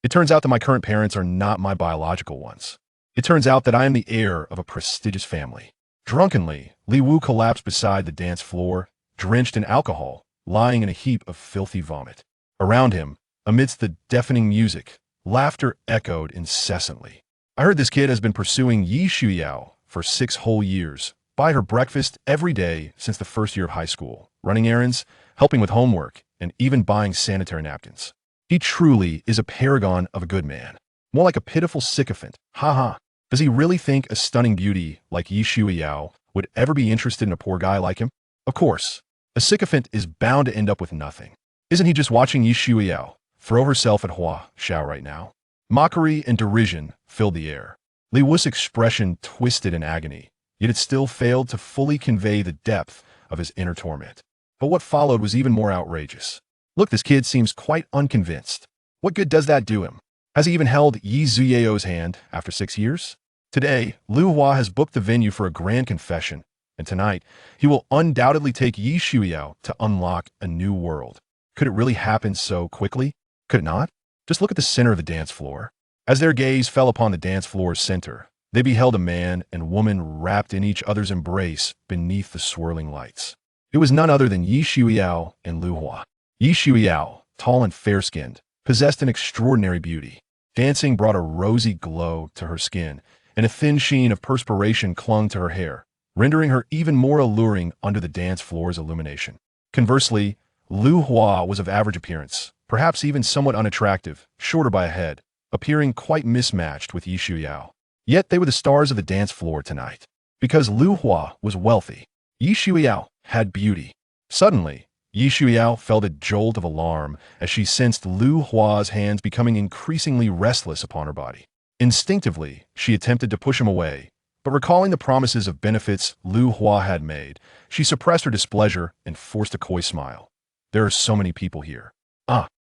It turns out that my current parents are not my biological ones. It turns out that I am the heir of a prestigious family. Drunkenly, Li Wu collapsed beside the dance floor, drenched in alcohol, lying in a heap of filthy vomit. Around him, amidst the deafening music, laughter echoed incessantly. I heard this kid has been pursuing Yi Shuyao for 6 whole years, buy her breakfast every day since the first year of high school, running errands, helping with homework, and even buying sanitary napkins. He truly is a paragon of a good man. More like a pitiful sycophant. Ha. Does he really think a stunning beauty like Yi Shuyao would ever be interested in a poor guy like him? Of course. A sycophant is bound to end up with nothing. Isn't he just watching Yi Shuyao throw herself at Hua Xiao right now? Mockery and derision filled the air. Li Wu's expression twisted in agony, yet it still failed to fully convey the depth of his inner torment. But what followed was even more outrageous. Look, this kid seems quite unconvinced. What good does that do him? Has he even held Yi Zuyao's hand after 6 years? Today, Lu Hua has booked the venue for a grand confession, and tonight, he will undoubtedly take Yi Shuyao to unlock a new world. Could it really happen so quickly? Could it not? Just look at the center of the dance floor. As their gaze fell upon the dance floor's center, they beheld a man and woman wrapped in each other's embrace beneath the swirling lights. It was none other than Yi Shuyao and Lu Hua. Yi Shuyao, tall and fair-skinned, possessed an extraordinary beauty. Dancing brought a rosy glow to her skin, and a thin sheen of perspiration clung to her hair, rendering her even more alluring under the dance floor's illumination. Conversely, Lu Hua was of average appearance, perhaps even somewhat unattractive, shorter by a head, appearing quite mismatched with Yi Shuyao. Yet they were the stars of the dance floor tonight. Because Lu Hua was wealthy, Yi Shuyao had beauty. Suddenly, Yi Shuyao felt a jolt of alarm as she sensed Lu Hua's hands becoming increasingly restless upon her body. Instinctively, she attempted to push him away, but recalling the promises of benefits Lu Hua had made, she suppressed her displeasure and forced a coy smile. There are so many people here.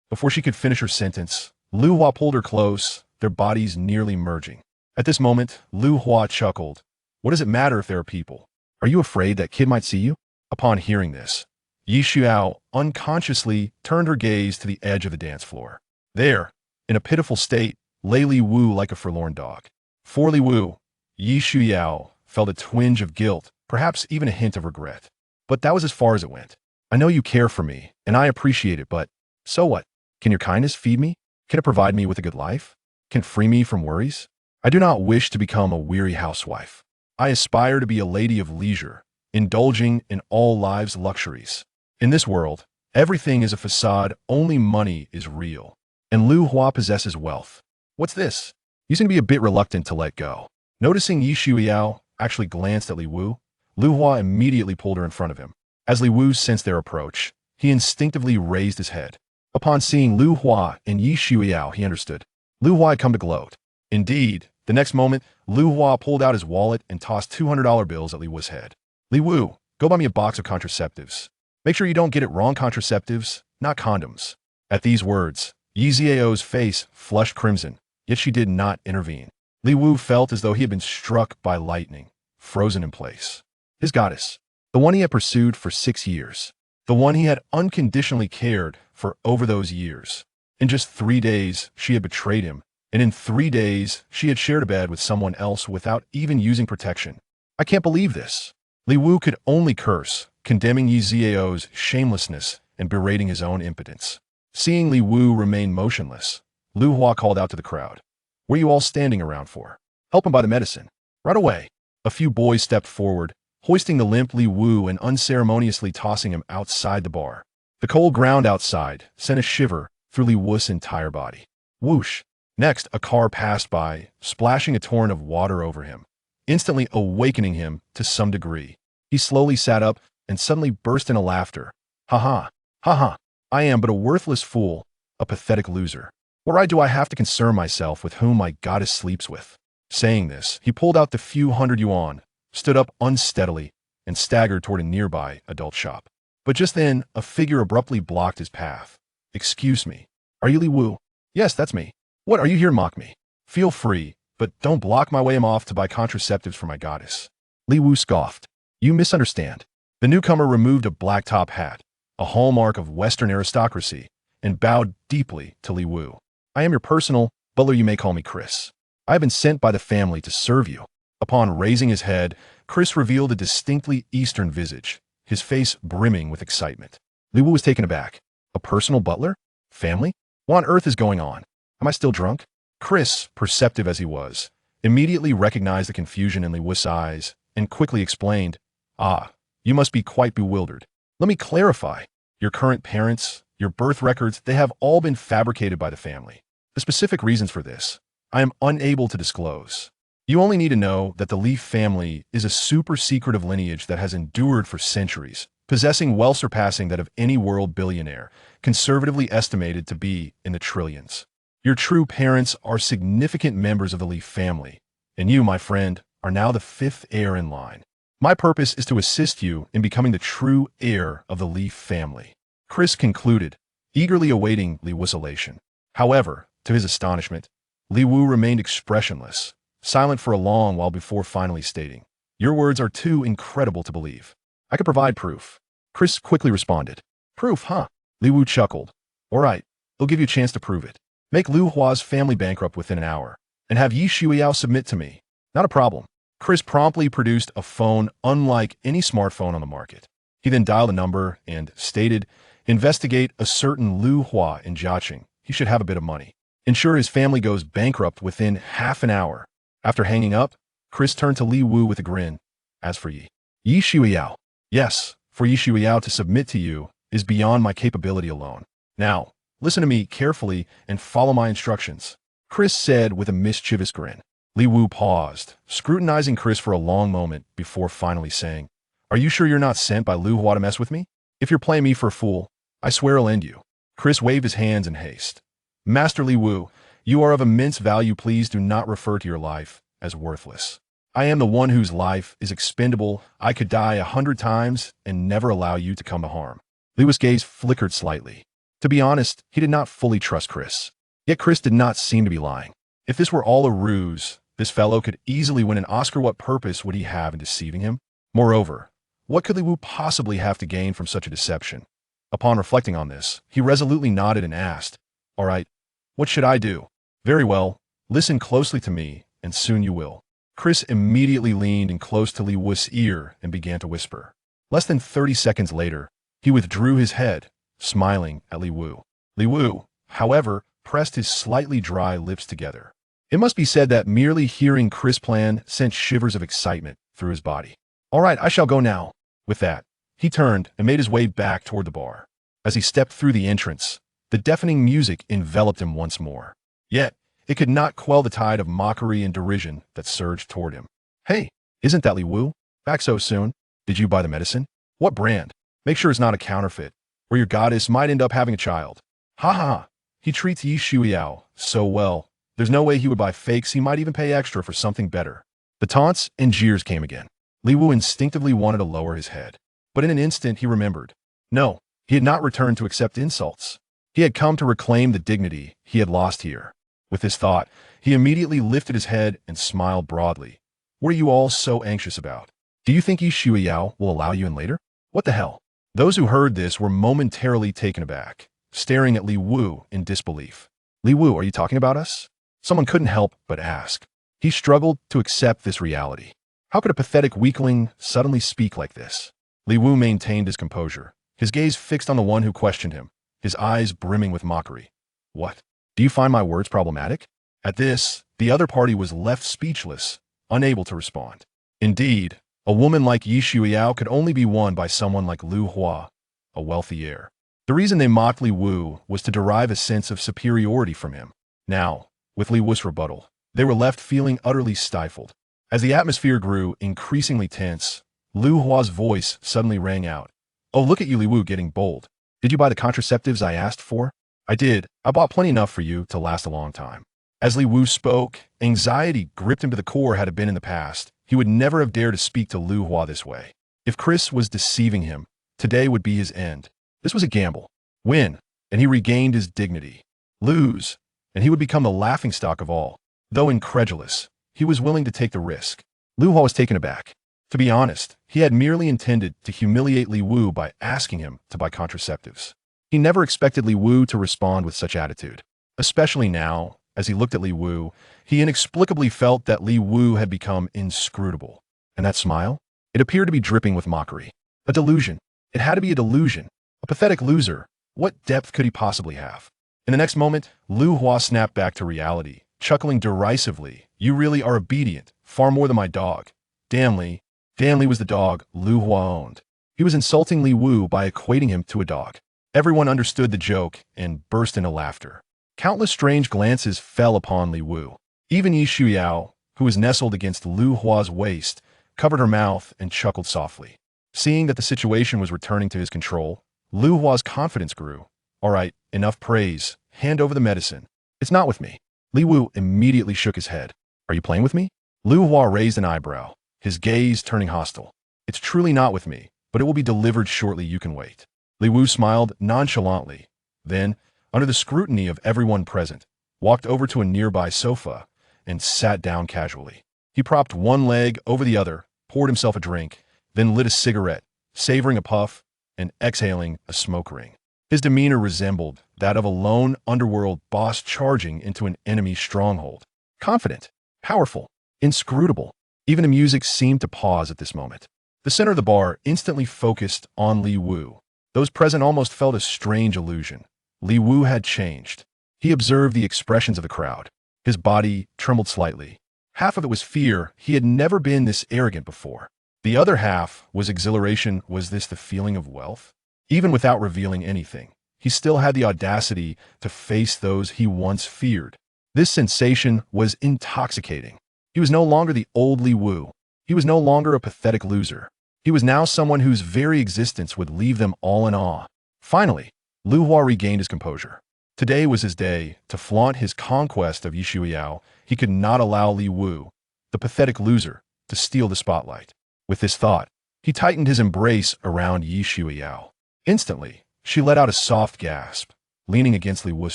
Before she could finish her sentence, Lu Hua pulled her close, their bodies nearly merging. At this moment, Lu Hua chuckled. What does it matter if there are people? Are you afraid that kid might see you? Upon hearing this, Yi Shuyao unconsciously turned her gaze to the edge of the dance floor. There, in a pitiful state, lay Li Wu like a forlorn dog. For Li Wu, Yi Shuyao felt a twinge of guilt, perhaps even a hint of regret. But that was as far as it went. I know you care for me, and I appreciate it, but so what? Can your kindness feed me? Can it provide me with a good life? Can it free me from worries? I do not wish to become a weary housewife. I aspire to be a lady of leisure, indulging in all life's luxuries. In this world, everything is a facade, only money is real. And Lu Hua possesses wealth. What's this? You seem to be a bit reluctant to let go. Noticing Yi Shuyao actually glanced at Li Wu, Lu Hua immediately pulled her in front of him. As Li Wu sensed their approach, he instinctively raised his head. Upon seeing Lu Hua and Yi Shuyao, he understood. Lu Hua had come to gloat. Indeed, the next moment, Lu Hua pulled out his wallet and tossed $200 bills at Li Wu's head. Li Wu, go buy me a box of contraceptives. Make sure you don't get it wrong, contraceptives, not condoms. At these words, Yi Ziao's face flushed crimson, yet she did not intervene. Li Wu felt as though he had been struck by lightning, frozen in place. His goddess, the one he had pursued for 6 years, the one he had unconditionally cared for over those years. In just 3 days, she had betrayed him, and in 3 days, she had shared a bed with someone else without even using protection. I can't believe this. Li Wu could only curse, condemning Yi Ziao's shamelessness and berating his own impotence. Seeing Li Wu remain motionless, Lu Hua called out to the crowd. What are you all standing around for? Help him buy the medicine. Right away. A few boys stepped forward, hoisting the limp Li Wu and unceremoniously tossing him outside the bar. The cold ground outside sent a shiver through Li Wu's entire body. Whoosh! Next, a car passed by, splashing a torrent of water over him, instantly awakening him to some degree. He slowly sat up and suddenly burst into laughter. Ha ha, I am but a worthless fool, a pathetic loser. What right do I have to concern myself with whom my goddess sleeps with? Saying this, he pulled out the few hundred yuan, stood up unsteadily, and staggered toward a nearby adult shop. But just then, a figure abruptly blocked his path. Excuse me, are you Li Wu? Yes, that's me. What, are you here to mock me? Feel free, but don't block my way. I'm off to buy contraceptives for my goddess. Li Wu scoffed. You misunderstand. The newcomer removed a black top hat, a hallmark of Western aristocracy, and bowed deeply to Li Wu. I am your personal butler, you may call me Chris. I have been sent by the family to serve you. Upon raising his head, Chris revealed a distinctly Eastern visage, his face brimming with excitement. Li Wu was taken aback. A personal butler? Family? What on earth is going on? Am I still drunk? Chris, perceptive as he was, immediately recognized the confusion in Li Wu's eyes and quickly explained, "Ah, you must be quite bewildered. Let me clarify. Your current parents, your birth records, they have all been fabricated by the family. The specific reasons for this, I am unable to disclose. You only need to know that the Li family is a super secretive lineage that has endured for centuries, possessing wealth surpassing that of any world billionaire, conservatively estimated to be in the trillions. Your true parents are significant members of the Li family, and you, my friend, are now the fifth heir in line. My purpose is to assist you in becoming the true heir of the Li family." Chris concluded, eagerly awaiting Li Wu's elation. However, to his astonishment, Li Wu remained expressionless, silent for a long while before finally stating, "Your words are too incredible to believe. I could provide proof." Chris quickly responded, "Proof, huh?" Li Wu chuckled. "All right, I'll give you a chance to prove it. Make Lu Hua's family bankrupt within an hour, and have Yi Shuiyao submit to me. Not a problem." Chris promptly produced a phone unlike any smartphone on the market. He then dialed a number and stated, "Investigate a certain Lu Hua in Jiaqing. He should have a bit of money. Ensure his family goes bankrupt within half an hour." After hanging up, Chris turned to Li Wu with a grin. "As for Yi Shuiyao, yes, for Yi Shuiyao to submit to you is beyond my capability alone. Now, listen to me carefully and follow my instructions," Chris said with a mischievous grin. Li Wu paused, scrutinizing Chris for a long moment before finally saying, "Are you sure you're not sent by Lu Hua to mess with me? If you're playing me for a fool, I swear I'll end you." Chris waved his hands in haste. "Master Li Wu, you are of immense value. Please do not refer to your life as worthless. I am the one whose life is expendable. I could die 100 times and never allow you to come to harm." Li Wu's gaze flickered slightly. To be honest, he did not fully trust Chris. Yet Chris did not seem to be lying. If this were all a ruse, this fellow could easily win an Oscar. What purpose would he have in deceiving him? Moreover, what could Li Wu possibly have to gain from such a deception? Upon reflecting on this, he resolutely nodded and asked, "All right, what should I do?" "Very well, listen closely to me, and soon you will." Chris immediately leaned in close to Li Wu's ear and began to whisper. Less than 30 seconds later, he withdrew his head, smiling at Li Wu. Li Wu, however, pressed his slightly dry lips together. It must be said that merely hearing Chris' plan sent shivers of excitement through his body. "All right, I shall go now." With that, he turned and made his way back toward the bar. As he stepped through the entrance, the deafening music enveloped him once more. Yet, it could not quell the tide of mockery and derision that surged toward him. "Hey, isn't that Li Wu? Back so soon? Did you buy the medicine? What brand? Make sure it's not a counterfeit, or your goddess might end up having a child. Ha ha, he treats Yi Shuiyao so well. There's no way he would buy fakes. He might even pay extra for something better." The taunts and jeers came again. Li Wu instinctively wanted to lower his head, but in an instant he remembered. No, he had not returned to accept insults. He had come to reclaim the dignity he had lost here. With this thought, he immediately lifted his head and smiled broadly. "What are you all so anxious about? Do you think Yi Shuiyao will allow you in later? What the hell?" Those who heard this were momentarily taken aback, staring at Li Wu in disbelief. "Li Wu, are you talking about us?" Someone couldn't help but ask. He struggled to accept this reality. How could a pathetic weakling suddenly speak like this? Li Wu maintained his composure, his gaze fixed on the one who questioned him, his eyes brimming with mockery. "What? Do you find my words problematic?" At this, the other party was left speechless, unable to respond. Indeed, a woman like Yi Shuiyao could only be won by someone like Lu Hua, a wealthy heir. The reason they mocked Li Wu was to derive a sense of superiority from him. Now, with Li Wu's rebuttal, they were left feeling utterly stifled. As the atmosphere grew increasingly tense, Lu Hua's voice suddenly rang out. "Oh, look at you, Li Wu, getting bold. Did you buy the contraceptives I asked for?" "I did. I bought plenty enough for you to last a long time." As Li Wu spoke, anxiety gripped him to the core. Had it been in the past, he would never have dared to speak to Lu Hua this way. If Chris was deceiving him, today would be his end. This was a gamble. Win, and he regained his dignity. Lose, and he would become the laughingstock of all. Though incredulous, he was willing to take the risk. Lu Hua was taken aback. To be honest, he had merely intended to humiliate Li Wu by asking him to buy contraceptives. He never expected Li Wu to respond with such attitude. especially now, as he looked at Li Wu, he inexplicably felt that Li Wu had become inscrutable. And that smile? It appeared to be dripping with mockery. A delusion. It had to be a delusion. A pathetic loser. What depth could he possibly have? In the next moment, Lu Hua snapped back to reality, chuckling derisively. You really are obedient, far more than my dog. Damn Li. Dan Li was the dog Lu Hua owned. He was insulting Li Wu by equating him to a dog. Everyone understood the joke and burst into laughter. Countless strange glances fell upon Li Wu. Even Yi Shuyao, who was nestled against Lu Hua's waist, covered her mouth and chuckled softly. Seeing that the situation was returning to his control, Lu Hua's confidence grew. All right, enough praise. Hand over the medicine. It's not with me. Li Wu immediately shook his head. Are you playing with me? Lu Hua raised an eyebrow, his gaze turning hostile. It's truly not with me, but it will be delivered shortly, you can wait. Li Wu smiled nonchalantly. Then, under the scrutiny of everyone present, walked over to a nearby sofa and sat down casually. He propped one leg over the other, poured himself a drink, then lit a cigarette, savoring a puff and exhaling a smoke ring. His demeanor resembled that of a lone underworld boss charging into an enemy's stronghold. Confident, powerful, inscrutable. Even the music seemed to pause at this moment. The center of the bar instantly focused on Li Wu. Those present almost felt a strange illusion. Li Wu had changed. He observed the expressions of the crowd. His body trembled slightly. Half of it was fear. He had never been this arrogant before. The other half was exhilaration. Was this the feeling of wealth? Even without revealing anything, he still had the audacity to face those he once feared. This sensation was intoxicating. He was no longer the old Li Wu. He was no longer a pathetic loser. He was now someone whose very existence would leave them all in awe. Finally, Lu Hua regained his composure. Today was his day to flaunt his conquest of Yi Shuyao. He could not allow Li Wu, the pathetic loser, to steal the spotlight. With this thought, he tightened his embrace around Yi Shuyao. Instantly, she let out a soft gasp, leaning against Li Wu's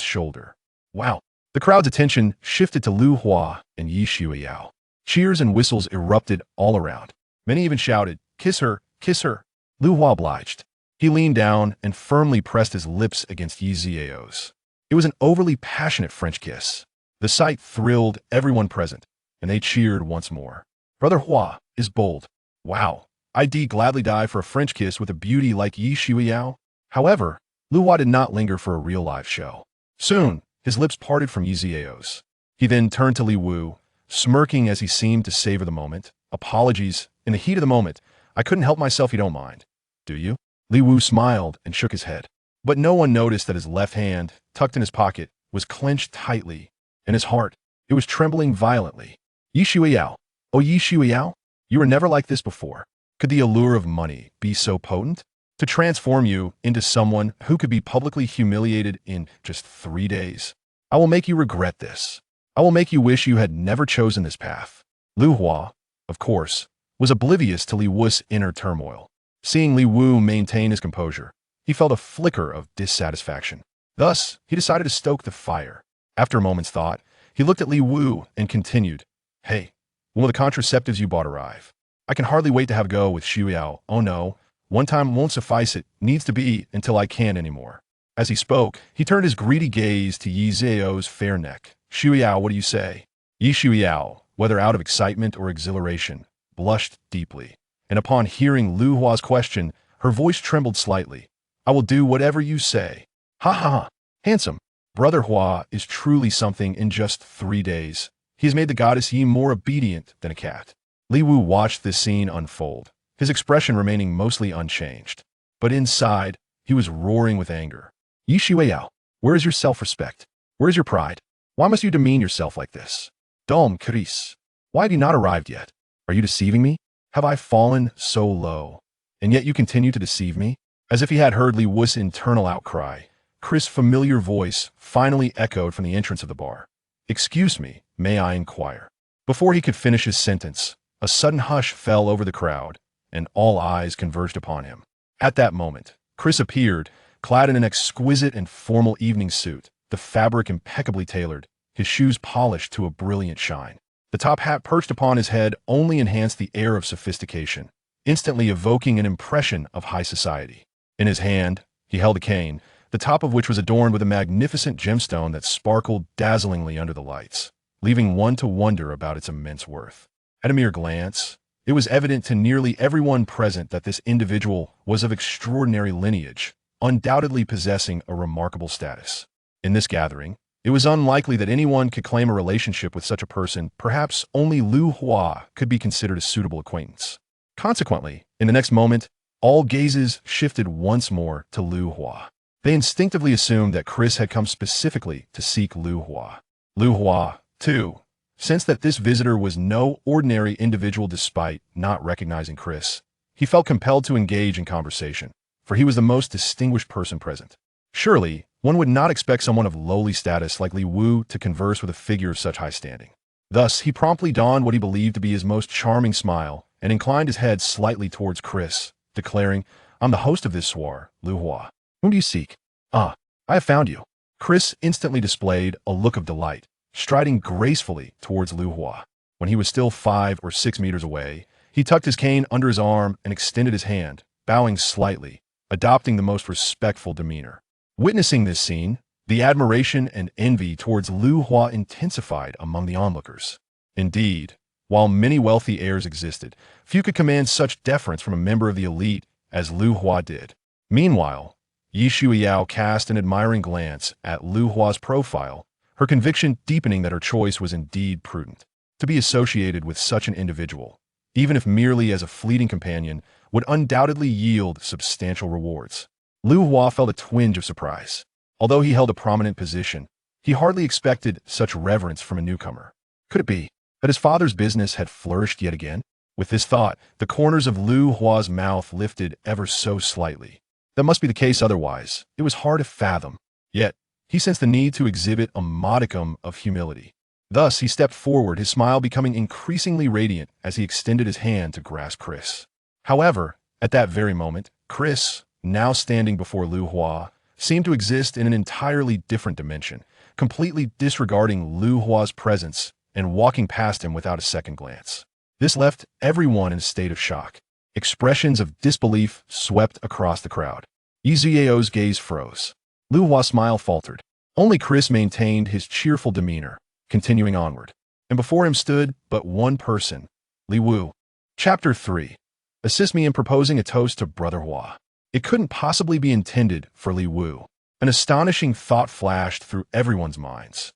shoulder. Wow! The crowd's attention shifted to Lu Hua and Yi Shuyao. Cheers and whistles erupted all around. Many even shouted, "Kiss her! Kiss her!" Lu Hua obliged. He leaned down and firmly pressed his lips against Yi Xiao's. It was an overly passionate French kiss. The sight thrilled everyone present, and they cheered once more. Brother Hua is bold. Wow, I'd gladly die for a French kiss with a beauty like Yi Shuyao. However, Lu Hua did not linger for a real live show. Soon, his lips parted from Yi Xiao's. He then turned to Li Wu, smirking as he seemed to savor the moment. Apologies, in the heat of the moment, I couldn't help myself, you don't mind. Do you? Li Wu smiled and shook his head. But no one noticed that his left hand, tucked in his pocket, was clenched tightly, and his heart, it was trembling violently. Yi Shuyao, oh Yi Shuyao, you were never like this before. Could the allure of money be so potent? To transform you into someone who could be publicly humiliated in just 3 days? I will make you regret this. I will make you wish you had never chosen this path. Lu Hua, of course, was oblivious to Li Wu's inner turmoil. Seeing Li Wu maintain his composure, he felt a flicker of dissatisfaction. Thus, he decided to stoke the fire. After a moment's thought, he looked at Li Wu and continued, Hey, when will the contraceptives you bought arrive? I can hardly wait to have a go with Shuyao. Oh no, one time won't suffice, it needs to be until I can't anymore. As he spoke, he turned his greedy gaze to Yi Xiao's fair neck. Shuyao, what do you say? Yi Shuyao, whether out of excitement or exhilaration, blushed deeply. And upon hearing Lu Hua's question, her voice trembled slightly. I will do whatever you say. Ha ha ha. Handsome. Brother Hua is truly something in just 3 days. He has made the goddess Yi more obedient than a cat. Li Wu watched this scene unfold, his expression remaining mostly unchanged. But inside, he was roaring with anger. Yi Shuyao, where is your self-respect? Where is your pride? Why must you demean yourself like this? Dom Chris, why have you not arrived yet? Are you deceiving me? Have I fallen so low? And yet you continue to deceive me? As if he had heard Li Wu's internal outcry, Chris' familiar voice finally echoed from the entrance of the bar. Excuse me, may I inquire? Before he could finish his sentence, a sudden hush fell over the crowd, and all eyes converged upon him. At that moment, Chris appeared, clad in an exquisite and formal evening suit, the fabric impeccably tailored, his shoes polished to a brilliant shine. The top hat perched upon his head only enhanced the air of sophistication, instantly evoking an impression of high society. In his hand, he held a cane, the the top of which was adorned with a magnificent gemstone that sparkled dazzlingly under the lights, leaving one to wonder about its immense worth. At a mere glance, it was evident to nearly everyone present that this individual was of extraordinary lineage, undoubtedly possessing a remarkable status. In this gathering, it was unlikely that anyone could claim a relationship with such a person. Perhaps only Lu Hua could be considered a suitable acquaintance. Consequently, in the next moment, all gazes shifted once more to Lu Hua. They instinctively assumed that Chris had come specifically to seek Lu Hua. Lu Hua, too, sensed that this visitor was no ordinary individual despite not recognizing Chris. He felt compelled to engage in conversation, for he was the most distinguished person present. Surely, one would not expect someone of lowly status like Li Wu to converse with a figure of such high standing. Thus, he promptly donned what he believed to be his most charming smile and inclined his head slightly towards Chris, declaring, "I'm the host of this soiree, Lu Hua. Whom do you seek?" "Ah, I have found you." Chris instantly displayed a look of delight, striding gracefully towards Lu Hua. When he was still 5 or 6 meters away, he tucked his cane under his arm and extended his hand, bowing slightly, adopting the most respectful demeanor. Witnessing this scene, the admiration and envy towards Lu Hua intensified among the onlookers. Indeed, while many wealthy heirs existed, few could command such deference from a member of the elite as Lu Hua did. Meanwhile, Yi Shuiyao cast an admiring glance at Lu Hua's profile, her conviction deepening that her choice was indeed prudent. To be associated with such an individual, even if merely as a fleeting companion, would undoubtedly yield substantial rewards. Lu Hua felt a twinge of surprise. Although he held a prominent position, he hardly expected such reverence from a newcomer. Could it be that his father's business had flourished yet again? With this thought, the corners of Lu Hua's mouth lifted ever so slightly. That must be the case otherwise. It was hard to fathom. Yet, he sensed the need to exhibit a modicum of humility. Thus, he stepped forward, his smile becoming increasingly radiant as he extended his hand to grasp Chris. However, at that very moment, Chris, now standing before Lu Hua, seemed to exist in an entirely different dimension, completely disregarding Lu Hua's presence and walking past him without a second glance. This left everyone in a state of shock. Expressions of disbelief swept across the crowd. Yi Ziao's gaze froze. Lu Hua's smile faltered. Only Chris maintained his cheerful demeanor, continuing onward. And before him stood but one person, Li Wu. Chapter 3. Assist me in proposing a toast to Brother Hua. It couldn't possibly be intended for Li Wu. An astonishing thought flashed through everyone's minds.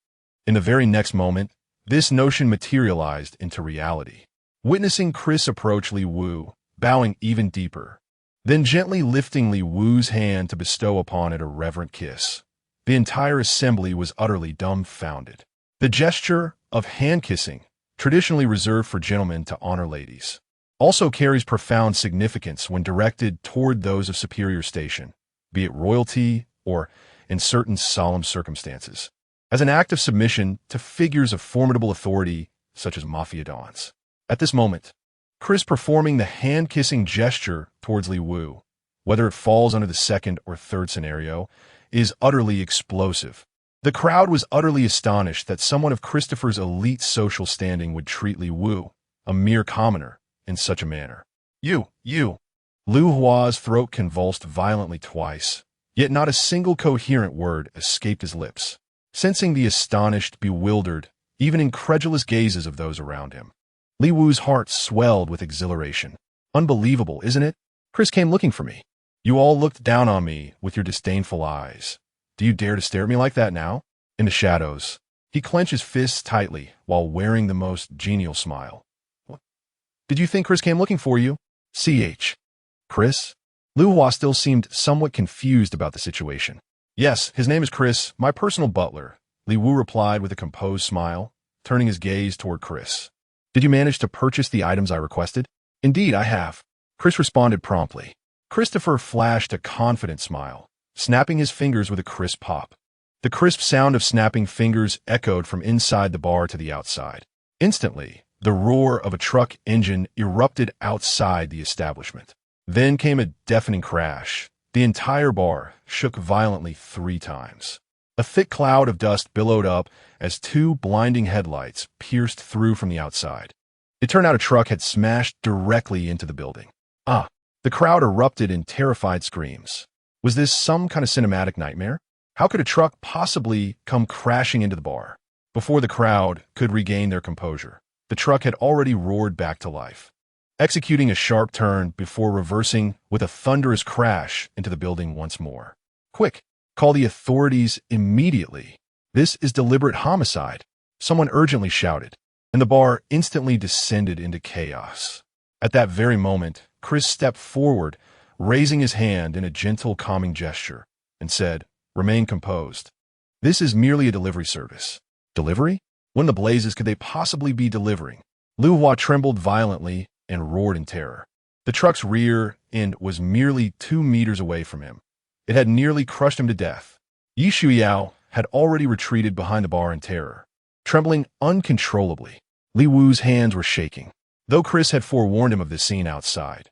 In the very next moment, this notion materialized into reality. Witnessing Chris approach Li Wu, bowing even deeper, then gently lifting Li Wu's hand to bestow upon it a reverent kiss, the entire assembly was utterly dumbfounded. The gesture of hand-kissing, traditionally reserved for gentlemen to honor ladies, also carries profound significance when directed toward those of superior station, be it royalty or, in certain solemn circumstances, as an act of submission to figures of formidable authority such as mafia dons. At this moment, Chris performing the hand-kissing gesture towards Li Wu, whether it falls under the second or third scenario, is utterly explosive. The crowd was utterly astonished that someone of Christopher's elite social standing would treat Li Wu, a mere commoner, in such a manner. You. Lu Hua's throat convulsed violently twice, yet not a single coherent word escaped his lips. Sensing the astonished, bewildered, even incredulous gazes of those around him, Li Wu's heart swelled with exhilaration. Unbelievable, isn't it? Chris came looking for me. You all looked down on me with your disdainful eyes. Do you dare to stare at me like that now? In the shadows, he clenched his fists tightly while wearing the most genial smile. Did you think Chris came looking for you? Chris? Lu Hua still seemed somewhat confused about the situation. Yes, his name is Chris, my personal butler, Li Wu replied with a composed smile, turning his gaze toward Chris. Did you manage to purchase the items I requested? Indeed, I have. Chris responded promptly. Christopher flashed a confident smile, snapping his fingers with a crisp pop. The crisp sound of snapping fingers echoed from inside the bar to the outside. Instantly, the roar of a truck engine erupted outside the establishment. Then came a deafening crash. The entire bar shook violently 3 times. A thick cloud of dust billowed up as 2 blinding headlights pierced through from the outside. It turned out a truck had smashed directly into the building. The crowd erupted in terrified screams. Was this some kind of cinematic nightmare? How could a truck possibly come crashing into the bar? Before the crowd could regain their composure, the truck had already roared back to life, executing a sharp turn before reversing with a thunderous crash into the building once more. Quick, call the authorities immediately. This is deliberate homicide, someone urgently shouted, and the bar instantly descended into chaos. At that very moment, Chris stepped forward, raising his hand in a gentle, calming gesture, and said, "Remain composed. This is merely a delivery service." Delivery? When the blazes could they possibly be delivering? Lu Hua trembled violently and roared in terror. The truck's rear end was merely 2 meters away from him. It had nearly crushed him to death. Yi Shuiyao had already retreated behind the bar in terror, trembling uncontrollably. Li Wu's hands were shaking, though Chris had forewarned him of this scene outside.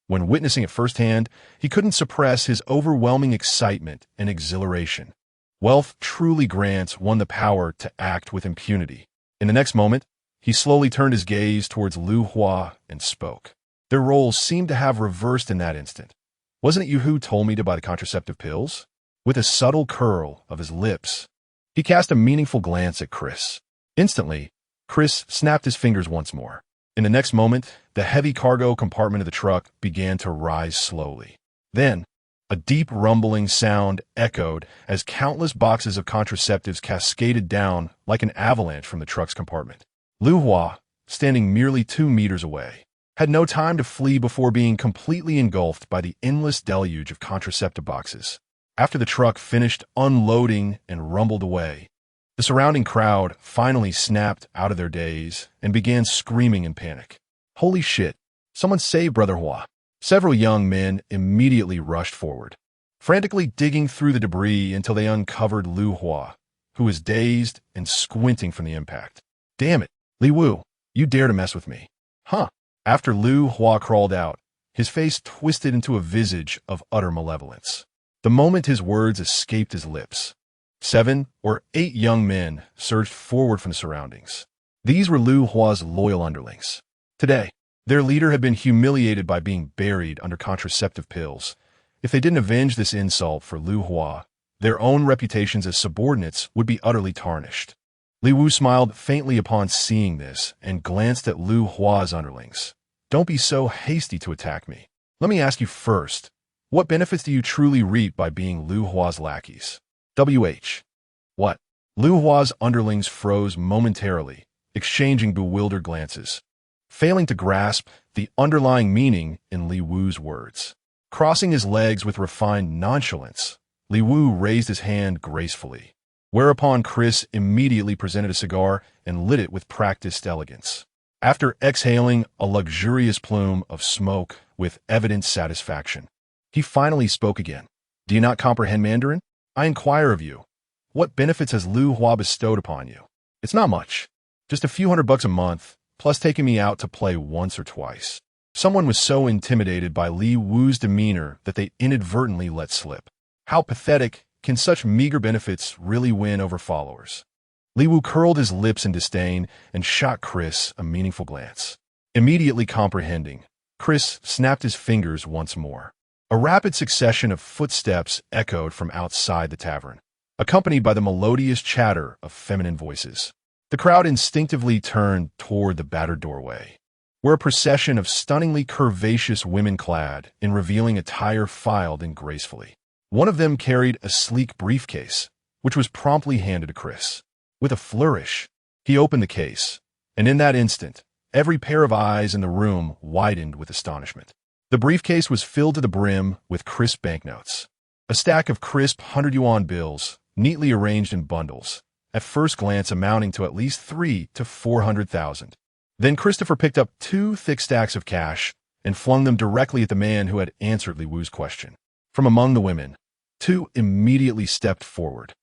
When witnessing it firsthand, he couldn't suppress his overwhelming excitement and exhilaration. Wealth truly grants one the power to act with impunity. In the next moment, he slowly turned his gaze towards Lu Hua and spoke. Their roles seemed to have reversed in that instant. "Wasn't it you who told me to buy the contraceptive pills?" With a subtle curl of his lips, he cast a meaningful glance at Chris. Instantly, Chris snapped his fingers once more. In the next moment, the heavy cargo compartment of the truck began to rise slowly. Then, a deep rumbling sound echoed as countless boxes of contraceptives cascaded down like an avalanche from the truck's compartment. Lu Hua, standing merely 2 meters away, had no time to flee before being completely engulfed by the endless deluge of contraceptive boxes. After the truck finished unloading and rumbled away, the surrounding crowd finally snapped out of their daze and began screaming in panic. "Holy shit! Someone save Brother Hua!" Several young men immediately rushed forward, frantically digging through the debris until they uncovered Lu Hua, who was dazed and squinting from the impact. "Damn it, Li Wu, you dare to mess with me. Huh?" After Lu Hua crawled out, his face twisted into a visage of utter malevolence. The moment his words escaped his lips, 7 or 8 young men surged forward from the surroundings. These were Lu Hua's loyal underlings. Today, their leader had been humiliated by being buried under contraceptive pills. If they didn't avenge this insult for Lu Hua, their own reputations as subordinates would be utterly tarnished. Li Wu smiled faintly upon seeing this and glanced at Lu Hua's underlings. "Don't be so hasty to attack me. Let me ask you first, what benefits do you truly reap by being Lu Hua's lackeys?" WH. What? Lu Hua's underlings froze momentarily, exchanging bewildered glances, failing to grasp the underlying meaning in Li Wu's words. Crossing his legs with refined nonchalance, Li Wu raised his hand gracefully, whereupon Chris immediately presented a cigar and lit it with practiced elegance. After exhaling a luxurious plume of smoke with evident satisfaction, he finally spoke again. "Do you not comprehend Mandarin? I inquire of you, what benefits has Lu Hua bestowed upon you? It's not much, just a few $100 a month, plus taking me out to play once or twice." Someone was so intimidated by Li Wu's demeanor that they inadvertently let slip. How pathetic can such meager benefits really win over followers? Li Wu curled his lips in disdain and shot Chris a meaningful glance. Immediately comprehending, Chris snapped his fingers once more. A rapid succession of footsteps echoed from outside the tavern, accompanied by the melodious chatter of feminine voices. The crowd instinctively turned toward the battered doorway, where a procession of stunningly curvaceous women clad in revealing attire filed in gracefully. One of them carried a sleek briefcase, which was promptly handed to Chris. With a flourish, he opened the case, and in that instant, every pair of eyes in the room widened with astonishment. The briefcase was filled to the brim with crisp banknotes, a stack of crisp 100-yuan bills, neatly arranged in bundles, at first glance amounting to at least 300,000 to 400,000. Then Christopher picked up 2 thick stacks of cash and flung them directly at the man who had answered Li Wu's question. From among the women, 2 immediately stepped forward,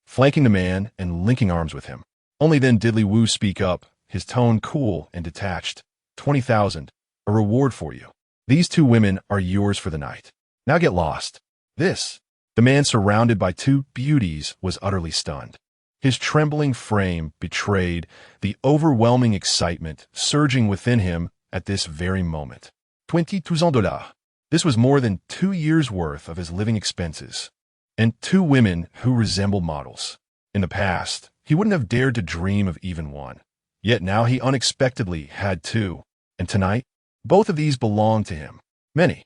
flanking the man and linking arms with him. Only then did Li Wu speak up, his tone cool and detached. 20,000, a reward for you. These 2 women are yours for the night. Now get lost." The man surrounded by 2 beauties was utterly stunned. His trembling frame betrayed the overwhelming excitement surging within him at this very moment. $20,000. This was more than 2 years' worth of his living expenses, and 2 women who resembled models. In the past, he wouldn't have dared to dream of even one. Yet now he unexpectedly had 2, and tonight, both of these belonged to him. Many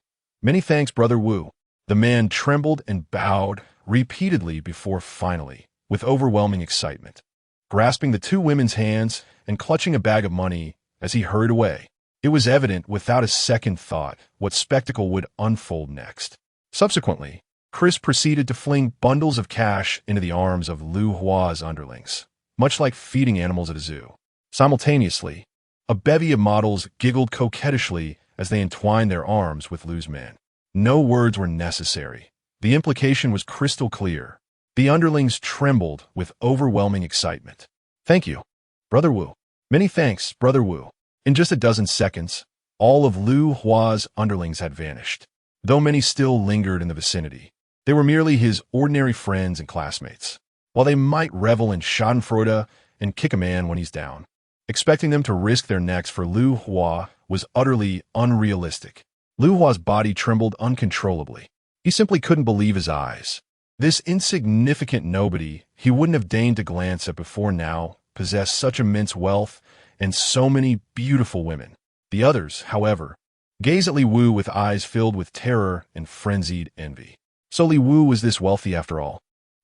thanks, Brother Wu. The man trembled and bowed repeatedly before finally, with overwhelming excitement, grasping the 2 women's hands and clutching a bag of money as he hurried away. It was evident without a second thought what spectacle would unfold next. Subsequently, Chris proceeded to fling bundles of cash into the arms of Lu Hua's underlings, much like feeding animals at a zoo. Simultaneously, a bevy of models giggled coquettishly as they entwined their arms with Lu's men. No words were necessary. The implication was crystal clear. The underlings trembled with overwhelming excitement. Thank you, Brother Wu. Many thanks, Brother Wu. In just a dozen seconds, all of Lu Hua's underlings had vanished, though many still lingered in the vicinity. They were merely his ordinary friends and classmates. While they might revel in schadenfreude and kick a man when he's down, expecting them to risk their necks for Lu Hua was utterly unrealistic. Lu Hua's body trembled uncontrollably. He simply couldn't believe his eyes. This insignificant nobody he wouldn't have deigned to glance at before now possessed such immense wealth and so many beautiful women. The others, however, gazed at Li Wu with eyes filled with terror and frenzied envy. So Li Wu was this wealthy after all.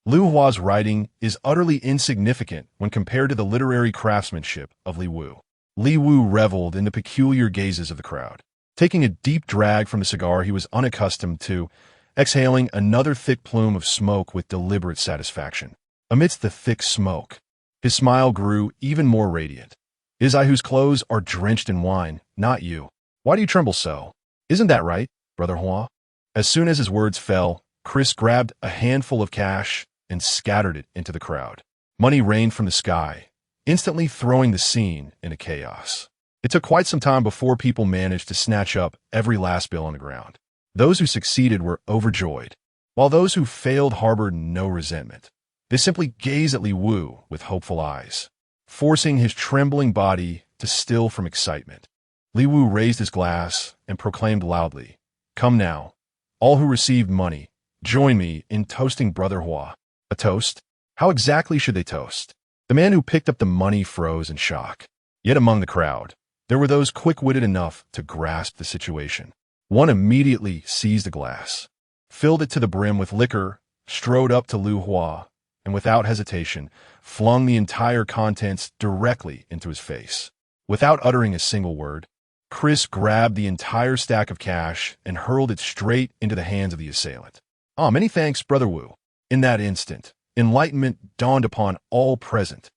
Lu Hua's writing is utterly insignificant when compared to the literary craftsmanship of Li Wu. Li Wu reveled in the peculiar gazes of the crowd, taking a deep drag from the cigar he was unaccustomed to, exhaling another thick plume of smoke with deliberate satisfaction. Amidst the thick smoke, his smile grew even more radiant. "Is I whose clothes are drenched in wine, not you. Why do you tremble so? Isn't that right, Brother Hua?" As soon as his words fell, Chris grabbed a handful of cash and scattered it into the crowd. Money rained from the sky, instantly throwing the scene into chaos. It took quite some time before people managed to snatch up every last bill on the ground. Those who succeeded were overjoyed, while those who failed harbored no resentment. They simply gazed at Li Wu with hopeful eyes, forcing his trembling body to still from excitement. Li Wu raised his glass and proclaimed loudly, "Come now, all who received money, join me in toasting Brother Hua." A toast? How exactly should they toast? The man who picked up the money froze in shock. Yet among the crowd, there were those quick-witted enough to grasp the situation. One immediately seized a glass, filled it to the brim with liquor, strode up to Lu Hua, and without hesitation, flung the entire contents directly into his face. Without uttering a single word, Chris grabbed the entire stack of cash and hurled it straight into the hands of the assailant. "Ah, many thanks, Brother Wu." In that instant, enlightenment dawned upon all present.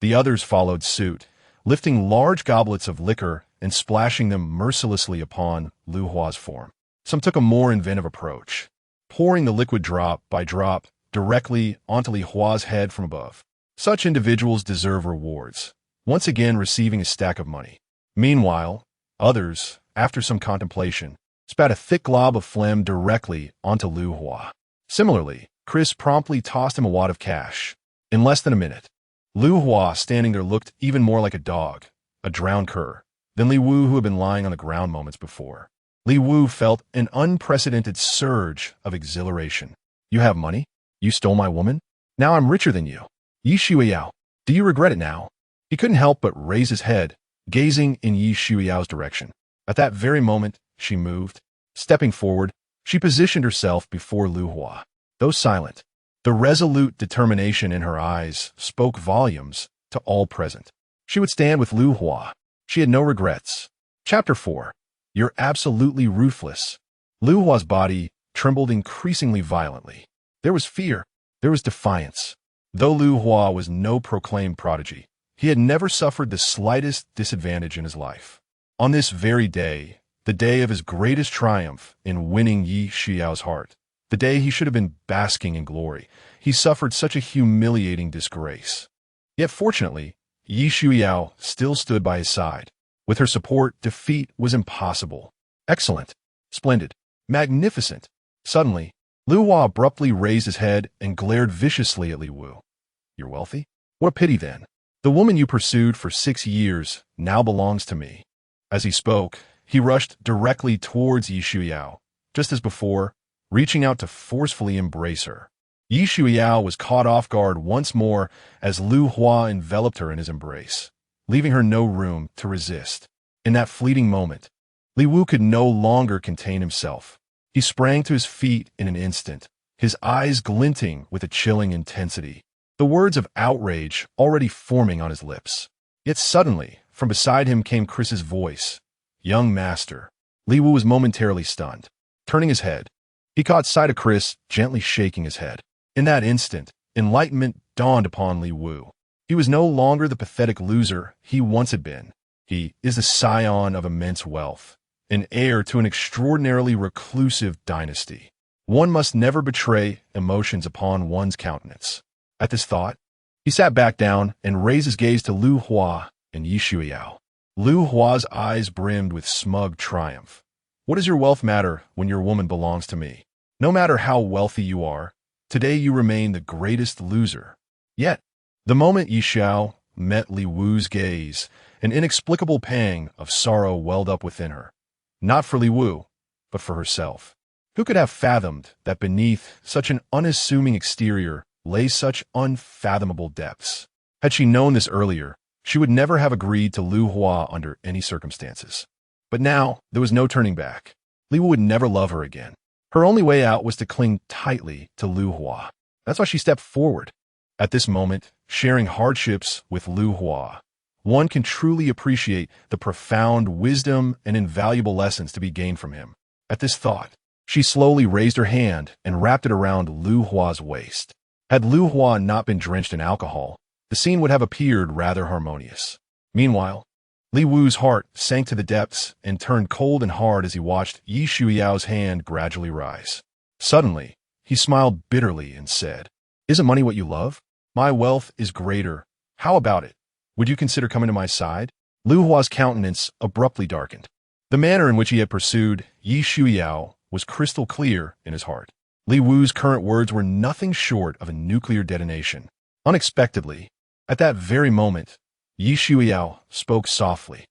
The others followed suit, lifting large goblets of liquor and splashing them mercilessly upon Lu Hua's form. Some took a more inventive approach, pouring the liquid drop by drop directly onto Li Hua's head from above. Such individuals deserve rewards, once again receiving a stack of money. Meanwhile, others, after some contemplation, spat a thick glob of phlegm directly onto Lu Hua. Similarly, Chris promptly tossed him a wad of cash. In less than a minute, Lu Hua standing there looked even more like a dog, a drowned cur, than Li Wu, who had been lying on the ground moments before. Li Wu felt an unprecedented surge of exhilaration. "You have money? You stole my woman? Now I'm richer than you. Yi Shuiyao, do you regret it now?" He couldn't help but raise his head, gazing in Yi Shuiyao's direction. At that very moment, she moved. Stepping forward, she positioned herself before Lu Hua. Though silent, the resolute determination in her eyes spoke volumes to all present. She would stand with Lu Hua. She had no regrets. Chapter 4. You're absolutely ruthless. Lu Hua's body trembled increasingly violently. There was fear. There was defiance. Though Lu Hua was no proclaimed prodigy, he had never suffered the slightest disadvantage in his life. On this very day, the day of his greatest triumph in winning Yi Shuiyao's heart, the day he should have been basking in glory, he suffered such a humiliating disgrace. Yet fortunately, Yi Shuiyao still stood by his side. With her support, defeat was impossible. Excellent. Splendid. Magnificent. Suddenly, Lu Hua abruptly raised his head and glared viciously at Li Wu. "You're wealthy? What a pity then. The woman you pursued for 6 years now belongs to me." As he spoke, he rushed directly towards Yi Shuiyao, just as before, reaching out to forcefully embrace her. Yi Shuiyao was caught off guard once more as Lu Hua enveloped her in his embrace, leaving her no room to resist. In that fleeting moment, Li Wu could no longer contain himself. He sprang to his feet in an instant, his eyes glinting with a chilling intensity, the words of outrage already forming on his lips. Yet suddenly, from beside him came Chris's voice. "Young master." Li Wu was momentarily stunned. Turning his head, he caught sight of Chris gently shaking his head. In that instant, enlightenment dawned upon Li Wu. He was no longer the pathetic loser he once had been. He is the scion of immense wealth, an heir to an extraordinarily reclusive dynasty. One must never betray emotions upon one's countenance. At this thought, he sat back down and raised his gaze to Lu Hua and Yi Shuiyao. Lu Hua's eyes brimmed with smug triumph. "What does your wealth matter when your woman belongs to me? No matter how wealthy you are, today you remain the greatest loser." Yet, the moment Yi Xiao met Li Wu's gaze, an inexplicable pang of sorrow welled up within her. Not for Li Wu, but for herself. Who could have fathomed that beneath such an unassuming exterior lay such unfathomable depths? Had she known this earlier, she would never have agreed to Lu Hua under any circumstances. But now, there was no turning back. Li Wu would never love her again. Her only way out was to cling tightly to Lu Hua. That's why she stepped forward. At this moment, sharing hardships with Lu Hua, one can truly appreciate the profound wisdom and invaluable lessons to be gained from him. At this thought, she slowly raised her hand and wrapped it around Lu Hua's waist. Had Lu Hua not been drenched in alcohol, the scene would have appeared rather harmonious. Meanwhile, Li Wu's heart sank to the depths and turned cold and hard as he watched Yi Shuiyao's hand gradually rise. Suddenly, he smiled bitterly and said, "Isn't money what you love? My wealth is greater. How about it? Would you consider coming to my side?" Lu Hua's countenance abruptly darkened. The manner in which he had pursued Yi Shuiyao was crystal clear in his heart. Li Wu's current words were nothing short of a nuclear detonation. Unexpectedly, at that very moment, Yi Shuiyao spoke softly.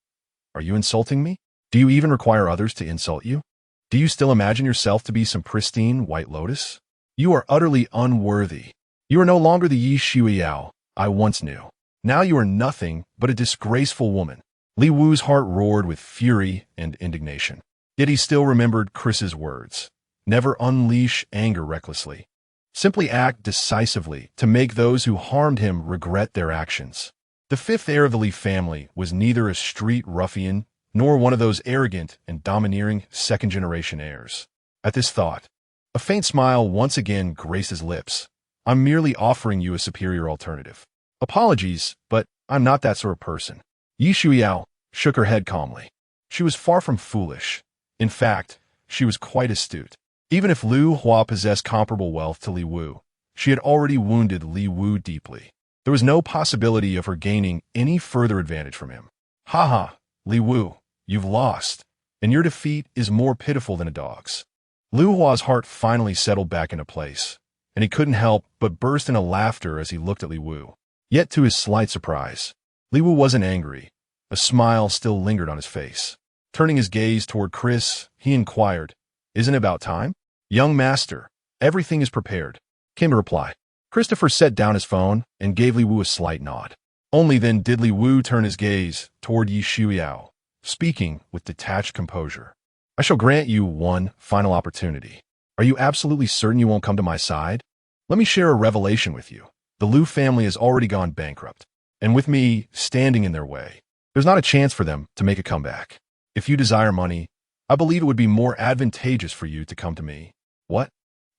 "Are you insulting me? Do you even require others to insult you? Do you still imagine yourself to be some pristine white lotus? You are utterly unworthy. You are no longer the Yi Shuiyao I once knew. Now you are nothing but a disgraceful woman." Li Wu's heart roared with fury and indignation. Yet he still remembered Chris's words. Never unleash anger recklessly. Simply act decisively to make those who harmed him regret their actions. The fifth heir of the Li family was neither a street ruffian nor one of those arrogant and domineering second-generation heirs. At this thought, a faint smile once again graced his lips. "I'm merely offering you a superior alternative. Apologies, but I'm not that sort of person." Yi Shuiyao shook her head calmly. She was far from foolish. In fact, she was quite astute. Even if Lu Hua possessed comparable wealth to Li Wu, she had already wounded Li Wu deeply. There was no possibility of her gaining any further advantage from him. "Ha ha, Li Wu, you've lost, and your defeat is more pitiful than a dog's." Lu Hua's heart finally settled back into place, and he couldn't help but burst into laughter as he looked at Li Wu. Yet to his slight surprise, Li Wu wasn't angry. A smile still lingered on his face. Turning his gaze toward Chris, he inquired, "Isn't it about time?" "Young master, everything is prepared," came the reply. Christopher set down his phone and gave Li Wu a slight nod. Only then did Li Wu turn his gaze toward Yi Shuiyao, speaking with detached composure. "I shall grant you one final opportunity. Are you absolutely certain you won't come to my side? Let me share a revelation with you. The Lu family has already gone bankrupt, and with me standing in their way, there's not a chance for them to make a comeback. If you desire money, I believe it would be more advantageous for you to come to me." "What?"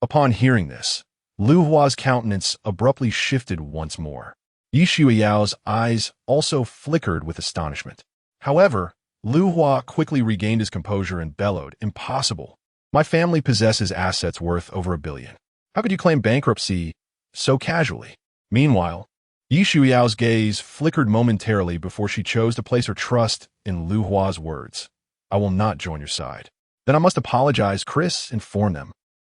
Upon hearing this, Lu Hua's countenance abruptly shifted once more. Yi Shuiyao's eyes also flickered with astonishment. However, Lu Hua quickly regained his composure and bellowed, "Impossible. My family possesses assets worth over $1 billion. How could you claim bankruptcy so casually?" Meanwhile, Yi Shuiyao's gaze flickered momentarily before she chose to place her trust in Lu Hua's words. "I will not join your side." "Then I must apologize, Chris, inform them."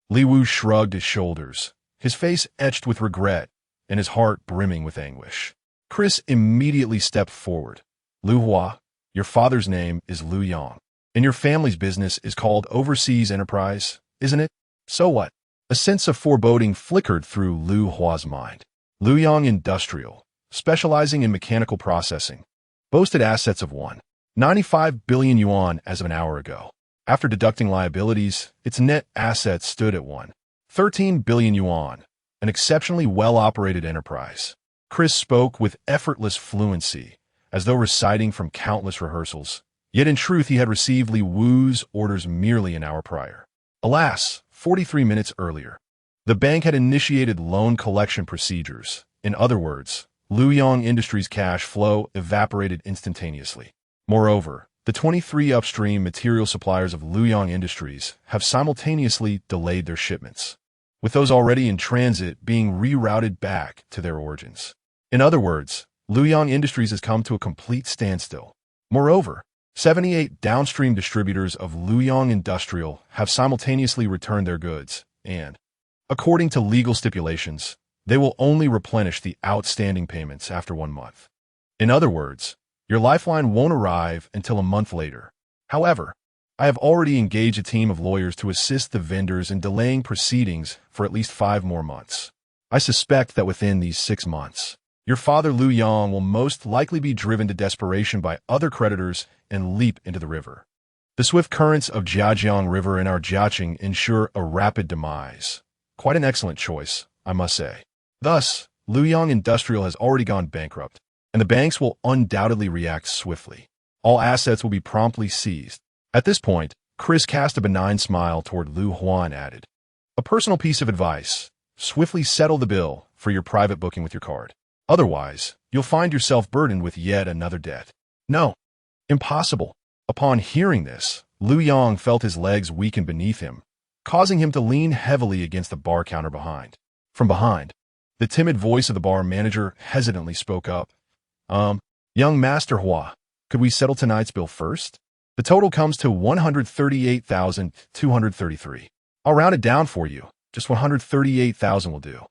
Li Wu shrugged his shoulders, his face etched with regret and his heart brimming with anguish. Chris immediately stepped forward. "Lu Hua, your father's name is Lu Yang, and your family's business is called Overseas Enterprise isn't it? So what? A sense of foreboding flickered through Lu Hua's mind. Luoyang Industrial, specializing in mechanical processing, boasted assets of 1.95 billion yuan as of an hour ago. After deducting liabilities, its net assets stood at 1.13 billion yuan, an exceptionally well-operated enterprise. Chris spoke with effortless fluency, as though reciting from countless rehearsals. Yet in truth he had received Li Wu's orders merely an hour prior. Alas, 43 minutes earlier, the bank had initiated loan collection procedures. In other words, Luoyang Industries' cash flow evaporated instantaneously. Moreover, the 23 upstream material suppliers of Luoyang Industries have simultaneously delayed their shipments, with those already in transit being rerouted back to their origins. In other words, Luoyang Industries has come to a complete standstill. Moreover, 78 downstream distributors of Luoyang Industrial have simultaneously returned their goods, and, according to legal stipulations, they will only replenish the outstanding payments after 1 month. In other words, your lifeline won't arrive until a month later. However, I have already engaged a team of lawyers to assist the vendors in delaying proceedings for at least 5 more months. I suspect that within these 6 months, your father Luoyang will most likely be driven to desperation by other creditors and leap into the river. The swift currents of Jiajiang River in our Jiaqing ensure a rapid demise. Quite an excellent choice, I must say. Thus, Luoyang Industrial has already gone bankrupt, and the banks will undoubtedly react swiftly. All assets will be promptly seized. At this point, Chris cast a benign smile toward Lu Hua and added, "A personal piece of advice. Swiftly settle the bill for your private booking with your card. Otherwise, you'll find yourself burdened with yet another debt." "No. Impossible." Upon hearing this, Luoyang felt his legs weaken beneath him, causing him to lean heavily against the bar counter behind. From behind, the timid voice of the bar manager hesitantly spoke up. Young Master Hua, could we settle tonight's bill first? The total comes to 138,233. I'll round it down for you. Just 138,000 will do."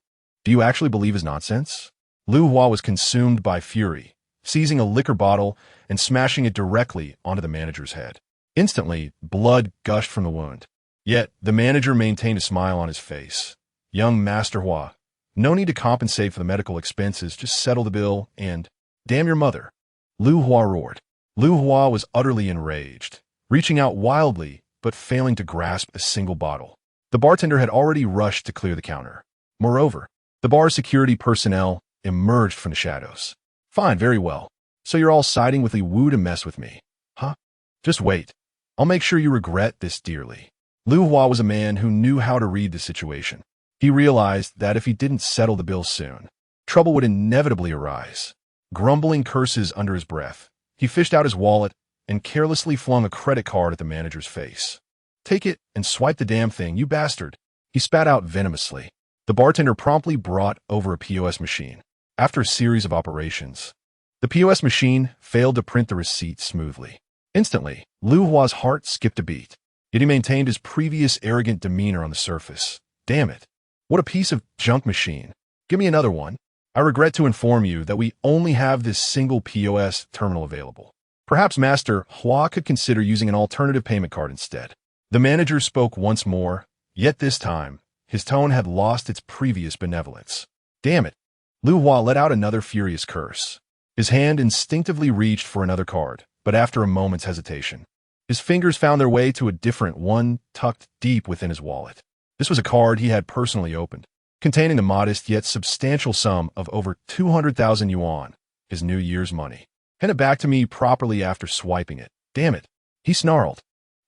"Do you actually believe his nonsense?" Lu Hua was consumed by fury, seizing a liquor bottle and smashing it directly onto the manager's head. Instantly, blood gushed from the wound. Yet, the manager maintained a smile on his face. "Young Master Hua, no need to compensate for the medical expenses, just settle the bill and, damn your mother." Lu Hua roared. Lu Hua was utterly enraged, reaching out wildly but failing to grasp a single bottle. The bartender had already rushed to clear the counter. Moreover, the bar's security personnel emerged from the shadows. "Fine, very well. So you're all siding with Li Wu to mess with me, huh? Just wait. I'll make sure you regret this dearly." Lu Hua was a man who knew how to read the situation. He realized that if he didn't settle the bill soon, trouble would inevitably arise. Grumbling curses under his breath, he fished out his wallet and carelessly flung a credit card at the manager's face. "Take it and swipe the damn thing, you bastard," he spat out venomously. The bartender promptly brought over a POS machine. After a series of operations, the POS machine failed to print the receipt smoothly. Instantly, Lu Hua's heart skipped a beat. Yet he maintained his previous arrogant demeanor on the surface. "Damn it. What a piece of junk machine. Give me another one. I regret to inform you that we only have this single POS terminal available. Perhaps Master Hua could consider using an alternative payment card instead." The manager spoke once more, yet this time, his tone had lost its previous benevolence. "Damn it." Lu Hua let out another furious curse. His hand instinctively reached for another card, but after a moment's hesitation, his fingers found their way to a different one tucked deep within his wallet. This was a card he had personally opened, containing the modest yet substantial sum of over 200,000 yuan, his New Year's money. "Hand it back to me properly after swiping it. Damn it," he snarled.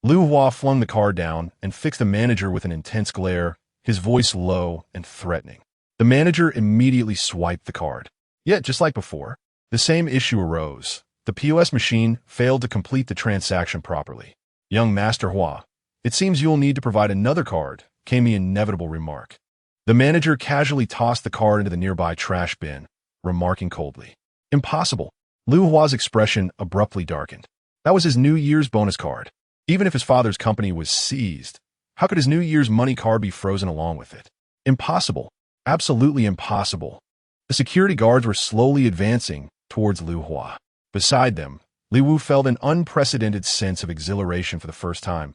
Lu Hua flung the card down and fixed the manager with an intense glare, his voice low and threatening. The manager immediately swiped the card. Yet, just like before, the same issue arose. The POS machine failed to complete the transaction properly. "Young Master Hua, it seems you'll need to provide another card," came the inevitable remark. The manager casually tossed the card into the nearby trash bin, remarking coldly, "Impossible." Lu Hua's expression abruptly darkened. That was his New Year's bonus card. Even if his father's company was seized, how could his New Year's money card be frozen along with it? Impossible. Absolutely impossible. The security guards were slowly advancing towards Lu Hua. Beside them, Li Wu felt an unprecedented sense of exhilaration for the first time.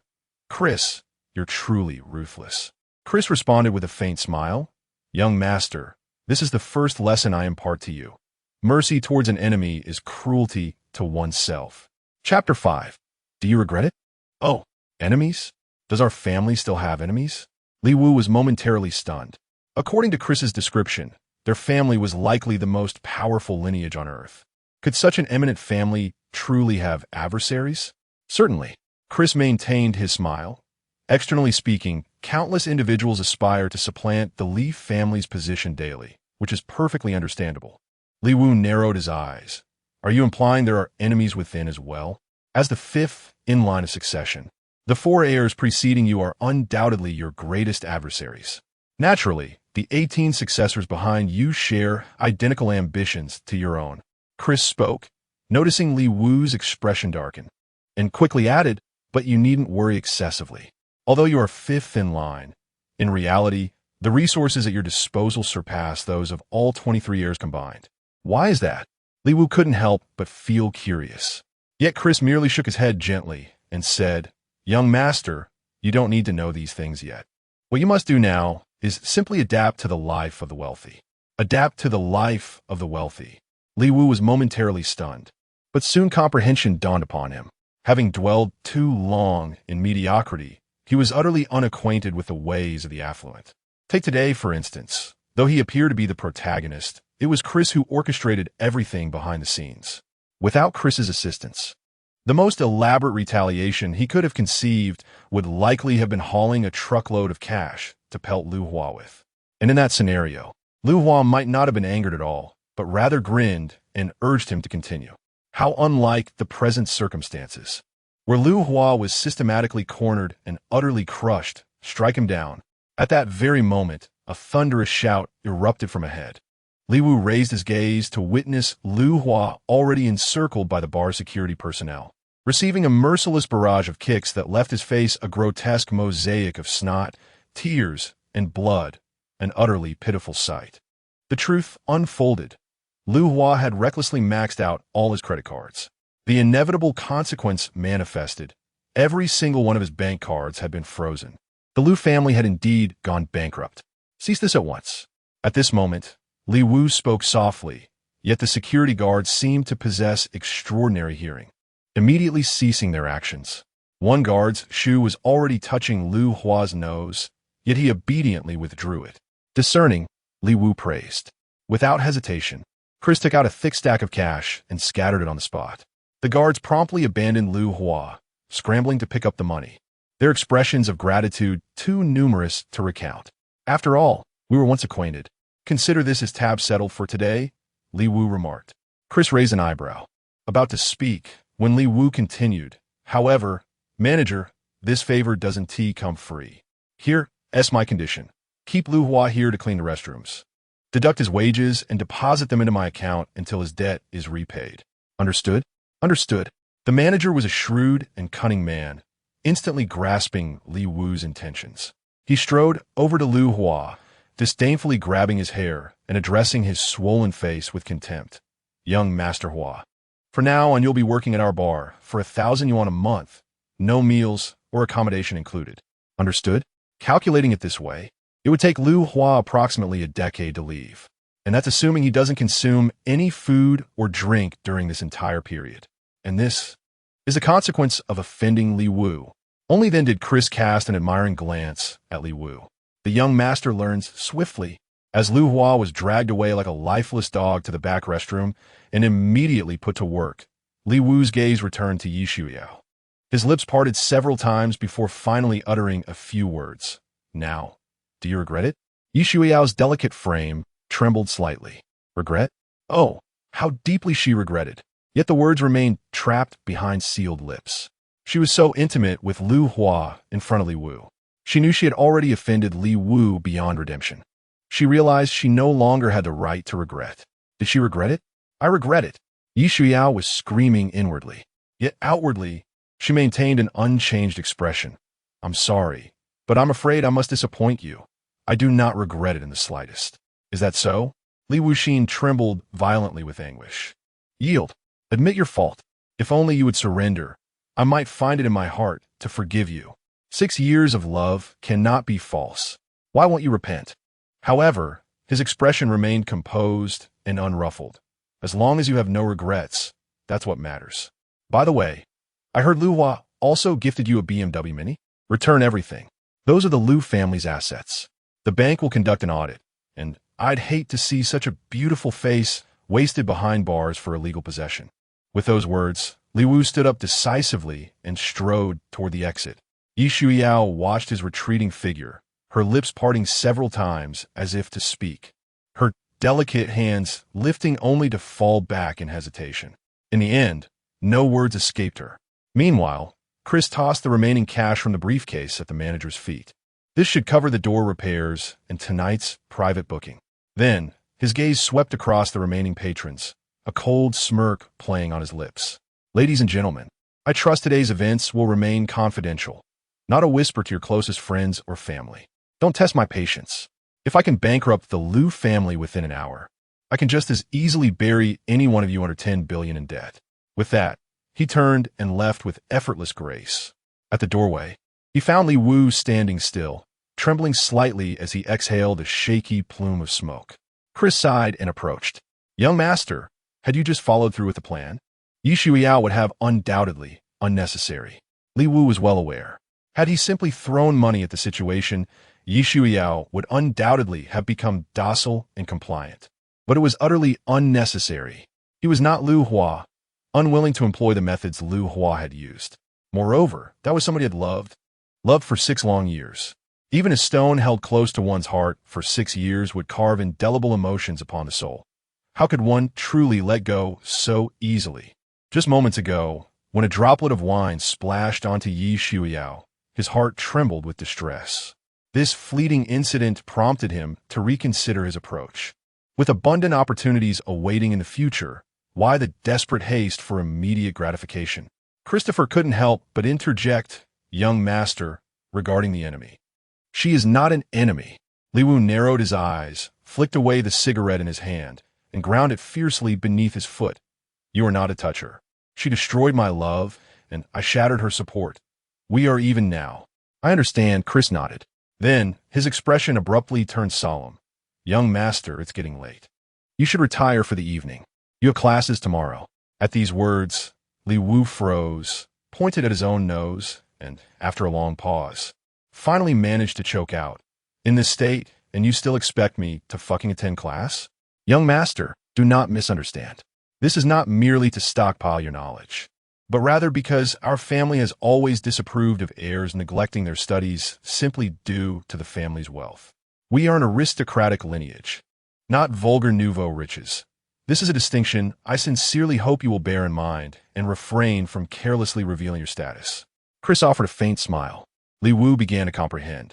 "Chris, you're truly ruthless. Chris responded with a faint smile. Young master, this is the first lesson I impart to you. Mercy towards an enemy is cruelty to oneself. Chapter 5. Do you regret it? Oh, enemies? Does our family still have enemies? Li Wu was momentarily stunned. According to Chris's description, their family was likely the most powerful lineage on Earth. Could such an eminent family truly have adversaries? Certainly. Chris maintained his smile. Externally speaking, countless individuals aspire to supplant the Li family's position daily, which is perfectly understandable. Li Wu narrowed his eyes. Are you implying there are enemies within as well? As the fifth in line of succession, the 4 heirs preceding you are undoubtedly your greatest adversaries. Naturally, the 18 successors behind you share identical ambitions to your own. Chris spoke, noticing Li Wu's expression darken, and quickly added, but you needn't worry excessively. Although you are 5th in line, in reality, the resources at your disposal surpass those of all 23 heirs combined. Why is that? Li Wu couldn't help but feel curious. Yet Chris merely shook his head gently and said, Young master, you don't need to know these things yet. What you must do now is simply adapt to the life of the wealthy. Adapt to the life of the wealthy. Li Wu was momentarily stunned, but soon comprehension dawned upon him. Having dwelled too long in mediocrity, he was utterly unacquainted with the ways of the affluent. Take today, for instance. Though he appeared to be the protagonist, it was Chris who orchestrated everything behind the scenes. Without Chris's assistance, the most elaborate retaliation he could have conceived would likely have been hauling a truckload of cash to pelt Lu Hua with. And in that scenario, Lu Hua might not have been angered at all, but rather grinned and urged him to continue. How unlike the present circumstances, where Lu Hua was systematically cornered and utterly crushed. Strike him down. At that very moment, a thunderous shout erupted from ahead. Li Wu raised his gaze to witness Lu Hua already encircled by the bar security personnel, receiving a merciless barrage of kicks that left his face a grotesque mosaic of snot, tears, and blood, an utterly pitiful sight. The truth unfolded. Lu Hua had recklessly maxed out all his credit cards. The inevitable consequence manifested. Every single one of his bank cards had been frozen. The Lu family had indeed gone bankrupt. Cease this at once. At this moment, Li Wu spoke softly, yet the security guards seemed to possess extraordinary hearing. Immediately ceasing their actions, one guard's shoe was already touching Lu Hua's nose, yet he obediently withdrew it. Discerning, Li Wu praised. Without hesitation, Chris took out a thick stack of cash and scattered it on the spot. The guards promptly abandoned Lu Hua, scrambling to pick up the money, their expressions of gratitude too numerous to recount. After all, we were once acquainted. Consider this as tab settled for today, Li Wu remarked. Chris raised an eyebrow, about to speak, when Li Wu continued. However, manager, this favor doesn't come free. Here's my condition. Keep Lu Hua here to clean the restrooms. Deduct his wages and deposit them into my account until his debt is repaid. Understood? Understood. The manager was a shrewd and cunning man, instantly grasping Li Wu's intentions. He strode over to Lu Hua, disdainfully grabbing his hair and addressing his swollen face with contempt. Young Master Hua, from now on you'll be working at our bar for 1,000 yuan a month, no meals or accommodation included. Understood? Calculating it this way, it would take Lu Hua approximately a decade to leave, and that's assuming he doesn't consume any food or drink during this entire period. And this is a consequence of offending Li Wu. Only then did Chris cast an admiring glance at Li Wu. The young master learns swiftly, as Lu Hua was dragged away like a lifeless dog to the back restroom and immediately put to work. Li Wu's gaze returned to Yi Shuiao. His lips parted several times before finally uttering a few words. Now, do you regret it? Yi Shuiao's delicate frame trembled slightly. Regret? Oh, how deeply she regretted. Yet the words remained trapped behind sealed lips. She was so intimate with Lu Hua in front of Li Wu. She knew she had already offended Li Wu beyond redemption. She realized she no longer had the right to regret. Did she regret it? I regret it. Yi Shuiao was screaming inwardly. Yet outwardly, she maintained an unchanged expression. I'm sorry, but I'm afraid I must disappoint you. I do not regret it in the slightest. Is that so? Li Wuxin trembled violently with anguish. Yield. Admit your fault. If only you would surrender, I might find it in my heart to forgive you. 6 years of love cannot be false. Why won't you repent? However, his expression remained composed and unruffled. As long as you have no regrets, that's what matters. By the way, I heard Lu Hua also gifted you a BMW Mini? Return everything. Those are the Lu family's assets. The bank will conduct an audit, and I'd hate to see such a beautiful face wasted behind bars for illegal possession. With those words, Li Wu stood up decisively and strode toward the exit. Yi Shuiyao watched his retreating figure, her lips parting several times as if to speak, her delicate hands lifting only to fall back in hesitation. In the end, no words escaped her. Meanwhile, Chris tossed the remaining cash from the briefcase at the manager's feet. This should cover the door repairs and tonight's private booking. Then, his gaze swept across the remaining patrons, a cold smirk playing on his lips. Ladies and gentlemen, I trust today's events will remain confidential. Not a whisper to your closest friends or family. Don't test my patience. If I can bankrupt the Liu family within an hour, I can just as easily bury any one of you under 10 billion in debt. With that, he turned and left with effortless grace. At the doorway, he found Li Wu standing still, trembling slightly as he exhaled a shaky plume of smoke. Chris sighed and approached. Young master, had you just followed through with the plan? Yi Shuiyao would have undoubtedly unnecessary. Li Wu was well aware. Had he simply thrown money at the situation, Yi Shuiyao would undoubtedly have become docile and compliant. But it was utterly unnecessary. He was not Lu Hua, unwilling to employ the methods Lu Hua had used. Moreover, that was somebody he had loved for 6 long years. Even a stone held close to one's heart for 6 years would carve indelible emotions upon the soul. How could one truly let go so easily? Just moments ago, when a droplet of wine splashed onto Yi Shuiyao, his heart trembled with distress. This fleeting incident prompted him to reconsider his approach. With abundant opportunities awaiting in the future, why the desperate haste for immediate gratification? Christopher couldn't help but interject, young master, regarding the enemy. She is not an enemy. Li Wu narrowed his eyes, flicked away the cigarette in his hand, and ground it fiercely beneath his foot. You are not to touch her. She destroyed my love, and I shattered her support. We are even now. I understand, Chris nodded. Then, his expression abruptly turned solemn. Young master, it's getting late. You should retire for the evening. You have classes tomorrow. At these words, Li Wu froze, pointed at his own nose, and, after a long pause, finally managed to choke out. In this state, and you still expect me to fucking attend class? Young master, do not misunderstand. This is not merely to stockpile your knowledge, but rather because our family has always disapproved of heirs neglecting their studies simply due to the family's wealth. We are an aristocratic lineage, not vulgar nouveau riches. This is a distinction I sincerely hope you will bear in mind and refrain from carelessly revealing your status. Chris offered a faint smile. Li Wu began to comprehend.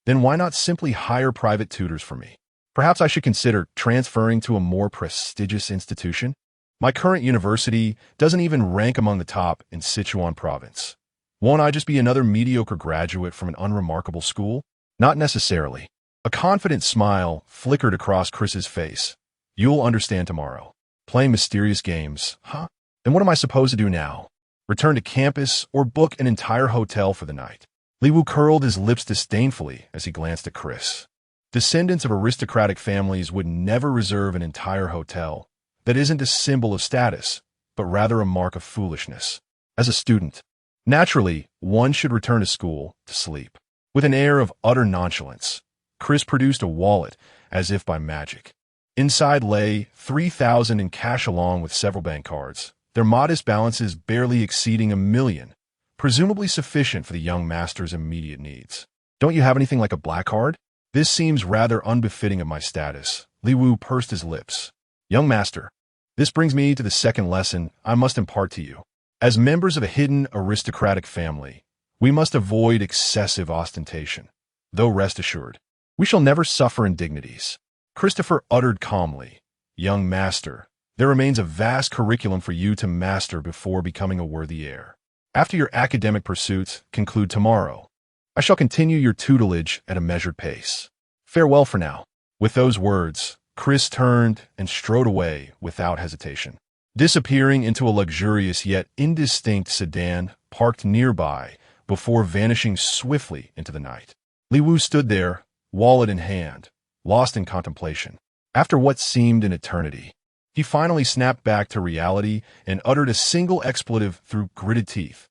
Then why not simply hire private tutors for me? Perhaps I should consider transferring to a more prestigious institution? My current university doesn't even rank among the top in Sichuan province. Won't I just be another mediocre graduate from an unremarkable school? Not necessarily. A confident smile flickered across Chris's face. You'll understand tomorrow. Playing mysterious games, huh? And what am I supposed to do now? Return to campus or book an entire hotel for the night? Li Wu curled his lips disdainfully as he glanced at Chris. Descendants of aristocratic families would never reserve an entire hotel. That isn't a symbol of status, but rather a mark of foolishness. As a student, naturally, one should return to school to sleep. With an air of utter nonchalance, Chris produced a wallet as if by magic. Inside lay 3,000 in cash along with several bank cards, their modest balances barely exceeding $1 million, presumably sufficient for the young master's immediate needs. Don't you have anything like a black card? This seems rather unbefitting of my status. Li Wu pursed his lips. Young master, this brings me to the second lesson I must impart to you. As members of a hidden aristocratic family, we must avoid excessive ostentation. Though rest assured, we shall never suffer indignities. Christopher uttered calmly, Young master, there remains a vast curriculum for you to master before becoming a worthy heir. After your academic pursuits conclude tomorrow, I shall continue your tutelage at a measured pace. Farewell for now. With those words, Chris turned and strode away without hesitation, disappearing into a luxurious yet indistinct sedan parked nearby before vanishing swiftly into the night. Li Wu stood there, wallet in hand, lost in contemplation. After what seemed an eternity, he finally snapped back to reality and uttered a single expletive through gritted teeth.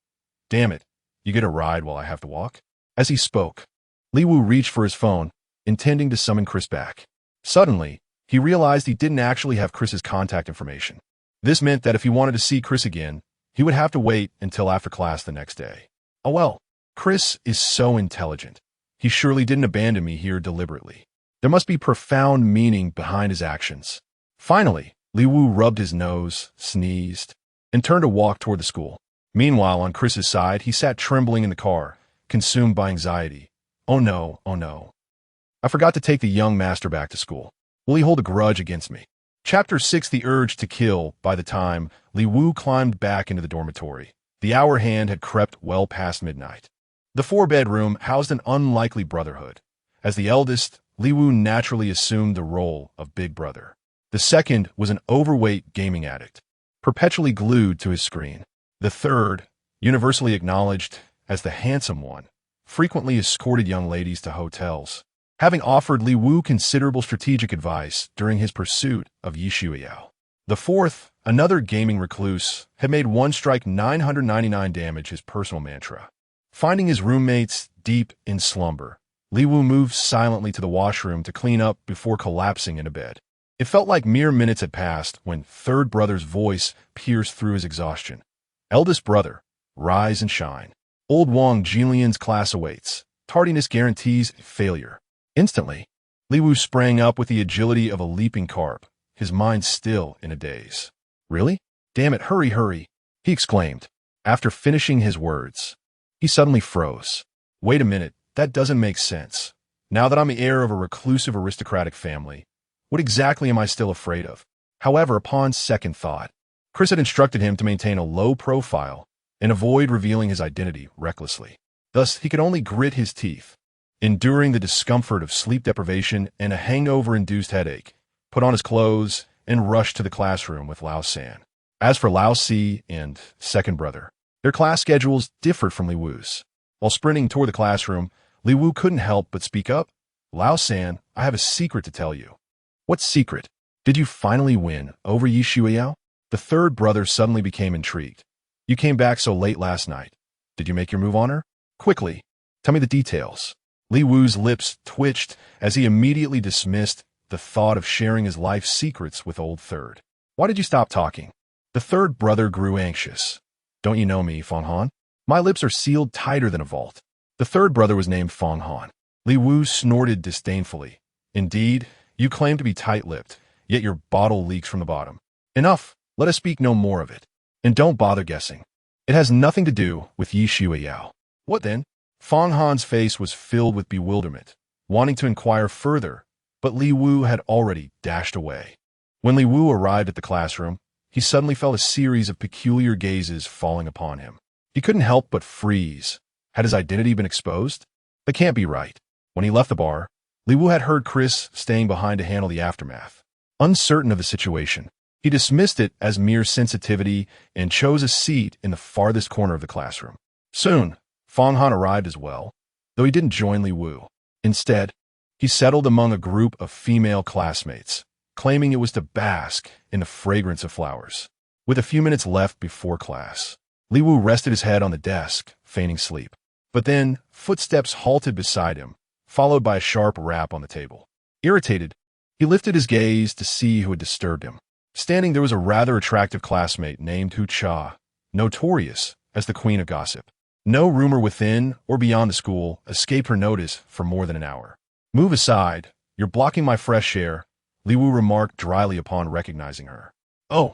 "Damn it, you get a ride while I have to walk?" As he spoke, Li Wu reached for his phone, intending to summon Chris back. Suddenly, he realized he didn't actually have Chris's contact information. This meant that if he wanted to see Chris again, he would have to wait until after class the next day. Oh well, Chris is so intelligent. He surely didn't abandon me here deliberately. There must be profound meaning behind his actions. Finally, Li Wu rubbed his nose, sneezed, and turned to walk toward the school. Meanwhile, on Chris's side, he sat trembling in the car, consumed by anxiety. Oh no, oh no. I forgot to take the young master back to school. Will he hold a grudge against me? Chapter 6: The Urge to Kill. By the time Li Wu climbed back into the dormitory, the hour hand had crept well past midnight. The 4-bedroom housed an unlikely brotherhood. As the eldest, Li Wu naturally assumed the role of big brother. The second was an overweight gaming addict, perpetually glued to his screen. The third, universally acknowledged as the handsome one, frequently escorted young ladies to hotels, having offered Li Wu considerable strategic advice during his pursuit of Yi Shuiyao. The fourth, another gaming recluse, had made one strike 999 damage his personal mantra. Finding his roommates deep in slumber, Li Wu moved silently to the washroom to clean up before collapsing into bed. It felt like mere minutes had passed when third brother's voice pierced through his exhaustion. "Eldest brother, rise and shine. Old Wang Jilian's class awaits. Tardiness guarantees failure." Instantly, Li Wu sprang up with the agility of a leaping carp, his mind still in a daze. "Really? Damn it, hurry, hurry," he exclaimed. After finishing his words, he suddenly froze. "Wait a minute, that doesn't make sense. Now that I'm the heir of a reclusive aristocratic family, what exactly am I still afraid of?" However, upon second thought, Chris had instructed him to maintain a low profile and avoid revealing his identity recklessly. Thus, he could only grit his teeth, enduring the discomfort of sleep deprivation and a hangover-induced headache, put on his clothes, and rush to the classroom with Lao San. As for Lao Si and second brother, their class schedules differed from Li Wu's. While sprinting toward the classroom, Li Wu couldn't help but speak up. "Lao San, I have a secret to tell you." "What secret? Did you finally win over Yi Shuiyao?" The third brother suddenly became intrigued. "You came back so late last night. Did you make your move on her? Quickly, tell me the details." Li Wu's lips twitched as he immediately dismissed the thought of sharing his life's secrets with old third. "Why did you stop talking?" The third brother grew anxious. "Don't you know me, Fong Han? My lips are sealed tighter than a vault." The third brother was named Fong Han. Li Wu snorted disdainfully. "Indeed, you claim to be tight-lipped, yet your bottle leaks from the bottom. Enough, let us speak no more of it. And don't bother guessing. It has nothing to do with Yi Shuiyao." "What then?" Fong Han's face was filled with bewilderment, wanting to inquire further, but Li Wu had already dashed away. When Li Wu arrived at the classroom, he suddenly felt a series of peculiar gazes falling upon him. He couldn't help but freeze. Had his identity been exposed? That can't be right. When he left the bar, Li Wu had heard Chris staying behind to handle the aftermath. Uncertain of the situation, he dismissed it as mere sensitivity and chose a seat in the farthest corner of the classroom. Soon, Fong Han arrived as well, though he didn't join Li Wu. Instead, he settled among a group of female classmates, claiming it was to bask in the fragrance of flowers. With a few minutes left before class, Li Wu rested his head on the desk, feigning sleep. But then, footsteps halted beside him, followed by a sharp rap on the table. Irritated, he lifted his gaze to see who had disturbed him. Standing there was a rather attractive classmate named Hu Cha, notorious as the queen of gossip. No rumor within or beyond the school escaped her notice for more than an hour. "Move aside, you're blocking my fresh air," Li Wu remarked dryly upon recognizing her. "Oh,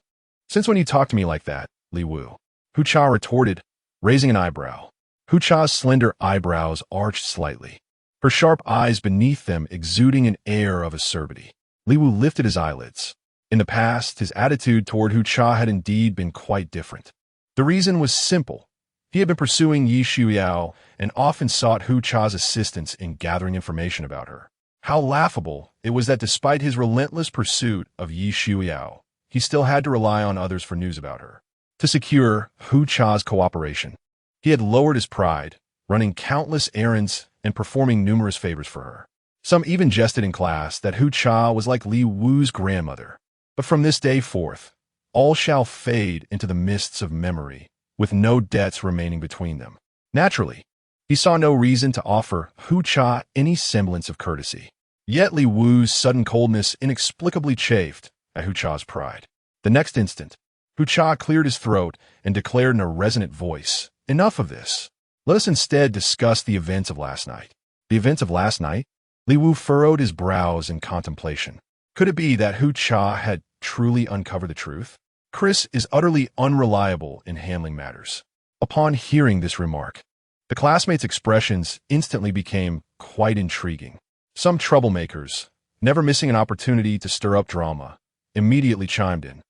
since when you talk to me like that, Li Wu?" Hu Cha retorted, raising an eyebrow. Hu Cha's slender eyebrows arched slightly, her sharp eyes beneath them exuding an air of acerbity. Li Wu lifted his eyelids. In the past, his attitude toward Hu Cha had indeed been quite different. The reason was simple. He had been pursuing Yi Shuiyao and often sought Hu Cha's assistance in gathering information about her. How laughable it was that despite his relentless pursuit of Yi Shuiyao, he still had to rely on others for news about her. To secure Hu Cha's cooperation, he had lowered his pride, running countless errands and performing numerous favors for her. Some even jested in class that Hu Cha was like Li Wu's grandmother. But from this day forth, all shall fade into the mists of memory, with no debts remaining between them. Naturally, he saw no reason to offer Hu Cha any semblance of courtesy. Yet Li Wu's sudden coldness inexplicably chafed at Hu Cha's pride. The next instant, Hu Cha cleared his throat and declared in a resonant voice, "Enough of this. Let us instead discuss the events of last night." The events of last night? Li Wu furrowed his brows in contemplation. Could it be that Hu Cha had truly uncovered the truth? Chris is utterly unreliable in handling matters. Upon hearing this remark, the classmates' expressions instantly became quite intriguing. Some troublemakers, never missing an opportunity to stir up drama, immediately chimed in.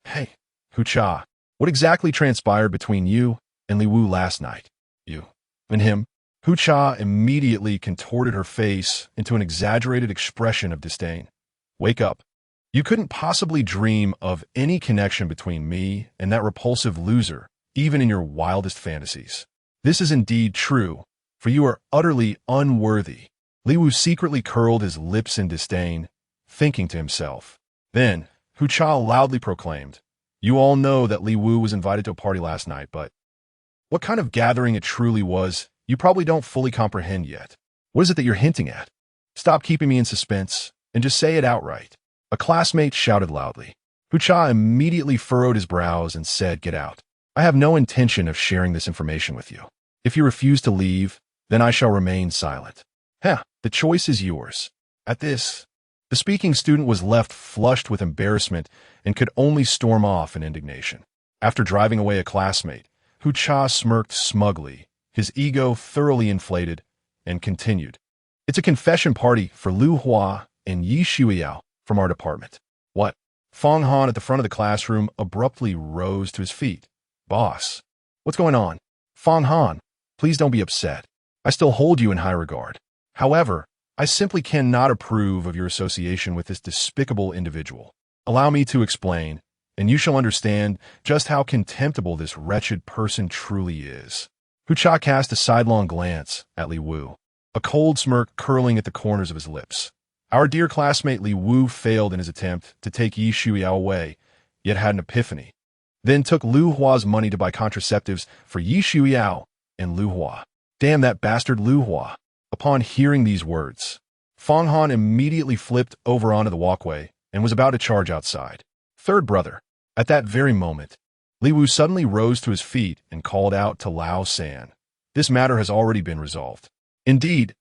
"Hey, Hu Cha, what exactly transpired between you and Li Wu last night?" "You and him?" Hu Cha immediately contorted her face into an exaggerated expression of disdain. "Wake up. You couldn't possibly dream of any connection between me and that repulsive loser, even in your wildest fantasies. This is indeed true, for you are utterly unworthy." Li Wu secretly curled his lips in disdain, thinking to himself. Then, Hu Cha loudly proclaimed, "You all know that Li Wu was invited to a party last night, but what kind of gathering it truly was, you probably don't fully comprehend yet. What is it that you're hinting at? Stop keeping me in suspense, and just say it outright." A classmate shouted loudly. Hu Cha immediately furrowed his brows and said, "Get out. I have no intention of sharing this information with you. If you refuse to leave, then I shall remain silent." The choice is yours. At this, the speaking student was left flushed with embarrassment and could only storm off in indignation. After driving away a classmate, Hu Cha smirked smugly, his ego thoroughly inflated, and continued. "It's a confession party for Lu Hua and Yi Shuiyao from our department." "What?" Fong Han at the front of the classroom abruptly rose to his feet. "Boss, what's going on?" "Fong Han, please don't be upset. I still hold you in high regard. However, I simply cannot approve of your association with this despicable individual. Allow me to explain, and you shall understand just how contemptible this wretched person truly is." Hu Cha cast a sidelong glance at Li Wu, a cold smirk curling at the corners of his lips. Our dear classmate Li Wu failed in his attempt to take Yi Shuiyao away, yet had an epiphany. Then took Lu Hua's money to buy contraceptives for Yi Shuiyao and Lu Hua. Damn that bastard Lu Hua. Upon hearing these words, Fong Han immediately flipped over onto the walkway and was about to charge outside. "Third brother." At that very moment, Li Wu suddenly rose to his feet and called out to Lao San. "This matter has already been resolved." Indeed,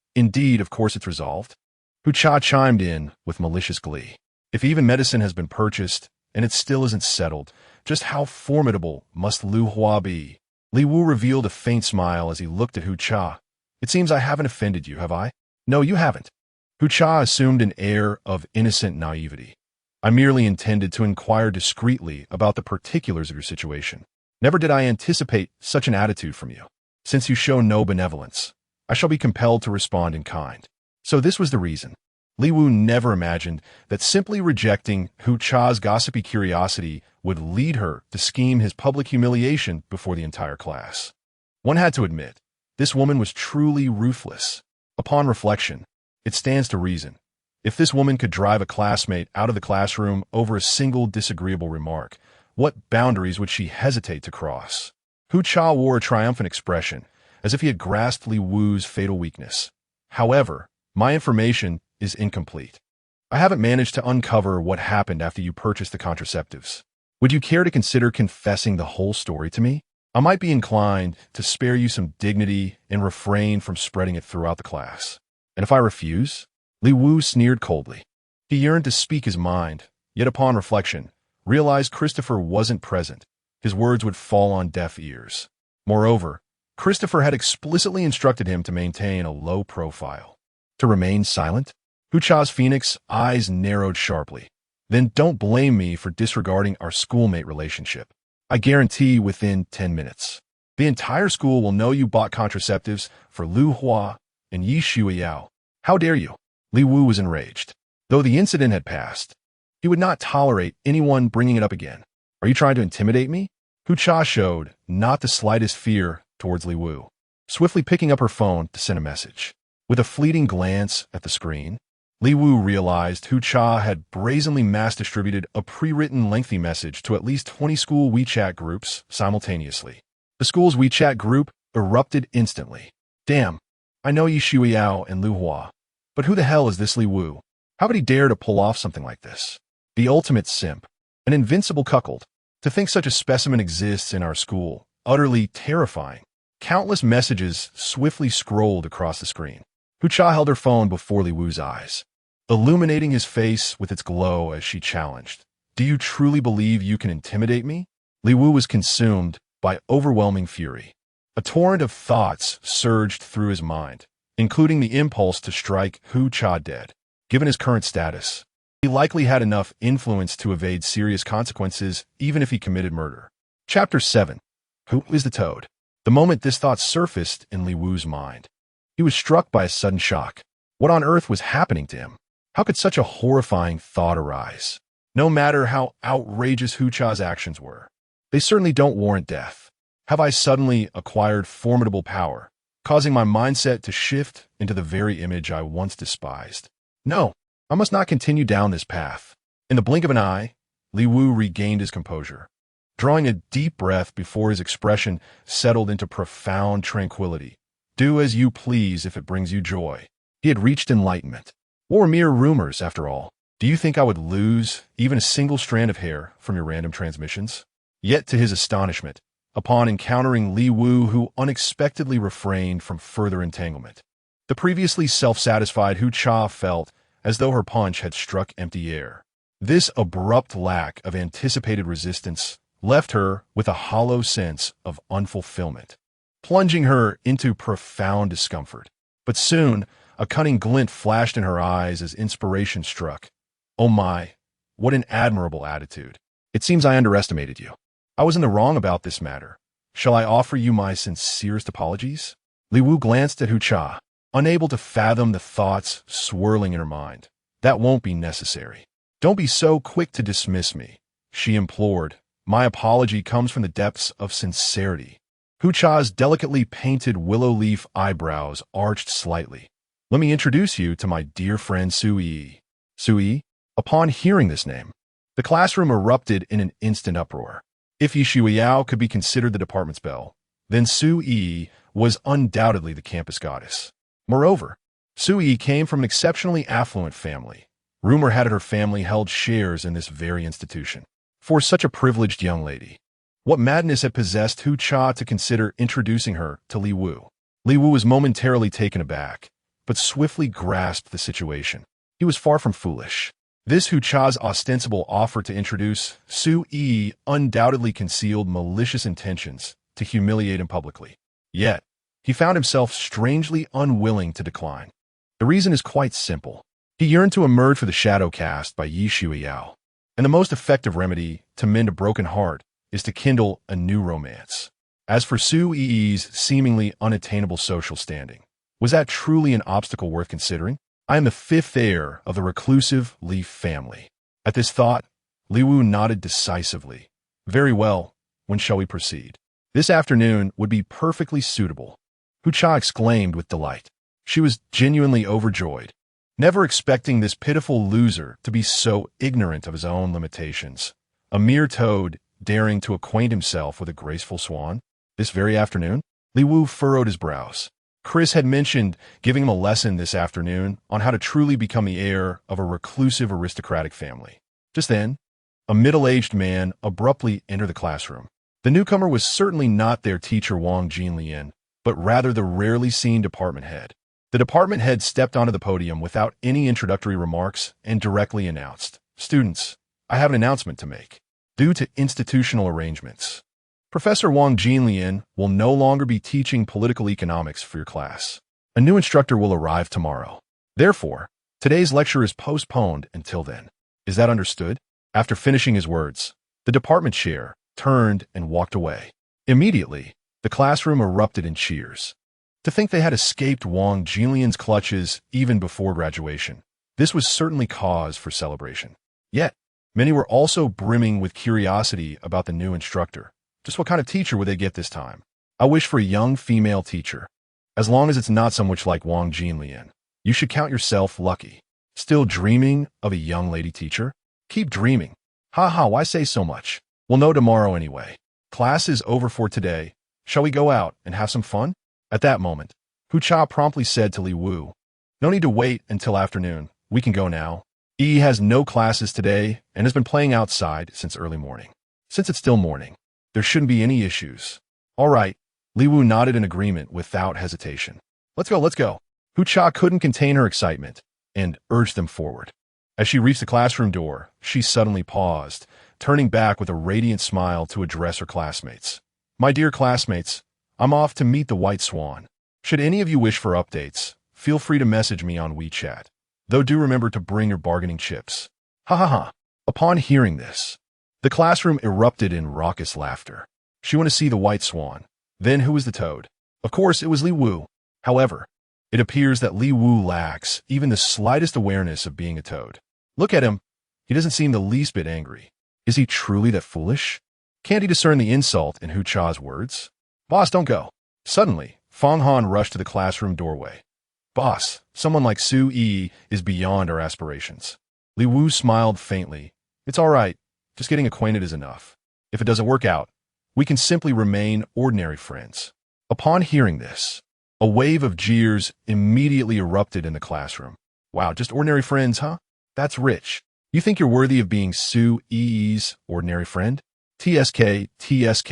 of course it's resolved." Hu Cha chimed in with malicious glee. "If even medicine has been purchased and it still isn't settled, just how formidable must Lu Hua be?" Li Wu revealed a faint smile as he looked at Hu Cha. "It seems I haven't offended you, have I?" "No, you haven't." Hu Cha assumed an air of innocent naivety. "I merely intended to inquire discreetly about the particulars of your situation. Never did I anticipate such an attitude from you. Since you show no benevolence, I shall be compelled to respond in kind." So this was the reason. Li Wu never imagined that simply rejecting Hu Cha's gossipy curiosity would lead her to scheme his public humiliation before the entire class. One had to admit, this woman was truly ruthless. Upon reflection, it stands to reason. If this woman could drive a classmate out of the classroom over a single disagreeable remark, what boundaries would she hesitate to cross? Hu Cha wore a triumphant expression, as if he had grasped Li Wu's fatal weakness. "However, my information is incomplete. I haven't managed to uncover what happened after you purchased the contraceptives. Would you care to consider confessing the whole story to me? I might be inclined to spare you some dignity and refrain from spreading it throughout the class." "And if I refuse?" Li Wu sneered coldly. He yearned to speak his mind, yet upon reflection, realized Christopher wasn't present. His words would fall on deaf ears. Moreover, Christopher had explicitly instructed him to maintain a low profile. To remain silent? Hu Cha's phoenix eyes narrowed sharply. "Then don't blame me for disregarding our schoolmate relationship. I guarantee within 10 minutes. The entire school will know you bought contraceptives for Lu Hua and Yi Shuiyao. How dare you?" Li Wu was enraged. Though the incident had passed, he would not tolerate anyone bringing it up again. "Are you trying to intimidate me?" Hu Cha showed not the slightest fear towards Li Wu. swiftly picking up her phone to send a message. With a fleeting glance at the screen, Li Wu realized Hu Cha had brazenly mass-distributed a pre-written lengthy message to at least 20 school WeChat groups simultaneously. The school's WeChat group erupted instantly. Damn, I know Yi Shuiao and Lu Hua, but who the hell is this Li Wu? How could he dare to pull off something like this? The ultimate simp, an invincible cuckold. To think such a specimen exists in our school, utterly terrifying. Countless messages swiftly scrolled across the screen. Hu Cha held her phone before Li Wu's eyes, illuminating his face with its glow as she challenged. Do you truly believe you can intimidate me? Li Wu was consumed by overwhelming fury. A torrent of thoughts surged through his mind, including the impulse to strike Hu Cha dead. Given his current status, he likely had enough influence to evade serious consequences even if he committed murder. Chapter 7. Who is the Toad? The moment this thought surfaced in Li Wu's mind, he was struck by a sudden shock. What on earth was happening to him? How could such a horrifying thought arise? No matter how outrageous Hu Cha's actions were, they certainly don't warrant death. Have I suddenly acquired formidable power, causing my mindset to shift into the very image I once despised? No, I must not continue down this path. In the blink of an eye, Li Wu regained his composure, drawing a deep breath before his expression settled into profound tranquility. Do as you please if it brings you joy. He had reached enlightenment. What were mere rumors, after all? Do you think I would lose even a single strand of hair from your random transmissions? Yet to his astonishment, upon encountering Li Wu, who unexpectedly refrained from further entanglement, the previously self-satisfied Hu Cha felt as though her punch had struck empty air. This abrupt lack of anticipated resistance left her with a hollow sense of unfulfillment, plunging her into profound discomfort. But soon, a cunning glint flashed in her eyes as inspiration struck. Oh my, what an admirable attitude. It seems I underestimated you. I was in the wrong about this matter. Shall I offer you my sincerest apologies? Li Wu glanced at Hu Cha, unable to fathom the thoughts swirling in her mind. That won't be necessary. Don't be so quick to dismiss me, she implored. My apology comes from the depths of sincerity. Hu Cha's delicately painted willow leaf eyebrows arched slightly. Let me introduce you to my dear friend Su Yi. Su Yi? Upon hearing this name, the classroom erupted in an instant uproar. If Yi Shuiao could be considered the department's belle, then Su Yi was undoubtedly the campus goddess. Moreover, Su Yi came from an exceptionally affluent family. Rumor had it her family held shares in this very institution. For such a privileged young lady, what madness had possessed Hu Cha to consider introducing her to Li Wu? Li Wu was momentarily taken aback, but swiftly grasped the situation. He was far from foolish. This Hu Cha's ostensible offer to introduce Su Yi undoubtedly concealed malicious intentions to humiliate him publicly. Yet, he found himself strangely unwilling to decline. The reason is quite simple. He yearned to emerge for the shadow cast by Yi Shuiao, and the most effective remedy to mend a broken heart is to kindle a new romance. As for Su Yi's seemingly unattainable social standing, was that truly an obstacle worth considering? I am the fifth heir of the reclusive Li family. At this thought, Li Wu nodded decisively. Very well, when shall we proceed? This afternoon would be perfectly suitable, Hu Cha exclaimed with delight. She was genuinely overjoyed, never expecting this pitiful loser to be so ignorant of his own limitations. A mere toad daring to acquaint himself with a graceful swan? This very afternoon? Li Wu furrowed his brows. Chris had mentioned giving him a lesson this afternoon on how to truly become the heir of a reclusive aristocratic family. Just then, a middle-aged man abruptly entered the classroom. The newcomer was certainly not their teacher Wang Jinlian, but rather the rarely seen department head. The department head stepped onto the podium without any introductory remarks and directly announced, "Students, I have an announcement to make. Due to institutional arrangements, Professor Wang Jinlian will no longer be teaching political economics for your class. A new instructor will arrive tomorrow. Therefore, today's lecture is postponed until then. Is that understood?" After finishing his words, the department chair turned and walked away. Immediately, the classroom erupted in cheers. To think they had escaped Wang Jinlian's clutches even before graduation. This was certainly cause for celebration. Yet, many were also brimming with curiosity about the new instructor. Just what kind of teacher would they get this time? I wish for a young female teacher. As long as it's not so much like Wang Jinlian. You should count yourself lucky. Still dreaming of a young lady teacher? Keep dreaming. Haha, why say so much? We'll know tomorrow anyway. Class is over for today. Shall we go out and have some fun? At that moment, Hu Cha promptly said to Li Wu, no need to wait until afternoon. We can go now. He has no classes today and has been playing outside since early morning. Since it's still morning, there shouldn't be any issues. All right. Li Wu nodded in agreement without hesitation. Let's go, let's go. Hu Cha couldn't contain her excitement and urged them forward. As she reached the classroom door, she suddenly paused, turning back with a radiant smile to address her classmates. My dear classmates, I'm off to meet the White Swan. Should any of you wish for updates, feel free to message me on WeChat. Though do remember to bring your bargaining chips. Ha ha ha. Upon hearing this, the classroom erupted in raucous laughter. She wanted to see the White Swan. Then who was the toad? Of course, it was Li Wu. However, it appears that Li Wu lacks even the slightest awareness of being a toad. Look at him. He doesn't seem the least bit angry. Is he truly that foolish? Can't he discern the insult in Hu Cha's words? Boss, don't go. Suddenly, Fang Han rushed to the classroom doorway. Boss, someone like Su Yi is beyond our aspirations. Li Wu smiled faintly. It's all right. Just getting acquainted is enough. If it doesn't work out, we can simply remain ordinary friends. Upon hearing this, a wave of jeers immediately erupted in the classroom. Wow, just ordinary friends, huh? That's rich. You think you're worthy of being Su Yi's ordinary friend? TSK, TSK.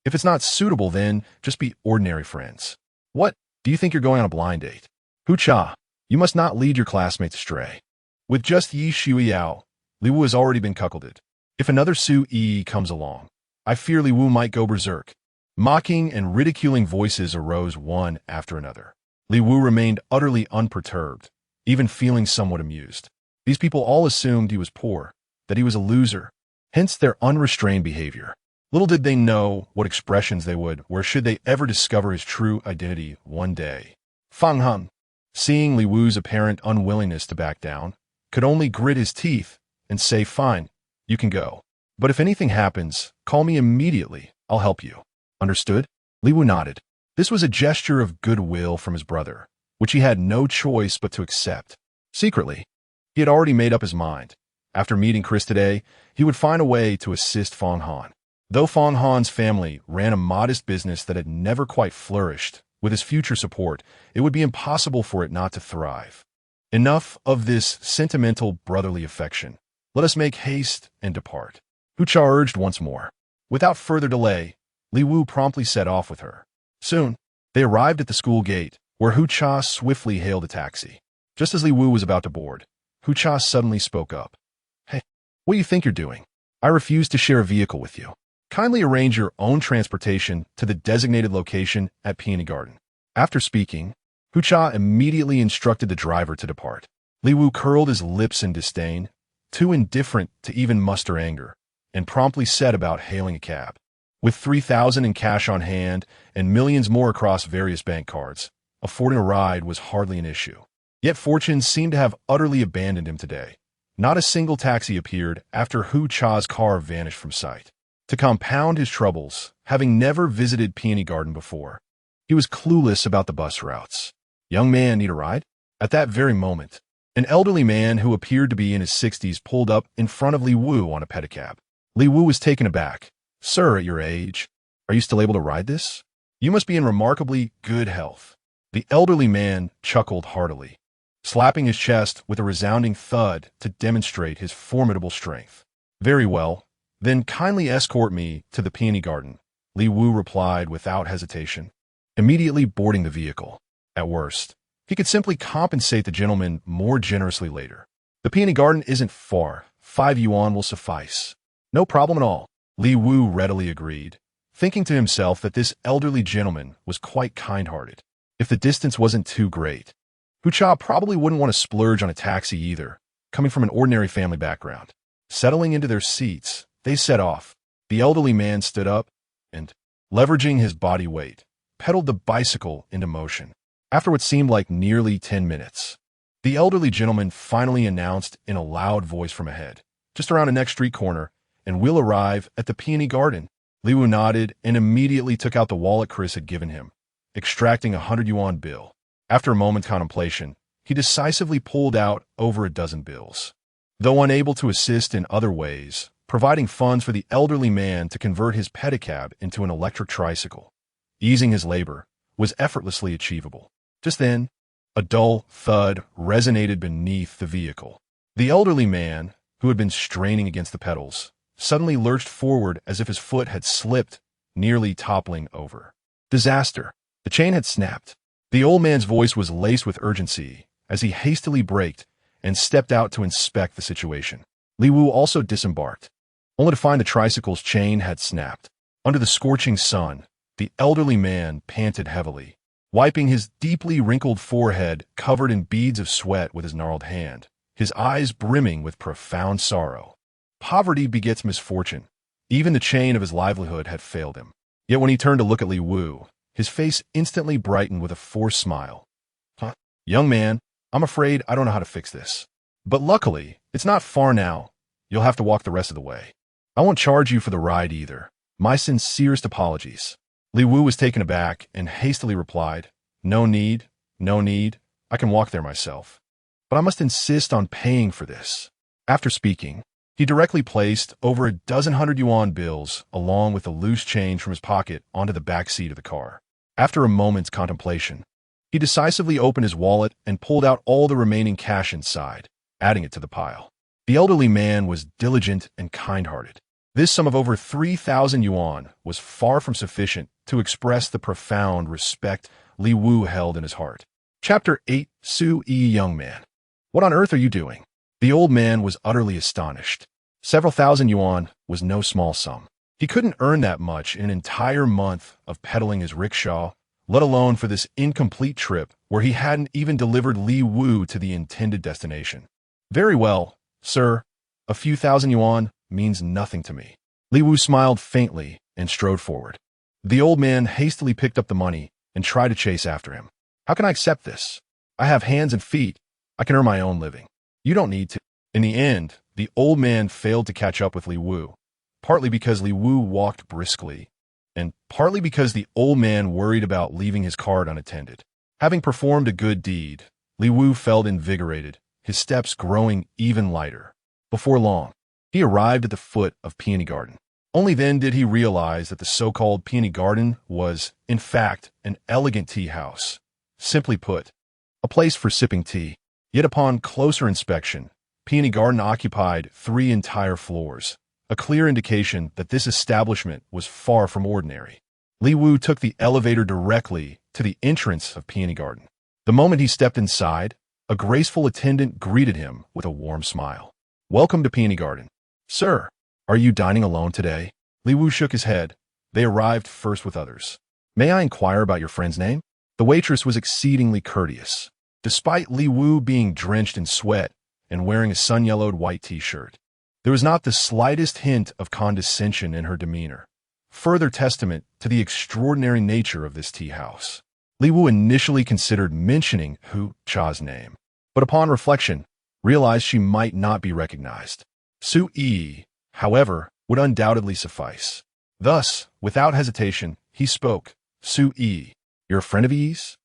If it's not suitable, then just be ordinary friends. What? Do you think you're going on a blind date? Hu Cha, you must not lead your classmates astray. With just Yi Shuiyao, Li Wu has already been cuckolded. If another Su Yi comes along, I fear Li Wu might go berserk. Mocking and ridiculing voices arose one after another. Li Wu remained utterly unperturbed, even feeling somewhat amused. These people all assumed he was poor, that he was a loser, hence their unrestrained behavior. Little did they know what expressions they would wear should they ever discover his true identity one day. Fang Han, seeing Li Wu's apparent unwillingness to back down, could only grit his teeth and say, fine, you can go. But if anything happens, call me immediately. I'll help you. Understood? Li Wu nodded. This was a gesture of goodwill from his brother, which he had no choice but to accept. Secretly, he had already made up his mind. After meeting Chris today, he would find a way to assist Fang Han. Though Fang Han's family ran a modest business that had never quite flourished, with his future support, it would be impossible for it not to thrive. Enough of this sentimental brotherly affection. Let us make haste and depart. Hu Cha urged once more. Without further delay, Li Wu promptly set off with her. Soon, they arrived at the school gate, where Hu Cha swiftly hailed a taxi. Just as Li Wu was about to board, Hu Cha suddenly spoke up. Hey, what do you think you're doing? I refuse to share a vehicle with you. Kindly arrange your own transportation to the designated location at Peony Garden. After speaking, Hu Cha immediately instructed the driver to depart. Li Wu curled his lips in disdain, too indifferent to even muster anger, and promptly set about hailing a cab. With 3,000 in cash on hand and millions more across various bank cards, affording a ride was hardly an issue. Yet fortune seemed to have utterly abandoned him today. Not a single taxi appeared after Hu Cha's car vanished from sight. To compound his troubles, having never visited Peony Garden before, he was clueless about the bus routes. Young man, need a ride? At that very moment, an elderly man who appeared to be in his 60s pulled up in front of Li Wu on a pedicab. Li Wu was taken aback. Sir, at your age, are you still able to ride this? You must be in remarkably good health. The elderly man chuckled heartily, slapping his chest with a resounding thud to demonstrate his formidable strength. Very well, then kindly escort me to the Peony Garden, Li Wu replied without hesitation, immediately boarding the vehicle. At worst, he could simply compensate the gentleman more generously later. The Peony Garden isn't far. 5 yuan will suffice. No problem at all. Li Wu readily agreed, thinking to himself that this elderly gentleman was quite kind-hearted. If the distance wasn't too great, Hu Cha probably wouldn't want to splurge on a taxi either, coming from an ordinary family background. Settling into their seats, they set off. The elderly man stood up and, leveraging his body weight, pedaled the bicycle into motion. After what seemed like nearly 10 minutes, the elderly gentleman finally announced in a loud voice from ahead, just around the next street corner, and we'll arrive at the Peony Garden. Li Wu nodded and immediately took out the wallet Chris had given him, extracting 100 yuan bill. After a moment's contemplation, he decisively pulled out over a dozen bills. Though unable to assist in other ways, providing funds for the elderly man to convert his pedicab into an electric tricycle, easing his labor, was effortlessly achievable. Just then, a dull thud resonated beneath the vehicle. The elderly man, who had been straining against the pedals, suddenly lurched forward as if his foot had slipped, nearly toppling over. Disaster! The chain had snapped. The old man's voice was laced with urgency as he hastily braked and stepped out to inspect the situation. Li Wu also disembarked, only to find the tricycle's chain had snapped. Under the scorching sun, the elderly man panted heavily, wiping his deeply wrinkled forehead covered in beads of sweat with his gnarled hand, his eyes brimming with profound sorrow. Poverty begets misfortune. Even the chain of his livelihood had failed him. Yet when he turned to look at Li Wu, his face instantly brightened with a forced smile. Young man, I'm afraid I don't know how to fix this. But luckily, it's not far now. You'll have to walk the rest of the way. I won't charge you for the ride either. My sincerest apologies." Li Wu was taken aback and hastily replied, No need. I can walk there myself. But I must insist on paying for this." After speaking, he directly placed over a dozen 100 yuan bills along with the loose change from his pocket onto the back seat of the car. After a moment's contemplation, he decisively opened his wallet and pulled out all the remaining cash inside, adding it to the pile. The elderly man was diligent and kind-hearted. This sum of over 3,000 yuan was far from sufficient to express the profound respect Li Wu held in his heart. Chapter 8. Su-Yi Young Man. "What on earth are you doing?" The old man was utterly astonished. Several thousand yuan was no small sum. He couldn't earn that much in an entire month of peddling his rickshaw, let alone for this incomplete trip where he hadn't even delivered Li Wu to the intended destination. "Very well, sir. A few thousand yuan means nothing to me." Li Wu smiled faintly and strode forward. The old man hastily picked up the money and tried to chase after him. "How can I accept this? I have hands and feet. I can earn my own living. You don't need to." In the end, the old man failed to catch up with Li Wu, partly because Li Wu walked briskly, and partly because the old man worried about leaving his cart unattended. Having performed a good deed, Li Wu felt invigorated, his steps growing even lighter. Before long, he arrived at the foot of Peony Garden. Only then did he realize that the so-called Peony Garden was, in fact, an elegant tea house. Simply put, a place for sipping tea. Yet upon closer inspection, Peony Garden occupied 3 entire floors, a clear indication that this establishment was far from ordinary. Li Wu took the elevator directly to the entrance of Peony Garden. The moment he stepped inside, a graceful attendant greeted him with a warm smile. "Welcome to Peony Garden. Sir, are you dining alone today?" Li Wu shook his head. They arrived first with others. "May I inquire about your friend's name?" The waitress was exceedingly courteous. Despite Li Wu being drenched in sweat and wearing a sun-yellowed white t-shirt, there was not the slightest hint of condescension in her demeanor, further testament to the extraordinary nature of this tea house. Li Wu initially considered mentioning Hu Cha's name, but upon reflection, realized she might not be recognized. Su-Yi, however, would undoubtedly suffice. Thus, without hesitation, he spoke. "Su-Yi, you're a friend of Yi's?"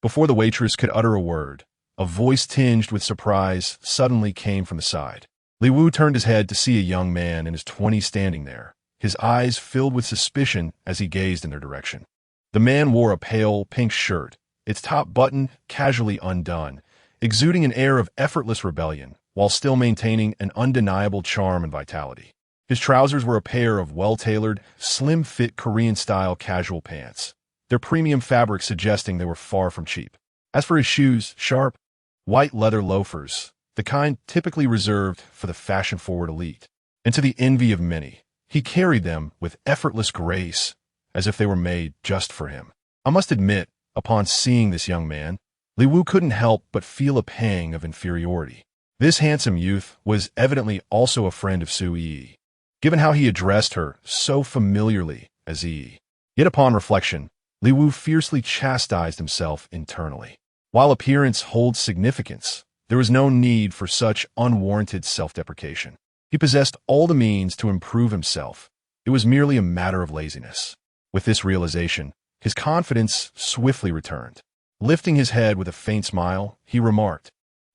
Before the waitress could utter a word, a voice tinged with surprise suddenly came from the side. Li Wu turned his head to see a young man in his 20s standing there, his eyes filled with suspicion as he gazed in their direction. The man wore a pale pink shirt, its top button casually undone, exuding an air of effortless rebellion, while still maintaining an undeniable charm and vitality. His trousers were a pair of well-tailored, slim-fit Korean-style casual pants, their premium fabric suggesting they were far from cheap. As for his shoes, sharp, white leather loafers, the kind typically reserved for the fashion-forward elite. And to the envy of many, he carried them with effortless grace, as if they were made just for him. I must admit, upon seeing this young man, Li Wu couldn't help but feel a pang of inferiority. This handsome youth was evidently also a friend of Su-Yi, given how he addressed her so familiarly as Yi. Yet upon reflection, Li Wu fiercely chastised himself internally. While appearance holds significance, there was no need for such unwarranted self-deprecation. He possessed all the means to improve himself. It was merely a matter of laziness. With this realization, His confidence swiftly returned. Lifting his head with a faint smile, he remarked,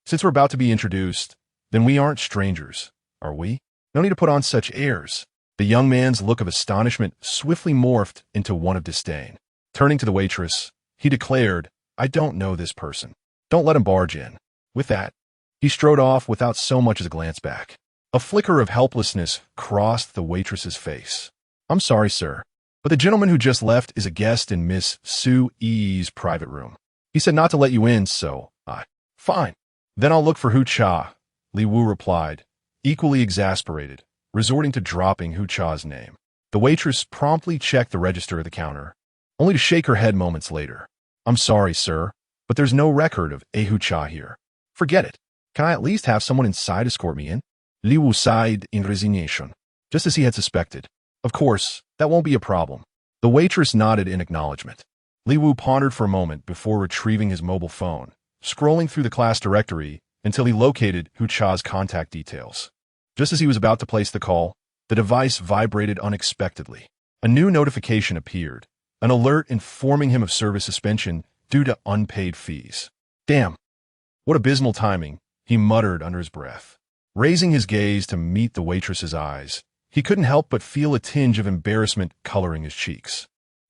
"Since we're about to be introduced, then we aren't strangers, are we? No need to put on such airs." The young man's look of astonishment swiftly morphed into one of disdain. Turning to the waitress, he declared, "I don't know this person. Don't let him barge in." With that, he strode off without so much as a glance back. A flicker of helplessness crossed the waitress's face. "I'm sorry, sir, but the gentleman who just left is a guest in Miss Su Yi's private room. He said not to let you in, so Fine. Then I'll look for Hu Cha," Li Wu replied, equally exasperated, resorting to dropping Hu Cha's name. The waitress promptly checked the register at the counter, only to shake her head moments later. "I'm sorry, sir, but there's no record of a Hu Cha here. Forget it. Can I at least have someone inside escort me in?" Li Wu sighed in resignation, just as he had suspected. "Of course, that won't be a problem." The waitress nodded in acknowledgement. Li Wu pondered for a moment before retrieving his mobile phone, scrolling through the class directory until he located Hu Cha's contact details. Just as he was about to place the call, the device vibrated unexpectedly. A new notification appeared, an alert informing him of service suspension due to unpaid fees. "Damn, what abysmal timing," he muttered under his breath. Raising his gaze to meet the waitress's eyes, he couldn't help but feel a tinge of embarrassment coloring his cheeks.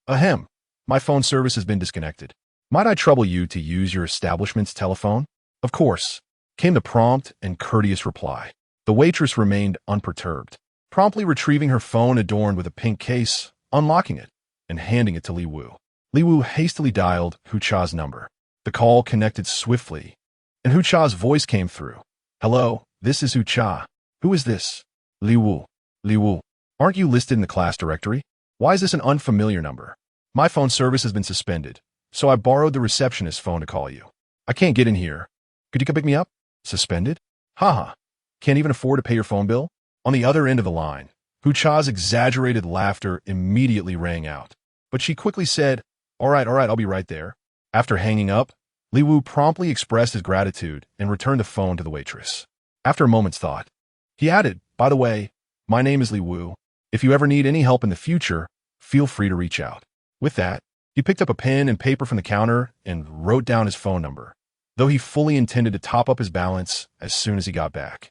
"Ahem, my phone service has been disconnected. Might I trouble you to use your establishment's telephone?" "Of course," came the prompt and courteous reply. The waitress remained unperturbed, promptly retrieving her phone adorned with a pink case, unlocking it, and handing it to Li Wu. Li Wu hastily dialed Hu Cha's number. The call connected swiftly, and Hu Cha's voice came through. "Hello, this is Hu Cha. Who is this?" "Li Wu. Li Wu. Aren't you listed in the class directory? Why is this an unfamiliar number? My phone service has been suspended, so I borrowed the receptionist's phone to call you. I can't get in here. Could you come pick me up?" "Suspended? Haha. Can't even afford to pay your phone bill?" On the other end of the line, Hu Cha's exaggerated laughter immediately rang out, but she quickly said, all right, I'll be right there." After hanging up, Li Wu promptly expressed his gratitude and returned the phone to the waitress. After a moment's thought, he added, "By the way, my name is Li Wu. If you ever need any help in the future, feel free to reach out." With that, he picked up a pen and paper from the counter and wrote down his phone number, though he fully intended to top up his balance as soon as he got back.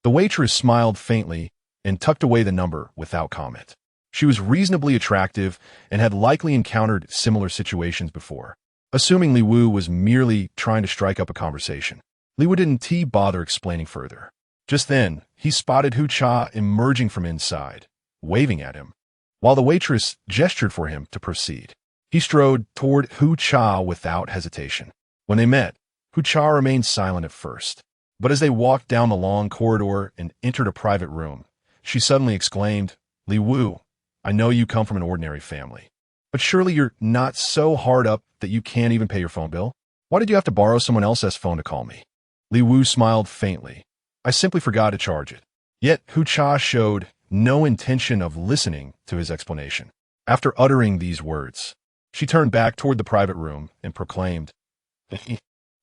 The waitress smiled faintly and tucked away the number without comment. She was reasonably attractive and had likely encountered similar situations before. Assuming Li Wu was merely trying to strike up a conversation, Li Wu didn't bother explaining further. Just then, he spotted Hu Cha emerging from inside, waving at him, while the waitress gestured for him to proceed. He strode toward Hu Cha without hesitation. When they met, Hu Cha remained silent at first, but as they walked down the long corridor and entered a private room, she suddenly exclaimed, "Li Wu, I know you come from an ordinary family, but surely you're not so hard up that you can't even pay your phone bill? Why did you have to borrow someone else's phone to call me?" Li Wu smiled faintly. "I simply forgot to charge it." Yet Hu Cha showed no intention of listening to his explanation. After uttering these words, she turned back toward the private room and proclaimed,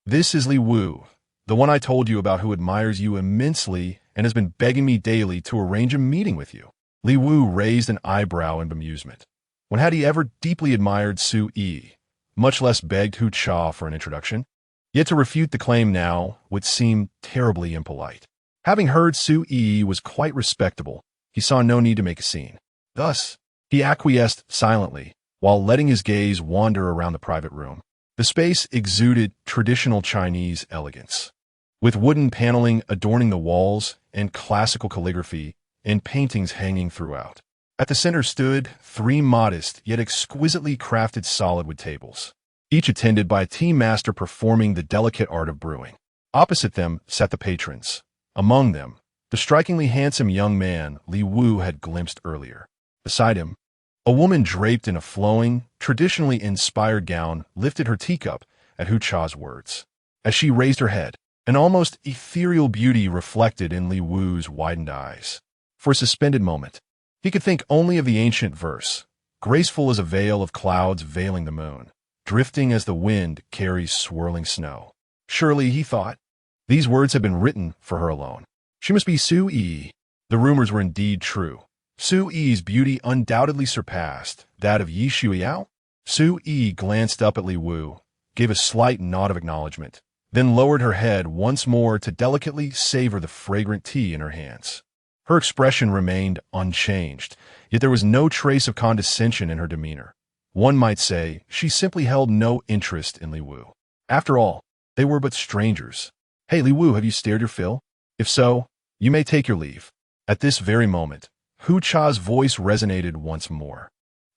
"This is Li Wu, the one I told you about who admires you immensely and has been begging me daily to arrange a meeting with you." Li Wu raised an eyebrow in bemusement. When had he ever deeply admired Su Yi, much less begged Hu Cha for an introduction? Yet to refute the claim now would seem terribly impolite. Having heard Su Yi was quite respectable, he saw no need to make a scene. Thus, he acquiesced silently, while letting his gaze wander around the private room. The space exuded traditional Chinese elegance, with wooden paneling adorning the walls and classical calligraphy and paintings hanging throughout. At the center stood 3 modest yet exquisitely crafted solidwood tables, each attended by a tea master performing the delicate art of brewing. Opposite them sat the patrons, among them the strikingly handsome young man Li Wu had glimpsed earlier. Beside him, a woman draped in a flowing, traditionally inspired gown lifted her teacup at Hu Cha's words. As she raised her head, an almost ethereal beauty reflected in Li Wu's widened eyes. For a suspended moment, he could think only of the ancient verse, graceful as a veil of clouds veiling the moon, drifting as the wind carries swirling snow. Surely, he thought, these words had been written for her alone. She must be Su Yi. The rumors were indeed true. Su Yi's beauty undoubtedly surpassed that of Yi Shuiyao. Su Yi glanced up at Li Wu, gave a slight nod of acknowledgement, then lowered her head once more to delicately savor the fragrant tea in her hands. Her expression remained unchanged, yet there was no trace of condescension in her demeanor. One might say she simply held no interest in Li Wu. After all, they were but strangers. "Hey, Li Wu, have you stared your fill? If so, you may take your leave." At this very moment, Hu Cha's voice resonated once more.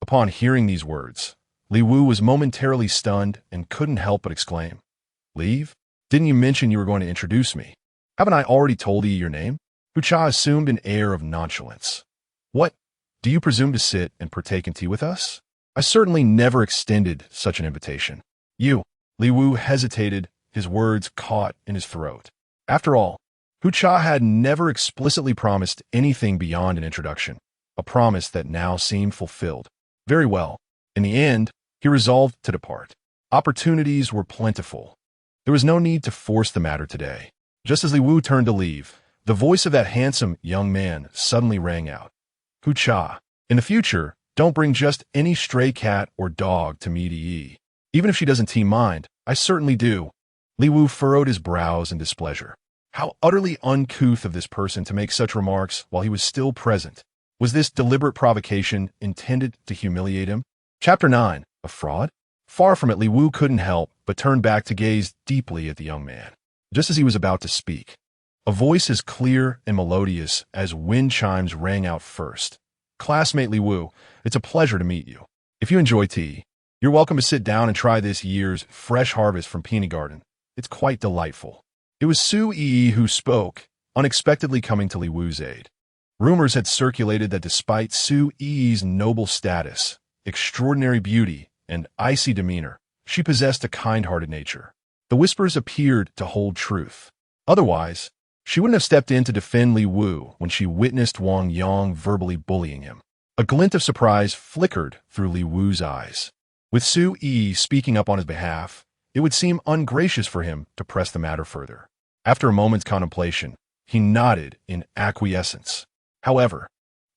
Upon hearing these words, Li Wu was momentarily stunned and couldn't help but exclaim, "Leave? Didn't you mention you were going to introduce me? Haven't I already told you your name?" Hu Cha assumed an air of nonchalance. "What? Do you presume to sit and partake in tea with us? I certainly never extended such an invitation." "You." Li Wu hesitated, his words caught in his throat. After all, Hu Cha had never explicitly promised anything beyond an introduction, a promise that now seemed fulfilled. Very well. In the end, he resolved to depart. Opportunities were plentiful. There was no need to force the matter today. Just as Li Wu turned to leave, the voice of that handsome young man suddenly rang out. "Hu Cha, in the future, don't bring just any stray cat or dog to meet Yi. Even if she doesn't mind, I certainly do." Li Wu furrowed his brows in displeasure. How utterly uncouth of this person to make such remarks while he was still present. Was this deliberate provocation intended to humiliate him? Chapter 9. A fraud? Far from it, Li Wu couldn't help but turn back to gaze deeply at the young man. Just as he was about to speak, a voice as clear and melodious as wind chimes rang out first. "Classmate Li Wu, it's a pleasure to meet you. If you enjoy tea, you're welcome to sit down and try this year's fresh harvest from Peony Garden. It's quite delightful." It was Su Yi who spoke, unexpectedly coming to Li Wu's aid. Rumors had circulated that despite Su Yi's noble status, extraordinary beauty, and icy demeanor, she possessed a kind-hearted nature. The whispers appeared to hold truth. Otherwise, she wouldn't have stepped in to defend Li Wu when she witnessed Wang Yang verbally bullying him. A glint of surprise flickered through Li Wu's eyes. With Su Yi speaking up on his behalf, it would seem ungracious for him to press the matter further. After a moment's contemplation, he nodded in acquiescence. However,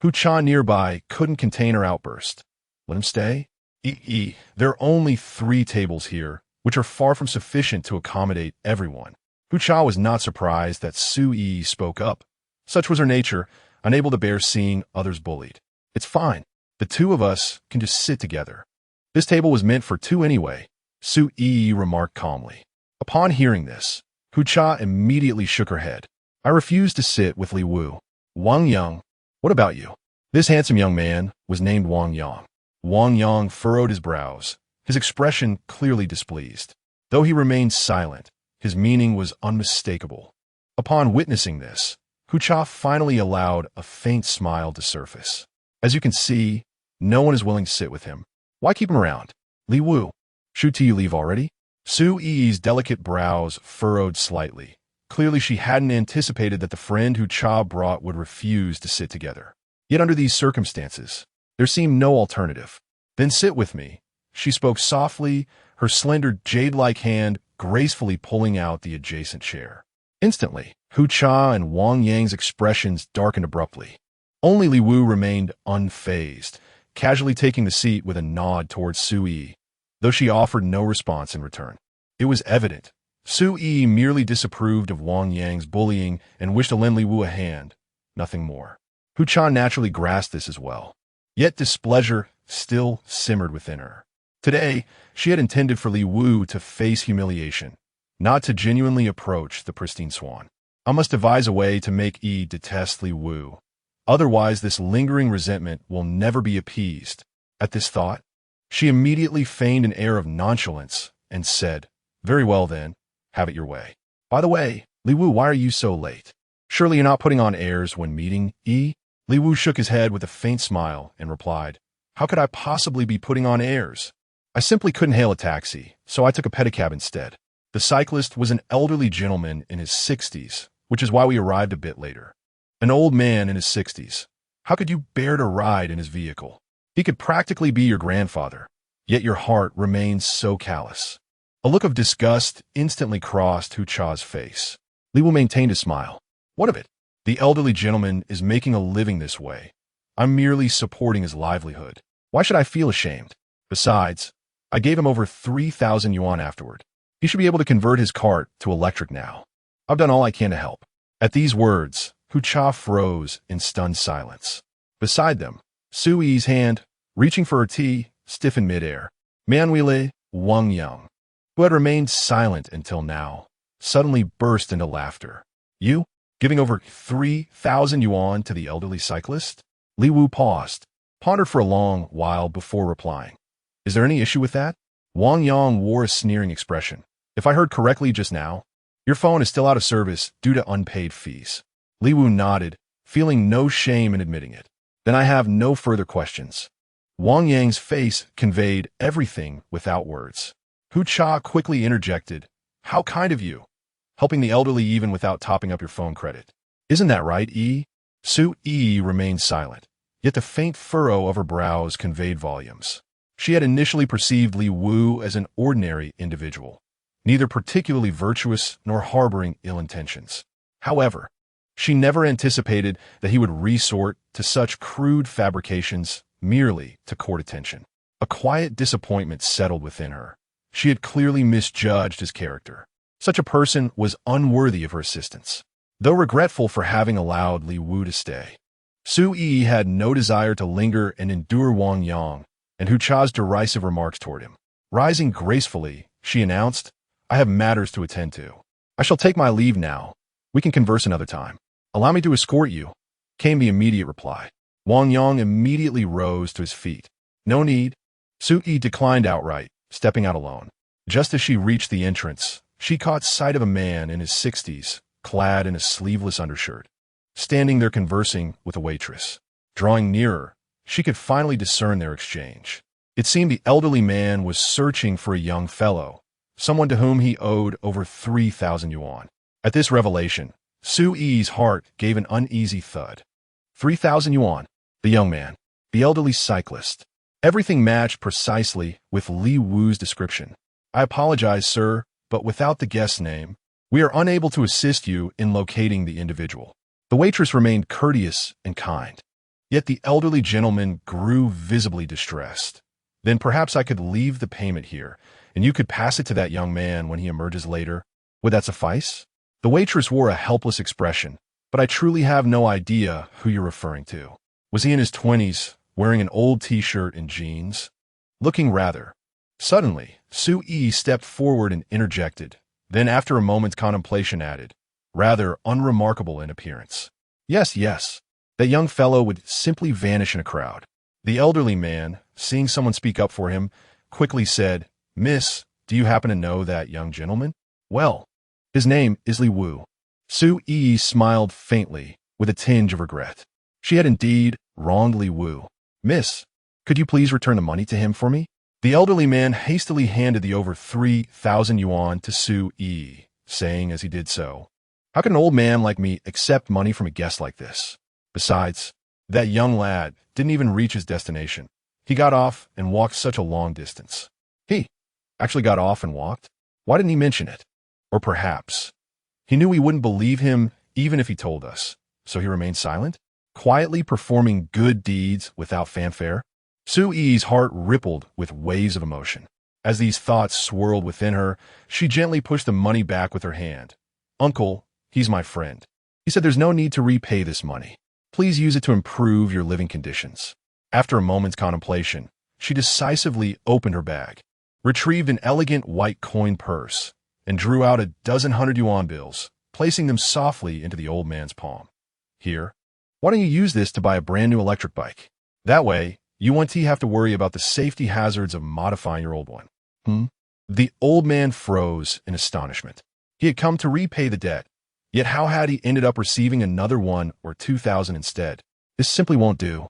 Hu Cha nearby couldn't contain her outburst. "Let him stay? There are only 3 tables here, which are far from sufficient to accommodate everyone." Hu Cha was not surprised that Su Yi spoke up. Such was her nature, unable to bear seeing others bullied. "It's fine. The 2 of us can just sit together. This table was meant for 2 anyway," Su Yi remarked calmly. Upon hearing this, Hu Cha immediately shook her head. "I refuse to sit with Li Wu. Wang Yang, what about you?" This handsome young man was named Wang Yang. Wang Yang furrowed his brows, his expression clearly displeased. Though he remained silent, his meaning was unmistakable. Upon witnessing this, Hu Cha finally allowed a faint smile to surface. "As you can see, no one is willing to sit with him. Why keep him around? Li Wu, should you leave already?" Su Yi's delicate brows furrowed slightly. Clearly she hadn't anticipated that the friend Hu Cha brought would refuse to sit together. Yet under these circumstances, there seemed no alternative. "Then sit with me." She spoke softly, her slender jade-like hand gracefully pulling out the adjacent chair. Instantly, Hu Cha and Wang Yang's expressions darkened abruptly. Only Li Wu remained unfazed, casually taking the seat with a nod towards Su Yi, though she offered no response in return. It was evident Su Yi merely disapproved of Wang Yang's bullying and wished to lend Li Wu a hand, nothing more. Hu Cha naturally grasped this as well. Yet displeasure still simmered within her. Today, she had intended for Li Wu to face humiliation, not to genuinely approach the pristine swan. I must devise a way to make Yi detest Li Wu. Otherwise, this lingering resentment will never be appeased. At this thought, she immediately feigned an air of nonchalance and said, "Very well then, have it your way. By the way, Li Wu, why are you so late? Surely you're not putting on airs when meeting Yi?" Li Wu shook his head with a faint smile and replied, "How could I possibly be putting on airs? I simply couldn't hail a taxi, so I took a pedicab instead." The cyclist was an elderly gentleman in his 60s, which is why we arrived a bit later. An old man in his 60s. How could you bear to ride in his vehicle? He could practically be your grandfather, yet your heart remains so callous. A look of disgust instantly crossed Hu Cha's face. Li Wu maintained a smile. "What of it? The elderly gentleman is making a living this way. I'm merely supporting his livelihood. Why should I feel ashamed? Besides, I gave him over 3,000 yuan afterward. He should be able to convert his cart to electric now. I've done all I can to help." At these words, Hu Cha froze in stunned silence. Beside them, Su Yi's hand, reaching for her tea, stiffened midair. Mianwile, Wang Yang, who had remained silent until now, suddenly burst into laughter. "You? Giving over 3,000 yuan to the elderly cyclist?" Li Wu paused, pondered for a long while before replying. "Is there any issue with that?" Wang Yang wore a sneering expression. "If I heard correctly just now, your phone is still out of service due to unpaid fees." Li Wu nodded, feeling no shame in admitting it. "Then I have no further questions." Wang Yang's face conveyed everything without words. Hu Cha quickly interjected, "How kind of you, helping the elderly even without topping up your phone credit. Isn't that right, Yi?" Su Yi remained silent, yet the faint furrow of her brows conveyed volumes. She had initially perceived Li Wu as an ordinary individual, neither particularly virtuous nor harboring ill intentions. However, she never anticipated that he would resort to such crude fabrications merely to court attention. A quiet disappointment settled within her. She had clearly misjudged his character. Such a person was unworthy of her assistance. Though regretful for having allowed Li Wu to stay, Su Yi had no desire to linger and endure Wang Yang and Hu Cha's derisive remarks toward him. Rising gracefully, she announced, "I have matters to attend to. I shall take my leave now. We can converse another time." "Allow me to escort you," came the immediate reply. Wang Yang immediately rose to his feet. "No need." Su Yi declined outright, stepping out alone. Just as she reached the entrance, she caught sight of a man in his 60s, clad in a sleeveless undershirt, standing there conversing with a waitress. Drawing nearer, she could finally discern their exchange. It seemed the elderly man was searching for a young fellow, someone to whom he owed over 3,000 yuan. At this revelation, Su Yi's heart gave an uneasy thud. 3,000 yuan, the young man, the elderly cyclist. Everything matched precisely with Li Wu's description. "I apologize, sir, but without the guest's name, we are unable to assist you in locating the individual." The waitress remained courteous and kind, yet the elderly gentleman grew visibly distressed. "Then perhaps I could leave the payment here, and you could pass it to that young man when he emerges later. Would that suffice?" The waitress wore a helpless expression. "But I truly have no idea who you're referring to. Was he in his 20s, wearing an old t-shirt and jeans?" Looking rather. Suddenly, Su Yi stepped forward and interjected, then after a moment's contemplation added, "Rather unremarkable in appearance." Yes, that young fellow would simply vanish in a crowd. The elderly man, seeing someone speak up for him, quickly said, "Miss, do you happen to know that young gentleman?" "Well, his name is Li Wu." Su Yi smiled faintly, with a tinge of regret. She had indeed wronged Li Wu. "Miss, could you please return the money to him for me?" The elderly man hastily handed the over 3,000 yuan to Su Yi, saying as he did so, "How can an old man like me accept money from a guest like this? Besides, that young lad didn't even reach his destination. He got off and walked such a long distance." He actually got off and walked? Why didn't he mention it? Or perhaps he knew we wouldn't believe him even if he told us, so he remained silent, quietly performing good deeds without fanfare? Su Yi's heart rippled with waves of emotion. As these thoughts swirled within her, she gently pushed the money back with her hand. "Uncle, he's my friend. He said there's no need to repay this money. Please use it to improve your living conditions." After a moment's contemplation, she decisively opened her bag, retrieved an elegant white coin purse, and drew out a dozen 100 yuan bills, placing them softly into the old man's palm. "Here, why don't you use this to buy a brand new electric bike? That way, you won't have to worry about the safety hazards of modifying your old one." The old man froze in astonishment. He had come to repay the debt, yet how had he ended up receiving another 1 or 2,000 instead? This simply won't do.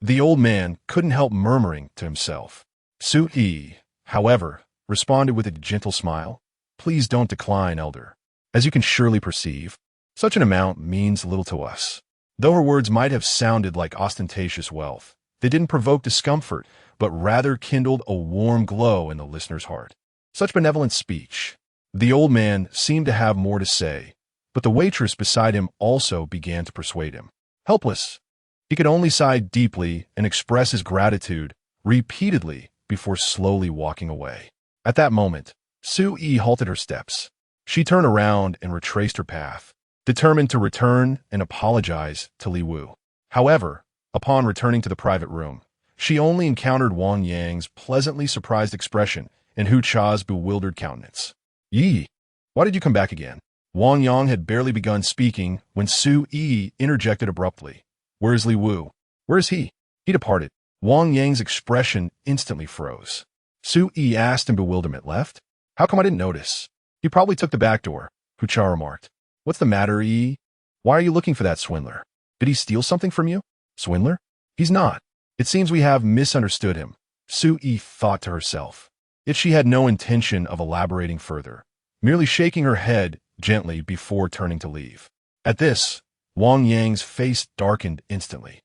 The old man couldn't help murmuring to himself. Su Yi, however, responded with a gentle smile. "Please don't decline, elder. As you can surely perceive, such an amount means little to us." Though her words might have sounded like ostentatious wealth, they didn't provoke discomfort, but rather kindled a warm glow in the listener's heart. Such benevolent speech. The old man seemed to have more to say, but the waitress beside him also began to persuade him. Helpless, he could only sigh deeply and express his gratitude repeatedly before slowly walking away. At that moment, Su-yi halted her steps. She turned around and retraced her path, determined to return and apologize to Li Wu. However, upon returning to the private room, she only encountered Wang Yang's pleasantly surprised expression and Hu Cha's bewildered countenance. "Yi, why did you come back again?" Wang Yang had barely begun speaking when Su-yi interjected abruptly. "Where is Li Wu? Where is he?" "He departed." Wang Yang's expression instantly froze. Su-yi asked in bewilderment. "Left? How come I didn't notice?" "He probably took the back door," Hu Cha remarked. "What's the matter, Yi? Why are you looking for that swindler? Did he steal something from you?" "Swindler? He's not. It seems we have misunderstood him," Su-yi thought to herself. Yet she had no intention of elaborating further, merely shaking her head gently before turning to leave. At this, Wang Yang's face darkened instantly,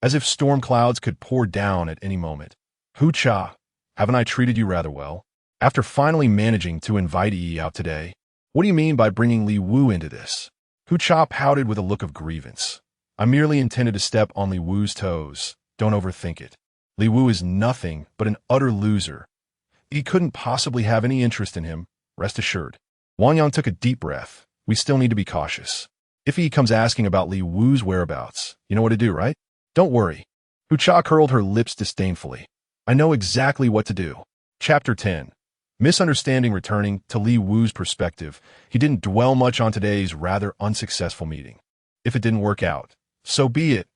as if storm clouds could pour down at any moment. "Hu Cha, haven't I treated you rather well? After finally managing to invite Yi out today, what do you mean by bringing Li Wu into this?" Hu Cha pouted with a look of grievance. "I merely intended to step on Li Wu's toes. Don't overthink it. Li Wu is nothing but an utter loser. He couldn't possibly have any interest in him, rest assured." Wang Yang took a deep breath. "We still need to be cautious. If he comes asking about Li Wu's whereabouts, you know what to do, right?" "Don't worry." Hu Cha curled her lips disdainfully. "I know exactly what to do." Chapter 10. Misunderstanding. Returning to Li Wu's perspective, he didn't dwell much on today's rather unsuccessful meeting. If it didn't work out, so be it.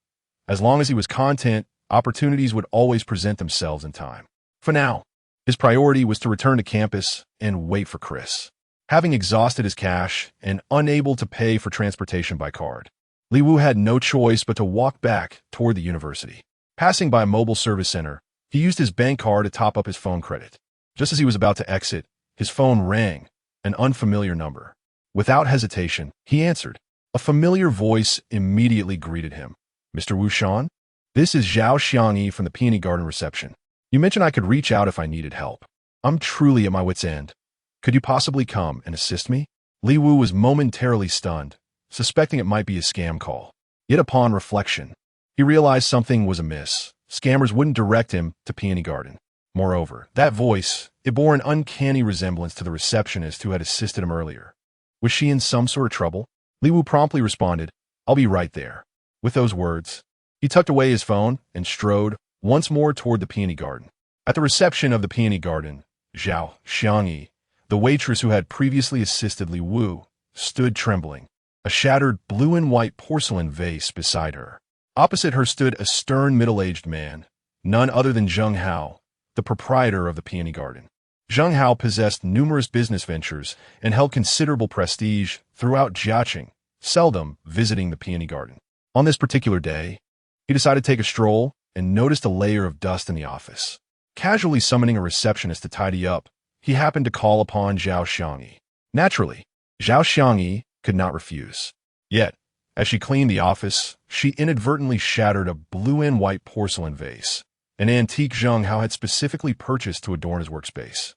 As long as he was content, opportunities would always present themselves in time. For now, his priority was to return to campus and wait for Chris. Having exhausted his cash and unable to pay for transportation by card, Li Wu had no choice but to walk back toward the university. Passing by a mobile service center, he used his bank card to top up his phone credit. Just as he was about to exit, his phone rang, an unfamiliar number. Without hesitation, he answered. A familiar voice immediately greeted him. "Mr. Wu Shan? This is Zhao Xiangyi from the Peony Garden reception. You mentioned I could reach out if I needed help. I'm truly at my wit's end. Could you possibly come and assist me?" Li Wu was momentarily stunned, suspecting it might be a scam call. Yet upon reflection, he realized something was amiss. Scammers wouldn't direct him to Peony Garden. Moreover, that voice, it bore an uncanny resemblance to the receptionist who had assisted him earlier. Was she in some sort of trouble? Li Wu promptly responded, "I'll be right there." With those words, he tucked away his phone and strode once more toward the Peony Garden. At the reception of the Peony Garden, Zhao Xiangyi, the waitress who had previously assisted Li Wu, stood trembling, a shattered blue and white porcelain vase beside her. Opposite her stood a stern middle-aged man, none other than Zheng Hao, the proprietor of the Peony Garden. Zheng Hao possessed numerous business ventures and held considerable prestige throughout Jiaqing, seldom visiting the Peony Garden. On this particular day, he decided to take a stroll and noticed a layer of dust in the office. Casually summoning a receptionist to tidy up, he happened to call upon Zhao Xiangyi. Naturally, Zhao Xiangyi could not refuse. Yet, as she cleaned the office, she inadvertently shattered a blue and white porcelain vase, an antique Zheng Hao had specifically purchased to adorn his workspace.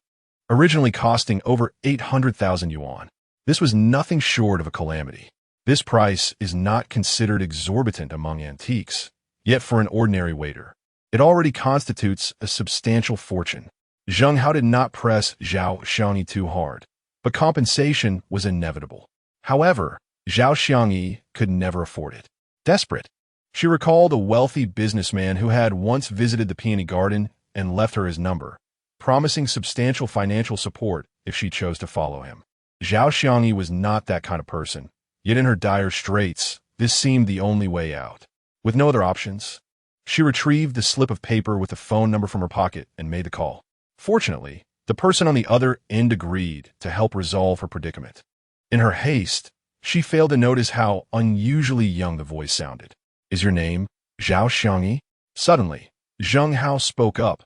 Originally costing over 800,000 yuan, this was nothing short of a calamity. This price is not considered exorbitant among antiques, yet for an ordinary waiter, it already constitutes a substantial fortune. Zheng Hao did not press Zhao Xiangyi too hard, but compensation was inevitable. However, Zhao Xiangyi could never afford it. Desperate, she recalled a wealthy businessman who had once visited the Peony Garden and left her his number, promising substantial financial support if she chose to follow him. Zhao Xiangyi was not that kind of person, yet in her dire straits, this seemed the only way out. With no other options, she retrieved the slip of paper with the phone number from her pocket and made the call. Fortunately, the person on the other end agreed to help resolve her predicament. In her haste, she failed to notice how unusually young the voice sounded. "Is your name Zhao Xiangyi?" Suddenly, Zheng Hao spoke up.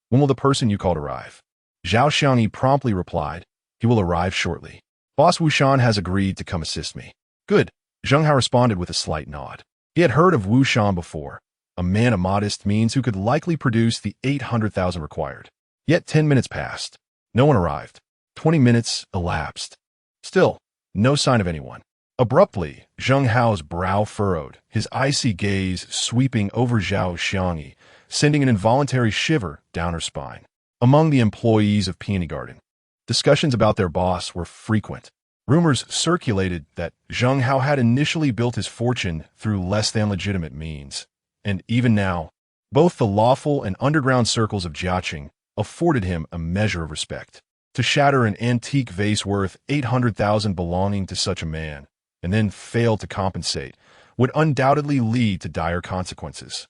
"When will the person you called arrive?" Zhao Xiangyi promptly replied, "He will arrive shortly. Boss Wu Shan has agreed to come assist me." "Good," Zheng Hao responded with a slight nod. He had heard of Wu Shan before, a man of modest means who could likely produce the 800,000 required. Yet 10 minutes passed. No one arrived. 20 minutes elapsed. Still, no sign of anyone. Abruptly, Zheng Hao's brow furrowed, his icy gaze sweeping over Zhao Xiangyi, sending an involuntary shiver down her spine. Among the employees of Peony Garden, discussions about their boss were frequent. Rumors circulated that Zheng Hao had initially built his fortune through less than legitimate means, and even now, both the lawful and underground circles of Jiaqing afforded him a measure of respect. To shatter an antique vase worth 800,000 belonging to such a man, and then fail to compensate, would undoubtedly lead to dire consequences.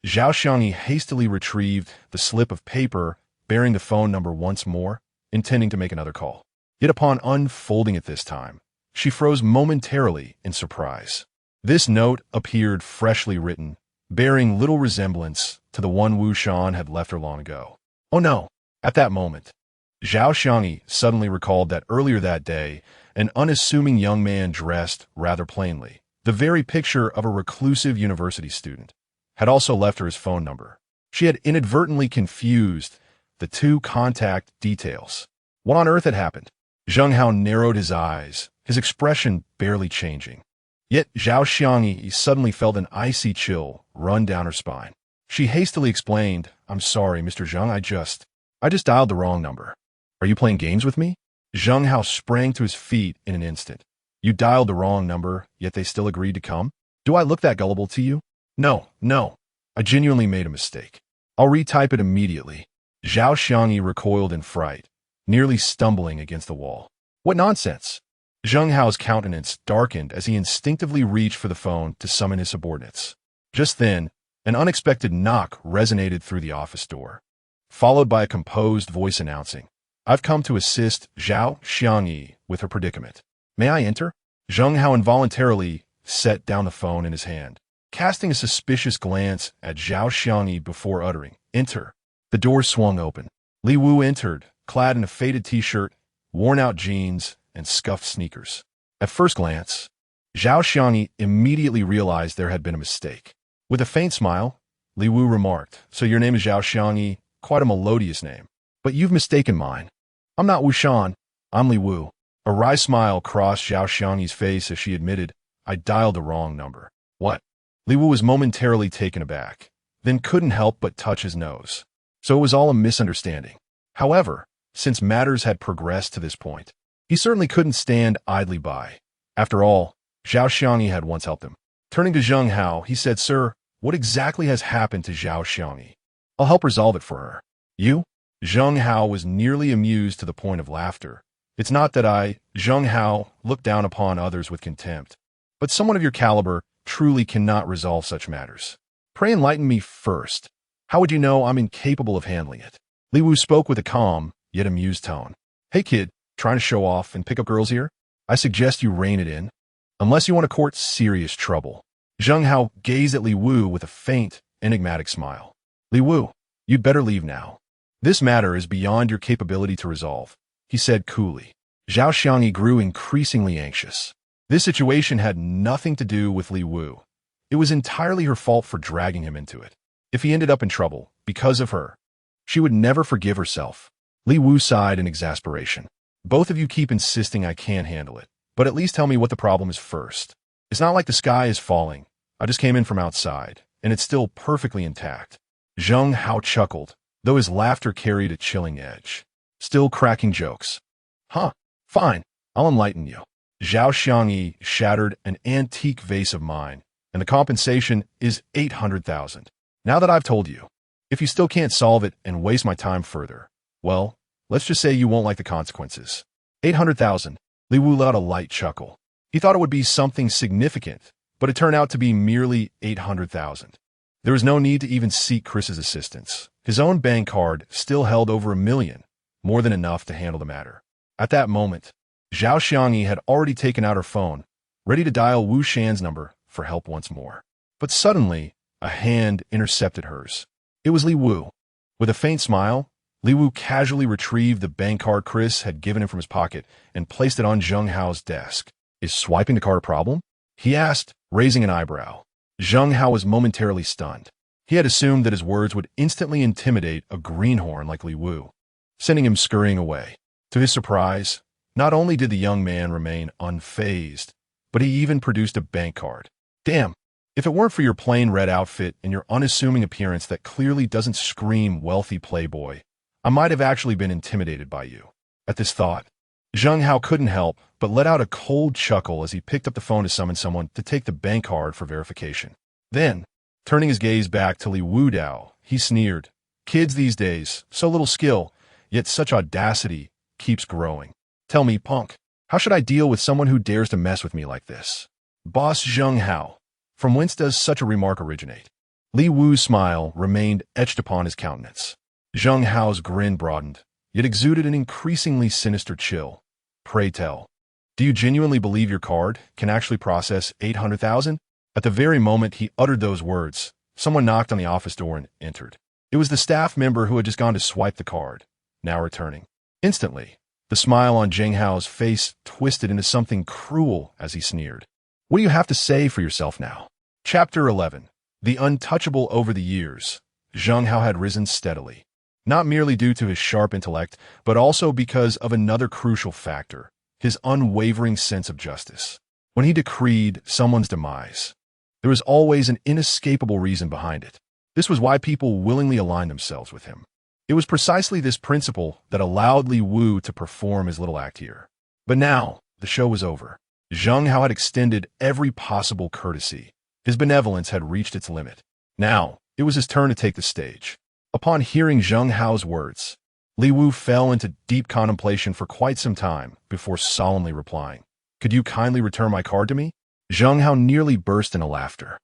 Zhao Xiangyi hastily retrieved the slip of paper bearing the phone number once more, intending to make another call. Yet upon unfolding it this time, she froze momentarily in surprise. This note appeared freshly written, bearing little resemblance to the one Wu Shan had left her long ago. Oh no! At that moment, Zhao Xiangyi suddenly recalled that earlier that day, an unassuming young man dressed rather plainly, the very picture of a reclusive university student, had also left her his phone number. She had inadvertently confused the two contact details. What on earth had happened? Zheng Hao narrowed his eyes, his expression barely changing. Yet Zhao Xiangyi suddenly felt an icy chill run down her spine. She hastily explained, "I'm sorry, Mr. Zheng, I just dialed the wrong number. Are you playing games with me?" Zheng Hao sprang to his feet in an instant. "You dialed the wrong number, yet they still agreed to come? Do I look that gullible to you?" No. I genuinely made a mistake. I'll retype it immediately." Zhao Xiangyi recoiled in fright, nearly stumbling against the wall. What nonsense! Zheng Hao's countenance darkened as he instinctively reached for the phone to summon his subordinates. Just then, an unexpected knock resonated through the office door, followed by a composed voice announcing, "I've come to assist Zhao Xiangyi with her predicament. May I enter?" Zheng Hao involuntarily set down the phone in his hand, casting a suspicious glance at Zhao Xiangyi before uttering, "Enter." The door swung open. Li Wu entered, clad in a faded t-shirt, worn-out jeans, and scuffed sneakers. At first glance, Zhao Xiangyi immediately realized there had been a mistake. With a faint smile, Li Wu remarked, "So your name is Zhao Xiangyi, quite a melodious name. But you've mistaken mine. I'm not Wu Shan, I'm Li Wu." A wry smile crossed Zhao Xiangyi's face as she admitted, "I dialed the wrong number." "What?" Li Wu was momentarily taken aback, then couldn't help but touch his nose. So it was all a misunderstanding. However, since matters had progressed to this point, he certainly couldn't stand idly by. After all, Zhao Xiangyi had once helped him. Turning to Zheng Hao, he said, "Sir, what exactly has happened to Zhao Xiangyi? I'll help resolve it for her." "You?" Zheng Hao was nearly amused to the point of laughter. "It's not that Zheng Hao looked down upon others with contempt, but someone of your caliber truly cannot resolve such matters. Pray enlighten me first. How would you know I'm incapable of handling it?" Li Wu spoke with a calm, yet amused tone. "Hey kid, trying to show off and pick up girls here? I suggest you rein it in, unless you want to court serious trouble." Zheng Hao gazed at Li Wu with a faint, enigmatic smile. "Li Wu, you'd better leave now. This matter is beyond your capability to resolve," he said coolly. Zhao Xiangyi grew increasingly anxious. This situation had nothing to do with Li Wu. It was entirely her fault for dragging him into it. If he ended up in trouble because of her, she would never forgive herself. Li Wu sighed in exasperation. "Both of you keep insisting I can't handle it, but at least tell me what the problem is first. It's not like the sky is falling. I just came in from outside, and it's still perfectly intact." Zheng Hao chuckled, though his laughter carried a chilling edge. "Still cracking jokes. Huh, fine, I'll enlighten you. Zhao Xiangyi shattered an antique vase of mine, and the compensation is 800,000. Now that I've told you, if you still can't solve it and waste my time further, well, let's just say you won't like the consequences." 800,000. Li Wu let out a light chuckle. He thought it would be something significant, but it turned out to be merely 800,000. There was no need to even seek Chris's assistance. His own bank card still held over 1 million, more than enough to handle the matter. At that moment, Zhao Xiangyi had already taken out her phone, ready to dial Wu Shan's number for help once more. But suddenly, a hand intercepted hers. It was Li Wu. With a faint smile, Li Wu casually retrieved the bank card Chris had given him from his pocket and placed it on Zheng Hao's desk. "Is swiping the card a problem?" he asked, raising an eyebrow. Zheng Hao was momentarily stunned. He had assumed that his words would instantly intimidate a greenhorn like Li Wu, sending him scurrying away. To his surprise, not only did the young man remain unfazed, but he even produced a bank card. "Damn, if it weren't for your plain red outfit and your unassuming appearance that clearly doesn't scream wealthy playboy, I might have actually been intimidated by you. At this thought, Zheng Hao couldn't help but let out a cold chuckle as he picked up the phone to summon someone to take the bank card for verification. Then, turning his gaze back to Li Wu Dao, he sneered. Kids these days, so little skill, yet such audacity keeps growing. Tell me, punk, how should I deal with someone who dares to mess with me like this? Boss Zheng Hao, from whence does such a remark originate? Li Wu's smile remained etched upon his countenance. Zheng Hao's grin broadened, yet exuded an increasingly sinister chill. Pray tell, do you genuinely believe your card can actually process 800,000? At the very moment he uttered those words, someone knocked on the office door and entered. It was the staff member who had just gone to swipe the card, now returning. Instantly, the smile on Zheng Hao's face twisted into something cruel as he sneered. What do you have to say for yourself now? Chapter 11. The untouchable. Over the years, Zheng Hao had risen steadily, not merely due to his sharp intellect, but also because of another crucial factor, his unwavering sense of justice. When he decreed someone's demise, there was always an inescapable reason behind it. This was why people willingly aligned themselves with him. It was precisely this principle that allowed Li Wu to perform his little act here. But now, the show was over. Zheng Hao had extended every possible courtesy. His benevolence had reached its limit. Now, it was his turn to take the stage. Upon hearing Zheng Hao's words, Li Wu fell into deep contemplation for quite some time before solemnly replying, Could you kindly return my card to me? Zheng Hao nearly burst into laughter.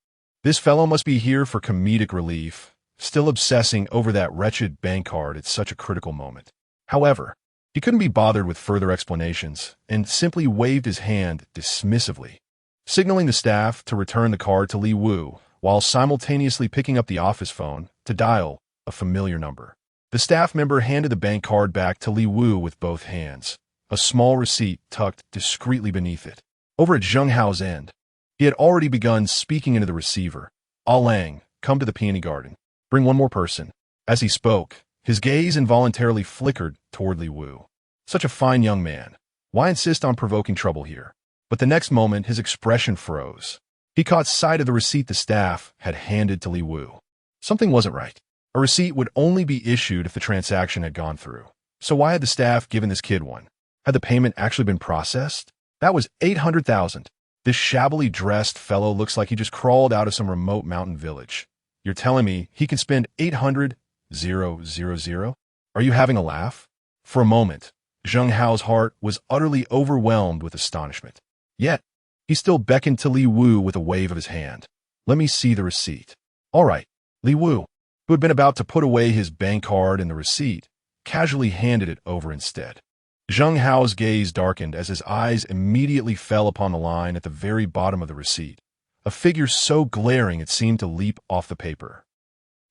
This fellow must be here for comedic relief, still obsessing over that wretched bank card at such a critical moment. However, he couldn't be bothered with further explanations and simply waved his hand dismissively, signaling the staff to return the card to Li Wu while simultaneously picking up the office phone to dial a familiar number. The staff member handed the bank card back to Li Wu with both hands, a small receipt tucked discreetly beneath it. Over at Zheng Hao's end, he had already begun speaking into the receiver. Ah Lang, come to the peony garden. Bring one more person. As he spoke, his gaze involuntarily flickered toward Li Wu. Such a fine young man. Why insist on provoking trouble here? But the next moment, his expression froze. He caught sight of the receipt the staff had handed to Li Wu. Something wasn't right. A receipt would only be issued if the transaction had gone through. So why had the staff given this kid one? Had the payment actually been processed? That was 800,000. This shabbily dressed fellow looks like he just crawled out of some remote mountain village. You're telling me he can spend 800,000? Are you having a laugh? For a moment, Zheng Hao's heart was utterly overwhelmed with astonishment. Yet, he still beckoned to Li Wu with a wave of his hand. Let me see the receipt. All right. Li Wu, who had been about to put away his bank card and the receipt, casually handed it over instead. Zheng Hao's gaze darkened as his eyes immediately fell upon the line at the very bottom of the receipt, a figure so glaring it seemed to leap off the paper.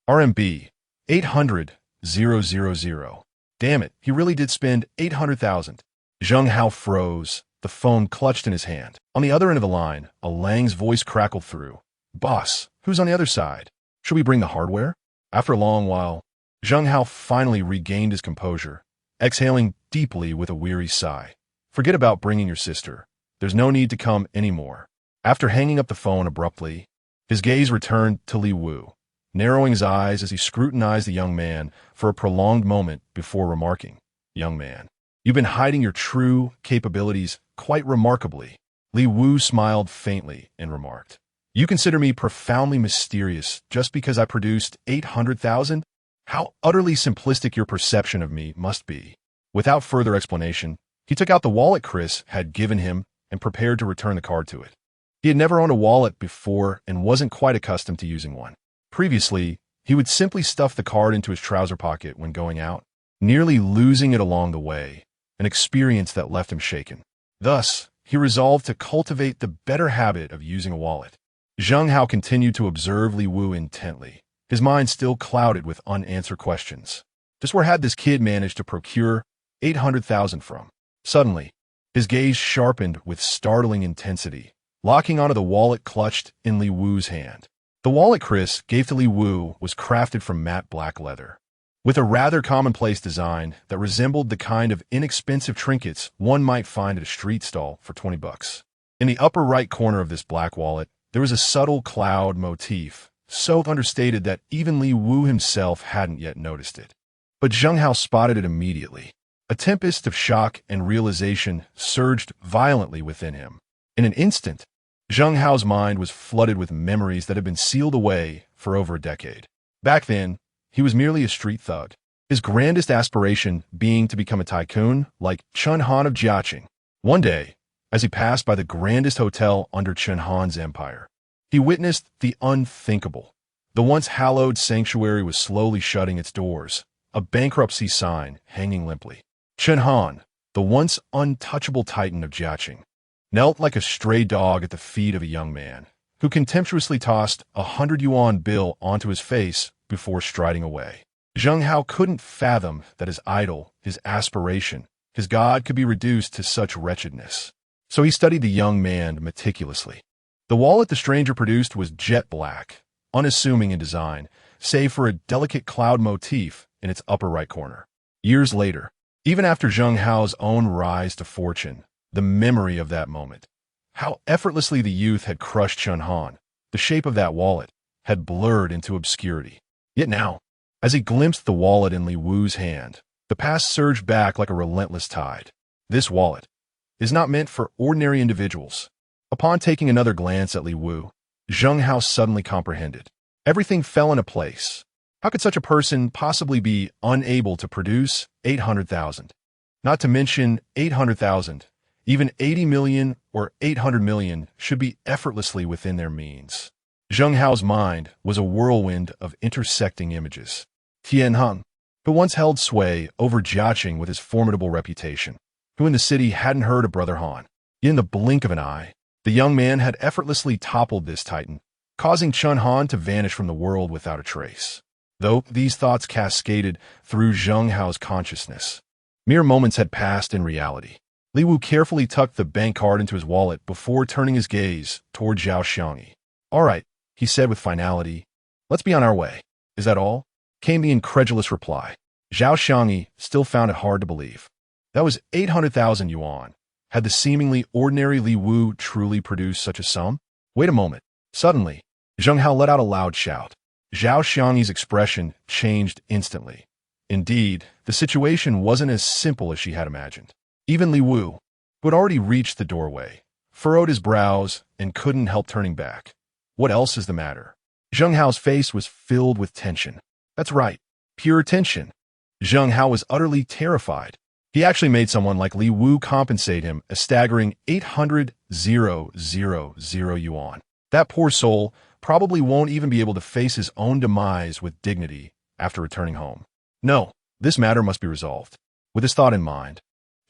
RMB 800,000. Damn it, he really did spend 800,000. Zheng Hao froze, the phone clutched in his hand. On the other end of the line, a Lang's voice crackled through. Boss, who's on the other side? Should we bring the hardware? After a long while, Zheng Hao finally regained his composure, exhaling deeply with a weary sigh. Forget about bringing your sister. There's no need to come anymore. After hanging up the phone abruptly, his gaze returned to Li Wu, narrowing his eyes as he scrutinized the young man for a prolonged moment before remarking, Young man, you've been hiding your true capabilities quite remarkably. Li Wu smiled faintly and remarked, You consider me profoundly mysterious just because I produced 800,000? How utterly simplistic your perception of me must be. Without further explanation, he took out the wallet Chris had given him and prepared to return the card to it. He had never owned a wallet before and wasn't quite accustomed to using one. Previously, he would simply stuff the card into his trouser pocket when going out, nearly losing it along the way, an experience that left him shaken. Thus, he resolved to cultivate the better habit of using a wallet. Zheng Hao continued to observe Li Wu intently, his mind still clouded with unanswered questions. Just where had this kid managed to procure 800,000 from? Suddenly, his gaze sharpened with startling intensity, locking onto the wallet clutched in Li Wu's hand. The wallet Chris gave to Li Wu was crafted from matte black leather, with a rather commonplace design that resembled the kind of inexpensive trinkets one might find at a street stall for 20 bucks. In the upper right corner of this black wallet, there was a subtle cloud motif, so understated that even Li Wu himself hadn't yet noticed it. But Zheng Hao spotted it immediately. A tempest of shock and realization surged violently within him. In an instant, Zheng Hao's mind was flooded with memories that had been sealed away for over a decade. Back then, he was merely a street thug, his grandest aspiration being to become a tycoon like Chen Han of Jiaqing. One day, as he passed by the grandest hotel under Chen Han's empire, he witnessed the unthinkable. The once hallowed sanctuary was slowly shutting its doors, a bankruptcy sign hanging limply. Chen Han, the once untouchable titan of Jiaqing, knelt like a stray dog at the feet of a young man, who contemptuously tossed a 100 yuan bill onto his face before striding away. Zheng Hao couldn't fathom that his idol, his aspiration, his god could be reduced to such wretchedness. So he studied the young man meticulously. The wallet the stranger produced was jet black, unassuming in design, save for a delicate cloud motif in its upper right corner. Years later, even after Zheng Hao's own rise to fortune, the memory of that moment, how effortlessly the youth had crushed Chen Han, the shape of that wallet, had blurred into obscurity. Yet now, as he glimpsed the wallet in Li Wu's hand, the past surged back like a relentless tide. This wallet is not meant for ordinary individuals. Upon taking another glance at Li Wu, Zheng Hao suddenly comprehended. Everything fell into place. How could such a person possibly be unable to produce 800,000? Not to mention 800,000, even 80 million or 800 million should be effortlessly within their means. Zheng Hao's mind was a whirlwind of intersecting images. Tian Heng, who once held sway over Jiaqing with his formidable reputation, who in the city hadn't heard of Brother Han. Yet in the blink of an eye, the young man had effortlessly toppled this titan, causing Chen Han to vanish from the world without a trace. Though these thoughts cascaded through Zheng Hao's consciousness, mere moments had passed in reality. Li Wu carefully tucked the bank card into his wallet before turning his gaze toward Zhao Xiangyi. "All right," he said with finality. "Let's be on our way." "Is that all?" came the incredulous reply. Zhao Xiangyi still found it hard to believe. That was 800,000 yuan. Had the seemingly ordinary Li Wu truly produced such a sum? Wait a moment. Suddenly, Zheng Hao let out a loud shout. Zhao Xiangyi's expression changed instantly. Indeed, the situation wasn't as simple as she had imagined. Even Li Wu, who had already reached the doorway, furrowed his brows and couldn't help turning back. What else is the matter? Zheng Hao's face was filled with tension. That's right, pure tension. Zheng Hao was utterly terrified. He actually made someone like Li Wu compensate him a staggering 800,000 yuan. That poor soul probably won't even be able to face his own demise with dignity after returning home. No, this matter must be resolved. With this thought in mind,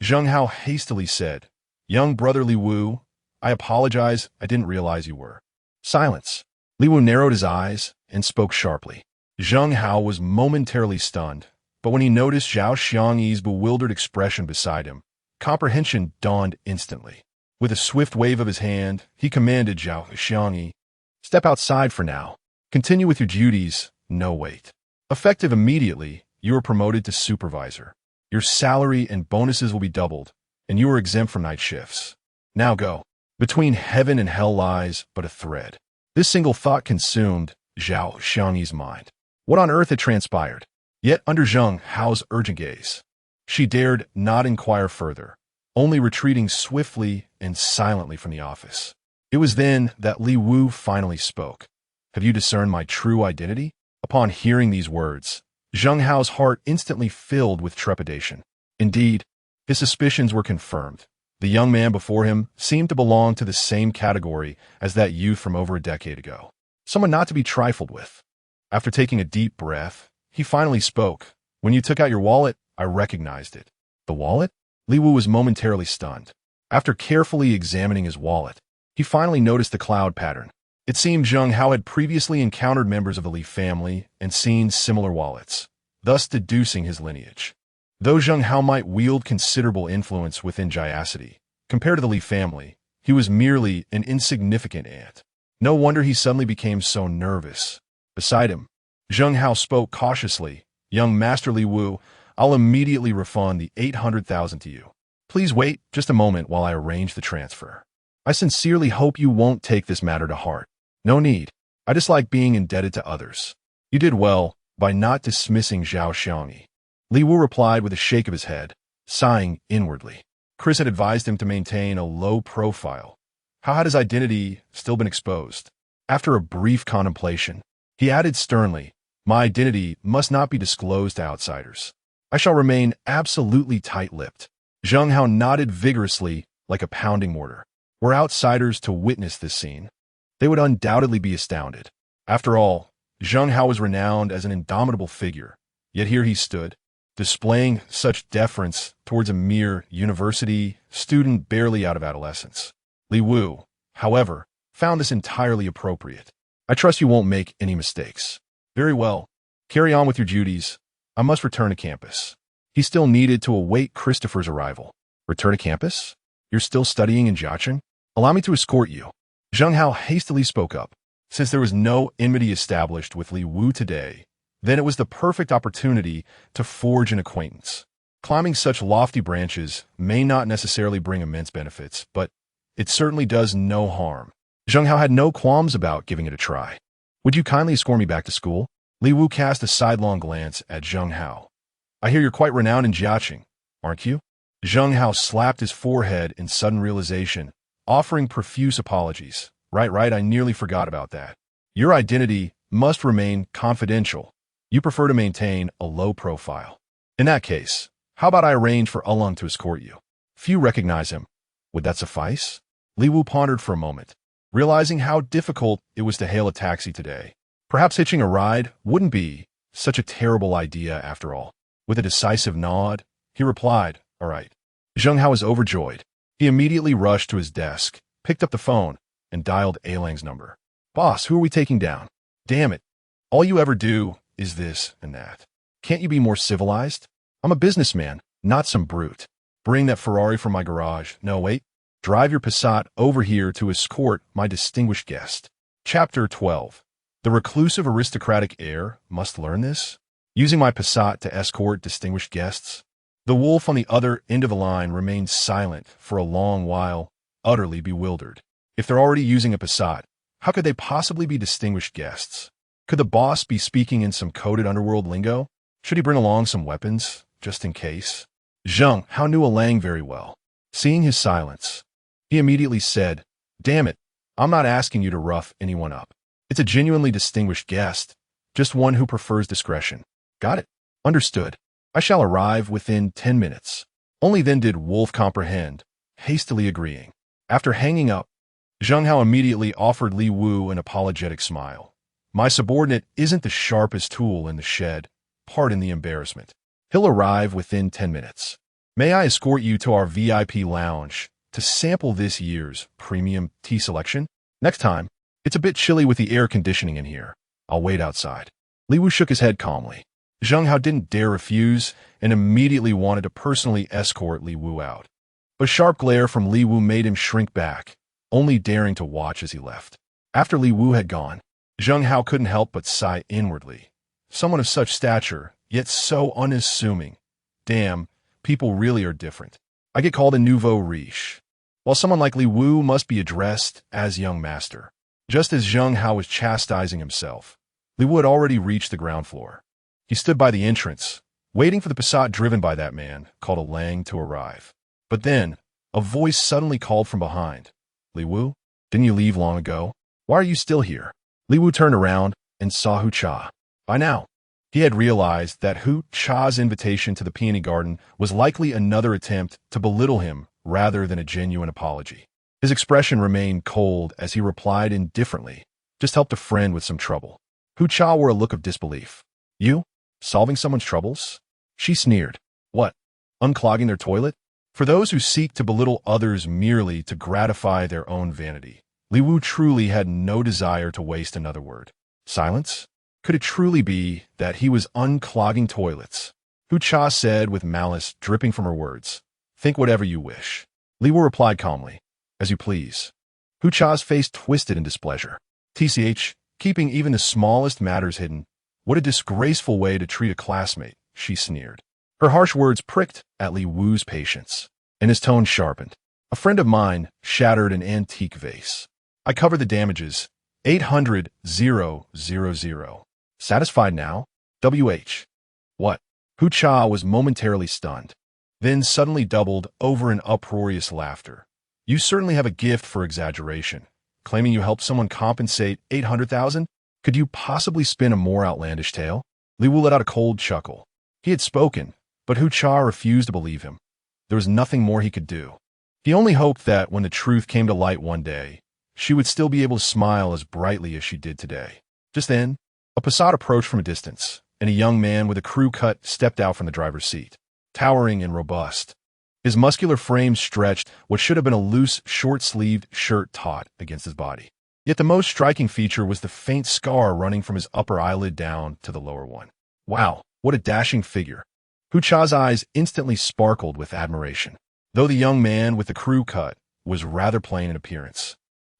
Zheng Hao hastily said, "Young brother Li Wu, I apologize, I didn't realize you were." Silence. Li Wu narrowed his eyes and spoke sharply. Zheng Hao was momentarily stunned, but when he noticed Zhao Xiangyi's bewildered expression beside him, comprehension dawned instantly. With a swift wave of his hand, he commanded Zhao Xiangyi, "Step outside for now. Continue with your duties, no wait." Effective immediately, you are promoted to supervisor. Your salary and bonuses will be doubled, and you are exempt from night shifts. Now go. Between heaven and hell lies but a thread. This single thought consumed Zhao Xiangyi's mind. What on earth had transpired? Yet under Zheng Hao's urgent gaze, she dared not inquire further, only retreating swiftly and silently from the office. It was then that Li Wu finally spoke. "Have you discerned my true identity?" Upon hearing these words, Zheng Hao's heart instantly filled with trepidation. Indeed, his suspicions were confirmed. The young man before him seemed to belong to the same category as that youth from over a decade ago. Someone not to be trifled with. After taking a deep breath, he finally spoke. "When you took out your wallet, I recognized it." The wallet? Li Wu was momentarily stunned. After carefully examining his wallet, he finally noticed the cloud pattern. It seemed Zheng Hao had previously encountered members of the Li family and seen similar wallets, thus deducing his lineage. Though Zheng Hao might wield considerable influence within Jiacity, compared to the Li family, he was merely an insignificant ant. No wonder he suddenly became so nervous. Beside him, Zheng Hao spoke cautiously. "Young Master Li Wu, I'll immediately refund the 800,000 to you. Please wait just a moment while I arrange the transfer. I sincerely hope you won't take this matter to heart. No need. I dislike being indebted to others. You did well by not dismissing Zhao Xiangyi." Li Wu replied with a shake of his head, sighing inwardly. Chris had advised him to maintain a low profile. How had his identity still been exposed? After a brief contemplation, he added sternly, "My identity must not be disclosed to outsiders. I shall remain absolutely tight-lipped." Zheng Hao nodded vigorously like a pounding mortar. Were outsiders to witness this scene, they would undoubtedly be astounded. After all, Zheng Hao was renowned as an indomitable figure, yet here he stood, displaying such deference towards a mere university student barely out of adolescence. Li Wu, however, found this entirely appropriate. "I trust you won't make any mistakes." "Very well. Carry on with your duties. I must return to campus." He still needed to await Christopher's arrival. "Return to campus? You're still studying in Jiaqing? Allow me to escort you." Zheng Hao hastily spoke up. Since there was no enmity established with Li Wu today, then it was the perfect opportunity to forge an acquaintance. Climbing such lofty branches may not necessarily bring immense benefits, but it certainly does no harm. Zheng Hao had no qualms about giving it a try. "Would you kindly escort me back to school?" Li Wu cast a sidelong glance at Zheng Hao. "I hear you're quite renowned in Jiaqing, aren't you?" Zheng Hao slapped his forehead in sudden realization, offering profuse apologies. Right, I nearly forgot about that. Your identity must remain confidential. You prefer to maintain a low profile. In that case, how about I arrange for Ulung to escort you? Few recognize him. Would that suffice?" Li Wu pondered for a moment, realizing how difficult it was to hail a taxi today. Perhaps hitching a ride wouldn't be such a terrible idea after all. With a decisive nod, he replied, "All right." Zheng Hao was overjoyed. He immediately rushed to his desk, picked up the phone, and dialed Ailang's number. "Boss, who are we taking down? Damn it. All you ever do is this and that. Can't you be more civilized? I'm a businessman, not some brute. Bring that Ferrari from my garage. No, wait. Drive your Passat over here to escort my distinguished guest." Chapter 12. The reclusive aristocratic heir must learn this? Using my Passat to escort distinguished guests? The wolf on the other end of the line remained silent for a long while, utterly bewildered. If they're already using a Passat, how could they possibly be distinguished guests? Could the boss be speaking in some coded underworld lingo? Should he bring along some weapons, just in case? Zheng Hao knew Alang very well. Seeing his silence, he immediately said, "Damn it, I'm not asking you to rough anyone up. It's a genuinely distinguished guest, just one who prefers discretion." "Got it. Understood. I shall arrive within 10 minutes. Only then did Wolf comprehend, hastily agreeing. After hanging up, Zheng Hao immediately offered Li Wu an apologetic smile. "My subordinate isn't the sharpest tool in the shed. Pardon the embarrassment. He'll arrive within 10 minutes. May I escort you to our VIP lounge to sample this year's premium tea selection? Next time, it's a bit chilly with the air conditioning in here. I'll wait outside." Li Wu shook his head calmly. Zheng Hao didn't dare refuse and immediately wanted to personally escort Li Wu out. But a sharp glare from Li Wu made him shrink back, only daring to watch as he left. After Li Wu had gone, Zheng Hao couldn't help but sigh inwardly. Someone of such stature, yet so unassuming. Damn, people really are different. I get called a nouveau riche, while someone like Li Wu must be addressed as young master. Just as Zheng Hao was chastising himself, Li Wu had already reached the ground floor. He stood by the entrance, waiting for the Passat driven by that man, called Alang, to arrive. But then, a voice suddenly called from behind. "Li Wu, didn't you leave long ago? Why are you still here?" Li Wu turned around and saw Hu Cha. By now, he had realized that Hu Cha's invitation to the peony garden was likely another attempt to belittle him rather than a genuine apology. His expression remained cold as he replied indifferently, "Just helped a friend with some trouble." Hu Cha wore a look of disbelief. "You? Solving someone's troubles?" She sneered. "What? Unclogging their toilet?" For those who seek to belittle others merely to gratify their own vanity, Li Wu truly had no desire to waste another word. Silence? Could it truly be that he was unclogging toilets? Hu Cha said with malice dripping from her words, "Think whatever you wish." Li Wu replied calmly, "As you please." Hu Cha's face twisted in displeasure. TCH, keeping even the smallest matters hidden. What a disgraceful way to treat a classmate, she sneered. Her harsh words pricked at Li Wu's patience, and his tone sharpened. "A friend of mine shattered an antique vase. I covered the damages. 800,000. Satisfied now? WH. What? Hu Cha was momentarily stunned, then suddenly doubled over in uproarious laughter. You certainly have a gift for exaggeration. Claiming you helped someone compensate 800,000? Could you possibly spin a more outlandish tale? Li Wu let out a cold chuckle. He had spoken, but Hu Cha refused to believe him. There was nothing more he could do. He only hoped that when the truth came to light one day, she would still be able to smile as brightly as she did today. Just then, a Passat approached from a distance, and a young man with a crew cut stepped out from the driver's seat, towering and robust. His muscular frame stretched what should have been a loose, short-sleeved shirt taut against his body. Yet the most striking feature was the faint scar running from his upper eyelid down to the lower one. Wow, what a dashing figure. Hu Cha's eyes instantly sparkled with admiration, though the young man with the crew cut was rather plain in appearance.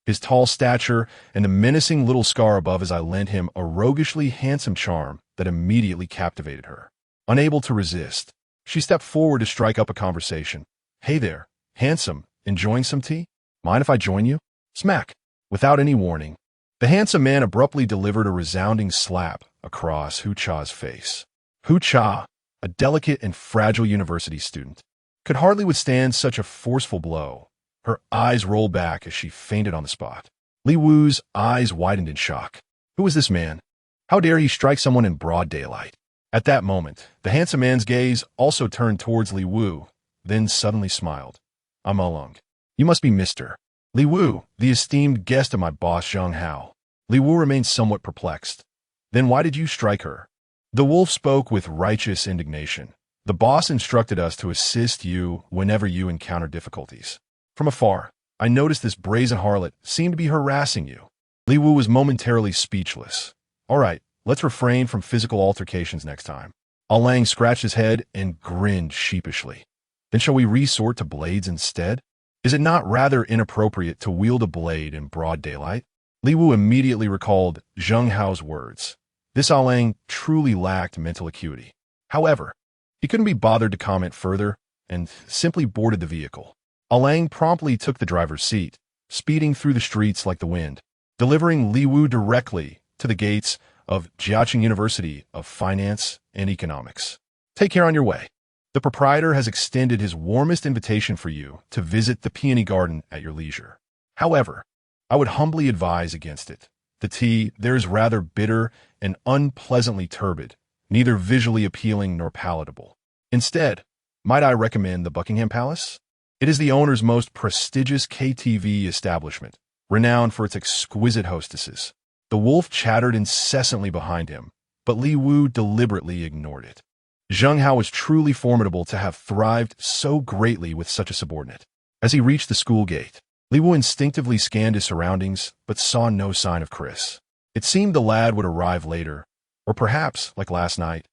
His tall stature and the menacing little scar above his eye lent him a roguishly handsome charm that immediately captivated her. Unable to resist, she stepped forward to strike up a conversation. Hey there, handsome, enjoying some tea? Mind if I join you? Smack. Without any warning, the handsome man abruptly delivered a resounding slap across Hu Cha's face. Hu Cha, a delicate and fragile university student, could hardly withstand such a forceful blow. Her eyes rolled back as she fainted on the spot. Li Wu's eyes widened in shock. Who was this man? How dare he strike someone in broad daylight? At that moment, the handsome man's gaze also turned towards Li Wu, then suddenly smiled. I'm Alung. You must be Mr. Li Wu, the esteemed guest of my boss Zhang Hao. Li Wu remained somewhat perplexed. Then why did you strike her? The wolf spoke with righteous indignation. The boss instructed us to assist you whenever you encounter difficulties. From afar, I noticed this brazen harlot seemed to be harassing you. Li Wu was momentarily speechless. All right, let's refrain from physical altercations next time. Lang scratched his head and grinned sheepishly. Then shall we resort to blades instead? Is it not rather inappropriate to wield a blade in broad daylight? Li Wu immediately recalled Zhang Hao's words. This Lang truly lacked mental acuity. However, he couldn't be bothered to comment further and simply boarded the vehicle. Lang promptly took the driver's seat, speeding through the streets like the wind, delivering Li Wu directly to the gates of Jiaqing University of Finance and Economics. Take care on your way. The proprietor has extended his warmest invitation for you to visit the peony garden at your leisure. However, I would humbly advise against it. The tea there is rather bitter and unpleasantly turbid, neither visually appealing nor palatable. Instead, might I recommend the Buckingham Palace? It is the owner's most prestigious KTV establishment, renowned for its exquisite hostesses. The wolf chattered incessantly behind him, but Li Wu deliberately ignored it. Zhang Hao was truly formidable to have thrived so greatly with such a subordinate. As he reached the school gate, Li Wu instinctively scanned his surroundings, but saw no sign of Chris. It seemed the lad would arrive later, or perhaps, like last night,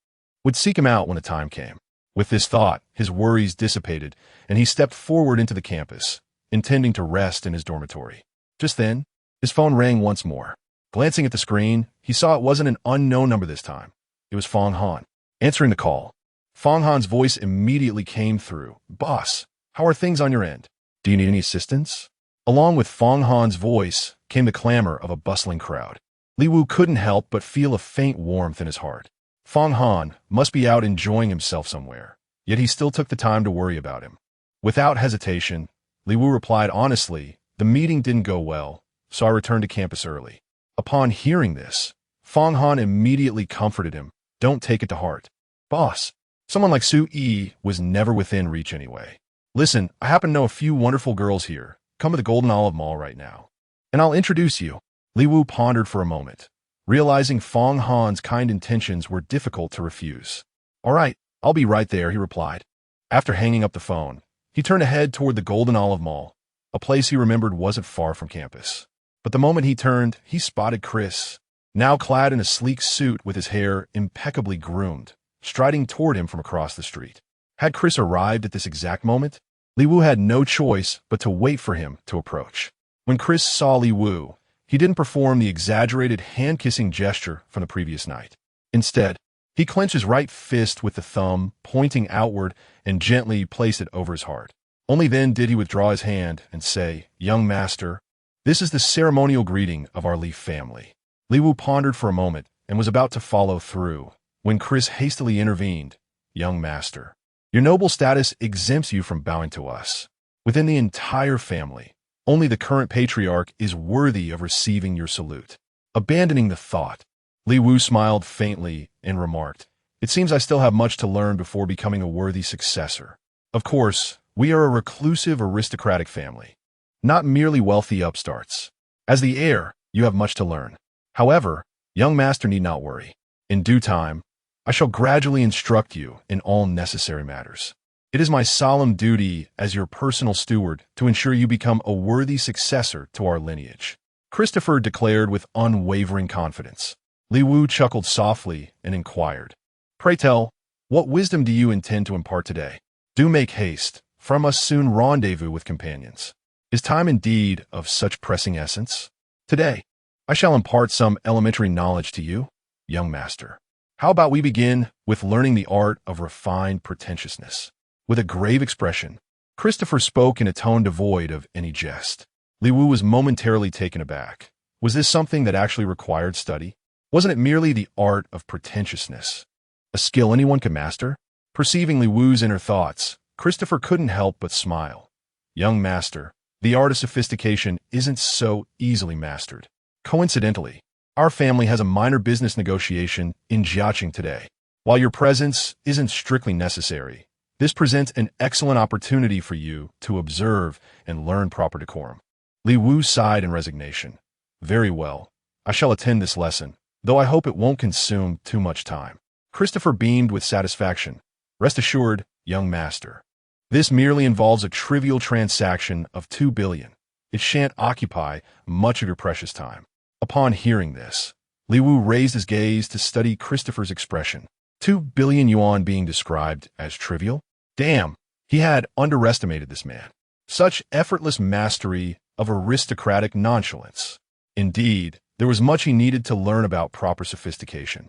would seek him out when the time came. With this thought, his worries dissipated, and he stepped forward into the campus, intending to rest in his dormitory. Just then, his phone rang once more. Glancing at the screen, he saw it wasn't an unknown number this time. It was Fong Han. Answering the call, Fong Han's voice immediately came through. Boss, how are things on your end? Do you need any assistance? Along with Fong Han's voice came the clamor of a bustling crowd. Li Wu couldn't help but feel a faint warmth in his heart. Fong Han must be out enjoying himself somewhere, yet he still took the time to worry about him. Without hesitation, Li Wu replied honestly, the meeting didn't go well, so I returned to campus early. Upon hearing this, Fong Han immediately comforted him. Don't take it to heart. Boss, someone like Su Yi was never within reach anyway. Listen, I happen to know a few wonderful girls here. Come to the Golden Olive Mall right now, and I'll introduce you. Li Wu pondered for a moment, realizing Fong Han's kind intentions were difficult to refuse. All right, I'll be right there, he replied. After hanging up the phone, he turned ahead toward the Golden Olive Mall, a place he remembered wasn't far from campus. But the moment he turned, he spotted Chris, now clad in a sleek suit with his hair impeccably groomed, striding toward him from across the street. Had Chris arrived at this exact moment, Li Wu had no choice but to wait for him to approach. When Chris saw Li Wu, he didn't perform the exaggerated hand-kissing gesture from the previous night. Instead, he clenched his right fist with the thumb pointing outward and gently placed it over his heart. Only then did he withdraw his hand and say, "Young master, this is the ceremonial greeting of our Li family." Li Wu pondered for a moment and was about to follow through, when Chris hastily intervened, young master. Your noble status exempts you from bowing to us. Within the entire family, only the current patriarch is worthy of receiving your salute. Abandoning the thought, Li Wu smiled faintly and remarked, "It seems I still have much to learn before becoming a worthy successor. Of course, we are a reclusive aristocratic family, not merely wealthy upstarts. As the heir, you have much to learn. However, young master need not worry. In due time, I shall gradually instruct you in all necessary matters. It is my solemn duty as your personal steward to ensure you become a worthy successor to our lineage," Christopher declared with unwavering confidence. Li Wu chuckled softly and inquired, "Pray tell, what wisdom do you intend to impart today? Do make haste, for I must soon rendezvous with companions. Is time indeed of such pressing essence? Today, I shall impart some elementary knowledge to you, young master. How about we begin with learning the art of refined pretentiousness?" With a grave expression, Christopher spoke in a tone devoid of any jest. Li Wu was momentarily taken aback. Was this something that actually required study? Wasn't it merely the art of pretentiousness, a skill anyone could master? Perceiving Li Wu's inner thoughts, Christopher couldn't help but smile. "Young master, the art of sophistication isn't so easily mastered. Coincidentally, our family has a minor business negotiation in Jiaqing today. While your presence isn't strictly necessary, this presents an excellent opportunity for you to observe and learn proper decorum." Li Wu sighed in resignation. "Very well, I shall attend this lesson, though I hope it won't consume too much time." Christopher beamed with satisfaction. "Rest assured, young master. This merely involves a trivial transaction of 2 billion. It shan't occupy much of your precious time." Upon hearing this, Li Wu raised his gaze to study Christopher's expression. 2 billion yuan being described as trivial? Damn, he had underestimated this man. Such effortless mastery of aristocratic nonchalance. Indeed, there was much he needed to learn about proper sophistication.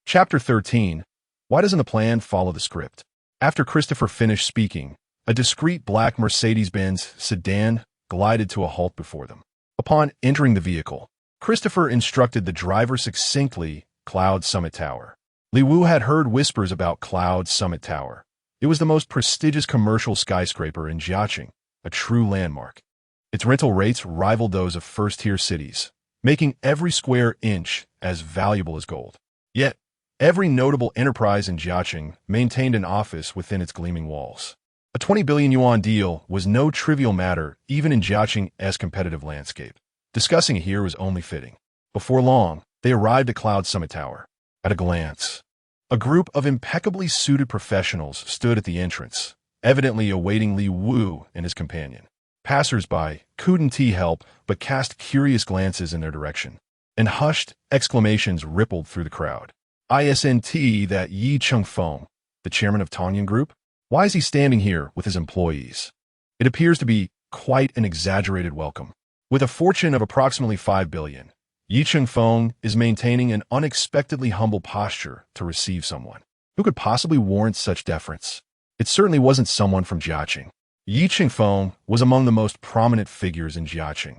Chapter 13. Why doesn't the plan follow the script? After Christopher finished speaking, a discreet black Mercedes-Benz sedan glided to a halt before them. Upon entering the vehicle, Christopher instructed the driver succinctly, "Cloud Summit Tower." Li Wu had heard whispers about Cloud Summit Tower. It was the most prestigious commercial skyscraper in Jiaqing, a true landmark. Its rental rates rivaled those of first-tier cities, making every square inch as valuable as gold. Yet, every notable enterprise in Jiaqing maintained an office within its gleaming walls. A 20 billion yuan deal was no trivial matter even in Jiaqing's competitive landscape. Discussing it here was only fitting. Before long, they arrived at Cloud Summit Tower. At a glance, a group of impeccably suited professionals stood at the entrance, evidently awaiting Li Wu and his companion. Passers-by couldn't help but cast curious glances in their direction, and hushed exclamations rippled through the crowd. "Isn't that Yi Chengfeng, the chairman of Tongyan Group? Why is he standing here with his employees? It appears to be quite an exaggerated welcome." With a fortune of approximately 5 billion, Yi Chengfeng is maintaining an unexpectedly humble posture to receive someone. Who could possibly warrant such deference? It certainly wasn't someone from Jiaqing. Yi Chengfeng was among the most prominent figures in Jiaqing,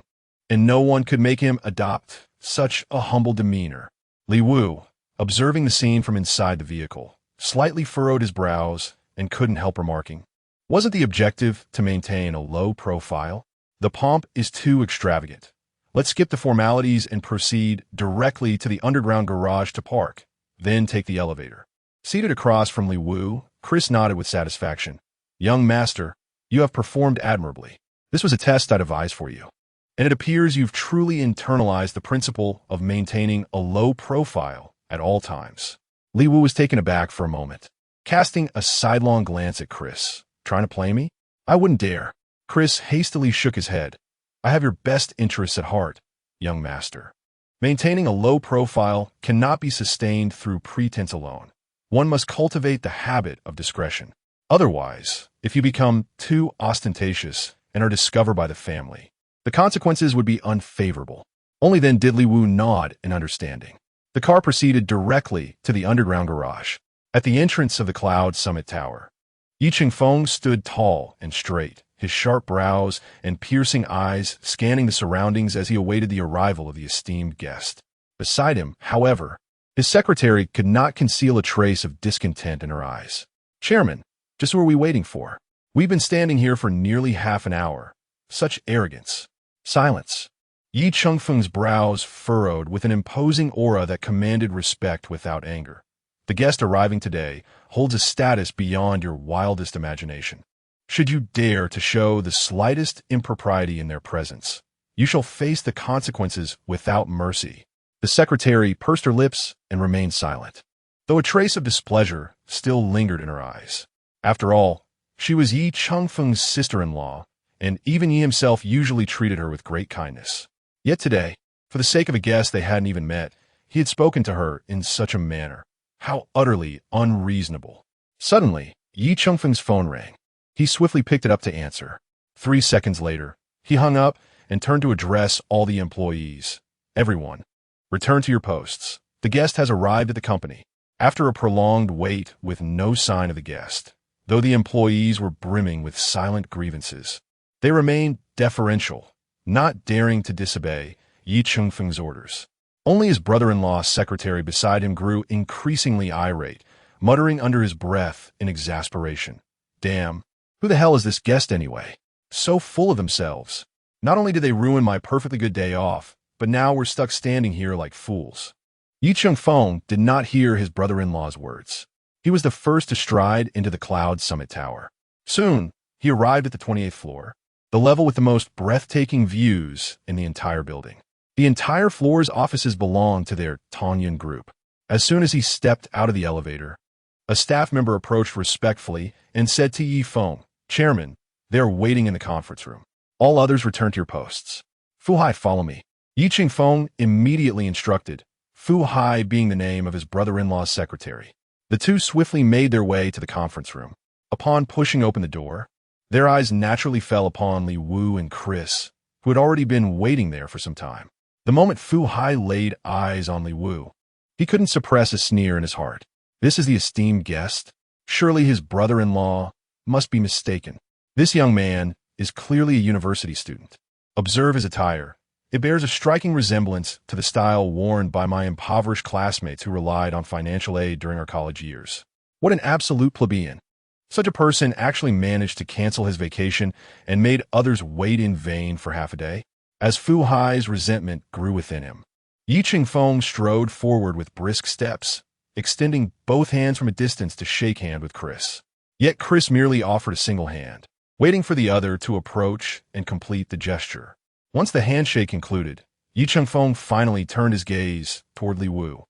and no one could make him adopt such a humble demeanor. Li Wu, observing the scene from inside the vehicle, slightly furrowed his brows and couldn't help remarking, "Wasn't the objective to maintain a low profile? The pomp is too extravagant. Let's skip the formalities and proceed directly to the underground garage to park, then take the elevator." Seated across from Li Wu, Chris nodded with satisfaction. "Young master, you have performed admirably. This was a test I devised for you, and it appears you've truly internalized the principle of maintaining a low profile at all times." Li Wu was taken aback for a moment, casting a sidelong glance at Chris. "Trying to play me? I wouldn't dare." Chris hastily shook his head. "I have your best interests at heart, young master. Maintaining a low profile cannot be sustained through pretense alone. One must cultivate the habit of discretion. Otherwise, if you become too ostentatious and are discovered by the family, the consequences would be unfavorable." Only then did Li Wu nod in understanding. The car proceeded directly to the underground garage. At the entrance of the Cloud Summit Tower, Yi Chengfeng stood tall and straight, his sharp brows and piercing eyes scanning the surroundings as he awaited the arrival of the esteemed guest. Beside him, however, his secretary could not conceal a trace of discontent in her eyes. Chairman, just who are we waiting for? We've been standing here for nearly half an hour. Such arrogance. Silence. Yi Chengfeng's brows furrowed with an imposing aura that commanded respect without anger. The guest arriving today holds a status beyond your wildest imagination. Should you dare to show the slightest impropriety in their presence, you shall face the consequences without mercy. The secretary pursed her lips and remained silent, though a trace of displeasure still lingered in her eyes. After all, she was Yi Chengfeng's sister-in-law, and even Yi himself usually treated her with great kindness. Yet today, for the sake of a guest they hadn't even met, he had spoken to her in such a manner. How utterly unreasonable. Suddenly, Yi Chengfeng's phone rang. He swiftly picked it up to answer. 3 seconds later, he hung up and turned to address all the employees. Everyone, return to your posts. The guest has arrived at the company. After a prolonged wait with no sign of the guest, though the employees were brimming with silent grievances, they remained deferential, not daring to disobey Yi Chengfeng's orders. Only his brother-in-law's secretary beside him grew increasingly irate, muttering under his breath in exasperation. Damn, who the hell is this guest anyway? So full of themselves. Not only did they ruin my perfectly good day off, but now we're stuck standing here like fools. Yi Chengfeng did not hear his brother-in-law's words. He was the first to stride into the Cloud Summit Tower. Soon, he arrived at the 28th floor, the level with the most breathtaking views in the entire building. The entire floor's offices belonged to their Tongyun group. As soon as he stepped out of the elevator, a staff member approached respectfully and said to Yi Feng, Chairman, they are waiting in the conference room. All others return to your posts. Fu Hai, follow me. Yi Chengfeng immediately instructed, Fu Hai being the name of his brother-in-law's secretary. The two swiftly made their way to the conference room. Upon pushing open the door, their eyes naturally fell upon Li Wu and Chris, who had already been waiting there for some time. The moment Fu Hai laid eyes on Li Wu, he couldn't suppress a sneer in his heart. This is the esteemed guest? Surely his brother-in-law must be mistaken. This young man is clearly a university student. Observe his attire. It bears a striking resemblance to the style worn by my impoverished classmates who relied on financial aid during our college years. What an absolute plebeian. Such a person actually managed to cancel his vacation and made others wait in vain for half a day. As Fu Hai's resentment grew within him, Yi Chengfeng strode forward with brisk steps, extending both hands from a distance to shake hand with Chris. Yet Chris merely offered a single hand, waiting for the other to approach and complete the gesture. Once the handshake concluded, Yi Chengfeng finally turned his gaze toward Li Wu,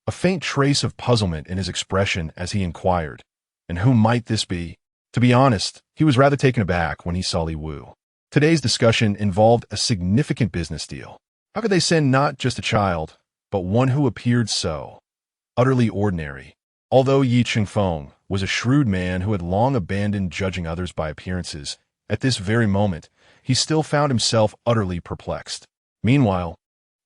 a faint trace of puzzlement in his expression as he inquired, and who might this be? To be honest, he was rather taken aback when he saw Li Wu. Today's discussion involved a significant business deal. How could they send not just a child, but one who appeared so utterly ordinary? Although Yi Chengfeng was a shrewd man who had long abandoned judging others by appearances, at this very moment, he still found himself utterly perplexed. Meanwhile,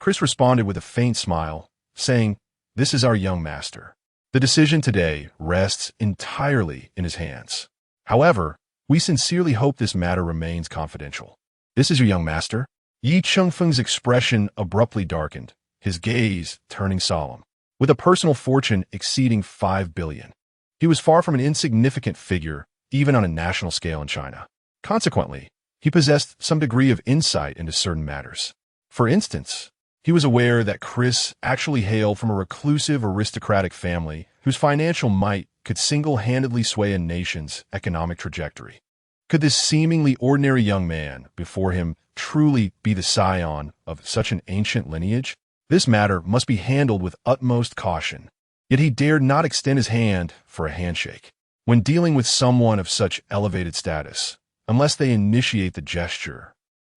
Chris responded with a faint smile, saying, This is our young master. The decision today rests entirely in his hands. However, we sincerely hope this matter remains confidential. This is your young master? Yi Chengfeng's expression abruptly darkened, his gaze turning solemn. With a personal fortune exceeding 5 billion, he was far from an insignificant figure, even on a national scale in China. Consequently, he possessed some degree of insight into certain matters. For instance, he was aware that Chris actually hailed from a reclusive aristocratic family whose financial might could single-handedly sway a nation's economic trajectory. Could this seemingly ordinary young man before him truly be the scion of such an ancient lineage? This matter must be handled with utmost caution. Yet he dared not extend his hand for a handshake when dealing with someone of such elevated status, unless they initiate the gesture.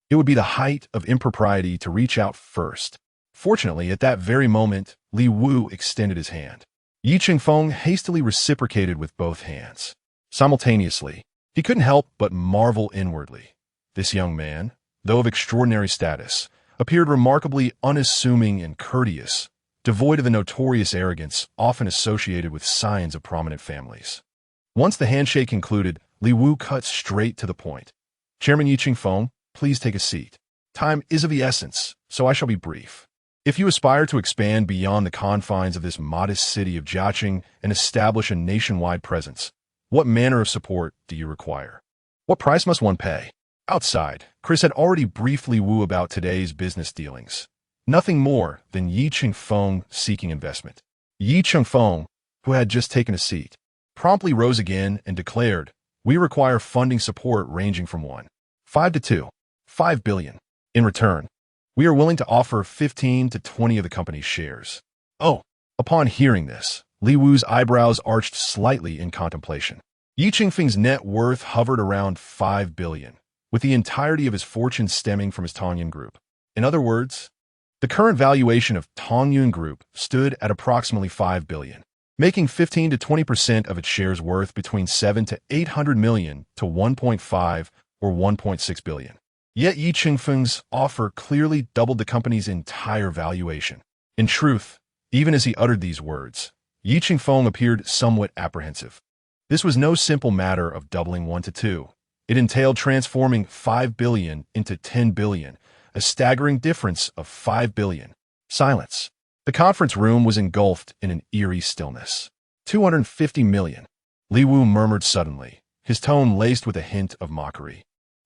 It would be the height of impropriety to reach out first. Fortunately, at that very moment, Li Wu extended his hand. Yi Chengfeng hastily reciprocated with both hands. Simultaneously, he couldn't help but marvel inwardly. This young man, though of extraordinary status, appeared remarkably unassuming and courteous, devoid of the notorious arrogance often associated with scions of prominent families. Once the handshake concluded, Li Wu cut straight to the point. Chairman Yi Chengfeng, please take a seat. Time is of the essence, so I shall be brief. If you aspire to expand beyond the confines of this modest city of Jiaqing and establish a nationwide presence, What manner of support do you require? What price must one pay? Outside, Chris had already briefed Li Wu about today's business dealings. Nothing more than Yi Chengfeng seeking investment. Yi Chengfeng, who had just taken a seat, promptly rose again and declared, "We require funding support ranging from 1.5 to 2.5 billion. In return, we are willing to offer 15 to 20 of the company's shares." Oh! Upon hearing this, Li Wu's eyebrows arched slightly in contemplation. Yi Chengfeng's net worth hovered around 5 billion, with the entirety of his fortune stemming from his Tongyun Group. In other words, the current valuation of Tongyun Group stood at approximately 5 billion, making 15 to 20% of its shares worth between 7 to 800 million to 1.5 or 1.6 billion. Yet Yi Chengfeng's offer clearly doubled the company's entire valuation. In truth, even as he uttered these words, Yi Chengfeng appeared somewhat apprehensive. This was no simple matter of doubling 1 to 2. It entailed transforming 5 billion into 10 billion, a staggering difference of 5 billion. Silence. The conference room was engulfed in an eerie stillness. 250 million. Li Wu murmured suddenly, his tone laced with a hint of mockery,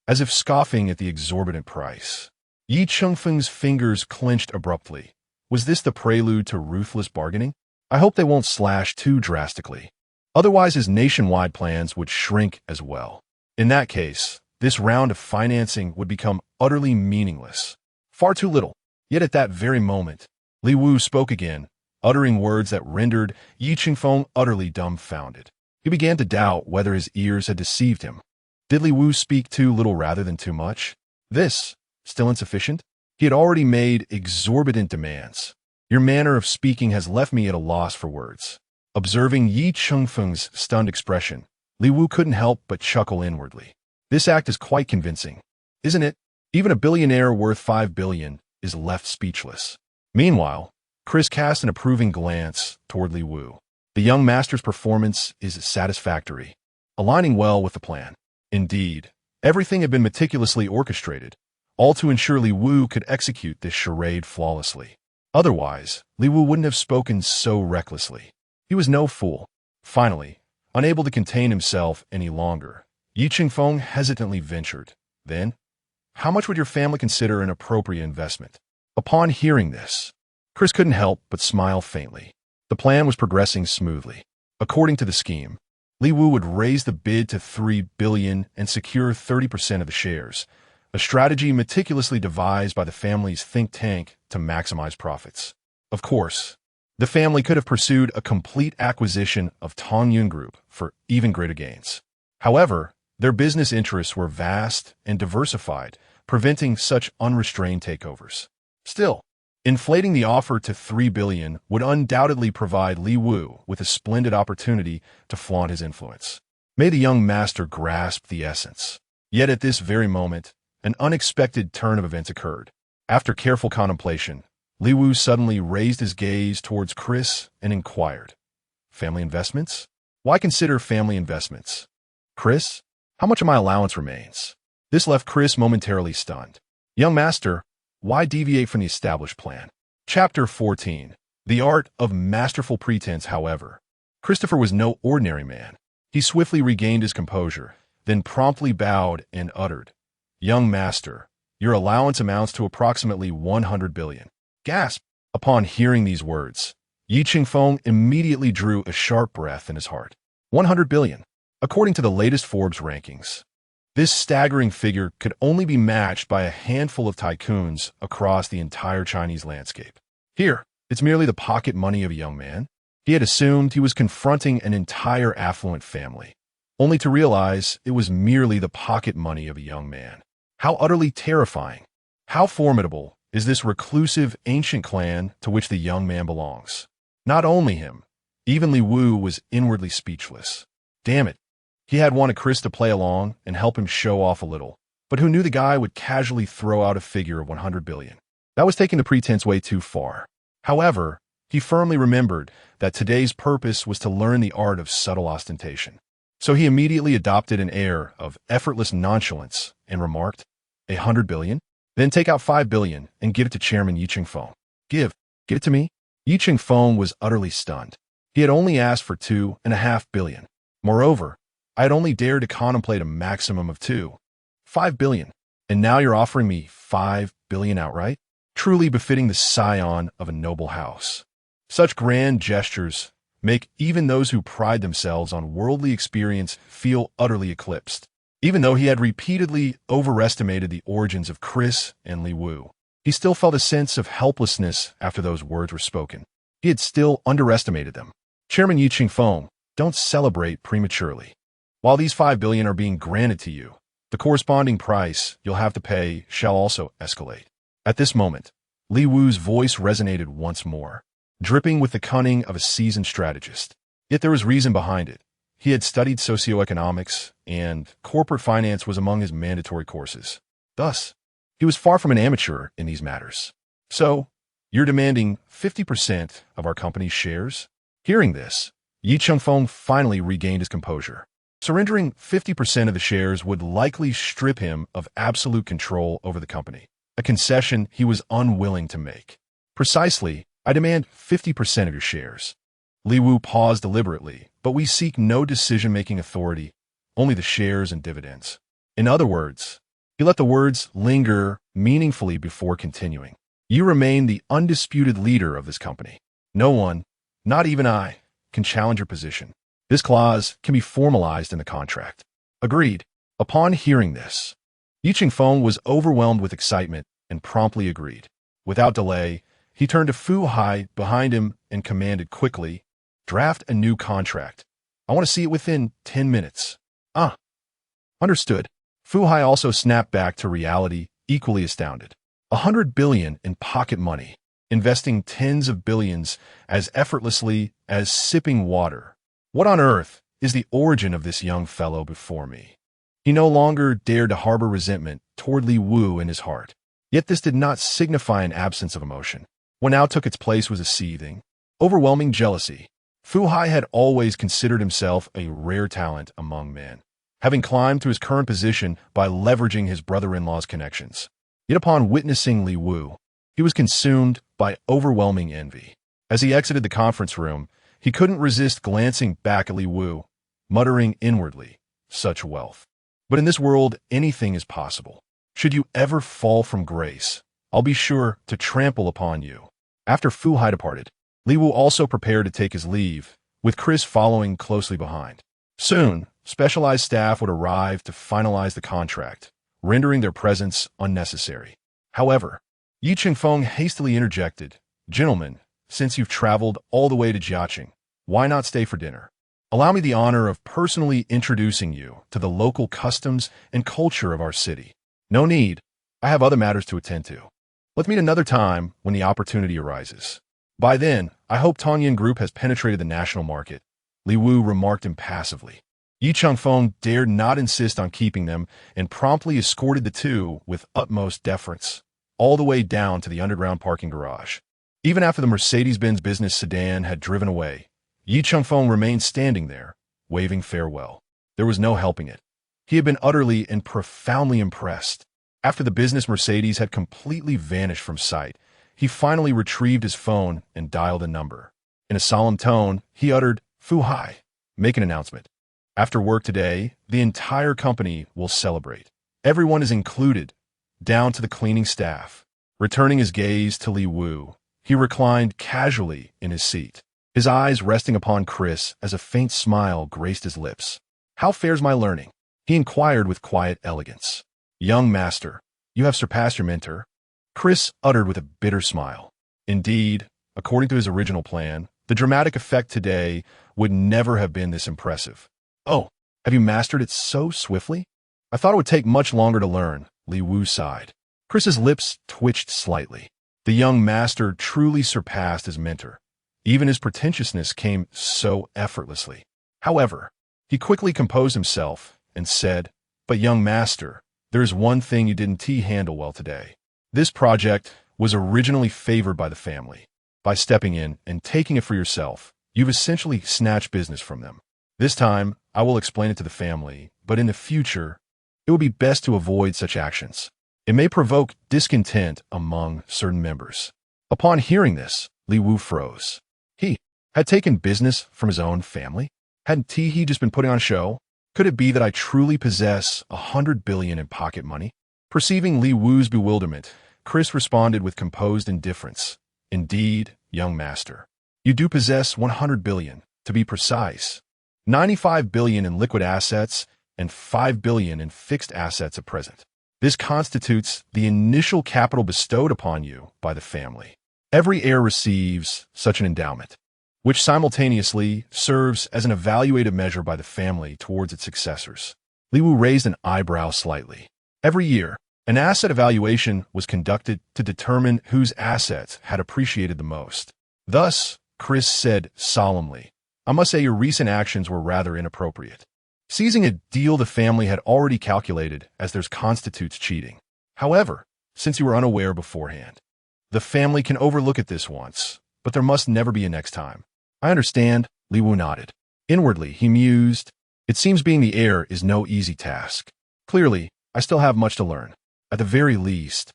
as if scoffing at the exorbitant price. Yi Chengfeng's fingers clenched abruptly. Was this the prelude to ruthless bargaining? I hope they won't slash too drastically. Otherwise, his nationwide plans would shrink as well. In that case, this round of financing would become utterly meaningless. Far too little. Yet at that very moment, Li Wu spoke again, uttering words that rendered Yi Chengfeng utterly dumbfounded. He began to doubt whether his ears had deceived him. Did Li Wu speak too little rather than too much? This, still insufficient? He had already made exorbitant demands. Your manner of speaking has left me at a loss for words. Observing Yi Chengfeng's stunned expression, Li Wu couldn't help but chuckle inwardly. This act is quite convincing, isn't it? Even a billionaire worth 5 billion is left speechless. Meanwhile, Chris cast an approving glance toward Li Wu. The young master's performance is satisfactory, aligning well with the plan. Indeed, everything had been meticulously orchestrated, all to ensure Li Wu could execute this charade flawlessly. Otherwise, Li Wu wouldn't have spoken so recklessly. He was no fool. Finally, unable to contain himself any longer, Yi Chengfeng hesitantly ventured, "Then, how much would your family consider an appropriate investment?" Upon hearing this, Chris couldn't help but smile faintly. The plan was progressing smoothly. According to the scheme, Li Wu would raise the bid to 3 billion and secure 30% of the shares, a strategy meticulously devised by the family's think tank to maximize profits. Of course, the family could have pursued a complete acquisition of Tongyun Group for even greater gains. However, their business interests were vast and diversified, preventing such unrestrained takeovers. Still, inflating the offer to 3 billion would undoubtedly provide Li Wu with a splendid opportunity to flaunt his influence. May the young master grasp the essence. Yet at this very moment, an unexpected turn of events occurred. After careful contemplation, Li Wu suddenly raised his gaze towards Chris and inquired, "Family investments? Why consider family investments? Chris, how much of my allowance remains?" This left Chris momentarily stunned. "Young master, why deviate from the established plan?" Chapter 14. The Art of Masterful Pretense. However, Christopher was no ordinary man. He swiftly regained his composure, then promptly bowed and uttered, "Young master, your allowance amounts to approximately 100 billion. Gasp! Upon hearing these words, Yi Chengfeng immediately drew a sharp breath in his heart. 100 billion. According to the latest Forbes rankings, this staggering figure could only be matched by a handful of tycoons across the entire Chinese landscape. Here, it's merely the pocket money of a young man. He had assumed he was confronting an entire affluent family, only to realize it was merely the pocket money of a young man. How utterly terrifying, how formidable is this reclusive ancient clan to which the young man belongs? Not only him, even Li Wu was inwardly speechless. Damn it, he had wanted Chris to play along and help him show off a little, but who knew the guy would casually throw out a figure of 100 billion? That was taking the pretense way too far. However, he firmly remembered that today's purpose was to learn the art of subtle ostentation. So he immediately adopted an air of effortless nonchalance and remarked, 100 billion? Then take out 5 billion and give it to Chairman Yi Chengfeng. Give it to me? Yi Chengfeng was utterly stunned. He had only asked for 2.5 billion. Moreover, I had only dared to contemplate a maximum of 5 billion. And now you're offering me 5 billion outright? Truly befitting the scion of a noble house. Such grand gestures make even those who pride themselves on worldly experience feel utterly eclipsed. Even though he had repeatedly overestimated the origins of Chris and Li Wu, he still felt a sense of helplessness after those words were spoken. He had still underestimated them. Chairman Yi Qingfeng, don't celebrate prematurely. While these 5 billion are being granted to you, the corresponding price you'll have to pay shall also escalate. At this moment, Li Wu's voice resonated once more, dripping with the cunning of a seasoned strategist. Yet there was reason behind it. He had studied socioeconomics, and corporate finance was among his mandatory courses. Thus, he was far from an amateur in these matters. So, you're demanding 50% of our company's shares? Hearing this, Yi Qingfeng finally regained his composure. Surrendering 50% of the shares would likely strip him of absolute control over the company, a concession he was unwilling to make. Precisely, I demand 50% of your shares. Li Wu paused deliberately, but we seek no decision-making authority, only the shares and dividends. In other words, he let the words linger meaningfully before continuing. You remain the undisputed leader of this company. No one, not even I, can challenge your position. This clause can be formalized in the contract. Agreed. Upon hearing this, Yi Qingfeng was overwhelmed with excitement and promptly agreed. Without delay, he turned to Fu Hai behind him and commanded quickly, draft a new contract. I want to see it within 10 minutes. Understood. Fu Hai also snapped back to reality, equally astounded. 100 billion in pocket money, investing tens of billions as effortlessly as sipping water. What on earth is the origin of this young fellow before me? He no longer dared to harbor resentment toward Li Wu in his heart. Yet this did not signify an absence of emotion. What now took its place was a seething, overwhelming jealousy. Fu Hai had always considered himself a rare talent among men, having climbed to his current position by leveraging his brother-in-law's connections. Yet upon witnessing Li Wu, he was consumed by overwhelming envy. As he exited the conference room, he couldn't resist glancing back at Li Wu, muttering inwardly, such wealth. But in this world, anything is possible. Should you ever fall from grace, I'll be sure to trample upon you. After Fu Hai departed, Li Wu also prepared to take his leave, with Chris following closely behind. Soon, specialized staff would arrive to finalize the contract, rendering their presence unnecessary. However, Yi Qingfeng hastily interjected, Gentlemen, since you've traveled all the way to Jiaqing, why not stay for dinner? Allow me the honor of personally introducing you to the local customs and culture of our city. No need. I have other matters to attend to. Let's meet another time when the opportunity arises. By then, I hope Tongyun Group has penetrated the national market, Li Wu remarked impassively. Yi Qingfeng dared not insist on keeping them and promptly escorted the two with utmost deference, all the way down to the underground parking garage. Even after the Mercedes-Benz business sedan had driven away, Yi Qingfeng remained standing there, waving farewell. There was no helping it. He had been utterly and profoundly impressed. After the business Mercedes had completely vanished from sight, he finally retrieved his phone and dialed a number. In a solemn tone, he uttered, Fu Hai, make an announcement. After work today, the entire company will celebrate. Everyone is included, down to the cleaning staff. Returning his gaze to Li Wu, he reclined casually in his seat, his eyes resting upon Chris as a faint smile graced his lips. How fares my learning? He inquired with quiet elegance. Young master, you have surpassed your mentor. Chris uttered with a bitter smile. Indeed, according to his original plan, the dramatic effect today would never have been this impressive. Oh, have you mastered it so swiftly? I thought it would take much longer to learn, Li Wu sighed. Chris's lips twitched slightly. The young master truly surpassed his mentor. Even his pretentiousness came so effortlessly. However, he quickly composed himself and said, But young master, there is one thing you didn't handle well today. This project was originally favored by the family. By stepping in and taking it for yourself, you've essentially snatched business from them. This time, I will explain it to the family, but in the future, it would be best to avoid such actions. It may provoke discontent among certain members. Upon hearing this, Li Wu froze. He had taken business from his own family? Hadn't he just been putting on a show? Could it be that I truly possess 100 billion in pocket money? Perceiving Li Wu's bewilderment, Chris responded with composed indifference. Indeed, young master. You do possess 100 billion, to be precise. 95 billion in liquid assets and 5 billion in fixed assets at present. This constitutes the initial capital bestowed upon you by the family. Every heir receives such an endowment, which simultaneously serves as an evaluative measure by the family towards its successors. Li Wu raised an eyebrow slightly. Every year, an asset evaluation was conducted to determine whose assets had appreciated the most. Thus, Chris said solemnly, I must say your recent actions were rather inappropriate. Seizing a deal the family had already calculated as theirs constitutes cheating. However, since you were unaware beforehand, the family can overlook it this once, but there must never be a next time. I understand, Li Wu nodded. Inwardly, he mused, it seems being the heir is no easy task. Clearly, I still have much to learn. At the very least,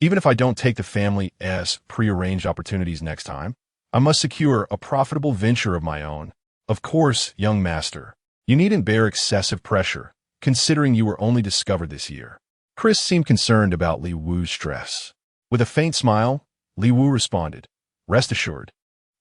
even if I don't take the family's prearranged opportunities next time, I must secure a profitable venture of my own. Of course, young master, you needn't bear excessive pressure, considering you were only discovered this year. Chris seemed concerned about Li Wu's stress. With a faint smile, Li Wu responded, Rest assured,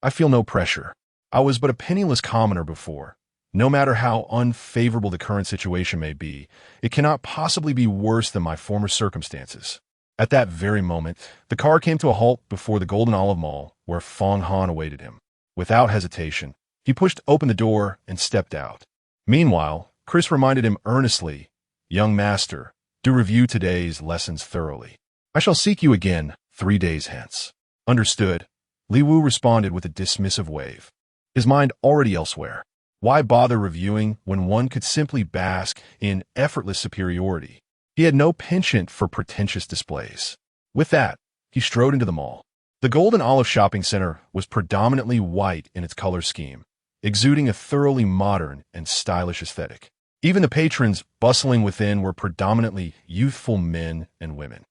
I feel no pressure. I was but a penniless commoner before. No matter how unfavorable the current situation may be, it cannot possibly be worse than my former circumstances. At that very moment, the car came to a halt before the Golden Olive Mall, where Fong Han awaited him. Without hesitation, he pushed open the door and stepped out. Meanwhile, Chris reminded him earnestly, Young master, do review today's lessons thoroughly. I shall seek you again 3 days hence. Understood, Li Wu responded with a dismissive wave. His mind already elsewhere. Why bother reviewing when one could simply bask in effortless superiority? He had no penchant for pretentious displays. With that, he strode into the mall. The Golden Olive Shopping Center was predominantly white in its color scheme, exuding a thoroughly modern and stylish aesthetic. Even the patrons bustling within were predominantly youthful men and women.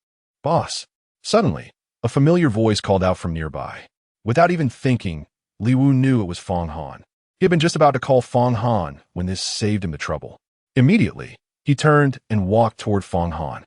Boss! Suddenly, a familiar voice called out from nearby. Without even thinking, Li Wu knew it was Fong Han. He had been just about to call Fong Han when this saved him the trouble. Immediately, he turned and walked toward Fong Han.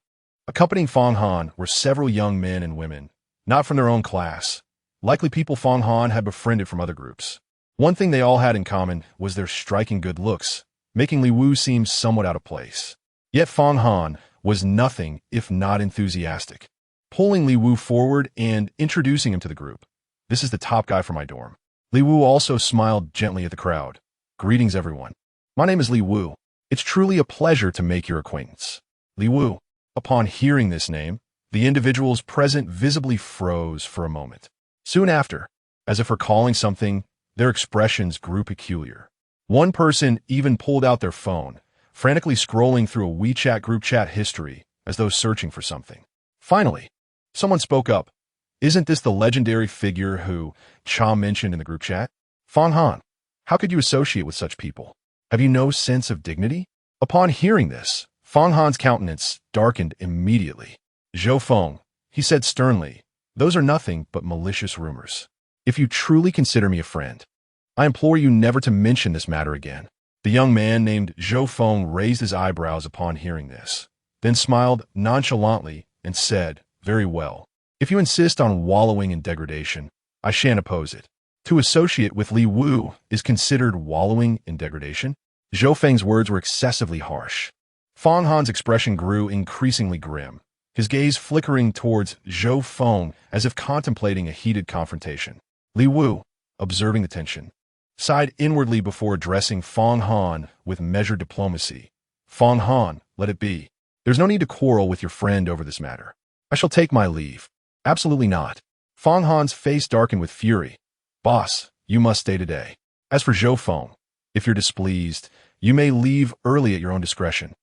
Accompanying Fong Han were several young men and women, not from their own class, likely people Fong Han had befriended from other groups. One thing they all had in common was their striking good looks, making Li Wu seem somewhat out of place. Yet Fong Han was nothing if not enthusiastic, pulling Li Wu forward and introducing him to the group. This is the top guy from my dorm. Li Wu also smiled gently at the crowd. Greetings, everyone. My name is Li Wu. It's truly a pleasure to make your acquaintance. Li Wu. Upon hearing this name, the individuals present visibly froze for a moment. Soon after, as if recalling something, their expressions grew peculiar. One person even pulled out their phone, frantically scrolling through a WeChat group chat history as though searching for something. Finally, someone spoke up. Isn't this the legendary figure who Cha mentioned in the group chat? Fong Han, how could you associate with such people? Have you no sense of dignity? Upon hearing this, Fong Han's countenance darkened immediately. Zhou Feng, he said sternly, those are nothing but malicious rumors. If you truly consider me a friend, I implore you never to mention this matter again. The young man named Zhou Feng raised his eyebrows upon hearing this, then smiled nonchalantly and said, Very well. If you insist on wallowing in degradation, I shan't oppose it. To associate with Li Wu is considered wallowing in degradation? Zhou Feng's words were excessively harsh. Fong Han's expression grew increasingly grim, his gaze flickering towards Zhou Feng as if contemplating a heated confrontation. Li Wu, observing the tension, sighed inwardly before addressing Fong Han with measured diplomacy. Fong Han, let it be. There's no need to quarrel with your friend over this matter. I shall take my leave. Absolutely not. Fong Han's face darkened with fury. Boss, you must stay today. As for Zhou Feng, if you're displeased, you may leave early at your own discretion.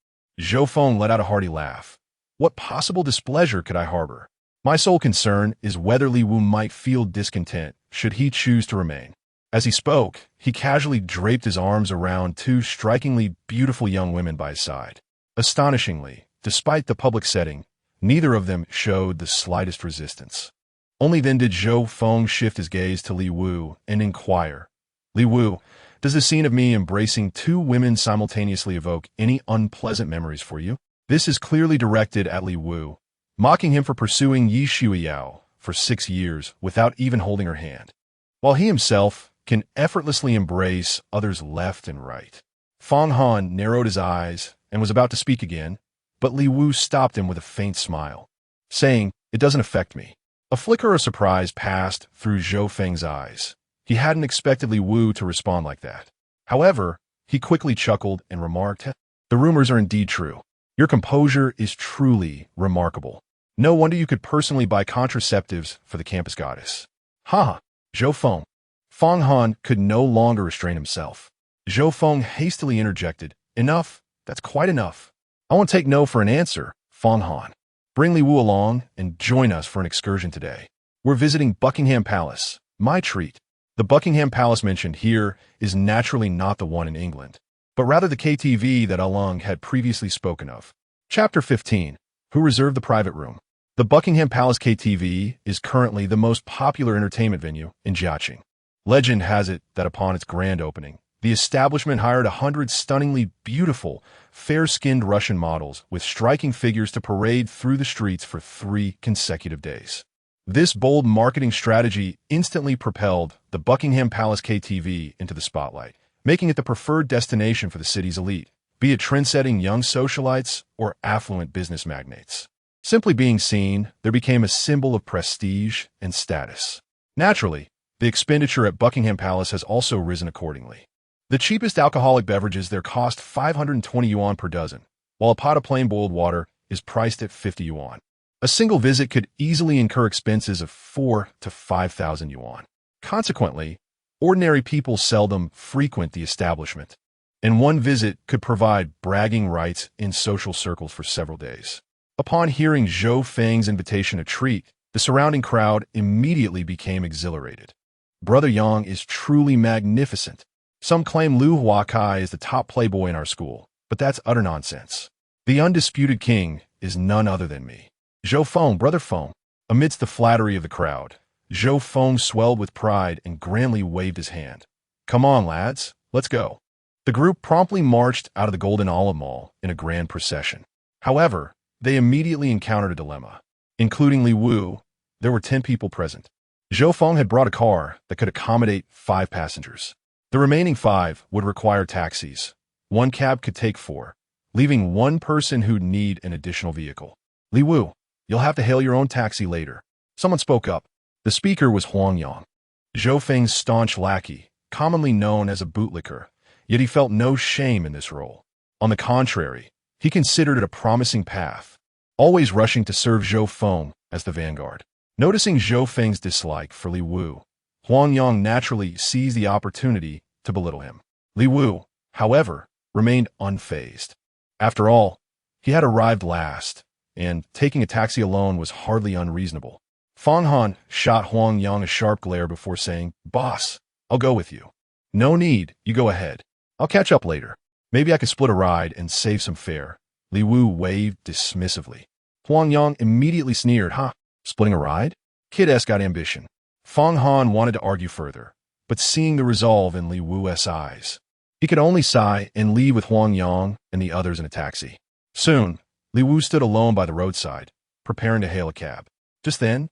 Zhou Feng let out a hearty laugh. What possible displeasure could I harbor? My sole concern is whether Li Wu might feel discontent should he choose to remain. As he spoke, he casually draped his arms around 2 strikingly beautiful young women by his side. Astonishingly, despite the public setting, neither of them showed the slightest resistance. Only then did Zhou Feng shift his gaze to Li Wu and inquire, Li Wu, Does the scene of me embracing two women simultaneously evoke any unpleasant memories for you? This is clearly directed at Li Wu, mocking him for pursuing Yi Shuiyao for 6 years without even holding her hand, while he himself can effortlessly embrace others left and right. Fang Han narrowed his eyes and was about to speak again, but Li Wu stopped him with a faint smile, saying, "It doesn't affect me." A flicker of surprise passed through Zhou Feng's eyes. He hadn't expected Li Wu to respond like that. However, he quickly chuckled and remarked, "The rumors are indeed true. Your composure is truly remarkable. No wonder you could personally buy contraceptives for the campus goddess." "Ha! Zhou Feng." Fang Han could no longer restrain himself. Zhou Feng hastily interjected, "Enough. That's quite enough. I won't take no for an answer, Fang Han. Bring Li Wu along and join us for an excursion today. We're visiting Buckingham Palace. My treat." The Buckingham Palace mentioned here is naturally not the one in England, but rather the KTV that Alung had previously spoken of. Chapter 15. Who reserved the private room? The Buckingham Palace KTV is currently the most popular entertainment venue in Jiaqing. Legend has it that upon its grand opening, the establishment hired 100 stunningly beautiful, fair-skinned Russian models with striking figures to parade through the streets for 3 consecutive days. This bold marketing strategy instantly propelled the Buckingham Palace KTV into the spotlight, making it the preferred destination for the city's elite, be it trend-setting young socialites or affluent business magnates. Simply being seen, there became a symbol of prestige and status. Naturally, the expenditure at Buckingham Palace has also risen accordingly. The cheapest alcoholic beverages there cost 520 yuan per dozen, while a pot of plain boiled water is priced at 50 yuan. A single visit could easily incur expenses of 4 to 5,000 yuan. Consequently, ordinary people seldom frequent the establishment, and one visit could provide bragging rights in social circles for several days. Upon hearing Zhou Feng's invitation to treat, the surrounding crowd immediately became exhilarated. "Brother Yang is truly magnificent. Some claim Lu Huakai is the top playboy in our school, but that's utter nonsense. The undisputed king is none other than me. Zhou Feng, Brother Feng." Amidst the flattery of the crowd, Zhou Feng swelled with pride and grandly waved his hand. "Come on, lads, let's go." The group promptly marched out of the Golden Olive Mall in a grand procession. However, they immediately encountered a dilemma. Including Li Wu, there were 10 people present. Zhou Feng had brought a car that could accommodate 5 passengers. The remaining 5 would require taxis. One cab could take 4, leaving one person who'd need an additional vehicle. "Li Wu, you'll have to hail your own taxi later." Someone spoke up. The speaker was Huang Yang, Zhou Feng's staunch lackey, commonly known as a bootlicker, yet he felt no shame in this role. On the contrary, he considered it a promising path, always rushing to serve Zhou Feng as the vanguard. Noticing Zhou Feng's dislike for Li Wu, Huang Yang naturally seized the opportunity to belittle him. Li Wu, however, remained unfazed. After all, he had arrived last, and taking a taxi alone was hardly unreasonable. Fang Han shot Huang Yang a sharp glare before saying, "Boss, I'll go with you." "No need, you go ahead. I'll catch up later. Maybe I could split a ride and save some fare." Li Wu waved dismissively. Huang Yang immediately sneered, "Huh, splitting a ride? Kid-S got ambition." Fang Han wanted to argue further, but seeing the resolve in Li Wu's eyes, he could only sigh and leave with Huang Yang and the others in a taxi. Soon, Li Wu stood alone by the roadside, preparing to hail a cab. Just then,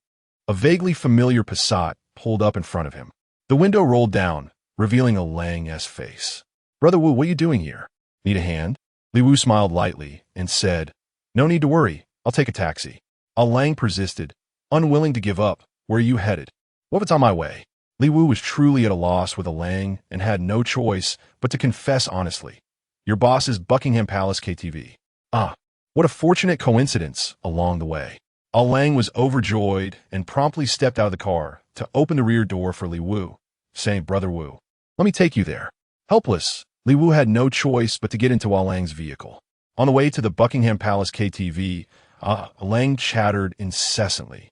a vaguely familiar Passat pulled up in front of him. The window rolled down, revealing a Lang's face. "Brother Wu, what are you doing here? Need a hand?" Li Wu smiled lightly and said, "No need to worry, I'll take a taxi." Lang persisted, unwilling to give up. "Where are you headed?" "What if it's on my way?" Li Wu was truly at a loss with Lang and had no choice but to confess honestly. "Your boss is Buckingham Palace KTV." "Ah, what a fortunate coincidence along the way." Lang was overjoyed and promptly stepped out of the car to open the rear door for Li Wu, saying, "Brother Wu, let me take you there." Helpless, Li Wu had no choice but to get into Lang's vehicle. On the way to the Buckingham Palace KTV, Lang chattered incessantly.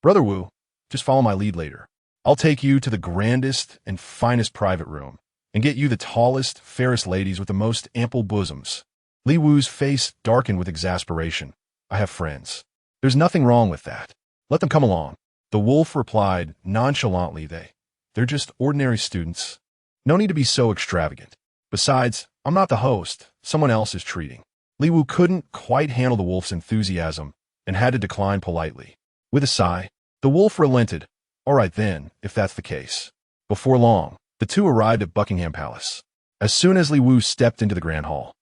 "Brother Wu, just follow my lead later. I'll take you to the grandest and finest private room and get you the tallest, fairest ladies with the most ample bosoms." Li Wu's face darkened with exasperation. "I have friends. There's nothing wrong with that. Let them come along." The wolf replied nonchalantly, They're just ordinary students." No need to be so extravagant. Besides, I'm not the host. Someone else is treating. Li Wu couldn't quite handle the wolf's enthusiasm and had to decline politely. With a sigh, the wolf relented. All right then, if that's the case. Before long, the two arrived at Buckingham Palace. As soon as Li Wu stepped into the grand hall,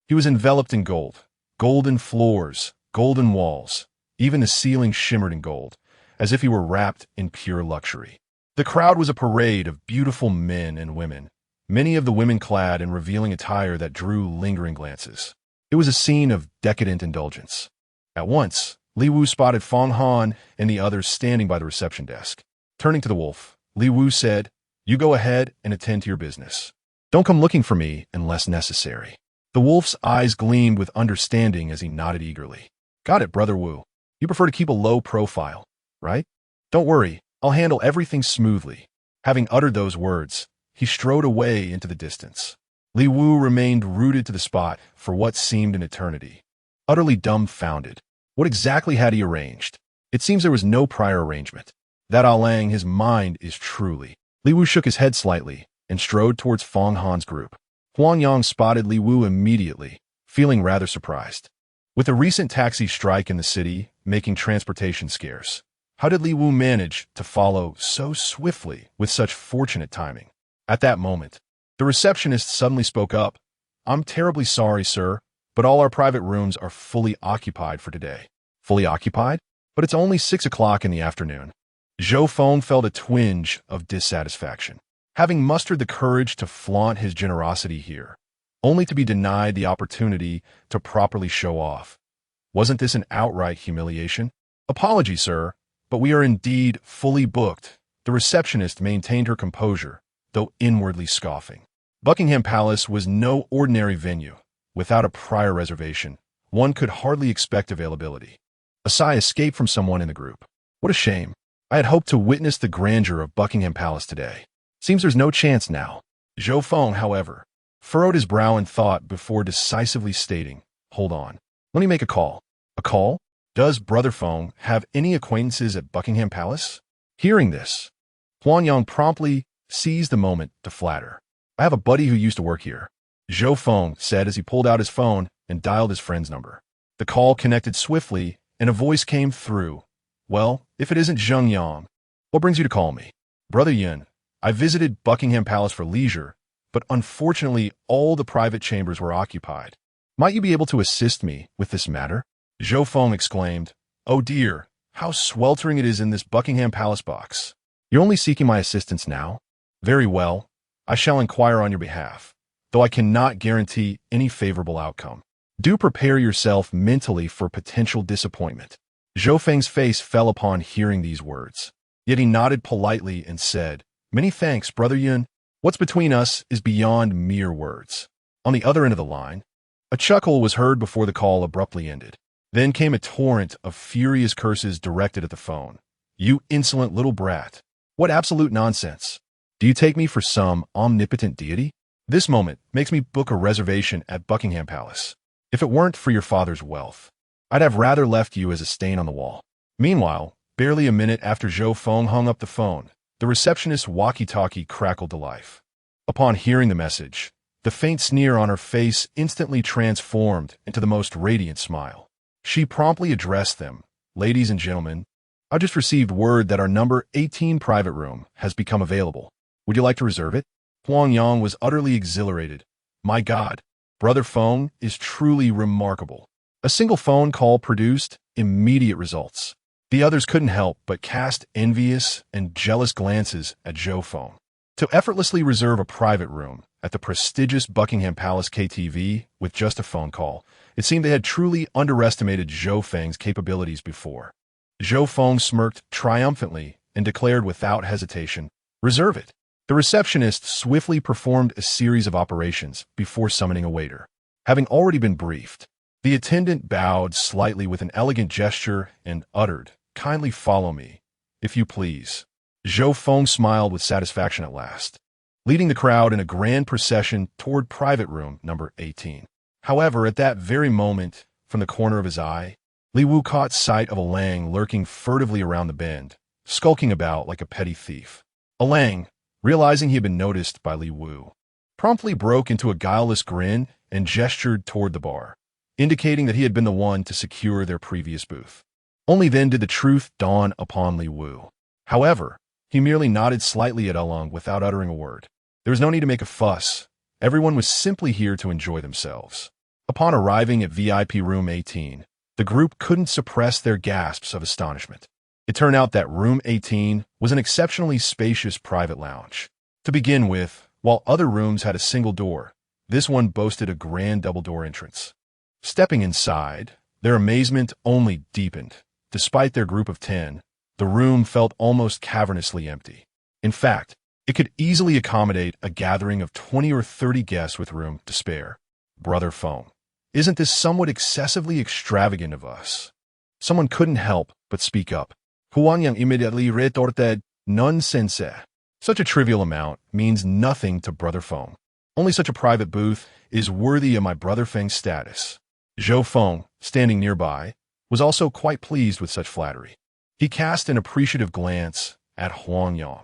he was enveloped in gold. Golden floors, golden walls, even the ceiling shimmered in gold, as if he were wrapped in pure luxury. The crowd was a parade of beautiful men and women, many of the women clad in revealing attire that drew lingering glances. It was a scene of decadent indulgence. At once, Li Wu spotted Feng Han and the others standing by the reception desk. Turning to the wolf, Li Wu said, "You go ahead and attend to your business. Don't come looking for me unless necessary." The wolf's eyes gleamed with understanding as he nodded eagerly. "Got it, Brother Wu. You prefer to keep a low profile, right? Don't worry, I'll handle everything smoothly." Having uttered those words, he strode away into the distance. Li Wu remained rooted to the spot for what seemed an eternity, utterly dumbfounded. What exactly had he arranged? It seems there was no prior arrangement. That Alang, his mind is truly. Li Wu shook his head slightly and strode towards Feng Han's group. Huang Yang spotted Li Wu immediately, feeling rather surprised. With the recent taxi strike in the city making transportation scarce, how did Li Wu manage to follow so swiftly with such fortunate timing? At that moment, the receptionist suddenly spoke up. "I'm terribly sorry, sir, but all our private rooms are fully occupied for today." Fully occupied? But it's only 6 o'clock in the afternoon. Zhou Feng felt a twinge of dissatisfaction. Having mustered the courage to flaunt his generosity here, only to be denied the opportunity to properly show off. Wasn't this an outright humiliation? "Apologies, sir, but we are indeed fully booked." The receptionist maintained her composure, though inwardly scoffing. Buckingham Palace was no ordinary venue. Without a prior reservation, one could hardly expect availability. A sigh escaped from someone in the group. "What a shame. I had hoped to witness the grandeur of Buckingham Palace today. Seems there's no chance now." Zhou Feng, however, furrowed his brow in thought before decisively stating, "Hold on. Let me make a call." "A call? Does Brother Feng have any acquaintances at Buckingham Palace?" Hearing this, Huang Yang promptly seized the moment to flatter. "I have a buddy who used to work here," Zhou Feng said as he pulled out his phone and dialed his friend's number. The call connected swiftly, and a voice came through. "Well, if it isn't Zheng Yang, what brings you to call me?" "Brother Yin, I visited Buckingham Palace for leisure, but unfortunately all the private chambers were occupied. Might you be able to assist me with this matter?" Zhou Feng exclaimed, "Oh dear, how sweltering it is in this Buckingham Palace box. You're only seeking my assistance now? Very well, I shall inquire on your behalf, though I cannot guarantee any favorable outcome. Do prepare yourself mentally for potential disappointment." Zhou Feng's face fell upon hearing these words. Yet he nodded politely and said, "Many thanks, Brother Yun. What's between us is beyond mere words." On the other end of the line, a chuckle was heard before the call abruptly ended. Then came a torrent of furious curses directed at the phone. "You insolent little brat. What absolute nonsense. Do you take me for some omnipotent deity? This moment makes me book a reservation at Buckingham Palace. If it weren't for your father's wealth, I'd have rather left you as a stain on the wall." Meanwhile, barely a minute after Zhou Feng hung up the phone, the receptionist's walkie-talkie crackled to life. Upon hearing the message, the faint sneer on her face instantly transformed into the most radiant smile. She promptly addressed them. "Ladies and gentlemen, I just received word that our number 18 private room has become available. Would you like to reserve it?" Huang Yang was utterly exhilarated. "My God, Brother Feng is truly remarkable." A single phone call produced immediate results. The others couldn't help but cast envious and jealous glances at Zhou Feng. To effortlessly reserve a private room at the prestigious Buckingham Palace KTV with just a phone call, it seemed they had truly underestimated Zhou Feng's capabilities before. Zhou Feng smirked triumphantly and declared without hesitation, "Reserve it." The receptionist swiftly performed a series of operations before summoning a waiter. Having already been briefed, the attendant bowed slightly with an elegant gesture and uttered, "Kindly follow me, if you please." Zhou Feng smiled with satisfaction at last, leading the crowd in a grand procession toward private room number 18. However, at that very moment, from the corner of his eye, Li Wu caught sight of Alang lurking furtively around the bend, skulking about like a petty thief. "Alang, realizing he had been noticed by Li Wu, promptly broke into a guileless grin and gestured toward the bar, indicating that he had been the one to secure their previous booth. Only then did the truth dawn upon Li Wu. However, he merely nodded slightly at Elong without uttering a word. There was no need to make a fuss. Everyone was simply here to enjoy themselves. Upon arriving at VIP Room 18, the group couldn't suppress their gasps of astonishment. It turned out that Room 18 was an exceptionally spacious private lounge. To begin with, while other rooms had a single door, this one boasted a grand double-door entrance. Stepping inside, their amazement only deepened. Despite their group of 10, the room felt almost cavernously empty. In fact, it could easily accommodate a gathering of 20 or 30 guests with room to spare. Brother Feng, isn't this somewhat excessively extravagant of us? Someone couldn't help but speak up. Huang Yang immediately retorted, "Nonsense. Such a trivial amount means nothing to Brother Feng. Only such a private booth is worthy of my Brother Feng's status." Zhou Feng, standing nearby, was also quite pleased with such flattery. He cast an appreciative glance at Huang Yang.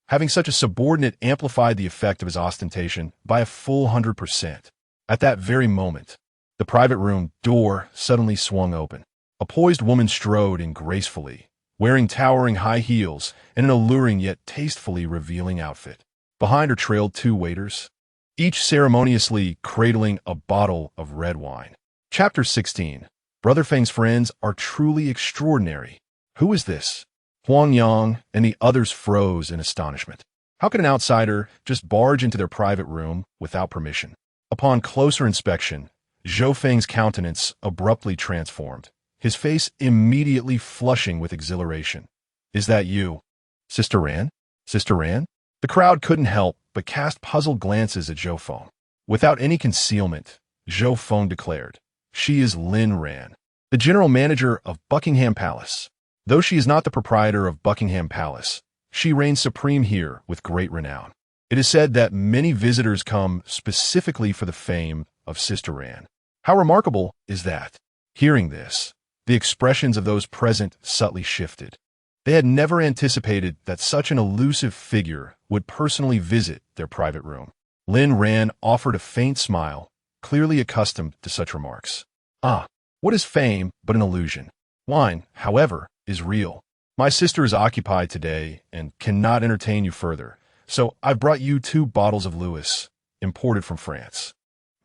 Having such a subordinate amplified the effect of his ostentation by a full 100%. At that very moment, the private room door suddenly swung open. A poised woman strode in gracefully, wearing towering high heels and an alluring yet tastefully revealing outfit. Behind her trailed 2 waiters, each ceremoniously cradling a bottle of red wine. Chapter 16. Brother Feng's friends are truly extraordinary. Who is this? Huang Yang and the others froze in astonishment. How could an outsider just barge into their private room without permission? Upon closer inspection, Zhou Feng's countenance abruptly transformed, his face immediately flushing with exhilaration. "Is that you? Sister Ran? Sister Ran?" The crowd couldn't help but cast puzzled glances at Zhou Feng. Without any concealment, Zhou Feng declared, "She is Lin Ran, the general manager of Buckingham Palace. Though she is not the proprietor of Buckingham Palace, she reigns supreme here with great renown. It is said that many visitors come specifically for the fame of Sister Ran. How remarkable is that?" Hearing this, the expressions of those present subtly shifted. They had never anticipated that such an elusive figure would personally visit their private room. Lin Ran offered a faint smile, clearly accustomed to such remarks. "Ah, what is fame but an illusion? Wine, however, is real. My sister is occupied today and cannot entertain you further, so I've brought you 2 bottles of Louis, imported from France.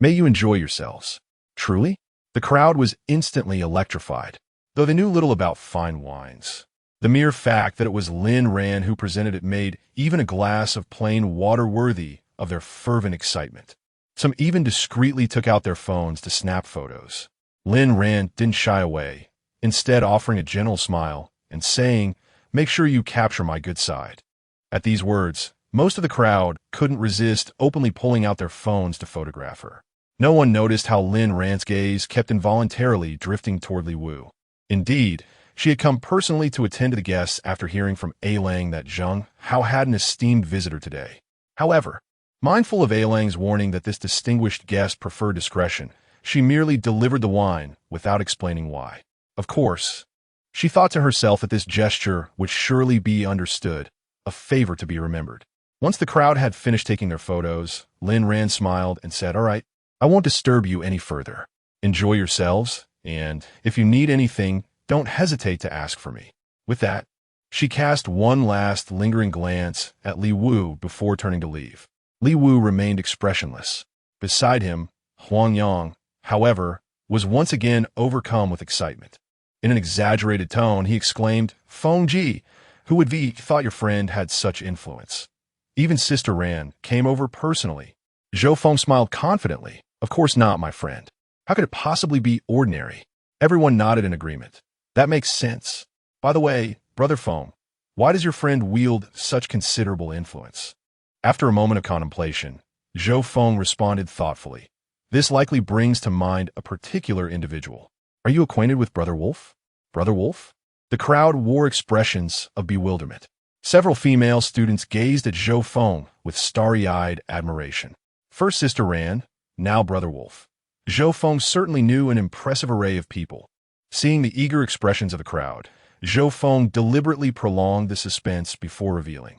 May you enjoy yourselves." Truly? The crowd was instantly electrified, though they knew little about fine wines. The mere fact that it was Lin Ran who presented it made even a glass of plain water worthy of their fervent excitement. Some even discreetly took out their phones to snap photos. Lin Ran didn't shy away, instead offering a gentle smile and saying, "Make sure you capture my good side." At these words, most of the crowd couldn't resist openly pulling out their phones to photograph her. No one noticed how Lin Ran's gaze kept involuntarily drifting toward Li Wu. Indeed, she had come personally to attend to the guests after hearing from Lang that Zheng Hao had an esteemed visitor today. However, mindful of Lang's warning that this distinguished guest preferred discretion, she merely delivered the wine without explaining why. Of course, she thought to herself that this gesture would surely be understood, a favor to be remembered. Once the crowd had finished taking their photos, Lin Ran smiled and said, "All right, I won't disturb you any further. Enjoy yourselves, and if you need anything, don't hesitate to ask for me." With that, she cast one last lingering glance at Li Wu before turning to leave. Li Wu remained expressionless. Beside him, Huang Yang, however, was once again overcome with excitement. In an exaggerated tone, he exclaimed, "Feng Ji, who would be thought your friend had such influence? Even Sister Ran came over personally." Zhou Feng smiled confidently. "Of course not, my friend. How could it possibly be ordinary?" Everyone nodded in agreement. "That makes sense. By the way, Brother Feng, why does your friend wield such considerable influence?" After a moment of contemplation, Zhou Feng responded thoughtfully. "This likely brings to mind a particular individual. Are you acquainted with Brother Wolf?" "Brother Wolf?" The crowd wore expressions of bewilderment. Several female students gazed at Zhou Feng with starry-eyed admiration. First Sister Ran, now Brother Wolf. Zhou Feng certainly knew an impressive array of people. Seeing the eager expressions of the crowd, Zhou Feng deliberately prolonged the suspense before revealing.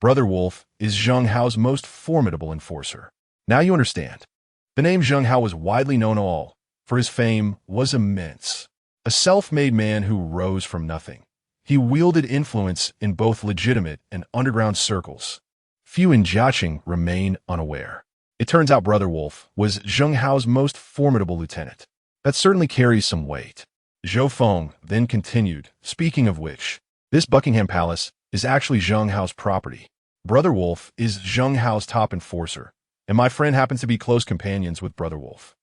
Brother Wolf is Zheng Hao's most formidable enforcer. Now you understand. The name Zheng Hao was widely known to all, for his fame was immense. A self-made man who rose from nothing. He wielded influence in both legitimate and underground circles. Few in Jiaqing remain unaware. It turns out Brother Wolf was Zheng Hao's most formidable lieutenant. That certainly carries some weight. Zhou Feng then continued, speaking of which, this Buckingham Palace is actually Zheng Hao's property. Brother Wolf is Zheng Hao's top enforcer, and my friend happens to be close companions with Brother Wolf.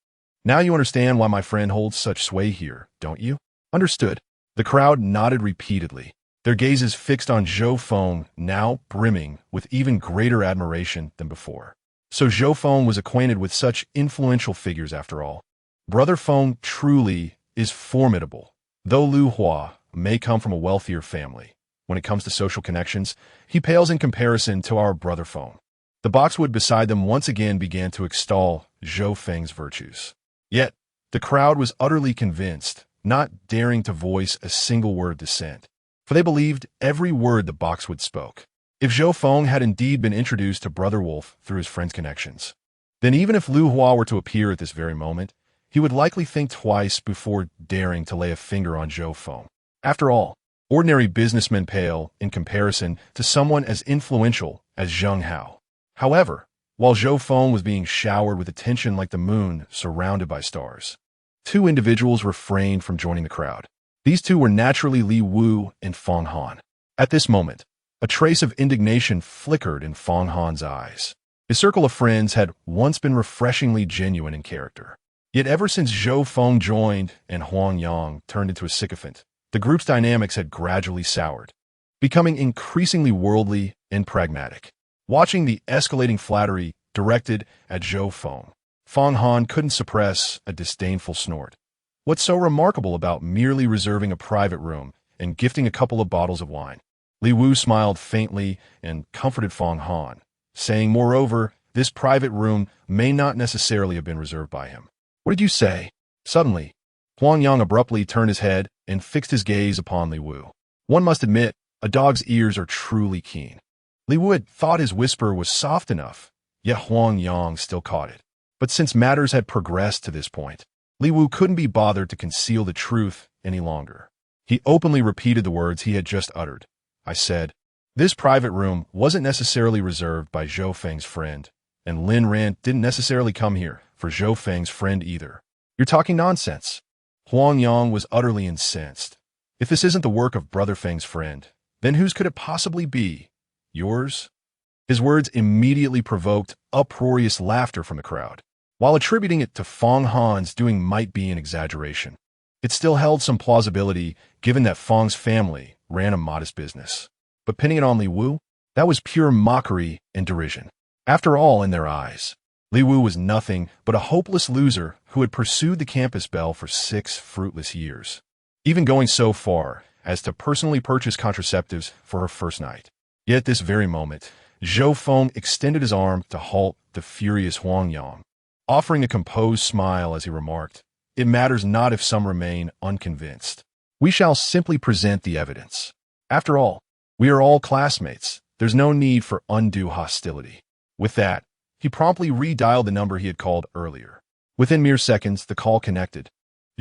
Now you understand why my friend holds such sway here, don't you? Understood. The crowd nodded repeatedly, their gazes fixed on Zhou Feng, now brimming with even greater admiration than before. So Zhou Feng was acquainted with such influential figures after all. Brother Feng truly is formidable. Though Lu Hua may come from a wealthier family, when it comes to social connections, he pales in comparison to our Brother Feng. The boxwood beside them once again began to extol Zhou Feng's virtues. Yet, the crowd was utterly convinced, not daring to voice a single word of dissent, for they believed every word the boxwood spoke. If Zhou Feng had indeed been introduced to Brother Wolf through his friend's connections, then even if Lu Hua were to appear at this very moment, he would likely think twice before daring to lay a finger on Zhou Feng. After all, ordinary businessmen pale in comparison to someone as influential as Zheng Hao. However, while Zhou Feng was being showered with attention like the moon surrounded by stars, two individuals refrained from joining the crowd. These two were naturally Li Wu and Feng Han. At this moment, a trace of indignation flickered in Feng Han's eyes. His circle of friends had once been refreshingly genuine in character. Yet ever since Zhou Feng joined and Huang Yang turned into a sycophant, the group's dynamics had gradually soured, becoming increasingly worldly and pragmatic. Watching the escalating flattery directed at Zhou Feng, Feng Han couldn't suppress a disdainful snort. What's so remarkable about merely reserving a private room and gifting a couple of bottles of wine? Li Wu smiled faintly and comforted Feng Han, saying, moreover, this private room may not necessarily have been reserved by him. What did you say? Suddenly, Huang Yang abruptly turned his head and fixed his gaze upon Li Wu. One must admit, a dog's ears are truly keen. Li Wu had thought his whisper was soft enough, yet Huang Yang still caught it. But since matters had progressed to this point, Li Wu couldn't be bothered to conceal the truth any longer. He openly repeated the words he had just uttered. I said, this private room wasn't necessarily reserved by Zhou Feng's friend, and Lin Ran didn't necessarily come here for Zhou Feng's friend either. You're talking nonsense. Huang Yang was utterly incensed. If this isn't the work of Brother Feng's friend, then whose could it possibly be? Yours? His words immediately provoked uproarious laughter from the crowd. While attributing it to Feng Han's doing might be an exaggeration, it still held some plausibility given that Feng's family ran a modest business. But pinning it on Li Wu, that was pure mockery and derision. After all, in their eyes, Li Wu was nothing but a hopeless loser who had pursued the campus belle for 6 fruitless years, even going so far as to personally purchase contraceptives for her first night. Yet at this very moment, Zhou Feng extended his arm to halt the furious Huang Yang, offering a composed smile as he remarked, it matters not if some remain unconvinced. We shall simply present the evidence. After all, we are all classmates. There's no need for undue hostility. With that, he promptly redialed the number he had called earlier. Within mere seconds, the call connected.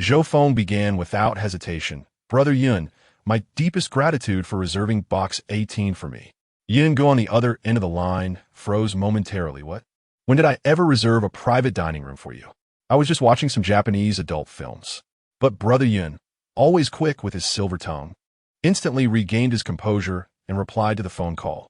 Zhou Feng began without hesitation. Brother Yun, my deepest gratitude for reserving box 18 for me. Yun, go on the other end of the line, froze momentarily. What? When did I ever reserve a private dining room for you? I was just watching some Japanese adult films. But Brother Yun, always quick with his silver tongue, instantly regained his composure and replied to the phone call.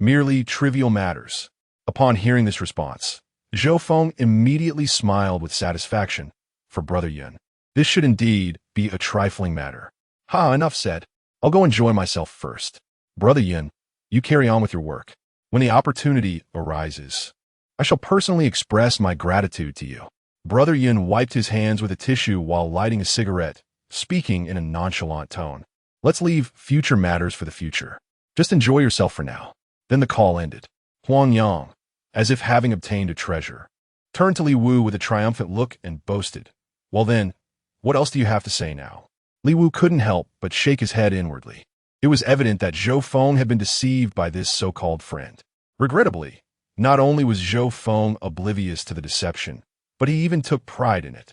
Merely trivial matters. Upon hearing this response, Zhou Feng immediately smiled with satisfaction. For Brother Yun, this should indeed be a trifling matter. Ha, enough said. I'll go enjoy myself first. Brother Yun, you carry on with your work. When the opportunity arises, I shall personally express my gratitude to you. Brother Yun wiped his hands with a tissue while lighting a cigarette, speaking in a nonchalant tone. Let's leave future matters for the future. Just enjoy yourself for now. Then the call ended. Huang Yang, as if having obtained a treasure, turned to Li Wu with a triumphant look and boasted, well then, what else do you have to say now? Li Wu couldn't help but shake his head inwardly. It was evident that Zhou Feng had been deceived by this so-called friend. Regrettably, not only was Zhou Feng oblivious to the deception, but he even took pride in it.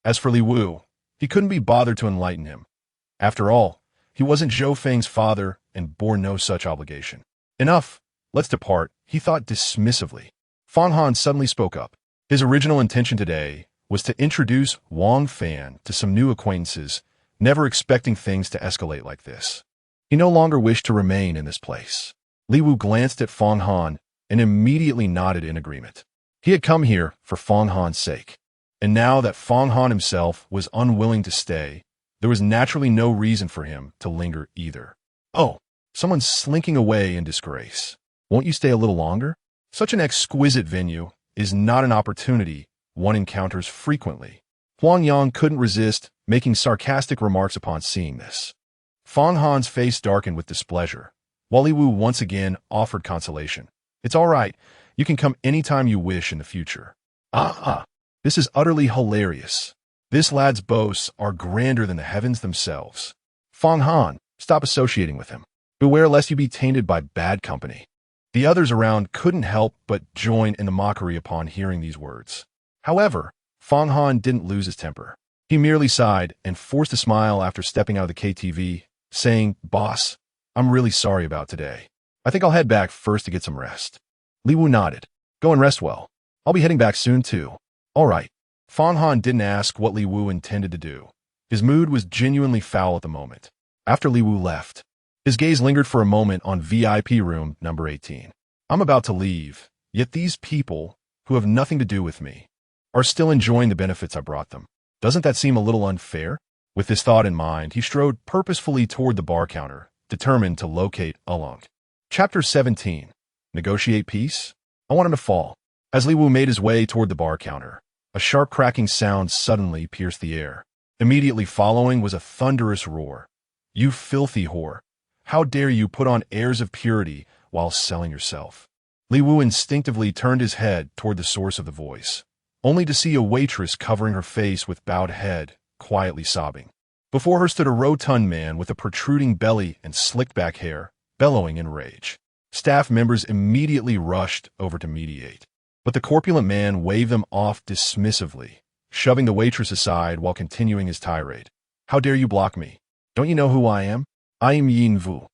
As for Li Wu, he couldn't be bothered to enlighten him. After all, he wasn't Zhou Feng's father and bore no such obligation. Enough, let's depart, he thought dismissively. Fang Han suddenly spoke up. His original intention today was to introduce Wang Fan to some new acquaintances, never expecting things to escalate like this. He no longer wished to remain in this place. Li Wu glanced at Fang Han and immediately nodded in agreement. He had come here for Fang Han's sake. And now that Fang Han himself was unwilling to stay, there was naturally no reason for him to linger either. Oh, someone's slinking away in disgrace. Won't you stay a little longer? Such an exquisite venue is not an opportunity one encounters frequently. Huang Yang couldn't resist making sarcastic remarks upon seeing this. Fang Han's face darkened with displeasure, while Li Wu once again offered consolation. It's all right. You can come anytime you wish in the future. This is utterly hilarious. This lad's boasts are grander than the heavens themselves. Fang Han, stop associating with him. Beware lest you be tainted by bad company. The others around couldn't help but join in the mockery upon hearing these words. However, Fang Han didn't lose his temper. He merely sighed and forced a smile after stepping out of the KTV, saying, "Boss, I'm really sorry about today. I think I'll head back first to get some rest." Li Wu nodded. "Go and rest well. I'll be heading back soon too." "All right." Fang Han didn't ask what Li Wu intended to do. His mood was genuinely foul at the moment. After Li Wu left, his gaze lingered for a moment on VIP room number 18. I'm about to leave, yet these people, who have nothing to do with me, are still enjoying the benefits I brought them. Doesn't that seem a little unfair? With this thought in mind, he strode purposefully toward the bar counter, determined to locate Along. Chapter 17. Negotiate peace? I want him to fall. As Li Wu made his way toward the bar counter, a sharp cracking sound suddenly pierced the air. Immediately following was a thunderous roar. "You filthy whore! How dare you put on airs of purity while selling yourself?" Li Wu instinctively turned his head toward the source of the voice, only to see a waitress covering her face with bowed head, quietly sobbing. Before her stood a rotund man with a protruding belly and slicked back hair, bellowing in rage. Staff members immediately rushed over to mediate, but the corpulent man waved them off dismissively, shoving the waitress aside while continuing his tirade. "How dare you block me? Don't you know who I am? I am Yin Vu.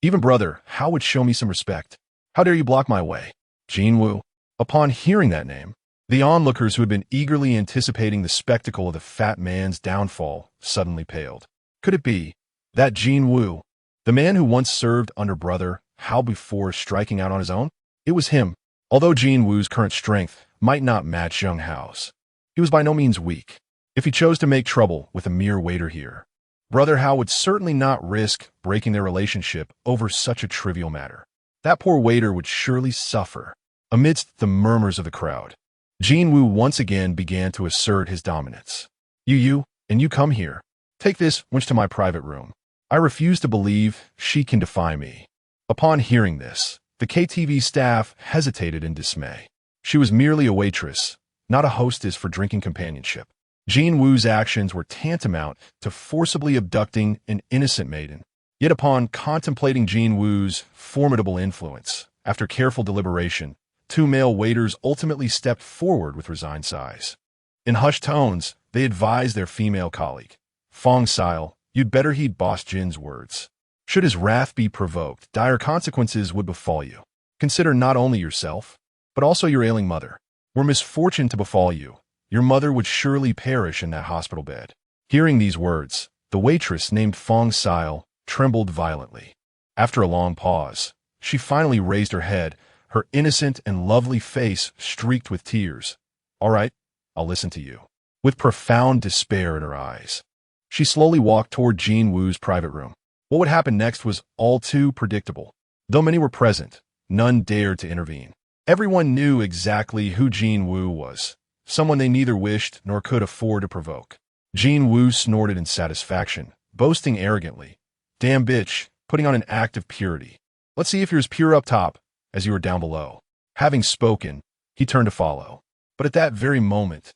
Even brother, how would show me some respect? How dare you block my way? Jin Wu." Upon hearing that name, the onlookers who had been eagerly anticipating the spectacle of the fat man's downfall suddenly paled. Could it be that Jin Wu, the man who once served under brother Hao before striking out on his own? It was him. Although Jin Wu's current strength might not match young Hao's, he was by no means weak. If he chose to make trouble with a mere waiter here, brother Hao would certainly not risk breaking their relationship over such a trivial matter. That poor waiter would surely suffer. Amidst the murmurs of the crowd, Jin Wu once again began to assert his dominance. You, and you come here. Take this wench to my private room. I refuse to believe she can defy me." Upon hearing this, the KTV staff hesitated in dismay. She was merely a waitress, not a hostess for drinking companionship. Jin Wu's actions were tantamount to forcibly abducting an innocent maiden. Yet upon contemplating Jin Wu's formidable influence, after careful deliberation, two male waiters ultimately stepped forward with resigned sighs. In hushed tones, they advised their female colleague, "Fong Sile, you'd better heed Boss Jin's words. Should his wrath be provoked, dire consequences would befall you. Consider not only yourself, but also your ailing mother. Were misfortune to befall you, your mother would surely perish in that hospital bed." Hearing these words, the waitress named Fong Sile trembled violently. After a long pause, she finally raised her head, her innocent and lovely face streaked with tears. "All right, I'll listen to you." With profound despair in her eyes, she slowly walked toward Jin Wu's private room. What would happen next was all too predictable. Though many were present, none dared to intervene. Everyone knew exactly who Jin Wu was, someone they neither wished nor could afford to provoke. Jin Wu snorted in satisfaction, boasting arrogantly, "Damn bitch, putting on an act of purity. Let's see if you're as pure up top as you are down below." Having spoken, he turned to follow. But at that very moment,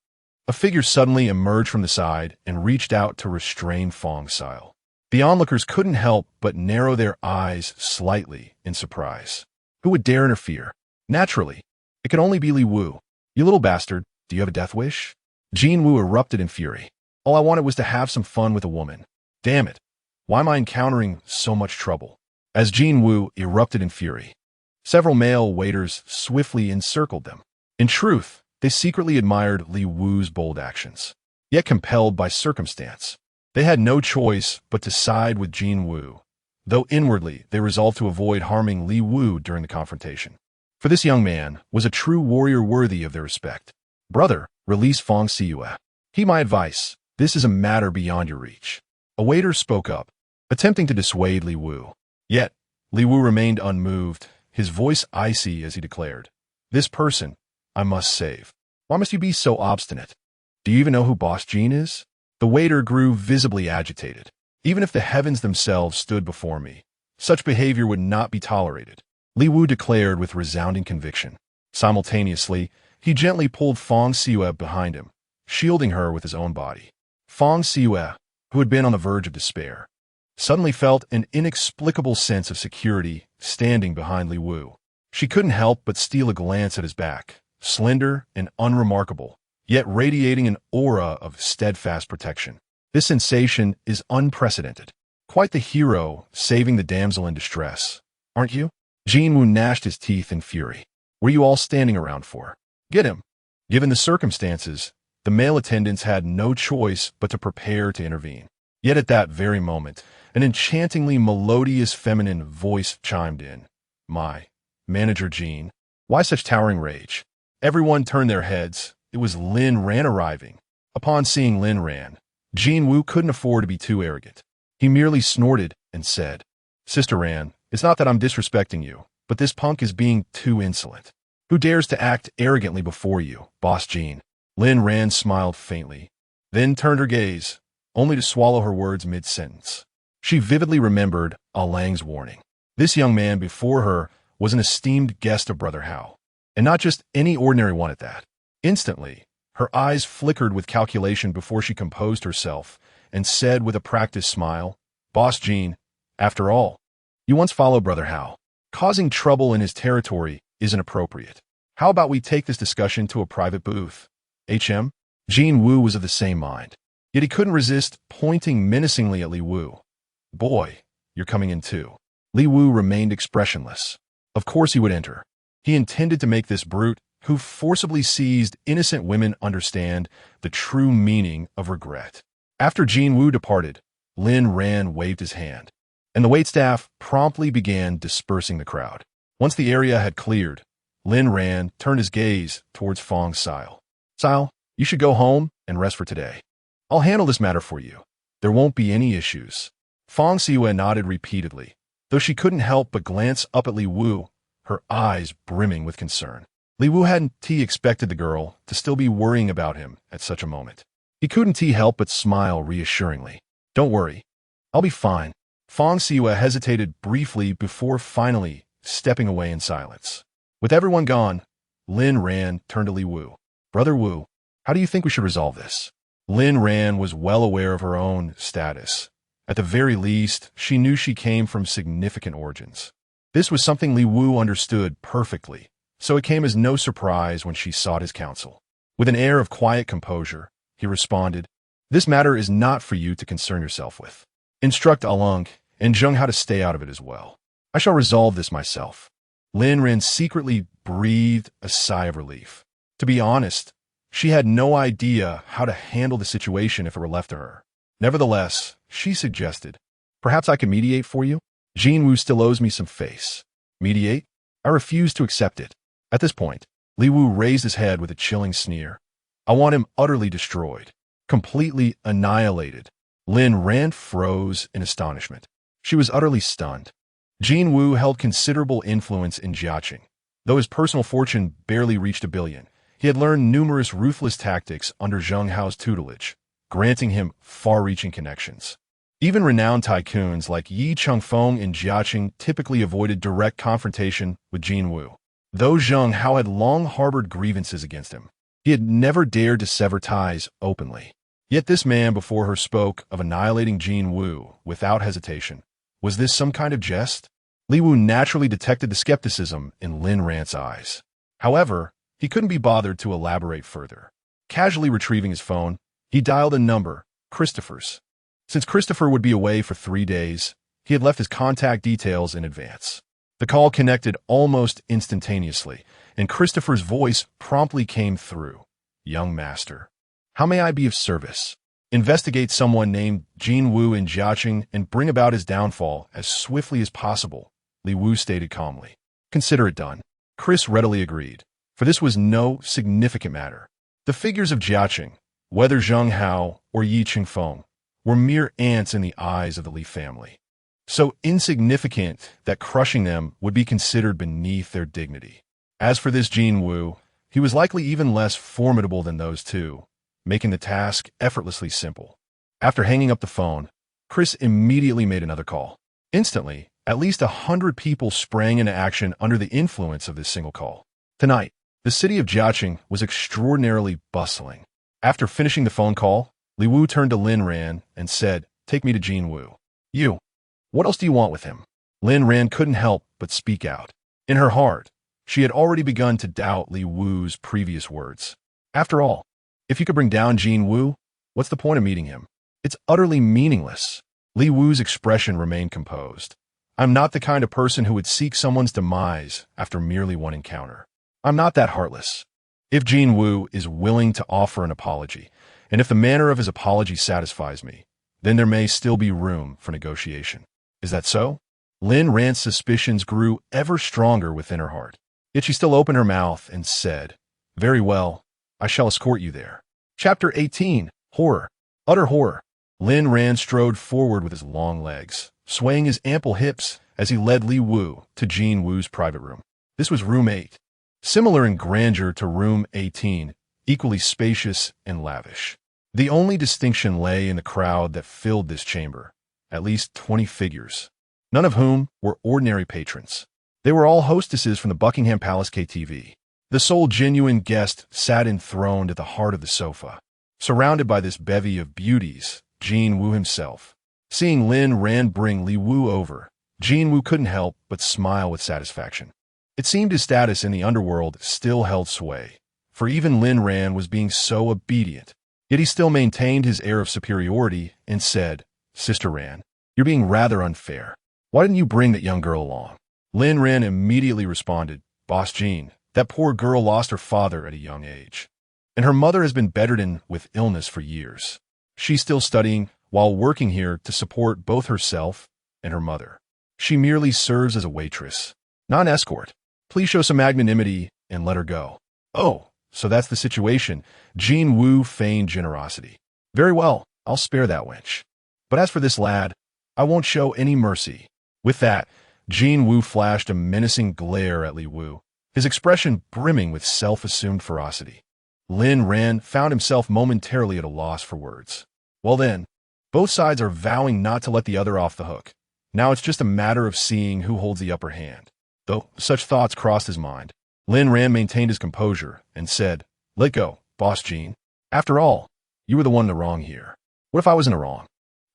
a figure suddenly emerged from the side and reached out to restrain Fong Sile. The onlookers couldn't help but narrow their eyes slightly in surprise. Who would dare interfere? Naturally, it could only be Li Wu. You little bastard, do you have a death wish? Jin Wu erupted in fury. All I wanted was to have some fun with a woman. Damn it. Why am I encountering so much trouble? As Jin Wu erupted in fury, several male waiters swiftly encircled them. In truth, they secretly admired Li Wu's bold actions. Yet compelled by circumstance, they had no choice but to side with Jin Wu, though inwardly they resolved to avoid harming Li Wu during the confrontation. For this young man was a true warrior worthy of their respect. Brother, release Fong Siyue. Heed my advice. This is a matter beyond your reach. A waiter spoke up, attempting to dissuade Li Wu. Yet, Li Wu remained unmoved, his voice icy as he declared, "This person, I must save. Why must you be so obstinate? Do you even know who Boss Jean is?" The waiter grew visibly agitated. Even if the heavens themselves stood before me, such behavior would not be tolerated, Li Wu declared with resounding conviction. Simultaneously, he gently pulled Fong Siyue behind him, shielding her with his own body. Fong Siyue, who had been on the verge of despair, suddenly felt an inexplicable sense of security standing behind Li Wu. She couldn't help but steal a glance at his back, slender and unremarkable, yet radiating an aura of steadfast protection. This sensation is unprecedented. Quite the hero saving the damsel in distress, aren't you? Jin Wu gnashed his teeth in fury. Were you all standing around for? Get him. Given the circumstances, the male attendants had no choice but to prepare to intervene. Yet at that very moment, an enchantingly melodious feminine voice chimed in. My, Manager Jean, why such towering rage? Everyone turned their heads. It was Lin Ran arriving. Upon seeing Lin Ran, Jin Wu couldn't afford to be too arrogant. He merely snorted and said, Sister Ran, it's not that I'm disrespecting you, but this punk is being too insolent. Who dares to act arrogantly before you, Boss Jean? Lin Ran smiled faintly, then turned her gaze, only to swallow her words mid-sentence. She vividly remembered Lang's warning. This young man before her was an esteemed guest of Brother Hao, and not just any ordinary one at that. Instantly, her eyes flickered with calculation before she composed herself and said with a practiced smile, Boss Jean, after all, you once followed Brother Hao. Causing trouble in his territory isn't appropriate. How about we take this discussion to a private booth? HM? Jin Wu was of the same mind, yet he couldn't resist pointing menacingly at Li Wu. Boy, you're coming in too. Li Wu remained expressionless. Of course he would enter. He intended to make this brute, who forcibly seized innocent women, understand the true meaning of regret. After Jin Wu departed, Lin Ran waved his hand, and the waitstaff promptly began dispersing the crowd. Once the area had cleared, Lin Ran turned his gaze towards Fong Siyue. Siyue, you should go home and rest for today. I'll handle this matter for you. There won't be any issues. Fong Siyue nodded repeatedly, though she couldn't help but glance up at Li Wu, her eyes brimming with concern. Li Wu hadn't expected the girl to still be worrying about him at such a moment. He couldn't help but smile reassuringly. Don't worry. I'll be fine. Fong Siyue hesitated briefly before finally stepping away in silence. With everyone gone, Lin Ran turned to Li Wu. Brother Wu, how do you think we should resolve this? Lin Ran was well aware of her own status. At the very least, she knew she came from significant origins. This was something Li Wu understood perfectly, so it came as no surprise when she sought his counsel. With an air of quiet composure, he responded, This matter is not for you to concern yourself with. Instruct Alung and Zheng how to stay out of it as well. I shall resolve this myself. Lin Ran secretly breathed a sigh of relief. To be honest, she had no idea how to handle the situation if it were left to her. Nevertheless, she suggested, Perhaps I can mediate for you? Jin Wu still owes me some face. Mediate? I refuse to accept it. At this point, Li Wu raised his head with a chilling sneer. I want him utterly destroyed, completely annihilated. Lin Ran froze in astonishment. She was utterly stunned. Jin Wu held considerable influence in Jiaqing. Though his personal fortune barely reached $1 billion, he had learned numerous ruthless tactics under Zheng Hao's tutelage, granting him far-reaching connections. Even renowned tycoons like Yi Chengfeng in Jiaqing typically avoided direct confrontation with Jin Wu. Though Zheng Hao had long harbored grievances against him, he had never dared to sever ties openly. Yet this man before her spoke of annihilating Jin Wu without hesitation. Was this some kind of jest? Li Wu naturally detected the skepticism in Lin Rant's eyes. However, he couldn't be bothered to elaborate further. Casually retrieving his phone, he dialed a number, Christopher's. Since Christopher would be away for 3 days, he had left his contact details in advance. The call connected almost instantaneously, and Christopher's voice promptly came through. Young master. How may I be of service? Investigate someone named Jin Wu in Jiaqing and bring about his downfall as swiftly as possible, Li Wu stated calmly. Consider it done. Chris readily agreed, for this was no significant matter. The figures of Jiaqing, whether Zheng Hao or Yi Qingfeng, were mere ants in the eyes of the Li family. So insignificant that crushing them would be considered beneath their dignity. As for this Jin Wu, he was likely even less formidable than those two, making the task effortlessly simple. After hanging up the phone, Chris immediately made another call. Instantly, at least 100 people sprang into action under the influence of this single call. Tonight, the city of Jiaqing was extraordinarily bustling. After finishing the phone call, Li Wu turned to Lin Ran and said, "Take me to Jin Wu." "You. What else do you want with him?" Lin Ran couldn't help but speak out. In her heart, she had already begun to doubt Li Wu's previous words. After all, if you could bring down Jin Wu, what's the point of meeting him? It's utterly meaningless. Li Wu's expression remained composed. I'm not the kind of person who would seek someone's demise after merely one encounter. I'm not that heartless. If Jin Wu is willing to offer an apology, and if the manner of his apology satisfies me, then there may still be room for negotiation. Is that so? Lin Rant's suspicions grew ever stronger within her heart. Yet she still opened her mouth and said, "Very well, I shall escort you there." Chapter 18. Horror. Utter horror. Lin Ran strode forward with his long legs, swaying his ample hips as he led Li Wu to Jin Wu's private room. This was room 8. Similar in grandeur to room 18, equally spacious and lavish. The only distinction lay in the crowd that filled this chamber, at least 20 figures, none of whom were ordinary patrons. They were all hostesses from the Buckingham Palace KTV. The sole genuine guest sat enthroned at the heart of the sofa, surrounded by this bevy of beauties, Jin Wu himself. Seeing Lin Ran bring Li Wu over, Jin Wu couldn't help but smile with satisfaction. It seemed his status in the underworld still held sway, for even Lin Ran was being so obedient. Yet he still maintained his air of superiority and said, "Sister Ran, you're being rather unfair. Why didn't you bring that young girl along?" Lin Ran immediately responded, "Boss Jean, that poor girl lost her father at a young age, and her mother has been bedridden with illness for years. She's still studying while working here to support both herself and her mother. She merely serves as a waitress, not an escort. Please show some magnanimity and let her go." "Oh, so that's the situation." Jin Wu feigned generosity. "Very well, I'll spare that wench. But as for this lad, I won't show any mercy." With that, Jin Wu flashed a menacing glare at Li Wu, his expression brimming with self-assumed ferocity. Lin Ran found himself momentarily at a loss for words. Well then, both sides are vowing not to let the other off the hook. Now it's just a matter of seeing who holds the upper hand. Though such thoughts crossed his mind, Lin Ran maintained his composure and said, "Let go, Boss Jean. After all, you were the one in the wrong here." "What if I was in the wrong?"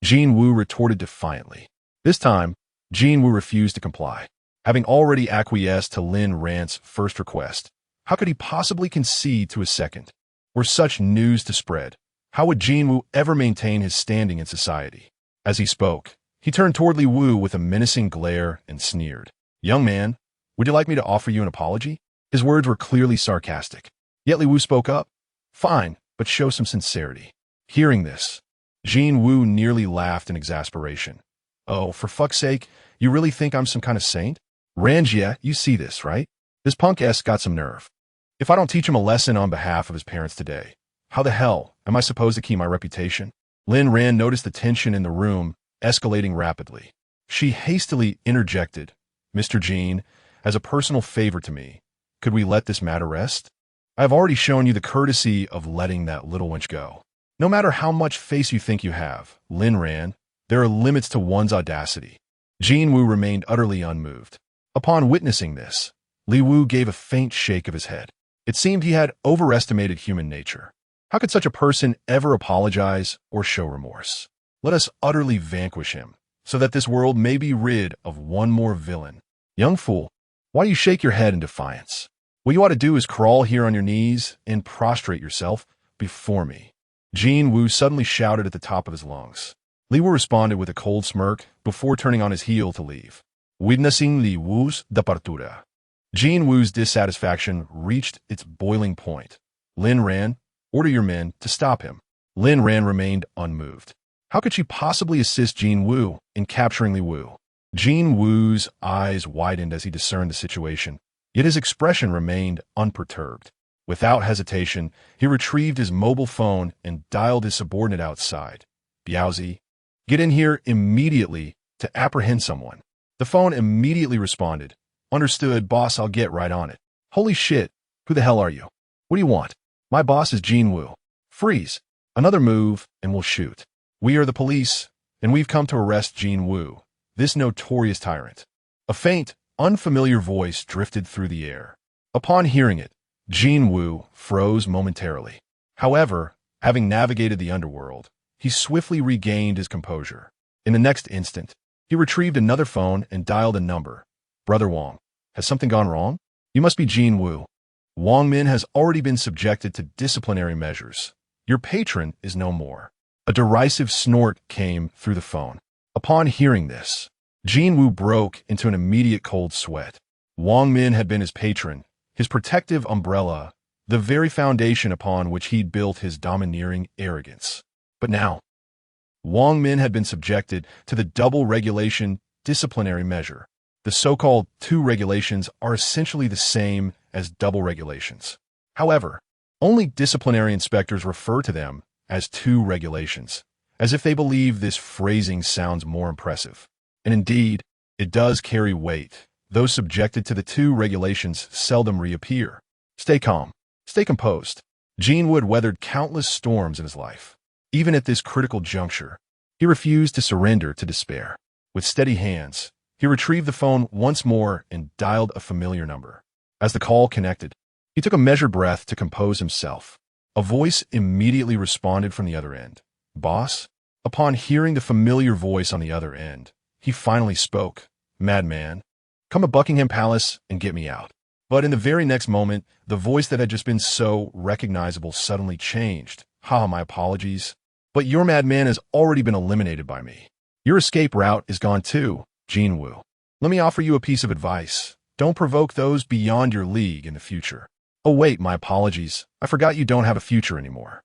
Jin Wu retorted defiantly. This time, Jin Wu refused to comply. Having already acquiesced to Lin Rant's first request, how could he possibly concede to a second? Were such news to spread, how would Jin Wu ever maintain his standing in society? As he spoke, he turned toward Li Wu with a menacing glare and sneered. "Young man, would you like me to offer you an apology?" His words were clearly sarcastic. Yet Li Wu spoke up. "Fine, but show some sincerity." Hearing this, Jin Wu nearly laughed in exasperation. "Oh, for fuck's sake, you really think I'm some kind of saint? Ranjia, you see this, right? This punk-ass got some nerve. If I don't teach him a lesson on behalf of his parents today, how the hell am I supposed to keep my reputation?" Lin Ran noticed the tension in the room escalating rapidly. She hastily interjected, "Mr. Jean, as a personal favor to me, could we let this matter rest? I have already shown you the courtesy of letting that little wench go. No matter how much face you think you have, Lin Ran, there are limits to one's audacity." Jin Wu remained utterly unmoved. Upon witnessing this, Li Wu gave a faint shake of his head. It seemed he had overestimated human nature. How could such a person ever apologize or show remorse? Let us utterly vanquish him, so that this world may be rid of one more villain. Young fool, why do you shake your head in defiance? What you ought to do is crawl here on your knees and prostrate yourself before me. Jin Wu suddenly shouted at the top of his lungs. Li Wu responded with a cold smirk before turning on his heel to leave. Witnessing Li Wu's departura, Jin Wu's dissatisfaction reached its boiling point. Lin Ran, order your men to stop him. Lin Ran remained unmoved. How could she possibly assist Jin Wu in capturing Li Wu? Jin Wu's eyes widened as he discerned the situation, yet his expression remained unperturbed. Without hesitation, he retrieved his mobile phone and dialed his subordinate outside. Biaozi, get in here immediately to apprehend someone. The phone immediately responded. Understood, boss, I'll get right on it. Holy shit, who the hell are you? What do you want? My boss is Jin Wu. Freeze. Another move and we'll shoot. We are the police, and we've come to arrest Jin Wu, this notorious tyrant. A faint, unfamiliar voice drifted through the air. Upon hearing it, Jin Wu froze momentarily. However, having navigated the underworld, he swiftly regained his composure. In the next instant, he retrieved another phone and dialed a number. Brother Wang, has something gone wrong? You must be Jin Wu. Wang Min has already been subjected to disciplinary measures. Your patron is no more. A derisive snort came through the phone. Upon hearing this, Jin Wu broke into an immediate cold sweat. Wang Min had been his patron, his protective umbrella, the very foundation upon which he'd built his domineering arrogance. But now, Wang Min had been subjected to the double regulation disciplinary measure. The so-called two regulations are essentially the same as double regulations. However, only disciplinary inspectors refer to them as two regulations, as if they believe this phrasing sounds more impressive. And indeed, it does carry weight. Those subjected to the two regulations seldom reappear. Stay calm. Stay composed. Jin Wu had weathered countless storms in his life. Even at this critical juncture, he refused to surrender to despair. With steady hands, he retrieved the phone once more and dialed a familiar number. As the call connected, he took a measured breath to compose himself. A voice immediately responded from the other end. Boss? Upon hearing the familiar voice on the other end, he finally spoke. Madman, come to Buckingham Palace and get me out. But in the very next moment, the voice that had just been so recognizable suddenly changed. My apologies. But your madman has already been eliminated by me. Your escape route is gone too, Jin Wu. Let me offer you a piece of advice. Don't provoke those beyond your league in the future. Oh wait, my apologies. I forgot you don't have a future anymore.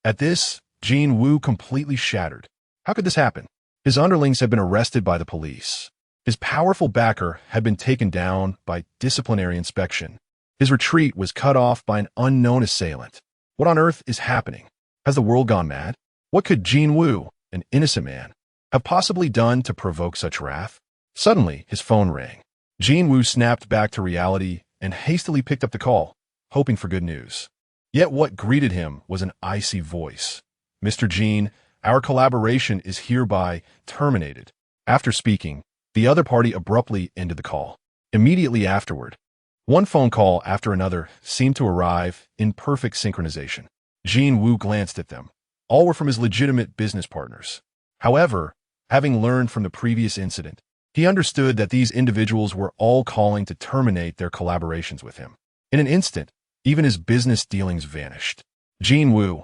At this, Jin Wu completely shattered. How could this happen? His underlings had been arrested by the police. His powerful backer had been taken down by disciplinary inspection. His retreat was cut off by an unknown assailant. What on earth is happening? Has the world gone mad? What could Jin Wu, an innocent man, have possibly done to provoke such wrath? Suddenly, his phone rang. Jin Wu snapped back to reality and hastily picked up the call, hoping for good news. Yet what greeted him was an icy voice. Mr. Jin, our collaboration is hereby terminated. After speaking, the other party abruptly ended the call. Immediately afterward, one phone call after another seemed to arrive in perfect synchronization. Jin Wu glanced at them. All were from his legitimate business partners. However, having learned from the previous incident, he understood that these individuals were all calling to terminate their collaborations with him. In an instant, even his business dealings vanished. Jin Wu,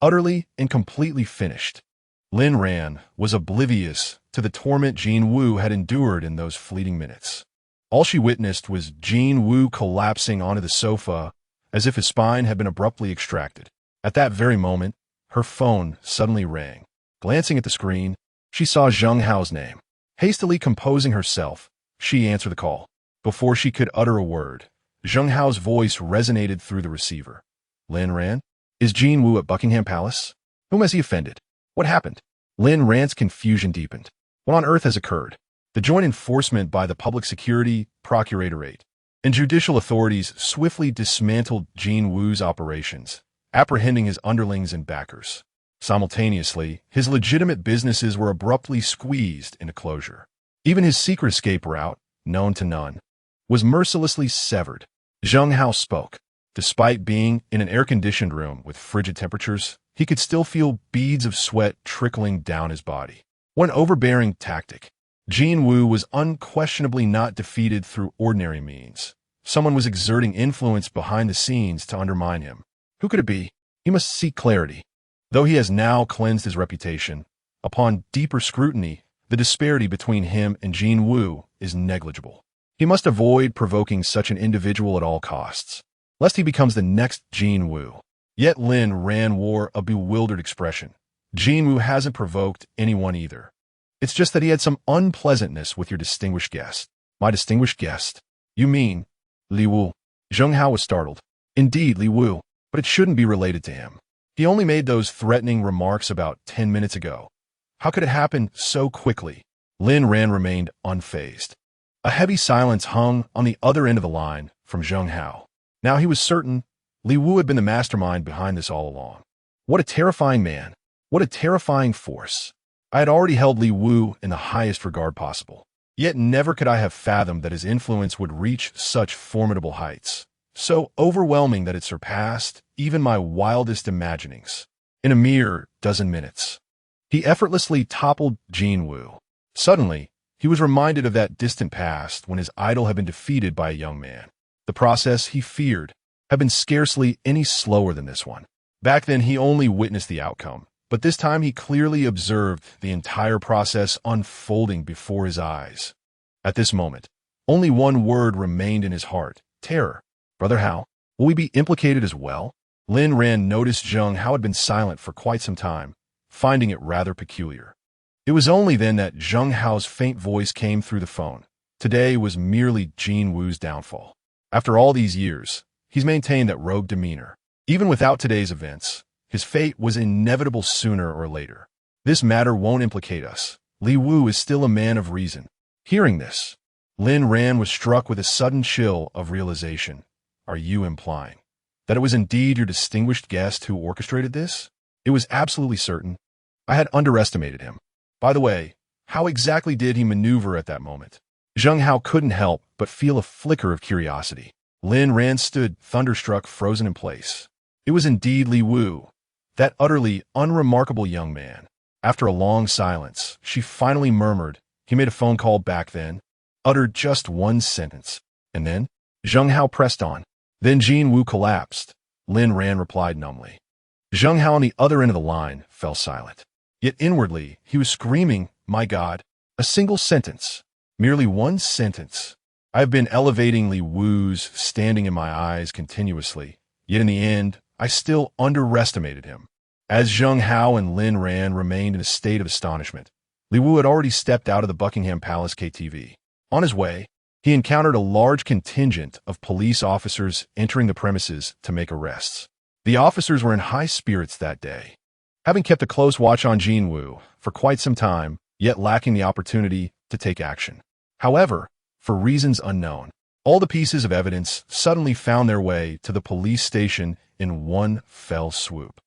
utterly and completely finished. Lin Ran was oblivious to the torment Jin Wu had endured in those fleeting minutes. All she witnessed was Jin Wu collapsing onto the sofa as if his spine had been abruptly extracted. At that very moment, her phone suddenly rang. Glancing at the screen, she saw Zheng Hao's name. Hastily composing herself, she answered the call. Before she could utter a word, Zheng Hao's voice resonated through the receiver. Lin Ran? Is Jin Wu at Buckingham Palace? Whom has he offended? What happened? Lin Ran's confusion deepened. What on earth has occurred? The joint enforcement by the Public Security Procuratorate and judicial authorities swiftly dismantled Jin Wu's operations, apprehending his underlings and backers. Simultaneously, his legitimate businesses were abruptly squeezed into closure. Even his secret escape route, known to none, was mercilessly severed. Zheng Hao spoke. Despite being in an air-conditioned room with frigid temperatures, he could still feel beads of sweat trickling down his body. What an overbearing tactic. Jin Woo was unquestionably not defeated through ordinary means. Someone was exerting influence behind the scenes to undermine him. Who could it be? He must seek clarity. Though he has now cleansed his reputation, upon deeper scrutiny, the disparity between him and Jin Woo is negligible. He must avoid provoking such an individual at all costs, lest he becomes the next Jin Woo. Yet Lin Ran wore a bewildered expression. Jin Woo hasn't provoked anyone either. It's just that he had some unpleasantness with your distinguished guest. My distinguished guest? You mean Li Wu? Zheng Hao was startled. Indeed, Li Wu, but it shouldn't be related to him. He only made those threatening remarks about 10 minutes ago. How could it happen so quickly? Lin Ran remained unfazed. A heavy silence hung on the other end of the line from Zheng Hao. Now he was certain Li Wu had been the mastermind behind this all along. What a terrifying man. What a terrifying force. I had already held Li Wu in the highest regard possible. Yet never could I have fathomed that his influence would reach such formidable heights, so overwhelming that it surpassed even my wildest imaginings. In a mere dozen minutes, he effortlessly toppled Jin Woo. Suddenly, he was reminded of that distant past when his idol had been defeated by a young man. The process he feared had been scarcely any slower than this one. Back then, he only witnessed the outcome, but this time he clearly observed the entire process unfolding before his eyes. At this moment, only one word remained in his heart: terror. Brother Hao, will we be implicated as well? Lin Ran noticed Zheng Hao had been silent for quite some time, finding it rather peculiar. It was only then that Zheng Hao's faint voice came through the phone. Today was merely Jin Woo's downfall. After all these years, he's maintained that rogue demeanor. Even without today's events, his fate was inevitable sooner or later. This matter won't implicate us. Li Wu is still a man of reason. Hearing this, Lin Ran was struck with a sudden chill of realization. Are you implying that it was indeed your distinguished guest who orchestrated this? It was absolutely certain. I had underestimated him. By the way, how exactly did he maneuver at that moment? Zheng Hao couldn't help but feel a flicker of curiosity. Lin Ran stood, thunderstruck, frozen in place. It was indeed Li Wu, that utterly unremarkable young man. After a long silence, she finally murmured, "He made a phone call back then," uttered just one sentence. And then? Zheng Hao pressed on. Then Jin Woo collapsed. Lin Ran replied numbly. Zheng Hao on the other end of the line fell silent. Yet inwardly, he was screaming, "My God, a single sentence. Merely one sentence." I have been elevating Li Wu's standing in my eyes continuously, yet in the end, I still underestimated him. As Zheng Hao and Lin Ran remained in a state of astonishment, Li Wu had already stepped out of the Buckingham Palace KTV. On his way, he encountered a large contingent of police officers entering the premises to make arrests. The officers were in high spirits that day, having kept a close watch on Jin Woo for quite some time, yet lacking the opportunity to take action. However, for reasons unknown, all the pieces of evidence suddenly found their way to the police station in one fell swoop.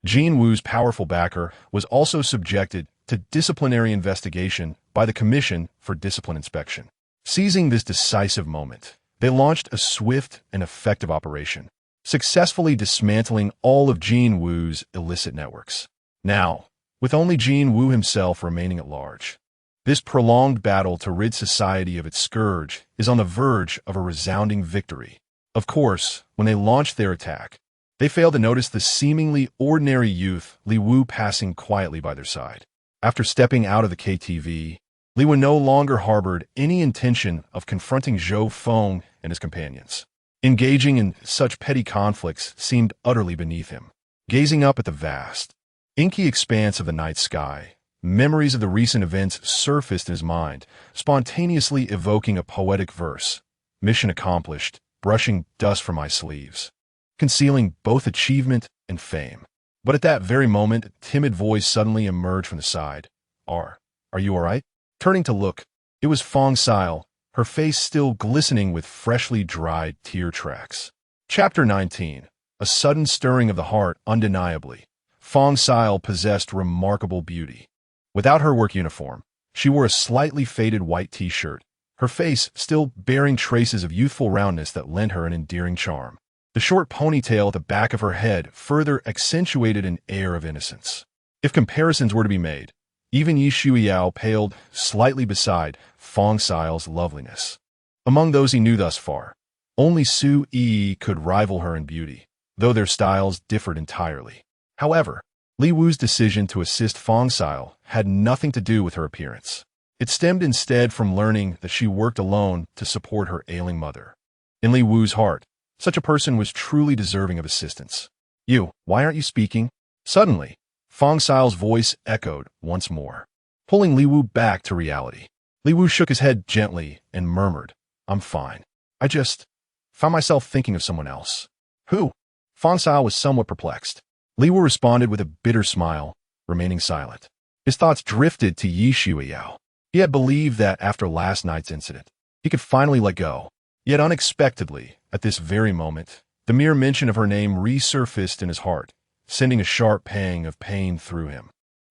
Jin Woo's powerful backer was also subjected to disciplinary investigation by the Commission for Discipline Inspection. Seizing this decisive moment, they launched a swift and effective operation, successfully dismantling all of Jin Woo's illicit networks. Now, with only Jin Woo himself remaining at large, this prolonged battle to rid society of its scourge is on the verge of a resounding victory. Of course, when they launched their attack, they failed to notice the seemingly ordinary youth Li Wu passing quietly by their side. After stepping out of the KTV, Li Wu no longer harbored any intention of confronting Zhou Feng and his companions. Engaging in such petty conflicts seemed utterly beneath him. Gazing up at the vast, inky expanse of the night sky, memories of the recent events surfaced in his mind, spontaneously evoking a poetic verse. Mission accomplished, brushing dust from my sleeves, concealing both achievement and fame. But at that very moment, a timid voice suddenly emerged from the side. Are you all right? Turning to look, it was Fong Sil, her face still glistening with freshly dried tear tracks. Chapter 19. A sudden stirring of the heart, undeniably. Fong Sil possessed remarkable beauty. Without her work uniform, she wore a slightly faded white t-shirt, her face still bearing traces of youthful roundness that lent her an endearing charm. The short ponytail at the back of her head further accentuated an air of innocence. If comparisons were to be made, even Yi Shuiyao paled slightly beside Fong Xiao's loveliness. Among those he knew thus far, only Su Yi could rival her in beauty, though their styles differed entirely. However, Li Wu's decision to assist Fong Xiao had nothing to do with her appearance. It stemmed instead from learning that she worked alone to support her ailing mother. In Li Wu's heart, such a person was truly deserving of assistance. "You, why aren't you speaking?" Suddenly, Fong Xiao's voice echoed once more, pulling Li Wu back to reality. Li Wu shook his head gently and murmured, "I'm fine. I just found myself thinking of someone else." "Who?" Fong Xiao was somewhat perplexed. Li Wu responded with a bitter smile, remaining silent. His thoughts drifted to Yi Shuiyao. He had believed that after last night's incident, he could finally let go. Yet unexpectedly, at this very moment, the mere mention of her name resurfaced in his heart, sending a sharp pang of pain through him.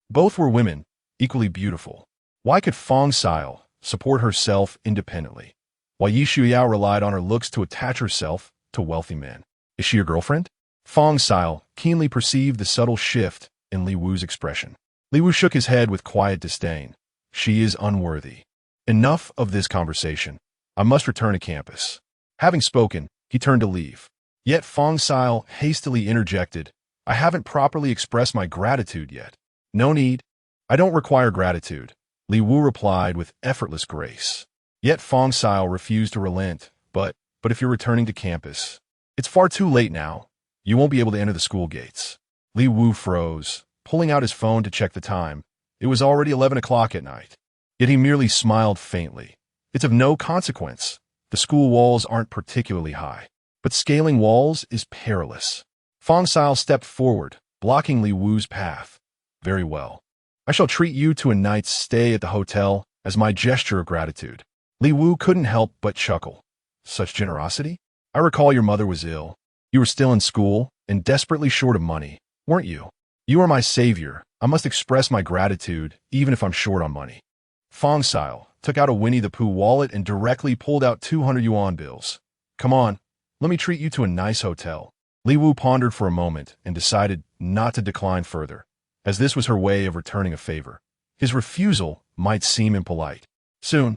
Both were women, equally beautiful. Why could Fong Xiao support herself independently, while Yi Shuiyao relied on her looks to attach herself to wealthy men? Is she your girlfriend? Fong Xiao keenly perceived the subtle shift in Li Wu's expression. Li Wu shook his head with quiet disdain. She is unworthy. Enough of this conversation. I must return to campus. Having spoken, he turned to leave. Yet Fong Xiao hastily interjected, I haven't properly expressed my gratitude yet. No need. I don't require gratitude, Li Wu replied with effortless grace. Yet Fong Xiao refused to relent. But if you're returning to campus, it's far too late now. You won't be able to enter the school gates. Li Wu froze, pulling out his phone to check the time. It was already 11 o'clock at night. Yet he merely smiled faintly. It's of no consequence. The school walls aren't particularly high. But scaling walls is perilous. Fong Xiao stepped forward, blocking Li Wu's path. Very well. I shall treat you to a night's stay at the hotel as my gesture of gratitude. Li Wu couldn't help but chuckle. Such generosity? I recall your mother was ill. You were still in school and desperately short of money, weren't you? You are my savior. I must express my gratitude even if I'm short on money. Fong Xiao took out a Winnie the Pooh wallet and directly pulled out 200 yuan bills. Come on, let me treat you to a nice hotel. Li Wu pondered for a moment and decided not to decline further, as this was her way of returning a favor. His refusal might seem impolite. Soon,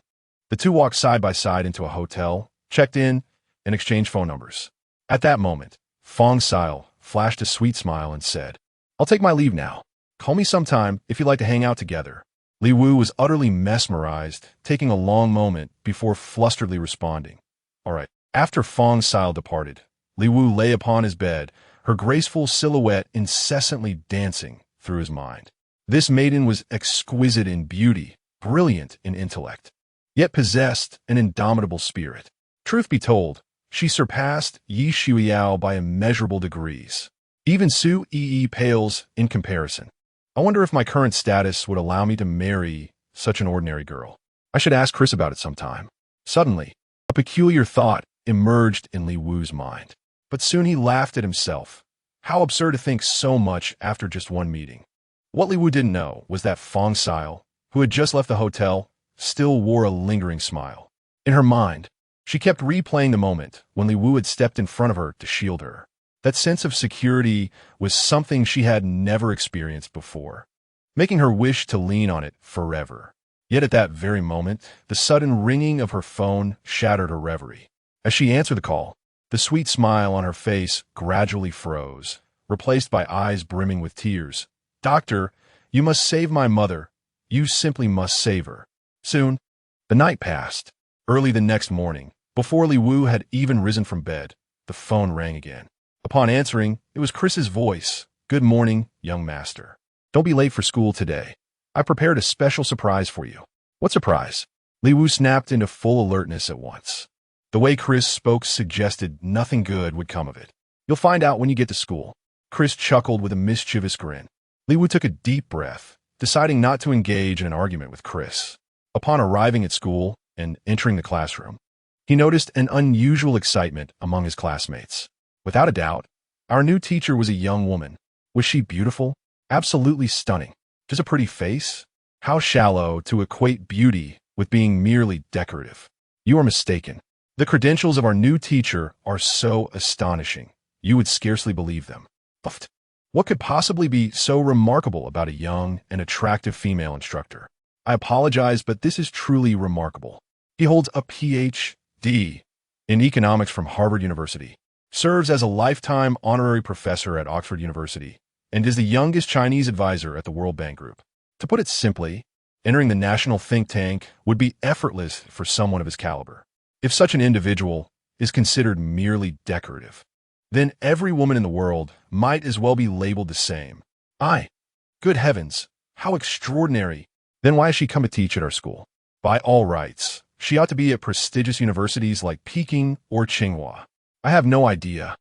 the two walked side by side into a hotel, checked in, and exchanged phone numbers. At that moment, Fong Xiao flashed a sweet smile and said, I'll take my leave now. Call me sometime if you'd like to hang out together. Li Wu was utterly mesmerized, taking a long moment before flusteredly responding. All right. After Fong Xiao departed, Li Wu lay upon his bed, her graceful silhouette incessantly dancing through his mind. This maiden was exquisite in beauty, brilliant in intellect, yet possessed an indomitable spirit. Truth be told, she surpassed Yi Shuiyao by immeasurable degrees. Even Su Yi pales in comparison. I wonder if my current status would allow me to marry such an ordinary girl. I should ask Chris about it sometime. Suddenly, a peculiar thought emerged in Li Wu's mind. But soon he laughed at himself. How absurd to think so much after just one meeting. What Li Wu didn't know was that Fong Xiao, who had just left the hotel, still wore a lingering smile. In her mind, she kept replaying the moment when Li Wu had stepped in front of her to shield her. That sense of security was something she had never experienced before, making her wish to lean on it forever. Yet at that very moment, the sudden ringing of her phone shattered her reverie. As she answered the call, the sweet smile on her face gradually froze, replaced by eyes brimming with tears. Doctor, you must save my mother. You simply must save her. Soon, the night passed. Early the next morning, before Li Wu had even risen from bed, the phone rang again. Upon answering, it was Chris's voice. Good morning, young master. Don't be late for school today. I prepared a special surprise for you. What surprise? Li Wu snapped into full alertness at once. The way Chris spoke suggested nothing good would come of it. You'll find out when you get to school. Chris chuckled with a mischievous grin. Li Wu took a deep breath, deciding not to engage in an argument with Chris. Upon arriving at school and entering the classroom, he noticed an unusual excitement among his classmates. Without a doubt, our new teacher was a young woman. Was she beautiful? Absolutely stunning. Just a pretty face? How shallow to equate beauty with being merely decorative. You are mistaken. The credentials of our new teacher are so astonishing, You would scarcely believe them. What could possibly be so remarkable about a young and attractive female instructor? I apologize, but this is truly remarkable. He holds a Ph.D. in economics from Harvard University, serves as a lifetime honorary professor at Oxford University, and is the youngest Chinese advisor at the World Bank Group. To put it simply, entering the national think tank would be effortless for someone of his caliber. If such an individual is considered merely decorative, then every woman in the world might as well be labeled the same. Good heavens, how extraordinary! Then why has she come to teach at our school? By all rights, she ought to be at prestigious universities like Peking or Tsinghua. I have no idea.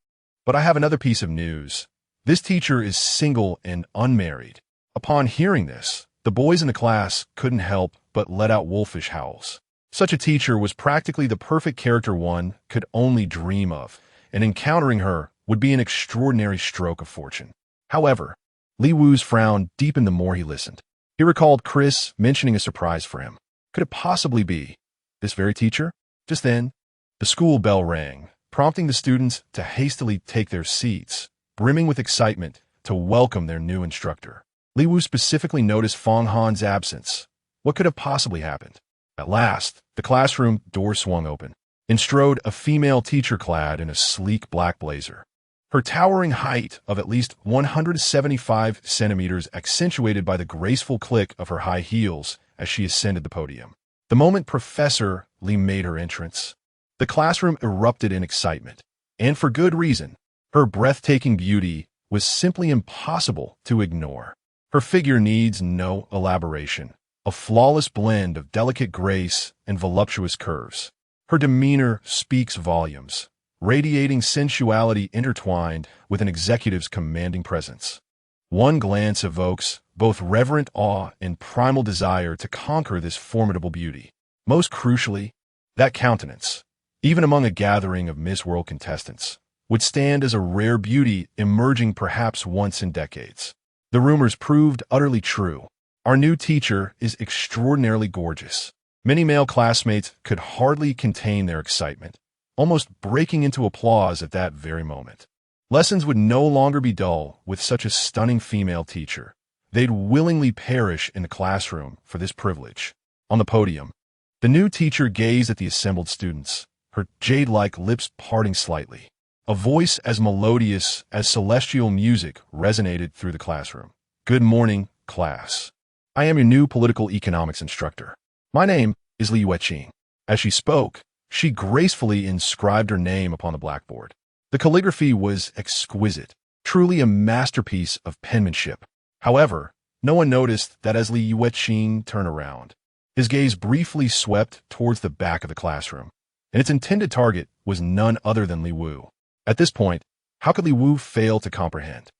But I have another piece of news. This teacher is single and unmarried. Upon hearing this, the boys in the class couldn't help but let out wolfish howls. Such a teacher was practically the perfect character one could only dream of, and encountering her would be an extraordinary stroke of fortune. However, Li Wu's frown deepened the more he listened. He recalled Chris mentioning a surprise for him. Could it possibly be this very teacher? Just then, the school bell rang, prompting the students to hastily take their seats, brimming with excitement to welcome their new instructor. Li Wu specifically noticed Fong Han's absence. What could have possibly happened? At last, the classroom door swung open, and strode a female teacher clad in a sleek black blazer. Her towering height of at least 175 centimeters accentuated by the graceful click of her high heels as she ascended the podium. The moment Professor Li made her entrance, the classroom erupted in excitement, and for good reason. Her breathtaking beauty was simply impossible to ignore. Her figure needs no elaboration, a flawless blend of delicate grace and voluptuous curves. Her demeanor speaks volumes, radiating sensuality intertwined with an executive's commanding presence. One glance evokes both reverent awe and primal desire to conquer this formidable beauty. Most crucially, that countenance, even among a gathering of Miss World contestants, would stand as a rare beauty emerging perhaps once in decades. The rumors proved utterly true. Our new teacher is extraordinarily gorgeous. Many male classmates could hardly contain their excitement, almost breaking into applause at that very moment. Lessons would no longer be dull with such a stunning female teacher. They'd willingly perish in the classroom for this privilege. On the podium, the new teacher gazed at the assembled students, her jade-like lips parting slightly. A voice as melodious as celestial music resonated through the classroom. Good morning, class. I am your new political economics instructor. My name is Li Yu. As she spoke, she gracefully inscribed her name upon the blackboard. The calligraphy was exquisite, truly a masterpiece of penmanship. However, no one noticed that as Li Yu turned around, his gaze briefly swept towards the back of the classroom, and its intended target was none other than Li Wu. At this point, how could Li Wu fail to comprehend?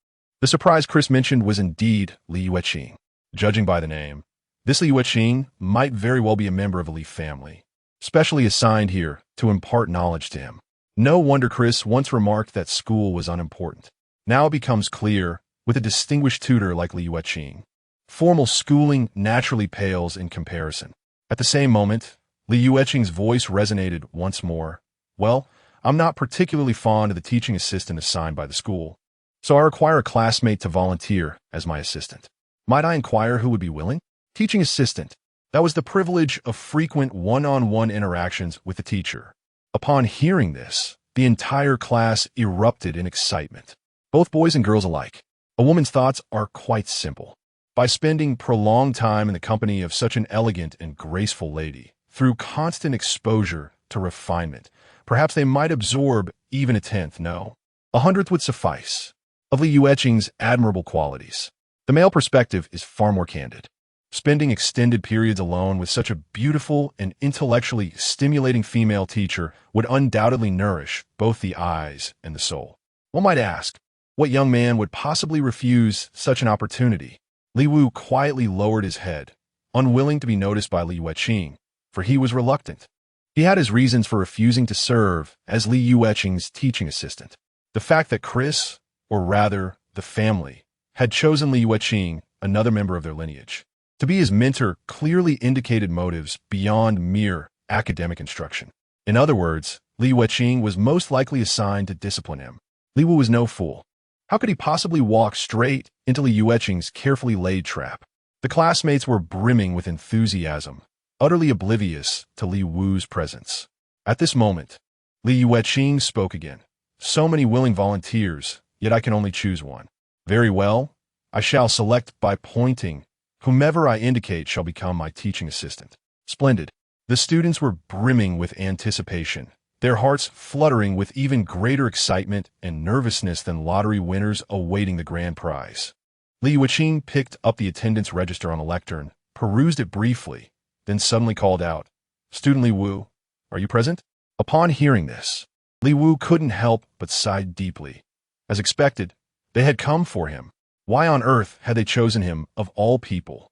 The surprise Chris mentioned was indeed Li Yu. Judging by the name, this Li Yu might very well be a member of a Li family, specially assigned here to impart knowledge to him. No wonder Chris once remarked that school was unimportant. Now it becomes clear, with a distinguished tutor like Li Yu, formal schooling naturally pales in comparison. At the same moment, Li Yu's voice resonated once more. Well, I'm not particularly fond of the teaching assistant assigned by the school, so I require a classmate to volunteer as my assistant. Might I inquire who would be willing? Teaching assistant. That was the privilege of frequent one-on-one interactions with the teacher. Upon hearing this, the entire class erupted in excitement. Both boys and girls alike. A woman's thoughts are quite simple. By spending prolonged time in the company of such an elegant and graceful lady, through constant exposure to refinement, perhaps they might absorb even a tenth, no, 100th would suffice, of Li Yu's admirable qualities. The male perspective is far more candid. Spending extended periods alone with such a beautiful and intellectually stimulating female teacher would undoubtedly nourish both the eyes and the soul. One might ask, what young man would possibly refuse such an opportunity? Li Wu quietly lowered his head, unwilling to be noticed by Li Yu, for he was reluctant. He had his reasons for refusing to serve as Li Yu's teaching assistant. The fact that Chris, or rather, the family, had chosen Li Yu, another member of their lineage, to be his mentor clearly indicated motives beyond mere academic instruction. In other words, Li Yu was most likely assigned to discipline him. Li Wu was no fool. How could he possibly walk straight into Li Yueqing's carefully laid trap? The classmates were brimming with enthusiasm, utterly oblivious to Li Wu's presence. At this moment, Li Yueqing spoke again. So many willing volunteers, yet I can only choose one. Very well, I shall select by pointing. Whomever I indicate shall become my teaching assistant. Splendid. The students were brimming with anticipation, their hearts fluttering with even greater excitement and nervousness than lottery winners awaiting the grand prize. Li Yueqing picked up the attendance register on a lectern, perused it briefly, then suddenly called out, "Student Li Wu, are you present?" Upon hearing this, Li Wu couldn't help but sigh deeply. As expected, they had come for him. Why on earth had they chosen him of all people?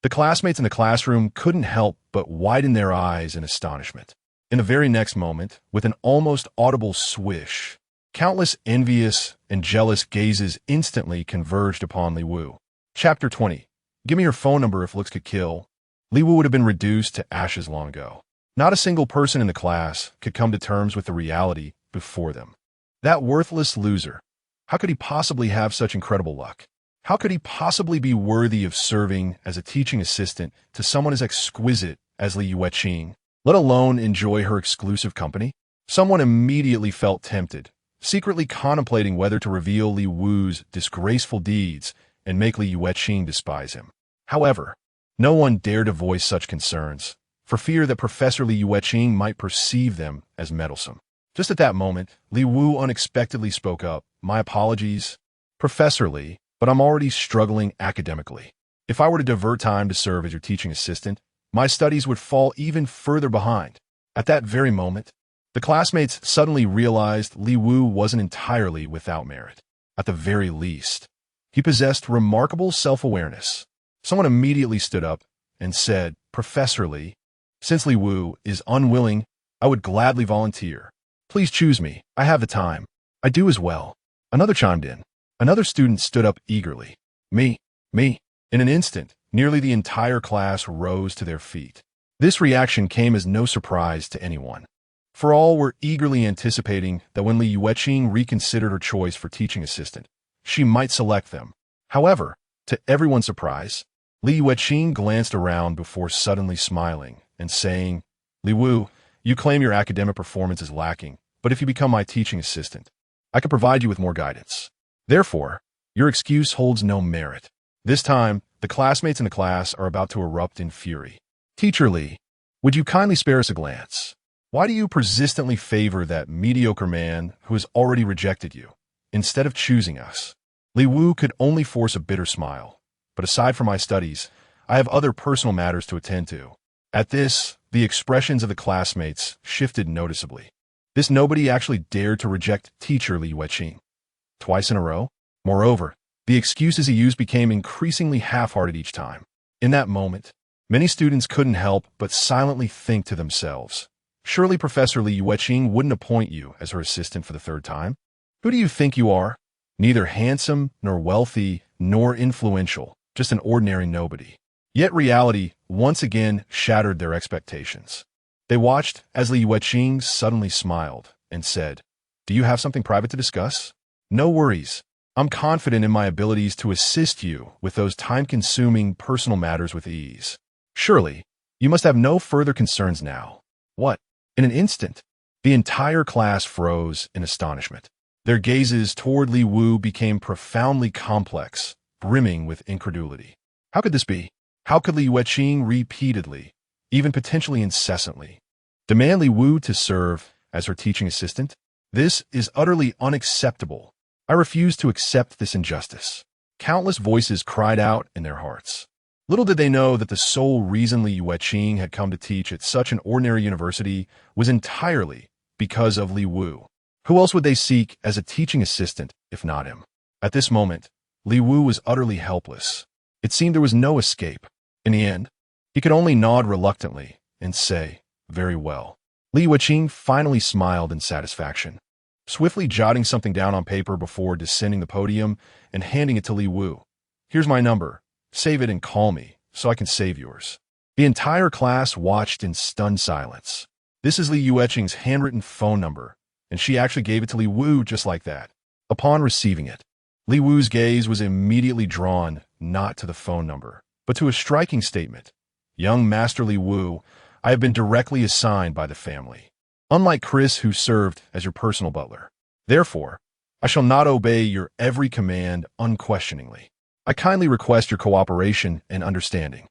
The classmates in the classroom couldn't help but widen their eyes in astonishment. In the very next moment, with an almost audible swish, countless envious and jealous gazes instantly converged upon Li Wu. Chapter 20. Give me your phone number if looks could kill. Li Wu would have been reduced to ashes long ago. Not a single person in the class could come to terms with the reality before them. That worthless loser. How could he possibly have such incredible luck? How could he possibly be worthy of serving as a teaching assistant to someone as exquisite as Li Yueqing, let alone enjoy her exclusive company? Someone immediately felt tempted, secretly contemplating whether to reveal Li Wu's disgraceful deeds and make Li Yueqing despise him. However, no one dared to voice such concerns, for fear that Professor Li Yueqing might perceive them as meddlesome. Just at that moment, Li Wu unexpectedly spoke up. "My apologies, Professor Li, but I'm already struggling academically. If I were to divert time to serve as your teaching assistant, my studies would fall even further behind." At that very moment, the classmates suddenly realized Li Wu wasn't entirely without merit. At the very least, he possessed remarkable self-awareness. Someone immediately stood up and said, "Professor Li, since Li Wu is unwilling, I would gladly volunteer. Please choose me. I have the time." "I do as well." Another chimed in. Another student stood up eagerly. Me. In an instant, nearly the entire class rose to their feet. This reaction came as no surprise to anyone, for all were eagerly anticipating that when Li Yueqing reconsidered her choice for teaching assistant, she might select them. However, to everyone's surprise, Li Yueqing glanced around before suddenly smiling and saying, "Li Wu, you claim your academic performance is lacking, but if you become my teaching assistant, I can provide you with more guidance. Therefore, your excuse holds no merit." This time, the classmates in the class are about to erupt in fury. "Teacher Li, would you kindly spare us a glance? Why do you persistently favor that mediocre man who has already rejected you, instead of choosing us?" Li Wu could only force a bitter smile. "But aside from my studies, I have other personal matters to attend to." At this, the expressions of the classmates shifted noticeably. This nobody actually dared to reject teacher Li Yueqing. Twice in a row? Moreover, the excuses he used became increasingly half-hearted each time. In that moment, many students couldn't help but silently think to themselves, "Surely Professor Li Yueqing wouldn't appoint you as her assistant for the third time? Who do you think you are? Neither handsome, nor wealthy, nor influential, just an ordinary nobody." Yet reality once again shattered their expectations. They watched as Li Yueqing suddenly smiled and said, "Do you have something private to discuss? No worries. I'm confident in my abilities to assist you with those time-consuming personal matters with ease. Surely, you must have no further concerns now." What? In an instant, the entire class froze in astonishment. Their gazes toward Li Wu became profoundly complex, brimming with incredulity. How could this be? How could Li Yueqing repeatedly, even potentially incessantly, demand Li Wu to serve as her teaching assistant? This is utterly unacceptable. I refuse to accept this injustice. Countless voices cried out in their hearts. Little did they know that the sole reason Li Yueqing had come to teach at such an ordinary university was entirely because of Li Wu. Who else would they seek as a teaching assistant if not him? At this moment, Li Wu was utterly helpless. It seemed there was no escape. In the end, he could only nod reluctantly and say, "Very well." Li Yueqing finally smiled in satisfaction, swiftly jotting something down on paper before descending the podium and handing it to Li Wu. "Here's my number. Save it and call me, so I can save yours." The entire class watched in stunned silence. This is Li Yueqing's handwritten phone number, and she actually gave it to Li Wu just like that. Upon receiving it, Li Wu's gaze was immediately drawn not to the phone number, but to a striking statement. Young Master Li Wu, I have been directly assigned by the family, unlike Chris, who served as your personal butler. Therefore, I shall not obey your every command unquestioningly. I kindly request your cooperation and understanding.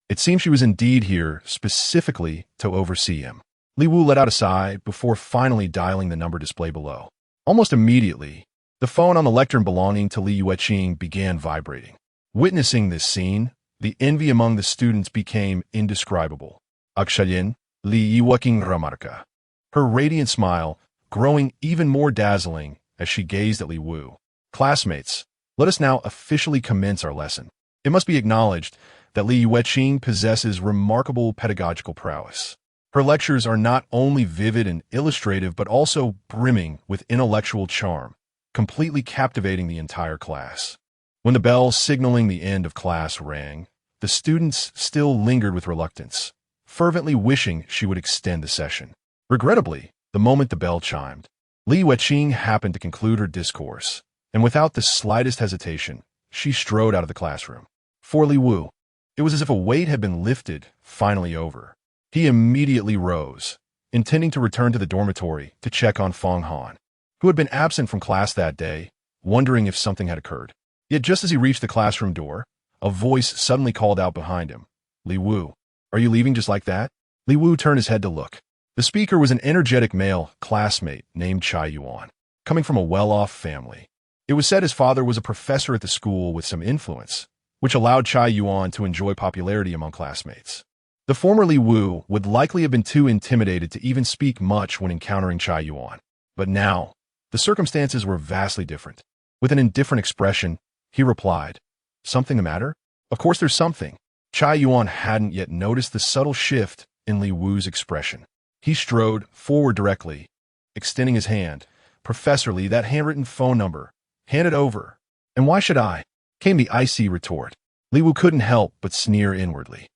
It seems she was indeed here specifically to oversee him. Li Wu let out a sigh before finally dialing the number displayed below. Almost immediately, the phone on the lectern belonging to Li Yueqing began vibrating. Witnessing this scene, the envy among the students became indescribable. Akshayin, Li Yueqing remarca. Her radiant smile growing even more dazzling as she gazed at Li Wu. Classmates, let us now officially commence our lesson. It must be acknowledged that Li Yueqing possesses remarkable pedagogical prowess. Her lectures are not only vivid and illustrative, but also brimming with intellectual charm, completely captivating the entire class. When the bell signaling the end of class rang, the students still lingered with reluctance, fervently wishing she would extend the session. Regrettably, the moment the bell chimed, Li Yueqing happened to conclude her discourse, and without the slightest hesitation, she strode out of the classroom. For Li Wu, it was as if a weight had been lifted, finally over. He immediately rose, intending to return to the dormitory to check on Feng Han, who had been absent from class that day, wondering if something had occurred. Yet just as he reached the classroom door, a voice suddenly called out behind him. Li Wu, are you leaving just like that? Li Wu turned his head to look. The speaker was an energetic male classmate named Chai Yuan, coming from a well-off family. It was said his father was a professor at the school with some influence, which allowed Chai Yuan to enjoy popularity among classmates. The former Li Wu would likely have been too intimidated to even speak much when encountering Chai Yuan. But now, the circumstances were vastly different. With an indifferent expression, he replied, Something the matter? Of course there's something. Chai Yuan hadn't yet noticed the subtle shift in Li Wu's expression. He strode forward directly, extending his hand. Professor Li, that handwritten phone number. Hand it over. And why should I? Came the icy retort. Li Wu couldn't help but sneer inwardly.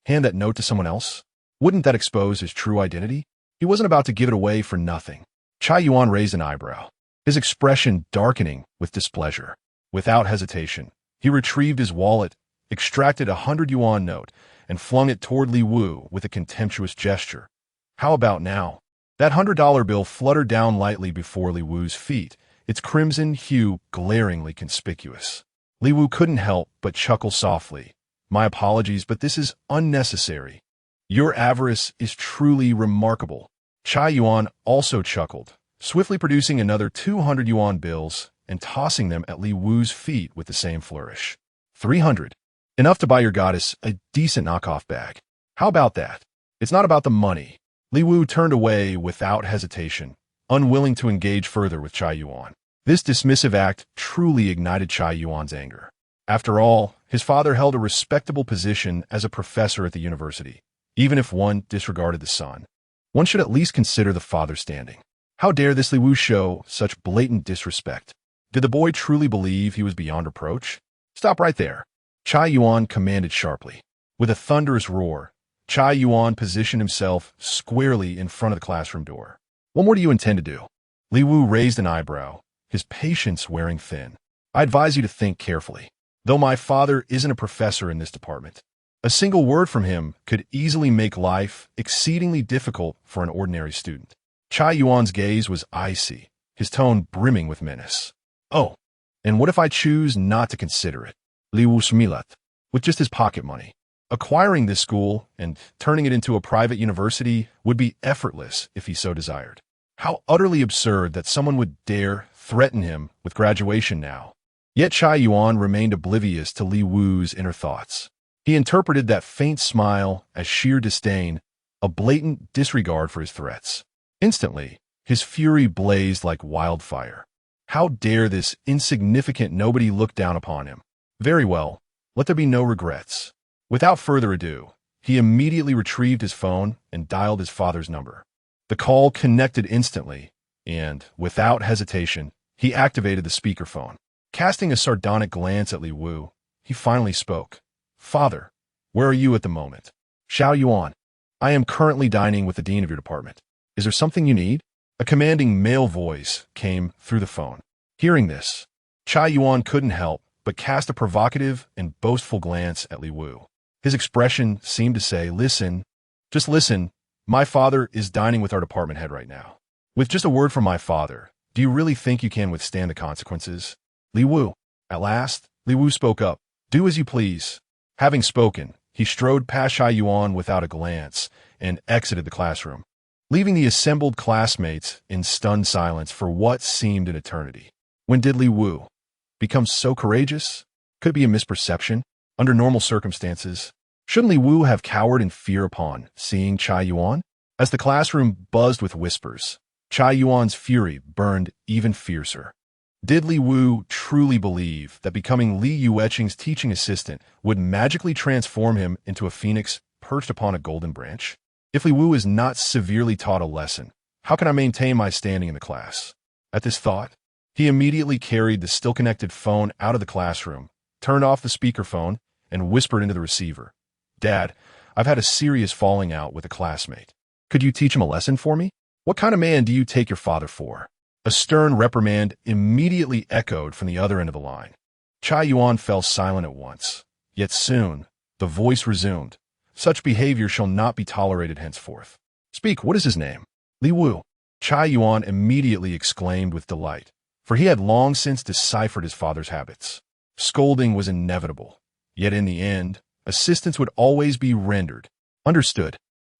Hand that note to someone else? Wouldn't that expose his true identity? He wasn't about to give it away for nothing. Chai Yuan raised an eyebrow, his expression darkening with displeasure. Without hesitation, he retrieved his wallet, extracted 100 yuan note, and flung it toward Li Wu with a contemptuous gesture. How about now? That $100 bill fluttered down lightly before Li Wu's feet, its crimson hue glaringly conspicuous. Li Wu couldn't help but chuckle softly. My apologies, but this is unnecessary. Your avarice is truly remarkable. Chai Yuan also chuckled, swiftly producing another 200 yuan bills and tossing them at Li Wu's feet with the same flourish. 300. Enough to buy your goddess a decent knockoff bag. How about that? It's not about the money. Li Wu turned away without hesitation, unwilling to engage further with Chai Yuan. This dismissive act truly ignited Chai Yuan's anger. After all, his father held a respectable position as a professor at the university. Even if one disregarded the son, one should at least consider the father's standing. How dare this Li Wu show such blatant disrespect? Did the boy truly believe he was beyond reproach? Stop right there. Chai Yuan commanded sharply. With a thunderous roar, Chai Yuan positioned himself squarely in front of the classroom door. What more do you intend to do? Li Wu raised an eyebrow, his patience wearing thin. I advise you to think carefully. Though my father isn't a professor in this department, a single word from him could easily make life exceedingly difficult for an ordinary student. Chai Yuan's gaze was icy, his tone brimming with menace. Oh, and what if I choose not to consider it? Li Wu smilat, with just his pocket money. Acquiring this school and turning it into a private university would be effortless if he so desired. How utterly absurd that someone would dare threaten him with graduation now. Yet Chai Yuan remained oblivious to Li Wu's inner thoughts. He interpreted that faint smile as sheer disdain, a blatant disregard for his threats. Instantly, his fury blazed like wildfire. How dare this insignificant nobody look down upon him? Very well, let there be no regrets. Without further ado, he immediately retrieved his phone and dialed his father's number. The call connected instantly, and, without hesitation, he activated the speakerphone. Casting a sardonic glance at Li Wu, he finally spoke. Father, where are you at the moment? Xiao Yuan, I am currently dining with the dean of your department. Is there something you need? A commanding male voice came through the phone. Hearing this, Chai Yuan couldn't help but cast a provocative and boastful glance at Li Wu. His expression seemed to say, listen, just listen, my father is dining with our department head right now. With just a word from my father, do you really think you can withstand the consequences? Li Wu. At last, Li Wu spoke up. Do as you please. Having spoken, he strode past Chai Yuan without a glance and exited the classroom, leaving the assembled classmates in stunned silence for what seemed an eternity. When did Li Wu become so courageous? Could it be a misperception? Under normal circumstances, shouldn't Li Wu have cowered in fear upon seeing Chai Yuan? As the classroom buzzed with whispers, Chai Yuan's fury burned even fiercer. Did Li Wu truly believe that becoming Li Yueching's teaching assistant would magically transform him into a phoenix perched upon a golden branch? If Li Wu is not severely taught a lesson, how can I maintain my standing in the class? At this thought, he immediately carried the still-connected phone out of the classroom, turned off the speakerphone, and whispered into the receiver, Dad, I've had a serious falling out with a classmate. Could you teach him a lesson for me? What kind of man do you take your father for? A stern reprimand immediately echoed from the other end of the line. Chai Yuan fell silent at once. Yet soon, the voice resumed. Such behavior shall not be tolerated henceforth. Speak, what is his name? Li Wu. Chai Yuan immediately exclaimed with delight, for he had long since deciphered his father's habits. Scolding was inevitable, yet in the end, assistance would always be rendered. Understood.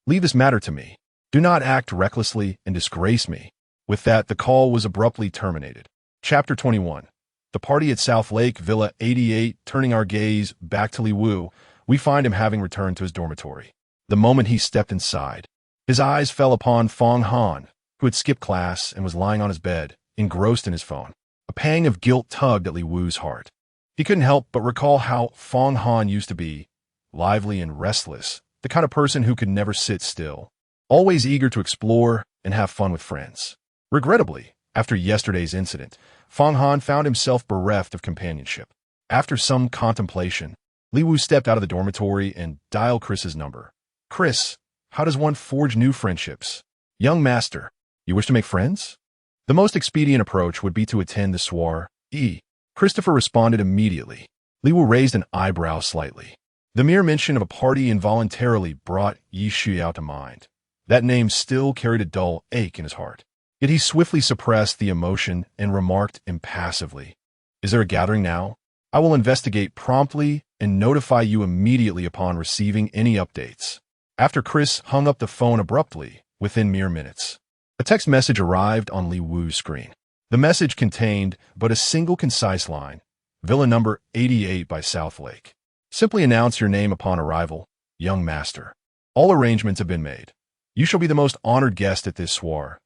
Leave this matter to me. Do not act recklessly and disgrace me. With that, the call was abruptly terminated. Chapter 21. The party at South Lake, Villa 88. Turning our gaze back to Li Wu, we find him having returned to his dormitory. The moment he stepped inside, his eyes fell upon Fong Han, who had skipped class and was lying on his bed, engrossed in his phone. A pang of guilt tugged at Li Wu's heart. He couldn't help but recall how Fong Han used to be, lively and restless, the kind of person who could never sit still, always eager to explore and have fun with friends. Regrettably, after yesterday's incident, Fong Han found himself bereft of companionship. After some contemplation, Li Wu stepped out of the dormitory and dialed Chris's number. Chris, how does one forge new friendships? Young master, you wish to make friends? The most expedient approach would be to attend the soiree. Christopher responded immediately. Li Wu raised an eyebrow slightly. The mere mention of a party involuntarily brought Yi Xiao to mind. That name still carried a dull ache in his heart. Yet he swiftly suppressed the emotion and remarked impassively, Is there a gathering now? I will investigate promptly and notify you immediately upon receiving any updates. After Chris hung up the phone abruptly, within mere minutes, a text message arrived on Li Wu's screen. The message contained but a single concise line, Villa number 88 by South Lake. Simply announce your name upon arrival, young master. All arrangements have been made. You shall be the most honored guest at this soiree.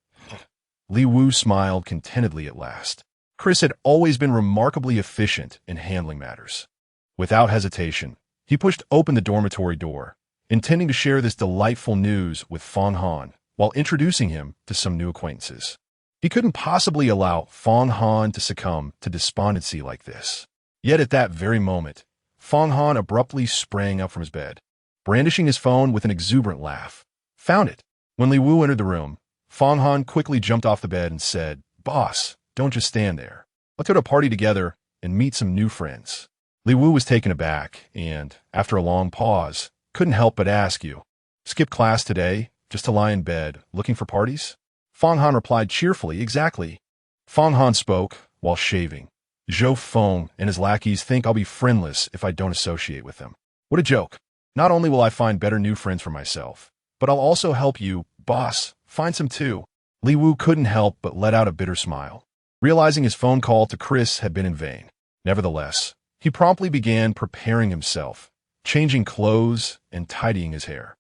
Li Wu smiled contentedly at last. Chris had always been remarkably efficient in handling matters. Without hesitation, he pushed open the dormitory door, intending to share this delightful news with Fong Han while introducing him to some new acquaintances. He couldn't possibly allow Fong Han to succumb to despondency like this. Yet at that very moment, Fong Han abruptly sprang up from his bed, brandishing his phone with an exuberant laugh. Found it. When Li Wu entered the room, Fong Han quickly jumped off the bed and said, Boss, don't just stand there. Let's go to a party together and meet some new friends. Li Wu was taken aback and, after a long pause, couldn't help but ask you, Skip class today, just to lie in bed, looking for parties? Fong Han replied cheerfully, Exactly. Fong Han spoke while shaving. Zhou Feng and his lackeys think I'll be friendless if I don't associate with them. What a joke. Not only will I find better new friends for myself, but I'll also help you, boss, find some too. Li Wu couldn't help but let out a bitter smile, realizing his phone call to Chris had been in vain. Nevertheless, he promptly began preparing himself, changing clothes and tidying his hair.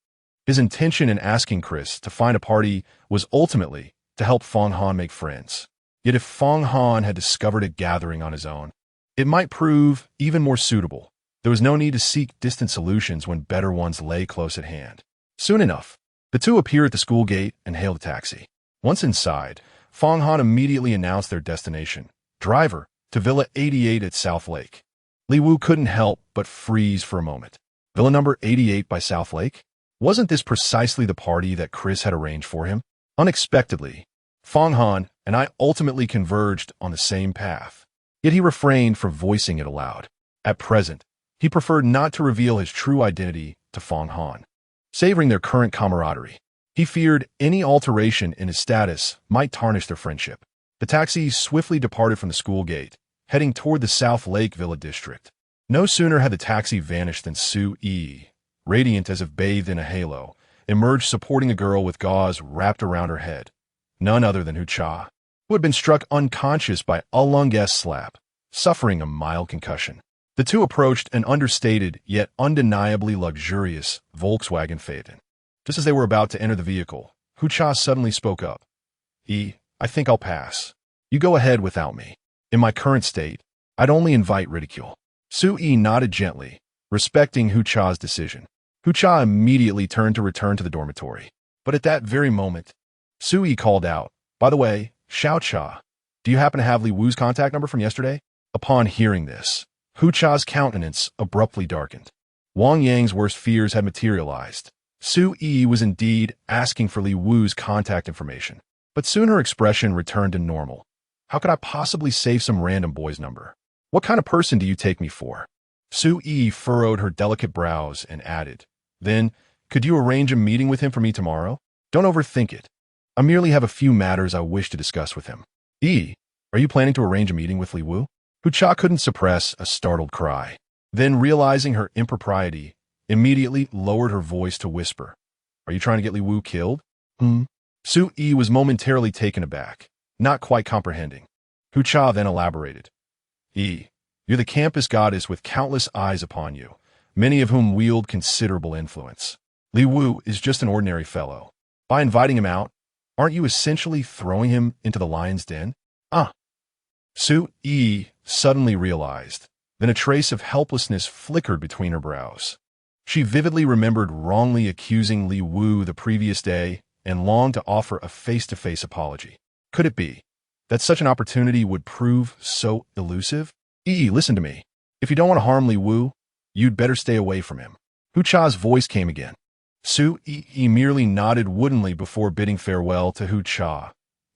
His intention in asking Chris to find a party was ultimately to help Fong Han make friends. Yet if Fong Han had discovered a gathering on his own, it might prove even more suitable. There was no need to seek distant solutions when better ones lay close at hand. Soon enough, the two appeared at the school gate and hailed a taxi. Once inside, Fong Han immediately announced their destination, driver, to Villa 88 at South Lake. Li Wu couldn't help but freeze for a moment. Villa number 88 by South Lake? Wasn't this precisely the party that Chris had arranged for him? Unexpectedly, Fong Han, and I ultimately converged on the same path. Yet he refrained from voicing it aloud. At present, he preferred not to reveal his true identity to Fong Han. Savoring their current camaraderie, he feared any alteration in his status might tarnish their friendship. The taxi swiftly departed from the school gate, heading toward the South Lake Villa district. No sooner had the taxi vanished than Su-yi, radiant as if bathed in a halo, emerged supporting a girl with gauze wrapped around her head. None other than Hu-cha, who had been struck unconscious by Ulunge's slap, suffering a mild concussion. The two approached an understated yet undeniably luxurious Volkswagen Phaeton. Just as they were about to enter the vehicle, Hu-cha suddenly spoke up. I think I'll pass. You go ahead without me. In my current state, I'd only invite ridicule. Su-yi nodded gently, respecting Hu-cha's decision. Hu-cha immediately turned to return to the dormitory. But at that very moment, Su-yi called out, "By the way, Xiao-cha, do you happen to have Li Wu's contact number from yesterday?" Upon hearing this, Hu-cha's countenance abruptly darkened. Wang Yang's worst fears had materialized. Su-yi was indeed asking for Li Wu's contact information. But soon her expression returned to normal. How could I possibly save some random boy's number? What kind of person do you take me for? Su-yi furrowed her delicate brows and added, "Then, could you arrange a meeting with him for me tomorrow? Don't overthink it. I merely have a few matters I wish to discuss with him." Are you planning to arrange a meeting with Li Wu? Hu-cha couldn't suppress a startled cry. Then, realizing her impropriety, immediately lowered her voice to whisper, "Are you trying to get Li Wu killed?" Su-yi was momentarily taken aback, not quite comprehending. Hu-cha then elaborated. You're the campus goddess with countless eyes upon you, many of whom wield considerable influence. Li Wu is just an ordinary fellow. By inviting him out, aren't you essentially throwing him into the lion's den? Su-yi suddenly realized. Then a trace of helplessness flickered between her brows. She vividly remembered wrongly accusing Li Wu the previous day and longed to offer a face-to-face apology. Could it be that such an opportunity would prove so elusive? Listen to me. If you don't want to harm Li Wu, you'd better stay away from him. Hu-cha's voice came again. Su-yi merely nodded woodenly before bidding farewell to Hu-cha,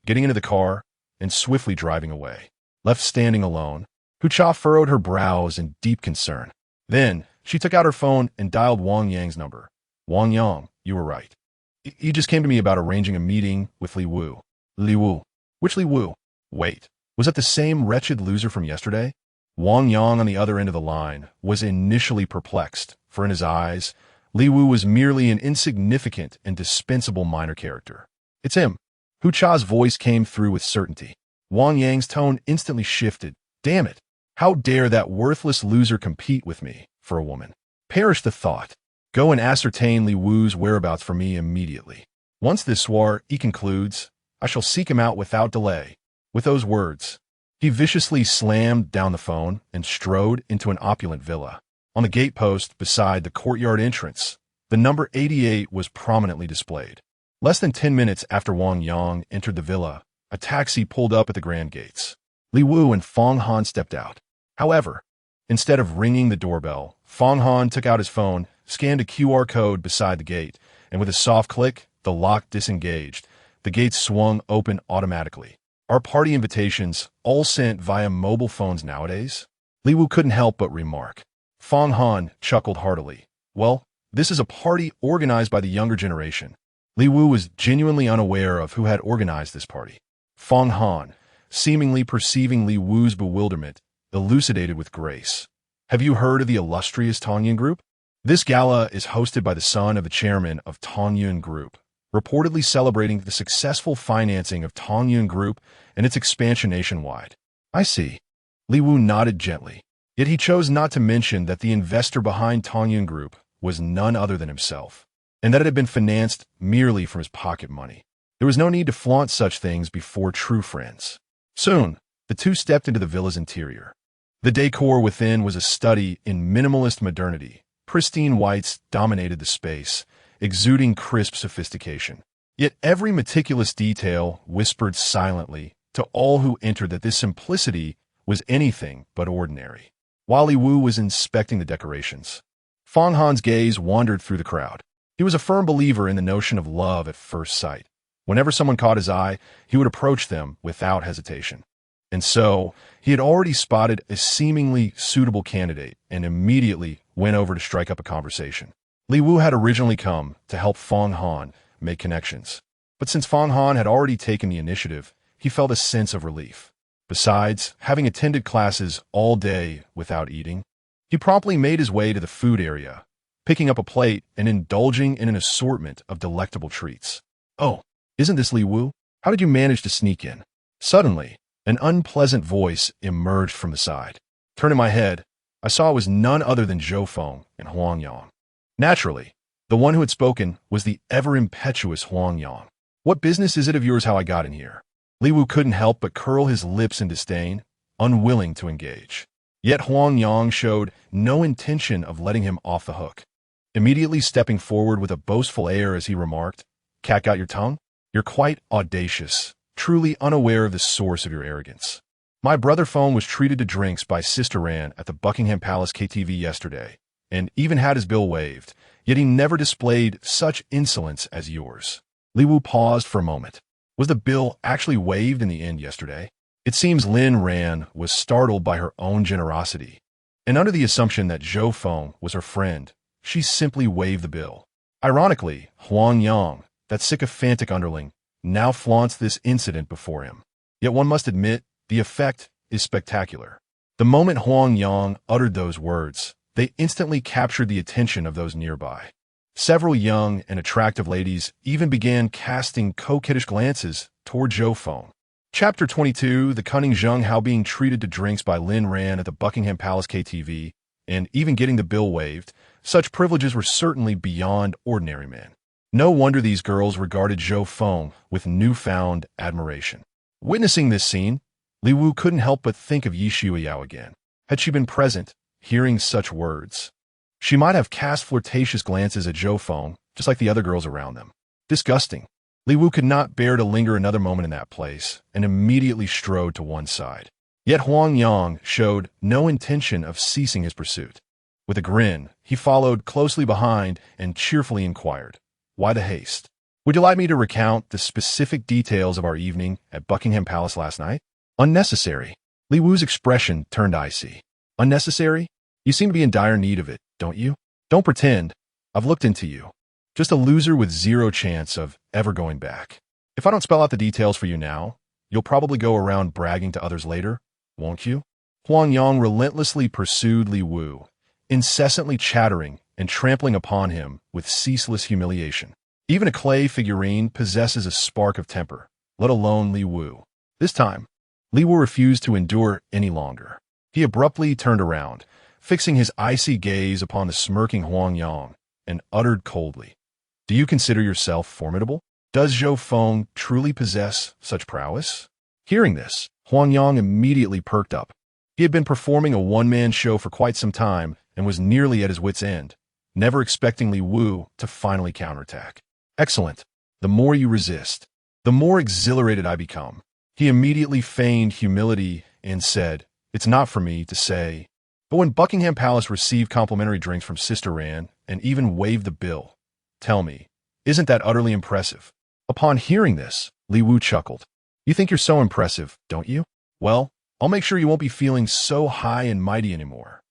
getting into the car and swiftly driving away. Left standing alone, Hu-cha furrowed her brows in deep concern. Then, she took out her phone and dialed Wang Yang's number. "Wang Yang, you were right. He just came to me about arranging a meeting with Li Wu." "Li Wu? Which Li Wu? Wait, was that the same wretched loser from yesterday?" Wang Yang on the other end of the line was initially perplexed, for in his eyes, Li Wu was merely an insignificant and dispensable minor character. "It's him." Hu-cha's voice came through with certainty. Wang Yang's tone instantly shifted. "Damn it! How dare that worthless loser compete with me for a woman? Perish the thought. Go and ascertain Li Wu's whereabouts for me immediately. Once this soir he concludes, I shall seek him out without delay." With those words, he viciously slammed down the phone and strode into an opulent villa. On the gatepost beside the courtyard entrance, the number 88 was prominently displayed. Less than 10 minutes after Wang Yang entered the villa, a taxi pulled up at the grand gates. Li Wu and Fong Han stepped out. However, instead of ringing the doorbell, Fong Han took out his phone, scanned a QR code beside the gate, and with a soft click, the lock disengaged. The gates swung open automatically. Are party invitations all sent via mobile phones nowadays? Li Wu couldn't help but remark. Fong Han chuckled heartily. Well, this is a party organized by the younger generation. Li Wu was genuinely unaware of who had organized this party. Fong Han, seemingly perceiving Li Wu's bewilderment, elucidated with grace. Have you heard of the illustrious Tongyun Group? This gala is hosted by the son of the chairman of Tongyun Group, reportedly celebrating the successful financing of Tongyun Group and its expansion nationwide. I see. Li Wu nodded gently, yet he chose not to mention that the investor behind Tongyun Group was none other than himself, and that it had been financed merely from his pocket money. There was no need to flaunt such things before true friends. Soon, the two stepped into the villa's interior. The decor within was a study in minimalist modernity. Pristine whites dominated the space, exuding crisp sophistication. Yet every meticulous detail whispered silently to all who entered that this simplicity was anything but ordinary. While Li Wu was inspecting the decorations, Fong Han's gaze wandered through the crowd. He was a firm believer in the notion of love at first sight. Whenever someone caught his eye, he would approach them without hesitation. And so, he had already spotted a seemingly suitable candidate and immediately went over to strike up a conversation. Li Wu had originally come to help Feng Han make connections. But since Feng Han had already taken the initiative, he felt a sense of relief. Besides, having attended classes all day without eating, he promptly made his way to the food area, picking up a plate and indulging in an assortment of delectable treats. "Oh, isn't this Li Wu? How did you manage to sneak in?" Suddenly, an unpleasant voice emerged from the side. Turning my head, I saw it was none other than Zhou Feng and Huang Yang. Naturally, the one who had spoken was the ever-impetuous Huang Yang. "What business is it of yours how I got in here?" Li Wu couldn't help but curl his lips in disdain, unwilling to engage. Yet Huang Yang showed no intention of letting him off the hook. Immediately stepping forward with a boastful air as he remarked, "Cat got your tongue? You're quite audacious, truly unaware of the source of your arrogance. My brother Feng was treated to drinks by Sister Ran at the Buckingham Palace KTV yesterday, and even had his bill waived, yet he never displayed such insolence as yours." Li Wu paused for a moment. Was the bill actually waived in the end yesterday? It seems Lin Ran was startled by her own generosity, and under the assumption that Zhou Feng was her friend, she simply waived the bill. Ironically, Huang Yang, that sycophantic underling, now flaunts this incident before him. Yet one must admit, the effect is spectacular. The moment Huang Yang uttered those words, they instantly captured the attention of those nearby. Several young and attractive ladies even began casting coquettish glances toward Zhou Feng. Chapter 22, the cunning Zheng Hao being treated to drinks by Lin Ran at the Buckingham Palace KTV, and even getting the bill waived, such privileges were certainly beyond ordinary men. No wonder these girls regarded Zhou Feng with newfound admiration. Witnessing this scene, Li Wu couldn't help but think of Yi Shuiyao again. Had she been present, hearing such words, she might have cast flirtatious glances at Zhou Feng, just like the other girls around them. Disgusting. Li Wu could not bear to linger another moment in that place, and immediately strode to one side. Yet Huang Yang showed no intention of ceasing his pursuit. With a grin, he followed closely behind and cheerfully inquired, "Why the haste? Would you like me to recount the specific details of our evening at Buckingham Palace last night?" "Unnecessary." Li Wu's expression turned icy. "Unnecessary? You seem to be in dire need of it, don't you? Don't pretend. I've looked into you. Just a loser with zero chance of ever going back. If I don't spell out the details for you now, you'll probably go around bragging to others later, won't you?" Huang Yang relentlessly pursued Li Wu, incessantly chattering and trampling upon him with ceaseless humiliation. Even a clay figurine possesses a spark of temper, let alone Li Wu. This time, Li Wu refused to endure any longer. He abruptly turned around, fixing his icy gaze upon the smirking Huang Yang, and uttered coldly, "Do you consider yourself formidable? Does Zhou Feng truly possess such prowess?" Hearing this, Huang Yang immediately perked up. He had been performing a one-man show for quite some time and was nearly at his wit's end, never expecting Li Wu to finally counterattack. "Excellent. The more you resist, the more exhilarated I become." He immediately feigned humility and said, "It's not for me to say, but when Buckingham Palace received complimentary drinks from Sister Ran and even waived the bill, tell me, isn't that utterly impressive?" Upon hearing this, Li Wu chuckled. "You think you're so impressive, don't you? Well, I'll make sure you won't be feeling so high and mighty anymore."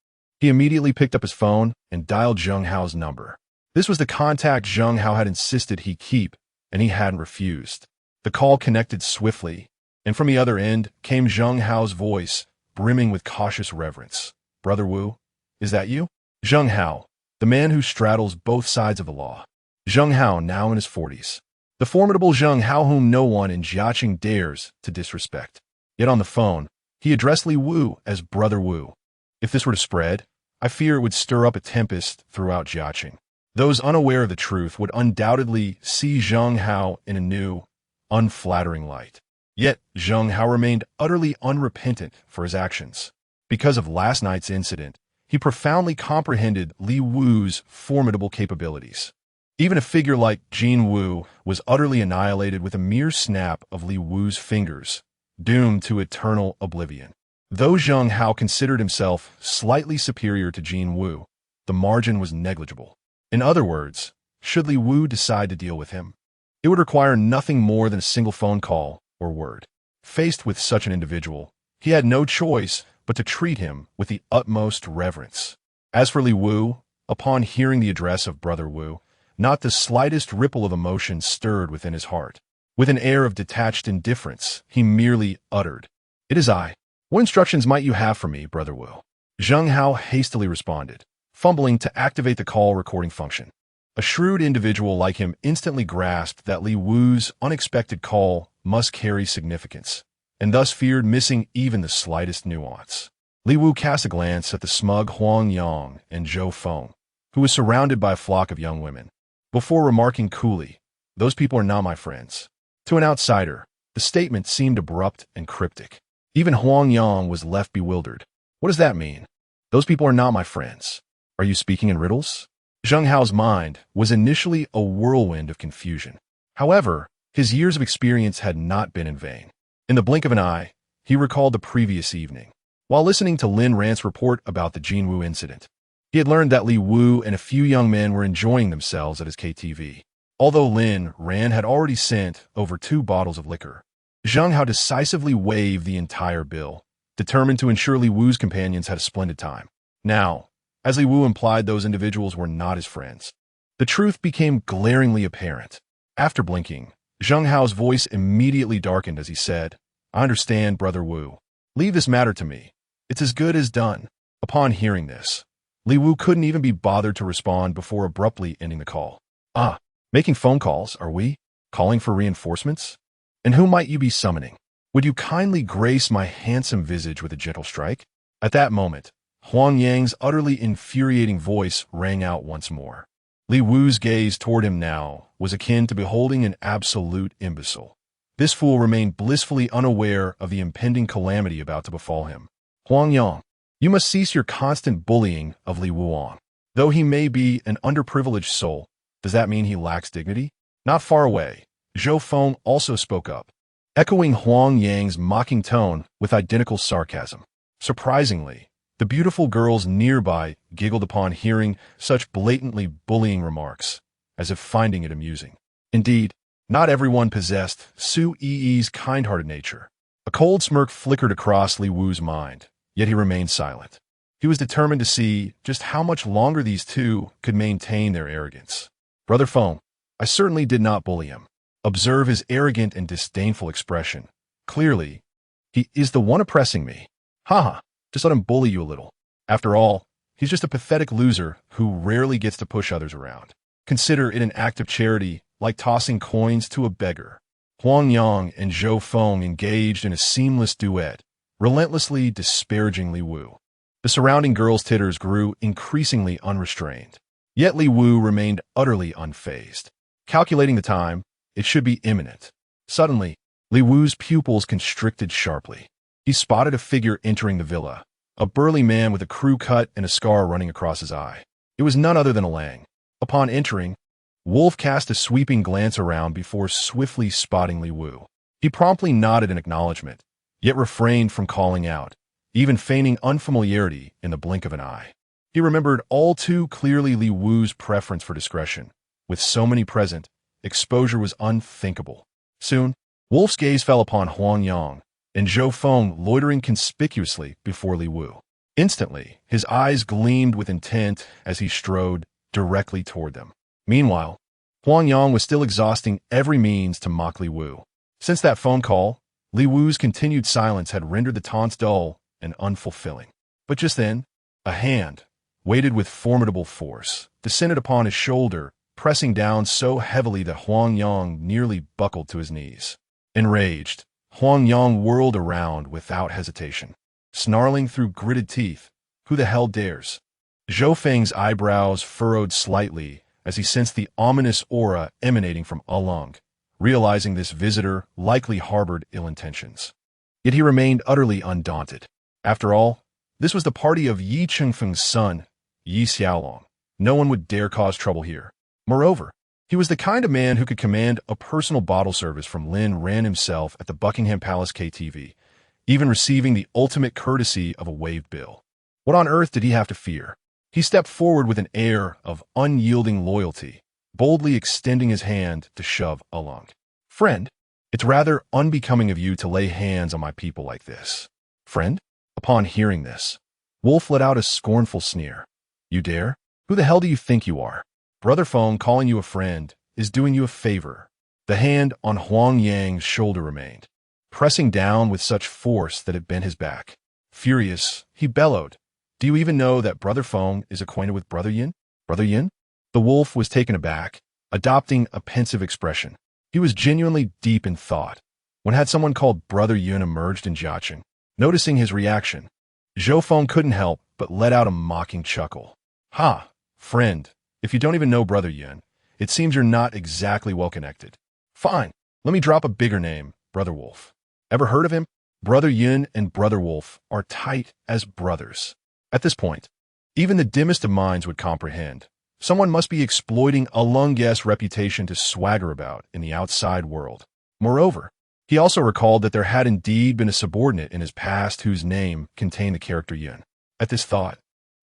He immediately picked up his phone and dialed Zheng Hao's number. This was the contact Zheng Hao had insisted he keep, and he hadn't refused. The call connected swiftly, and from the other end came Zheng Hao's voice, brimming with cautious reverence. "Brother Wu, is that you?" Zheng Hao, the man who straddles both sides of the law. Zheng Hao, now in his 40s. The formidable Zheng Hao whom no one in Jiaqing dares to disrespect. Yet on the phone, he addressed Li Wu as Brother Wu. If this were to spread, I fear it would stir up a tempest throughout Jiaqing. Those unaware of the truth would undoubtedly see Zheng Hao in a new, unflattering light. Yet Zheng Hao remained utterly unrepentant for his actions. Because of last night's incident, he profoundly comprehended Li Wu's formidable capabilities. Even a figure like Jin Wu was utterly annihilated with a mere snap of Li Wu's fingers, doomed to eternal oblivion. Though Zheng Hao considered himself slightly superior to Jin Wu, the margin was negligible. In other words, should Li Wu decide to deal with him, It would require nothing more than a single phone call or word. Faced with such an individual, he had no choice but to treat him with the utmost reverence. As for Li Wu, upon hearing the address of Brother Wu, not the slightest ripple of emotion stirred within his heart. With an air of detached indifference, he merely uttered, "It is I. What instructions might you have for me, Brother Wu?" Zheng Hao hastily responded, fumbling to activate the call recording function. A shrewd individual like him instantly grasped that Li Wu's unexpected call must carry significance, and thus feared missing even the slightest nuance. Li Wu cast a glance at the smug Huang Yang and Zhou Feng, who was surrounded by a flock of young women, before remarking coolly, "Those people are not my friends." To an outsider, the statement seemed abrupt and cryptic. Even Huang Yang was left bewildered. What does that mean? Those people are not my friends. Are you speaking in riddles? Zheng Hao's mind was initially a whirlwind of confusion. However, his years of experience had not been in vain. In the blink of an eye, he recalled the previous evening. While listening to Lin Ran's report about the Jinwu incident, he had learned that Li Wu and a few young men were enjoying themselves at his KTV. Although Lin Ran had already sent over 2 bottles of liquor, Zheng Hao decisively waived the entire bill, determined to ensure Li Wu's companions had a splendid time. Now, as Li Wu implied those individuals were not his friends, the truth became glaringly apparent. After blinking, Zheng Hao's voice immediately darkened as he said, "I understand, Brother Wu. Leave this matter to me. It's as good as done." Upon hearing this, Li Wu couldn't even be bothered to respond before abruptly ending the call. "Ah, making phone calls, are we? Calling for reinforcements? And who might you be summoning? Would you kindly grace my handsome visage with a gentle strike?" At that moment, Huang Yang's utterly infuriating voice rang out once more. Li Wu's gaze toward him now was akin to beholding an absolute imbecile. This fool remained blissfully unaware of the impending calamity about to befall him. "Huang Yang, you must cease your constant bullying of Li Wuong. Though he may be an underprivileged soul, does that mean he lacks dignity?" Not far away, Zhou Feng also spoke up, echoing Huang Yang's mocking tone with identical sarcasm. Surprisingly, the beautiful girls nearby giggled upon hearing such blatantly bullying remarks, as if finding it amusing. Indeed, not everyone possessed Su Yi's kind-hearted nature. A cold smirk flickered across Li Wu's mind, yet he remained silent. He was determined to see just how much longer these two could maintain their arrogance. "Brother Feng, I certainly did not bully him. Observe his arrogant and disdainful expression. Clearly, he is the one oppressing me. Haha, just let him bully you a little. After all, he's just a pathetic loser who rarely gets to push others around. Consider it an act of charity, like tossing coins to a beggar." Huang Yang and Zhou Feng engaged in a seamless duet, relentlessly disparaging Li Wu. The surrounding girls' titters grew increasingly unrestrained. Yet Li Wu remained utterly unfazed. Calculating the time, it should be imminent. Suddenly, Li Wu's pupils constricted sharply. He spotted a figure entering the villa, a burly man with a crew cut and a scar running across his eye. It was none other than Lang. Upon entering, Wolf cast a sweeping glance around before swiftly spotting Li Wu. He promptly nodded in acknowledgement, yet refrained from calling out, even feigning unfamiliarity in the blink of an eye. He remembered all too clearly Li Wu's preference for discretion. With so many present, exposure was unthinkable. Soon, Wolf's gaze fell upon Huang Yang and Zhou Feng loitering conspicuously before Li Wu. Instantly, his eyes gleamed with intent as he strode directly toward them. Meanwhile, Huang Yang was still exhausting every means to mock Li Wu. Since that phone call, Li Wu's continued silence had rendered the taunts dull and unfulfilling. But just then, a hand, weighted with formidable force, descended upon his shoulder, pressing down so heavily that Huang Yang nearly buckled to his knees. Enraged, Huang Yang whirled around without hesitation, snarling through gritted teeth, "Who the hell dares?" Zhou Feng's eyebrows furrowed slightly as he sensed the ominous aura emanating from Alung, realizing this visitor likely harbored ill intentions. Yet he remained utterly undaunted. After all, this was the party of Yi Chengfeng's son, Yi Xiaolong. No one would dare cause trouble here. Moreover, he was the kind of man who could command a personal bottle service from Lin Ran himself at the Buckingham Palace KTV, even receiving the ultimate courtesy of a waived bill. What on earth did he have to fear? He stepped forward with an air of unyielding loyalty, boldly extending his hand to shove along. Friend, it's rather unbecoming of you to lay hands on my people like this. Friend? Upon hearing this, Wolf let out a scornful sneer. You dare? Who the hell do you think you are? Brother Feng calling you a friend is doing you a favor. The hand on Huang Yang's shoulder remained, pressing down with such force that it bent his back. Furious, he bellowed, Do you even know that Brother Feng is acquainted with Brother Yin? Brother Yin? The wolf was taken aback, adopting a pensive expression. He was genuinely deep in thought. When had someone called Brother Yun emerged in Jiaqing? Noticing his reaction, Zhou Feng couldn't help but let out a mocking chuckle. Ha, friend, if you don't even know Brother Yun, it seems you're not exactly well connected. Fine, let me drop a bigger name, Brother Wolf. Ever heard of him? Brother Yun and Brother Wolf are tight as brothers. At this point, even the dimmest of minds would comprehend. Someone must be exploiting a Lung-Guest's reputation to swagger about in the outside world. Moreover, he also recalled that there had indeed been a subordinate in his past whose name contained the character Yun. At this thought,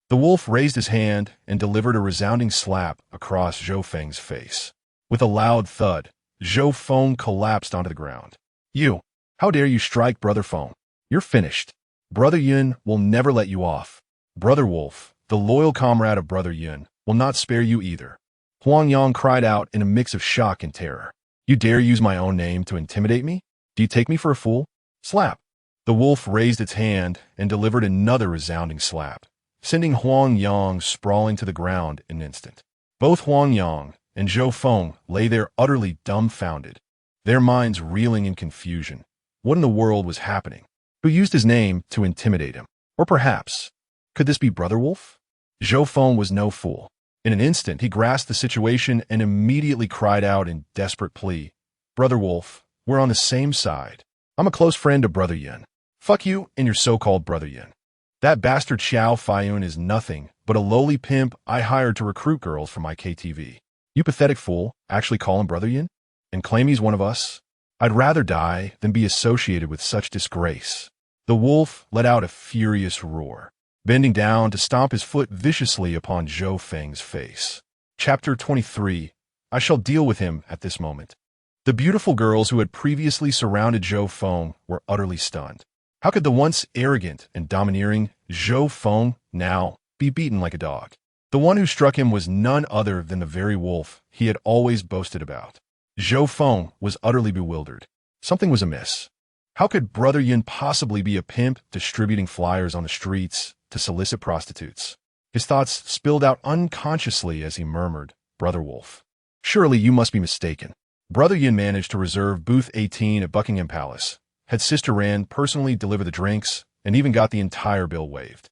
the wolf raised his hand and delivered a resounding slap across Zhou Feng's face. With a loud thud, Zhou Feng collapsed onto the ground. You! How dare you strike Brother Feng? You're finished. Brother Yun will never let you off. Brother Wolf, the loyal comrade of Brother Yun, will not spare you either. Huang Yang cried out in a mix of shock and terror. You dare use my own name to intimidate me? Do you take me for a fool? Slap! The wolf raised its hand and delivered another resounding slap, sending Huang Yang sprawling to the ground in an instant. Both Huang Yang and Zhou Feng lay there utterly dumbfounded, their minds reeling in confusion. What in the world was happening? Who used his name to intimidate him? Or perhaps, could this be Brother Wolf? Zhou Feng was no fool. In an instant, he grasped the situation and immediately cried out in desperate plea, Brother Wolf, we're on the same side. I'm a close friend of Brother Yin. Fuck you and your so-called Brother Yin. That bastard Xiao Feiyun is nothing but a lowly pimp I hired to recruit girls for my KTV. You pathetic fool actually call him Brother Yin? And claim he's one of us? I'd rather die than be associated with such disgrace. The wolf let out a furious roar, bending down to stomp his foot viciously upon Zhou Feng's face. Chapter 23. I shall deal with him at this moment. The beautiful girls who had previously surrounded Zhou Feng were utterly stunned. How could the once arrogant and domineering Zhou Feng now be beaten like a dog? The one who struck him was none other than the very wolf he had always boasted about. Zhou Feng was utterly bewildered. Something was amiss. How could Brother Yin possibly be a pimp distributing flyers on the streets to solicit prostitutes? His thoughts spilled out unconsciously as he murmured, Brother Wolf. Surely you must be mistaken. Brother Yin managed to reserve booth 18 at Buckingham Palace, had Sister Rand personally deliver the drinks, and even got the entire bill waived.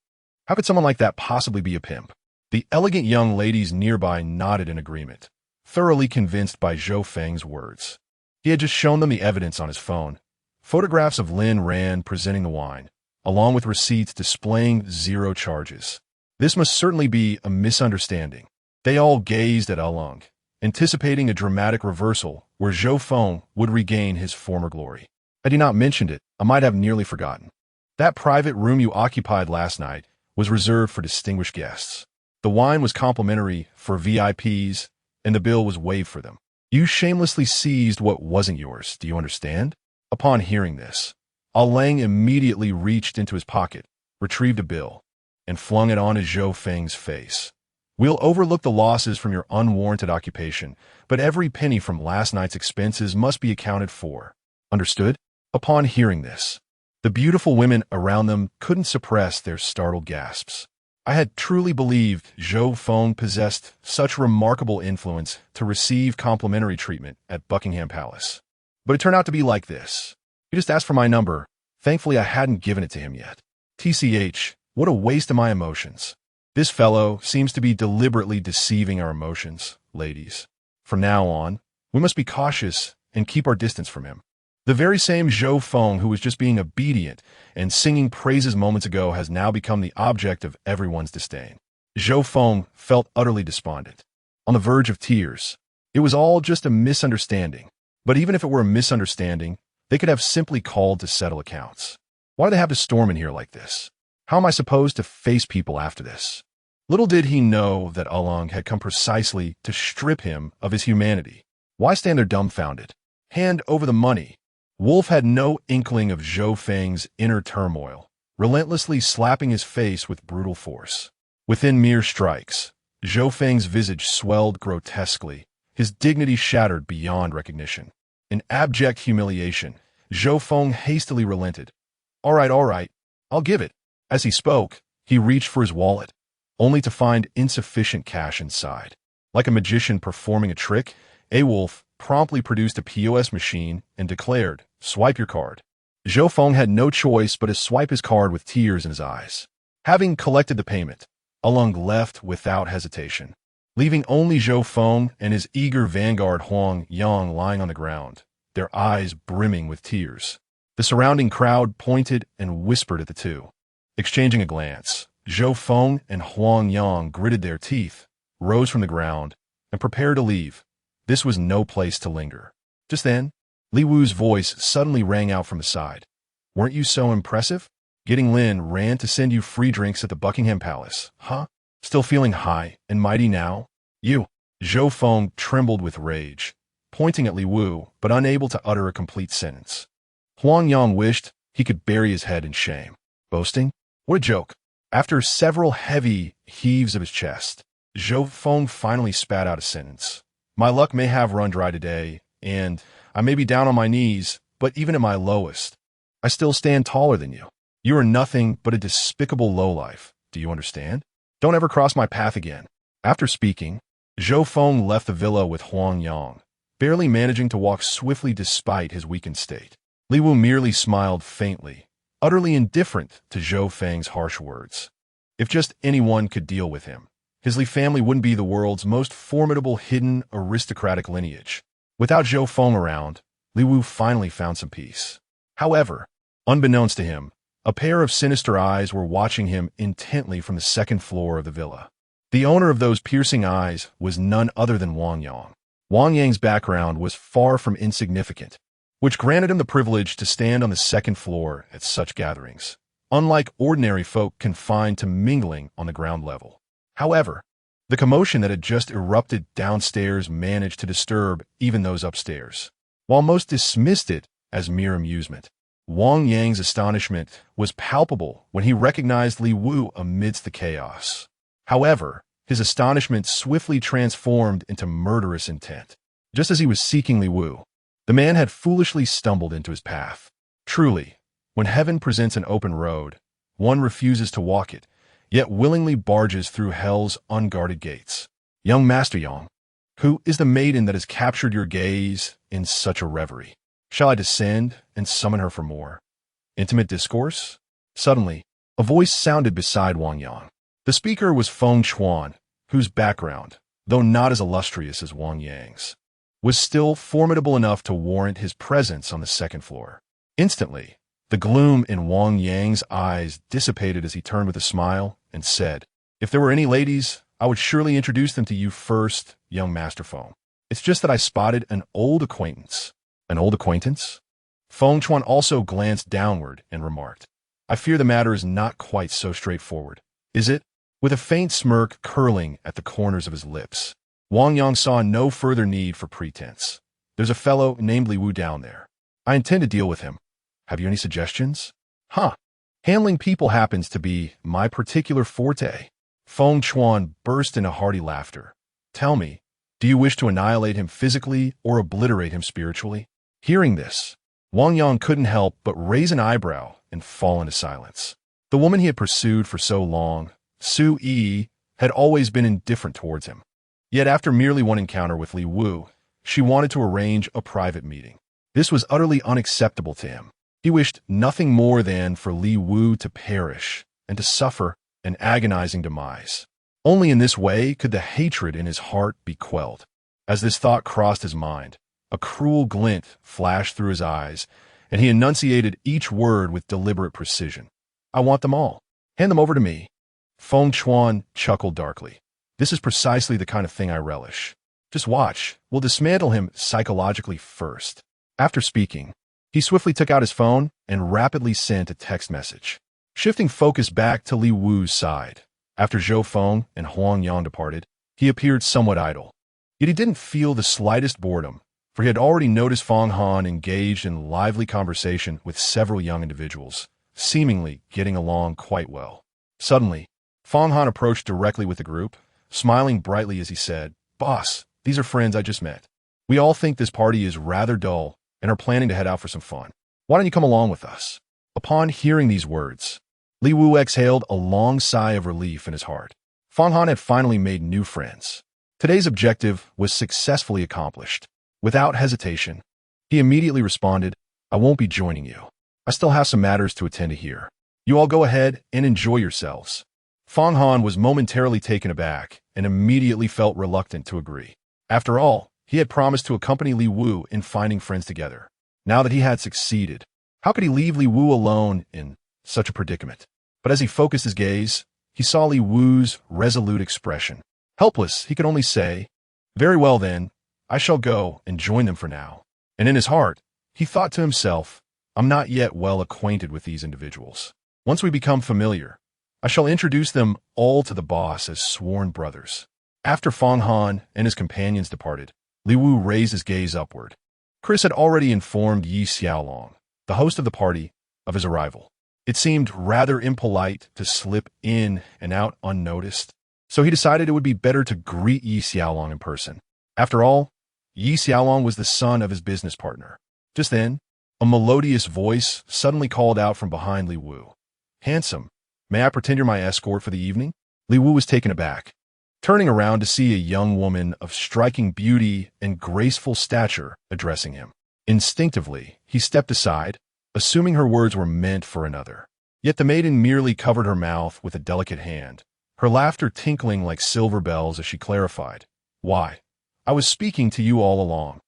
How could someone like that possibly be a pimp? The elegant young ladies nearby nodded in agreement, thoroughly convinced by Zhou Feng's words. He had just shown them the evidence on his phone, photographs of Lin Rand presenting the wine, along with receipts displaying 0 charges. This must certainly be a misunderstanding. They all gazed at Alung, anticipating a dramatic reversal where Zhou Feng would regain his former glory. Had he not mentioned it, I might have nearly forgotten. That private room you occupied last night was reserved for distinguished guests. The wine was complimentary for VIPs, and the bill was waived for them. You shamelessly seized what wasn't yours, do you understand? Upon hearing this, Lang immediately reached into his pocket, retrieved a bill, and flung it onto Zhou Feng's face. We'll overlook the losses from your unwarranted occupation, but every penny from last night's expenses must be accounted for. Understood? Upon hearing this, the beautiful women around them couldn't suppress their startled gasps. I had truly believed Zhou Feng possessed such remarkable influence to receive complimentary treatment at Buckingham Palace. But it turned out to be like this. He just asked for my number. Thankfully, I hadn't given it to him yet. TCH, what a waste of my emotions. This fellow seems to be deliberately deceiving our emotions, ladies. From now on, we must be cautious and keep our distance from him. The very same Zhou Feng who was just being obedient and singing praises moments ago has now become the object of everyone's disdain. Zhou Feng felt utterly despondent, on the verge of tears. It was all just a misunderstanding. But even if it were a misunderstanding, they could have simply called to settle accounts. Why do they have to storm in here like this? How am I supposed to face people after this? Little did he know that Along had come precisely to strip him of his humanity. Why stand there dumbfounded? Hand over the money. Wolf had no inkling of Zhou Feng's inner turmoil, relentlessly slapping his face with brutal force. Within mere strikes, Zhou Feng's visage swelled grotesquely, his dignity shattered beyond recognition. In abject humiliation, Zhou Feng hastily relented. All right, I'll give it. As he spoke, he reached for his wallet, only to find insufficient cash inside. Like a magician performing a trick, Wolf promptly produced a POS machine and declared, "Swipe your card." Zhou Feng had no choice but to swipe his card with tears in his eyes. Having collected the payment, Along left without hesitation, leaving only Zhou Feng and his eager vanguard Huang Yang lying on the ground, their eyes brimming with tears. The surrounding crowd pointed and whispered at the two. Exchanging a glance, Zhou Feng and Huang Yang gritted their teeth, rose from the ground, and prepared to leave. This was no place to linger. Just then, Li Wu's voice suddenly rang out from the side. "Weren't you so impressive? Getting Lin ran to send you free drinks at the Buckingham Palace, huh? Still feeling high and mighty now? You." Zhou Feng trembled with rage, pointing at Li Wu, but unable to utter a complete sentence. Huang Yang wished he could bury his head in shame. Boasting? What a joke. After several heavy heaves of his chest, Zhou Feng finally spat out a sentence. "My luck may have run dry today, and I may be down on my knees, but even at my lowest, I still stand taller than you. You are nothing but a despicable lowlife. Do you understand? Don't ever cross my path again." After speaking, Zhou Feng left the villa with Huang Yang, barely managing to walk swiftly despite his weakened state. Li Wu merely smiled faintly, utterly indifferent to Zhou Feng's harsh words. If just anyone could deal with him, his Li family wouldn't be the world's most formidable hidden aristocratic lineage. Without Zhou Feng around, Li Wu finally found some peace. However, unbeknownst to him, a pair of sinister eyes were watching him intently from the second floor of the villa. The owner of those piercing eyes was none other than Wang Yang. Wang Yang's background was far from insignificant, which granted him the privilege to stand on the second floor at such gatherings, unlike ordinary folk confined to mingling on the ground level. However, the commotion that had just erupted downstairs managed to disturb even those upstairs. While most dismissed it as mere amusement, Wang Yang's astonishment was palpable when he recognized Li Wu amidst the chaos. However, his astonishment swiftly transformed into murderous intent. Just as he was seeking Li Wu, the man had foolishly stumbled into his path. Truly, when heaven presents an open road, one refuses to walk it, yet willingly barges through hell's unguarded gates. Young Master Yang, who is the maiden that has captured your gaze in such a reverie? Shall I descend and summon her for more intimate discourse? Suddenly, a voice sounded beside Wang Yang. The speaker was Feng Chuan, whose background, though not as illustrious as Wang Yang's, was still formidable enough to warrant his presence on the second floor. Instantly, the gloom in Wang Yang's eyes dissipated as he turned with a smile and said, "If there were any ladies, I would surely introduce them to you first, young Master Feng. It's just that I spotted an old acquaintance." "An old acquaintance?" Feng Chuan also glanced downward and remarked, "I fear the matter is not quite so straightforward, is it?" With a faint smirk curling at the corners of his lips, Wang Yang saw no further need for pretense. "There's a fellow named Li Wu down there. I intend to deal with him. Have you any suggestions?" "Huh. Handling people happens to be my particular forte." Feng Chuan burst into hearty laughter. "Tell me, do you wish to annihilate him physically or obliterate him spiritually?" Hearing this, Wang Yang couldn't help but raise an eyebrow and fall into silence. The woman he had pursued for so long, Su Yi, had always been indifferent towards him. Yet after merely one encounter with Li Wu, she wanted to arrange a private meeting. This was utterly unacceptable to him. He wished nothing more than for Li Wu to perish and to suffer an agonizing demise. Only in this way could the hatred in his heart be quelled. As this thought crossed his mind, a cruel glint flashed through his eyes, and he enunciated each word with deliberate precision. "I want them all. Hand them over to me." Feng Chuan chuckled darkly. "This is precisely the kind of thing I relish. Just watch, we'll dismantle him psychologically first." After speaking, he swiftly took out his phone and rapidly sent a text message. Shifting focus back to Li Wu's side, After Zhou Feng and Huang Yang departed, he appeared somewhat idle. Yet he didn't feel the slightest boredom, for he had already noticed Feng Han engaged in lively conversation with several young individuals, seemingly getting along quite well. Suddenly, Feng Han approached directly with the group, smiling brightly as he said, "Boss, these are friends I just met. We all think this party is rather dull and are planning to head out for some fun. Why don't you come along with us?" Upon hearing these words, Li Wu exhaled a long sigh of relief in his heart. Feng Han had finally made new friends. Today's objective was successfully accomplished. Without hesitation, he immediately responded, "I won't be joining you. I still have some matters to attend to here. You all go ahead and enjoy yourselves." Feng Han was momentarily taken aback and immediately felt reluctant to agree. After all, he had promised to accompany Li Wu in finding friends together. Now that he had succeeded, how could he leave Li Wu alone in such a predicament? But as he focused his gaze, he saw Li Wu's resolute expression. Helpless, he could only say, "Very well then, I shall go and join them for now." And in his heart, he thought to himself, "I'm not yet well acquainted with these individuals. Once we become familiar, I shall introduce them all to the boss as sworn brothers." After Feng Han and his companions departed, Li Wu raised his gaze upward. Chris had already informed Yi Xiaolong, the host of the party, of his arrival. It seemed rather impolite to slip in and out unnoticed, so he decided it would be better to greet Yi Xiaolong in person. After all, Yi Xiaolong was the son of his business partner. Just then, a melodious voice suddenly called out from behind Li Wu. "Handsome, may I pretend you're my escort for the evening?" Li Wu was taken aback, turning around to see a young woman of striking beauty and graceful stature addressing him. Instinctively, he stepped aside, assuming her words were meant for another. Yet the maiden merely covered her mouth with a delicate hand, her laughter tinkling like silver bells as she clarified, "Why, I was speaking to you all along."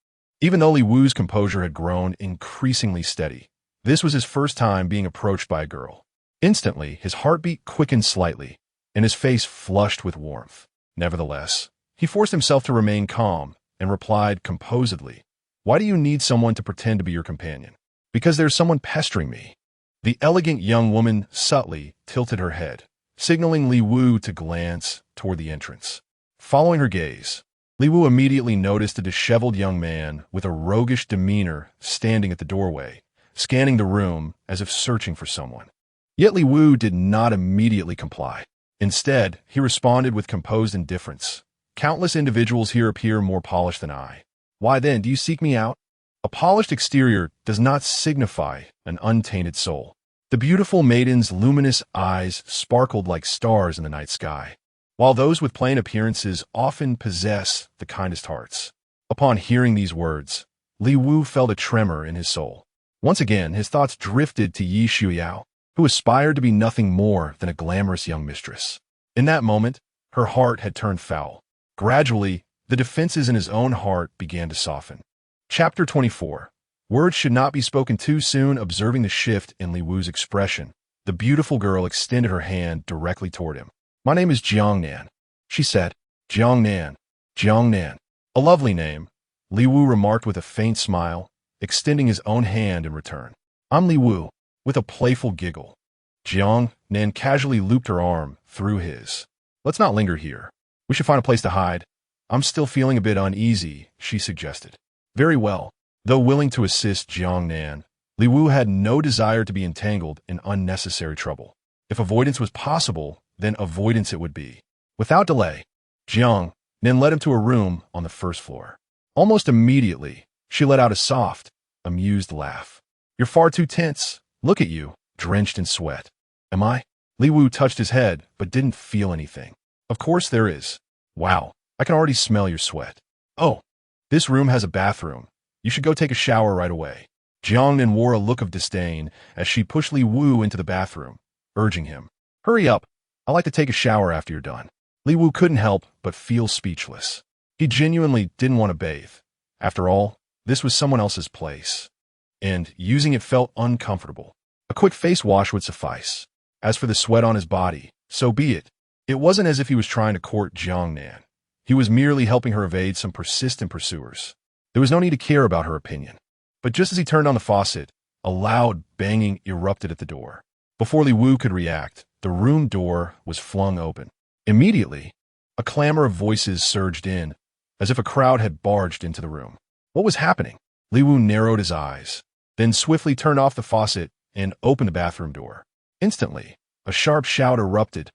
Even though Li Wu's composure had grown increasingly steady, this was his first time being approached by a girl. Instantly, his heartbeat quickened slightly, and his face flushed with warmth. Nevertheless, he forced himself to remain calm and replied composedly, "Why do you need someone to pretend to be your companion?" "Because there's someone pestering me." The elegant young woman subtly tilted her head, signaling Li Wu to glance toward the entrance. Following her gaze, Li Wu immediately noticed a disheveled young man with a roguish demeanor standing at the doorway, scanning the room as if searching for someone. Yet Li Wu did not immediately comply. Instead, he responded with composed indifference. "Countless individuals here appear more polished than I. Why then, do you seek me out? A polished exterior does not signify an untainted soul." The beautiful maiden's luminous eyes sparkled like stars in the night sky, while those with plain appearances often possess the kindest hearts. Upon hearing these words, Li Wu felt a tremor in his soul. Once again, his thoughts drifted to Yi Shuyao, who aspired to be nothing more than a glamorous young mistress. In that moment, her heart had turned foul. Gradually, the defenses in his own heart began to soften. Chapter 24. Words should not be spoken too soon. Observing the shift in Li Wu's expression, the beautiful girl extended her hand directly toward him. "My name is Jiangnan," she said. "Jiangnan. Jiangnan. A lovely name," Li Wu remarked with a faint smile, extending his own hand in return. "I'm Li Wu," with a playful giggle. Jiangnan casually looped her arm through his. "Let's not linger here. We should find a place to hide. I'm still feeling a bit uneasy," she suggested. "Very well." Though willing to assist Jiangnan, Li Wu had no desire to be entangled in unnecessary trouble. If avoidance was possible, then avoidance it would be. Without delay, Jiangnan led him to a room on the first floor. Almost immediately, she let out a soft, amused laugh. "You're far too tense. Look at you, drenched in sweat." "Am I?" Li Wu touched his head, but didn't feel anything. "Of course there is. Wow, I can already smell your sweat." "Oh, this room has a bathroom. You should go take a shower right away." Jiangnan wore a look of disdain as she pushed Li Wu into the bathroom, urging him, "Hurry up. I'd like to take a shower after you're done." Li Wu couldn't help but feel speechless. He genuinely didn't want to bathe. After all, this was someone else's place, and using it felt uncomfortable. A quick face wash would suffice. As for the sweat on his body, so be it. It wasn't as if he was trying to court Jiangnan. He was merely helping her evade some persistent pursuers. There was no need to care about her opinion. But just as he turned on the faucet, a loud banging erupted at the door. Before Li Wu could react, the room door was flung open. Immediately, a clamor of voices surged in, as if a crowd had barged into the room. What was happening? Li Wu narrowed his eyes, then swiftly turned off the faucet and opened the bathroom door. Instantly, a sharp shout erupted.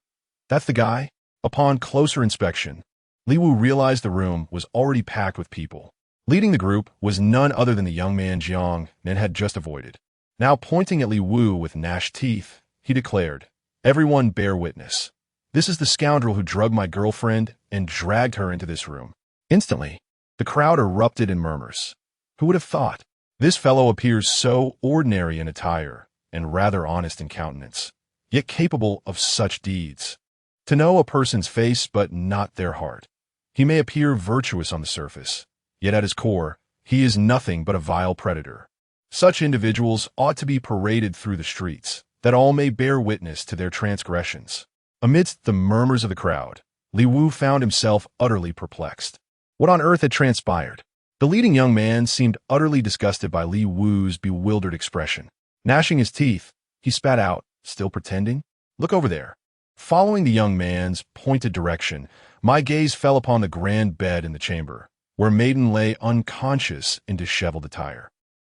That's the guy? Upon closer inspection, Li Wu realized the room was already packed with people. Leading the group was none other than the young man Jiang Nan had just avoided. Now pointing at Li Wu with gnashed teeth, he declared, "Everyone bear witness. This is the scoundrel who drugged my girlfriend and dragged her into this room." Instantly, the crowd erupted in murmurs. Who would have thought? This fellow appears so ordinary in attire and rather honest in countenance, yet capable of such deeds. To know a person's face but not their heart. He may appear virtuous on the surface, yet at his core, he is nothing but a vile predator. Such individuals ought to be paraded through the streets, that all may bear witness to their transgressions. Amidst the murmurs of the crowd, Li Wu found himself utterly perplexed. What on earth had transpired? The leading young man seemed utterly disgusted by Li Wu's bewildered expression. Gnashing his teeth, he spat out, "Still pretending? Look over there." Following the young man's pointed direction, my gaze fell upon the grand bed in the chamber, where Maiden lay unconscious in disheveled attire.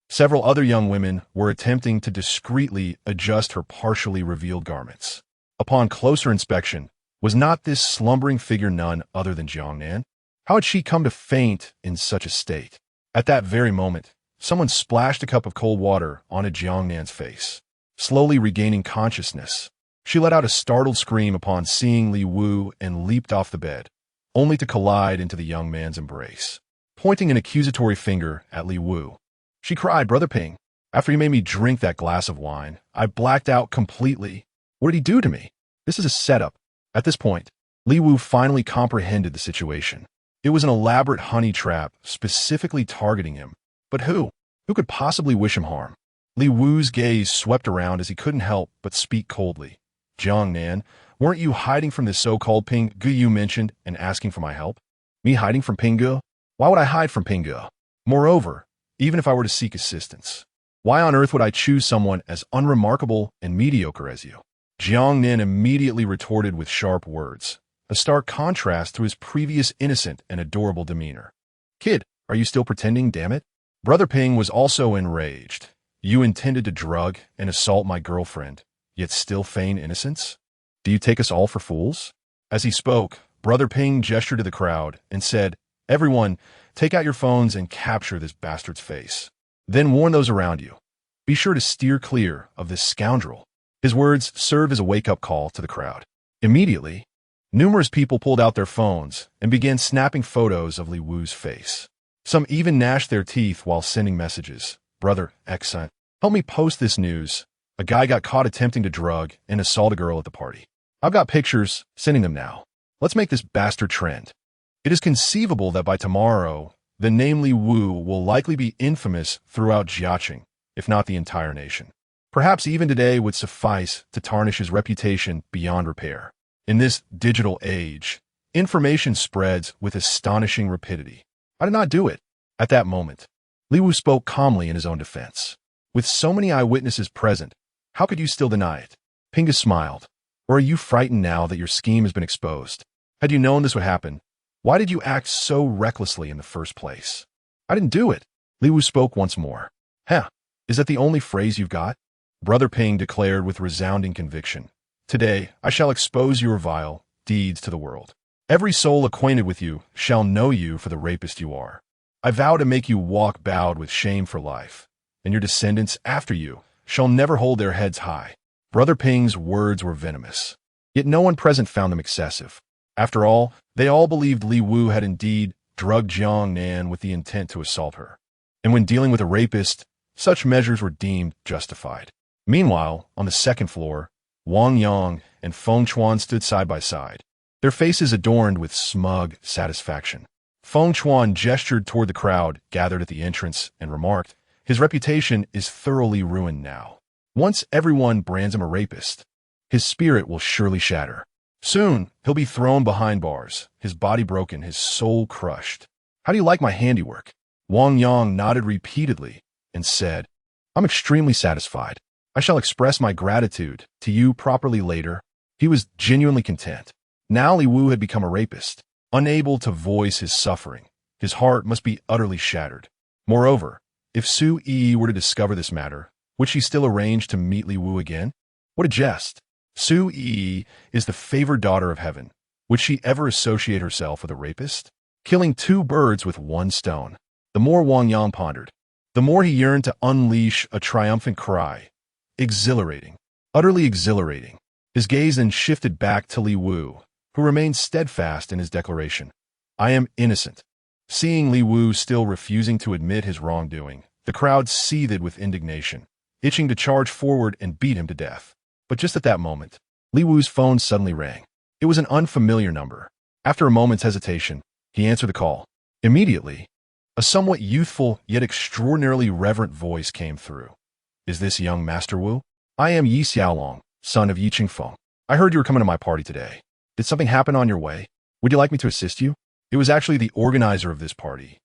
Several other young women were attempting to discreetly adjust her partially revealed garments. Upon closer inspection, was not this slumbering figure none other than Jiang Nan? How had she come to faint in such a state? At that very moment, someone splashed a cup of cold water onto Jiang Nan's face. Slowly regaining consciousness, she let out a startled scream upon seeing Li Wu and leaped off the bed, only to collide into the young man's embrace. Pointing an accusatory finger at Li Wu, she cried, "Brother Ping, after he made me drink that glass of wine, I blacked out completely. What did he do to me? This is a setup." At this point, Li Wu finally comprehended the situation. It was an elaborate honey trap specifically targeting him. But who? Who could possibly wish him harm? Li Wu's gaze swept around as he couldn't help but speak coldly. "Jiang Nan, weren't you hiding from this so-called Ping Gu you mentioned and asking for my help?" "Me hiding from Ping Gu? Why would I hide from Ping Gu? Moreover, even if I were to seek assistance, why on earth would I choose someone as unremarkable and mediocre as you?" Jiang Nan immediately retorted with sharp words, a stark contrast to his previous innocent and adorable demeanor. "Kid, are you still pretending, damn it?" Brother Ping was also enraged. "You intended to drug and assault my girlfriend, yet still feign innocence? Do you take us all for fools?" As he spoke, Brother Ping gestured to the crowd and said, "Everyone, take out your phones and capture this bastard's face. Then warn those around you. Be sure to steer clear of this scoundrel." His words served as a wake-up call to the crowd. Immediately, numerous people pulled out their phones and began snapping photos of Li Wu's face. Some even gnashed their teeth while sending messages. "Brother, excellent. Help me post this news. A guy got caught attempting to drug and assault a girl at the party. I've got pictures, sending them now. Let's make this bastard trend." It is conceivable that by tomorrow, the name Li Wu will likely be infamous throughout Jiaqing, if not the entire nation. Perhaps even today would suffice to tarnish his reputation beyond repair. In this digital age, information spreads with astonishing rapidity. "I did not do it." At that moment, Li Wu spoke calmly in his own defense. "With so many eyewitnesses present, how could you still deny it?" Pinga smiled. "Or are you frightened now that your scheme has been exposed? Had you known this would happen, why did you act so recklessly in the first place?" "I didn't do it." Li Wu spoke once more. "Huh, is that the only phrase you've got?" Brother Ping declared with resounding conviction, "Today I shall expose your vile deeds to the world. Every soul acquainted with you shall know you for the rapist you are. I vow to make you walk bowed with shame for life, and your descendants after you shall never hold their heads high." Brother Ping's words were venomous, yet no one present found them excessive. After all, they all believed Li Wu had indeed drugged Jiang Nan with the intent to assault her. And when dealing with a rapist, such measures were deemed justified. Meanwhile, on the second floor, Wang Yang and Feng Chuan stood side by side, their faces adorned with smug satisfaction. Feng Chuan gestured toward the crowd gathered at the entrance and remarked, "His reputation is thoroughly ruined now. Once everyone brands him a rapist, his spirit will surely shatter. Soon, he'll be thrown behind bars, his body broken, his soul crushed. How do you like my handiwork?" Wang Yang nodded repeatedly and said, "I'm extremely satisfied. I shall express my gratitude to you properly later." He was genuinely content. Now Li Wu had become a rapist, unable to voice his suffering. His heart must be utterly shattered. Moreover, if Su Yi were to discover this matter, would she still arrange to meet Li Wu again? What a jest! Su Yi is the favored daughter of heaven. Would she ever associate herself with a rapist? Killing two birds with one stone. The more Wang Yang pondered, the more he yearned to unleash a triumphant cry. Exhilarating. Utterly exhilarating. His gaze then shifted back to Li Wu, who remained steadfast in his declaration. I am innocent. Seeing Li Wu still refusing to admit his wrongdoing, the crowd seethed with indignation, itching to charge forward and beat him to death. But just at that moment, Li Wu's phone suddenly rang. It was an unfamiliar number. After a moment's hesitation, he answered the call. Immediately, a somewhat youthful yet extraordinarily reverent voice came through. Is this young Master Wu? I am Yi Xiaolong, son of Yi Qingfeng. I heard you were coming to my party today. Did something happen on your way? Would you like me to assist you? It was actually the organizer of this party.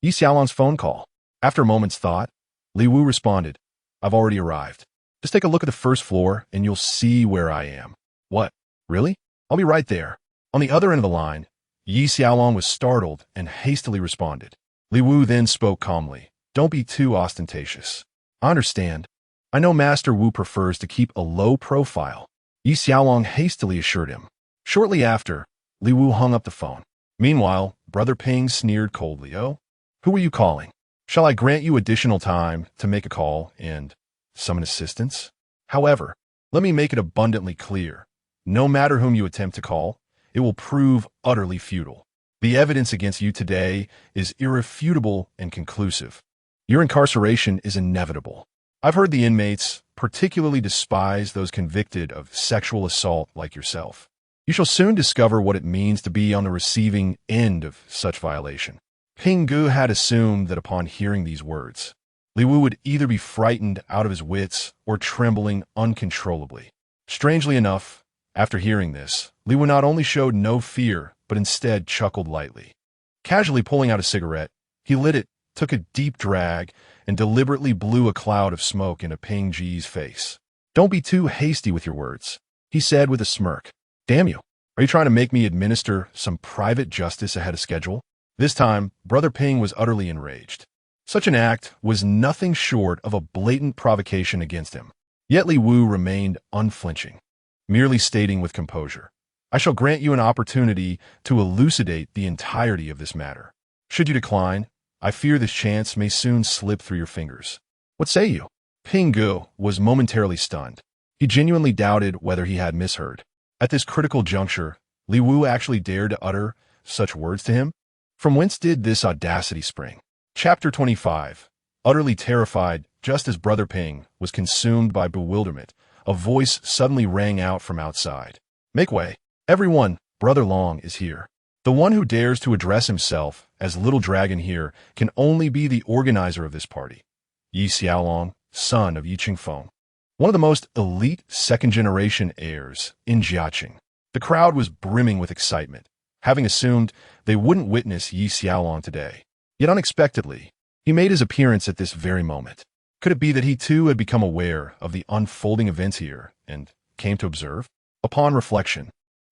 Yi Xiaolong's phone call. After a moment's thought, Li Wu responded, I've already arrived. Just take a look at the first floor and you'll see where I am. What? Really? I'll be right there. On the other end of the line, Yi Xiaolong was startled and hastily responded. Li Wu then spoke calmly. Don't be too ostentatious. I understand. I know Master Wu prefers to keep a low profile. Yi Xiaolong hastily assured him. Shortly after, Li Wu hung up the phone. Meanwhile, Brother Ping sneered coldly. Oh, who are you calling? Shall I grant you additional time to make a call and summon assistance? However, let me make it abundantly clear. No matter whom you attempt to call, it will prove utterly futile. The evidence against you today is irrefutable and conclusive. Your incarceration is inevitable. I've heard the inmates particularly despise those convicted of sexual assault like yourself. You shall soon discover what it means to be on the receiving end of such violation. Ping Gu had assumed that upon hearing these words, Li Wu would either be frightened out of his wits or trembling uncontrollably. Strangely enough, after hearing this, Li Wu not only showed no fear, but instead chuckled lightly. Casually pulling out a cigarette, he lit it, took a deep drag, and deliberately blew a cloud of smoke into Ping Ji's face. Don't be too hasty with your words, he said with a smirk. Damn you, are you trying to make me administer some private justice ahead of schedule? This time, Brother Ping was utterly enraged. Such an act was nothing short of a blatant provocation against him. Yet Li Wu remained unflinching, merely stating with composure, I shall grant you an opportunity to elucidate the entirety of this matter. Should you decline, I fear this chance may soon slip through your fingers. What say you? Ping Gu was momentarily stunned. He genuinely doubted whether he had misheard. At this critical juncture, Li Wu actually dared to utter such words to him? From whence did this audacity spring? Chapter 25. Utterly terrified, just as Brother Ping was consumed by bewilderment, a voice suddenly rang out from outside. Make way. Everyone, Brother Long is here. The one who dares to address himself as Little Dragon here can only be the organizer of this party, Yi Xiaolong, son of Yi Qingfeng, one of the most elite second-generation heirs in Jiaqing. The crowd was brimming with excitement, having assumed they wouldn't witness Yi Xiaolong today. Yet unexpectedly, he made his appearance at this very moment. Could it be that he too had become aware of the unfolding events here and came to observe? Upon reflection,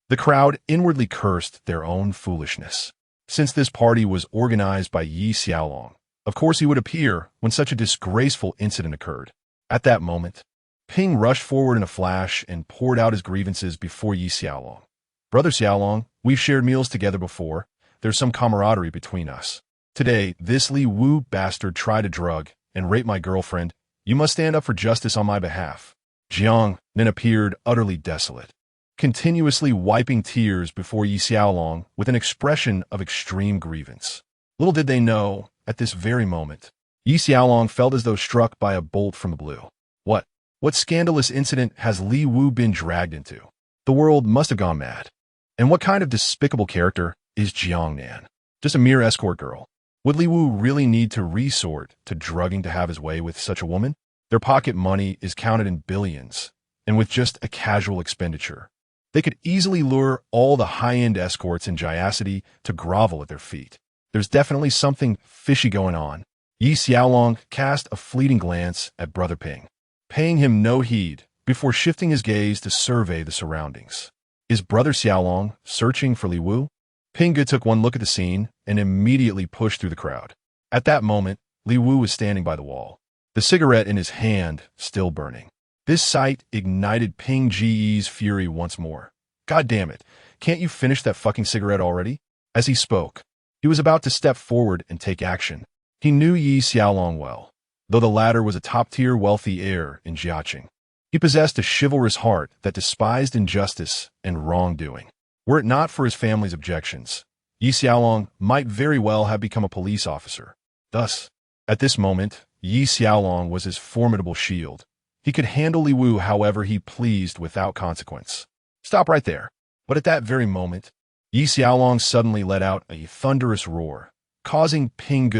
the crowd inwardly cursed their own foolishness. Since this party was organized by Yi Xiaolong, of course he would appear when such a disgraceful incident occurred. At that moment, Ping rushed forward in a flash and poured out his grievances before Yi Xiaolong. Brother Xiaolong, we've shared meals together before. There's some camaraderie between us. Today, this Li Wu bastard tried to drug and rape my girlfriend. You must stand up for justice on my behalf. Jiang then appeared utterly desolate, continuously wiping tears before Yi Xiaolong with an expression of extreme grievance. Little did they know, at this very moment, Yi Xiaolong felt as though struck by a bolt from the blue. What scandalous incident has Li Wu been dragged into? The world must have gone mad. And what kind of despicable character is Jiangnan? Just a mere escort girl. Would Li Wu really need to resort to drugging to have his way with such a woman? Their pocket money is counted in billions, and with just a casual expenditure, they could easily lure all the high-end escorts in Jiacity to grovel at their feet. There's definitely something fishy going on. Yi Xiaolong cast a fleeting glance at Brother Ping, paying him no heed before shifting his gaze to survey the surroundings. Is Brother Xiaolong searching for Li Wu? Ping Ge took one look at the scene and immediately pushed through the crowd. At that moment, Li Wu was standing by the wall, the cigarette in his hand still burning. This sight ignited Ping Ge's fury once more. God damn it, can't you finish that fucking cigarette already? As he spoke, he was about to step forward and take action. He knew Yi Xiaolong well, though the latter was a top-tier wealthy heir in Jiaqing. He possessed a chivalrous heart that despised injustice and wrongdoing. Were it not for his family's objections, Yi Xiaolong might very well have become a police officer. Thus, at this moment, Yi Xiaolong was his formidable shield. He could handle Li Wu however he pleased without consequence. Stop right there. But at that very moment, Yi Xiaolong suddenly let out a thunderous roar, causing Ping Ge,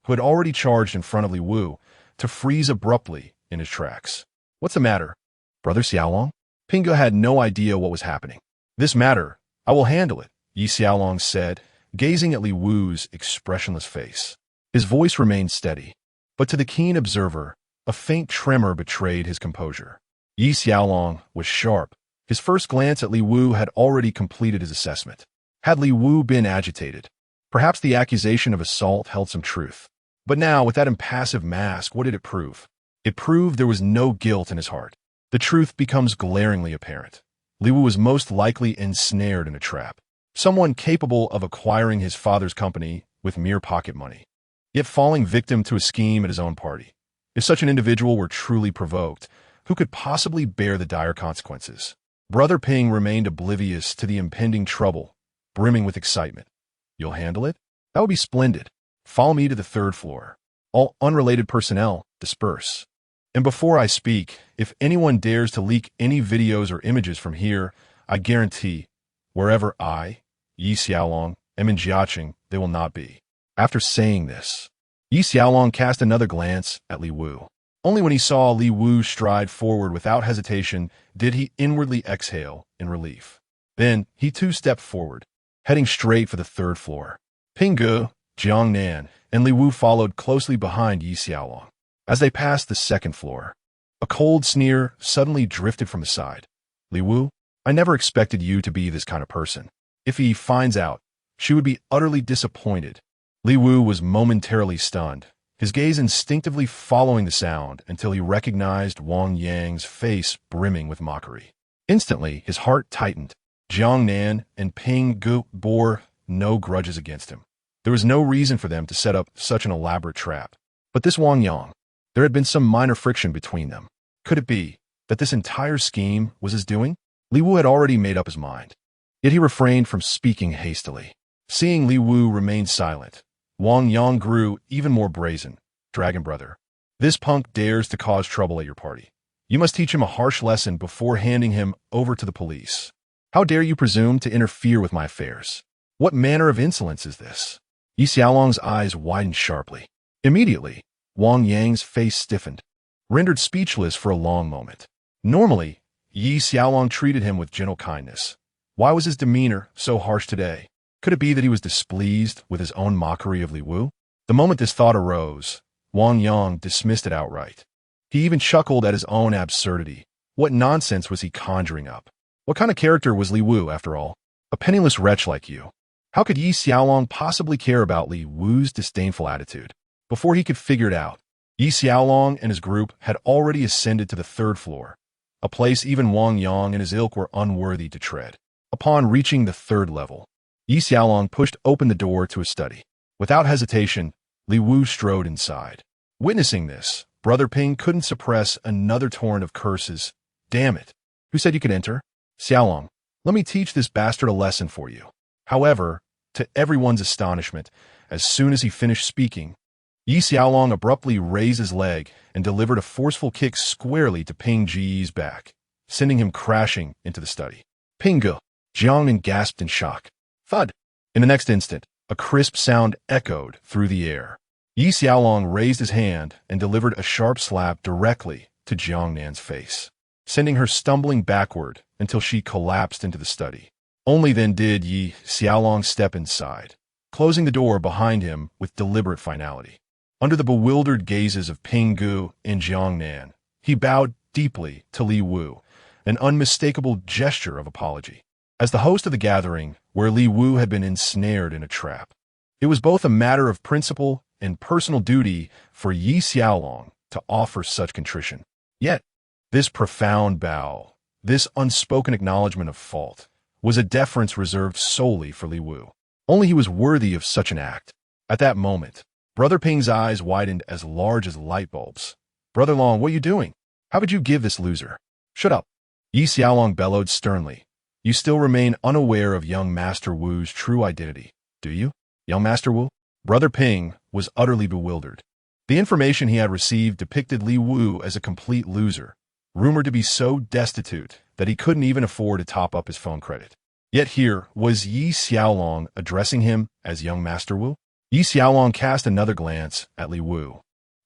who had already charged in front of Li Wu, to freeze abruptly in his tracks. What's the matter, Brother Xiaolong? Ping Ge had no idea what was happening. This matter, I will handle it, Yi Xiaolong said, gazing at Li Wu's expressionless face. His voice remained steady, but to the keen observer, a faint tremor betrayed his composure. Yi Xiaolong was sharp. His first glance at Li Wu had already completed his assessment. Had Li Wu been agitated, perhaps the accusation of assault held some truth. But now, with that impassive mask, what did it prove? It proved there was no guilt in his heart. The truth becomes glaringly apparent. Li Wu was most likely ensnared in a trap. Someone capable of acquiring his father's company with mere pocket money, yet falling victim to a scheme at his own party. If such an individual were truly provoked, who could possibly bear the dire consequences? Brother Ping remained oblivious to the impending trouble, brimming with excitement. You'll handle it? That would be splendid. Follow me to the third floor. All unrelated personnel, disperse. And before I speak, if anyone dares to leak any videos or images from here, I guarantee, wherever I, Yi Xiaolong, am in Jiaqing, they will not be. After saying this, Yi Xiaolong cast another glance at Li Wu. Only when he saw Li Wu stride forward without hesitation did he inwardly exhale in relief. Then he too stepped forward, heading straight for the third floor. Ping Ge, Jiang Nan, and Li Wu followed closely behind Yi Xiaolong. As they passed the second floor, a cold sneer suddenly drifted from his side. Li Wu, I never expected you to be this kind of person. If he finds out, she would be utterly disappointed. Li Wu was momentarily stunned, his gaze instinctively following the sound until he recognized Wang Yang's face brimming with mockery. Instantly, his heart tightened. Jiang Nan and Ping Ge bore no grudges against him. There was no reason for them to set up such an elaborate trap. But this Wang Yang, there had been some minor friction between them. Could it be that this entire scheme was his doing? Li Wu had already made up his mind. Yet he refrained from speaking hastily. Seeing Li Wu remain silent, Wang Yang grew even more brazen. Dragon brother, this punk dares to cause trouble at your party. You must teach him a harsh lesson before handing him over to the police. How dare you presume to interfere with my affairs? What manner of insolence is this? Yi Xiaolong's eyes widened sharply. Immediately, Wang Yang's face stiffened, rendered speechless for a long moment. Normally, Yi Xiaolong treated him with gentle kindness. Why was his demeanor so harsh today? Could it be that he was displeased with his own mockery of Li Wu? The moment this thought arose, Wang Yang dismissed it outright. He even chuckled at his own absurdity. What nonsense was he conjuring up? What kind of character was Li Wu, after all? A penniless wretch like you. How could Yi Xiaolong possibly care about Li Wu's disdainful attitude? Before he could figure it out, Yi Xiaolong and his group had already ascended to the third floor, a place even Wang Yang and his ilk were unworthy to tread. Upon reaching the third level, Yi Xiaolong pushed open the door to his study. Without hesitation, Li Wu strode inside. Witnessing this, Brother Ping couldn't suppress another torrent of curses. Damn it! Who said you could enter? Xiaolong, let me teach this bastard a lesson for you. However, to everyone's astonishment, as soon as he finished speaking, Yi Xiaolong abruptly raised his leg and delivered a forceful kick squarely to Ping Ge's back, sending him crashing into the study. Ping Ge, Jiang gasped in shock. Thud! In the next instant, a crisp sound echoed through the air. Yi Xiaolong raised his hand and delivered a sharp slap directly to Jiang Nan's face, sending her stumbling backward until she collapsed into the study. Only then did Yi Xiaolong step inside, closing the door behind him with deliberate finality. Under the bewildered gazes of Ping Ge and Jiang Nan, he bowed deeply to Li Wu, an unmistakable gesture of apology. as the host of the gathering where Li Wu had been ensnared in a trap. It was both a matter of principle and personal duty for Yi Xiaolong to offer such contrition. Yet, this profound bow, this unspoken acknowledgement of fault, was a deference reserved solely for Li Wu. Only he was worthy of such an act. At that moment, Brother Ping's eyes widened as large as light bulbs. "Brother Long, what are you doing? How could you give this loser?" "Shut up!" Yi Xiaolong bellowed sternly. "You still remain unaware of young Master Wu's true identity, do you?" "Young Master Wu?" Brother Ping was utterly bewildered. The information he had received depicted Li Wu as a complete loser, rumored to be so destitute that he couldn't even afford to top up his phone credit. Yet here was Yi Xiaolong addressing him as young Master Wu. Yi Xiaolong cast another glance at Li Wu,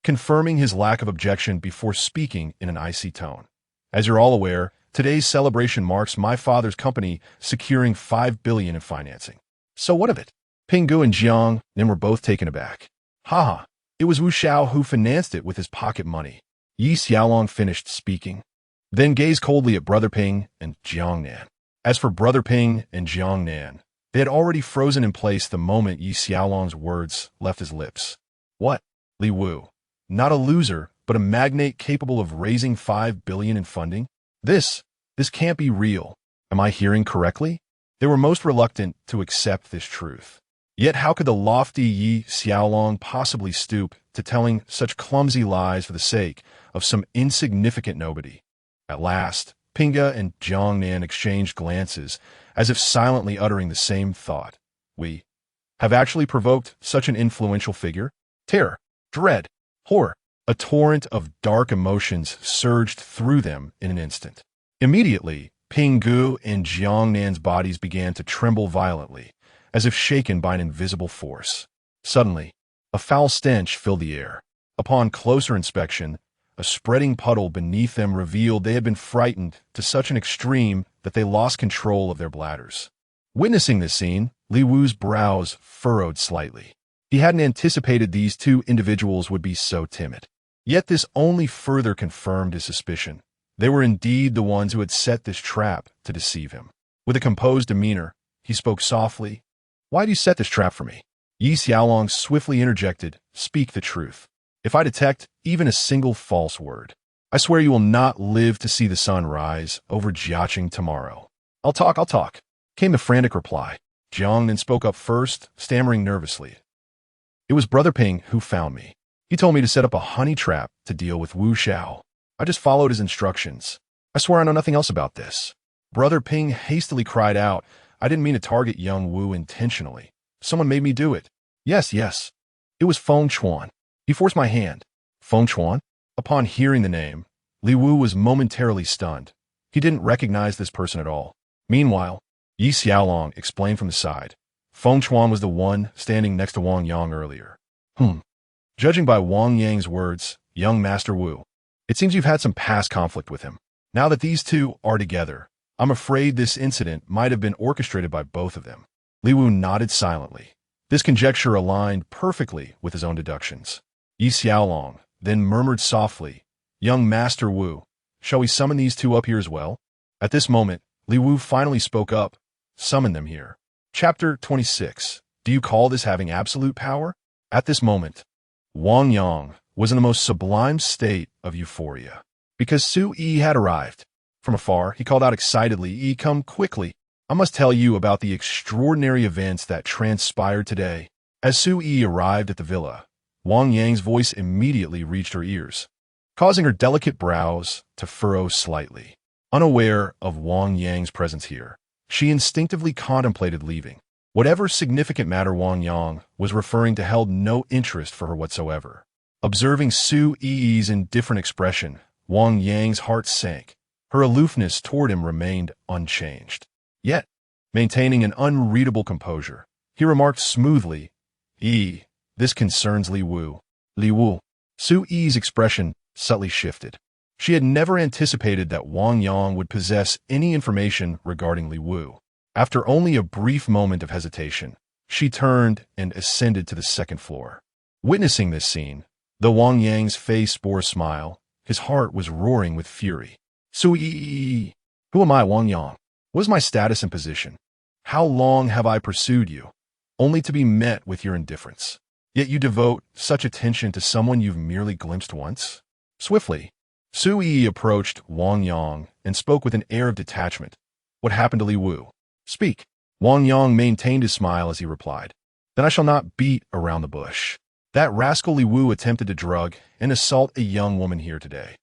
confirming his lack of objection before speaking in an icy tone. "As you're all aware, today's celebration marks my father's company securing 5 billion in financing. So what of it?" Pinggu and Jiang Nim were both taken aback. "Haha, it was Wu Xiao who financed it with his pocket money." Yi Xiaolong finished speaking, then gazed coldly at Brother Ping and Jiang Nan. As for Brother Ping and Jiang Nan, they had already frozen in place the moment Yi Xiaolong's words left his lips. What? Li Wu, not a loser, but a magnate capable of raising 5 billion in funding? This can't be real. Am I hearing correctly? They were most reluctant to accept this truth. Yet how could the lofty Yi Xiaolong possibly stoop to telling such clumsy lies for the sake of some insignificant nobody? At last, Pinga and Jiang Nan exchanged glances, as if silently uttering the same thought. We have actually provoked such an influential figure? Terror, dread, horror. A torrent of dark emotions surged through them in an instant. Immediately, Pinggu and Jiang Nan's bodies began to tremble violently, as if shaken by an invisible force. Suddenly, a foul stench filled the air. Upon closer inspection, a spreading puddle beneath them revealed they had been frightened to such an extreme that they lost control of their bladders. Witnessing this scene, Li Wu's brows furrowed slightly. He hadn't anticipated these two individuals would be so timid. Yet this only further confirmed his suspicion. They were indeed the ones who had set this trap to deceive him. With a composed demeanor, he spoke softly. "Why do you set this trap for me?" Yi Xiaolong swiftly interjected, "Speak the truth. If I detect even a single false word, I swear you will not live to see the sun rise over Jiaqing tomorrow." I'll talk, came the frantic reply. Jiang then spoke up first, stammering nervously. "It was Brother Ping who found me. He told me to set up a honey trap to deal with Wu Xiao. I just followed his instructions. I swear I know nothing else about this." Brother Ping hastily cried out, "I didn't mean to target young Wu intentionally. Someone made me do it. Yes. It was Feng Chuan. He forced my hand." Feng Chuan? Upon hearing the name, Li Wu was momentarily stunned. He didn't recognize this person at all. Meanwhile, Yi Xiaolong explained from the side. Feng Chuan was the one standing next to Wang Yang earlier. Judging by Wang Yang's words, young Master Wu, it seems you've had some past conflict with him. Now that these two are together, I'm afraid this incident might have been orchestrated by both of them. Li Wu nodded silently. This conjecture aligned perfectly with his own deductions. Yi Xiaolong then murmured softly, "Young Master Wu, shall we summon these two up here as well?" At this moment, Li Wu finally spoke up. "Summon them here." Chapter 26. Do you call this having absolute power? At this moment, Wang Yang was in the most sublime state of euphoria, because Su Yi had arrived. From afar, he called out excitedly, "Yi, come quickly. I must tell you about the extraordinary events that transpired today." As Su Yi arrived at the villa, Wang Yang's voice immediately reached her ears, causing her delicate brows to furrow slightly. Unaware of Wang Yang's presence here, she instinctively contemplated leaving. Whatever significant matter Wang Yang was referring to held no interest for her whatsoever. Observing Su Yi's indifferent expression, Wang Yang's heart sank. Her aloofness toward him remained unchanged. Yet, maintaining an unreadable composure, he remarked smoothly, "Yi, this concerns Li Wu." Li Wu. Su Yi's expression subtly shifted. She had never anticipated that Wang Yang would possess any information regarding Li Wu. After only a brief moment of hesitation, she turned and ascended to the second floor. Witnessing this scene, though Wang Yang's face bore a smile, his heart was roaring with fury. "Su Yi! Who am I, Wang Yang? What is my status and position? How long have I pursued you, only to be met with your indifference? Yet you devote such attention to someone you've merely glimpsed once? Swiftly, Su Yi approached Wang Yang and spoke with an air of detachment. What happened to Li Wu? Speak. Wang Yang maintained his smile as he replied. Then I shall not beat around the bush. That rascal Li Wu attempted to drug and assault a young woman here today,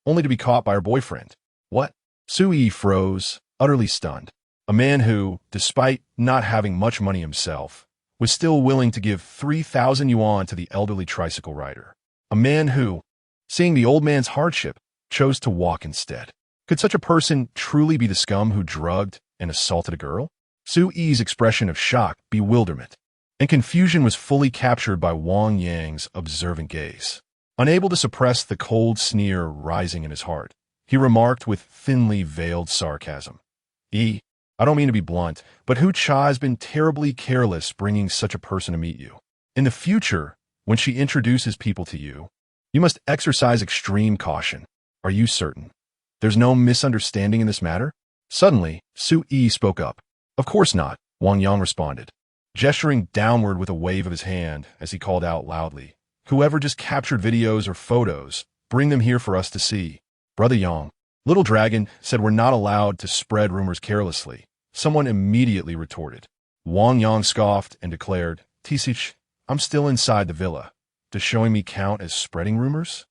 only to be caught by her boyfriend. What? Su Yi froze, utterly stunned. A man who, despite not having much money himself, was still willing to give 3,000 yuan to the elderly tricycle rider. A man who, seeing the old man's hardship, chose to walk instead. Could such a person truly be the scum who drugged and assaulted a girl? Su Yi's expression of shock, bewilderment, and confusion was fully captured by Wang Yang's observant gaze. Unable to suppress the cold sneer rising in his heart, he remarked with thinly veiled sarcasm. I don't mean to be blunt, but Hu Cha has been terribly careless bringing such a person to meet you. In the future, when she introduces people to you, you must exercise extreme caution. Are you certain? There's no misunderstanding in this matter? Suddenly, Su Yi spoke up. Of course not, Wang Yang responded, gesturing downward with a wave of his hand as he called out loudly. Whoever just captured videos or photos, bring them here for us to see. Brother Yang, Little Dragon said we're not allowed to spread rumors carelessly. Someone immediately retorted. Wang Yang scoffed and declared, Tisich, I'm still inside the villa. Does showing me count as spreading rumors?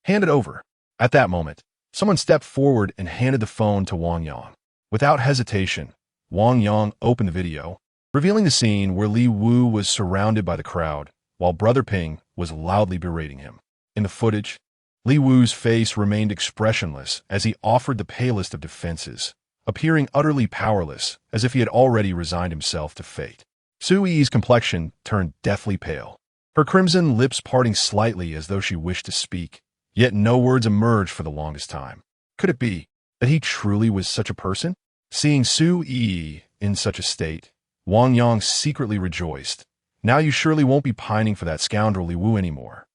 Hand it over. At that moment, someone stepped forward and handed the phone to Wang Yang. Without hesitation, Wang Yang opened the video, revealing the scene where Li Wu was surrounded by the crowd, while Brother Ping was loudly berating him. In the footage, Li Wu's face remained expressionless as he offered the palest of defenses, appearing utterly powerless, as if he had already resigned himself to fate. Su Yi's complexion turned deathly pale, her crimson lips parting slightly as though she wished to speak, yet no words emerged for the longest time. Could it be that he truly was such a person? Seeing Su Yi in such a state, Wang Yang secretly rejoiced. Now you surely won't be pining for that scoundrel Li Wu anymore.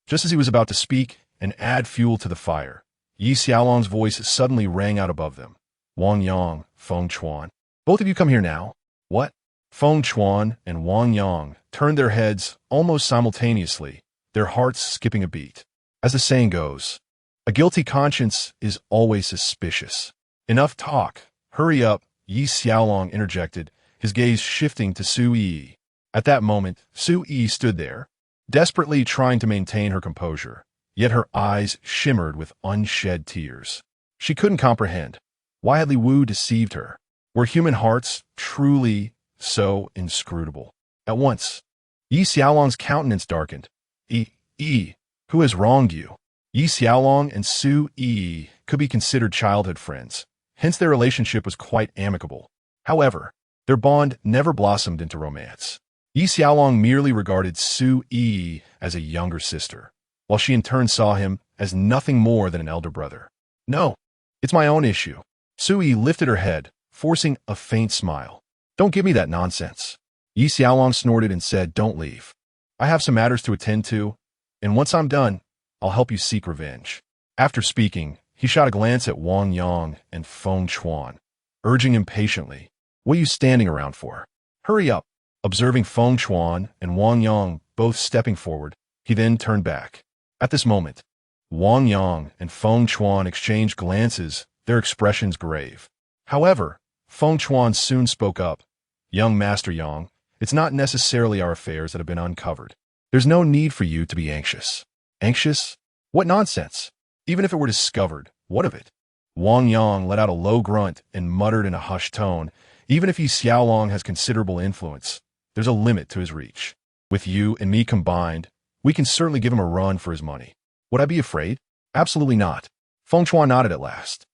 Just as he was about to speak and add fuel to the fire, Yi Xiaolong's voice suddenly rang out above them. Wang Yang, Feng Chuan. Both of you come here now. What? Feng Chuan and Wang Yang turned their heads almost simultaneously, their hearts skipping a beat. As the saying goes, a guilty conscience is always suspicious. Enough talk. Hurry up, Yi Xiaolong interjected, his gaze shifting to Su Yi. At that moment, Su Yi stood there, desperately trying to maintain her composure, yet her eyes shimmered with unshed tears. She couldn't comprehend. Why had Li Wu deceived her? Were human hearts truly so inscrutable? At once, Yi Xiaolong's countenance darkened. Who has wronged you? Yi Xiaolong and Su Yi could be considered childhood friends, hence their relationship was quite amicable. However, their bond never blossomed into romance. Yi Xiaolong merely regarded Su Yi as a younger sister, while she in turn saw him as nothing more than an elder brother. No, it's my own issue. Su Yi lifted her head, forcing a faint smile. Don't give me that nonsense. Yi Xiaolong snorted and said, don't leave. I have some matters to attend to, and once I'm done, I'll help you seek revenge. After speaking, he shot a glance at Wang Yang and Feng Chuan, urging impatiently, what are you standing around for? Hurry up. Observing Feng Chuan and Wang Yang both stepping forward, he then turned back. At this moment, Wang Yang and Feng Chuan exchanged glances, their expressions grave. However, Feng Chuan soon spoke up. Young Master Yang, it's not necessarily our affairs that have been uncovered. There's no need for you to be anxious. Anxious? What nonsense! Even if it were discovered, what of it? Wang Yang let out a low grunt and muttered in a hushed tone, even if Yi Xiaolong has considerable influence, there's a limit to his reach. With you and me combined, we can certainly give him a run for his money. Would I be afraid? Absolutely not. Feng Chuan nodded at last,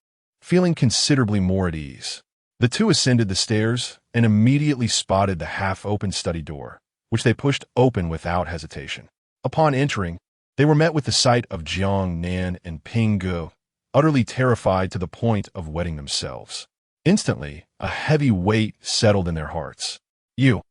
feeling considerably more at ease. The two ascended the stairs and immediately spotted the half-open study door, which they pushed open without hesitation. Upon entering, they were met with the sight of Jiang Nan and Ping Ge, utterly terrified to the point of wetting themselves. Instantly, a heavy weight settled in their hearts. You.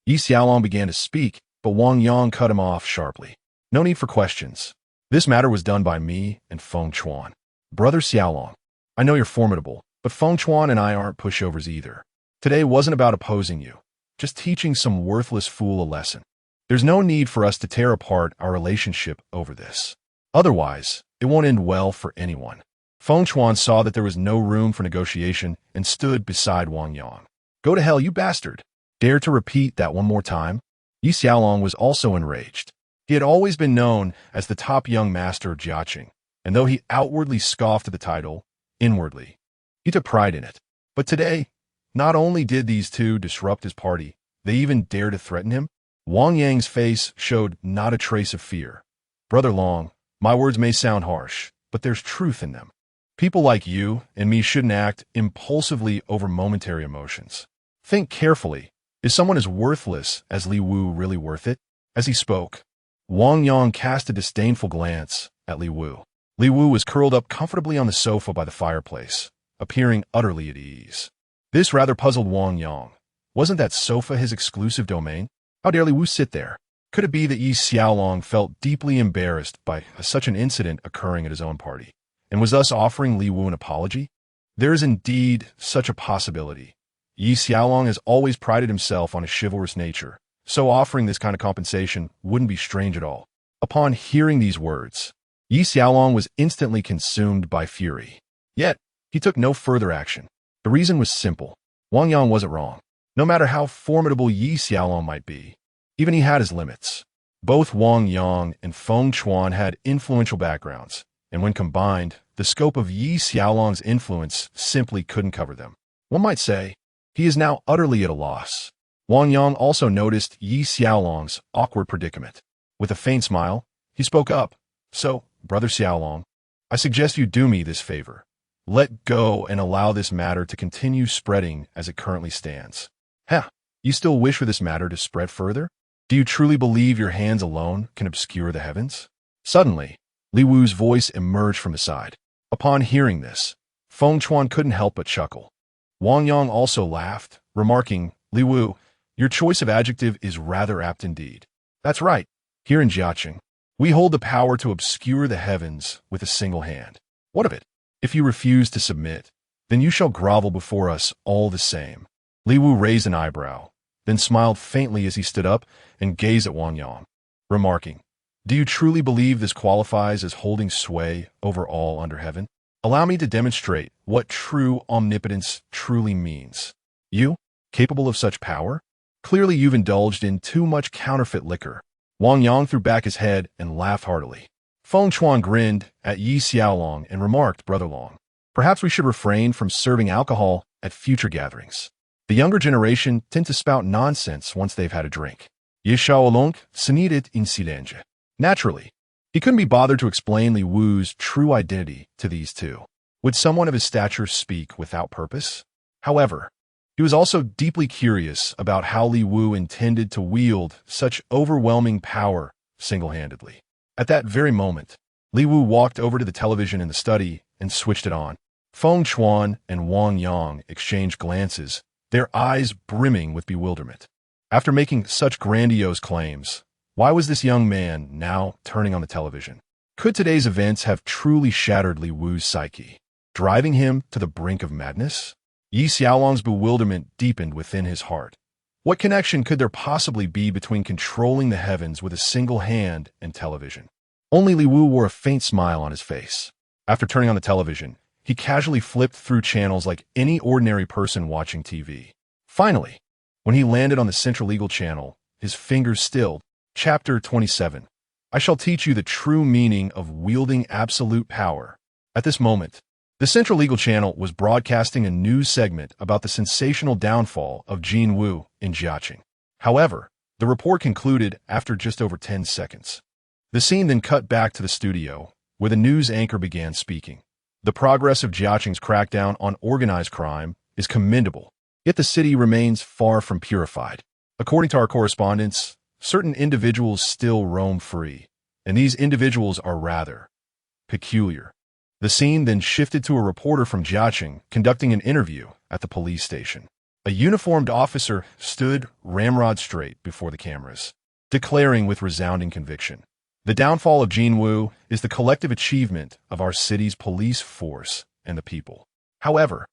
Yi Xiaolong began to speak, but Wang Yang cut him off sharply. No need for questions. This matter was done by me and Feng Chuan. Brother Xiaolong, I know you're formidable, But Feng Chuan and I aren't pushovers either. Today wasn't about opposing you, just teaching some worthless fool a lesson. There's no need for us to tear apart our relationship over this. Otherwise, it won't end well for anyone. Feng Chuan saw that there was no room for negotiation and stood beside Wang Yang. Go to hell, you bastard! Dare to repeat that one more time? Yi Xiaolong was also enraged. He had always been known as the top young master of Jiaqing, and though he outwardly scoffed at the title, inwardly, he took pride in it. But today, not only did these two disrupt his party, they even dared to threaten him. Wang Yang's face showed not a trace of fear. Brother Long, my words may sound harsh, but there's truth in them. People like you and me shouldn't act impulsively over momentary emotions. Think carefully. Is someone as worthless as Li Wu really worth it? As he spoke, Wang Yang cast a disdainful glance at Li Wu. Li Wu was curled up comfortably on the sofa by the fireplace, appearing utterly at ease. This rather puzzled Wang Yang. Wasn't that sofa his exclusive domain? How dare Li Wu sit there? Could it be that Yi Xiaolong felt deeply embarrassed by such an incident occurring at his own party, and was thus offering Li Wu an apology? There is indeed such a possibility. Yi Xiaolong has always prided himself on his chivalrous nature, so offering this kind of compensation wouldn't be strange at all. Upon hearing these words, Yi Xiaolong was instantly consumed by fury. Yet, he took no further action. The reason was simple. Wang Yang wasn't wrong. No matter how formidable Yi Xiaolong might be, even he had his limits. Both Wang Yang and Feng Chuan had influential backgrounds, and when combined, the scope of Yi Xiaolong's influence simply couldn't cover them. One might say, he is now utterly at a loss. Wang Yang also noticed Yi Xiaolong's awkward predicament. With a faint smile, he spoke up. So, Brother Xiaolong, I suggest you do me this favor. Let go and allow this matter to continue spreading as it currently stands. You still wish for this matter to spread further? Do you truly believe your hands alone can obscure the heavens? Suddenly, Li Wu's voice emerged from his side. Upon hearing this, Feng Chuan couldn't help but chuckle. Wang Yang also laughed, remarking, Li Wu, your choice of adjective is rather apt indeed. That's right. Here in Jiaqing, we hold the power to obscure the heavens with a single hand. What of it? If you refuse to submit, then you shall grovel before us all the same. Li Wu raised an eyebrow, then smiled faintly as he stood up and gazed at Wang Yang, remarking, Do you truly believe this qualifies as holding sway over all under heaven? Allow me to demonstrate what true omnipotence truly means. You, capable of such power? Clearly you've indulged in too much counterfeit liquor. Wang Yang threw back his head and laughed heartily. Feng Chuan grinned at Yi Xiaolong and remarked, Brother Long, perhaps we should refrain from serving alcohol at future gatherings. The younger generation tend to spout nonsense once they've had a drink. Yi Xiaolong sneered in silence. Naturally, he couldn't be bothered to explain Li Wu's true identity to these two. Would someone of his stature speak without purpose? However, he was also deeply curious about how Li Wu intended to wield such overwhelming power single-handedly. At that very moment, Li Wu walked over to the television in the study and switched it on. Feng Chuan and Wang Yang exchanged glances, their eyes brimming with bewilderment. After making such grandiose claims, why was this young man now turning on the television? Could today's events have truly shattered Li Wu's psyche, driving him to the brink of madness? Yi Xiaolong's bewilderment deepened within his heart. What connection could there possibly be between controlling the heavens with a single hand and television? Only Li Wu wore a faint smile on his face. After turning on the television, he casually flipped through channels like any ordinary person watching TV. Finally, when he landed on the Central Legal Channel, his fingers stilled. Chapter 27. I shall teach you the true meaning of wielding absolute power. At this moment, the Central Legal Channel was broadcasting a news segment about the sensational downfall of Jin Wu in Jiaqing. However, the report concluded after just over 10 seconds. The scene then cut back to the studio, where the news anchor began speaking. The progress of Jiaqing's crackdown on organized crime is commendable, yet the city remains far from purified. According to our correspondents, certain individuals still roam free, and these individuals are rather peculiar. The scene then shifted to a reporter from Jiaqing conducting an interview at the police station. A uniformed officer stood ramrod straight before the cameras, declaring with resounding conviction, the downfall of Jin Wu is the collective achievement of our city's police force and the people. However,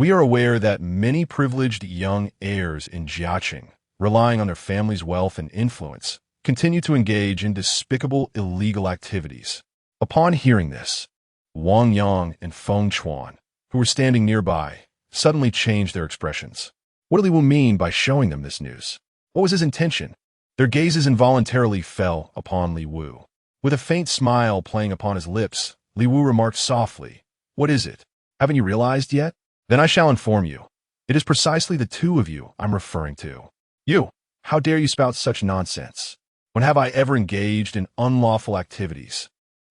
We are aware that many privileged young heirs in Jiaqing, relying on their family's wealth and influence, continue to engage in despicable illegal activities. Upon hearing this, Wang Yang and Feng Chuan, who were standing nearby, suddenly changed their expressions. What did Li Wu mean by showing them this news? What was his intention? Their gazes involuntarily fell upon Li Wu. With a faint smile playing upon his lips, Li Wu remarked softly, "What is it? Haven't you realized yet? Then I shall inform you. It is precisely the two of you I'm referring to. You! How dare you spout such nonsense? When have I ever engaged in unlawful activities?"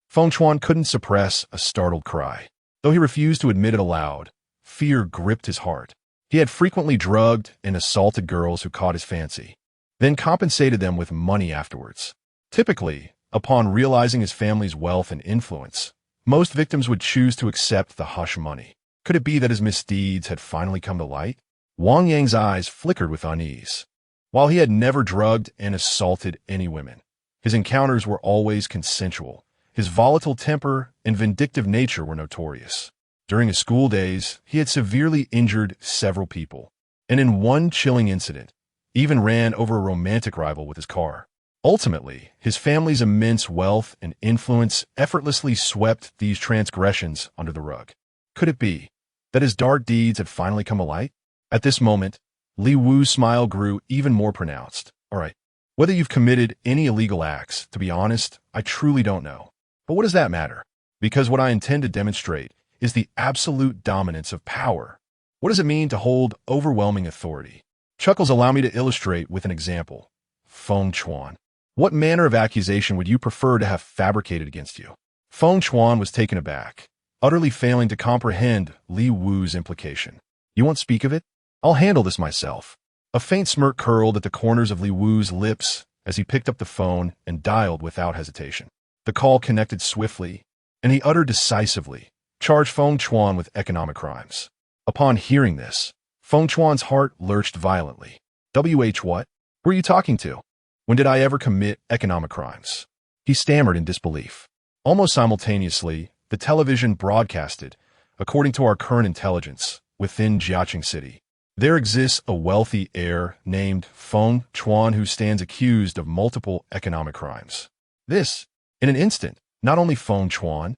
Feng Chuan couldn't suppress a startled cry. Though he refused to admit it aloud, fear gripped his heart. He had frequently drugged and assaulted girls who caught his fancy, then compensated them with money afterwards. Typically, upon realizing his family's wealth and influence, most victims would choose to accept the hush money. Could it be that his misdeeds had finally come to light? Wang Yang's eyes flickered with unease. While he had never drugged and assaulted any women, his encounters were always consensual. His volatile temper and vindictive nature were notorious. During his school days, he had severely injured several people, and in one chilling incident, even ran over a romantic rival with his car. Ultimately, his family's immense wealth and influence effortlessly swept these transgressions under the rug. Could it be that his dark deeds had finally come alight? At this moment, Li Wu's smile grew even more pronounced. "All right, whether you've committed any illegal acts, to be honest, I truly don't know. But what does that matter? Because what I intend to demonstrate is the absolute dominance of power. What does it mean to hold overwhelming authority?" Chuckles allow me to illustrate with an example. Feng Chuan. What manner of accusation would you prefer to have fabricated against you? Feng Chuan was taken aback, utterly failing to comprehend Li Wu's implication. "You won't speak of it? I'll handle this myself." A faint smirk curled at the corners of Li Wu's lips as he picked up the phone and dialed without hesitation. The call connected swiftly, and he uttered decisively, "Charge Feng Chuan with economic crimes." Upon hearing this, Feng Chuan's heart lurched violently. What? Who are you talking to? When did I ever commit economic crimes?" He stammered in disbelief. Almost simultaneously, the television broadcasted, "According to our current intelligence, within Jiaqing City, there exists a wealthy heir named Feng Chuan who stands accused of multiple economic crimes." This, in an instant, not only Feng Chuan,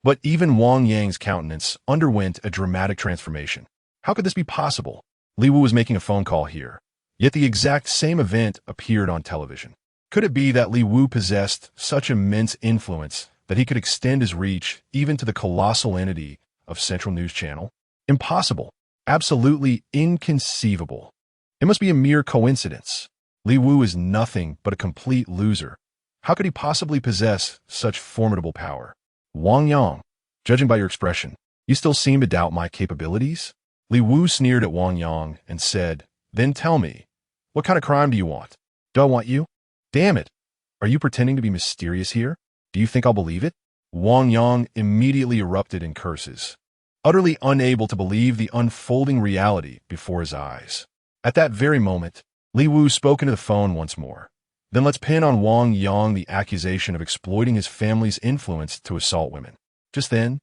but even Wang Yang's countenance underwent a dramatic transformation. How could this be possible? Li Wu was making a phone call here, yet the exact same event appeared on television. Could it be that Li Wu possessed such immense influence that he could extend his reach even to the colossal entity of Central News Channel? Impossible. Absolutely inconceivable. It must be a mere coincidence. Li Wu is nothing but a complete loser. How could he possibly possess such formidable power? Wang Yang, judging by your expression, you still seem to doubt my capabilities? Li Wu sneered at Wang Yang and said, "Then tell me, what kind of crime do you want? Do I want you? Damn it! Are you pretending to be mysterious here? Do you think I'll believe it?" Wang Yang immediately erupted in curses, utterly unable to believe the unfolding reality before his eyes. At that very moment, Li Wu spoke into the phone once more. "Then let's pin on Wang Yang the accusation of exploiting his family's influence to assault women." Just then,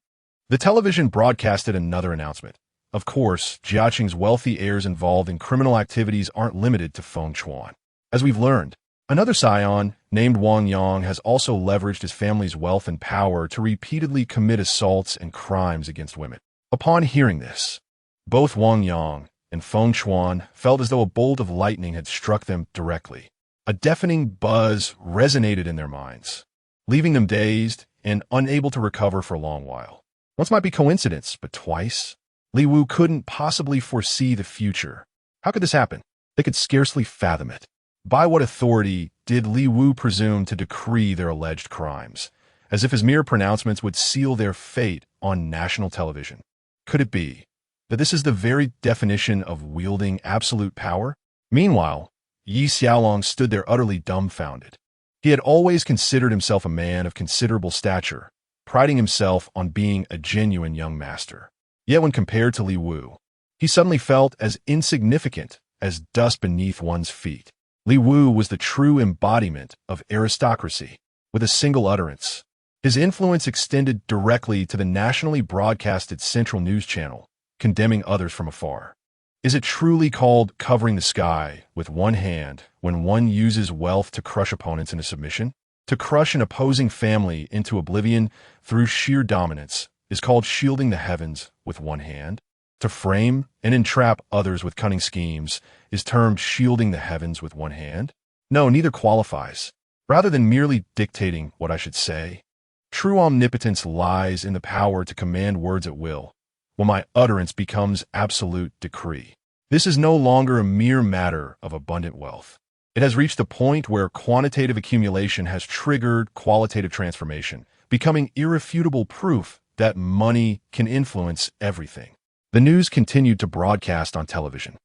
the television broadcasted another announcement. Of course, Jiaqing's wealthy heirs involved in criminal activities aren't limited to Feng Chuan. As we've learned, another scion, named Wang Yang, has also leveraged his family's wealth and power to repeatedly commit assaults and crimes against women. Upon hearing this, both Wang Yang and Feng Chuan felt as though a bolt of lightning had struck them directly. A deafening buzz resonated in their minds, leaving them dazed and unable to recover for a long while. Once might be coincidence, but twice? Li Wu couldn't possibly foresee the future. How could this happen? They could scarcely fathom it. By what authority did Li Wu presume to decree their alleged crimes, as if his mere pronouncements would seal their fate on national television? Could it be that this is the very definition of wielding absolute power? Meanwhile, Yi Xiaolong stood there utterly dumbfounded. He had always considered himself a man of considerable stature, priding himself on being a genuine young master. Yet when compared to Li Wu, he suddenly felt as insignificant as dust beneath one's feet. Li Wu was the true embodiment of aristocracy. With a single utterance, his influence extended directly to the nationally broadcasted Central News Channel, condemning others from afar. Is it truly called covering the sky with one hand when one uses wealth to crush opponents into submission? To crush an opposing family into oblivion through sheer dominance is called shielding the heavens with one hand. To frame and entrap others with cunning schemes is termed shielding the heavens with one hand. No, neither qualifies. Rather than merely dictating what I should say, true omnipotence lies in the power to command words at will, when my utterance becomes absolute decree. This is no longer a mere matter of abundant wealth. It has reached a point where quantitative accumulation has triggered qualitative transformation, becoming irrefutable proof that money can influence everything. The news continued to broadcast on television,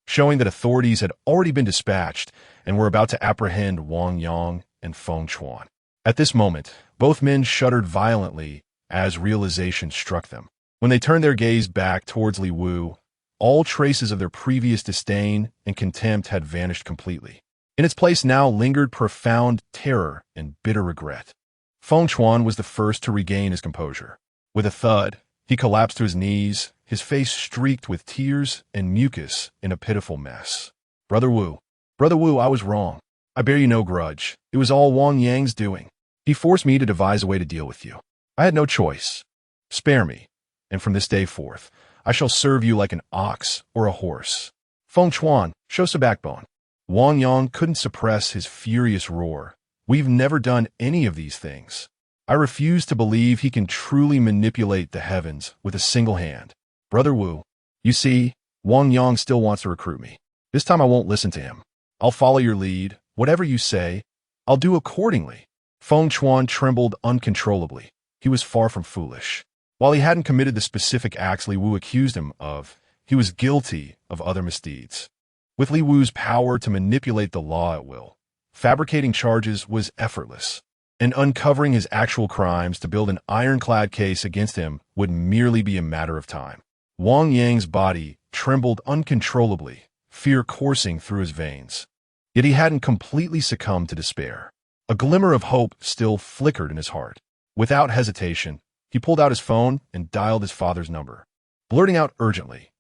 showing that authorities had already been dispatched and were about to apprehend Wang Yang and Feng Chuan. At this moment, both men shuddered violently as realization struck them. When they turned their gaze back towards Li Wu, all traces of their previous disdain and contempt had vanished completely. In its place now lingered profound terror and bitter regret. Feng Chuan was the first to regain his composure. With a thud, he collapsed to his knees, his face streaked with tears and mucus in a pitiful mess. Brother Wu, I was wrong. I bear you no grudge. It was all Wang Yang's doing. He forced me to devise a way to deal with you. I had no choice. Spare me, and from this day forth, I shall serve you like an ox or a horse. Feng Chuan, show some backbone. Wang Yang couldn't suppress his furious roar. We've never done any of these things. I refuse to believe he can truly manipulate the heavens with a single hand. Brother Wu, you see, Wang Yang still wants to recruit me. This time I won't listen to him. I'll follow your lead. Whatever you say, I'll do accordingly. Feng Chuan trembled uncontrollably. He was far from foolish. While he hadn't committed the specific acts Li Wu accused him of, he was guilty of other misdeeds. With Li Wu's power to manipulate the law at will, fabricating charges was effortless, and uncovering his actual crimes to build an ironclad case against him would merely be a matter of time. Wang Yang's body trembled uncontrollably, fear coursing through his veins. Yet he hadn't completely succumbed to despair. A glimmer of hope still flickered in his heart. Without hesitation, he pulled out his phone and dialed his father's number, blurting out urgently,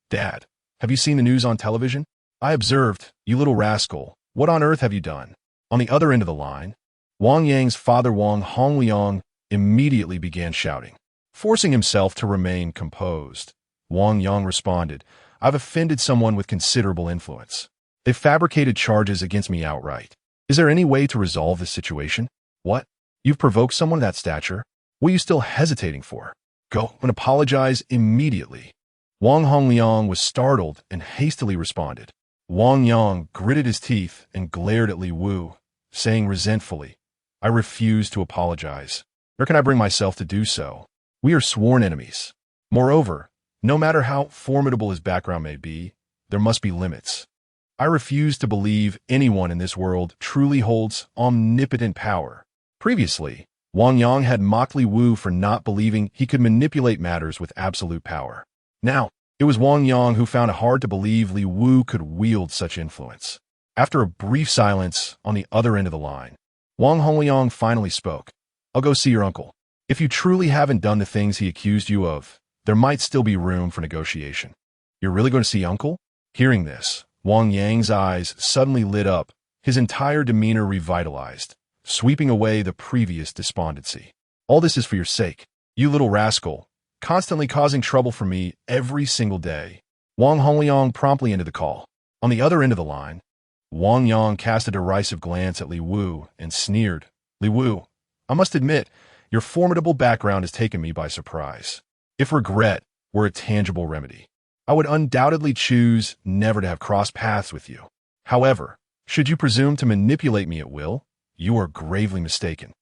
"Dad, have you seen the news on television? I observed, you little rascal. What on earth have you done?" On the other end of the line, Wang Yang's father Wang Hongliang immediately began shouting. Forcing himself to remain composed, Wang Yang responded, "I've offended someone with considerable influence. They fabricated charges against me outright. Is there any way to resolve this situation?" "What? You've provoked someone of that stature? What are you still hesitating for? Go and apologize immediately." Wang Hongliang was startled and hastily responded. Wang Yang gritted his teeth and glared at Li Wu, saying resentfully, "I refuse to apologize. Nor can I bring myself to do so. We are sworn enemies. Moreover, no matter how formidable his background may be, there must be limits. I refuse to believe anyone in this world truly holds omnipotent power." Previously, Wang Yang had mocked Li Wu for not believing he could manipulate matters with absolute power. Now, it was Wang Yang who found it hard to believe Li Wu could wield such influence. After a brief silence on the other end of the line, Wang Hongliang finally spoke. "I'll go see your uncle. If you truly haven't done the things he accused you of, there might still be room for negotiation." "You're really going to see uncle?" Hearing this, Wang Yang's eyes suddenly lit up, his entire demeanor revitalized, sweeping away the previous despondency. "All this is for your sake, you little rascal, constantly causing trouble for me every single day." Wang Hongliang promptly ended the call. On the other end of the line, Wang Yang cast a derisive glance at Li Wu and sneered, "Li Wu, I must admit, your formidable background has taken me by surprise. If regret were a tangible remedy, I would undoubtedly choose never to have crossed paths with you. However, should you presume to manipulate me at will, you are gravely mistaken.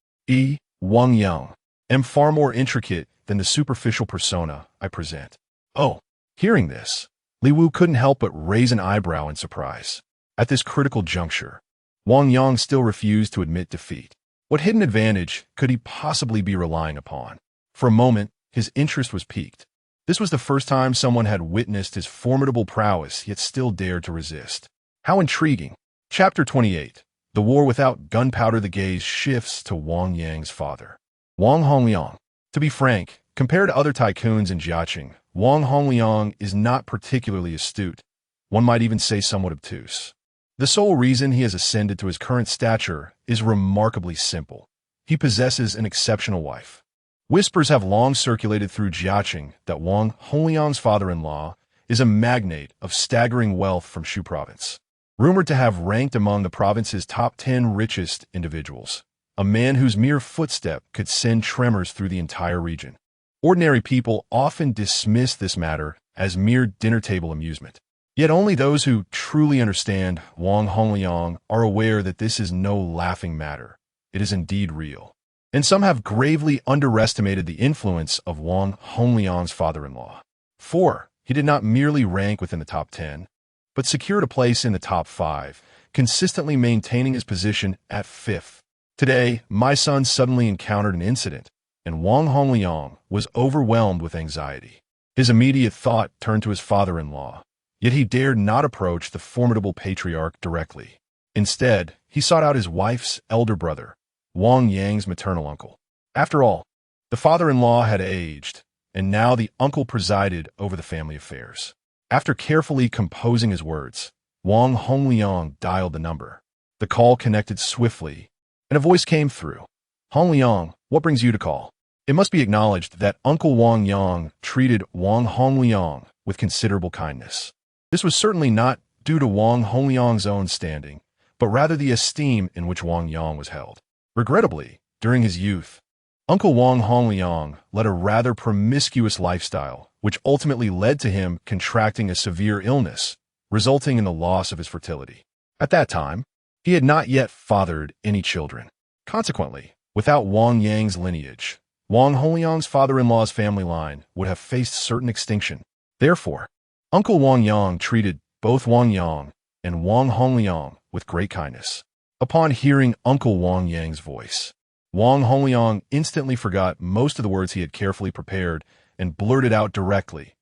Wang Yang am far more intricate than the superficial persona I present." Oh, hearing this, Li Wu couldn't help but raise an eyebrow in surprise. At this critical juncture, Wang Yang still refused to admit defeat. What hidden advantage could he possibly be relying upon? For a moment, his interest was piqued. This was the first time someone had witnessed his formidable prowess yet still dared to resist. How intriguing. Chapter 28. The War Without Gunpowder. The gaze shifts to Wang Yang's father, Wang Hongliang. To be frank, compared to other tycoons in Jiaqing, Wang Hongliang is not particularly astute. One might even say somewhat obtuse. The sole reason he has ascended to his current stature is remarkably simple. He possesses an exceptional wife. Whispers have long circulated through Jiaqing that Wang Hongliang's father-in-law is a magnate of staggering wealth from Shu province, rumored to have ranked among the province's top 10 richest individuals, a man whose mere footstep could send tremors through the entire region. Ordinary people often dismiss this matter as mere dinner-table amusement. Yet only those who truly understand Wang Hongliang are aware that this is no laughing matter. It is indeed real. And some have gravely underestimated the influence of Wang Hongliang's father-in-law. For he did not merely rank within the top 10, but secured a place in the top 5, consistently maintaining his position at 5th. Today, my son suddenly encountered an incident, and Wang Hongliang was overwhelmed with anxiety. His immediate thought turned to his father-in-law, yet he dared not approach the formidable patriarch directly. Instead, he sought out his wife's elder brother, Wang Yang's maternal uncle. After all, the father-in-law had aged, and now the uncle presided over the family affairs. After carefully composing his words, Wang Hongliang dialed the number. The call connected swiftly, and a voice came through. "Hongliang, what brings you to call?" It must be acknowledged that Uncle Wang Yang treated Wang Hongliang with considerable kindness. This was certainly not due to Wang Hongliang's own standing, but rather the esteem in which Wang Yang was held. Regrettably, during his youth, Uncle Wang Hongliang led a rather promiscuous lifestyle, which ultimately led to him contracting a severe illness, resulting in the loss of his fertility. At that time, he had not yet fathered any children. Consequently, without Wang Yang's lineage, Wang Hongliang's father-in-law's family line would have faced certain extinction. Therefore, Uncle Wang Yang treated both Wang Yang and Wang Hongliang with great kindness. Upon hearing Uncle Wang Yang's voice, Wang Hongliang instantly forgot most of the words he had carefully prepared and blurted out directly,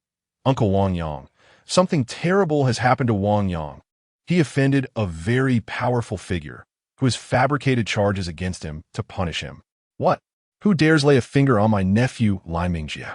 "Uncle Wang Yang, something terrible has happened to Wang Yang. He offended a very powerful figure who has fabricated charges against him to punish him." "What? Who dares lay a finger on my nephew, Lin Yu?"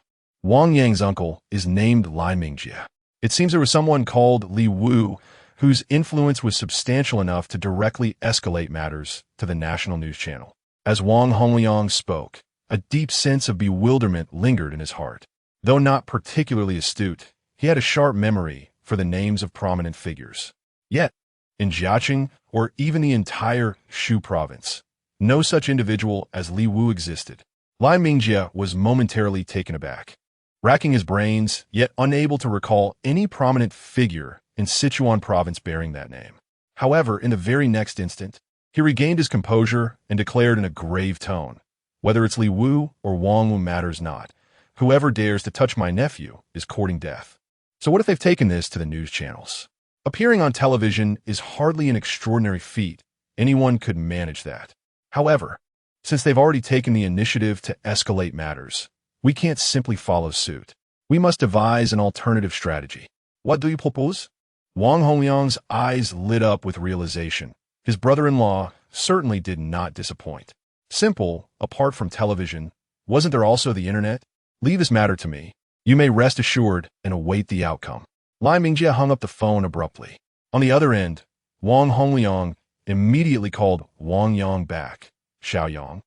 Wang Yang's uncle is named Lin Yu. It seems there was someone called Lin Yu whose influence was substantial enough to directly escalate matters to the national news channel. As Wang Hongliang spoke, a deep sense of bewilderment lingered in his heart. Though not particularly astute, he had a sharp memory for the names of prominent figures. Yet, in Jiaqing, or even the entire Shu province, no such individual as Lin Yu existed. Lin Mingjie was momentarily taken aback, racking his brains, yet unable to recall any prominent figure in Sichuan province bearing that name. However, in the very next instant, he regained his composure and declared in a grave tone, "Whether it's Lin Yu or Wang Wu matters not. Whoever dares to touch my nephew is courting death." So what if they've taken this to the news channels? Appearing on television is hardly an extraordinary feat. Anyone could manage that. However, since they've already taken the initiative to escalate matters, we can't simply follow suit. We must devise an alternative strategy. What do you propose? Wang Hongliang's eyes lit up with realization. His brother-in-law certainly did not disappoint. Simple, apart from television, wasn't there also the internet? Leave this matter to me. You may rest assured and await the outcome. Lin Mingjie hung up the phone abruptly. On the other end, Wang Hongliang immediately called Wang Yang back. "Xiao Yang,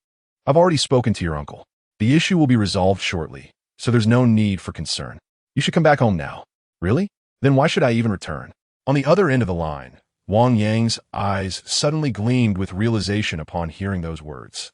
I've already spoken to your uncle. The issue will be resolved shortly, so there's no need for concern. You should come back home now." "Really? Then why should I even return?" On the other end of the line, Wang Yang's eyes suddenly gleamed with realization upon hearing those words.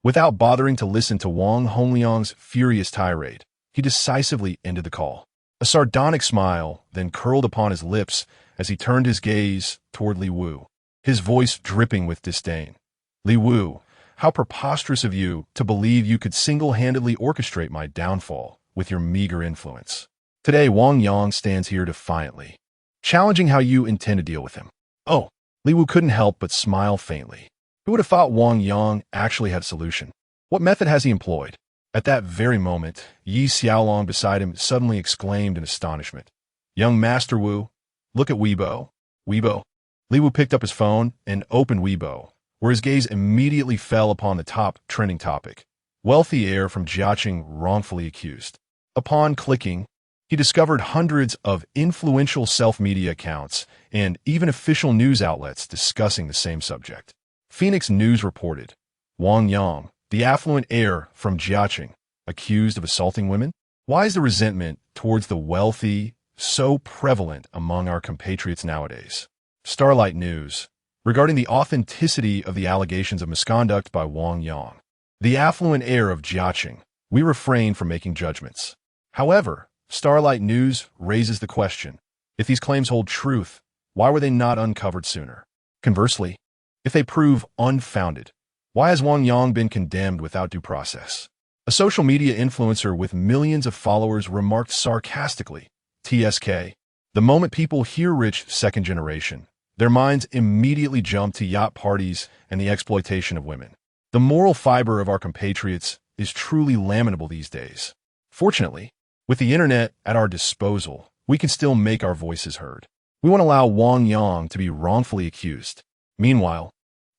Without bothering to listen to Wang Hongliang's furious tirade, he decisively ended the call. A sardonic smile then curled upon his lips as he turned his gaze toward Lin Yu, his voice dripping with disdain. "Lin Yu, how preposterous of you to believe you could single-handedly orchestrate my downfall with your meager influence. Today, Wang Yang stands here defiantly, challenging how you intend to deal with him." "Oh," Lin Yu couldn't help but smile faintly. Who would have thought Wang Yang actually had a solution? What method has he employed? At that very moment, Yi Xiaolong beside him suddenly exclaimed in astonishment, "Young Master Wu, look at Weibo." Weibo. Lin Yu picked up his phone and opened Weibo, where his gaze immediately fell upon the top trending topic, "Wealthy heir from Jiaqing wrongfully accused." Upon clicking, He discovered hundreds of influential self-media accounts and even official news outlets discussing the same subject. Phoenix News reported, Wang Yang, the affluent heir from Jiaqing, accused of assaulting women? Why is the resentment towards the wealthy so prevalent among our compatriots nowadays? Starlight News, regarding the authenticity of the allegations of misconduct by Wang Yang, the affluent heir of Jiaqing, we refrain from making judgments. However, Starlight News raises the question, if these claims hold truth, why were they not uncovered sooner? Conversely, if they prove unfounded, why has Wang Yang been condemned without due process? A social media influencer with millions of followers remarked sarcastically, TSK, the moment people hear rich second generation, their minds immediately jump to yacht parties and the exploitation of women. The moral fiber of our compatriots is truly lamentable these days. Fortunately, with the internet at our disposal, we can still make our voices heard. We won't allow Wang Yang to be wrongfully accused. Meanwhile,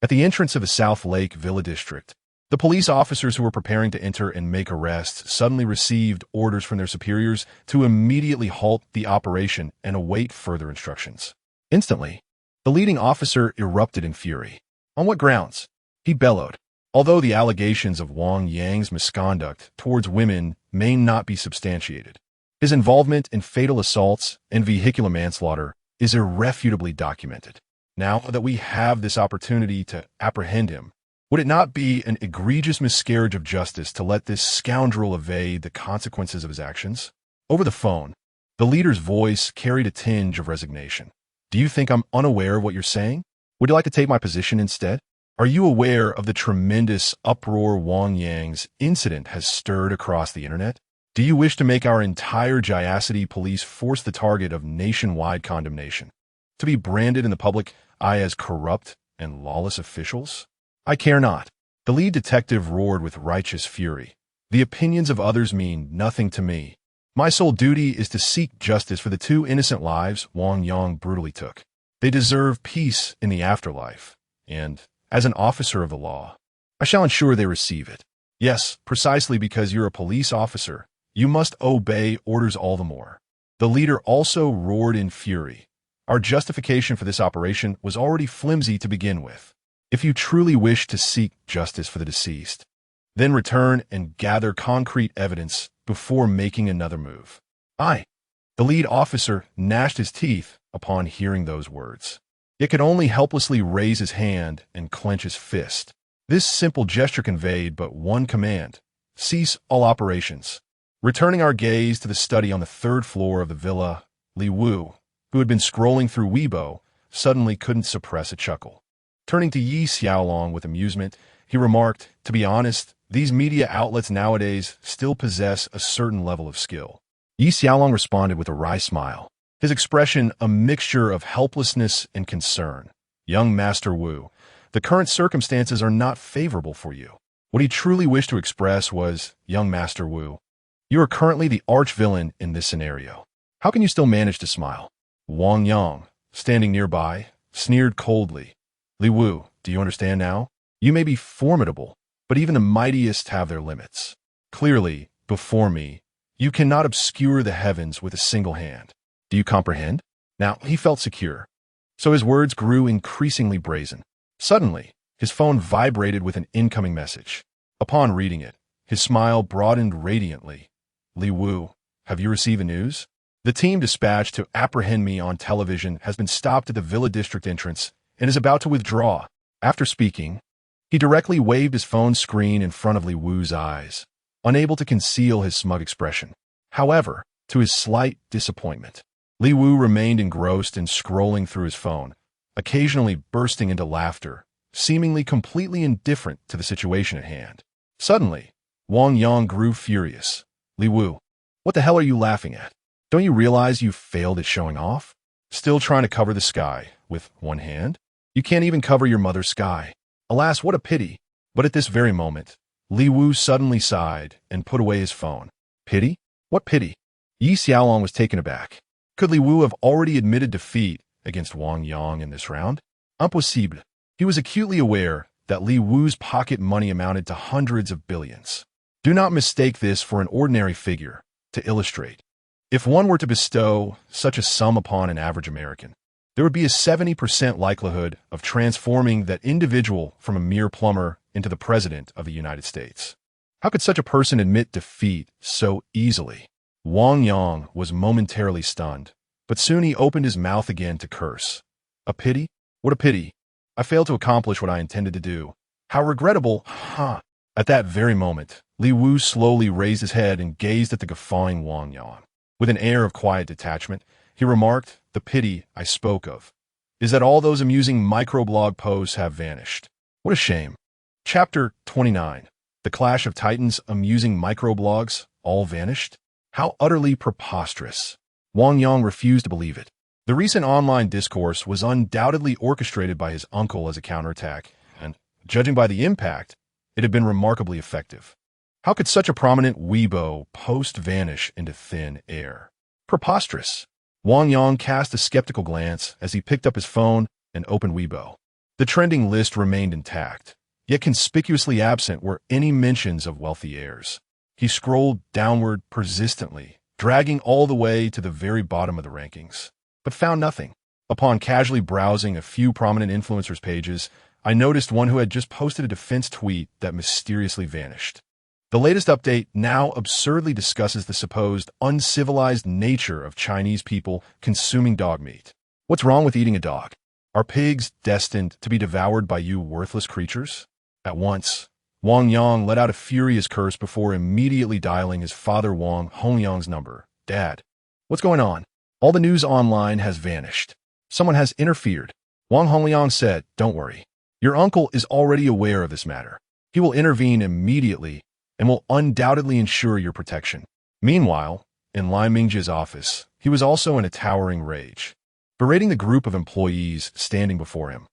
at the entrance of the South Lake Villa District, the police officers who were preparing to enter and make arrests suddenly received orders from their superiors to immediately halt the operation and await further instructions. Instantly, the leading officer erupted in fury. On what grounds? He bellowed. Although the allegations of Wang Yang's misconduct towards women may not be substantiated, his involvement in fatal assaults and vehicular manslaughter is irrefutably documented. Now that we have this opportunity to apprehend him, would it not be an egregious miscarriage of justice to let this scoundrel evade the consequences of his actions? Over the phone, the leader's voice carried a tinge of resignation. Do you think I'm unaware of what you're saying? Would you like to take my position instead? Are you aware of the tremendous uproar Wang Yang's incident has stirred across the internet? Do you wish to make our entire Jiacity police force the target of nationwide condemnation, to be branded in the public eye as corrupt and lawless officials? I care not. The lead detective roared with righteous fury. The opinions of others mean nothing to me. My sole duty is to seek justice for the two innocent lives Wang Yang brutally took. They deserve peace in the afterlife, and, as an officer of the law, I shall ensure they receive it. Yes, precisely because you're a police officer, you must obey orders all the more. The leader also roared in fury. Our justification for this operation was already flimsy to begin with. If you truly wish to seek justice for the deceased, then return and gather concrete evidence before making another move. The lead officer gnashed his teeth upon hearing those words. Yet could only helplessly raise his hand and clench his fist. This simple gesture conveyed but one command: cease all operations. Returning our gaze to the study on the third floor of the villa, Lin Yu, who had been scrolling through Weibo, suddenly couldn't suppress a chuckle. Turning to Yi Xiaolong with amusement, he remarked, to be honest, these media outlets nowadays still possess a certain level of skill. Yi Xiaolong responded with a wry smile, his expression a mixture of helplessness and concern. Young Master Wu, the current circumstances are not favorable for you. What he truly wished to express was, young Master Wu, you are currently the arch-villain in this scenario. How can you still manage to smile? Wang Yang, standing nearby, sneered coldly. Li Wu, do you understand now? You may be formidable, but even the mightiest have their limits. Clearly, before me, you cannot obscure the heavens with a single hand. Do you comprehend? Now, he felt secure, so his words grew increasingly brazen. Suddenly, his phone vibrated with an incoming message. Upon reading it, his smile broadened radiantly. Li Wu, have you received the news? The team dispatched to apprehend me on television has been stopped at the Villa District entrance and is about to withdraw. After speaking, he directly waved his phone screen in front of Li Wu's eyes, unable to conceal his smug expression. However, to his slight disappointment, Li Wu remained engrossed in scrolling through his phone, occasionally bursting into laughter, seemingly completely indifferent to the situation at hand. Suddenly, Wang Yang grew furious. Li Wu, what the hell are you laughing at? Don't you realize you failed at showing off? Still trying to cover the sky with one hand? You can't even cover your mother's sky. Alas, what a pity. But at this very moment, Li Wu suddenly sighed and put away his phone. Pity? What pity? Yi Xiaolong was taken aback. Could Li Wu have already admitted defeat against Wang Yang in this round? Impossible. He was acutely aware that Li Wu's pocket money amounted to hundreds of billions. Do not mistake this for an ordinary figure. To illustrate, If one were to bestow such a sum upon an average American, there would be a 70% likelihood of transforming that individual from a mere plumber into the President of the United States. How could such a person admit defeat so easily? Wang Yang was momentarily stunned, but soon he opened his mouth again to curse. A pity? What a pity! I failed to accomplish what I intended to do. How regrettable, huh? At that very moment, Li Wu slowly raised his head and gazed at the guffawing Wang Yang. With an air of quiet detachment, he remarked, "The pity I spoke of is that all those amusing microblog posts have vanished. What a shame." Chapter 29. The Clash of Titans amusing microblogs all vanished? How utterly preposterous. Wang Yang refused to believe it. The recent online discourse was undoubtedly orchestrated by his uncle as a counterattack, and, judging by the impact, it had been remarkably effective. How could such a prominent Weibo post vanish into thin air? Preposterous. Wang Yang cast a skeptical glance as he picked up his phone and opened Weibo. The trending list remained intact, yet conspicuously absent were any mentions of wealthy heirs. He scrolled downward persistently, dragging all the way to the very bottom of the rankings, but found nothing. Upon casually browsing a few prominent influencers' pages, I noticed one who had just posted a defense tweet that mysteriously vanished. The latest update now absurdly discusses the supposed uncivilized nature of Chinese people consuming dog meat. What's wrong with eating a dog? Are pigs destined to be devoured by you worthless creatures? At once, Wang Yang let out a furious curse before immediately dialing his father Wang Hongyang's number. "Dad, what's going on? All the news online has vanished. Someone has interfered." Wang Hongyang said, "Don't worry. Your uncle is already aware of this matter. He will intervene immediately and will undoubtedly ensure your protection." Meanwhile, in Lin Yu's office, he was also in a towering rage, berating the group of employees standing before him.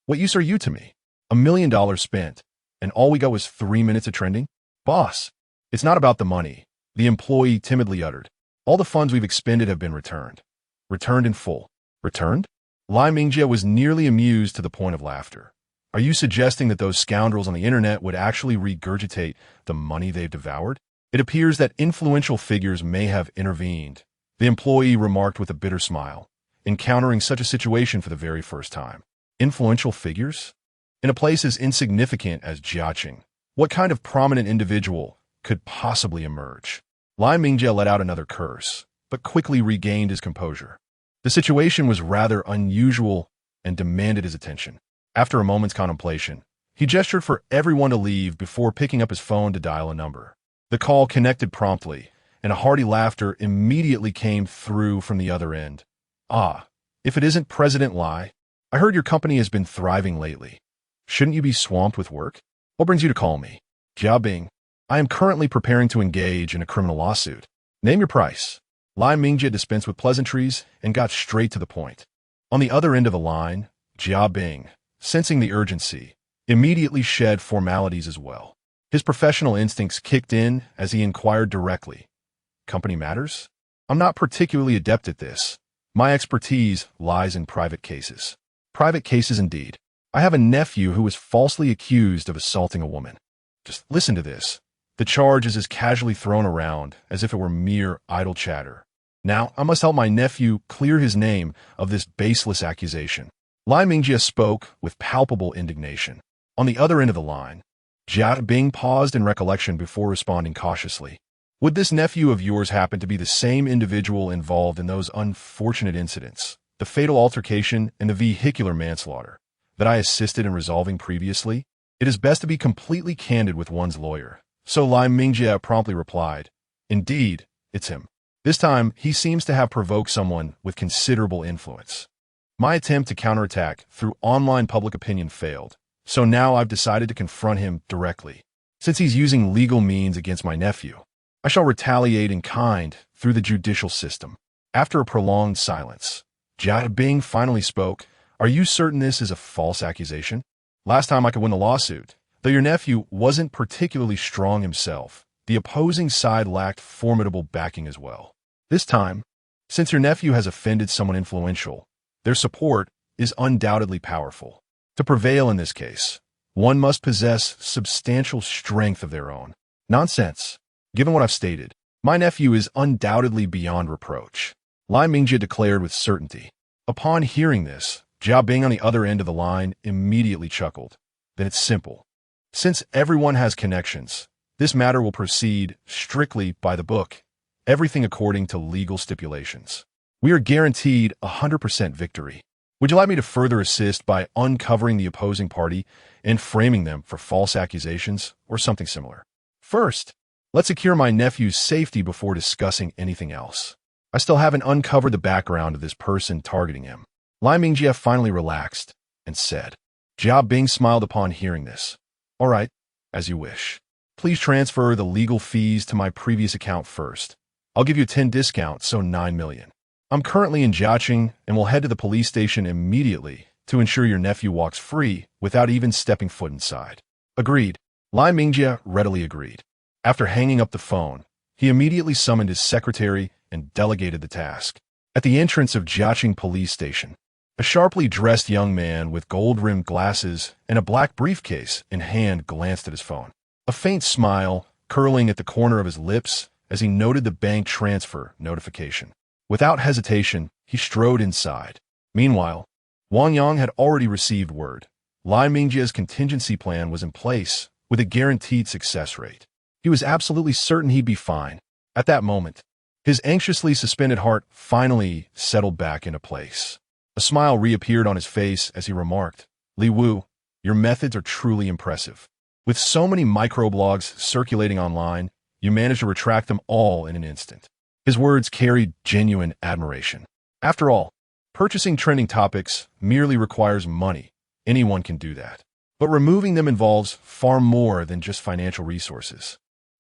"What use are you to me? $1 million spent, and all we got was 3 minutes of trending? Boss, it's not about the money," the employee timidly uttered. "All the funds we've expended have been returned. Returned in full." "Returned?" Lin Yu was nearly amused to the point of laughter. "Are you suggesting that those scoundrels on the internet would actually regurgitate the money they've devoured? It appears that influential figures may have intervened," the employee remarked with a bitter smile, encountering such a situation for the very first time. Influential figures? In a place as insignificant as Jiaqing, what kind of prominent individual could possibly emerge? Lin Yu let out another curse, but quickly regained his composure. The situation was rather unusual and demanded his attention. After a moment's contemplation, he gestured for everyone to leave before picking up his phone to dial a number. The call connected promptly, and a hearty laughter immediately came through from the other end. "Ah, if it isn't President Lai, I heard your company has been thriving lately. Shouldn't you be swamped with work? What brings you to call me?" "Jia Bing, I am currently preparing to engage in a criminal lawsuit. Name your price." Lin Yu dispensed with pleasantries and got straight to the point. On the other end of the line, Jia Bing, sensing the urgency, immediately shed formalities as well. His professional instincts kicked in as he inquired directly. "Company matters? I'm not particularly adept at this. My expertise lies in private cases." "Private cases indeed. I have a nephew who was falsely accused of assaulting a woman." Just listen to this. The charge is as casually thrown around as if it were mere idle chatter. Now, I must help my nephew clear his name of this baseless accusation. Lin Yu spoke with palpable indignation. On the other end of the line, Jia Bing paused in recollection before responding cautiously. "Would this nephew of yours happen to be the same individual involved in those unfortunate incidents, the fatal altercation and the vehicular manslaughter, that I assisted in resolving previously?" It is best to be completely candid with one's lawyer. So Lin Yu promptly replied, "Indeed, it's him. This time, he seems to have provoked someone with considerable influence. My attempt to counterattack through online public opinion failed, so now I've decided to confront him directly. Since he's using legal means against my nephew, I shall retaliate in kind through the judicial system." After a prolonged silence, Jia Bing finally spoke. "Are you certain this is a false accusation? Last time I could win the lawsuit, though your nephew wasn't particularly strong himself, the opposing side lacked formidable backing as well. This time, since your nephew has offended someone influential, their support is undoubtedly powerful. To prevail in this case, one must possess substantial strength of their own." "Nonsense. Given what I've stated, My nephew is undoubtedly beyond reproach, Lin Mingjie declared with certainty. Upon hearing this, Jia Bing on the other end of the line immediately chuckled. Then it's simple. Since everyone has connections, this matter will proceed strictly by the book, everything according to legal stipulations. We are guaranteed 100% victory. Would you like me to further assist by uncovering the opposing party and framing them for false accusations or something similar? First, let's secure my nephew's safety before discussing anything else. I still haven't uncovered the background of this person targeting him. Lin Mingjie finally relaxed and said. Jia Bing smiled upon hearing this. All right, as you wish. Please transfer the legal fees to my previous account first. I'll give you a 10 discount, so 9 million. I'm currently in Jiaqing and will head to the police station immediately to ensure your nephew walks free without even stepping foot inside. Agreed. Lin Mingjie readily agreed. After hanging up the phone, he immediately summoned his secretary and delegated the task. At the entrance of Jiaqing police station, a sharply dressed young man with gold-rimmed glasses and a black briefcase in hand glanced at his phone. A faint smile curling at the corner of his lips as he noted the bank transfer notification. Without hesitation, he strode inside. Meanwhile, Wang Yang had already received word. Lin Mingjie's contingency plan was in place with a guaranteed success rate. He was absolutely certain he'd be fine. At that moment, his anxiously suspended heart finally settled back into place. A smile reappeared on his face as he remarked, Li Wu, your methods are truly impressive. With so many microblogs circulating online, you managed to retract them all in an instant. His words carried genuine admiration. After all, purchasing trending topics merely requires money. Anyone can do that. But removing them involves far more than just financial resources.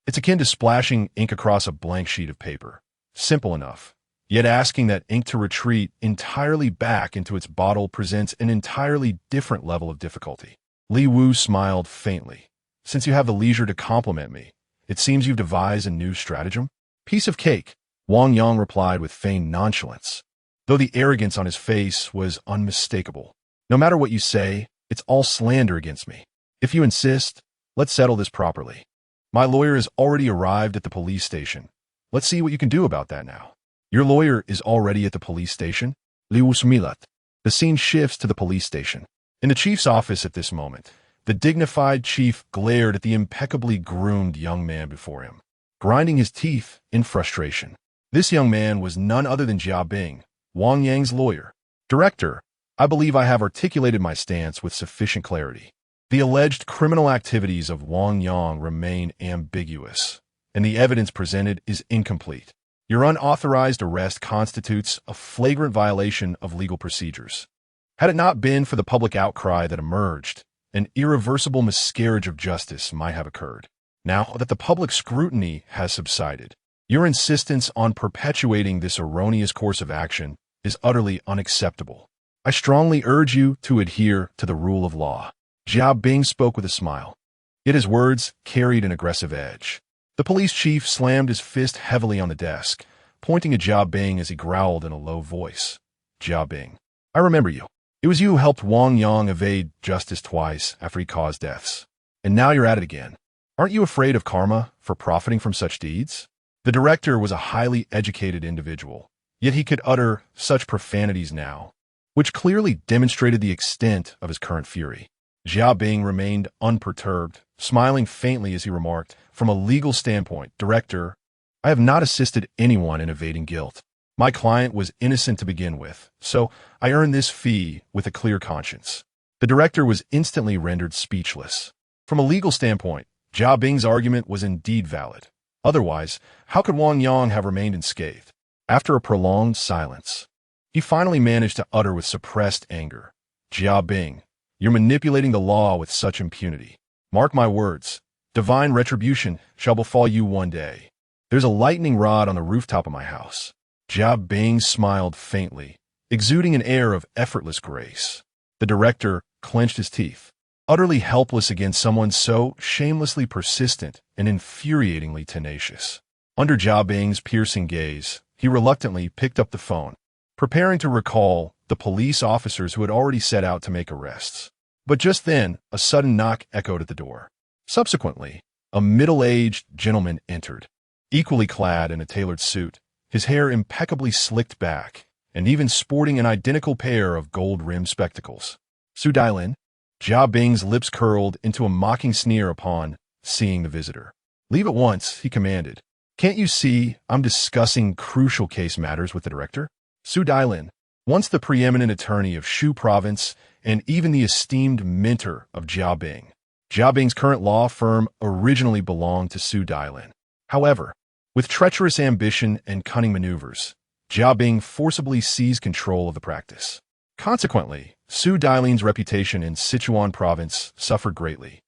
It's akin to splashing ink across a blank sheet of paper. Simple enough. Yet asking that ink to retreat entirely back into its bottle presents an entirely different level of difficulty. Li Wu smiled faintly. Since you have the leisure to compliment me, it seems you've devised a new stratagem? Piece of cake, Wang Yang replied with feigned nonchalance, though the arrogance on his face was unmistakable. No matter what you say, it's all slander against me. If you insist, let's settle this properly. My lawyer has already arrived at the police station. Let's see what you can do about that now. Your lawyer is already at the police station? Li Wu smiled. The scene shifts to the police station. In the chief's office at this moment, the dignified chief glared at the impeccably groomed young man before him, grinding his teeth in frustration. This young man was none other than Jia Bing, Wang Yang's lawyer. Director, I believe I have articulated my stance with sufficient clarity. The alleged criminal activities of Wang Yang remain ambiguous, and the evidence presented is incomplete. Your unauthorized arrest constitutes a flagrant violation of legal procedures. Had it not been for the public outcry that emerged, an irreversible miscarriage of justice might have occurred. Now that the public scrutiny has subsided, your insistence on perpetuating this erroneous course of action is utterly unacceptable. I strongly urge you to adhere to the rule of law. Jia Bing spoke with a smile, yet his words carried an aggressive edge. The police chief slammed his fist heavily on the desk, pointing at Jia Bing as he growled in a low voice. Jia Bing, I remember you. It was you who helped Wang Yang evade justice twice after he caused deaths. And now you're at it again. Aren't you afraid of karma for profiting from such deeds? The director was a highly educated individual, yet he could utter such profanities now, which clearly demonstrated the extent of his current fury. Jia Bing remained unperturbed, smiling faintly as he remarked, from a legal standpoint, Director, I have not assisted anyone in evading guilt. My client was innocent to begin with, so I earned this fee with a clear conscience. The director was instantly rendered speechless. From a legal standpoint, Jia Bing's argument was indeed valid. Otherwise, how could Wang Yang have remained unscathed? After a prolonged silence, he finally managed to utter with suppressed anger, Jia Bing, you're manipulating the law with such impunity. Mark my words, divine retribution shall befall you one day. There's a lightning rod on the rooftop of my house. Jia Bing smiled faintly, exuding an air of effortless grace. The director clenched his teeth, utterly helpless against someone so shamelessly persistent and infuriatingly tenacious. Under Jia Bing's piercing gaze, he reluctantly picked up the phone, preparing to recall the police officers who had already set out to make arrests. But just then, a sudden knock echoed at the door. Subsequently, a middle-aged gentleman entered. equally clad in a tailored suit, his hair impeccably slicked back, and even sporting an identical pair of gold-rimmed spectacles. Su Dailin? Jia Bing's lips curled into a mocking sneer upon seeing the visitor. Leave at once, he commanded. Can't you see I'm discussing crucial case matters with the director? Su Dailin, once the preeminent attorney of Shu province and even the esteemed mentor of Jia Bing. Jia Bing's current law firm originally belonged to Su Dailin. However, with treacherous ambition and cunning maneuvers, Jia Bing forcibly seized control of the practice. Consequently, Su Dailin's reputation in Sichuan province suffered greatly,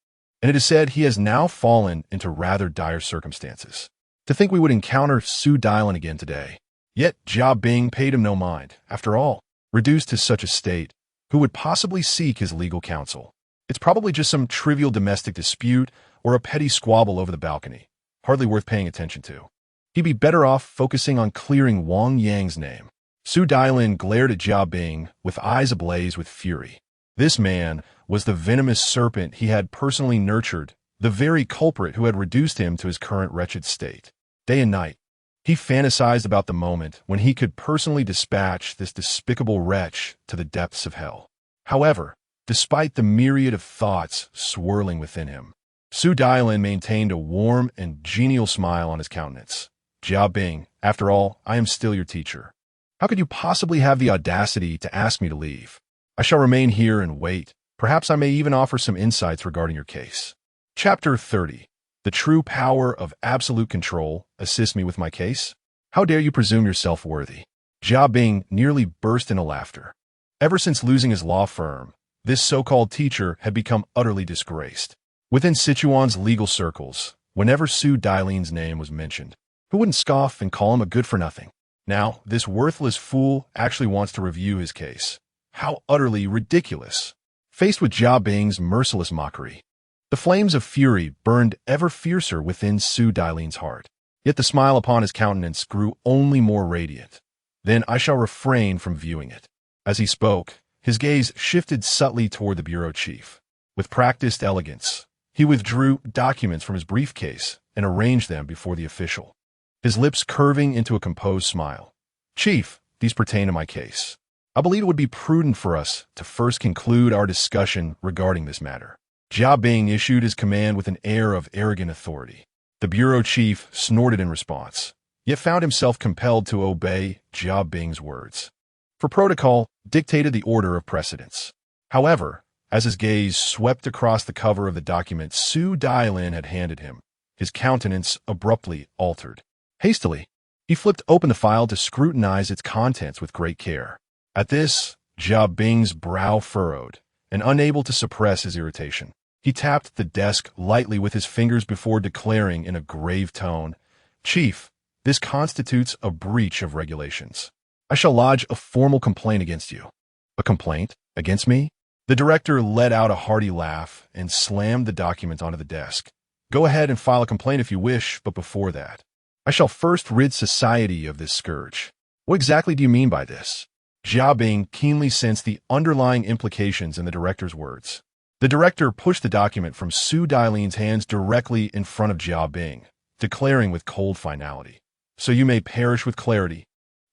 and it is said he has now fallen into rather dire circumstances. To think we would encounter Su Dailin again today. Yet Jia Bing paid him no mind. After all, reduced to such a state, who would possibly seek his legal counsel? It's probably just some trivial domestic dispute or a petty squabble over the balcony, hardly worth paying attention to. He'd be better off focusing on clearing Wang Yang's name. Su Dailin glared at Jia Bing with eyes ablaze with fury. This man was the venomous serpent he had personally nurtured, the very culprit who had reduced him to his current wretched state. Day and night, he fantasized about the moment when he could personally dispatch this despicable wretch to the depths of hell. However, despite the myriad of thoughts swirling within him, Su Dailin maintained a warm and genial smile on his countenance. Jia Bing, after all, I am still your teacher. How could you possibly have the audacity to ask me to leave? I shall remain here and wait. Perhaps I may even offer some insights regarding your case. Chapter 30. The true power of absolute control. Assist me with my case? How dare you presume yourself worthy? Jia Bing nearly burst into laughter. Ever since losing his law firm, this so-called teacher had become utterly disgraced. Within Sichuan's legal circles, whenever Su Dailin's name was mentioned, who wouldn't scoff and call him a good-for-nothing? Now, this worthless fool actually wants to review his case. How utterly ridiculous. Faced with Jia Bing's merciless mockery, the flames of fury burned ever fiercer within Su Dailin's heart. Yet the smile upon his countenance grew only more radiant. Then I shall refrain from viewing it. As he spoke, his gaze shifted subtly toward the bureau chief. With practiced elegance, he withdrew documents from his briefcase and arranged them before the official, his lips curving into a composed smile. Chief, these pertain to my case. I believe it would be prudent for us to first conclude our discussion regarding this matter. Jia Bing issued his command with an air of arrogant authority. The bureau chief snorted in response, yet found himself compelled to obey Jia Bing's words. For protocol dictated the order of precedence. However, as his gaze swept across the cover of the document Su Dailin had handed him, his countenance abruptly altered. Hastily, he flipped open the file to scrutinize its contents with great care. At this, Jia Bing's brow furrowed, and unable to suppress his irritation, he tapped the desk lightly with his fingers before declaring in a grave tone, Chief, this constitutes a breach of regulations. I shall lodge a formal complaint against you. A complaint? Against me? The director let out a hearty laugh and slammed the document onto the desk. Go ahead and file a complaint if you wish, but before that, I shall first rid society of this scourge. What exactly do you mean by this? Jia Bing keenly sensed the underlying implications in the director's words. The director pushed the document from Su Dailin's hands directly in front of Jia Bing, declaring with cold finality, So you may perish with clarity.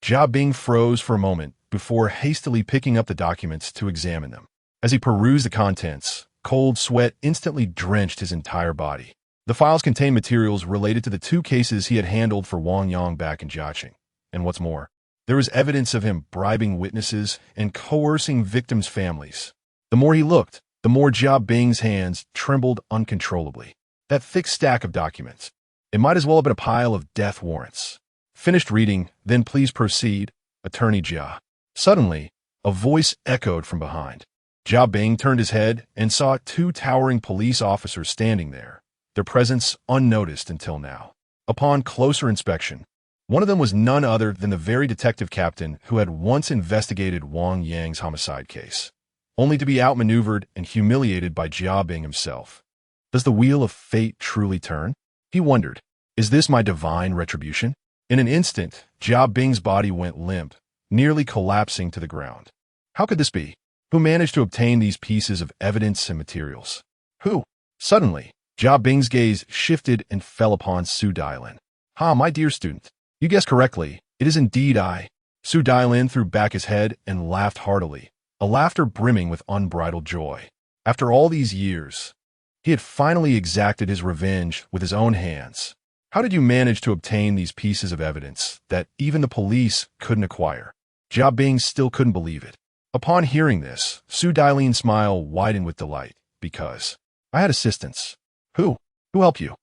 Jia Bing froze for a moment before hastily picking up the documents to examine them. As he perused the contents, cold sweat instantly drenched his entire body. The files contained materials related to the 2 cases he had handled for Wang Yang back in Jiaqing. And what's more, there was evidence of him bribing witnesses and coercing victims' families. The more he looked, the more Jia Bing's hands trembled uncontrollably. That thick stack of documents. It might as well have been a pile of death warrants. Finished reading, then please proceed, Attorney Jia. Suddenly, a voice echoed from behind. Jia Bing turned his head and saw 2 towering police officers standing there, their presence unnoticed until now. Upon closer inspection, one of them was none other than the very detective captain who had once investigated Wang Yang's homicide case, only to be outmaneuvered and humiliated by Jia Bing himself. Does the wheel of fate truly turn? He wondered. Is this my divine retribution? In an instant, Jia Bing's body went limp, nearly collapsing to the ground. How could this be? Who managed to obtain these pieces of evidence and materials? Who? Suddenly, Jia Bing's gaze shifted and fell upon Su Dailin. "Ha, my dear student. You guessed correctly. It is indeed I." Su Dailin threw back his head and laughed heartily, a laughter brimming with unbridled joy. After all these years, he had finally exacted his revenge with his own hands. "How did you manage to obtain these pieces of evidence that even the police couldn't acquire?" Jia Bing still couldn't believe it. Upon hearing this, Su Dailin's smile widened with delight, because I had assistants. Who? Who helped you?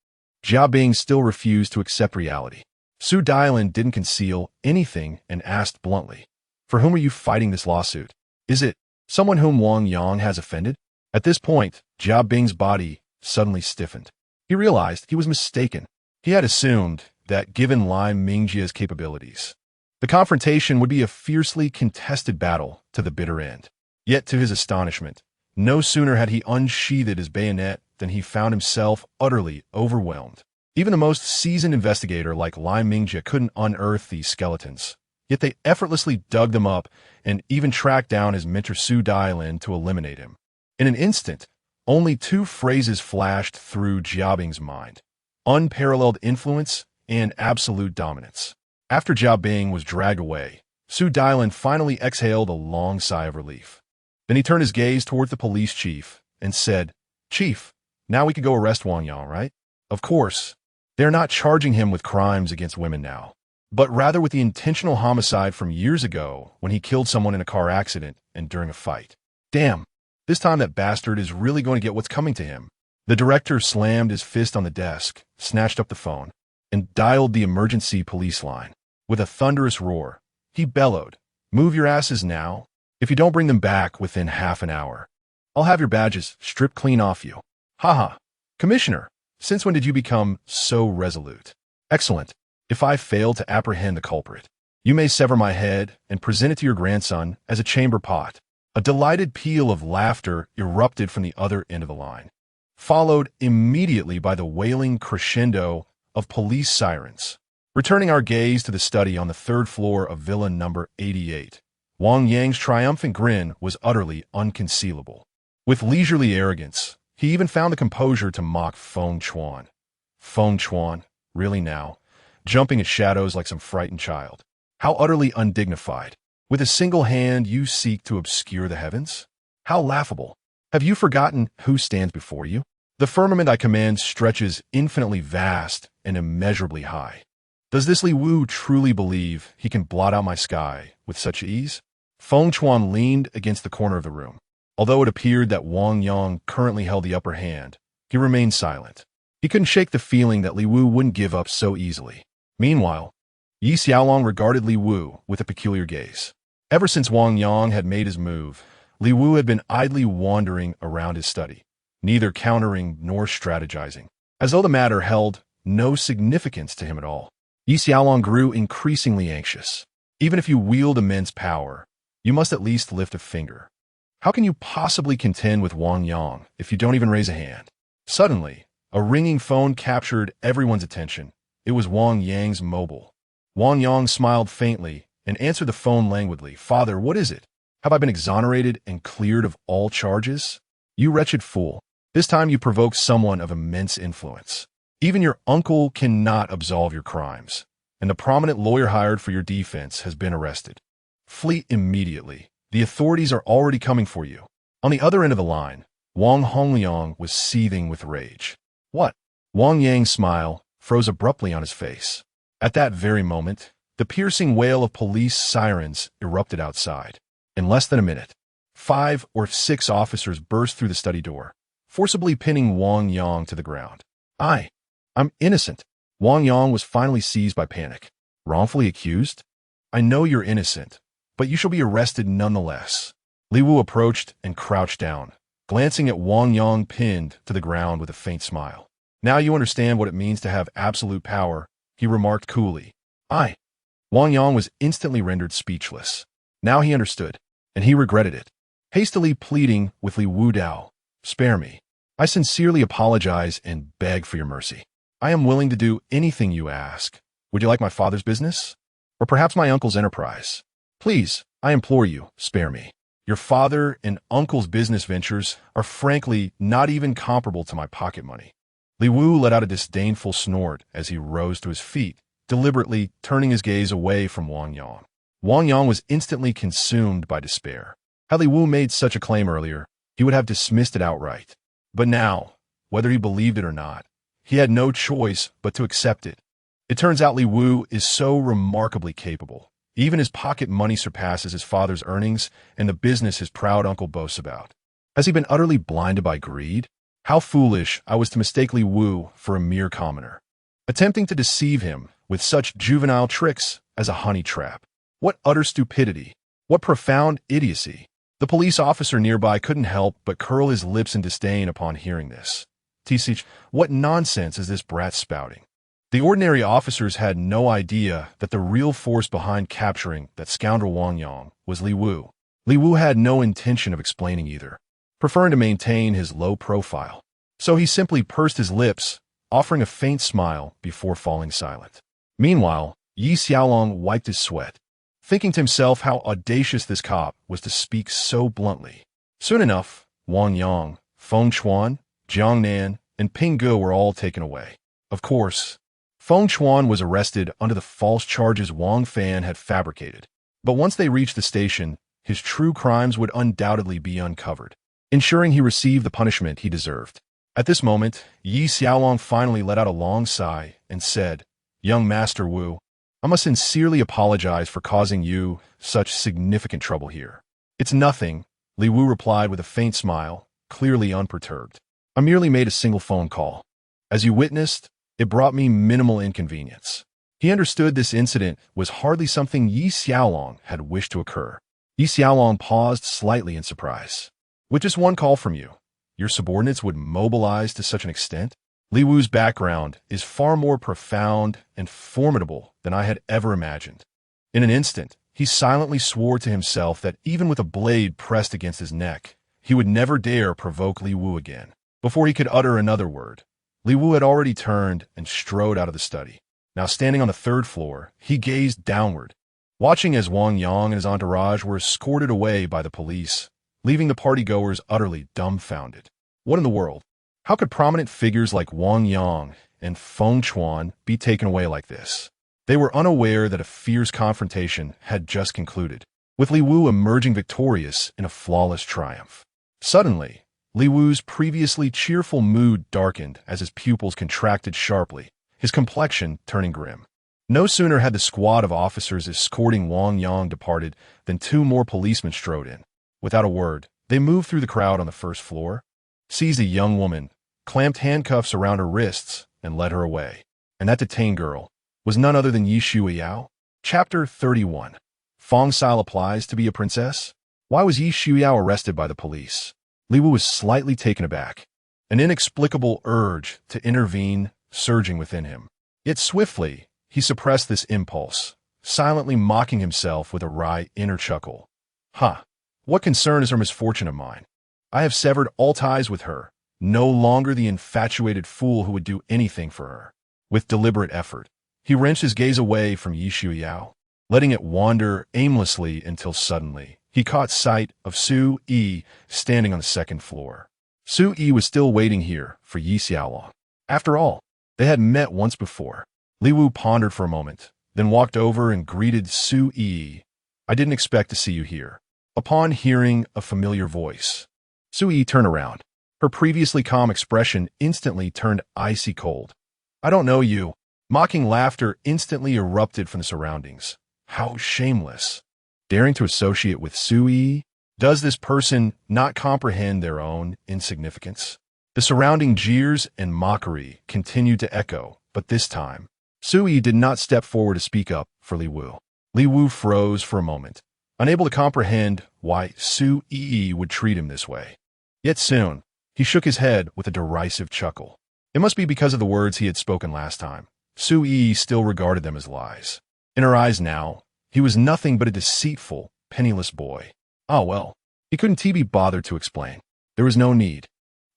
Jia Bing still refused to accept reality. Su Dailin didn't conceal anything and asked bluntly, "For whom are you fighting this lawsuit? Is it someone whom Wang Yang has offended?" At this point, Jia Bing's body suddenly stiffened. He realized he was mistaken. He had assumed that given Lin Mingjia's capabilities, the confrontation would be a fiercely contested battle to the bitter end. Yet, to his astonishment, no sooner had he unsheathed his bayonet than he found himself utterly overwhelmed. Even the most seasoned investigator like Lin Mingjia couldn't unearth these skeletons. Yet they effortlessly dug them up and even tracked down his mentor Su Dailin to eliminate him. In an instant, only two phrases flashed through Jia Bing's mind: unparalleled influence and absolute dominance. After Jia Bing was dragged away, Su Dailin finally exhaled a long sigh of relief. Then he turned his gaze toward the police chief and said, "Chief, now we could go arrest Wang Yang, right?" Of course, they're not charging him with crimes against women now, but rather with the intentional homicide from years ago when he killed someone in a car accident and during a fight. Damn, this time that bastard is really going to get what's coming to him. The director slammed his fist on the desk, snatched up the phone, and dialed the emergency police line. With a thunderous roar, he bellowed, "Move your asses now. If you don't bring them back within half an hour, I'll have your badges stripped clean off you." Haha. Commissioner, since when did you become so resolute? Excellent. If I fail to apprehend the culprit, you may sever my head and present it to your grandson as a chamber pot. A delighted peal of laughter erupted from the other end of the line, followed immediately by the wailing crescendo of police sirens. Returning our gaze to the study on the third floor of villa number 88, Wang Yang's triumphant grin was utterly unconcealable. With leisurely arrogance, he even found the composure to mock Feng Chuan. Feng Chuan, really now, jumping at shadows like some frightened child. How utterly undignified. With a single hand you seek to obscure the heavens? How laughable. Have you forgotten who stands before you? The firmament I command stretches infinitely vast and immeasurably high. Does this Li Wu truly believe he can blot out my sky with such ease? Feng Chuan leaned against the corner of the room. Although it appeared that Wang Yang currently held the upper hand, he remained silent. He couldn't shake the feeling that Li Wu wouldn't give up so easily. Meanwhile, Yi Xiaolong regarded Li Wu with a peculiar gaze. Ever since Wang Yang had made his move, Li Wu had been idly wandering around his study, neither countering nor strategizing, as though the matter held no significance to him at all. Yi Xiaolong grew increasingly anxious. Even if you wield immense power, you must at least lift a finger. How can you possibly contend with Wang Yang if you don't even raise a hand? Suddenly, a ringing phone captured everyone's attention. It was Wang Yang's mobile. Wang Yang smiled faintly and answered the phone languidly. "Father, what is it? Have I been exonerated and cleared of all charges?" "You wretched fool. This time you provoked someone of immense influence. Even your uncle cannot absolve your crimes, and the prominent lawyer hired for your defense has been arrested. Flee immediately. The authorities are already coming for you." On the other end of the line, Wang Hongliang was seething with rage. "What?" Wang Yang's smile froze abruptly on his face. At that very moment, the piercing wail of police sirens erupted outside. In less than a minute, 5 or 6 officers burst through the study door, forcibly pinning Wang Yang to the ground. I'm innocent." Wang Yang was finally seized by panic. "Wrongfully accused? I know you're innocent, but you shall be arrested nonetheless." Li Wu approached and crouched down, glancing at Wang Yang pinned to the ground with a faint smile. "Now you understand what it means to have absolute power," he remarked coolly. Wang Yang was instantly rendered speechless. Now he understood, and he regretted it. Hastily pleading with Li Wu Dao, "Spare me. I sincerely apologize and beg for your mercy. I am willing to do anything you ask. Would you like my father's business? Or perhaps my uncle's enterprise? Please, I implore you, spare me. Your father and uncle's business ventures are frankly not even comparable to my pocket money." Li Wu let out a disdainful snort as he rose to his feet deliberately turning his gaze away from Wang Yang. Wang Yang was instantly consumed by despair. Had Li Wu made such a claim earlier, he would have dismissed it outright. But now, whether he believed it or not, he had no choice but to accept it. It turns out Li Wu is so remarkably capable. Even his pocket money surpasses his father's earnings and the business his proud uncle boasts about. Has he been utterly blinded by greed? How foolish I was to mistake Li Wu for a mere commoner, attempting to deceive him with such juvenile tricks as a honey trap. What utter stupidity! What profound idiocy! The police officer nearby couldn't help but curl his lips in disdain upon hearing this. Tisich, what nonsense is this brat spouting? The ordinary officers had no idea that the real force behind capturing that scoundrel Wang Yang was Li Wu. Li Wu had no intention of explaining either, preferring to maintain his low profile. So he simply pursed his lips, offering a faint smile before falling silent. Meanwhile, Yi Xiaolong wiped his sweat, thinking to himself how audacious this cop was to speak so bluntly. Soon enough, Wang Yang, Feng Chuan, Jiang Nan, and Ping Ge were all taken away. Of course, Feng Chuan was arrested under the false charges Wang Fan had fabricated. But once they reached the station, his true crimes would undoubtedly be uncovered, ensuring he received the punishment he deserved. At this moment, Yi Xiaolong finally let out a long sigh and said, "Young Master Wu, I must sincerely apologize for causing you such significant trouble here." "It's nothing," Li Wu replied with a faint smile, clearly unperturbed. "I merely made a single phone call. As you witnessed, it brought me minimal inconvenience." He understood this incident was hardly something Yi Xiaolong had wished to occur. Yi Xiaolong paused slightly in surprise. "With just one call from you, your subordinates would mobilize to such an extent?" Li Wu's background is far more profound and formidable than I had ever imagined. In an instant, he silently swore to himself that even with a blade pressed against his neck, he would never dare provoke Li Wu again. Before he could utter another word, Li Wu had already turned and strode out of the study. Now standing on the third floor, he gazed downward, watching as Wang Yang and his entourage were escorted away by the police, leaving the partygoers utterly dumbfounded. What in the world? How could prominent figures like Wang Yang and Feng Chuan be taken away like this? They were unaware that a fierce confrontation had just concluded, with Li Wu emerging victorious in a flawless triumph. Suddenly, Li Wu's previously cheerful mood darkened as his pupils contracted sharply, his complexion turning grim. No sooner had the squad of officers escorting Wang Yang departed than two more policemen strode in. Without a word, they moved through the crowd on the first floor, seized a young woman, clamped handcuffs around her wrists, and led her away. And that detained girl was none other than Yi Shuyao. Chapter 31. Fong Sil applies to be a princess? Why was Yi Shuyao arrested by the police? Li Wu was slightly taken aback, an inexplicable urge to intervene surging within him. Yet swiftly, he suppressed this impulse, silently mocking himself with a wry inner chuckle. What concern is her misfortune of mine? I have severed all ties with her, no longer the infatuated fool who would do anything for her. With deliberate effort, he wrenched his gaze away from Yi Shuyao, letting it wander aimlessly until suddenly he caught sight of Su Yi standing on the second floor. Su Yi was still waiting here for Yi Xiaolong. After all, they had met once before. Li Wu pondered for a moment, then walked over and greeted Su Yi. "I didn't expect to see you here." Upon hearing a familiar voice, Su Yi turned around. Her previously calm expression instantly turned icy cold. "I don't know you." Mocking laughter instantly erupted from the surroundings. How shameless. Daring to associate with Su Yi? Does this person not comprehend their own insignificance? The surrounding jeers and mockery continued to echo, but this time, Su Yi did not step forward to speak up for Li Wu. Li Wu froze for a moment, unable to comprehend why Su Yi would treat him this way. Yet soon, he shook his head with a derisive chuckle. It must be because of the words he had spoken last time. Su Yi still regarded them as lies. In her eyes now, he was nothing but a deceitful, penniless boy. Ah well, he couldn't be bothered to explain. There was no need.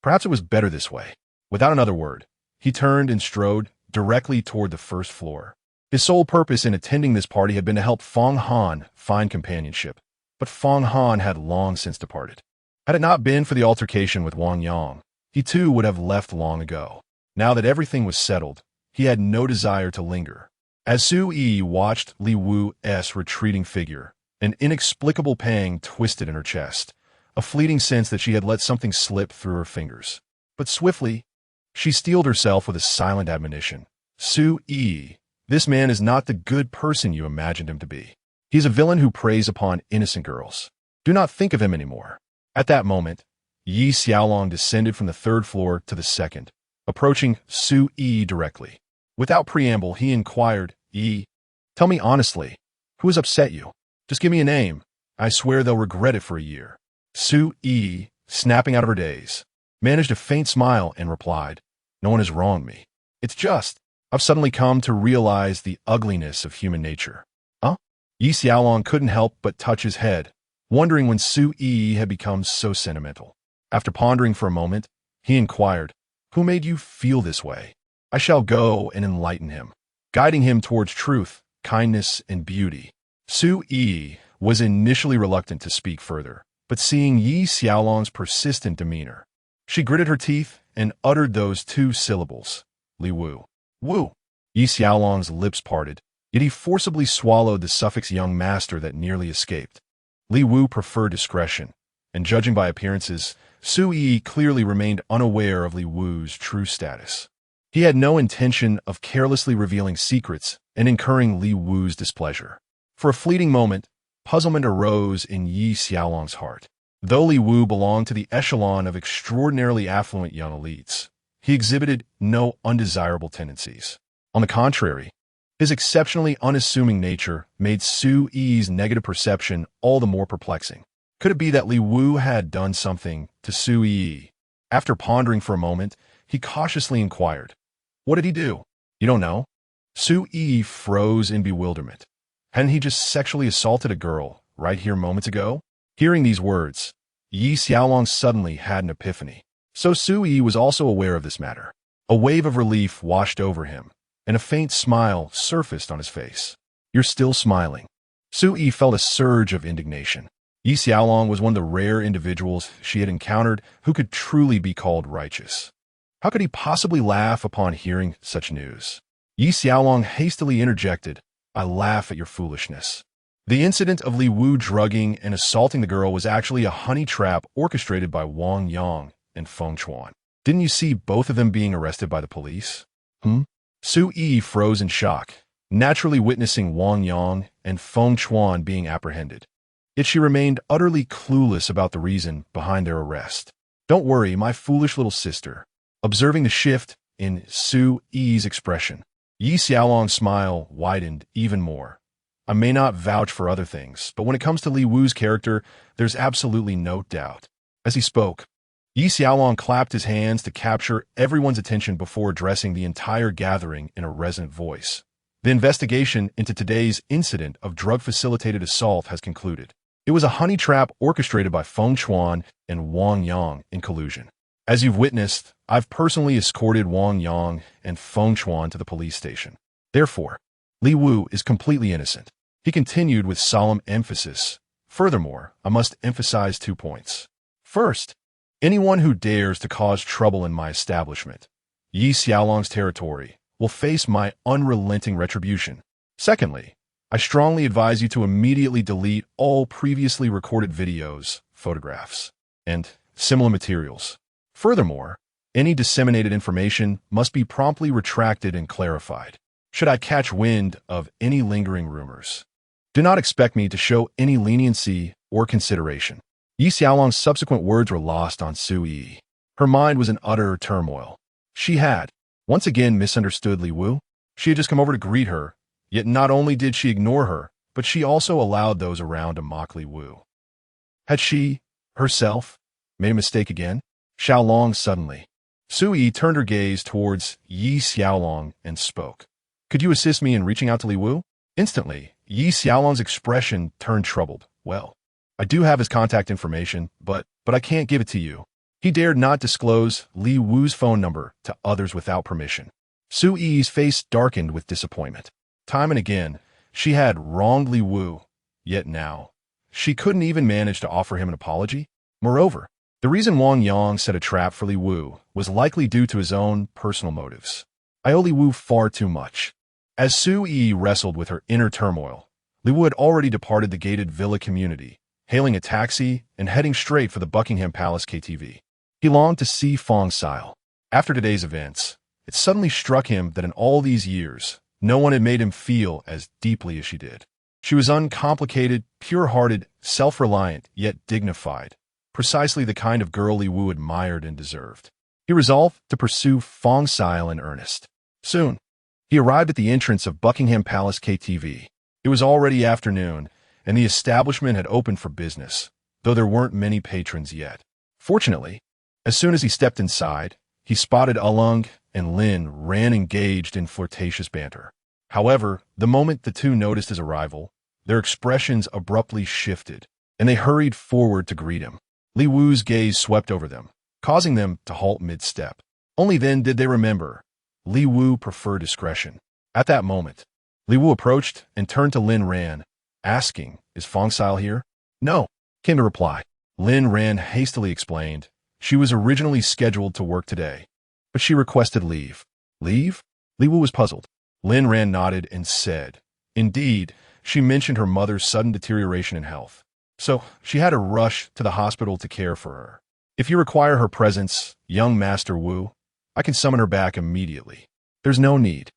Perhaps it was better this way. Without another word, he turned and strode directly toward the first floor. His sole purpose in attending this party had been to help Fong Han find companionship, but Fong Han had long since departed. Had it not been for the altercation with Wang Yang, he too would have left long ago. Now that everything was settled, he had no desire to linger. As Su Yi watched Li Wu's retreating figure, an inexplicable pang twisted in her chest, a fleeting sense that she had let something slip through her fingers. But swiftly, she steeled herself with a silent admonition. Su Yi, this man is not the good person you imagined him to be. He is a villain who preys upon innocent girls. Do not think of him anymore. At that moment, Yi Xiaolong descended from the third floor to the second, approaching Su Yi directly. Without preamble, he inquired, Yi, tell me honestly, who has upset you? Just give me a name. I swear they'll regret it for a year. Su Yi, snapping out of her daze, managed a faint smile and replied, no one has wronged me. It's just, I've suddenly come to realize the ugliness of human nature. Huh? Yi Xiaolong couldn't help but touch his head, wondering when Su Yi had become so sentimental. After pondering for a moment, he inquired, who made you feel this way? I shall go and enlighten him, guiding him towards truth, kindness, and beauty. Su Yi was initially reluctant to speak further, but seeing Yi Xiaolong's persistent demeanor, she gritted her teeth and uttered those two syllables, Li Wu. Wu. Yi Xiaolong's lips parted, yet he forcibly swallowed the suffix young master that nearly escaped. Li Wu preferred discretion, and judging by appearances, Su Yi clearly remained unaware of Li Wu's true status. He had no intention of carelessly revealing secrets and incurring Li Wu's displeasure. For a fleeting moment, puzzlement arose in Yi Xiaolong's heart. Though Li Wu belonged to the echelon of extraordinarily affluent young elites, he exhibited no undesirable tendencies. On the contrary, his exceptionally unassuming nature made Su Yi's negative perception all the more perplexing. Could it be that Li Wu had done something to Su Yi? After pondering for a moment, he cautiously inquired, what did he do? You don't know? Su Yi froze in bewilderment. Hadn't he just sexually assaulted a girl right here moments ago? Hearing these words, Yi Xiaolong suddenly had an epiphany. So Su Yi was also aware of this matter. A wave of relief washed over him, and a faint smile surfaced on his face. You're still smiling. Su Yi felt a surge of indignation. Yi Xiaolong was one of the rare individuals she had encountered who could truly be called righteous. How could he possibly laugh upon hearing such news? Yi Xiaolong hastily interjected, I laugh at your foolishness. The incident of Li Wu drugging and assaulting the girl was actually a honey trap orchestrated by Wang Yang and Feng Chuan. Didn't you see both of them being arrested by the police? Su Yi froze in shock, naturally witnessing Wang Yang and Feng Chuan being apprehended. Yet she remained utterly clueless about the reason behind their arrest. Don't worry, my foolish little sister. Observing the shift in Su Yi's expression, Yi Xiaolong's smile widened even more. I may not vouch for other things, but when it comes to Li Wu's character, there's absolutely no doubt. As he spoke, Yi Xiaolong clapped his hands to capture everyone's attention before addressing the entire gathering in a resonant voice. The investigation into today's incident of drug-facilitated assault has concluded. It was a honey trap orchestrated by Feng Chuan and Wang Yang in collusion. As you've witnessed, I've personally escorted Wang Yang and Feng Chuan to the police station. Therefore, Li Wu is completely innocent. He continued with solemn emphasis. Furthermore, I must emphasize 2 points. First, anyone who dares to cause trouble in my establishment, Yi Xiaolong's territory, will face my unrelenting retribution. Secondly, I strongly advise you to immediately delete all previously recorded videos, photographs, and similar materials. Furthermore, any disseminated information must be promptly retracted and clarified. Should I catch wind of any lingering rumors, do not expect me to show any leniency or consideration. Yi Xiaolong's subsequent words were lost on Su Yi. Her mind was in utter turmoil. She had, once again, misunderstood Li Wu. She had just come over to greet her, yet not only did she ignore her, but she also allowed those around to mock Li Wu. Had she, herself, made a mistake again? Xiaolong suddenly. Su Yi turned her gaze towards Yi Xiaolong and spoke. Could you assist me in reaching out to Li Wu? Instantly, Yi Xiaolong's expression turned troubled. Well, I do have his contact information, but I can't give it to you. He dared not disclose Li Wu's phone number to others without permission. Su Yi's face darkened with disappointment. Time and again, she had wronged Li Wu, yet now, she couldn't even manage to offer him an apology. Moreover, the reason Wang Yang set a trap for Li Wu was likely due to his own personal motives. I owe Li Wu far too much. As Su Yi wrestled with her inner turmoil, Li Wu had already departed the gated villa community, hailing a taxi and heading straight for the Buckingham Palace KTV. He longed to see Fong Sil. After today's events, it suddenly struck him that in all these years, no one had made him feel as deeply as she did. She was uncomplicated, pure-hearted, self-reliant, yet dignified, precisely the kind of girl Li Wu admired and deserved. He resolved to pursue Fong Sil in earnest. Soon, he arrived at the entrance of Buckingham Palace KTV. It was already afternoon, and the establishment had opened for business, though there weren't many patrons yet. Fortunately, as soon as he stepped inside, he spotted Alung and Lin Ran engaged in flirtatious banter. However, the moment the two noticed his arrival, their expressions abruptly shifted, and they hurried forward to greet him. Li Wu's gaze swept over them, causing them to halt mid-step. Only then did they remember Li Wu preferred discretion. At that moment, Li Wu approached and turned to Lin Ran, asking, "Is Fong Sil here?" "No," came the reply. Lin Ran hastily explained, she was originally scheduled to work today, but she requested leave. Leave? Li Wu was puzzled. Lin Ran nodded and said, indeed, she mentioned her mother's sudden deterioration in health, so she had to rush to the hospital to care for her. If you require her presence, young Master Wu, I can summon her back immediately. There's no need.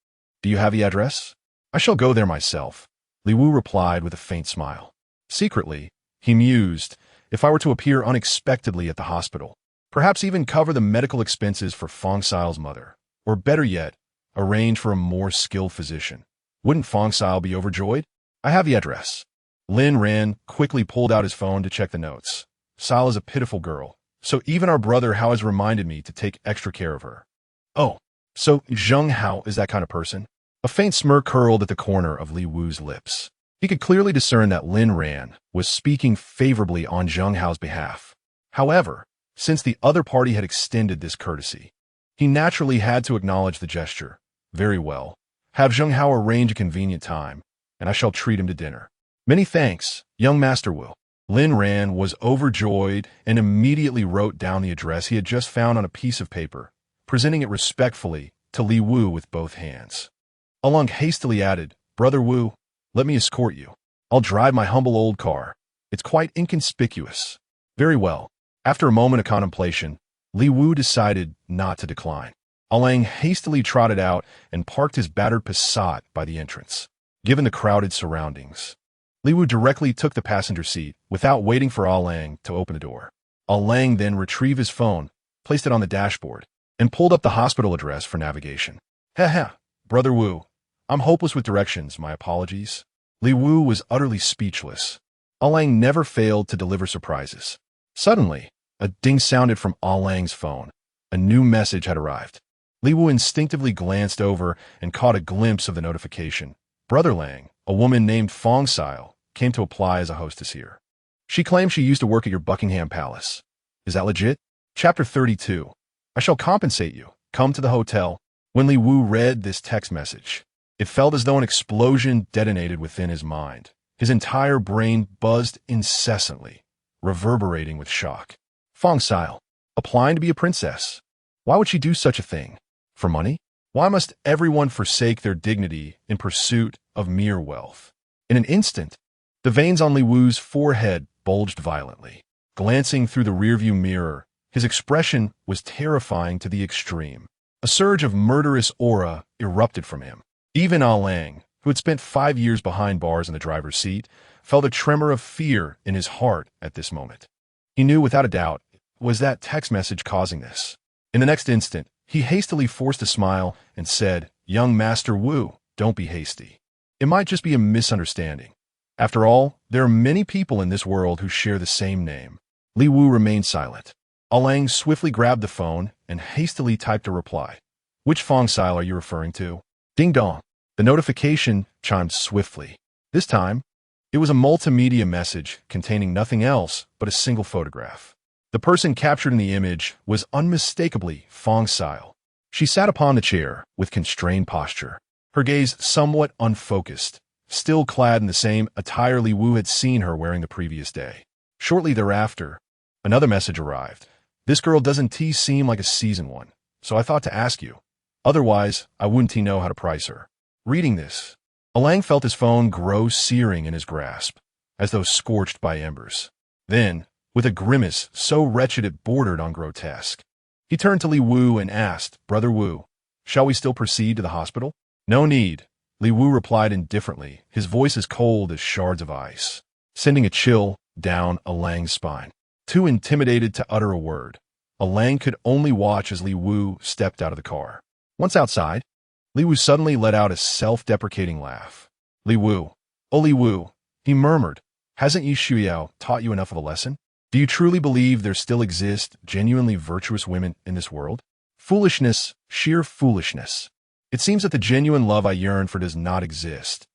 Do you have the address? I shall go there myself, Li Wu replied with a faint smile. Secretly, he mused, if I were to appear unexpectedly at the hospital, perhaps even cover the medical expenses for Fong Sil's mother, or better yet, arrange for a more skilled physician. Wouldn't Fong Sil be overjoyed? I have the address. Lin Ran quickly pulled out his phone to check the notes. Sil is a pitiful girl, so even our brother Hao has reminded me to take extra care of her. Oh, so Zheng Hao is that kind of person? A faint smirk curled at the corner of Li Wu's lips. He could clearly discern that Lin Ran was speaking favorably on Zheng Hao's behalf. However, since the other party had extended this courtesy, he naturally had to acknowledge the gesture. Very well. Have Zheng Hao arrange a convenient time, and I shall treat him to dinner. Many thanks, young Master Wu. Lin Ran was overjoyed and immediately wrote down the address he had just found on a piece of paper, presenting it respectfully to Li Wu with both hands. Alung hastily added, Brother Wu, let me escort you. I'll drive my humble old car. It's quite inconspicuous. Very well. After a moment of contemplation, Li Wu decided not to decline. Alung hastily trotted out and parked his battered Passat by the entrance. Given the crowded surroundings, Li Wu directly took the passenger seat without waiting for Alung to open the door. Alung then retrieved his phone, placed it on the dashboard, and pulled up the hospital address for navigation. Heh, Brother Wu, I'm hopeless with directions, my apologies. Li Wu was utterly speechless. Alung never failed to deliver surprises. Suddenly, a ding sounded from Alang's phone. A new message had arrived. Li Wu instinctively glanced over and caught a glimpse of the notification. Brother Lang, a woman named Fong Sil, came to apply as a hostess here. She claims she used to work at your Buckingham Palace. Is that legit? Chapter 32. I shall compensate you. Come to the hotel. When Li Wu read this text message, it felt as though an explosion detonated within his mind. His entire brain buzzed incessantly, reverberating with shock. Fong Sil, applying to be a princess. Why would she do such a thing? For money? Why must everyone forsake their dignity in pursuit of mere wealth? In an instant, the veins on Li Wu's forehead bulged violently. Glancing through the rearview mirror, his expression was terrifying to the extreme. A surge of murderous aura erupted from him. Even Alung, who had spent 5 years behind bars in the driver's seat, felt a tremor of fear in his heart at this moment. He knew without a doubt it was that text message causing this. In the next instant, he hastily forced a smile and said, Young Master Wu, don't be hasty. It might just be a misunderstanding. After all, there are many people in this world who share the same name. Li Wu remained silent. Alung swiftly grabbed the phone and hastily typed a reply. Which Fong Sil are you referring to? Ding dong. The notification chimed swiftly. This time, it was a multimedia message containing nothing else but a single photograph. The person captured in the image was unmistakably Fong Sil. She sat upon the chair with constrained posture, her gaze somewhat unfocused, still clad in the same attire Li Wu had seen her wearing the previous day. Shortly thereafter, another message arrived. This girl doesn't seem like a seasoned one, so I thought to ask you. Otherwise, I wouldn't know how to price her. Reading this, Alang felt his phone grow searing in his grasp, as though scorched by embers. Then, with a grimace so wretched it bordered on grotesque, he turned to Li Wu and asked, "Brother Wu, shall we still proceed to the hospital?" "No need," Li Wu replied indifferently, his voice as cold as shards of ice, sending a chill down Alang's spine. Too intimidated to utter a word, Alang could only watch as Li Wu stepped out of the car. Once outside, Li Wu suddenly let out a self-deprecating laugh. "Li Wu, oh Li Wu," he murmured, "hasn't Yi Shuiyao taught you enough of a lesson? Do you truly believe there still exist genuinely virtuous women in this world? Foolishness, sheer foolishness. It seems that the genuine love I yearn for does not exist.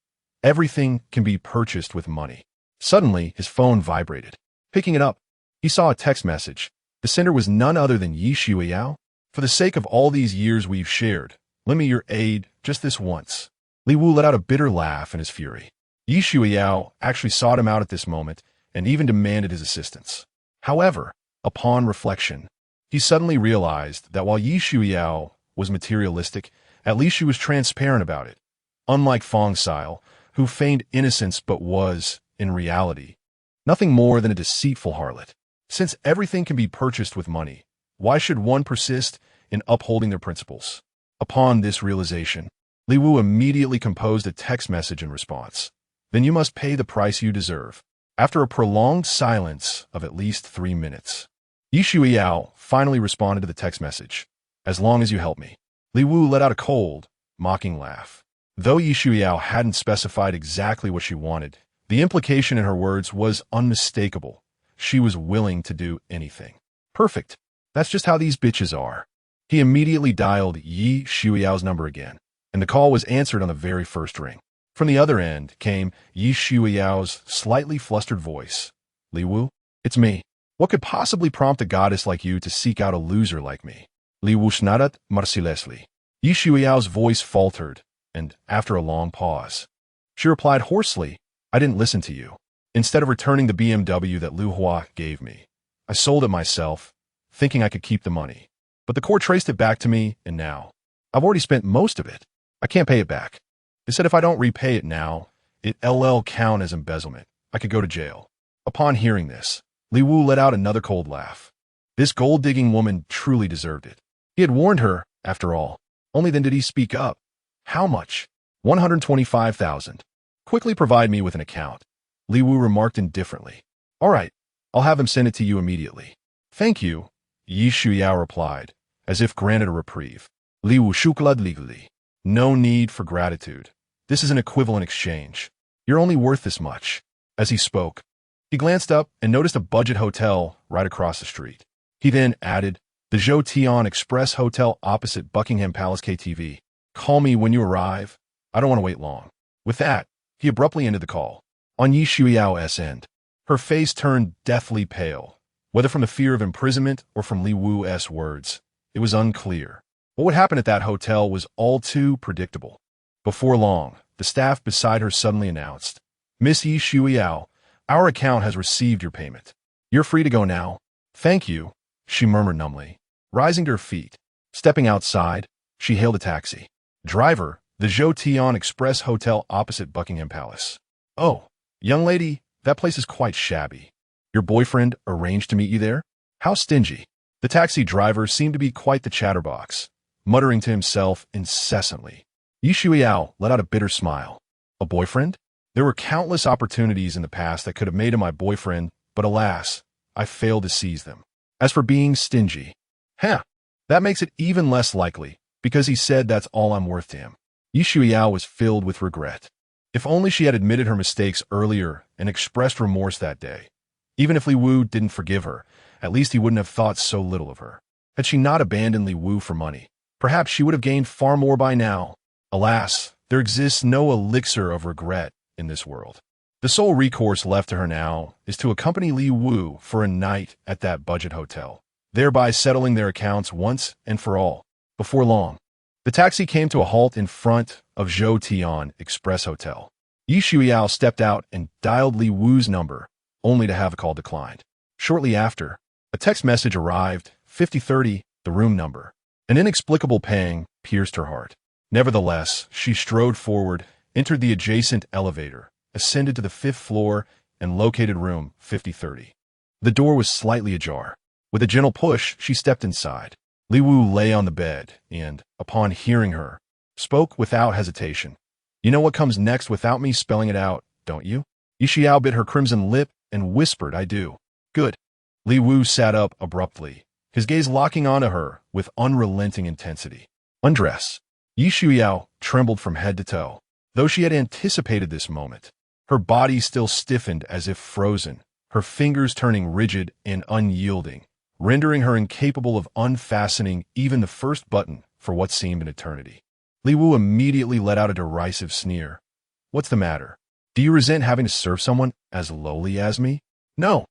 Everything can be purchased with money." Suddenly, his phone vibrated. Picking it up, he saw a text message. The sender was none other than Yi Shuiyao. "For the sake of all these years we've shared, lend me your aid just this once." Li Wu let out a bitter laugh in his fury. Yi Shuiyao actually sought him out at this moment and even demanded his assistance. However, upon reflection, he suddenly realized that while Yi Shuiyao was materialistic, at least she was transparent about it, unlike Fong Sil, who feigned innocence but was, in reality, nothing more than a deceitful harlot. Since everything can be purchased with money, why should one persist in upholding their principles? Upon this realization, Li Wu immediately composed a text message in response. "Then you must pay the price you deserve." After a prolonged silence of at least 3 minutes, Yi Shuiyao finally responded to the text message. "As long as you help me." Li Wu let out a cold, mocking laugh. Though Yi Shuiyao hadn't specified exactly what she wanted, the implication in her words was unmistakable. She was willing to do anything. Perfect. That's just how these bitches are. He immediately dialed Yi Shuiyao's number again, and the call was answered on the very first ring. From the other end came Yi Shuiyao's slightly flustered voice. "Li Wu, it's me. What could possibly prompt a goddess like you to seek out a loser like me?" Li Wu snadat mercilessly. Yi Shuiyao's voice faltered, and after a long pause, she replied hoarsely, "I didn't listen to you. Instead of returning the BMW that Lu Hua gave me, I sold it myself, thinking I could keep the money. But the court traced it back to me, and now I've already spent most of it. I can't pay it back. They said if I don't repay it now, it'll count as embezzlement. I could go to jail." Upon hearing this, Li Wu let out another cold laugh. This gold-digging woman truly deserved it. He had warned her, after all. Only then did he speak up. "How much?" 125,000. "Quickly provide me with an account," Li Wu remarked indifferently. "All right, I'll have him send it to you immediately." "Thank you," Yi Shuiyao replied, as if granted a reprieve. Li Wu shuklad legally. "No need for gratitude. This is an equivalent exchange. You're only worth this much." As he spoke, he glanced up and noticed a budget hotel right across the street. He then added, "The Zhou Tian Express Hotel opposite Buckingham Palace KTV. Call me when you arrive. I don't want to wait long." With that, he abruptly ended the call. On Yi Shuiyao's end, her face turned deathly pale. Whether from the fear of imprisonment or from Li Wu's words, it was unclear. What would happen at that hotel was all too predictable. Before long, the staff beside her suddenly announced, "Miss Yi Shuiyao, our account has received your payment. You're free to go now." "Thank you," she murmured numbly, rising to her feet. Stepping outside, she hailed a taxi. "Driver, the Zhou Tian Express Hotel opposite Buckingham Palace." "Oh, young lady, that place is quite shabby. Your boyfriend arranged to meet you there? How stingy." The taxi driver seemed to be quite the chatterbox, muttering to himself incessantly. Yi Shuiyao let out a bitter smile. "A boyfriend? There were countless opportunities in the past that could have made him my boyfriend, but alas, I failed to seize them. As for being stingy, that makes it even less likely, because he said that's all I'm worth to him." Yi Shuiyao was filled with regret. If only she had admitted her mistakes earlier and expressed remorse that day. Even if Li Wu didn't forgive her, at least he wouldn't have thought so little of her. Had she not abandoned Li Wu for money, perhaps she would have gained far more by now. Alas, there exists no elixir of regret in this world. The sole recourse left to her now is to accompany Li Wu for a night at that budget hotel, thereby settling their accounts once and for all. Before long, the taxi came to a halt in front of Zhou Tian Express Hotel. Yi Shuiyao stepped out and dialed Li Wu's number, only to have the call declined. Shortly after, a text message arrived, 5030, the room number. An inexplicable pang pierced her heart. Nevertheless, she strode forward, entered the adjacent elevator, ascended to the 5th floor, and located room 5030. The door was slightly ajar. With a gentle push, she stepped inside. Li Wu lay on the bed and, upon hearing her, spoke without hesitation. "You know what comes next without me spelling it out, don't you?" Yi Xiao bit her crimson lip and whispered, "I do." "Good." Li Wu sat up abruptly, his gaze locking onto her with unrelenting intensity. "Undress." Yi Xiao trembled from head to toe. Though she had anticipated this moment, her body still stiffened as if frozen, her fingers turning rigid and unyielding, rendering her incapable of unfastening even the first button for what seemed an eternity. Li Wu immediately let out a derisive sneer. "What's the matter? Do you resent having to serve someone as lowly as me?" "No,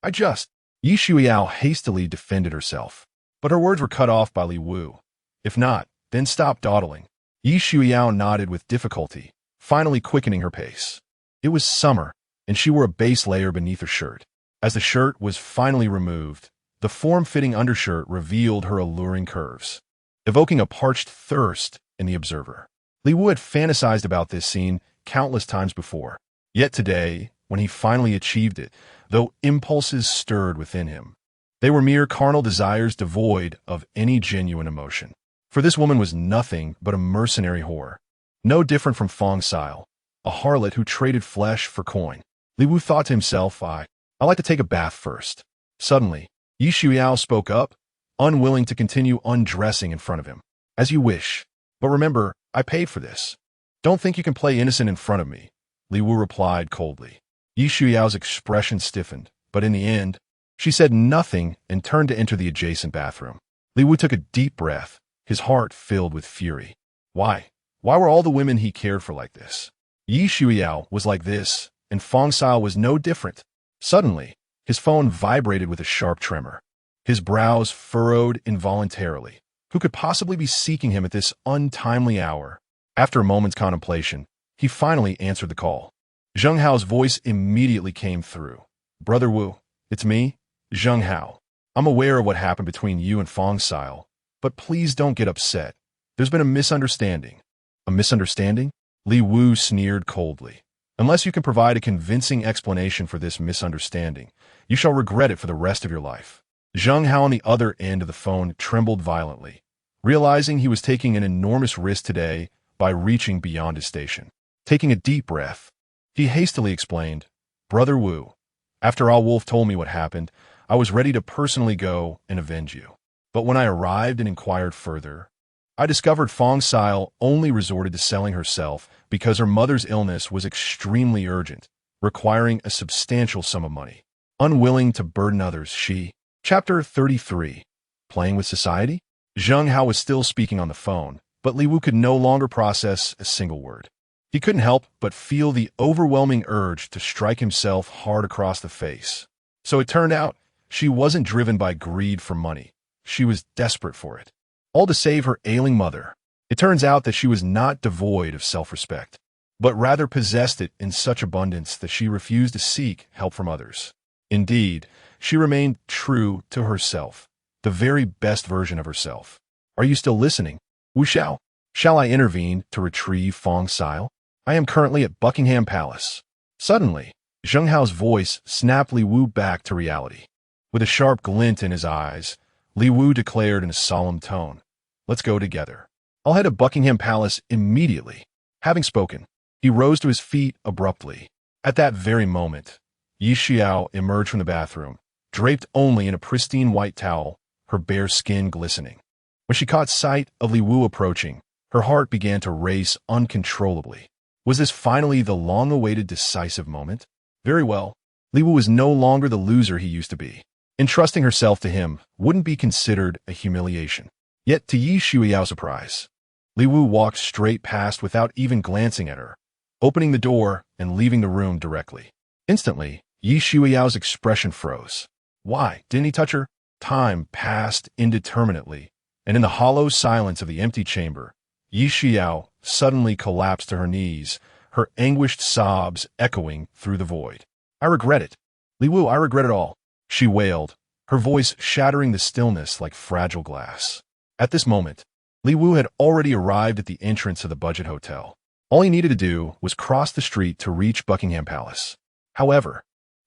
I just—" Yi Xiao hastily defended herself, but her words were cut off by Li Wu. "If not, then stop dawdling." Yi Xiao nodded with difficulty, finally quickening her pace. It was summer, and she wore a base layer beneath her shirt. As the shirt was finally removed, the form-fitting undershirt revealed her alluring curves, evoking a parched thirst in the observer. Li Wu had fantasized about this scene countless times before. Yet today, when he finally achieved it, though impulses stirred within him, they were mere carnal desires devoid of any genuine emotion. For this woman was nothing but a mercenary whore, no different from Fong Sil, a harlot who traded flesh for coin. Li Wu thought to himself, I like to take a bath first. Suddenly, Yi Xiao spoke up, unwilling to continue undressing in front of him. "As you wish. But remember, I paid for this. Don't think you can play innocent in front of me," Li Wu replied coldly. Yi Xiao's expression stiffened, but in the end, she said nothing and turned to enter the adjacent bathroom. Li Wu took a deep breath, his heart filled with fury. Why? Why were all the women he cared for like this? Yi Xiao was like this, and Fong Sil was no different. Suddenly, his phone vibrated with a sharp tremor. His brows furrowed involuntarily. Who could possibly be seeking him at this untimely hour? After a moment's contemplation, he finally answered the call. Zheng Hao's voice immediately came through. "Brother Wu, it's me, Zheng Hao. I'm aware of what happened between you and Fong Sil, but please don't get upset. There's been a misunderstanding." "A misunderstanding?" Li Wu sneered coldly. "Unless you can provide a convincing explanation for this misunderstanding, you shall regret it for the rest of your life." Zheng Hao on the other end of the phone trembled violently, realizing he was taking an enormous risk today by reaching beyond his station. Taking a deep breath, he hastily explained, "Brother Wu, after Ah Wolf told me what happened, I was ready to personally go and avenge you. But when I arrived and inquired further, I discovered Fong Sil only resorted to selling herself because her mother's illness was extremely urgent, requiring a substantial sum of money. Unwilling to burden others, she..." Chapter 33. Playing with Society? Zheng Hao was still speaking on the phone, but Li Wu could no longer process a single word. He couldn't help but feel the overwhelming urge to strike himself hard across the face. So it turned out, she wasn't driven by greed for money. She was desperate for it. All to save her ailing mother. It turns out that she was not devoid of self-respect, but rather possessed it in such abundance that she refused to seek help from others. Indeed, she remained true to herself, the very best version of herself. "Are you still listening? Wu Xiao? Shall I intervene to retrieve Fong Sil? I am currently at Buckingham Palace." Suddenly, Zheng Hao's voice snapped Li Wu back to reality. With a sharp glint in his eyes, Li Wu declared in a solemn tone, "Let's go together. I'll head to Buckingham Palace immediately." Having spoken, he rose to his feet abruptly. At that very moment, Yi Xiao emerged from the bathroom, draped only in a pristine white towel, her bare skin glistening. When she caught sight of Li Wu approaching, her heart began to race uncontrollably. Was this finally the long-awaited decisive moment? Very well. Li Wu was no longer the loser he used to be. Entrusting herself to him wouldn't be considered a humiliation. Yet, to Yi Xiao's surprise, Li Wu walked straight past without even glancing at her, opening the door and leaving the room directly. Instantly, Yi Xiao's expression froze. Why didn't he touch her? Time passed indeterminately, and in the hollow silence of the empty chamber, Yi Xiao suddenly collapsed to her knees, her anguished sobs echoing through the void. "I regret it. Li Wu, I regret it all," she wailed, her voice shattering the stillness like fragile glass. At this moment, Li Wu had already arrived at the entrance of the budget hotel. All he needed to do was cross the street to reach Buckingham Palace. However,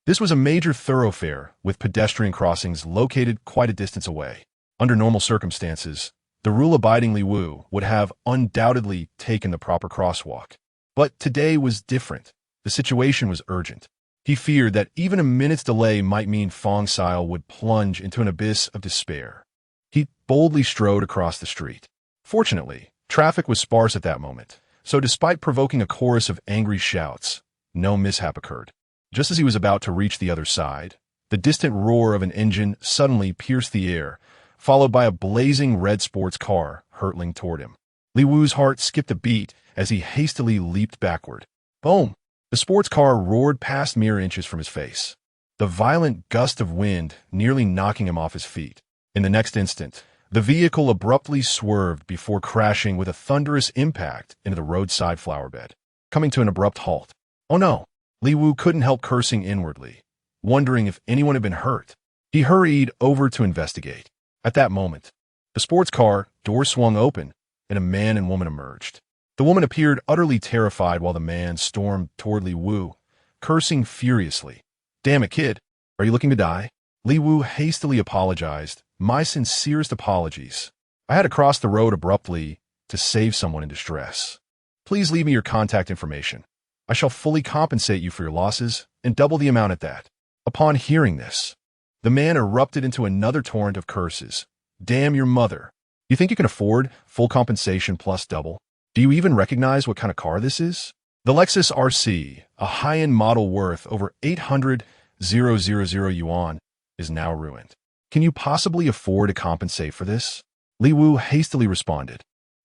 this was a major thoroughfare with pedestrian crossings located quite a distance away. Under normal circumstances, the rule-abiding Li Wu would have undoubtedly taken the proper crosswalk. But today was different. The situation was urgent. He feared that even a minute's delay might mean Fong Sil would plunge into an abyss of despair. He boldly strode across the street. Fortunately, traffic was sparse at that moment, so despite provoking a chorus of angry shouts, no mishap occurred. Just as he was about to reach the other side, the distant roar of an engine suddenly pierced the air, followed by a blazing red sports car hurtling toward him. Li Wu's heart skipped a beat as he hastily leaped backward. Boom! The sports car roared past mere inches from his face, the violent gust of wind nearly knocking him off his feet. In the next instant, the vehicle abruptly swerved before crashing with a thunderous impact into the roadside flower bed, coming to an abrupt halt. Oh no! Li Wu couldn't help cursing inwardly, wondering if anyone had been hurt. He hurried over to investigate. At that moment, the sports car door swung open, and a man and woman emerged. The woman appeared utterly terrified while the man stormed toward Li Wu, cursing furiously. Damn it, kid. Are you looking to die? Li Wu hastily apologized. My sincerest apologies. I had to cross the road abruptly to save someone in distress. Please leave me your contact information. I shall fully compensate you for your losses and double the amount at that. Upon hearing this, the man erupted into another torrent of curses. Damn your mother. You think you can afford full compensation plus double? Do you even recognize what kind of car this is? The Lexus RC, a high-end model worth over 800,000 yuan, is now ruined. Can you possibly afford to compensate for this? Li Wu hastily responded.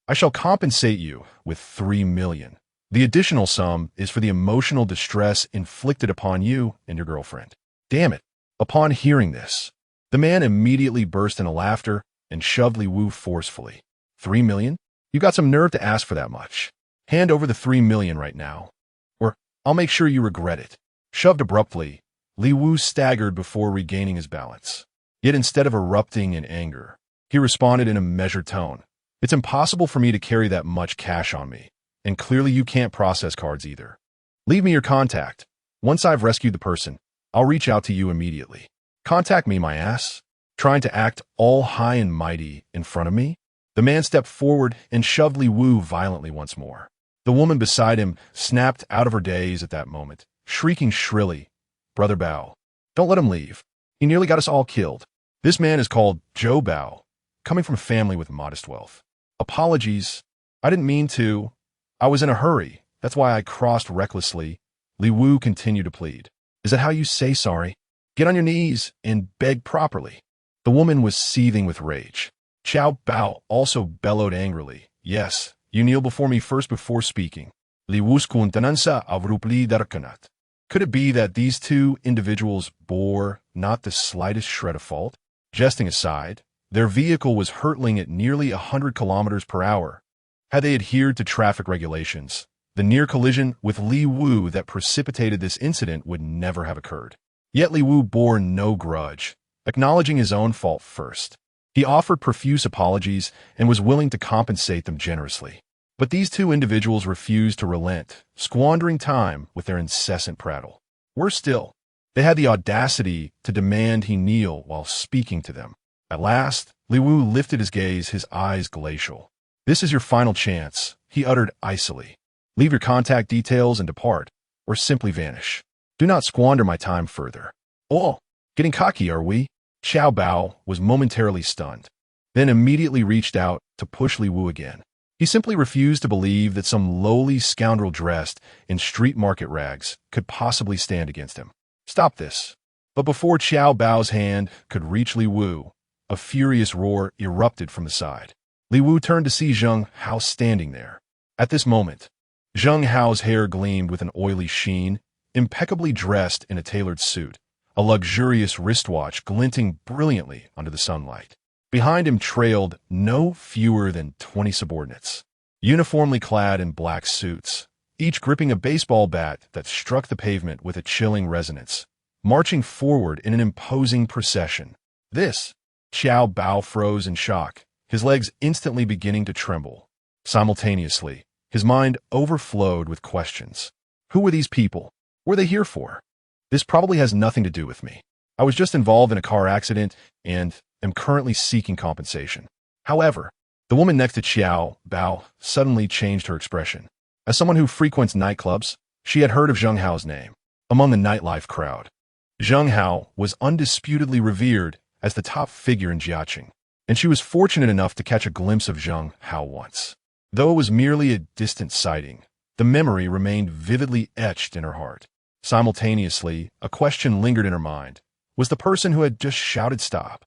I shall compensate you with 3 million. The additional sum is for the emotional distress inflicted upon you and your girlfriend. Damn it. Upon hearing this, the man immediately burst into laughter and shoved Li Wu forcefully. 3 million? You got some nerve to ask for that much. Hand over the 3 million right now, or I'll make sure you regret it. Shoved abruptly, Li Wu staggered before regaining his balance. Yet instead of erupting in anger, he responded in a measured tone. It's impossible for me to carry that much cash on me, and clearly you can't process cards either. Leave me your contact. Once I've rescued the person, I'll reach out to you immediately. Contact me, my ass. Trying to act all high and mighty in front of me? The man stepped forward and shoved Li Wu violently once more. The woman beside him snapped out of her daze at that moment, shrieking shrilly, Brother Bao, don't let him leave. He nearly got us all killed. This man is called Zhou Bao, coming from a family with modest wealth. Apologies. I didn't mean to. I was in a hurry. That's why I crossed recklessly. Li Wu continued to plead. Is that how you say sorry? Get on your knees and beg properly. The woman was seething with rage. Xiao Bao also bellowed angrily. Yes, you kneel before me first before speaking. Li Wu's kuntanansa avrupli darkanat. Could it be that these two individuals bore not the slightest shred of fault? Jesting aside, their vehicle was hurtling at nearly 100 kilometers per hour. Had they adhered to traffic regulations, the near collision with Li Wu that precipitated this incident would never have occurred. Yet Li Wu bore no grudge, acknowledging his own fault first. He offered profuse apologies and was willing to compensate them generously. But these two individuals refused to relent, squandering time with their incessant prattle. Worse still, they had the audacity to demand he kneel while speaking to them. At last, Li Wu lifted his gaze, his eyes glacial. This is your final chance, he uttered icily. Leave your contact details and depart, or simply vanish. Do not squander my time further. Oh, getting cocky, are we? Xiao Bao was momentarily stunned, then immediately reached out to push Li Wu again. He simply refused to believe that some lowly scoundrel dressed in street market rags could possibly stand against him. Stop this. But before Xiao Bao's hand could reach Li Wu, a furious roar erupted from the side. Li Wu turned to see Zheng Hao standing there. At this moment, Zheng Hao's hair gleamed with an oily sheen, impeccably dressed in a tailored suit, a luxurious wristwatch glinting brilliantly under the sunlight. Behind him trailed no fewer than 20 subordinates, uniformly clad in black suits, each gripping a baseball bat that struck the pavement with a chilling resonance, marching forward in an imposing procession. This, Xiao Bao froze in shock, his legs instantly beginning to tremble. Simultaneously, his mind overflowed with questions. Who were these people? What were they here for? This probably has nothing to do with me. I was just involved in a car accident and am currently seeking compensation. However, the woman next to Xiao Bao suddenly changed her expression. As someone who frequents nightclubs, she had heard of Zheng Hao's name among the nightlife crowd. Zheng Hao was undisputedly revered as the top figure in Jiaqing, and she was fortunate enough to catch a glimpse of Zheng Hao once. Though it was merely a distant sighting, the memory remained vividly etched in her heart. Simultaneously, a question lingered in her mind. Was the person who had just shouted stop?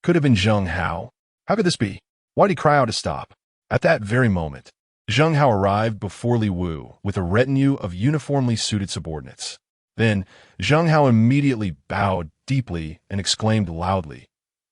Could have been Zheng Hao? How could this be? Why did he cry out to stop? At that very moment, Zheng Hao arrived before Li Wu with a retinue of uniformly suited subordinates. Then, Zheng Hao immediately bowed deeply and exclaimed loudly,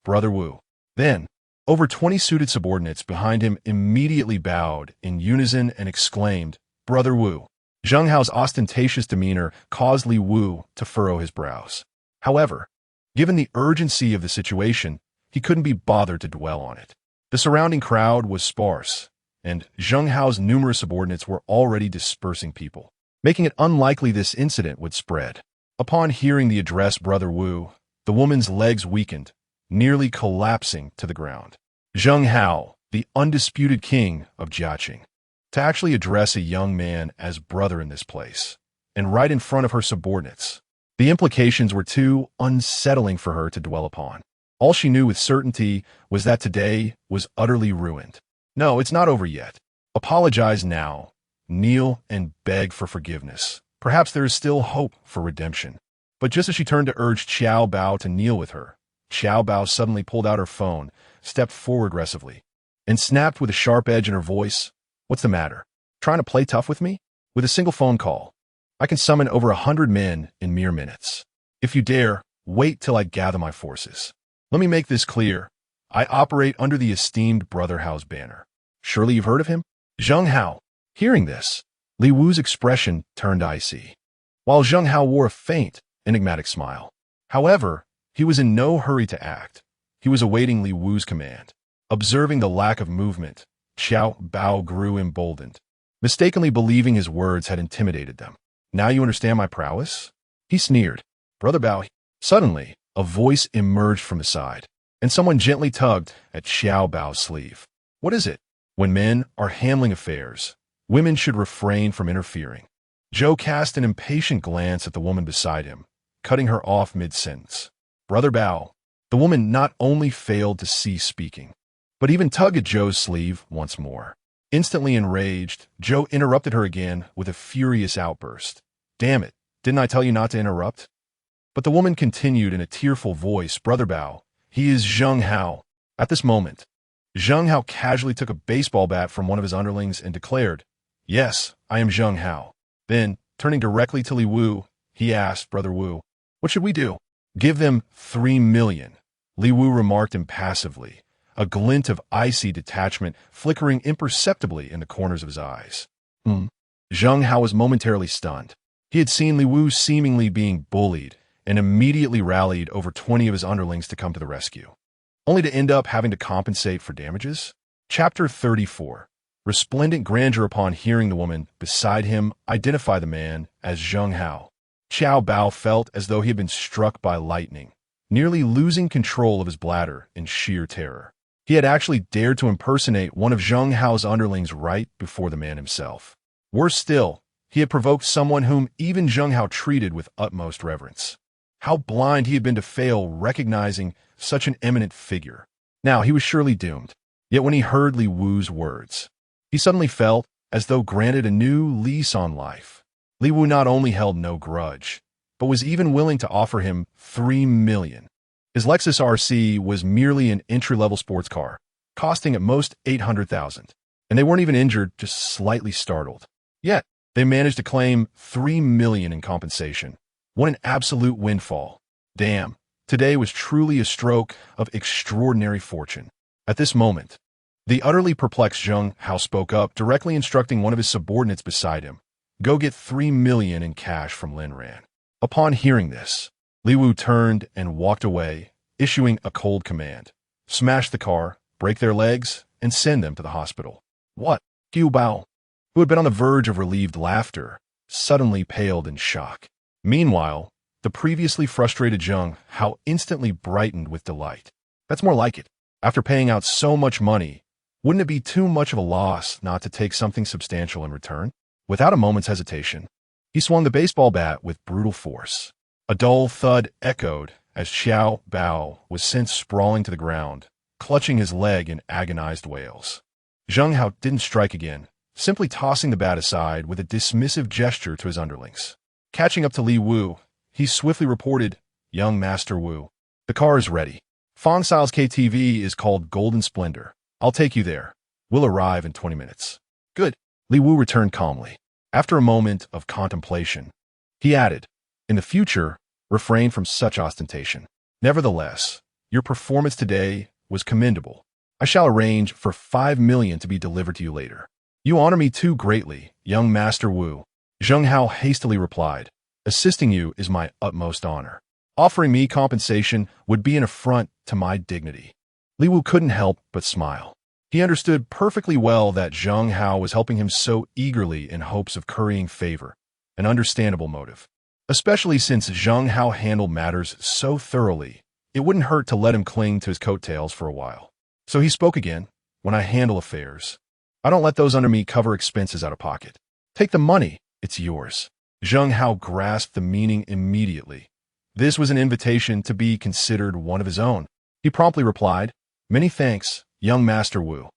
"Brother Wu." Then, over 20 suited subordinates behind him immediately bowed in unison and exclaimed, "Brother Wu." Zheng Hao's ostentatious demeanor caused Li Wu to furrow his brows. However, given the urgency of the situation, he couldn't be bothered to dwell on it. The surrounding crowd was sparse, and Zheng Hao's numerous subordinates were already dispersing people, making it unlikely this incident would spread. Upon hearing the address Brother Wu, the woman's legs weakened, nearly collapsing to the ground. Zheng Hao, the undisputed king of Jiaqing, to actually address a young man as brother in this place, and right in front of her subordinates. The implications were too unsettling for her to dwell upon. All she knew with certainty was that today was utterly ruined. No, it's not over yet. Apologize now. Kneel and beg for forgiveness. Perhaps there is still hope for redemption. But just as she turned to urge Xiao Bao to kneel with her, Xiao Bao suddenly pulled out her phone, stepped forward aggressively, and snapped with a sharp edge in her voice, "What's the matter? Trying to play tough with me? With a single phone call, I can summon over 100 men in mere minutes. If you dare, wait till I gather my forces. Let me make this clear. I operate under the esteemed Brother Hao's banner. Surely you've heard of him?" Zheng Hao. Hearing this, Li Wu's expression turned icy, while Zheng Hao wore a faint, enigmatic smile. However, he was in no hurry to act. He was awaiting Li Wu's command. Observing the lack of movement, Xiao Bao grew emboldened, mistakenly believing his words had intimidated them. "Now you understand my prowess?" He sneered. "Brother Bao." Suddenly, a voice emerged from the side, and someone gently tugged at Xiao Bao's sleeve. "What is it?" When men are handling affairs, women should refrain from interfering. Zhou cast an impatient glance at the woman beside him, cutting her off mid-sentence. "Brother Bao." The woman not only failed to cease speaking, but even tugged at Zhou's sleeve once more. Instantly enraged, Zhou interrupted her again with a furious outburst. "Damn it, didn't I tell you not to interrupt?" But the woman continued in a tearful voice, "Brother Bao, he is Zheng Hao." At this moment, Zheng Hao casually took a baseball bat from one of his underlings and declared, "Yes, I am Zheng Hao." Then, turning directly to Li Wu, he asked, "Brother Wu, what should we do?" "Give them 3 million, Li Wu remarked impassively, a glint of icy detachment flickering imperceptibly in the corners of his eyes. Zheng Hao was momentarily stunned. He had seen Li Wu seemingly being bullied and immediately rallied over 20 of his underlings to come to the rescue, only to end up having to compensate for damages. Chapter 34. Resplendent grandeur. Upon hearing the woman beside him identify the man as Zheng Hao, Xiao Bao felt as though he had been struck by lightning, nearly losing control of his bladder in sheer terror. He had actually dared to impersonate one of Zheng Hao's underlings right before the man himself. Worse still, he had provoked someone whom even Zheng Hao treated with utmost reverence. How blind he had been to fail recognizing such an eminent figure. Now he was surely doomed. Yet when he heard Li Wu's words, he suddenly felt as though granted a new lease on life. Li Wu not only held no grudge, but was even willing to offer him 3 million. His Lexus RC was merely an entry-level sports car, costing at most 800,000, and they weren't even injured, just slightly startled. Yet, they managed to claim 3 million in compensation. What an absolute windfall. Damn, today was truly a stroke of extraordinary fortune. At this moment, the utterly perplexed Zheng Hao spoke up, directly instructing one of his subordinates beside him, "Go get 3 million in cash from Lin Ran." Upon hearing this, Li Wu turned and walked away, issuing a cold command. "Smash the car, break their legs, and send them to the hospital. What? Qiu Bao, who had been on the verge of relieved laughter, suddenly paled in shock. Meanwhile, the previously frustrated Zheng Hao instantly brightened with delight. That's more like it. After paying out so much money, wouldn't it be too much of a loss not to take something substantial in return? Without a moment's hesitation, he swung the baseball bat with brutal force. A dull thud echoed as Xiao Bao was sent sprawling to the ground, clutching his leg in agonized wails. Zheng Hao didn't strike again, simply tossing the bat aside with a dismissive gesture to his underlings. Catching up to Li Wu, he swiftly reported, "Young Master Wu, the car is ready. Fong Xiao's KTV is called Golden Splendor. I'll take you there. We'll arrive in 20 minutes. Good. Li Wu returned calmly. After a moment of contemplation, he added, "In the future, refrain from such ostentation. Nevertheless, your performance today was commendable. I shall arrange for 5 million to be delivered to you later." "You honor me too greatly, young Master Wu," Zheng Hao hastily replied. "Assisting you is my utmost honor. Offering me compensation would be an affront to my dignity." Li Wu couldn't help but smile. He understood perfectly well that Zheng Hao was helping him so eagerly in hopes of currying favor, an understandable motive. Especially since Zheng Hao handled matters so thoroughly, it wouldn't hurt to let him cling to his coattails for a while. So he spoke again, "When I handle affairs, I don't let those under me cover expenses out of pocket. Take the money, it's yours." Zheng Hao grasped the meaning immediately. This was an invitation to be considered one of his own. He promptly replied, "Many thanks, young Master Wu.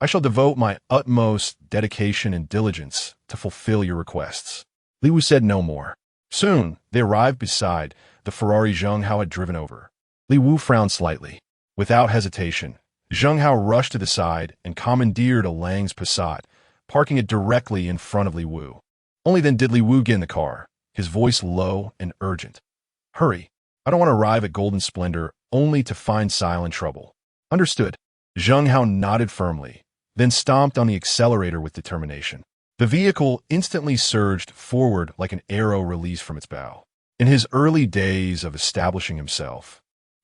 I shall devote my utmost dedication and diligence to fulfill your requests." Li Wu said no more. Soon, they arrived beside the Ferrari Zheng Hao had driven over. Li Wu frowned slightly. Without hesitation, Zheng Hao rushed to the side and commandeered a Lang's Passat, parking it directly in front of Li Wu. Only then did Li Wu get in the car, his voice low and urgent. "Hurry. I don't want to arrive at Golden Splendor only to find Sil in trouble." "Understood." Zheng Hao nodded firmly, then stomped on the accelerator with determination. The vehicle instantly surged forward like an arrow released from its bow. In his early days of establishing himself,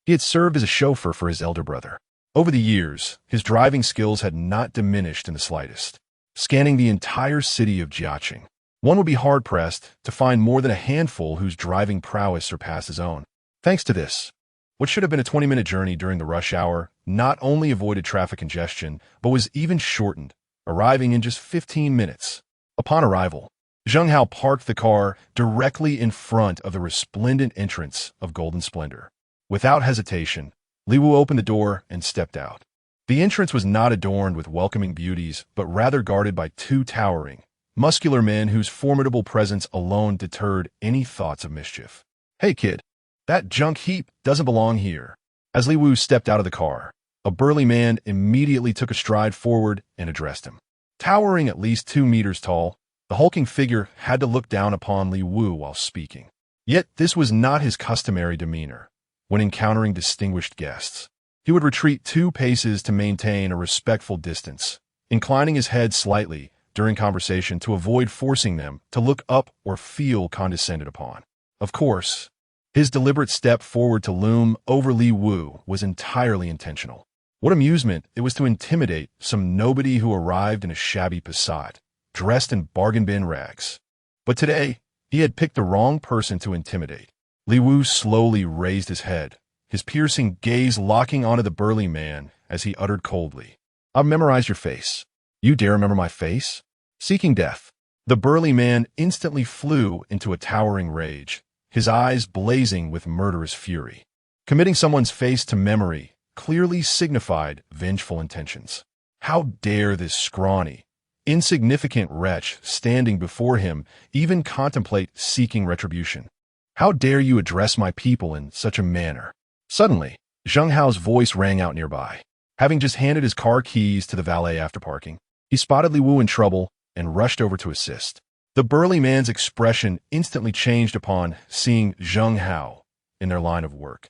he had served as a chauffeur for his elder brother. Over the years, his driving skills had not diminished in the slightest. Scanning the entire city of Jiaqing, one would be hard-pressed to find more than a handful whose driving prowess surpassed his own. Thanks to this, what should have been a 20-minute journey during the rush hour not only avoided traffic congestion, but was even shortened, arriving in just 15 minutes. Upon arrival, Zheng Hao parked the car directly in front of the resplendent entrance of Golden Splendor. Without hesitation, Li Wu opened the door and stepped out. The entrance was not adorned with welcoming beauties, but rather guarded by two towering, muscular men whose formidable presence alone deterred any thoughts of mischief. "Hey kid, that junk heap doesn't belong here." As Li Wu stepped out of the car, a burly man immediately took a stride forward and addressed him. Towering at least 2 meters tall, the hulking figure had to look down upon Li Wu while speaking. Yet this was not his customary demeanor. When encountering distinguished guests, he would retreat 2 paces to maintain a respectful distance, inclining his head slightly during conversation to avoid forcing them to look up or feel condescended upon. Of course, his deliberate step forward to loom over Li Wu was entirely intentional. What amusement it was to intimidate some nobody who arrived in a shabby Passat, dressed in bargain bin rags. But today, he had picked the wrong person to intimidate. Li Wu slowly raised his head, his piercing gaze locking onto the burly man as he uttered coldly, "I've memorized your face. You dare remember my face?" Seeking death, the burly man instantly flew into a towering rage, his eyes blazing with murderous fury. Committing someone's face to memory clearly signified vengeful intentions. How dare this scrawny, insignificant wretch standing before him even contemplate seeking retribution? How dare you address my people in such a manner? Suddenly, Zheng Hao's voice rang out nearby. Having just handed his car keys to the valet after parking, he spotted Li Wu in trouble and rushed over to assist. The burly man's expression instantly changed upon seeing Zheng Hao in their line of work.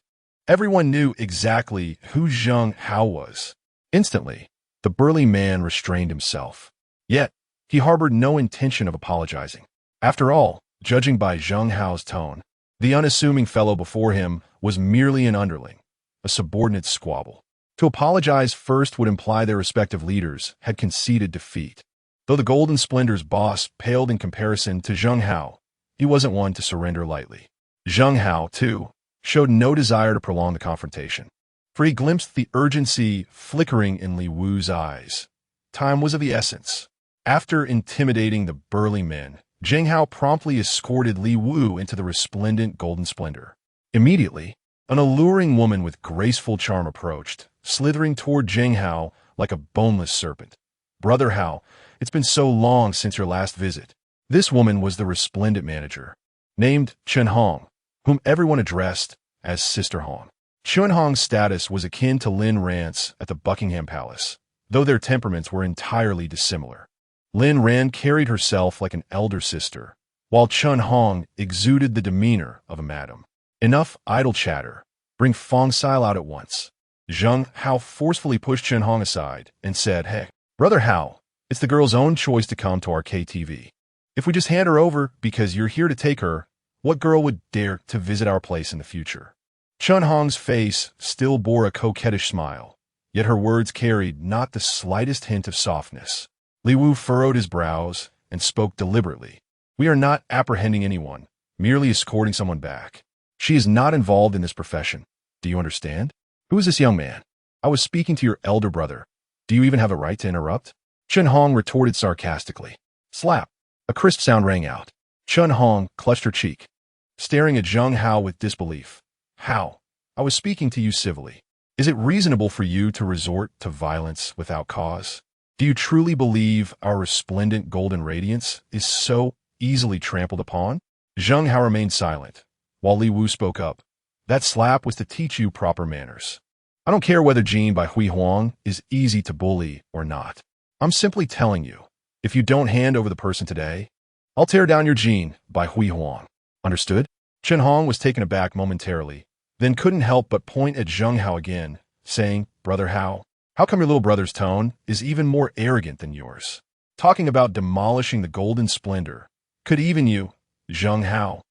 Everyone knew exactly who Zheng Hao was. Instantly, the burly man restrained himself. Yet, he harbored no intention of apologizing. After all, judging by Zheng Hao's tone, the unassuming fellow before him was merely an underling, a subordinate squabble. To apologize first would imply their respective leaders had conceded defeat. Though the Golden Splendor's boss paled in comparison to Zheng Hao, he wasn't one to surrender lightly. Zheng Hao, too, showed no desire to prolong the confrontation, for he glimpsed the urgency flickering in Li Wu's eyes. Time was of the essence. After intimidating the burly men, Zheng Hao promptly escorted Li Wu into the resplendent Golden Splendor. Immediately, an alluring woman with graceful charm approached, slithering toward Zheng Hao like a boneless serpent. "Brother Hao, it's been so long since your last visit." This woman was the resplendent manager, named Chen Hong, whom everyone addressed as Sister Hong. Chen Hong's status was akin to Lin Ran's at the Buckingham Palace, though their temperaments were entirely dissimilar. Lin Ran carried herself like an elder sister, while Chen Hong exuded the demeanor of a madam. "Enough idle chatter. Bring Fong Sile out at once." Zheng Hao forcefully pushed Chen Hong aside and said, "Hey, Brother Hao, it's the girl's own choice to come to our KTV. If we just hand her over because you're here to take her, what girl would dare to visit our place in the future?" Chen Hong's face still bore a coquettish smile, yet her words carried not the slightest hint of softness. Li Wu furrowed his brows and spoke deliberately. "We are not apprehending anyone, merely escorting someone back. She is not involved in this profession. Do you understand? Who is this young man? I was speaking to your elder brother. Do you even have a right to interrupt?" Chen Hong retorted sarcastically. Slap! A crisp sound rang out. Chen Hong clutched her cheek, staring at Zheng Hao with disbelief. "How? I was speaking to you civilly. Is it reasonable for you to resort to violence without cause? Do you truly believe our resplendent golden radiance is so easily trampled upon?" Zheng Hao remained silent, while Li Wu spoke up. "That slap was to teach you proper manners. I don't care whether Jin by Hui Huang is easy to bully or not. I'm simply telling you, if you don't hand over the person today, I'll tear down your Jin by Hui Huang. Understood?" Chen Hong was taken aback momentarily, then couldn't help but point at Zheng Hao again, saying, "Brother Hao, how come your little brother's tone is even more arrogant than yours? Talking about demolishing the Golden Splendor. Could even you, Zheng Hao,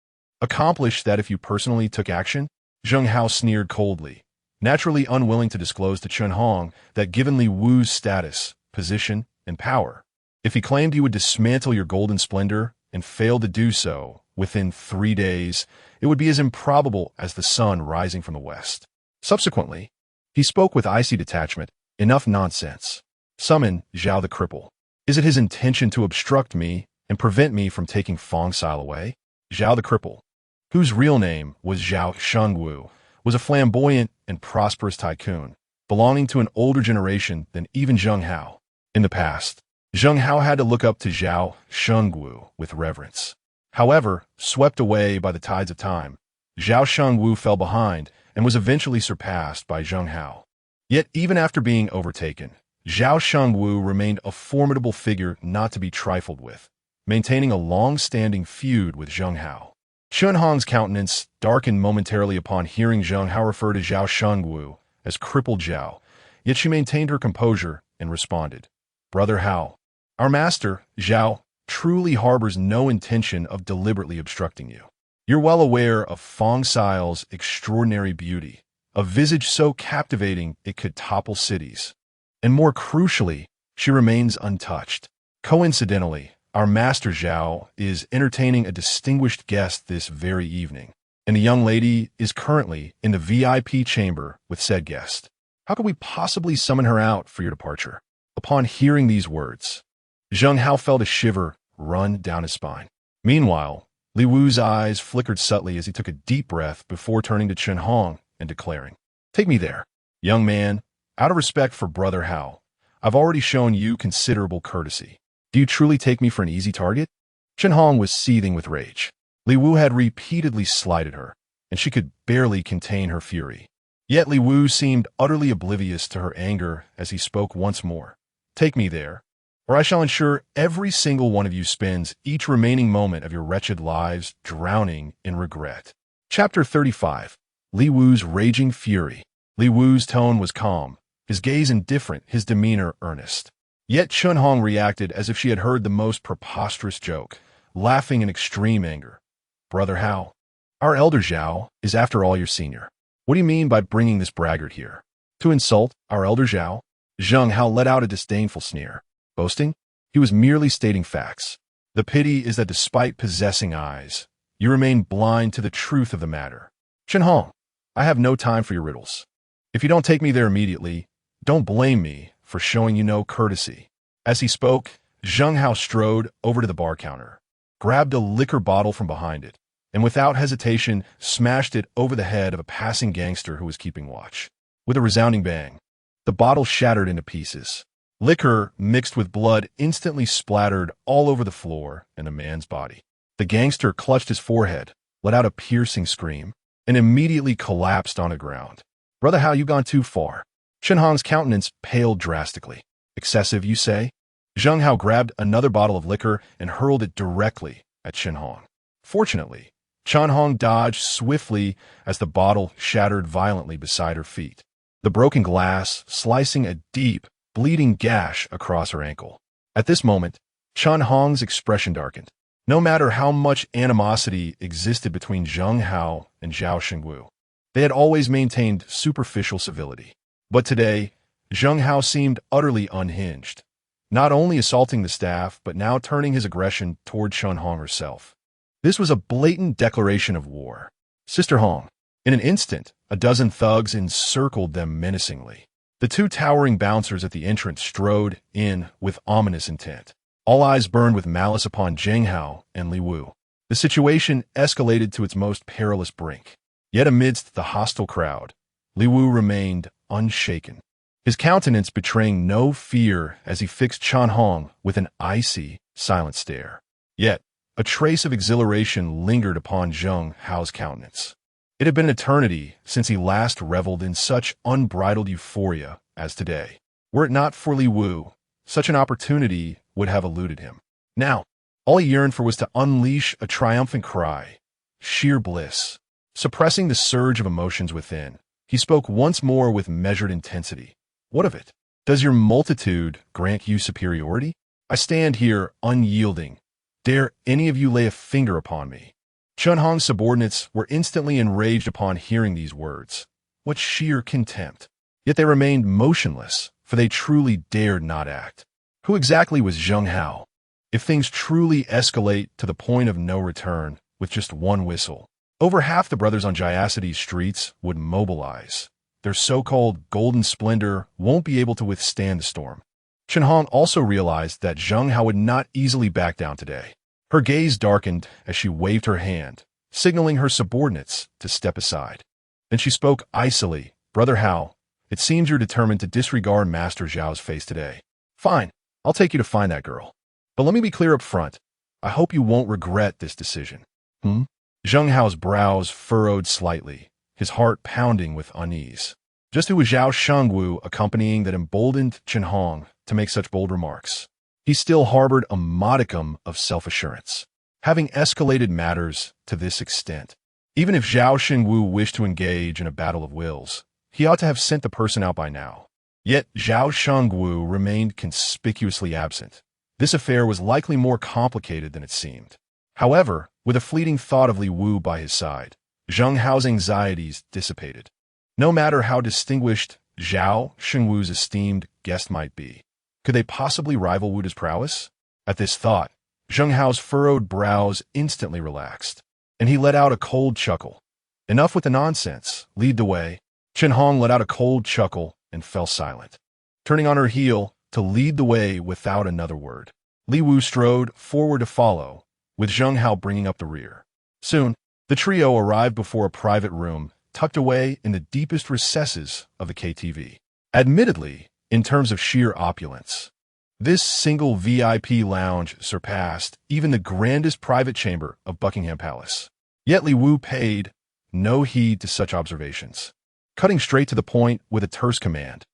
accomplish that if you personally took action?" Zheng Hao sneered coldly, naturally unwilling to disclose to Chen Hong that given Li Wu's status, position, and power, if he claimed he would dismantle your Golden Splendor and failed to do so within 3 days, it would be as improbable as the sun rising from the west. Subsequently, he spoke with icy detachment. "Enough nonsense. Summon Zhao the Cripple. Is it his intention to obstruct me and prevent me from taking Fong Sile away?" Zhao the Cripple, whose real name was Zhao Shengwu, was a flamboyant and prosperous tycoon, belonging to an older generation than even Zheng Hao. In the past, Zheng Hao had to look up to Zhao Shengwu with reverence. However, swept away by the tides of time, Zhao Shengwu fell behind and was eventually surpassed by Zheng Hao. Yet even after being overtaken, Zhao Shengwu remained a formidable figure not to be trifled with, maintaining a long-standing feud with Zheng Hao. Chen Hong's countenance darkened momentarily upon hearing Zheng Hao refer to Zhao Shengwu as crippled Zhao, yet she maintained her composure and responded, "Brother Hao, our master, Zhao, truly harbors no intention of deliberately obstructing you. You're well aware of Fong Sile's extraordinary beauty, a visage so captivating it could topple cities. And more crucially, she remains untouched. Coincidentally, our master Zhao is entertaining a distinguished guest this very evening, and the young lady is currently in the VIP chamber with said guest. How could we possibly summon her out for your departure?" Upon hearing these words, Zheng Hao felt a shiver run down his spine. Meanwhile, Li Wu's eyes flickered subtly as he took a deep breath before turning to Chen Hong and declaring, "Take me there. Young man, out of respect for Brother Hao, I've already shown you considerable courtesy. Do you truly take me for an easy target?" Chen Hong was seething with rage. Li Wu had repeatedly slighted her, and she could barely contain her fury. Yet Li Wu seemed utterly oblivious to her anger as he spoke once more. "Take me there, or I shall ensure every single one of you spends each remaining moment of your wretched lives drowning in regret." Chapter 35. Li Wu's Raging Fury. Li Wu's tone was calm, his gaze indifferent, his demeanor earnest. Yet Chen Hong reacted as if she had heard the most preposterous joke, laughing in extreme anger. "Brother Hao, our elder Zhao is after all your senior. What do you mean by bringing this braggart here?" To insult our elder Zhao? Zheng Hao let out a disdainful sneer. Boasting? He was merely stating facts. The pity is that despite possessing eyes, you remain blind to the truth of the matter. Chen Hong, I have no time for your riddles. If you don't take me there immediately, don't blame me for showing you no courtesy. As he spoke, Zheng Hao strode over to the bar counter, grabbed a liquor bottle from behind it, and without hesitation smashed it over the head of a passing gangster who was keeping watch. With a resounding bang, the bottle shattered into pieces. Liquor mixed with blood instantly splattered all over the floor and the man's body. The gangster clutched his forehead, let out a piercing scream, and immediately collapsed on the ground. Brother Hao, you've gone too far. Chen Hong's countenance paled drastically. Excessive, you say? Zheng Hao grabbed another bottle of liquor and hurled it directly at Chen Hong. Fortunately, Chen Hong dodged swiftly as the bottle shattered violently beside her feet, the broken glass slicing a deep, bleeding gash across her ankle. At this moment, Chen Hong's expression darkened. No matter how much animosity existed between Zheng Hao and Zhao Shengwu, they had always maintained superficial civility. But today, Zheng Hao seemed utterly unhinged, not only assaulting the staff, but now turning his aggression toward Chen Hong herself. This was a blatant declaration of war. Sister Hong. In an instant, a dozen thugs encircled them menacingly. The two towering bouncers at the entrance strode in with ominous intent. All eyes burned with malice upon Zheng Hao and Li Wu. The situation escalated to its most perilous brink. Yet amidst the hostile crowd, Li Wu remained unshaken, his countenance betraying no fear as he fixed Chen Hong with an icy, silent stare. Yet, a trace of exhilaration lingered upon Zheng Hao's countenance. It had been an eternity since he last reveled in such unbridled euphoria as today. Were it not for Li Wu, such an opportunity would have eluded him. Now, all he yearned for was to unleash a triumphant cry, sheer bliss. Suppressing the surge of emotions within, he spoke once more with measured intensity. What of it? Does your multitude grant you superiority? I stand here unyielding. Dare any of you lay a finger upon me? Chen Hong's subordinates were instantly enraged upon hearing these words. What sheer contempt! Yet they remained motionless, for they truly dared not act. Who exactly was Zheng Hao? If things truly escalate to the point of no return with just one whistle, over half the brothers on Giacity's streets would mobilize. Their so-called golden splendor won't be able to withstand the storm. Chen Hong also realized that Zheng Hao would not easily back down today. Her gaze darkened as she waved her hand, signaling her subordinates to step aside. Then she spoke icily. Brother Hao, it seems you're determined to disregard Master Zhao's face today. Fine, I'll take you to find that girl. But let me be clear up front. I hope you won't regret this decision. Zheng Hao's brows furrowed slightly, his heart pounding with unease. Just who was Zhao Shengwu accompanying that emboldened Chen Hong to make such bold remarks? He still harbored a modicum of self-assurance, having escalated matters to this extent. Even if Zhao Shengwu wished to engage in a battle of wills, he ought to have sent the person out by now. Yet Zhao Shengwu remained conspicuously absent. This affair was likely more complicated than it seemed. However, with a fleeting thought of Li Wu by his side, Zheng Hao's anxieties dissipated. No matter how distinguished Zhao Shengwu's esteemed guest might be, could they possibly rival Wu's prowess? At this thought, Zheng Hao's furrowed brows instantly relaxed, and he let out a cold chuckle. Enough with the nonsense. Lead the way. Chen Hong let out a cold chuckle and fell silent, turning on her heel to lead the way without another word. Li Wu strode forward to follow, with Zheng Hao bringing up the rear. Soon, the trio arrived before a private room tucked away in the deepest recesses of the KTV. Admittedly, in terms of sheer opulence, this single VIP lounge surpassed even the grandest private chamber of Buckingham Palace. Yet Li Wu paid no heed to such observations, cutting straight to the point with a terse command.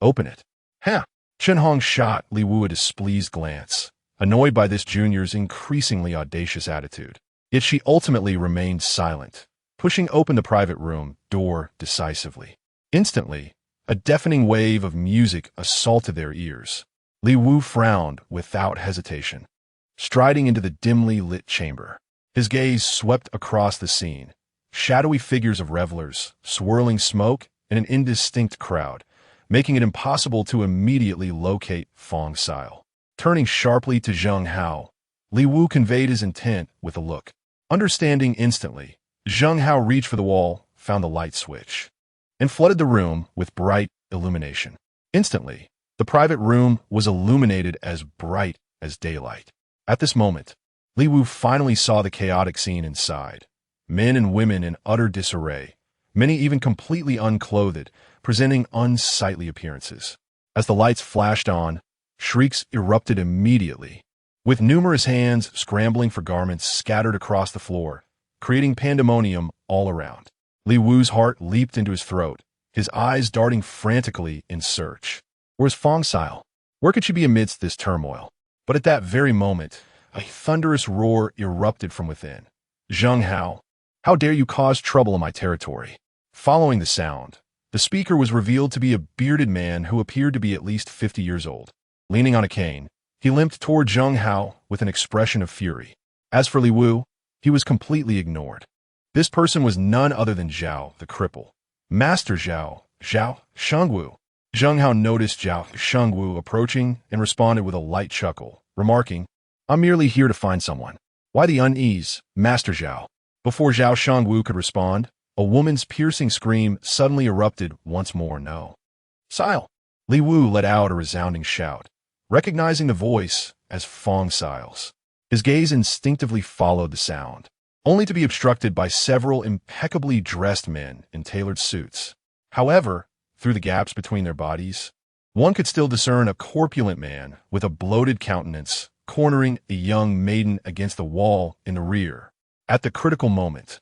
Open it. Ha! Chen Hong shot Li Wu a displeased glance, annoyed by this junior's increasingly audacious attitude. Yet she ultimately remained silent, pushing open the private room door decisively. Instantly, a deafening wave of music assaulted their ears. Li Wu frowned without hesitation, striding into the dimly lit chamber. His gaze swept across the scene, shadowy figures of revelers, swirling smoke, and an indistinct crowd, making it impossible to immediately locate Fong Sil. Turning sharply to Zheng Hao, Li Wu conveyed his intent with a look. Understanding instantly, Zheng Hao reached for the wall, found the light switch, and flooded the room with bright illumination. Instantly, the private room was illuminated as bright as daylight. At this moment, Li Wu finally saw the chaotic scene inside. Men and women in utter disarray, many even completely unclothed, presenting unsightly appearances. As the lights flashed on, shrieks erupted immediately, with numerous hands scrambling for garments scattered across the floor, creating pandemonium all around. Li Wu's heart leaped into his throat, his eyes darting frantically in search. Where's Fong Sil? Where could she be amidst this turmoil? But at that very moment, a thunderous roar erupted from within. Zheng Hao, how dare you cause trouble in my territory? Following the sound, the speaker was revealed to be a bearded man who appeared to be at least 50 years old. Leaning on a cane, he limped toward Zheng Hao with an expression of fury. As for Li Wu, he was completely ignored. This person was none other than Zhao, the cripple. Master Zhao Shengwu. Zheng Hao noticed Zhao Shengwu approaching and responded with a light chuckle, remarking, I'm merely here to find someone. Why the unease, Master Zhao? Before Zhao Shengwu could respond, a woman's piercing scream suddenly erupted once more. No. Sil. Li Wu let out a resounding shout, recognizing the voice as Fong Sil's. His gaze instinctively followed the sound, only to be obstructed by several impeccably dressed men in tailored suits. However, through the gaps between their bodies, one could still discern a corpulent man with a bloated countenance cornering a young maiden against the wall in the rear. At the critical moment,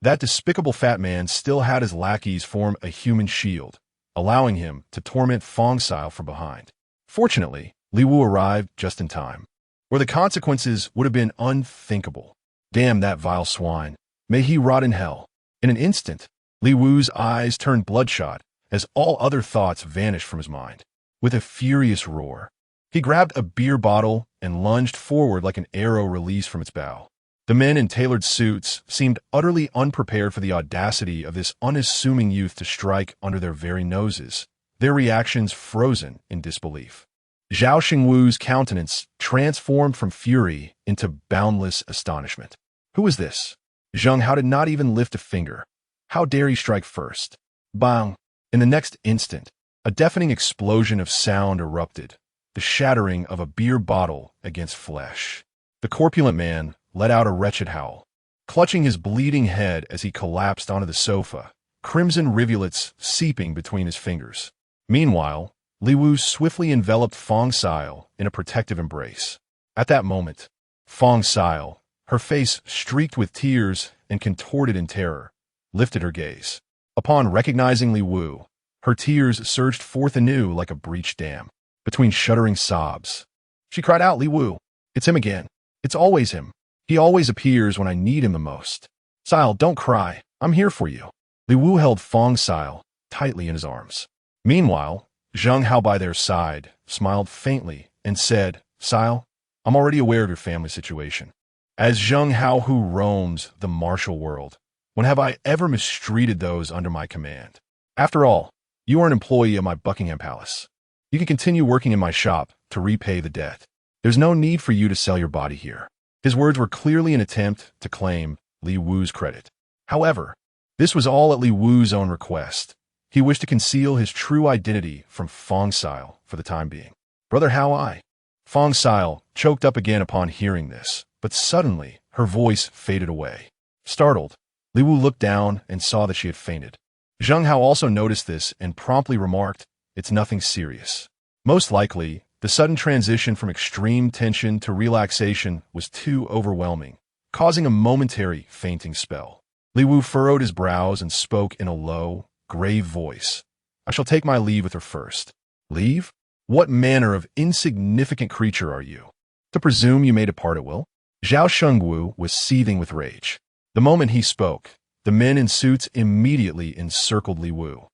that despicable fat man still had his lackeys form a human shield, allowing him to torment Fong Sil from behind. Fortunately, Li Wu arrived just in time, where the consequences would have been unthinkable. Damn that vile swine. May he rot in hell. In an instant, Li Wu's eyes turned bloodshot as all other thoughts vanished from his mind. With a furious roar, he grabbed a beer bottle and lunged forward like an arrow released from its bow. The men in tailored suits seemed utterly unprepared for the audacity of this unassuming youth to strike under their very noses, their reactions frozen in disbelief. Zhao Xingwu's countenance transformed from fury into boundless astonishment. Who is this? Zheng Hao did not even lift a finger. How dare he strike first? Bang! In the next instant, a deafening explosion of sound erupted, the shattering of a beer bottle against flesh. The corpulent man let out a wretched howl, clutching his bleeding head as he collapsed onto the sofa, crimson rivulets seeping between his fingers. Meanwhile, Li Wu swiftly enveloped Fong Sil in a protective embrace. At that moment, Fong Sil, her face streaked with tears and contorted in terror, lifted her gaze. Upon recognizing Li Wu, her tears surged forth anew like a breached dam. Between shuddering sobs, she cried out, Li Wu, it's him again. It's always him. He always appears when I need him the most. Sil, don't cry. I'm here for you. Li Wu held Fong Sil tightly in his arms. Meanwhile, Zheng Hao by their side smiled faintly and said, Sil, I'm already aware of your family situation. As Zheng Hao who roams the martial world, when have I ever mistreated those under my command? After all, you are an employee of my Buckingham Palace. You can continue working in my shop to repay the debt. There's no need for you to sell your body here. His words were clearly an attempt to claim Li Wu's credit. However, this was all at Li Wu's own request. He wished to conceal his true identity from Fong Sil for the time being. Brother Hao. Fong Sil choked up again upon hearing this, but suddenly her voice faded away. Startled, Li Wu looked down and saw that she had fainted. Zheng Hao also noticed this and promptly remarked, it's nothing serious. Most likely, the sudden transition from extreme tension to relaxation was too overwhelming, causing a momentary fainting spell. Li Wu furrowed his brows and spoke in a low, grave voice. I shall take my leave with her first. Leave? What manner of insignificant creature are you, to presume you may depart at will? Zhao Shengwu was seething with rage. The moment he spoke, the men in suits immediately encircled Li Wu.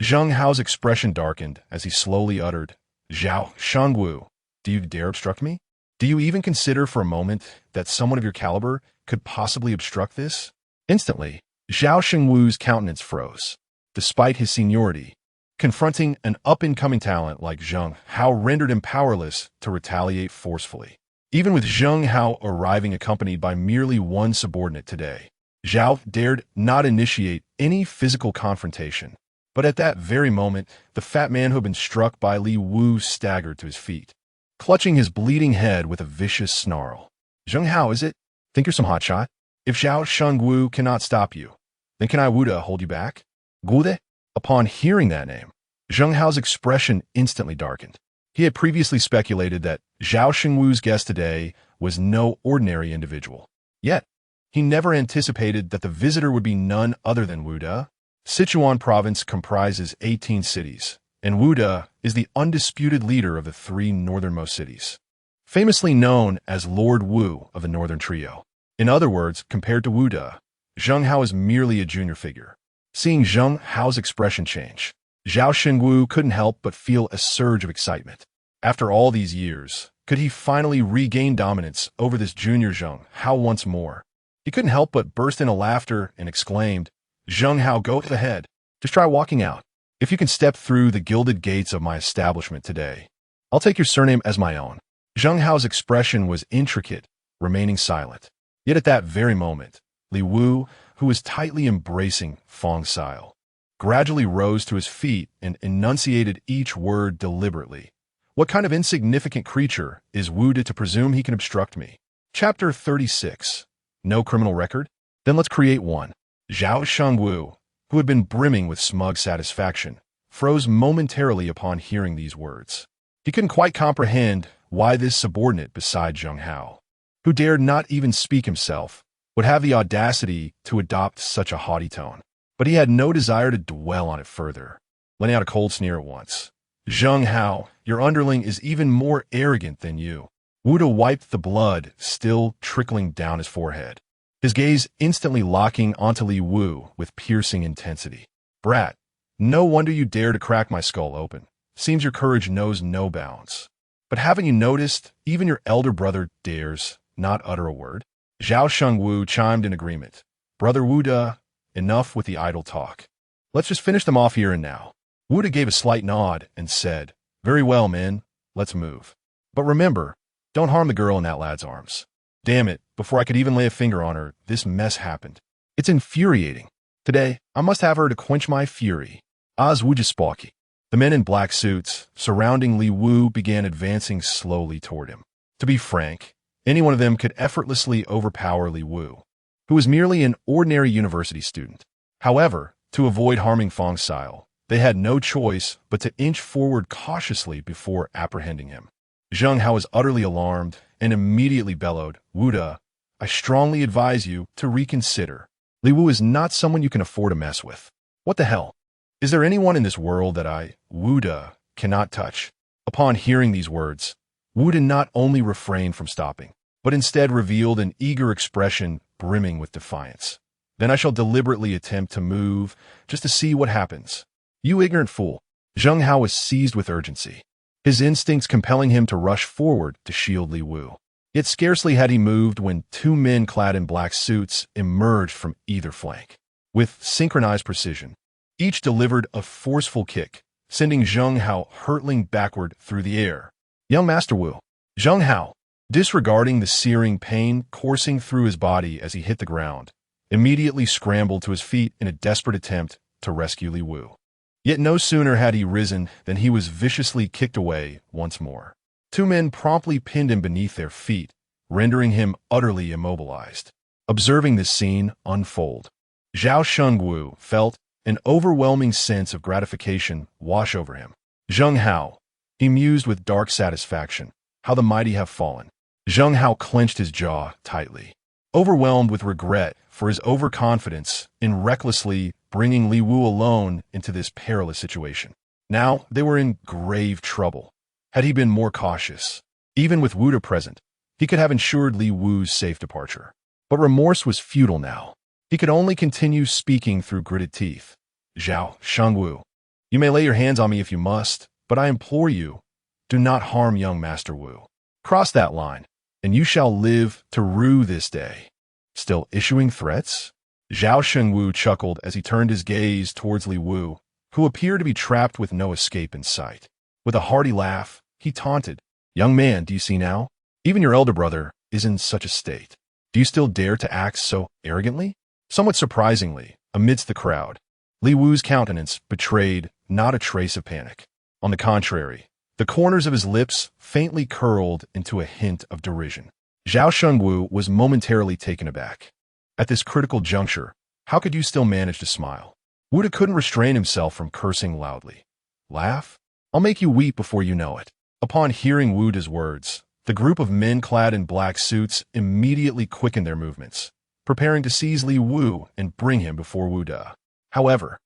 Zheng Hao's expression darkened as he slowly uttered, Zhao Shengwu, do you dare obstruct me? Do you even consider for a moment that someone of your caliber could possibly obstruct this? Instantly, Zhao Shengwu's countenance froze. Despite his seniority, Confronting an up-and-coming talent like Zheng Hao rendered him powerless to retaliate forcefully. Even with Zheng Hao arriving accompanied by merely one subordinate today, Zhao dared not initiate any physical confrontation. But at that very moment, the fat man who had been struck by Li Wu staggered to his feet, clutching his bleeding head with a vicious snarl. "Zheng Hao, is it? Think you're some hotshot? If Zhao Shengwu cannot stop you, then can I Wuda hold you back? Gude?" Upon hearing that name, Zheng Hao's expression instantly darkened. He had previously speculated that Zhao Shengwu's guest today was no ordinary individual. Yet, he never anticipated that the visitor would be none other than Wuda. Sichuan province comprises 18 cities, and Wuda is the undisputed leader of the 3 northernmost cities, famously known as Lord Wu of the Northern Trio. In other words, compared to Wuda, Zheng Hao is merely a junior figure. Seeing Zheng Hao's expression change, Zhao Shengwu couldn't help but feel a surge of excitement. After all these years, could he finally regain dominance over this junior Zheng Hao once more? He couldn't help but burst into laughter and exclaimed, "Zheng Hao, go ahead. Just try walking out. If you can step through the gilded gates of my establishment today, I'll take your surname as my own." Zheng Hao's expression was intricate, remaining silent. Yet at that very moment, Li Wu, who was tightly embracing Fong Xiao, gradually rose to his feet and enunciated each word deliberately. "What kind of insignificant creature is Wuda to presume he can obstruct me?" Chapter 36. No criminal record? Then let's create one. Zhao Shengwu, who had been brimming with smug satisfaction, froze momentarily upon hearing these words. He couldn't quite comprehend why this subordinate beside Zheng Hao, who dared not even speak himself, would have the audacity to adopt such a haughty tone. But he had no desire to dwell on it further, letting out a cold sneer at once. "Zheng Hao, your underling is even more arrogant than you." Wuda wiped the blood still trickling down his forehead, his gaze instantly locking onto Li Wu with piercing intensity. "Brat, no wonder you dare to crack my skull open. Seems your courage knows no bounds. But haven't you noticed even your elder brother dares not utter a word?" Zhao Shengwu chimed in agreement. "Brother Wuda, enough with the idle talk. Let's just finish them off here and now." Wuda gave a slight nod and said, "Very well, men. Let's move. But remember, don't harm the girl in that lad's arms." Damn it, before I could even lay a finger on her, this mess happened. It's infuriating. Today, I must have her to quench my fury. Az Wujispaki. The men in black suits surrounding Li Wu began advancing slowly toward him. To be frank, any one of them could effortlessly overpower Li Wu, who was merely an ordinary university student. However, to avoid harming Fong Xiao, they had no choice but to inch forward cautiously before apprehending him. Zheng Hao was utterly alarmed and immediately bellowed, "Wuda, I strongly advise you to reconsider. Li Wu is not someone you can afford to mess with." "What the hell? Is there anyone in this world that I, Wuda, cannot touch?" Upon hearing these words, Wuda not only refrained from stopping, but instead revealed an eager expression brimming with defiance. "Then I shall deliberately attempt to move just to see what happens." "You ignorant fool." Zheng Hao was seized with urgency, his instincts compelling him to rush forward to shield Li Wu. Yet scarcely had he moved when 2 men clad in black suits emerged from either flank. With synchronized precision, each delivered a forceful kick, sending Zheng Hao hurtling backward through the air. "Young Master Wu." Zheng Hao, disregarding the searing pain coursing through his body as he hit the ground, immediately scrambled to his feet in a desperate attempt to rescue Li Wu. Yet no sooner had he risen than he was viciously kicked away once more. 2 men promptly pinned him beneath their feet, rendering him utterly immobilized. Observing this scene unfold, Zhao Shengwu felt an overwhelming sense of gratification wash over him. "Zheng Hao," he mused with dark satisfaction, "how the mighty have fallen." Zheng Hao clenched his jaw tightly, overwhelmed with regret for his overconfidence in recklessly bringing Li Wu alone into this perilous situation. Now they were in grave trouble. Had he been more cautious, even with Wuda present, he could have ensured Li Wu's safe departure. But remorse was futile now. He could only continue speaking through gritted teeth. "Zhao Shengwu, you may lay your hands on me if you must, but I implore you, do not harm young Master Wu. Cross that line, and you shall live to rue this day." Still issuing threats? Zhao Shengwu chuckled as he turned his gaze towards Li Wu, who appeared to be trapped with no escape in sight. With a hearty laugh, he taunted, "Young man, do you see now? Even your elder brother is in such a state. Do you still dare to act so arrogantly?" Somewhat surprisingly, amidst the crowd, Li Wu's countenance betrayed not a trace of panic. On the contrary, the corners of his lips faintly curled into a hint of derision. Zhao Shengwu was momentarily taken aback. At this critical juncture, how could you still manage to smile? Wuda couldn't restrain himself from cursing loudly. Laugh? I'll make you weep before you know it. Upon hearing Wuda's words, the group of men clad in black suits immediately quickened their movements, preparing to seize Li Wu and bring him before Wuda. However,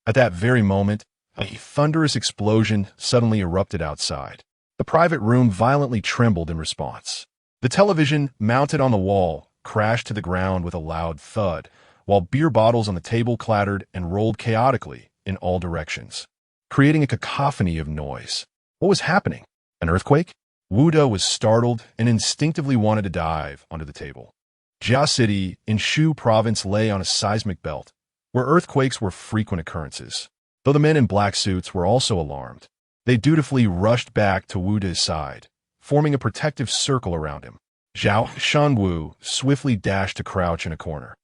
at that very moment, a thunderous explosion suddenly erupted outside. The private room violently trembled in response. The television mounted on the wall crashed to the ground with a loud thud, while beer bottles on the table clattered and rolled chaotically in all directions, creating a cacophony of noise. What was happening? An earthquake? Wuda was startled and instinctively wanted to dive onto the table. Jia City in Shu province lay on a seismic belt, where earthquakes were frequent occurrences. Though the men in black suits were also alarmed, they dutifully rushed back to Wuda's side, forming a protective circle around him. Zhao Shanwu swiftly dashed to crouch in a corner,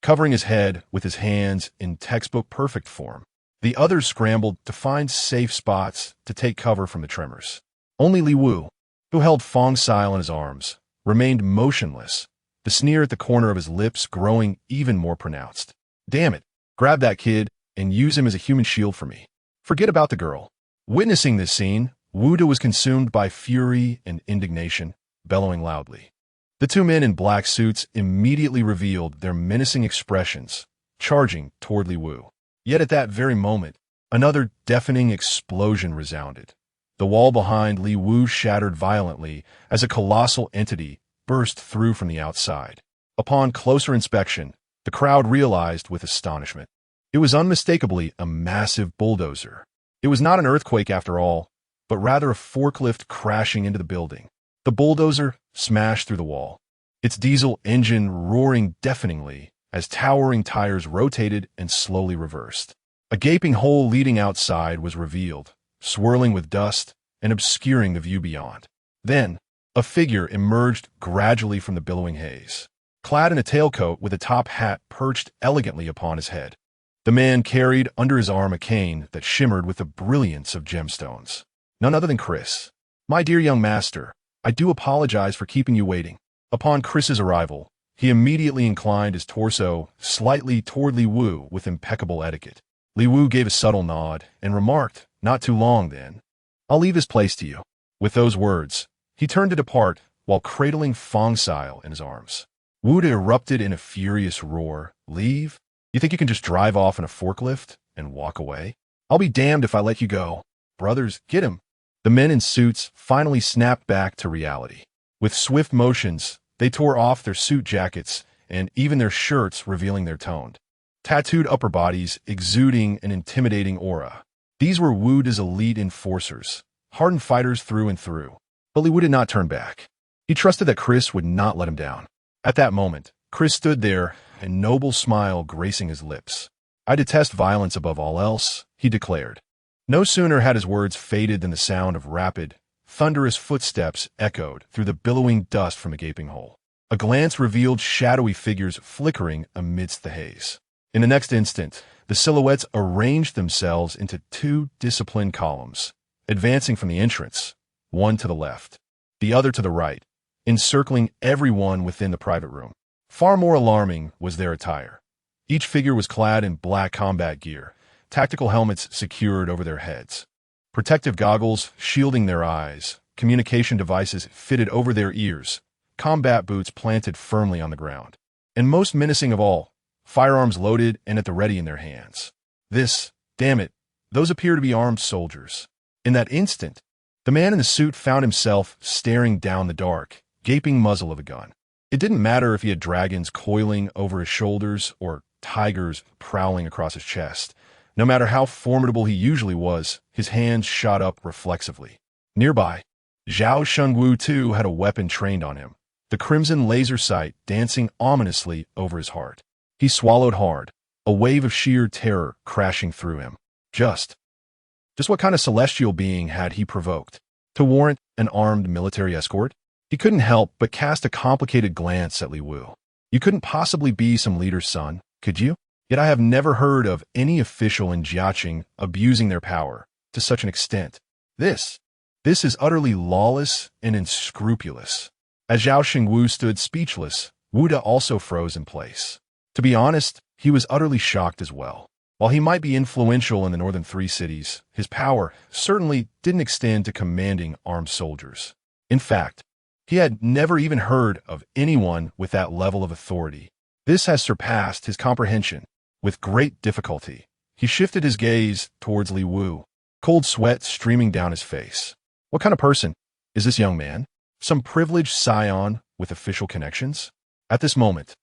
covering his head with his hands in textbook perfect form. The others scrambled to find safe spots to take cover from the tremors. Only Li Wu, who held Fong Sile in his arms, remained motionless, the sneer at the corner of his lips growing even more pronounced. Damn it, grab that kid and use him as a human shield for me. Forget about the girl. Witnessing this scene, Wuda was consumed by fury and indignation, bellowing loudly. The two men in black suits immediately revealed their menacing expressions, charging toward Li Wu. Yet at that very moment, another deafening explosion resounded. The wall behind Li Wu shattered violently as a colossal entity burst through from the outside. Upon closer inspection, the crowd realized with astonishment. It was unmistakably a massive bulldozer. It was not an earthquake after all, but rather a forklift crashing into the building. The bulldozer smashed through the wall, its diesel engine roaring deafeningly as towering tires rotated and slowly reversed. A gaping hole leading outside was revealed, swirling with dust and obscuring the view beyond. Then, a figure emerged gradually from the billowing haze, clad in a tailcoat with a top hat perched elegantly upon his head. The man carried under his arm a cane that shimmered with the brilliance of gemstones. None other than Chris. "My dear young master, I do apologize for keeping you waiting." Upon Chris's arrival, he immediately inclined his torso slightly toward Li Wu with impeccable etiquette. Li Wu gave a subtle nod and remarked, "Not too long, then. I'll leave this place to you." With those words, he turned to depart while cradling Fong Sile in his arms. Wuda erupted in a furious roar. "Leave? You think you can just drive off in a forklift and walk away? I'll be damned if I let you go. Brothers, get him." The men in suits finally snapped back to reality. With swift motions, they tore off their suit jackets and even their shirts, revealing their toned, tattooed upper bodies exuding an intimidating aura. These were Wuda's elite enforcers, hardened fighters through and through. But Li Wu did not turn back. He trusted that Chris would not let him down. At that moment, Chris stood there, a noble smile gracing his lips. "I detest violence above all else," he declared. No sooner had his words faded than the sound of rapid, thunderous footsteps echoed through the billowing dust from a gaping hole. A glance revealed shadowy figures flickering amidst the haze. In the next instant, the silhouettes arranged themselves into two disciplined columns, advancing from the entrance, one to the left, the other to the right, encircling everyone within the private room. Far more alarming was their attire. Each figure was clad in black combat gear, tactical helmets secured over their heads, protective goggles shielding their eyes, communication devices fitted over their ears, combat boots planted firmly on the ground, and most menacing of all, firearms loaded and at the ready in their hands. Damn it, those appear to be armed soldiers. In that instant, the man in the suit found himself staring down the dark, gaping muzzle of a gun. It didn't matter if he had dragons coiling over his shoulders or tigers prowling across his chest. No matter how formidable he usually was, his hands shot up reflexively. Nearby, Zhao Shengwu too had a weapon trained on him, the crimson laser sight dancing ominously over his heart. He swallowed hard, a wave of sheer terror crashing through him. Just. Just what kind of celestial being had he provoked to warrant an armed military escort? He couldn't help but cast a complicated glance at Li Wu. You couldn't possibly be some leader's son, could you? Yet I have never heard of any official in Jiaqing abusing their power to such an extent. This is utterly lawless and unscrupulous. As Zhao Xingwu stood speechless, Wu De also froze in place. To be honest, he was utterly shocked as well. While he might be influential in the northern three cities, his power certainly didn't extend to commanding armed soldiers. In fact, he had never even heard of anyone with that level of authority. This has surpassed his comprehension. With great difficulty, he shifted his gaze towards Li Wu, cold sweat streaming down his face. What kind of person is this young man? Some privileged scion with official connections? At this moment,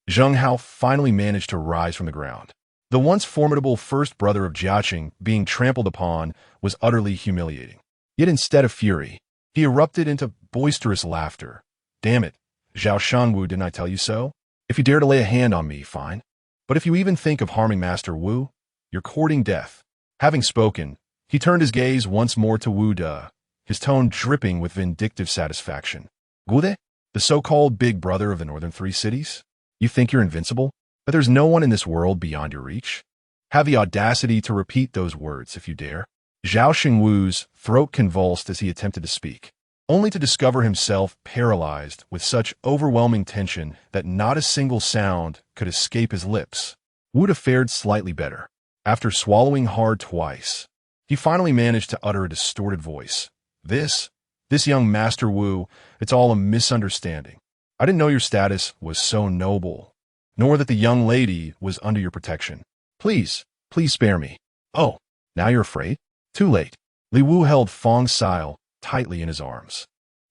Zheng Hao finally managed to rise from the ground. The once formidable first brother of Jiaqing being trampled upon was utterly humiliating. Yet instead of fury, he erupted into boisterous laughter. Damn it, Zhao Shangwu, didn't I tell you so? If you dare to lay a hand on me, fine. But if you even think of harming Master Wu, you're courting death. Having spoken, he turned his gaze once more to Wu De, his tone dripping with vindictive satisfaction. Gude, the so-called big brother of the northern three cities? You think you're invincible? That there's no one in this world beyond your reach? Have the audacity to repeat those words if you dare. Zhao Xingwu's throat convulsed as he attempted to speak, only to discover himself paralyzed with such overwhelming tension that not a single sound could escape his lips. Wu De fared slightly better. After swallowing hard twice, he finally managed to utter a distorted voice. This young Master Wu, it's all a misunderstanding. I didn't know your status was so noble, nor that the young lady was under your protection. Please spare me. Oh, now you're afraid? Too late. Li Wu held Fong Sil tightly in his arms,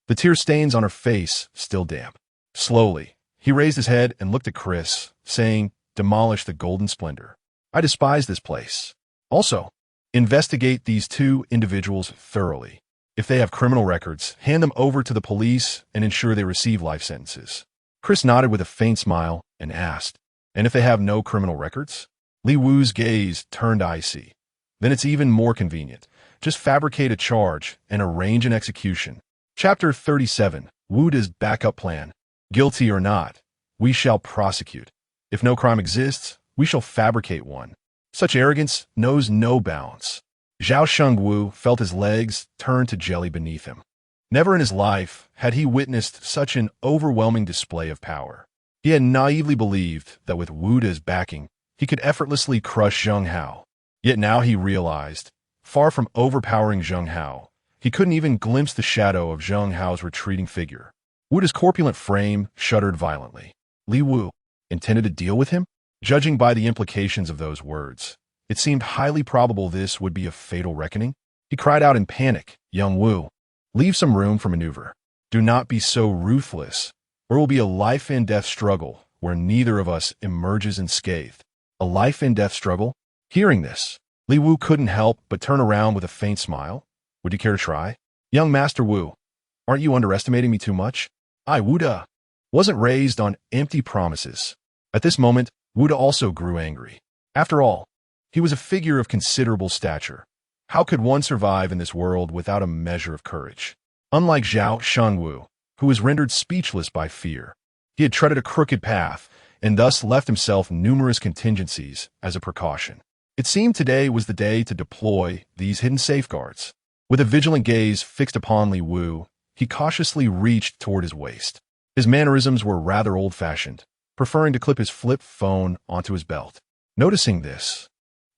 the tear stains on her face still damp. Slowly, he raised his head and looked at Chris, saying, "Demolish the golden splendor. I despise this place. Also, investigate these two individuals thoroughly. If they have criminal records, hand them over to the police and ensure they receive life sentences." Chris nodded with a faint smile and asked, "And if they have no criminal records?" Li Wu's gaze turned icy. "Then it's even more convenient. Just fabricate a charge and arrange an execution." Chapter 37, Wu De's backup plan. Guilty or not, we shall prosecute. If no crime exists, we shall fabricate one. Such arrogance knows no bounds. Zhao Shengwu felt his legs turn to jelly beneath him. Never in his life had he witnessed such an overwhelming display of power. He had naively believed that with Wu De's backing, he could effortlessly crush Zheng Hao. Yet now he realized, far from overpowering Zheng Hao, he couldn't even glimpse the shadow of Zheng Hao's retreating figure. Wu De's corpulent frame shuddered violently. Li Wu intended to deal with him? Judging by the implications of those words, it seemed highly probable this would be a fatal reckoning. He cried out in panic, "Young Wu, leave some room for maneuver. Do not be so ruthless, or it will be a life-and-death struggle where neither of us emerges unscathed." A life-and-death struggle? Hearing this, Li Wu couldn't help but turn around with a faint smile. "Would you care to try? Young Master Wu, aren't you underestimating me too much? I, Wu De, wasn't raised on empty promises." At this moment, Wu De also grew angry. After all, he was a figure of considerable stature. How could one survive in this world without a measure of courage? Unlike Zhao Shengwu, who was rendered speechless by fear, he had treaded a crooked path and thus left himself numerous contingencies as a precaution. It seemed today was the day to deploy these hidden safeguards. With a vigilant gaze fixed upon Li Wu, he cautiously reached toward his waist. His mannerisms were rather old-fashioned, preferring to clip his flip phone onto his belt. Noticing this,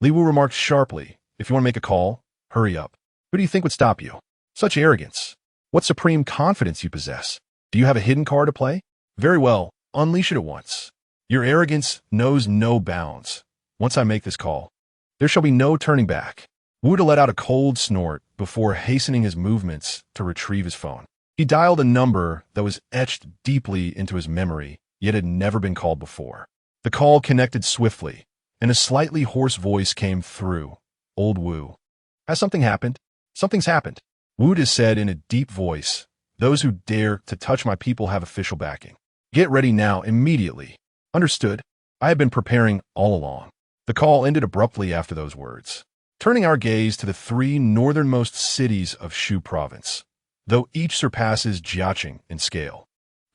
Li Wu remarked sharply, "If you want to make a call, hurry up. Who do you think would stop you? Such arrogance. What supreme confidence you possess. Do you have a hidden card to play? Very well, unleash it at once. Your arrogance knows no bounds. Once I make this call, there shall be no turning back." Wu De let out a cold snort before hastening his movements to retrieve his phone. He dialed a number that was etched deeply into his memory, yet had never been called before. The call connected swiftly, and a slightly hoarse voice came through. "Old Wu. Has something happened?" "Something's happened," Wu De said in a deep voice. "Those who dare to touch my people have official backing. Get ready now, immediately." "Understood. I have been preparing all along." The call ended abruptly after those words. Turning our gaze to the three northernmost cities of Shu province, though each surpasses Jiaqing in scale,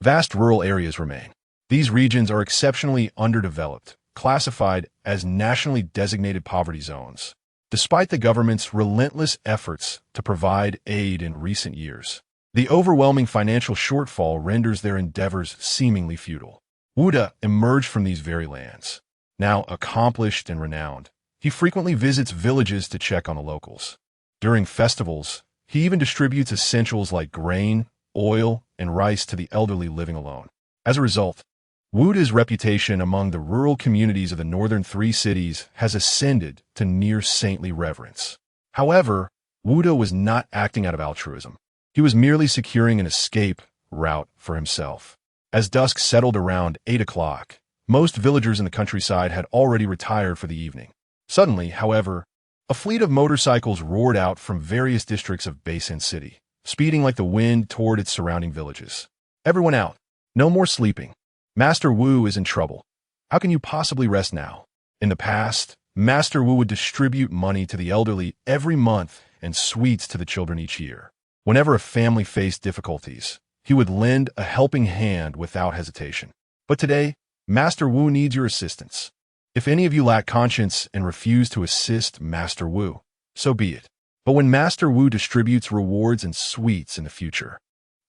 vast rural areas remain. These regions are exceptionally underdeveloped, classified as nationally designated poverty zones, despite the government's relentless efforts to provide aid in recent years. The overwhelming financial shortfall renders their endeavors seemingly futile. Wuda emerged from these very lands. Now accomplished and renowned, he frequently visits villages to check on the locals. During festivals, he even distributes essentials like grain, oil, and rice to the elderly living alone. As a result, Wuda's reputation among the rural communities of the northern three cities has ascended to near saintly reverence. However, Wuda was not acting out of altruism. He was merely securing an escape route for himself. As dusk settled around 8 o'clock, most villagers in the countryside had already retired for the evening. Suddenly, however, a fleet of motorcycles roared out from various districts of Beisan City, speeding like the wind toward its surrounding villages. Everyone out. No more sleeping. Master Wu is in trouble. How can you possibly rest now? In the past, Master Wu would distribute money to the elderly every month and sweets to the children each year. Whenever a family faced difficulties, he would lend a helping hand without hesitation. But today, Master Wu needs your assistance. If any of you lack conscience and refuse to assist Master Wu, so be it. But when Master Wu distributes rewards and sweets in the future,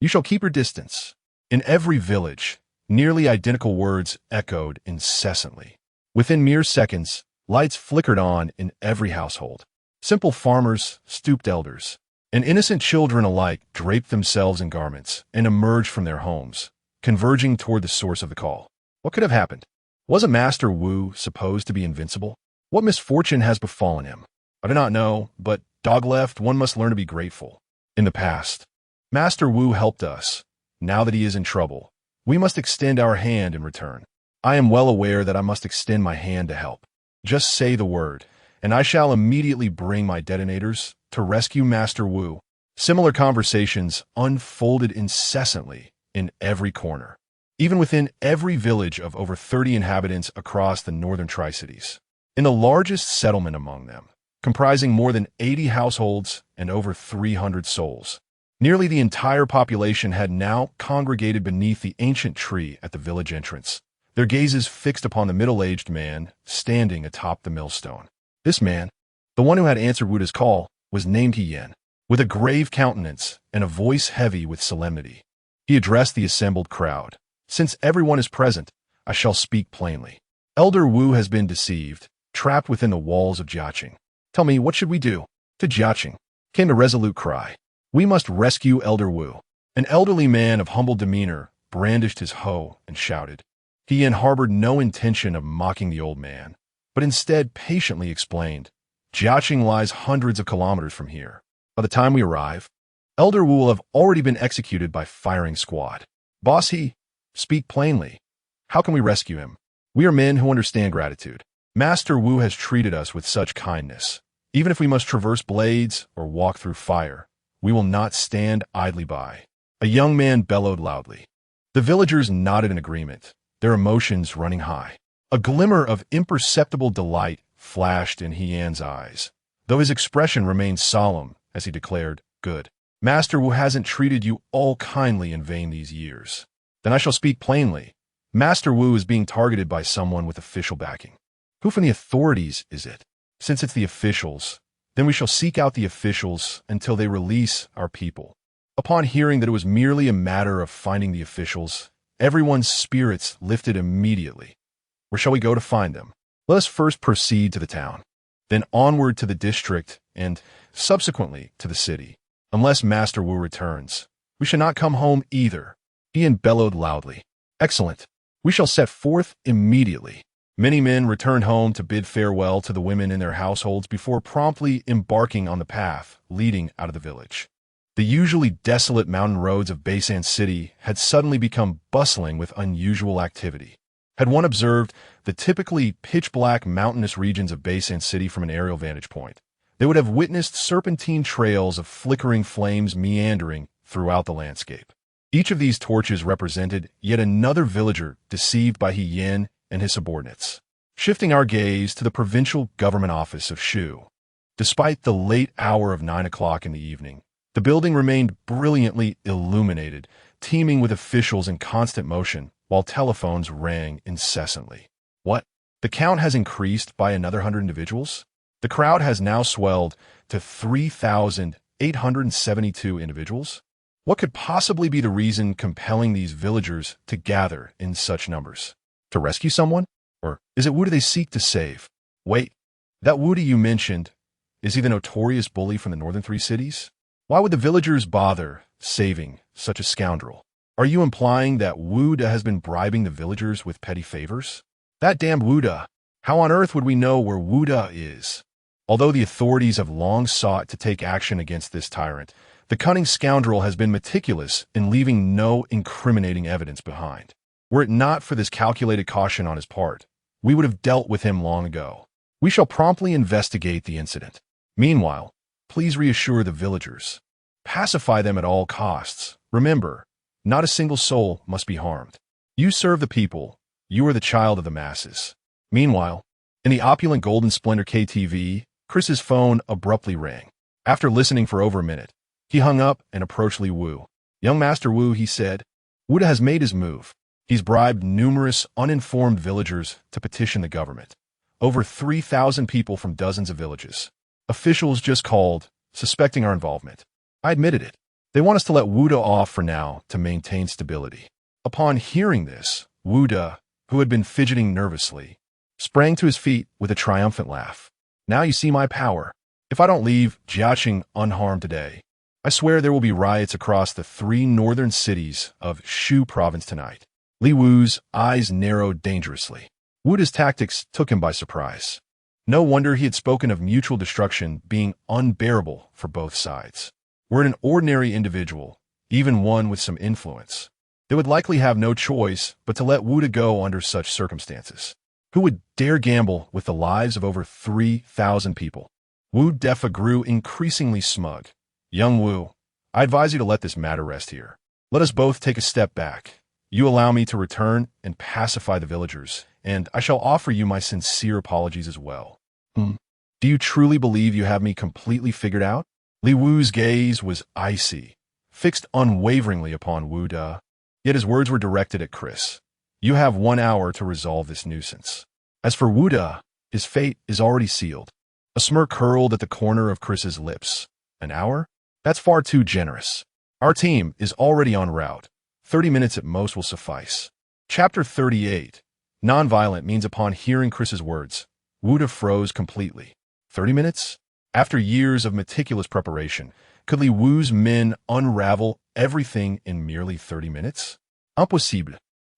you shall keep your distance. In every village, nearly identical words echoed incessantly. Within mere seconds, lights flickered on in every household. Simple farmers, stooped elders, and innocent children alike draped themselves in garments and emerged from their homes, converging toward the source of the call. What could have happened? Wasn't Master Wu supposed to be invincible? What misfortune has befallen him? I do not know, but dog left, one must learn to be grateful. In the past, Master Wu helped us. Now that he is in trouble, we must extend our hand in return. I am well aware that I must extend my hand to help. Just say the word, and I shall immediately bring my detonators to rescue Master Wu. Similar conversations unfolded incessantly in every corner, even within every village of over 30 inhabitants across the northern Tri-Cities. In the largest settlement among them, comprising more than 80 households and over 300 souls, nearly the entire population had now congregated beneath the ancient tree at the village entrance, their gazes fixed upon the middle-aged man standing atop the millstone. This man, the one who had answered Wuda's call, was named Heir. With a grave countenance and a voice heavy with solemnity, he addressed the assembled crowd. Since everyone is present, I shall speak plainly. Elder Wu has been deceived, trapped within the walls of Jiaqing. Tell me, what should we do? To Jiaqing came the resolute cry. We must rescue Elder Wu. An elderly man of humble demeanor brandished his hoe and shouted. Heir harbored no intention of mocking the old man, but instead patiently explained, Jiaqing lies hundreds of kilometers from here. By the time we arrive, Elder Wu will have already been executed by firing squad. Boss He, speak plainly. How can we rescue him? We are men who understand gratitude. Master Wu has treated us with such kindness. Even if we must traverse blades or walk through fire, we will not stand idly by. A young man bellowed loudly. The villagers nodded in agreement, their emotions running high. A glimmer of imperceptible delight flashed in Heir's eyes, though his expression remained solemn as he declared, Good. Master Wu hasn't treated you all kindly in vain these years. Then I shall speak plainly. Master Wu is being targeted by someone with official backing. Who from the authorities is it? Since it's the officials, then we shall seek out the officials until they release our people. Upon hearing that it was merely a matter of finding the officials, everyone's spirits lifted immediately. Where shall we go to find them? Let us first proceed to the town, then onward to the district, and subsequently to the city. Unless Master Wu returns, we shall not come home either. Heir bellowed loudly. Excellent. We shall set forth immediately. Many men returned home to bid farewell to the women in their households before promptly embarking on the path leading out of the village. The usually desolate mountain roads of Beisan City had suddenly become bustling with unusual activity. Had one observed the typically pitch-black mountainous regions of Beisan City from an aerial vantage point, they would have witnessed serpentine trails of flickering flames meandering throughout the landscape. Each of these torches represented yet another villager deceived by Heir and his subordinates. Shifting our gaze to the provincial government office of Shu, Despite the late hour of 9 o'clock in the evening, the building remained brilliantly illuminated, teeming with officials in constant motion, while telephones rang incessantly. What? The count has increased by another 100 individuals? The crowd has now swelled to 3,872 individuals? What could possibly be the reason compelling these villagers to gather in such numbers? To rescue someone? Or is it Wu they seek to save? Wait, that Wu you mentioned, is he the notorious bully from the northern three cities? Why would the villagers bother saving such a scoundrel? Are you implying that Wu has been bribing the villagers with petty favors? That damned Wu! How on earth would we know where Wu is? Although the authorities have long sought to take action against this tyrant, the cunning scoundrel has been meticulous in leaving no incriminating evidence behind. Were it not for this calculated caution on his part, we would have dealt with him long ago. We shall promptly investigate the incident. Meanwhile, please reassure the villagers. Pacify them at all costs. Remember, not a single soul must be harmed. You serve the people. You are the child of the masses. Meanwhile, in the opulent Golden Splendor KTV, Chris's phone abruptly rang. After listening for over a minute, he hung up and approached Li Wu. Young Master Wu, he said, Wu has made his move. He's bribed numerous uninformed villagers to petition the government. Over 3,000 people from dozens of villages. Officials just called, suspecting our involvement. I admitted it. They want us to let Wu off for now to maintain stability. Upon hearing this, Wu, who had been fidgeting nervously, sprang to his feet with a triumphant laugh. Now you see my power. If I don't leave Jiaqing unharmed today, I swear there will be riots across the 3 northern cities of Shu province tonight. Li Wu's eyes narrowed dangerously. Wu's tactics took him by surprise. No wonder he had spoken of mutual destruction being unbearable for both sides. Were it an ordinary individual, even one with some influence, they would likely have no choice but to let Wu go under such circumstances. Who would dare gamble with the lives of over 3,000 people? Wu Defa grew increasingly smug. Young Wu, I advise you to let this matter rest here. Let us both take a step back. You allow me to return and pacify the villagers, and I shall offer you my sincere apologies as well. Do you truly believe you have me completely figured out? Li Wu's gaze was icy, fixed unwaveringly upon Wu De, yet his words were directed at Chris. You have 1 hour to resolve this nuisance. As for Wu De, his fate is already sealed. A smirk curled at the corner of Chris's lips. An hour? That's far too generous. Our team is already en route. 30 minutes at most will suffice. Chapter 38. Nonviolent means upon hearing Chris's words, Wu De froze completely. 30 minutes? After years of meticulous preparation, could Li Wu's men unravel everything in merely 30 minutes? Impossible.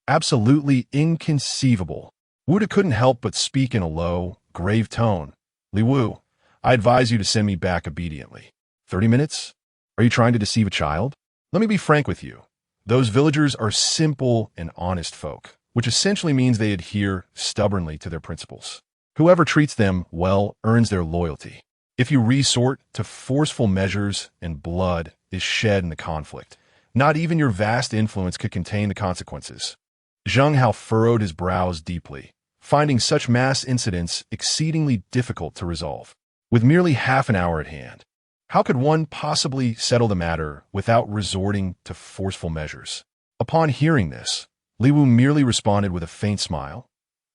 Absolutely inconceivable. Wu De couldn't help but speak in a low, grave tone. Li Wu, I advise you to send me back obediently. 30 minutes? Are you trying to deceive a child? Let me be frank with you. Those villagers are simple and honest folk, which essentially means they adhere stubbornly to their principles. Whoever treats them well earns their loyalty. If you resort to forceful measures and blood is shed in the conflict, not even your vast influence could contain the consequences. Zheng Hao furrowed his brows deeply, finding such mass incidents exceedingly difficult to resolve. With merely half an hour at hand, how could one possibly settle the matter without resorting to forceful measures? Upon hearing this, Li Wu merely responded with a faint smile.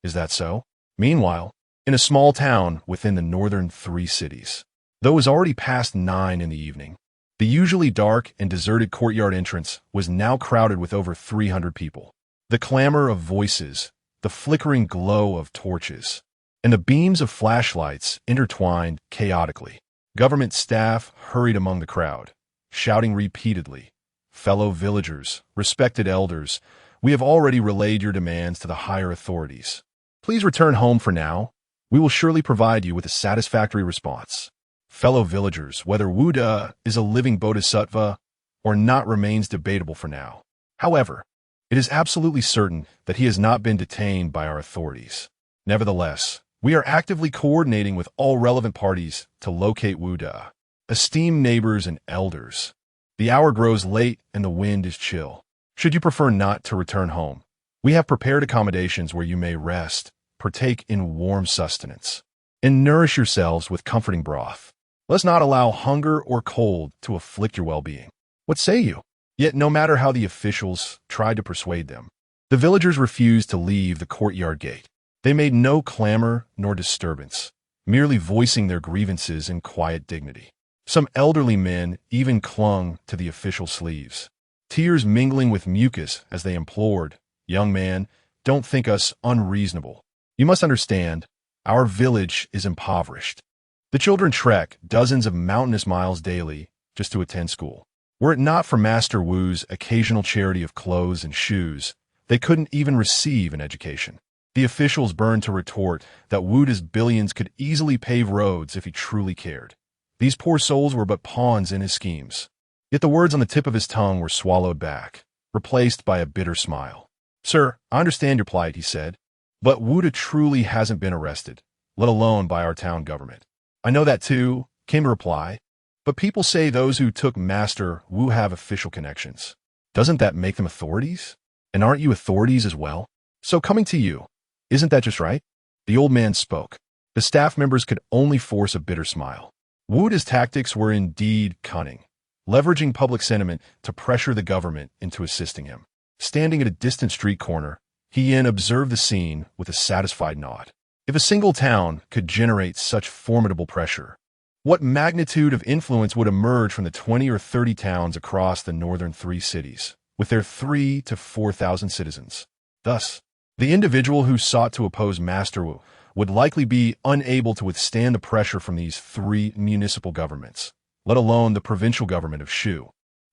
Is that so? Meanwhile, in a small town within the northern 3 cities, though it was already past 9 in the evening, the usually dark and deserted courtyard entrance was now crowded with over 300 people. The clamor of voices, the flickering glow of torches, and the beams of flashlights intertwined chaotically. Government staff hurried among the crowd, shouting repeatedly, Fellow villagers, respected elders, we have already relayed your demands to the higher authorities. Please return home for now. We will surely provide you with a satisfactory response. Fellow villagers, whether Wu De is a living bodhisattva or not remains debatable for now. However, it is absolutely certain that he has not been detained by our authorities. Nevertheless, we are actively coordinating with all relevant parties to locate Wu De. Esteemed neighbors and elders, the hour grows late and the wind is chill. Should you prefer not to return home, we have prepared accommodations where you may rest, partake in warm sustenance, and nourish yourselves with comforting broth. Let's not allow hunger or cold to afflict your well-being. What say you?" Yet no matter how the officials tried to persuade them, the villagers refused to leave the courtyard gate. They made no clamor nor disturbance, merely voicing their grievances in quiet dignity. Some elderly men even clung to the official sleeves, tears mingling with mucus as they implored, "Young man, don't think us unreasonable. You must understand, our village is impoverished. The children trek dozens of mountainous miles daily just to attend school. Were it not for Master Wu's occasional charity of clothes and shoes, they couldn't even receive an education." The officials burned to retort that Wu's billions could easily pave roads if he truly cared. These poor souls were but pawns in his schemes. Yet the words on the tip of his tongue were swallowed back, replaced by a bitter smile. "Sir, I understand your plight," he said, "but Wuda truly hasn't been arrested, let alone by our town government." "I know that too," came the reply, "but people say those who took Master Wu have official connections. Doesn't that make them authorities? And aren't you authorities as well? So coming to you, isn't that just right?" The old man spoke. The staff members could only force a bitter smile. Wuda's tactics were indeed cunning, leveraging public sentiment to pressure the government into assisting him. Standing at a distant street corner, Heir observed the scene with a satisfied nod. If a single town could generate such formidable pressure, what magnitude of influence would emerge from the 20 or 30 towns across the northern three cities, with their 3,000 to 4,000 citizens? Thus, the individual who sought to oppose Master Wu would likely be unable to withstand the pressure from these 3 municipal governments, let alone the provincial government of Shu.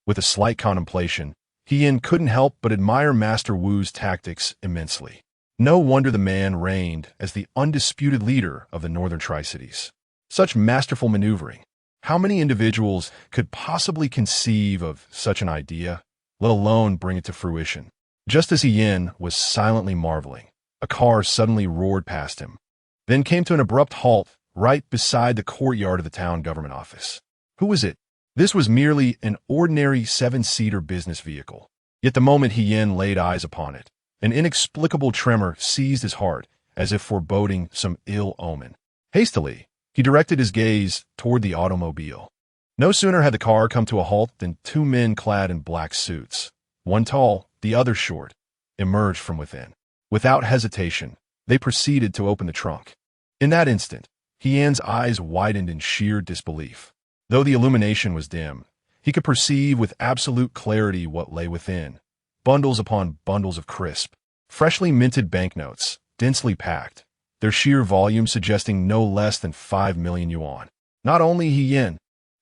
With a slight contemplation, Heir couldn't help but admire Master Wu's tactics immensely. No wonder the man reigned as the undisputed leader of the northern Tri-Cities. Such masterful maneuvering. How many individuals could possibly conceive of such an idea, let alone bring it to fruition? Just as Heir was silently marveling, a car suddenly roared past him, then came to an abrupt halt right beside the courtyard of the town government office. Who was it? This was merely an ordinary 7-seater business vehicle. Yet the moment Heir laid eyes upon it, an inexplicable tremor seized his heart as if foreboding some ill omen. Hastily, he directed his gaze toward the automobile. No sooner had the car come to a halt than 2 men clad in black suits, one tall, the other short, emerged from within. Without hesitation, they proceeded to open the trunk. In that instant, Heir's eyes widened in sheer disbelief. Though the illumination was dim, he could perceive with absolute clarity what lay within. Bundles upon bundles of crisp, freshly minted banknotes, densely packed, their sheer volume suggesting no less than 5 million yuan. Not only Heir,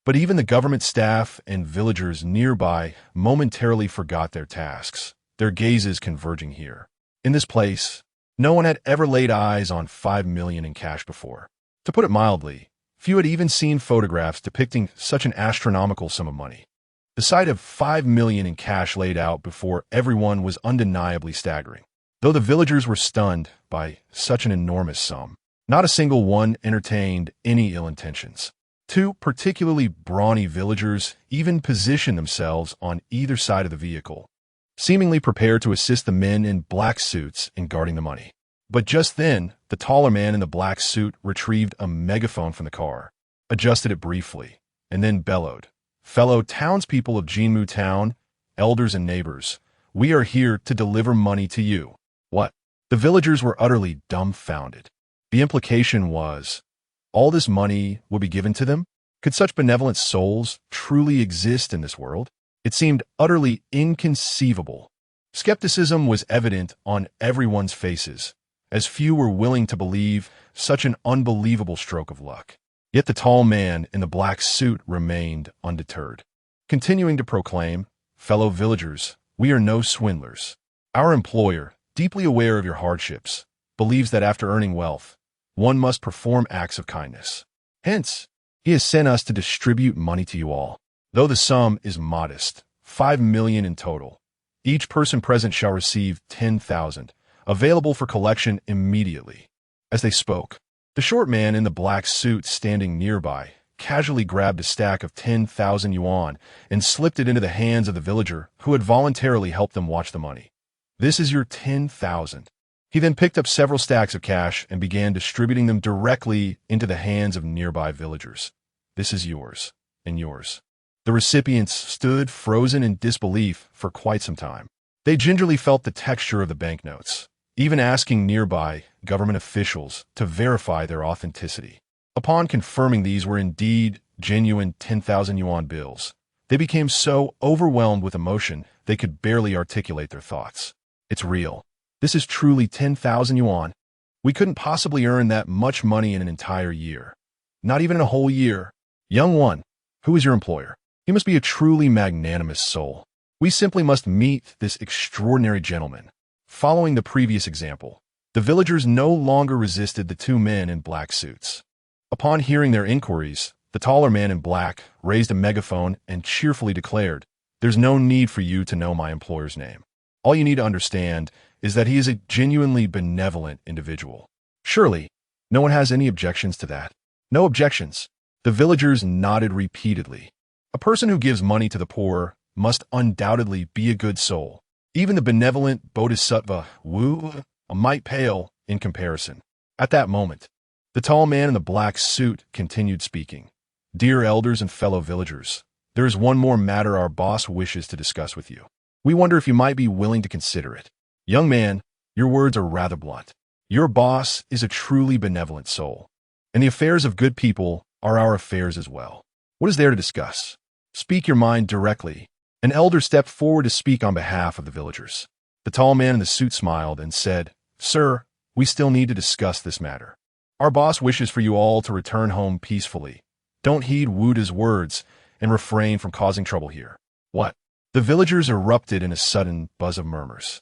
but even the government staff and villagers nearby momentarily forgot their tasks, their gazes converging here. In this place, no one had ever laid eyes on 5 million in cash before. To put it mildly, few had even seen photographs depicting such an astronomical sum of money. The sight of 5 million in cash laid out before everyone was undeniably staggering. Though the villagers were stunned by such an enormous sum, not a single one entertained any ill intentions. 2 particularly brawny villagers even positioned themselves on either side of the vehicle, seemingly prepared to assist the men in black suits in guarding the money. But just then, the taller man in the black suit retrieved a megaphone from the car, adjusted it briefly, and then bellowed, "Fellow townspeople of Jinmu Town, elders and neighbors, we are here to deliver money to you." What? The villagers were utterly dumbfounded. The implication was, all this money would be given to them? Could such benevolent souls truly exist in this world? It seemed utterly inconceivable. Skepticism was evident on everyone's faces, as few were willing to believe such an unbelievable stroke of luck. Yet the tall man in the black suit remained undeterred, continuing to proclaim, "Fellow villagers, we are no swindlers. Our employer, deeply aware of your hardships, believes that after earning wealth, one must perform acts of kindness. Hence, he has sent us to distribute money to you all. Though the sum is modest, 5 million in total, each person present shall receive 10,000, available for collection immediately." As they spoke, the short man in the black suit standing nearby casually grabbed a stack of 10,000 yuan and slipped it into the hands of the villager who had voluntarily helped them watch the money. "This is your 10,000. He then picked up several stacks of cash and began distributing them directly into the hands of nearby villagers. This is yours, and yours." The recipients stood frozen in disbelief for quite some time. They gingerly felt the texture of the banknotes, even asking nearby government officials to verify their authenticity. Upon confirming these were indeed genuine 10,000 yuan bills, they became so overwhelmed with emotion they could barely articulate their thoughts. "It's real. This is truly 10,000 yuan. We couldn't possibly earn that much money in an entire year. Not even in a whole year. Young one, who is your employer? He must be a truly magnanimous soul. We simply must meet this extraordinary gentleman." Following the previous example, the villagers no longer resisted the two men in black suits. Upon hearing their inquiries, the taller man in black raised a megaphone and cheerfully declared, "There's no need for you to know my employer's name. All you need to understand is that he is a genuinely benevolent individual." Surely, no one has any objections to that. No objections. The villagers nodded repeatedly. A person who gives money to the poor must undoubtedly be a good soul. Even the benevolent Bodhisattva Wu might pale in comparison. At that moment, the tall man in the black suit continued speaking. "Dear elders and fellow villagers, there is one more matter our boss wishes to discuss with you. We wonder if you might be willing to consider it." "Young man, your words are rather blunt. Your boss is a truly benevolent soul, and the affairs of good people are our affairs as well. What is there to discuss? Speak your mind directly." An elder stepped forward to speak on behalf of the villagers. The tall man in the suit smiled and said, "Sir, we still need to discuss this matter. Our boss wishes for you all to return home peacefully. Don't heed Wuda's words and refrain from causing trouble here." "What?" The villagers erupted in a sudden buzz of murmurs.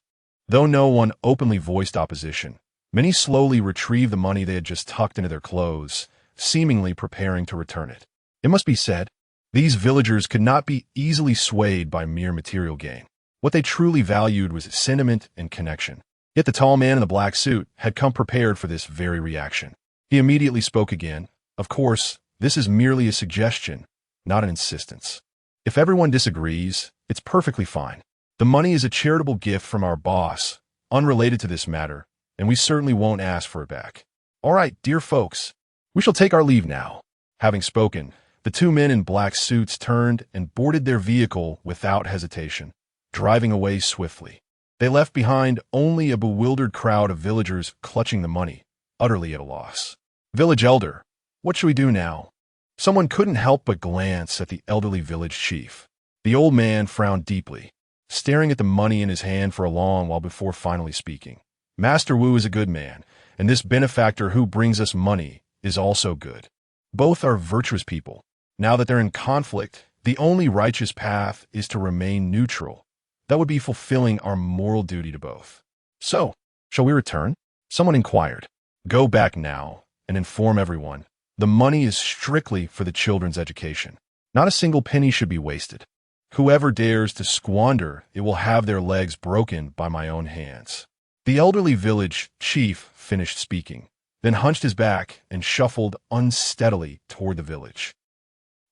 Though no one openly voiced opposition, many slowly retrieved the money they had just tucked into their clothes, seemingly preparing to return it. It must be said, these villagers could not be easily swayed by mere material gain. What they truly valued was sentiment and connection. Yet the tall man in the black suit had come prepared for this very reaction. He immediately spoke again. "Of course, this is merely a suggestion, not an insistence. If everyone disagrees, it's perfectly fine. The money is a charitable gift from our boss, unrelated to this matter, and we certainly won't ask for it back. All right, dear folks, we shall take our leave now." Having spoken, the two men in black suits turned and boarded their vehicle without hesitation, driving away swiftly. They left behind only a bewildered crowd of villagers clutching the money, utterly at a loss. "Village elder, what should we do now?" Someone couldn't help but glance at the elderly village chief. The old man frowned deeply, staring at the money in his hand for a long while before finally speaking. "Master Wu is a good man, and this benefactor who brings us money is also good. Both are virtuous people. Now that they're in conflict, the only righteous path is to remain neutral. That would be fulfilling our moral duty to both. So, shall we return?" Someone inquired. "Go back now and inform everyone. The money is strictly for the children's education. Not a single penny should be wasted. Whoever dares to squander it will have their legs broken by my own hands." The elderly village chief finished speaking, then hunched his back and shuffled unsteadily toward the village.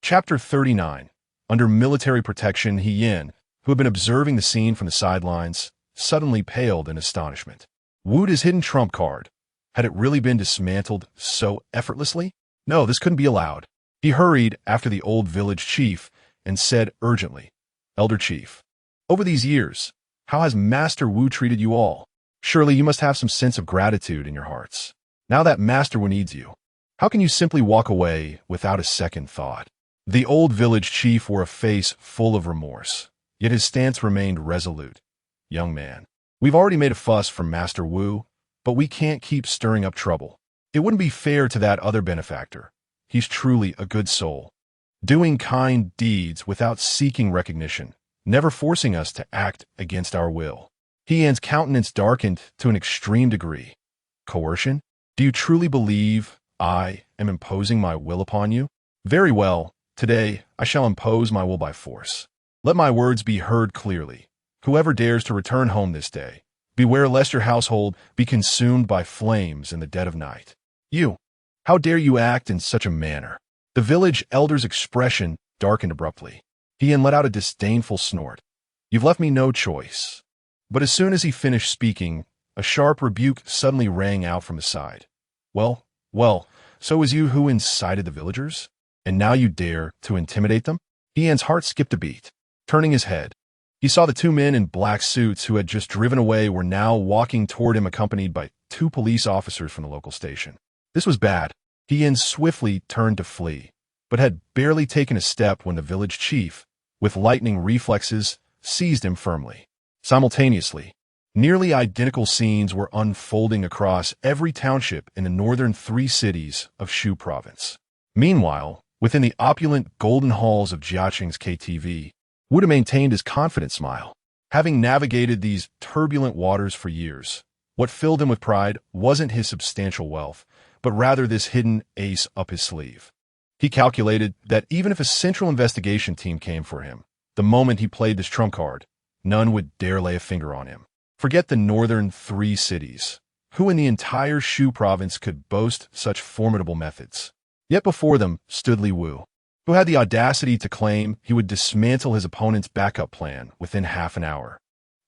Chapter 39. Under military protection, He Yin, who had been observing the scene from the sidelines, suddenly paled in astonishment. Wuda's hidden trump card. Had it really been dismantled so effortlessly? No, this couldn't be allowed. He hurried after the old village chief and said urgently, "Elder chief, over these years, how has Master Wu treated you all? Surely you must have some sense of gratitude in your hearts. Now that Master Wu needs you, how can you simply walk away without a second thought?" The old village chief wore a face full of remorse, yet his stance remained resolute. "Young man, we've already made a fuss from Master Wu, but we can't keep stirring up trouble. It wouldn't be fair to that other benefactor. He's truly a good soul, doing kind deeds without seeking recognition, never forcing us to act against our will." He Yan's countenance darkened to an extreme degree. "Coercion? Do you truly believe I am imposing my will upon you? Very well. Today, I shall impose my will by force. Let my words be heard clearly. Whoever dares to return home this day, beware lest your household be consumed by flames in the dead of night." "You! How dare you act in such a manner?" The village elder's expression darkened abruptly. He let out a disdainful snort. "You've left me no choice." But as soon as he finished speaking, a sharp rebuke suddenly rang out from his side. Well, so was you who incited the villagers?" And now you dare to intimidate them? Ian's heart skipped a beat. Turning his head, he saw the two men in black suits who had just driven away were now walking toward him accompanied by two police officers from the local station. This was bad. Ian swiftly turned to flee, but had barely taken a step when the village chief, with lightning reflexes, seized him firmly. Simultaneously, nearly identical scenes were unfolding across every township in the northern 3 cities of Shu province. Meanwhile, within the opulent golden halls of Jiaqing's KTV, Wu maintained his confident smile. Having navigated these turbulent waters for years, what filled him with pride wasn't his substantial wealth, but rather this hidden ace up his sleeve. He calculated that even if a central investigation team came for him, the moment he played this trump card, none would dare lay a finger on him. Forget the northern 3 cities. Who in the entire Shu province could boast such formidable methods? Yet before them stood Li Wu, who had the audacity to claim he would dismantle his opponent's backup plan within half an hour.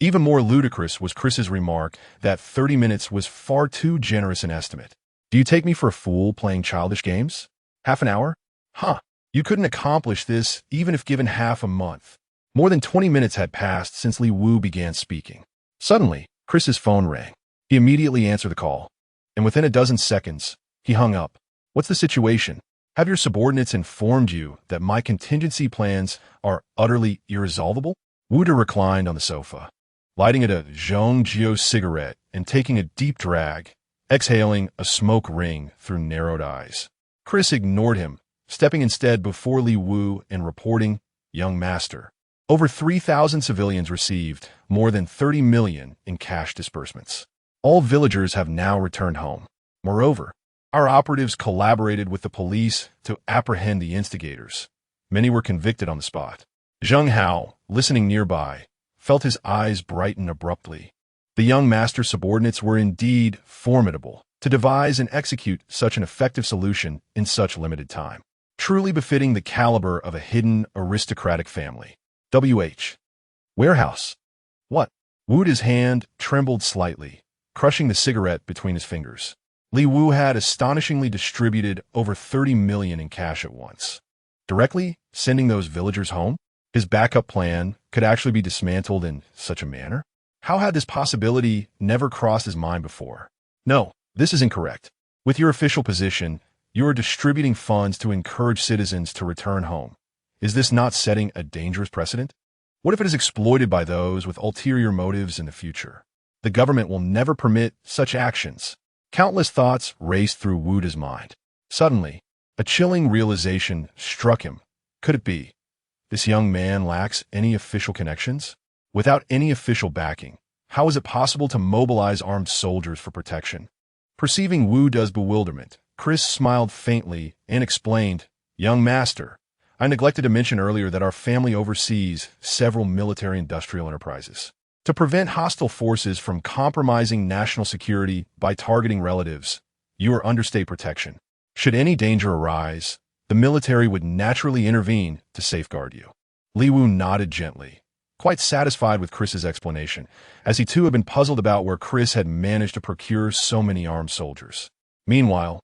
Even more ludicrous was Chris's remark that 30 minutes was far too generous an estimate. Do you take me for a fool playing childish games? Half an hour? Huh. You couldn't accomplish this even if given half a month. More than 20 minutes had passed since Li Wu began speaking. Suddenly, Chris's phone rang. He immediately answered the call, and within a dozen seconds, he hung up. What's the situation? Have your subordinates informed you that my contingency plans are utterly irresolvable? Wu reclined on the sofa, lighting a Zhongjio cigarette and taking a deep drag, exhaling a smoke ring through narrowed eyes. Chris ignored him, stepping instead before Li Wu and reporting, "Young master, over 3,000 civilians received more than 30 million in cash disbursements. All villagers have now returned home. Moreover, our operatives collaborated with the police to apprehend the instigators. Many were convicted on the spot." Zheng Hao, listening nearby, felt his eyes brighten abruptly. The young master subordinates were indeed formidable to devise and execute such an effective solution in such limited time. Truly befitting the caliber of a hidden aristocratic family. W.H. Warehouse. What? Wu's hand trembled slightly, crushing the cigarette between his fingers. Li Wu had astonishingly distributed over 30 million in cash at once. Directly sending those villagers home? His backup plan could actually be dismantled in such a manner? How had this possibility never crossed his mind before? No, this is incorrect. With your official position, you are distributing funds to encourage citizens to return home. Is this not setting a dangerous precedent? What if it is exploited by those with ulterior motives in the future? The government will never permit such actions. Countless thoughts raced through Wu's mind. Suddenly, a chilling realization struck him. Could it be? This young man lacks any official connections? Without any official backing, how is it possible to mobilize armed soldiers for protection? Perceiving Wu's bewilderment, Chris smiled faintly and explained, "Young master, I neglected to mention earlier that our family oversees several military-industrial enterprises. To prevent hostile forces from compromising national security by targeting relatives, you are under state protection. Should any danger arise, the military would naturally intervene to safeguard you." Li Wu nodded gently, quite satisfied with Chris's explanation, as he too had been puzzled about where Chris had managed to procure so many armed soldiers. Meanwhile,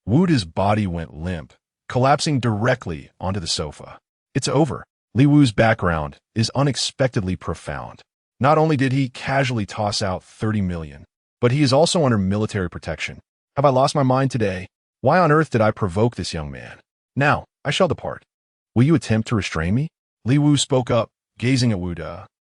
Wu's body went limp, collapsing directly onto the sofa. It's over. Li Wu's background is unexpectedly profound. Not only did he casually toss out 30 million, but he is also under military protection. Have I lost my mind today? Why on earth did I provoke this young man? Now, I shall depart. Will you attempt to restrain me? Li Wu spoke up, gazing at Wu.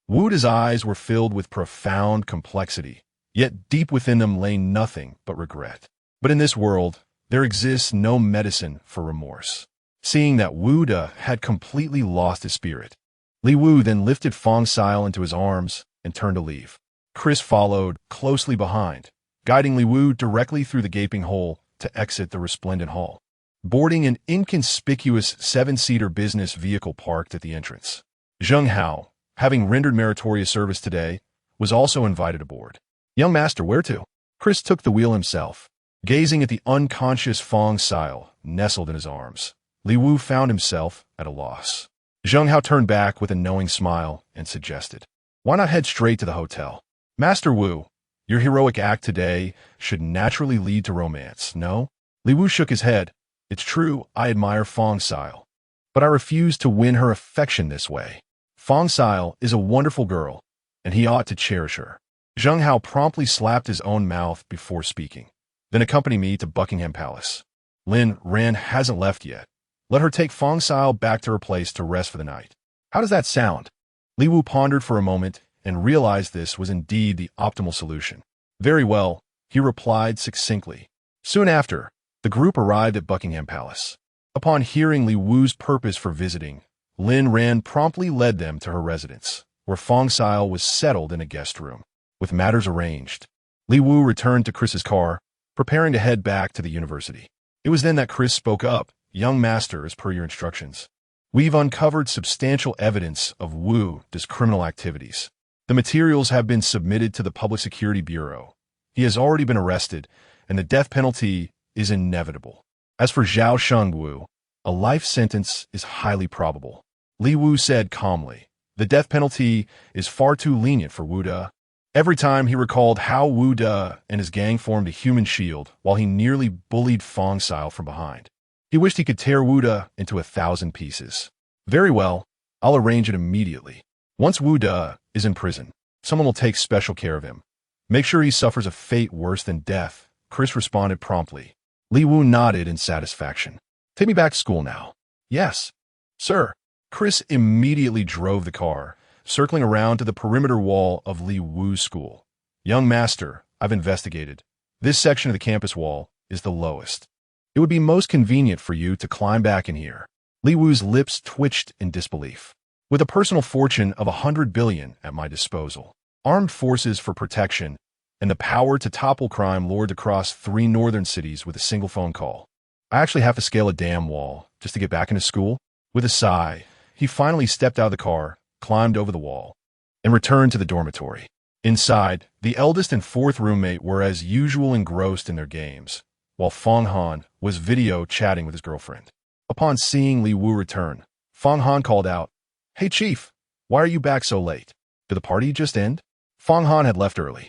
Wu's eyes were filled with profound complexity, yet deep within them lay nothing but regret. But in this world, there exists no medicine for remorse. Seeing that Wu had completely lost his spirit, Li Wu then lifted Fong Sil into his arms and turned to leave. Chris followed closely behind, guiding Li Wu directly through the gaping hole to exit the resplendent hall, boarding an inconspicuous 7-seater business vehicle parked at the entrance. Zheng Hao, having rendered meritorious service today, was also invited aboard. "Young master, where to?" Chris took the wheel himself. Gazing at the unconscious Fong Sil nestled in his arms, Li Wu found himself at a loss. Zheng Hao turned back with a knowing smile and suggested, "Why not head straight to the hotel? Master Wu, your heroic act today should naturally lead to romance, no?" Li Wu shook his head. It's true, I admire Fong Sil, but I refuse to win her affection this way. Fong Sil is a wonderful girl, and he ought to cherish her. Zheng Hao promptly slapped his own mouth before speaking. Then accompany me to Buckingham Palace. Lin Ran hasn't left yet. Let her take Fong Sil back to her place to rest for the night. How does that sound? Li Wu pondered for a moment and realized this was indeed the optimal solution. Very well, he replied succinctly. Soon after, the group arrived at Buckingham Palace. Upon hearing Li Wu's purpose for visiting, Lin Ran promptly led them to her residence, where Fong Sil was settled in a guest room. With matters arranged, Li Wu returned to Chris's car, preparing to head back to the university. It was then that Chris spoke up. Young master, as per your instructions, we've uncovered substantial evidence of Wu's criminal activities. The materials have been submitted to the Public Security Bureau. He has already been arrested, and the death penalty is inevitable. As for Zhao Shengwu, a life sentence is highly probable. Li Wu said calmly, the death penalty is far too lenient for Wu De. Every time he recalled how Wu De and his gang formed a human shield while he nearly bullied Fong Sil from behind. He wished he could tear Wu De into 1,000 pieces. Very well, I'll arrange it immediately. Once Wu De is in prison, someone will take special care of him. Make sure he suffers a fate worse than death, Chris responded promptly. Li Wu nodded in satisfaction. Take me back to school now. Yes, sir. Chris immediately drove the car, circling around to the perimeter wall of Li Wu's school. Young master, I've investigated. This section of the campus wall is the lowest. It would be most convenient for you to climb back in here. Li Wu's lips twitched in disbelief. With a personal fortune of 100 billion at my disposal, armed forces for protection, and the power to topple crime lords across 3 northern cities with a single phone call, I actually have to scale a damn wall just to get back into school. With a sigh, he finally stepped out of the car, climbed over the wall, and returned to the dormitory. Inside, the eldest and 4th roommate were as usual engrossed in their games, while Fong Han was video chatting with his girlfriend. Upon seeing Li Wu return, Fong Han called out, Hey Chief, why are you back so late? Did the party just end? Fong Han had left early,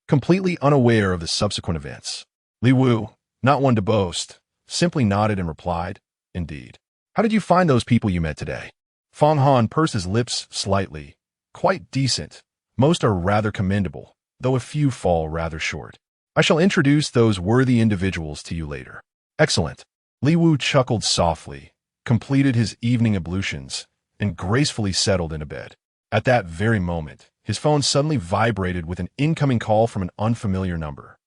completely unaware of the subsequent events. Li Wu, not one to boast, simply nodded and replied, Indeed. How did you find those people you met today? Fong Han pursed his lips slightly. Quite decent. Most are rather commendable, though a few fall rather short. I shall introduce those worthy individuals to you later. Excellent. Li Wu chuckled softly, completed his evening ablutions, and gracefully settled into bed. At that very moment, his phone suddenly vibrated with an incoming call from an unfamiliar number.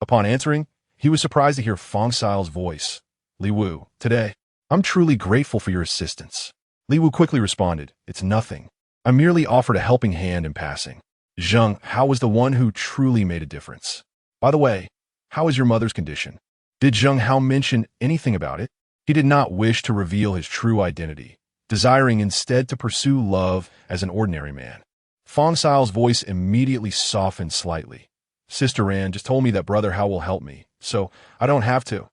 Upon answering, he was surprised to hear Fong Sil's voice. Li Wu, today, I'm truly grateful for your assistance. Li Wu quickly responded, It's nothing. I merely offered a helping hand in passing. Zheng Hao was the one who truly made a difference. By the way, how is your mother's condition? Did Zheng Hao mention anything about it? He did not wish to reveal his true identity, desiring instead to pursue love as an ordinary man. Fong Sil's voice immediately softened slightly. Sister Ran just told me that Brother Hao will help me, so I don't have to.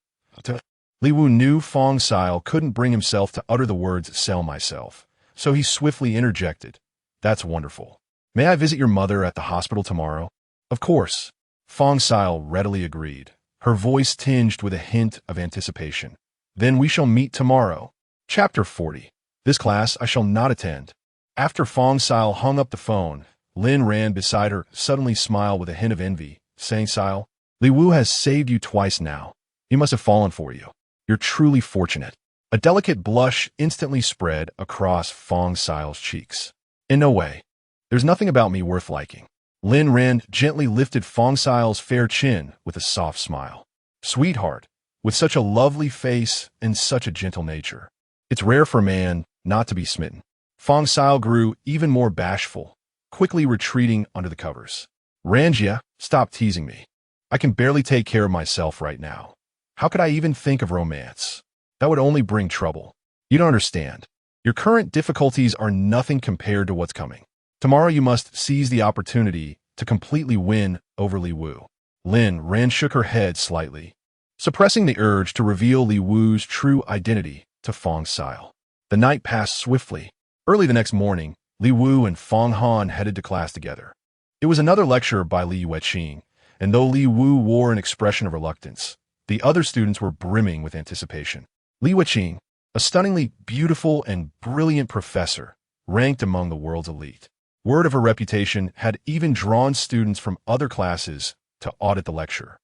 Li Wu knew Fong Sil couldn't bring himself to utter the words sell myself, so he swiftly interjected. That's wonderful. May I visit your mother at the hospital tomorrow? Of course. Fong Sil readily agreed, her voice tinged with a hint of anticipation. Then we shall meet tomorrow. Chapter 40. This class I shall not attend. After Fong Sil hung up the phone, Lin ran beside her, suddenly smiled with a hint of envy, saying, Sil, Li Wu has saved you twice now. He must have fallen for you. You're truly fortunate. A delicate blush instantly spread across Fong Sil's cheeks. In no way. There's nothing about me worth liking. Lin Ran gently lifted Fong Sil's fair chin with a soft smile. Sweetheart, with such a lovely face and such a gentle nature, it's rare for a man not to be smitten. Fong Sil grew even more bashful, quickly retreating under the covers. Ranjia, stop teasing me. I can barely take care of myself right now. How could I even think of romance? That would only bring trouble. You don't understand. Your current difficulties are nothing compared to what's coming. Tomorrow you must seize the opportunity to completely win over Li Wu. Lin Ran shook her head slightly, suppressing the urge to reveal Li Wu's true identity to Fong Sil. The night passed swiftly. Early the next morning, Li Wu and Fong Han headed to class together. It was another lecture by Li Yueqing, and though Li Wu wore an expression of reluctance, the other students were brimming with anticipation. Li Yuqing, a stunningly beautiful and brilliant professor, ranked among the world's elite. Word of her reputation had even drawn students from other classes to audit the lecture.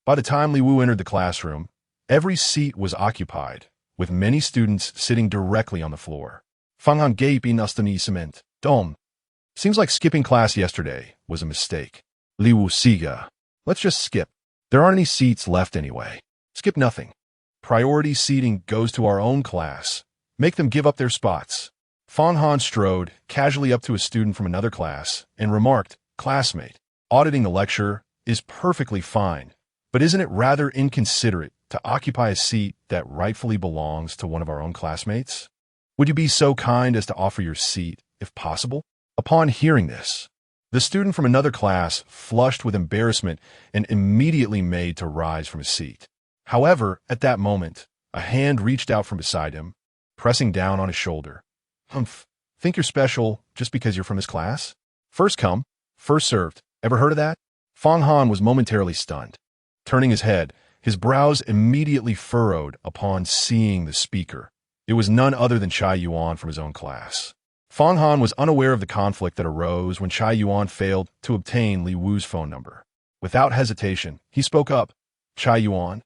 By the time Li Wu entered the classroom, every seat was occupied, with many students sitting directly on the floor. Fanghan gaped in astonishment. Dom. Seems like skipping class yesterday was a mistake. Li Wu siga. Let's just skip. There aren't any seats left anyway. Skip nothing. Priority seating goes to our own class. Make them give up their spots. Fanghan strode casually up to a student from another class and remarked, "Classmate, auditing the lecture is perfectly fine, but isn't it rather inconsiderate to occupy a seat that rightfully belongs to one of our own classmates? Would you be so kind as to offer your seat, if possible?" Upon hearing this, the student from another class flushed with embarrassment and immediately made to rise from his seat. However, at that moment, a hand reached out from beside him, pressing down on his shoulder. "Humph, think you're special just because you're from his class? First come, first served. Ever heard of that?" Fanghan was momentarily stunned. Turning his head, his brows immediately furrowed upon seeing the speaker. It was none other than Chai Yuan from his own class. Fanghan was unaware of the conflict that arose when Chai Yuan failed to obtain Li Wu's phone number. Without hesitation, he spoke up. "Chai Yuan,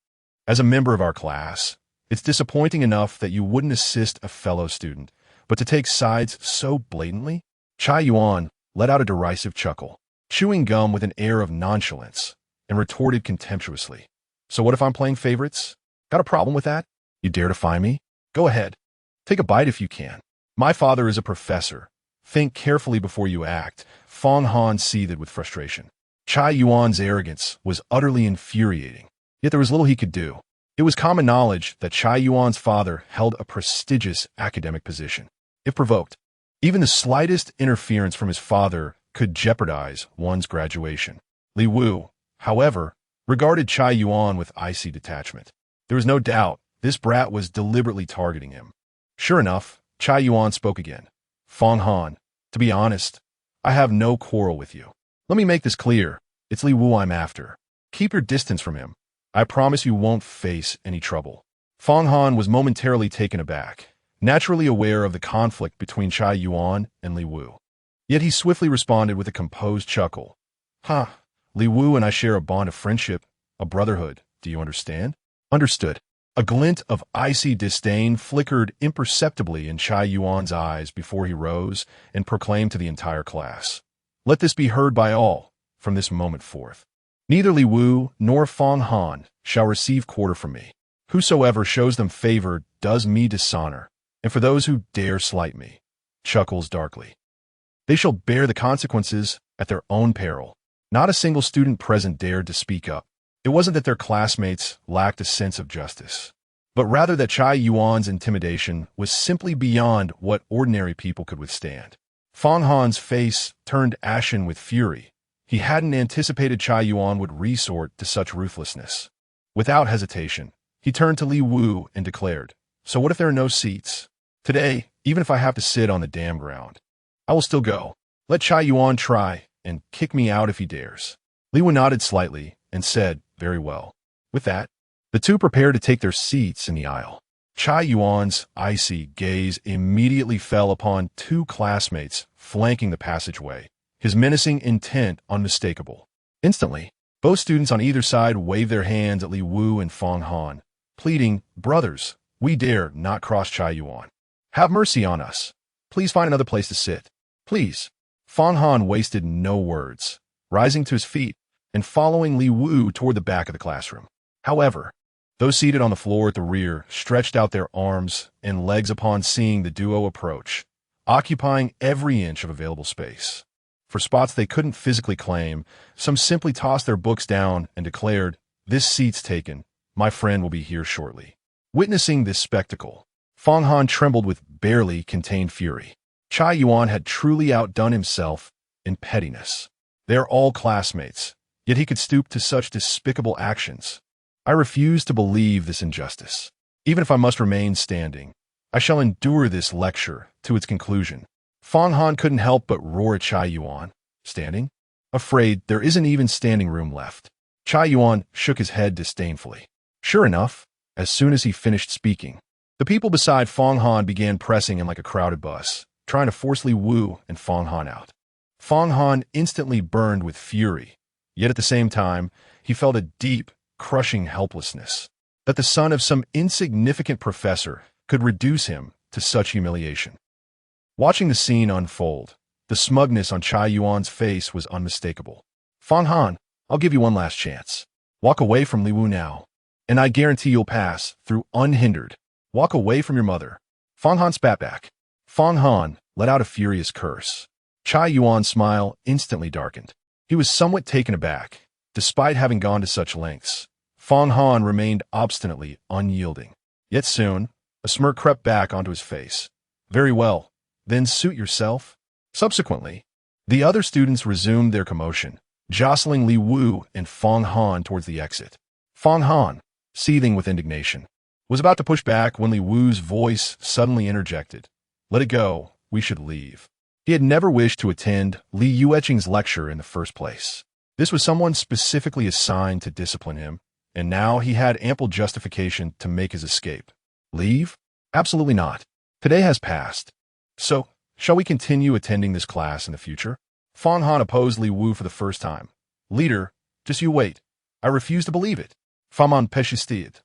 as a member of our class, it's disappointing enough that you wouldn't assist a fellow student, but to take sides so blatantly?" Chai Yuan let out a derisive chuckle, chewing gum with an air of nonchalance, and retorted contemptuously. "So what if I'm playing favorites? Got a problem with that? You dare defy me? Go ahead. Take a bite if you can. My father is a professor. Think carefully before you act." Fanghan seethed with frustration. Chai Yuan's arrogance was utterly infuriating, yet there was little he could do. It was common knowledge that Chai Yuan's father held a prestigious academic position. If provoked, even the slightest interference from his father could jeopardize one's graduation. Li Wu, however, regarded Chai Yuan with icy detachment. There was no doubt this brat was deliberately targeting him. Sure enough, Chai Yuan spoke again. "Fanghan, to be honest, I have no quarrel with you. Let me make this clear. It's Li Wu I'm after. Keep your distance from him. I promise you won't face any trouble." Fanghan was momentarily taken aback, naturally aware of the conflict between Chai Yuan and Li Wu. Yet he swiftly responded with a composed chuckle. Li Wu and I share a bond of friendship, a brotherhood. Do you understand?" "Understood." A glint of icy disdain flickered imperceptibly in Chai Yuan's eyes before he rose and proclaimed to the entire class, "Let this be heard by all, from this moment forth. Neither Li Wu nor Fanghan shall receive quarter from me. Whosoever shows them favor does me dishonor, and for those who dare slight me," chuckles darkly, "they shall bear the consequences at their own peril." Not a single student present dared to speak up. It wasn't that their classmates lacked a sense of justice, but rather that Chai Yuan's intimidation was simply beyond what ordinary people could withstand. Fanghan's face turned ashen with fury. He hadn't anticipated Chai Yuan would resort to such ruthlessness. Without hesitation, he turned to Li Wu and declared, "So what if there are no seats? Today, even if I have to sit on the damn ground, I will still go. Let Chai Yuan try and kick me out if he dares." Li Wu nodded slightly and said, "Very well." With that, the two prepared to take their seats in the aisle. Chai Yuan's icy gaze immediately fell upon two classmates flanking the passageway, his menacing intent unmistakable. Instantly, both students on either side waved their hands at Li Wu and Fanghan, pleading, "Brothers, we dare not cross Chai Yuan. Have mercy on us. Please find another place to sit. Please." Fanghan wasted no words, rising to his feet and following Li Wu toward the back of the classroom. However, those seated on the floor at the rear stretched out their arms and legs upon seeing the duo approach, occupying every inch of available space. For spots they couldn't physically claim, some simply tossed their books down and declared, "This seat's taken. My friend will be here shortly." Witnessing this spectacle, Fanghan trembled with barely contained fury. Chai Yuan had truly outdone himself in pettiness. They are all classmates, yet he could stoop to such despicable actions. I refuse to believe this injustice. Even if I must remain standing, I shall endure this lecture to its conclusion. Fanghan couldn't help but roar at Chai Yuan. "Standing? Afraid there isn't even standing room left." Chai Yuan shook his head disdainfully. Sure enough, as soon as he finished speaking, The people beside Fong Han began pressing in like a crowded bus, trying to force Li Wu and Fong Han out. Fong Han instantly burned with fury, yet at the same time, he felt a deep, crushing helplessness, that the son of some insignificant professor could reduce him to such humiliation. Watching the scene unfold, the smugness on Chai Yuan's face was unmistakable. Fong Han, I'll give you one last chance. Walk away from Li Wu now, and I guarantee you'll pass through unhindered. Walk away from your mother. Fong Han spat back. Fong Han let out a furious curse. Chai Yuan's smile instantly darkened. He was somewhat taken aback. Despite having gone to such lengths, Fong Han remained obstinately unyielding. Yet soon, a smirk crept back onto his face. Very well, then suit yourself. Subsequently, the other students resumed their commotion, jostling Li Wu and Fong Han towards the exit. Fong Han, seething with indignation, was about to push back when Li Wu's voice suddenly interjected. Let it go, we should leave. He had never wished to attend Li Yueqing's lecture in the first place. This was someone specifically assigned to discipline him, and now he had ample justification to make his escape. Leave? Absolutely not. Today has passed. So, shall we continue attending this class in the future? Fong Han opposed Li Wu for the first time. Leader, just you wait. I refuse to believe it. Faman peshisted.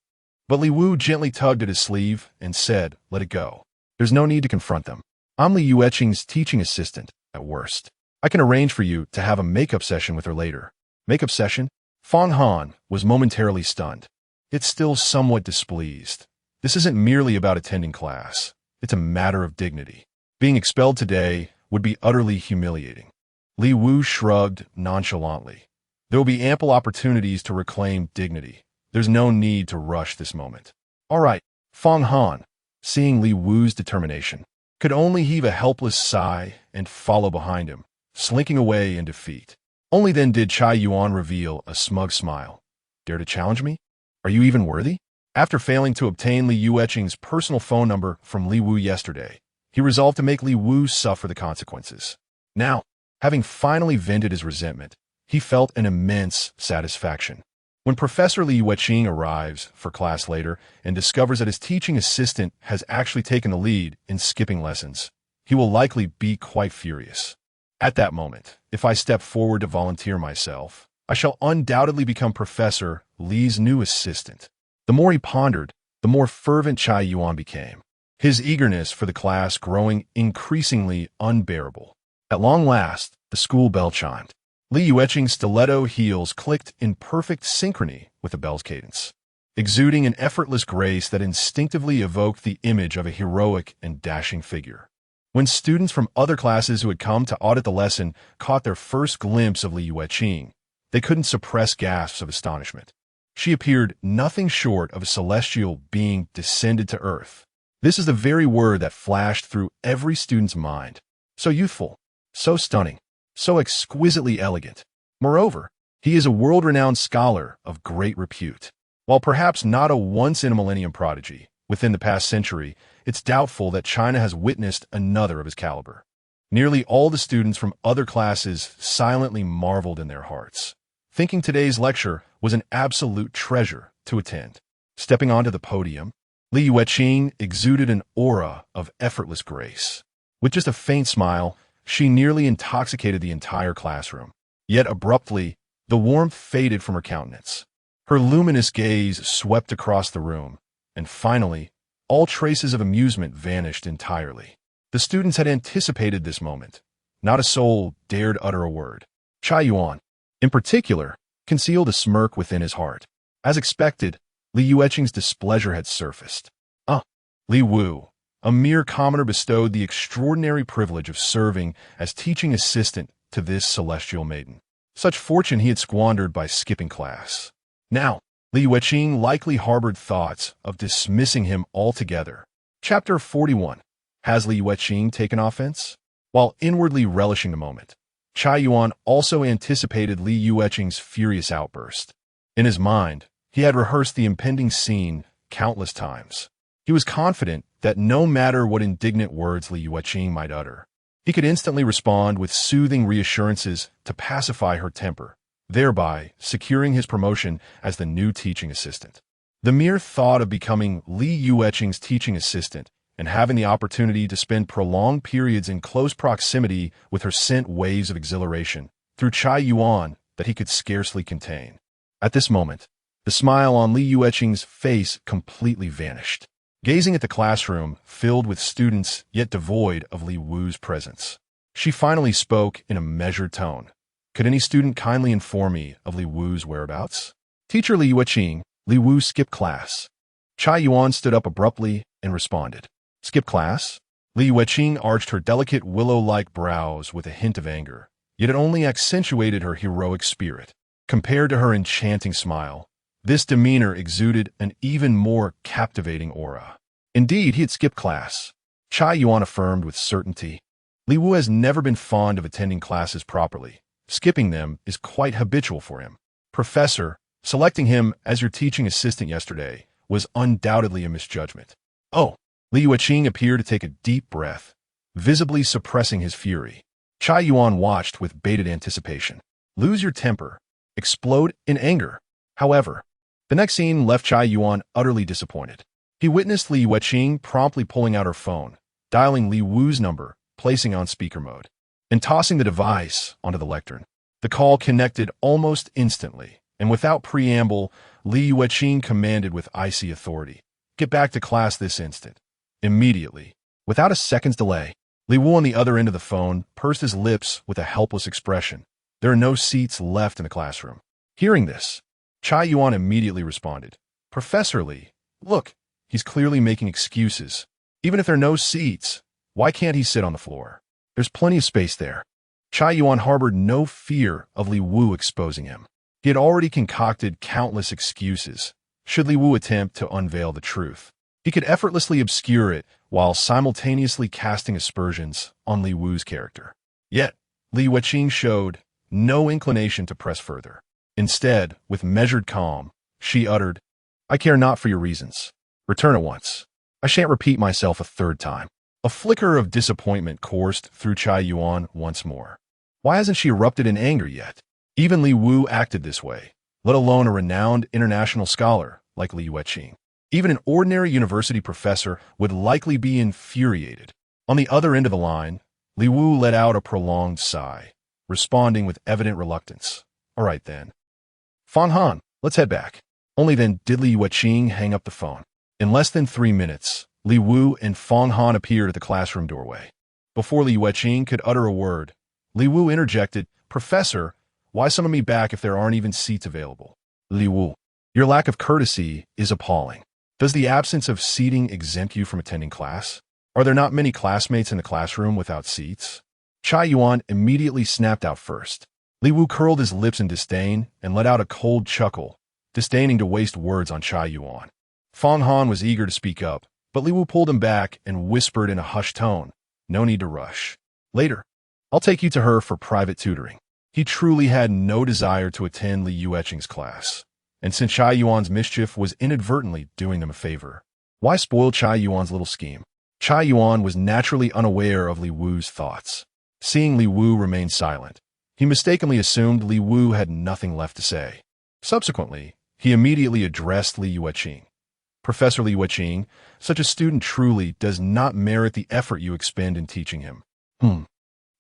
But Li Wu gently tugged at his sleeve and said, let it go. There's no need to confront them. I'm Li Yueqing's teaching assistant, at worst. I can arrange for you to have a makeup session with her later. Makeup session? Fong Han was momentarily stunned. It's still somewhat displeased. This isn't merely about attending class. It's a matter of dignity. Being expelled today would be utterly humiliating. Li Wu shrugged nonchalantly. There will be ample opportunities to reclaim dignity. There's no need to rush this moment. All right, Fong Han, seeing Li Wu's determination, could only heave a helpless sigh and follow behind him, slinking away in defeat. Only then did Chai Yuan reveal a smug smile. Dare to challenge me? Are you even worthy? After failing to obtain Li Yueqing's personal phone number from Li Wu yesterday, he resolved to make Li Wu suffer the consequences. Now, having finally vented his resentment, he felt an immense satisfaction. When Professor Li Yueqing arrives for class later and discovers that his teaching assistant has actually taken the lead in skipping lessons, he will likely be quite furious. At that moment, if I step forward to volunteer myself, I shall undoubtedly become Professor Li's new assistant. The more he pondered, the more fervent Chai Yuan became, his eagerness for the class growing increasingly unbearable. At long last, the school bell chimed. Li Yueqing's stiletto heels clicked in perfect synchrony with the bell's cadence, exuding an effortless grace that instinctively evoked the image of a heroic and dashing figure. When students from other classes who had come to audit the lesson caught their first glimpse of Li Yueqing, they couldn't suppress gasps of astonishment. She appeared nothing short of a celestial being descended to earth. This is the very word that flashed through every student's mind. So youthful, so stunning, so exquisitely elegant. Moreover, he is a world-renowned scholar of great repute. While perhaps not a once-in-a-millennium prodigy, within the past century, it's doubtful that China has witnessed another of his caliber. Nearly all the students from other classes silently marveled in their hearts, thinking today's lecture was an absolute treasure to attend. Stepping onto the podium, Li Yueqing exuded an aura of effortless grace. With just a faint smile, she nearly intoxicated the entire classroom. Yet abruptly, the warmth faded from her countenance. Her luminous gaze swept across the room, and finally, all traces of amusement vanished entirely. The students had anticipated this moment. Not a soul dared utter a word. Chai Yuan, in particular, concealed a smirk within his heart. As expected, Li Yueqing's displeasure had surfaced. Li Wu, a mere commoner, bestowed the extraordinary privilege of serving as teaching assistant to this celestial maiden. Such fortune he had squandered by skipping class. Now, Li Yueqing likely harbored thoughts of dismissing him altogether. Chapter 41. Has Li Yueqing taken offense? While inwardly relishing the moment, Chai Yuan also anticipated Li Yueqing's furious outburst. In his mind, he had rehearsed the impending scene countless times. He was confident that no matter what indignant words Li Yueqing might utter, he could instantly respond with soothing reassurances to pacify her temper, thereby securing his promotion as the new teaching assistant. The mere thought of becoming Lin Yu's teaching assistant and having the opportunity to spend prolonged periods in close proximity with her sent waves of exhilaration through Chai Yuan that he could scarcely contain. At this moment, the smile on Lin Yu's face completely vanished, gazing at the classroom filled with students yet devoid of Li Wu's presence. She finally spoke in a measured tone. Could any student kindly inform me of Li Wu's whereabouts? Teacher Li Wu skipped class. Chai Yuan stood up abruptly and responded. Skip class? Li arched her delicate willow-like brows with a hint of anger, yet it only accentuated her heroic spirit. Compared to her enchanting smile, this demeanor exuded an even more captivating aura. Indeed, he had skipped class. Chai Yuan affirmed with certainty. Li Wu has never been fond of attending classes properly. Skipping them is quite habitual for him. Professor, selecting him as your teaching assistant yesterday was undoubtedly a misjudgment. Oh, Li Yuqing appeared to take a deep breath, visibly suppressing his fury. Chai Yuan watched with bated anticipation. Lose your temper. Explode in anger. However, the next scene left Chai Yuan utterly disappointed. He witnessed Li Yuqing promptly pulling out her phone, dialing Li Wu's number, placing on speaker mode, and tossing the device onto the lectern. The call connected almost instantly, and without preamble, Li Yuqing commanded with icy authority, "Get back to class this instant." Immediately, without a second's delay, Li Wu on the other end of the phone pursed his lips with a helpless expression. There are no seats left in the classroom. Hearing this, Chai Yuan immediately responded, "Professor Li, look, he's clearly making excuses. Even if there are no seats, why can't he sit on the floor? There's plenty of space there." Chai Yuan harbored no fear of Li Wu exposing him. He had already concocted countless excuses. Should Li Wu attempt to unveil the truth, he could effortlessly obscure it while simultaneously casting aspersions on Li Wu's character. Yet, Li Yuqing showed no inclination to press further. Instead, with measured calm, she uttered, "I care not for your reasons. Return at once. I shan't repeat myself a third time." A flicker of disappointment coursed through Chai Yuan once more. Why hasn't she erupted in anger yet? Even Li Wu acted this way, let alone a renowned international scholar like Li Yuqing. Even an ordinary university professor would likely be infuriated. On the other end of the line, Li Wu let out a prolonged sigh, responding with evident reluctance. "All right then. Fan Han, let's head back." Only then did Li Yuqing hang up the phone. In less than 3 minutes, Li Wu and Fan Han appeared at the classroom doorway. Before Li Yuqing could utter a word, Li Wu interjected, "Professor, why summon me back if there aren't even seats available?" Li Wu, your lack of courtesy is appalling. Does the absence of seating exempt you from attending class? Are there not many classmates in the classroom without seats? Chai Yuan immediately snapped out first. Li Wu curled his lips in disdain and let out a cold chuckle, disdaining to waste words on Chai Yuan. Fan Han was eager to speak up, but Li Wu pulled him back and whispered in a hushed tone, "No need to rush. Later, I'll take you to her for private tutoring." He truly had no desire to attend Li Yuqing's class, and since Chai Yuan's mischief was inadvertently doing them a favor, why spoil Chai Yuan's little scheme? Chai Yuan was naturally unaware of Li Wu's thoughts. Seeing Li Wu remain silent, he mistakenly assumed Li Wu had nothing left to say. Subsequently, he immediately addressed Li Yuqing. "Professor Li Yuqing, such a student truly does not merit the effort you expend in teaching him."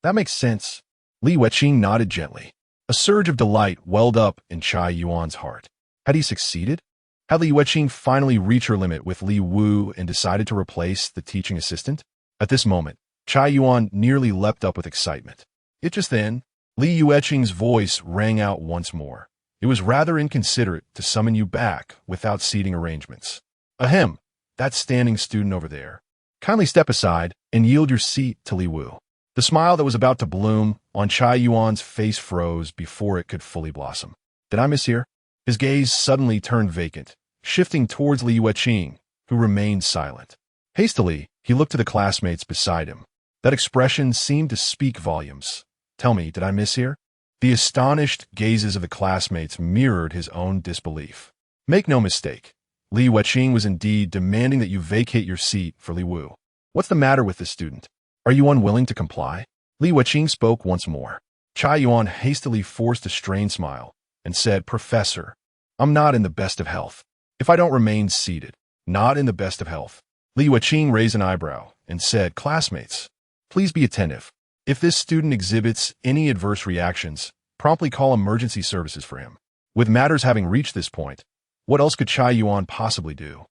That makes sense." Li Yuqing nodded gently. A surge of delight welled up in Chai Yuan's heart. Had he succeeded? Had Li Yuqing finally reached her limit with Li Wu and decided to replace the teaching assistant? At this moment, Chai Yuan nearly leapt up with excitement. Yet just then, Li Yuqing's voice rang out once more. "It was rather inconsiderate to summon you back without seating arrangements. Ahem, that standing student over there. Kindly step aside and yield your seat to Li Wu." The smile that was about to bloom on Chai Yuan's face froze before it could fully blossom. "Did I mishear?" His gaze suddenly turned vacant, shifting towards Li Yuqing, who remained silent. Hastily, he looked to the classmates beside him. That expression seemed to speak volumes. "Tell me, did I mishear?" The astonished gazes of the classmates mirrored his own disbelief. Make no mistake, Li Yuqing was indeed demanding that you vacate your seat for Li Wu. "What's the matter with this student? Are you unwilling to comply?" Li Yuqing spoke once more. Chai Yuan hastily forced a strained smile and said, "Professor, I'm not in the best of health. if I don't remain seated, not in the best of health. Li Yuqing raised an eyebrow and said, "Classmates, please be attentive. If this student exhibits any adverse reactions, promptly call emergency services for him." With matters having reached this point, what else could Chai Yuan possibly do?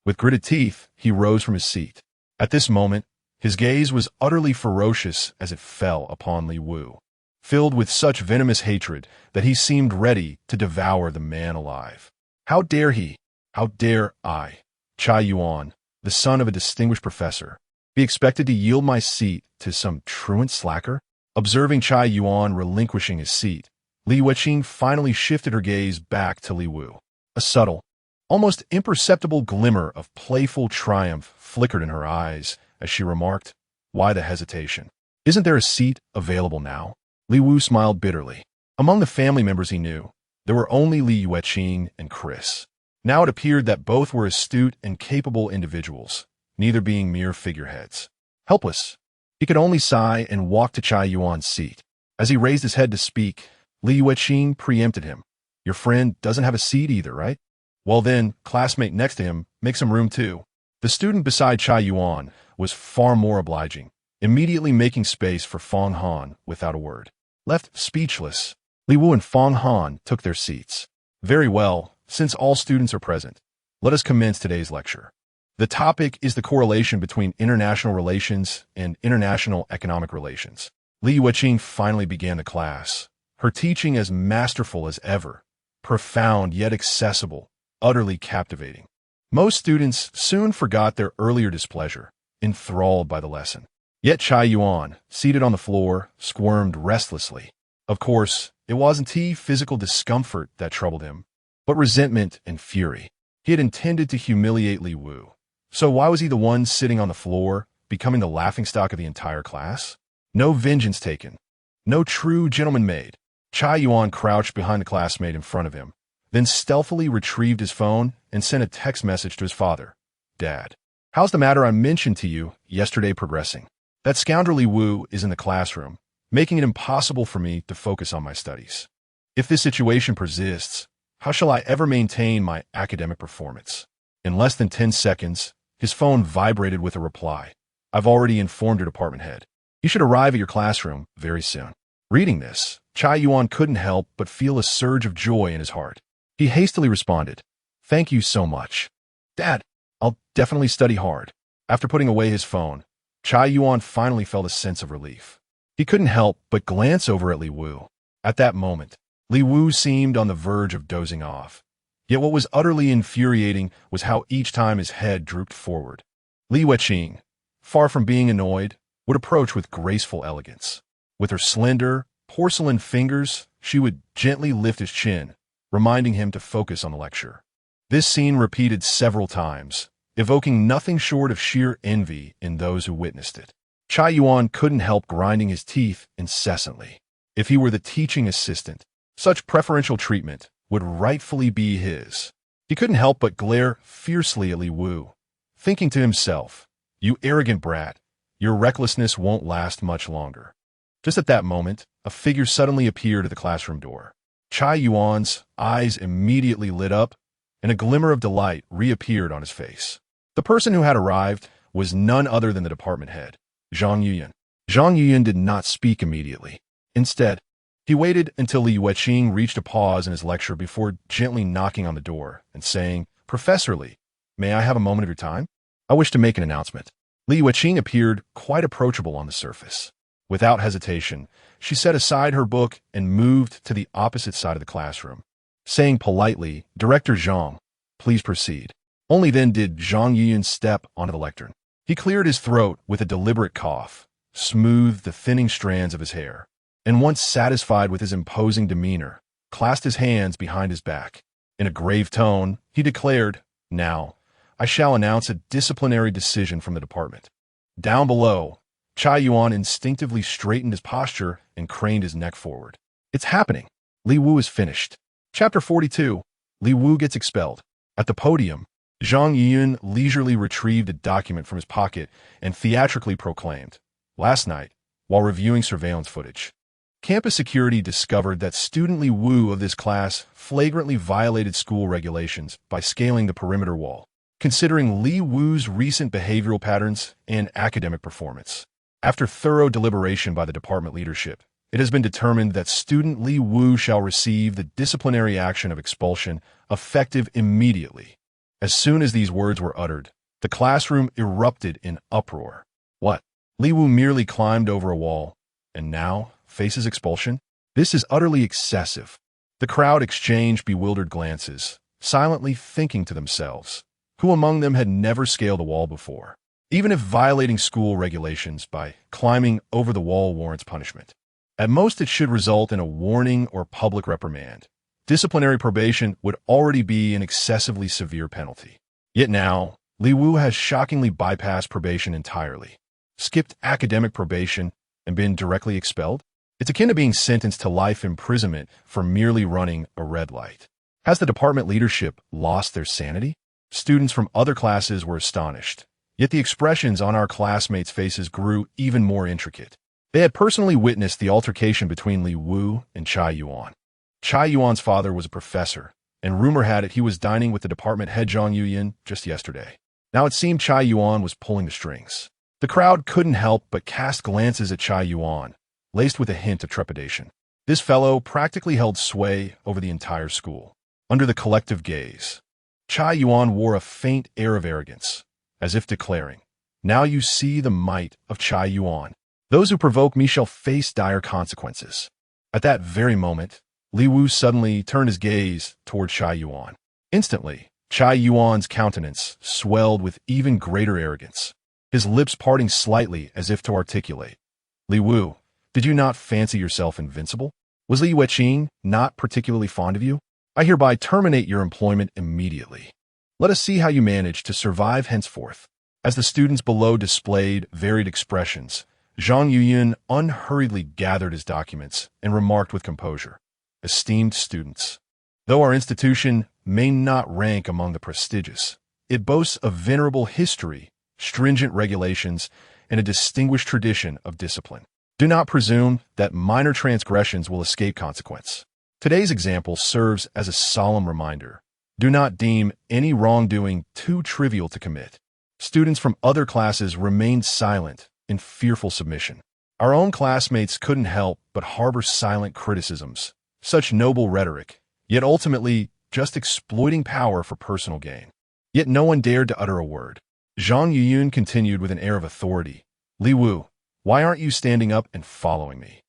With gritted teeth, he rose from his seat. At this moment, his gaze was utterly ferocious as it fell upon Li Wu, filled with such venomous hatred that he seemed ready to devour the man alive. How dare he? How dare I, Chai Yuan, the son of a distinguished professor, be expected to yield my seat to some truant slacker? Observing Chai Yuan relinquishing his seat, Li Yuqing finally shifted her gaze back to Li Wu. A subtle, almost imperceptible glimmer of playful triumph flickered in her eyes as she remarked, "Why the hesitation? Isn't there a seat available now?" Li Wu smiled bitterly. Among the family members he knew, there were only Li Yuqing and Chris. Now it appeared that both were astute and capable individuals, neither being mere figureheads. Helpless, he could only sigh and walk to Chai Yuan's seat. As he raised his head to speak, Li Yuqing preempted him. "Your friend doesn't have a seat either, right? Well then, classmate next to him, make some room too." The student beside Chai Yuan was far more obliging, immediately making space for Fong Han without a word. Left speechless, Li Wu and Fong Han took their seats. "Very well. Since all students are present, let us commence today's lecture. The topic is the correlation between international relations and international economic relations." Li Yuqing finally began the class, her teaching as masterful as ever, profound yet accessible, utterly captivating. Most students soon forgot their earlier displeasure, enthralled by the lesson. Yet Chai Yuan, seated on the floor, squirmed restlessly. Of course, it wasn't physical discomfort that troubled him, but resentment and fury. He had intended to humiliate Li Wu. So why was he the one sitting on the floor, becoming the laughingstock of the entire class? No vengeance taken. No true gentleman made. Chai Yuan crouched behind the classmate in front of him, then stealthily retrieved his phone and sent a text message to his father. "Dad, how's the matter I mentioned to you yesterday progressing? That scoundrel Li Wu is in the classroom, making it impossible for me to focus on my studies. If this situation persists, how shall I ever maintain my academic performance?" In less than 10 seconds, his phone vibrated with a reply. "I've already informed your department head. You should arrive at your classroom very soon." Reading this, Chai Yuan couldn't help but feel a surge of joy in his heart. He hastily responded, "Thank you so much. Dad, I'll definitely study hard." After putting away his phone, Chai Yuan finally felt a sense of relief. He couldn't help but glance over at Li Wu. At that moment, Li Wu seemed on the verge of dozing off. Yet what was utterly infuriating was how each time his head drooped forward. Li Yuqing, far from being annoyed, would approach with graceful elegance. With her slender, porcelain fingers, she would gently lift his chin, reminding him to focus on the lecture. This scene repeated several times, evoking nothing short of sheer envy in those who witnessed it. Chai Yuan couldn't help grinding his teeth incessantly. If he were the teaching assistant, such preferential treatment would rightfully be his. He couldn't help but glare fiercely at Li Wu, thinking to himself, "You arrogant brat, your recklessness won't last much longer." Just at that moment, a figure suddenly appeared at the classroom door. Chai Yuan's eyes immediately lit up, and a glimmer of delight reappeared on his face. The person who had arrived was none other than the department head, Zhang Yuyan. Zhang Yuyan did not speak immediately. Instead, he waited until Li Yuqing reached a pause in his lecture before gently knocking on the door and saying, "Professor Li, may I have a moment of your time? I wish to make an announcement." Li Yuqing appeared quite approachable on the surface. Without hesitation, she set aside her book and moved to the opposite side of the classroom, saying politely, "Director Zhang, please proceed." Only then did Zhang Yuyan step onto the lectern. He cleared his throat with a deliberate cough, smoothed the thinning strands of his hair, and once satisfied with his imposing demeanor, clasped his hands behind his back. In a grave tone, he declared, "Now, I shall announce a disciplinary decision from the department." Down below, Chai Yuan instinctively straightened his posture and craned his neck forward. "It's happening. Li Wu is finished." Chapter 42. Li Wu gets expelled. At the podium, Zhang Yuyan leisurely retrieved a document from his pocket and theatrically proclaimed, "Last night, while reviewing surveillance footage, Campus security discovered that student Li Yu of this class flagrantly violated school regulations by scaling the perimeter wall, considering Li Yu's recent behavioral patterns and academic performance. After thorough deliberation by the department leadership, it has been determined that student Li Yu shall receive the disciplinary action of expulsion, effective immediately. As soon as these words were uttered, the classroom erupted in uproar. What? Li Yu merely climbed over a wall, and now faces expulsion? This is utterly excessive. The crowd exchanged bewildered glances, silently thinking to themselves, who among them had never scaled a wall before? Even if violating school regulations by climbing over the wall warrants punishment, at most it should result in a warning or public reprimand. Disciplinary probation would already be an excessively severe penalty. Yet now, Li Yu has shockingly bypassed probation entirely, skipped academic probation, and been directly expelled? It's akin to being sentenced to life imprisonment for merely running a red light. Has the department leadership lost their sanity? Students from other classes were astonished, yet the expressions on our classmates' faces grew even more intricate. They had personally witnessed the altercation between Li Yu and Chai Yuan. Chai Yuan's father was a professor, and rumor had it he was dining with the department head Zhang Yuyin just yesterday. Now it seemed Chai Yuan was pulling the strings. The crowd couldn't help but cast glances at Chai Yuan, laced with a hint of trepidation. This fellow practically held sway over the entire school. Under the collective gaze, Chai Yuan wore a faint air of arrogance, as if declaring, "Now you see the might of Chai Yuan. Those who provoke me shall face dire consequences." At that very moment, Li Yu suddenly turned his gaze toward Chai Yuan. Instantly, Chai Yuan's countenance swelled with even greater arrogance, his lips parting slightly as if to articulate, "Li Yu, did you not fancy yourself invincible? Was Li Yuqing not particularly fond of you? I hereby terminate your employment immediately. Let us see how you manage to survive henceforth." As the students below displayed varied expressions, Zhang Yuyin unhurriedly gathered his documents and remarked with composure, "Esteemed students, though our institution may not rank among the prestigious, it boasts a venerable history, stringent regulations, and a distinguished tradition of discipline. Do not presume that minor transgressions will escape consequence. Today's example serves as a solemn reminder. Do not deem any wrongdoing too trivial to commit." Students from other classes remained silent in fearful submission. Our own classmates couldn't help but harbor silent criticisms. Such noble rhetoric, yet ultimately just exploiting power for personal gain. Yet no one dared to utter a word. Zhang Yuyin continued with an air of authority, "Li Yu, why aren't you standing up and following me?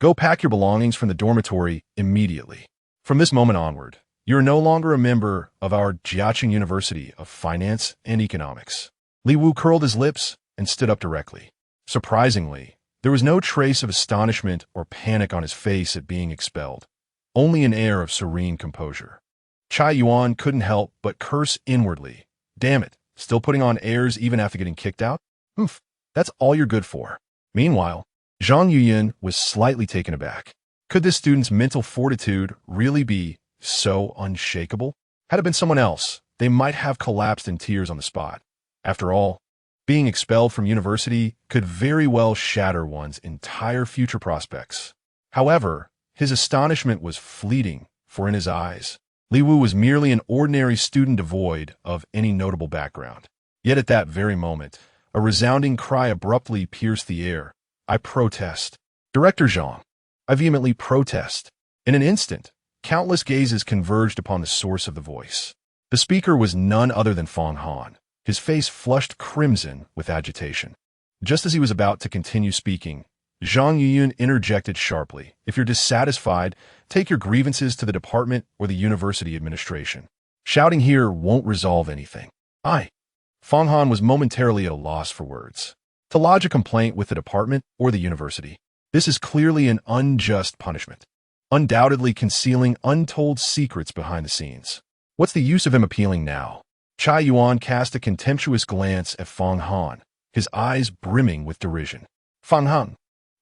Go pack your belongings from the dormitory immediately. From this moment onward, you are no longer a member of our Jiaqing University of Finance and Economics." Li Yu curled his lips and stood up directly. Surprisingly, there was no trace of astonishment or panic on his face at being expelled, only an air of serene composure. Chai Yuan couldn't help but curse inwardly. Damn it, still putting on airs even after getting kicked out? Oof, that's all you're good for. Meanwhile, Zhang Yuyin was slightly taken aback. Could this student's mental fortitude really be so unshakable? Had it been someone else, they might have collapsed in tears on the spot. After all, being expelled from university could very well shatter one's entire future prospects. However, his astonishment was fleeting, for in his eyes, Li Yu was merely an ordinary student devoid of any notable background. Yet at that very moment, a resounding cry abruptly pierced the air. "I protest. Director Zhang, I vehemently protest." In an instant, countless gazes converged upon the source of the voice. The speaker was none other than Fang Han, his face flushed crimson with agitation. Just as he was about to continue speaking, Zhang Yuyin interjected sharply, "If you're dissatisfied, take your grievances to the department or the university administration. Shouting here won't resolve anything." Fang Han was momentarily at a loss for words. To lodge a complaint with the department or the university, this is clearly an unjust punishment, undoubtedly concealing untold secrets behind the scenes. What's the use of him appealing now? Chai Yuan cast a contemptuous glance at Fang Han, his eyes brimming with derision. "Fang Han,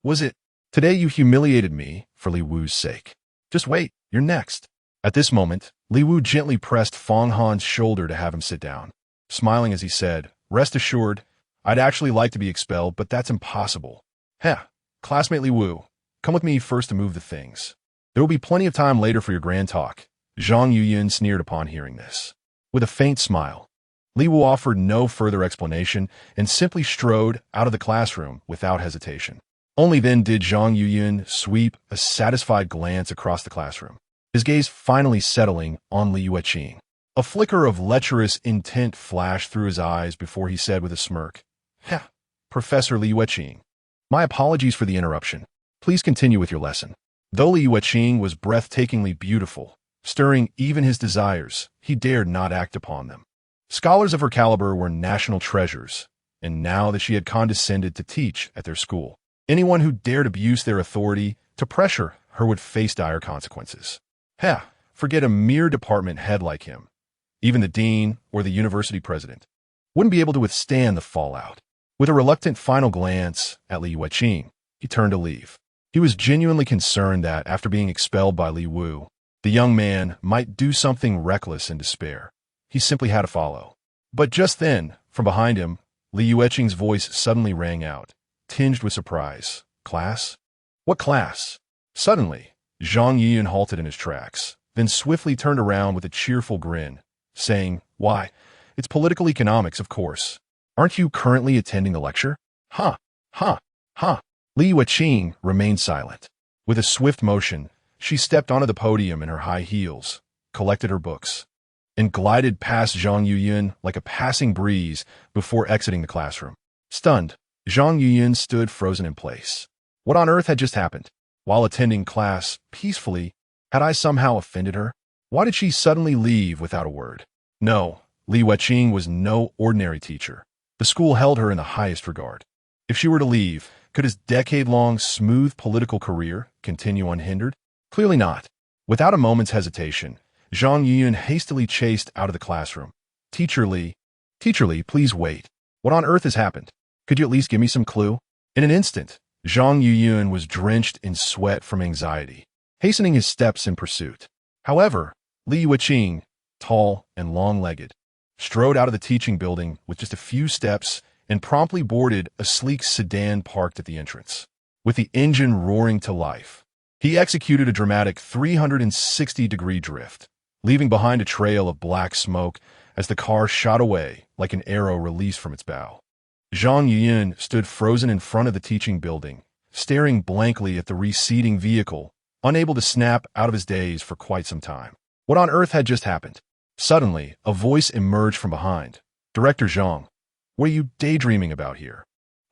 was it? Today you humiliated me for Li Yu's sake. Just wait, you're next." At this moment, Li Yu gently pressed Fang Han's shoulder to have him sit down. Smiling as he said, "Rest assured, I'd actually like to be expelled, but that's impossible. Heh, classmate Li Yu, Come with me first to move the things. There will be plenty of time later for your grand talk. Zhang Yuyun sneered upon hearing this. With a faint smile, Li Wu offered no further explanation and simply strode out of the classroom without hesitation. Only then did Zhang Yuyun sweep a satisfied glance across the classroom, his gaze finally settling on Li Yueqing. A flicker of lecherous intent flashed through his eyes before he said with a smirk, "Heh, Professor Li Yueqing. My apologies for the interruption. Please continue with your lesson." Though Li Yueqing was breathtakingly beautiful, stirring even his desires, he dared not act upon them. Scholars of her caliber were national treasures, and now that she had condescended to teach at their school, anyone who dared abuse their authority to pressure her would face dire consequences. Forget a mere department head like him. Even the dean or the university president wouldn't be able to withstand the fallout. With a reluctant final glance at Li Yueqing, he turned to leave. He was genuinely concerned that, after being expelled by Li Wu, the young man might do something reckless in despair. He simply had to follow. But just then, from behind him, Li Yueqing's voice suddenly rang out, tinged with surprise. "Class? What class?" Suddenly, Zhang Yuyun halted in his tracks, then swiftly turned around with a cheerful grin, saying, "Why, it's political economics, of course. Aren't you currently attending the lecture?" Ha! Ha! Ha! Li Yueqing remained silent. With a swift motion, she stepped onto the podium in her high heels, collected her books, and glided past Zhang Yuyun like a passing breeze before exiting the classroom. Stunned, Zhang Yuyun stood frozen in place. What on earth had just happened? While attending class peacefully, had I somehow offended her? Why did she suddenly leave without a word? No, Li Yueqing was no ordinary teacher. The school held her in the highest regard. If she were to leave, could his decade-long smooth political career continue unhindered? Clearly not. Without a moment's hesitation, Zhang Yuyun hastily chased out of the classroom. Teacher Li, please wait. What on earth has happened? Could you at least give me some clue?" In an instant, Zhang Yuyun was drenched in sweat from anxiety, hastening his steps in pursuit. However, Li Yueqing, tall and long-legged, strode out of the teaching building with just a few steps and promptly boarded a sleek sedan parked at the entrance. With the engine roaring to life, he executed a dramatic 360-degree drift, leaving behind a trail of black smoke as the car shot away like an arrow released from its bow. Zhang Yuyun stood frozen in front of the teaching building, staring blankly at the receding vehicle, unable to snap out of his daze for quite some time. What on earth had just happened? Suddenly, a voice emerged from behind. "Director Zhang, what are you daydreaming about here?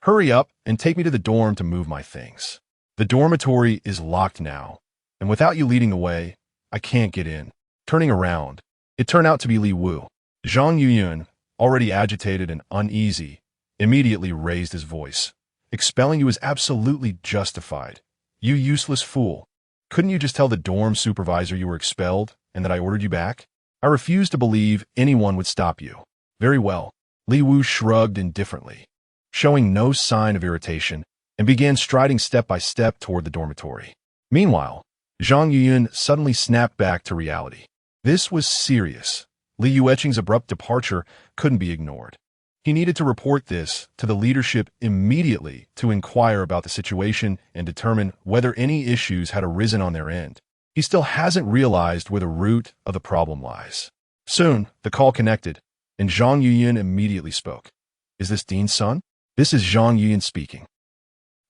Hurry up and take me to the dorm to move my things. The dormitory is locked now, and without you leading the way, I can't get in." Turning around, it turned out to be Li Wu. Zhang Yuyun, already agitated and uneasy, immediately raised his voice. "Expelling you is absolutely justified. You useless fool. Couldn't you just tell the dorm supervisor you were expelled and that I ordered you back? I refuse to believe anyone would stop you." "Very well." Li Wu shrugged indifferently, showing no sign of irritation, and began striding step by step toward the dormitory. Meanwhile, Zhang Yuyun suddenly snapped back to reality. This was serious. Li Yueqing's abrupt departure couldn't be ignored. He needed to report this to the leadership immediately to inquire about the situation and determine whether any issues had arisen on their end. He still hasn't realized where the root of the problem lies. Soon, the call connected, and Zhang Yuyun immediately spoke. "Is this Dean's son?" "This is Zhang Yuyun speaking."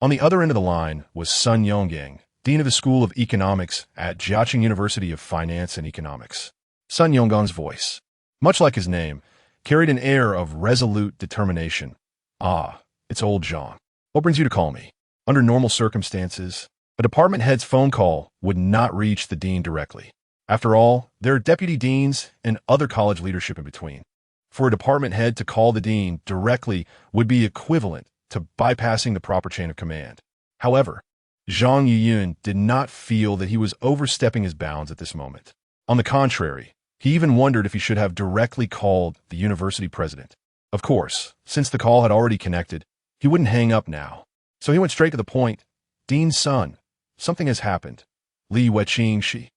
On the other end of the line was Sun Yonggang, Dean of the School of Economics at Jiaqing University of Finance and Economics. Sun Yonggang's voice, much like his name, carried an air of resolute determination. "Ah, it's old Zhang. What brings you to call me?" Under normal circumstances, a department head's phone call would not reach the dean directly. After all, there are deputy deans and other college leadership in between. For a department head to call the dean directly would be equivalent to bypassing the proper chain of command. However, Zhang Yuyun did not feel that he was overstepping his bounds at this moment. On the contrary, he even wondered if he should have directly called the university president. Of course, since the call had already connected, he wouldn't hang up now. So he went straight to the point. "Dean's son, something has happened. Li Yueqing,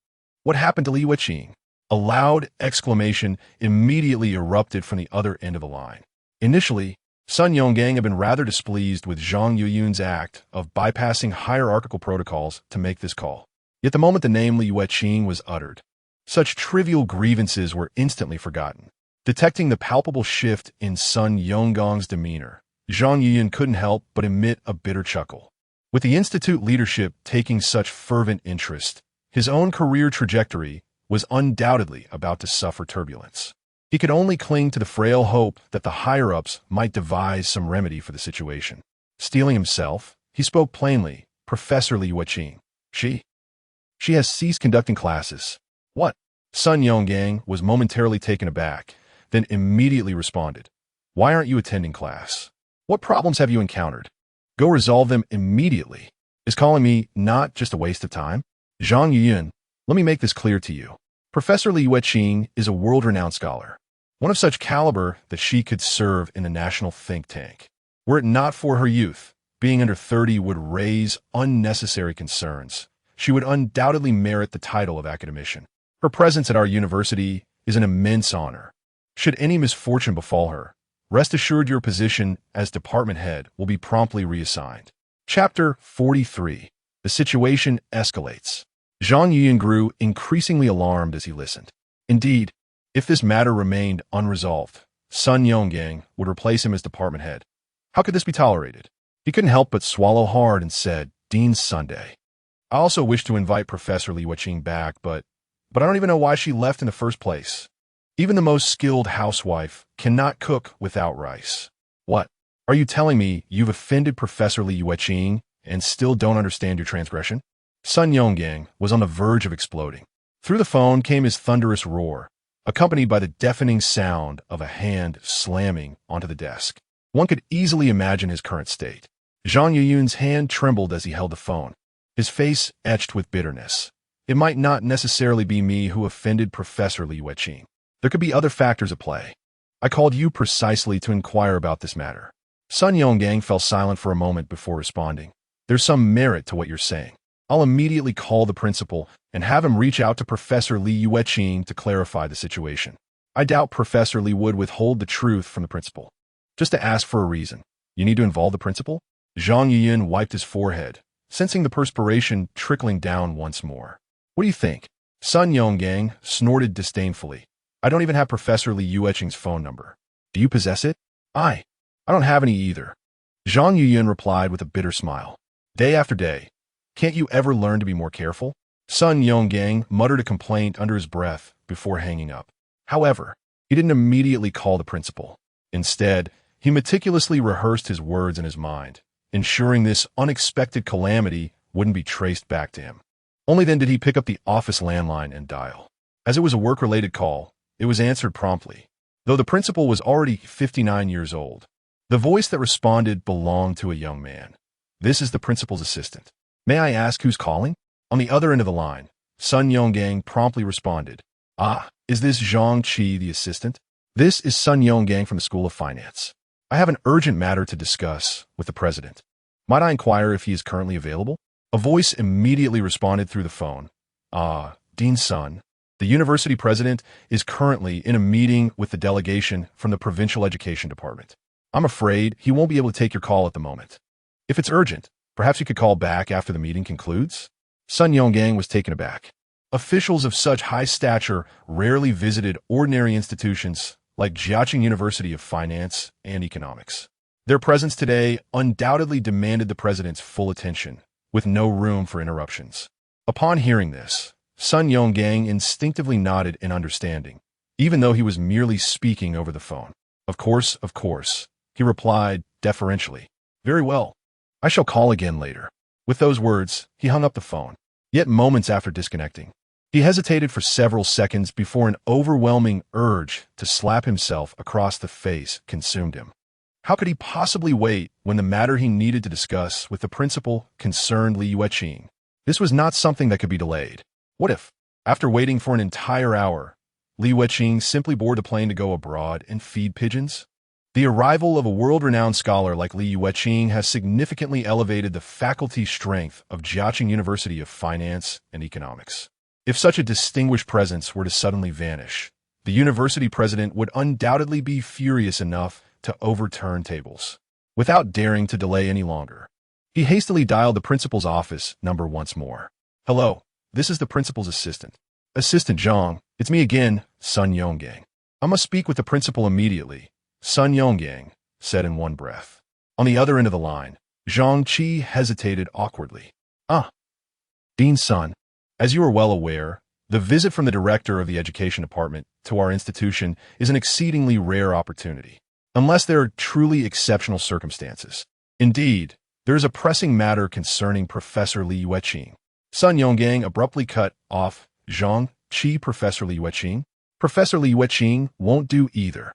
What happened to Li Yueqing?" A loud exclamation immediately erupted from the other end of the line. Initially, Sun Yonggang had been rather displeased with Zhang Yuyun's act of bypassing hierarchical protocols to make this call. Yet the moment the name Li Yueqing was uttered, such trivial grievances were instantly forgotten. Detecting the palpable shift in Sun Yonggang's demeanor, Zhang Yuyun couldn't help but emit a bitter chuckle. With the institute leadership taking such fervent interest, his own career trajectory was undoubtedly about to suffer turbulence. He could only cling to the frail hope that the higher-ups might devise some remedy for the situation. Steeling himself, he spoke plainly. Professor Li Yueqing. She has ceased conducting classes. What? Sun Yonggang was momentarily taken aback, then immediately responded. Why aren't you attending class? What problems have you encountered? Go resolve them immediately. Is calling me not just a waste of time? Zhang Yuyun, let me make this clear to you. Professor Li Yueqing is a world-renowned scholar, one of such caliber that she could serve in a national think tank. Were it not for her youth, being under 30 would raise unnecessary concerns. She would undoubtedly merit the title of academician. Her presence at our university is an immense honor. Should any misfortune befall her, rest assured your position as department head will be promptly reassigned. Chapter 43. The situation escalates. Zhang Yuyun grew increasingly alarmed as he listened. Indeed, if this matter remained unresolved, Sun Yonggang would replace him as department head. How could this be tolerated? He couldn't help but swallow hard and said, Dean Sunday. I also wish to invite Professor Li Yueqing back, but I don't even know why she left in the first place. Even the most skilled housewife cannot cook without rice. What? Are you telling me you've offended Professor Li Yueqing and still don't understand your transgression? Sun Yonggang was on the verge of exploding. Through the phone came his thunderous roar, accompanied by the deafening sound of a hand slamming onto the desk. One could easily imagine his current state. Zhang Yuyun's hand trembled as he held the phone, his face etched with bitterness. It might not necessarily be me who offended Professor Li Yueqing. There could be other factors at play. I called you precisely to inquire about this matter. Sun Yonggang fell silent for a moment before responding. There's some merit to what you're saying. I'll immediately call the principal and have him reach out to Professor Li Yueqing to clarify the situation. I doubt Professor Li would withhold the truth from the principal. Just to ask for a reason. You need to involve the principal? Zhang Yuyun wiped his forehead, sensing the perspiration trickling down once more. What do you think? Sun Yonggang snorted disdainfully. I don't even have Professor Li Yueqing's phone number. Do you possess it? I don't have any either. Zhang Yuyun replied with a bitter smile. Day after day. Can't you ever learn to be more careful? Sun Yonggang muttered a complaint under his breath before hanging up. However, he didn't immediately call the principal. Instead, he meticulously rehearsed his words in his mind, ensuring this unexpected calamity wouldn't be traced back to him. Only then did he pick up the office landline and dial. As it was a work-related call, it was answered promptly, though the principal was already 59 years old. The voice that responded belonged to a young man. This is the principal's assistant. May I ask who's calling? On the other end of the line, Sun Yonggang promptly responded. Is this Zhang Qi, the assistant? This is Sun Yonggang from the School of Finance. I have an urgent matter to discuss with the president. Might I inquire if he is currently available? A voice immediately responded through the phone. Dean Sun, the university president is currently in a meeting with the delegation from the provincial education department. I'm afraid he won't be able to take your call at the moment. If it's urgent, perhaps you could call back after the meeting concludes? Sun Yonggang was taken aback. Officials of such high stature rarely visited ordinary institutions like Jiaqing University of Finance and Economics. Their presence today undoubtedly demanded the president's full attention, with no room for interruptions. Upon hearing this, Sun Yonggang instinctively nodded in understanding, even though he was merely speaking over the phone. Of course, he replied deferentially. Very well. I shall call again later. With those words, he hung up the phone. Yet moments after disconnecting, he hesitated for several seconds before an overwhelming urge to slap himself across the face consumed him. How could he possibly wait when the matter he needed to discuss with the principal concerned Li Yueqing? This was not something that could be delayed. What if, after waiting for an entire hour, Li Yueqing simply boarded a plane to go abroad and feed pigeons? The arrival of a world-renowned scholar like Li Yueqing has significantly elevated the faculty strength of Jiaqing University of Finance and Economics. If such a distinguished presence were to suddenly vanish, the university president would undoubtedly be furious enough to overturn tables. Without daring to delay any longer, he hastily dialed the principal's office number once more. "Hello, this is the principal's assistant." "Assistant Zhang, it's me again, Sun Yonggang." "I must speak with the principal immediately," Sun Yonggang said in one breath. On the other end of the line, Zhang Qi hesitated awkwardly. Dean Sun, as you are well aware, the visit from the director of the education department to our institution is an exceedingly rare opportunity, unless there are truly exceptional circumstances. Indeed, there is a pressing matter concerning Professor Li Yueqing. Sun Yonggang abruptly cut off Zhang Qi. "Professor Li Yueqing? Professor Li Yueqing won't do either.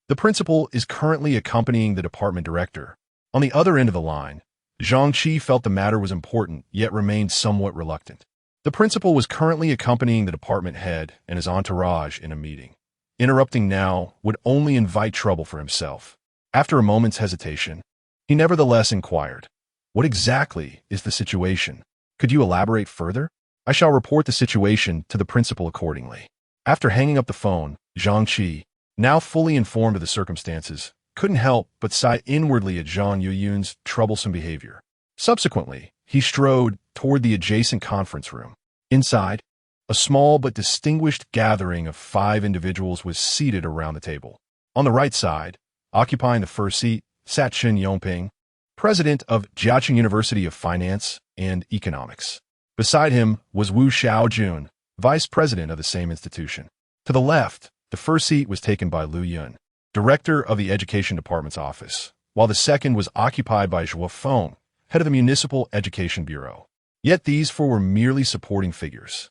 The principal is currently accompanying the department director." On the other end of the line, Zhang Qi felt the matter was important, yet remained somewhat reluctant. The principal was currently accompanying the department head and his entourage in a meeting. Interrupting now would only invite trouble for himself. After a moment's hesitation, he nevertheless inquired, "What exactly is the situation? Could you elaborate further?" "I shall report the situation to the principal accordingly." After hanging up the phone, Zhang Qi, now fully informed of the circumstances, couldn't help but sigh inwardly at Zhang Yuyun's troublesome behavior. Subsequently, he strode toward the adjacent conference room. Inside, a small but distinguished gathering of 5 individuals was seated around the table. On the right side, occupying the first seat, sat Qin Yongping, president of Jiaqing University of Finance and Economics. Beside him was Wu Xiaojun, vice president of the same institution. To the left, the first seat was taken by Lu Yun, director of the Education Department's office, while the second was occupied by Zhuo Feng, head of the Municipal Education Bureau. Yet these 4 were merely supporting figures.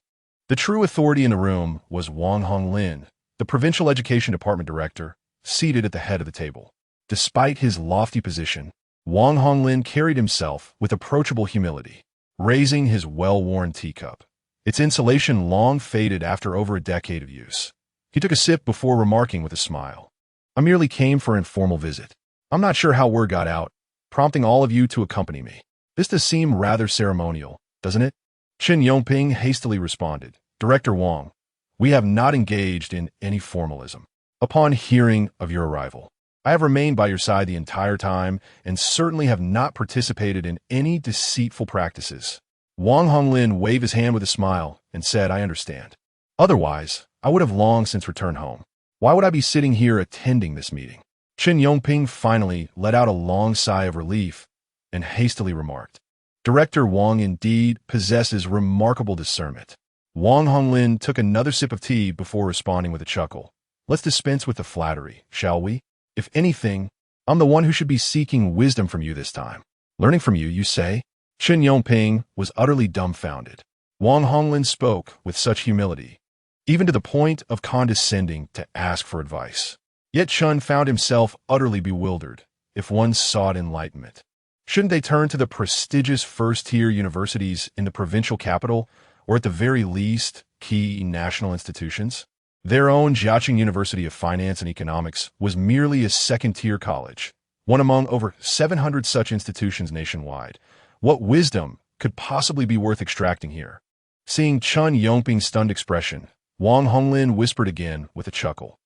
The true authority in the room was Wang Honglin, the Provincial Education Department director, seated at the head of the table. Despite his lofty position, Wang Honglin carried himself with approachable humility, raising his well-worn teacup. Its insulation long faded after over a decade of use. He took a sip before remarking with a smile, "I merely came for an informal visit. I'm not sure how word got out, prompting all of you to accompany me. This does seem rather ceremonial, doesn't it?" Qin Yongping hastily responded, "Director Wang, we have not engaged in any formalism. Upon hearing of your arrival, I have remained by your side the entire time and certainly have not participated in any deceitful practices." Wang Honglin waved his hand with a smile and said, "I understand. Otherwise, I would have long since returned home. Why would I be sitting here attending this meeting?" Qin Yongping finally let out a long sigh of relief and hastily remarked, "Director Wang indeed possesses remarkable discernment." Wang Honglin took another sip of tea before responding with a chuckle, "Let's dispense with the flattery, shall we? If anything, I'm the one who should be seeking wisdom from you this time." "Learning from you, you say?" Qin Yongping was utterly dumbfounded. Wang Honglin spoke with such humility, even to the point of condescending to ask for advice. Yet Chun found himself utterly bewildered. If one sought enlightenment, shouldn't they turn to the prestigious first-tier universities in the provincial capital, or at the very least, key national institutions? Their own Jiaqing University of Finance and Economics was merely a second-tier college, one among over 700 such institutions nationwide. What wisdom could possibly be worth extracting here? Seeing Chun Yongping's stunned expression, Wang Honglin whispered again with a chuckle,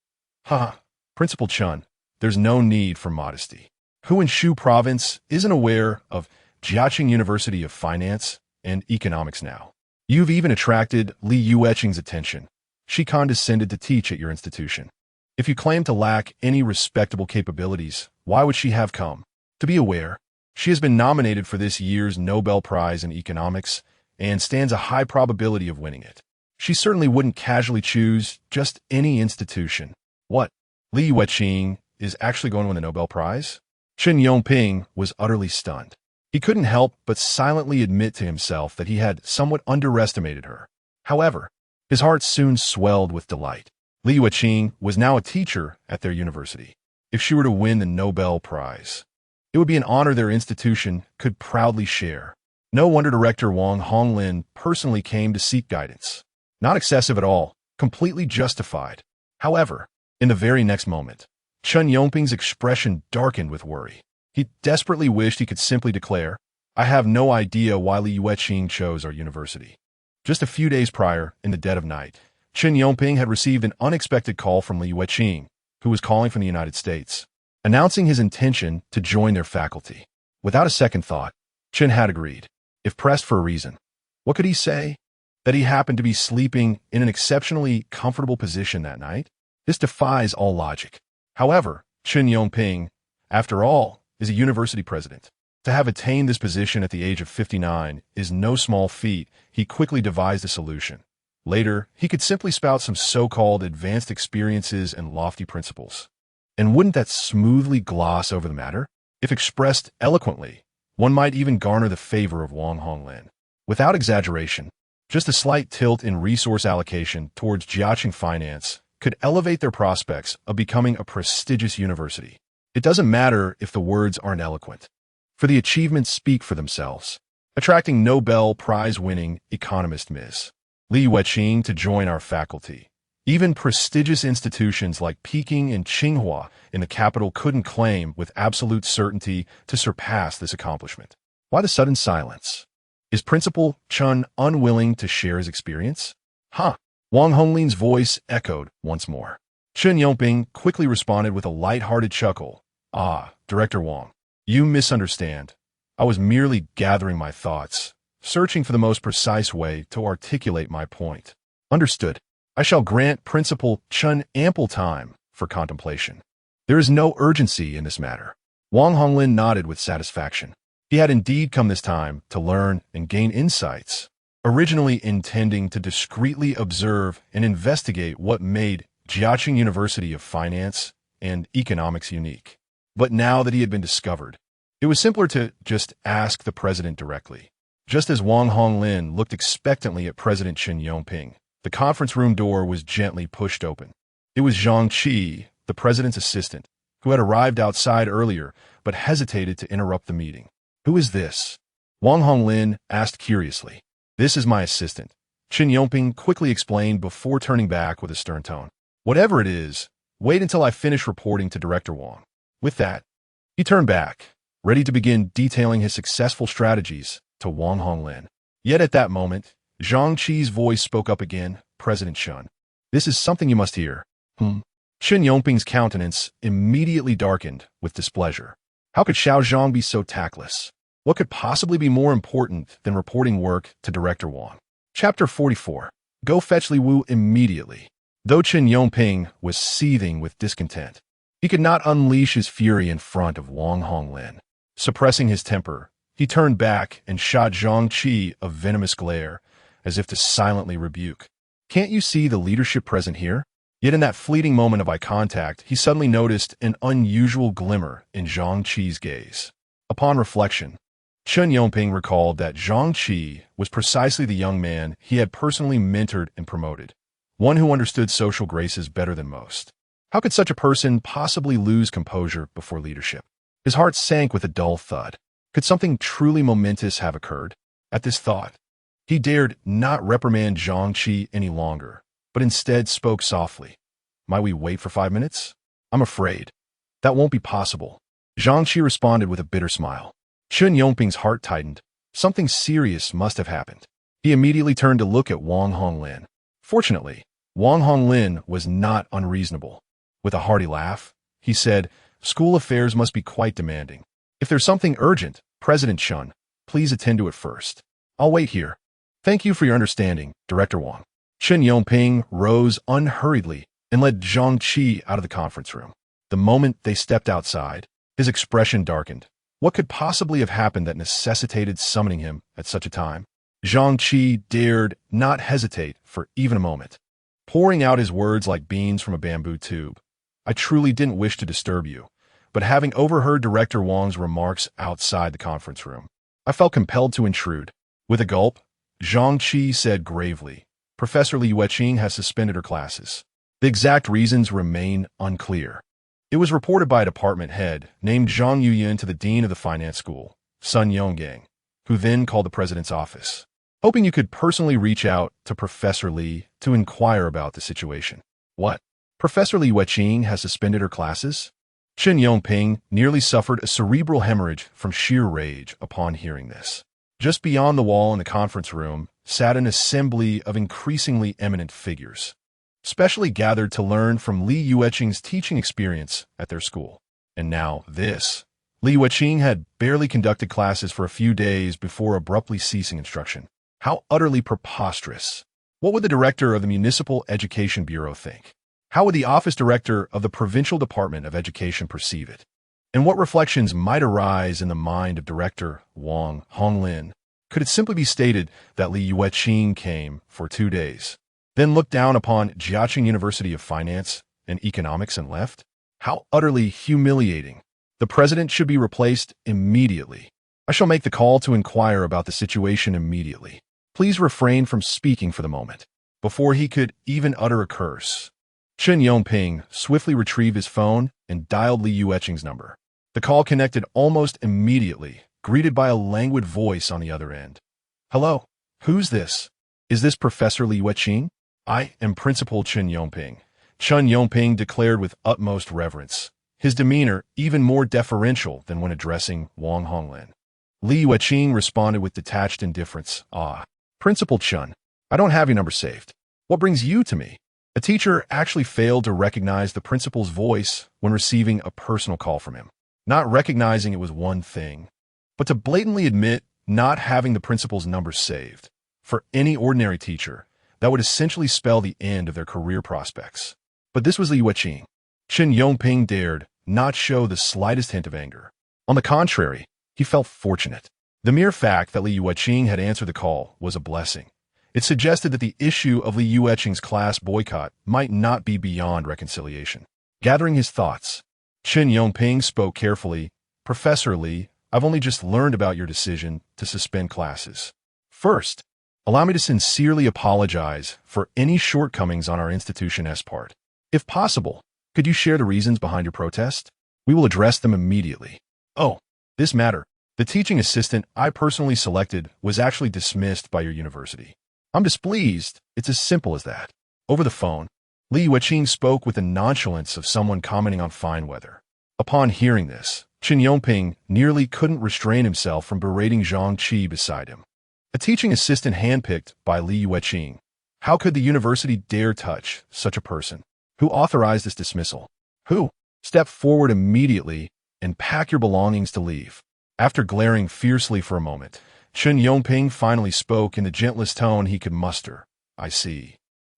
Principal Chun, there's no need for modesty. Who in Shu Province isn't aware of Jiaqing University of Finance and Economics now? You've even attracted Li Yueqing's attention. She condescended to teach at your institution. If you claim to lack any respectable capabilities, why would she have come? To be aware, she has been nominated for this year's Nobel Prize in Economics and stands a high probability of winning it. She certainly wouldn't casually choose just any institution. What? Li Yueqing is actually going to win the Nobel Prize? Qin Yongping was utterly stunned. He couldn't help but silently admit to himself that he had somewhat underestimated her. However, his heart soon swelled with delight. Li Yueqing was now a teacher at their university. If she were to win the Nobel Prize, it would be an honor their institution could proudly share. No wonder Director Wang Honglin personally came to seek guidance. Not excessive at all, completely justified. However, in the very next moment, Chun Yongping's expression darkened with worry. He desperately wished he could simply declare, "I have no idea why Li Yueqing chose our university." Just a few days prior, in the dead of night, Qin Yongping had received an unexpected call from Li Yueqing, who was calling from the United States. announcing his intention to join their faculty. Without a second thought, Chen had agreed. If pressed for a reason, what could he say? That he happened to be sleeping in an exceptionally comfortable position that night? This defies all logic. However, Chen Yongping, after all, is a university president. To have attained this position at the age of 59 is no small feat. He quickly devised a solution. Later, he could simply spout some so-called advanced experiences and lofty principles. And wouldn't that smoothly gloss over the matter? If expressed eloquently, one might even garner the favor of Wang Honglin. Without exaggeration, just a slight tilt in resource allocation towards Jiaqing finance could elevate their prospects of becoming a prestigious university. It doesn't matter if the words aren't eloquent, for the achievements speak for themselves. Attracting Nobel Prize-winning economist Ms. Li Yuqing to join our faculty. Even prestigious institutions like Peking and Tsinghua in the capital couldn't claim with absolute certainty to surpass this accomplishment. Why the sudden silence? Is Principal Chen unwilling to share his experience? Huh. Wang Honglin's voice echoed once more. Chen Yongping quickly responded with a light-hearted chuckle. Ah, Director Wang, you misunderstand. I was merely gathering my thoughts, searching for the most precise way to articulate my point. Understood. I shall grant Principal Chen ample time for contemplation. There is no urgency in this matter. Wang Honglin nodded with satisfaction. He had indeed come this time to learn and gain insights, originally intending to discreetly observe and investigate what made Jiaqing University of Finance and Economics unique. But now that he had been discovered, it was simpler to just ask the president directly. Just as Wang Honglin looked expectantly at President Chen Yongping, the conference room door was gently pushed open. It was Zhang Qi, the president's assistant, who had arrived outside earlier but hesitated to interrupt the meeting. Who is this? Wang Honglin asked curiously. This is my assistant, Chen Yongping quickly explained before turning back with a stern tone. Whatever it is, wait until I finish reporting to Director Wang. With that, he turned back, ready to begin detailing his successful strategies to Wang Honglin. Yet at that moment, Zhang Qi's voice spoke up again. President Chen, this is something you must hear. Chen Yongping's countenance immediately darkened with displeasure. How could Xiao Zhang be so tactless? What could possibly be more important than reporting work to Director Wang? Chapter 44. Go fetch Li Wu immediately. Though Chen Yongping was seething with discontent, he could not unleash his fury in front of Wang Honglin. Suppressing his temper, he turned back and shot Zhang Qi a venomous glare, as if to silently rebuke. Can't you see the leadership present here? Yet in that fleeting moment of eye contact, he suddenly noticed an unusual glimmer in Zhang Qi's gaze. Upon reflection, Chen Yongping recalled that Zhang Qi was precisely the young man he had personally mentored and promoted, one who understood social graces better than most. How could such a person possibly lose composure before leadership? His heart sank with a dull thud. Could something truly momentous have occurred? At this thought, he dared not reprimand Zhang Qi any longer, but instead spoke softly. Might we wait for 5 minutes? I'm afraid that won't be possible. Zhang Qi responded with a bitter smile. Chen Yongping's heart tightened. Something serious must have happened. He immediately turned to look at Wang Honglin. Fortunately, Wang Honglin was not unreasonable. With a hearty laugh, he said, school affairs must be quite demanding. If there's something urgent, President Chen, please attend to it first. I'll wait here. Thank you for your understanding, Director Wang. Chen Yongping rose unhurriedly and led Zhang Qi out of the conference room. The moment they stepped outside, his expression darkened. What could possibly have happened that necessitated summoning him at such a time? Zhang Qi dared not hesitate for even a moment, pouring out his words like beans from a bamboo tube. I truly didn't wish to disturb you, but having overheard Director Wang's remarks outside the conference room, I felt compelled to intrude. With a gulp, Zhang Qi said gravely, Professor Li Yuqing has suspended her classes. The exact reasons remain unclear. It was reported by a department head named Zhang Yuyin to the dean of the finance school, Sun Yonggang, who then called the president's office, hoping you could personally reach out to Professor Li to inquire about the situation. What? Professor Li Yuqing has suspended her classes? Chen Yongping nearly suffered a cerebral hemorrhage from sheer rage upon hearing this. Just beyond the wall in the conference room sat an assembly of increasingly eminent figures, specially gathered to learn from Li Yuqing's teaching experience at their school. And now this. Li Yueqing had barely conducted classes for a few days before abruptly ceasing instruction. How utterly preposterous. What would the director of the Municipal Education Bureau think? How would the office director of the Provincial Department of Education perceive it? And what reflections might arise in the mind of Director Wang Honglin? Could it simply be stated that Li Yueqing came for 2 days, then looked down upon Jiaqing University of Finance and Economics and left? How utterly humiliating. The president should be replaced immediately. I shall make the call to inquire about the situation immediately. Please refrain from speaking for the moment. Before he could even utter a curse, Chen Yongping swiftly retrieved his phone and dialed Li Yueqing's number. The call connected almost immediately, greeted by a languid voice on the other end. Hello, who's this? Is this Professor Li Yueqing? I am Principal Chen Yongping. Chen Yongping declared with utmost reverence, his demeanor even more deferential than when addressing Wang Honglin. Li Yueqing responded with detached indifference. Principal Chen, I don't have your number saved. What brings you to me? A teacher actually failed to recognize the principal's voice when receiving a personal call from him. Not recognizing it was one thing, but to blatantly admit not having the principal's number saved. For any ordinary teacher, that would essentially spell the end of their career prospects. But this was Li Yueqing. Chen Yongping dared not show the slightest hint of anger. On the contrary, he felt fortunate. The mere fact that Li Yueqing had answered the call was a blessing. It suggested that the issue of Li Yueqing's class boycott might not be beyond reconciliation. Gathering his thoughts, Chen Yongping spoke carefully. Professor Li, I've only just learned about your decision to suspend classes. First, allow me to sincerely apologize for any shortcomings on our institution's part. If possible, could you share the reasons behind your protest? We will address them immediately. Oh, this matter. The teaching assistant I personally selected was actually dismissed by your university. I'm displeased. It's as simple as that. Over the phone, Li Yueqing spoke with the nonchalance of someone commenting on fine weather. Upon hearing this, Chen Yongping nearly couldn't restrain himself from berating Zhang Qi beside him. A teaching assistant handpicked by Li Yueqing. How could the university dare touch such a person? Who authorized this dismissal? Who? Step forward immediately and pack your belongings to leave. After glaring fiercely for a moment, Chen Yongping finally spoke in the gentlest tone he could muster. I see.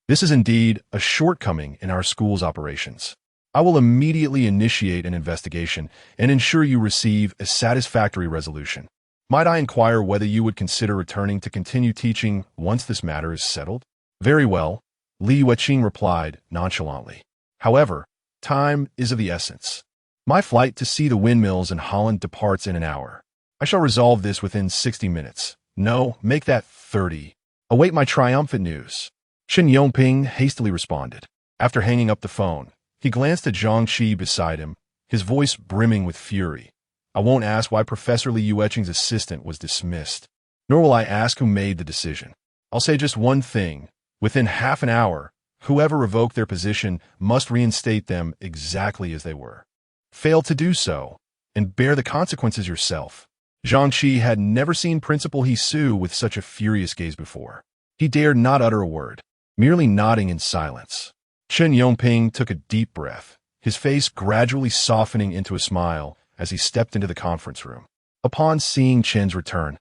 This is indeed a shortcoming in our school's operations. I will immediately initiate an investigation and ensure you receive a satisfactory resolution. Might I inquire whether you would consider returning to continue teaching once this matter is settled? Very well, Li Yueqing replied nonchalantly. However, time is of the essence. My flight to see the windmills in Holland departs in an hour. I shall resolve this within 60 minutes. No, make that 30. Await my triumphant news. Chen Yongping hastily responded. After hanging up the phone, he glanced at Zhang Qi beside him, his voice brimming with fury. I won't ask why Professor Li Yueqing's assistant was dismissed, nor will I ask who made the decision. I'll say just one thing. Within half an hour, whoever revoked their position must reinstate them exactly as they were. Fail to do so, and bear the consequences yourself. Zhang Qi had never seen Principal Hisu with such a furious gaze before. He dared not utter a word, merely nodding in silence. Chen Yongping took a deep breath, his face gradually softening into a smile as he stepped into the conference room. Upon seeing Chen's return,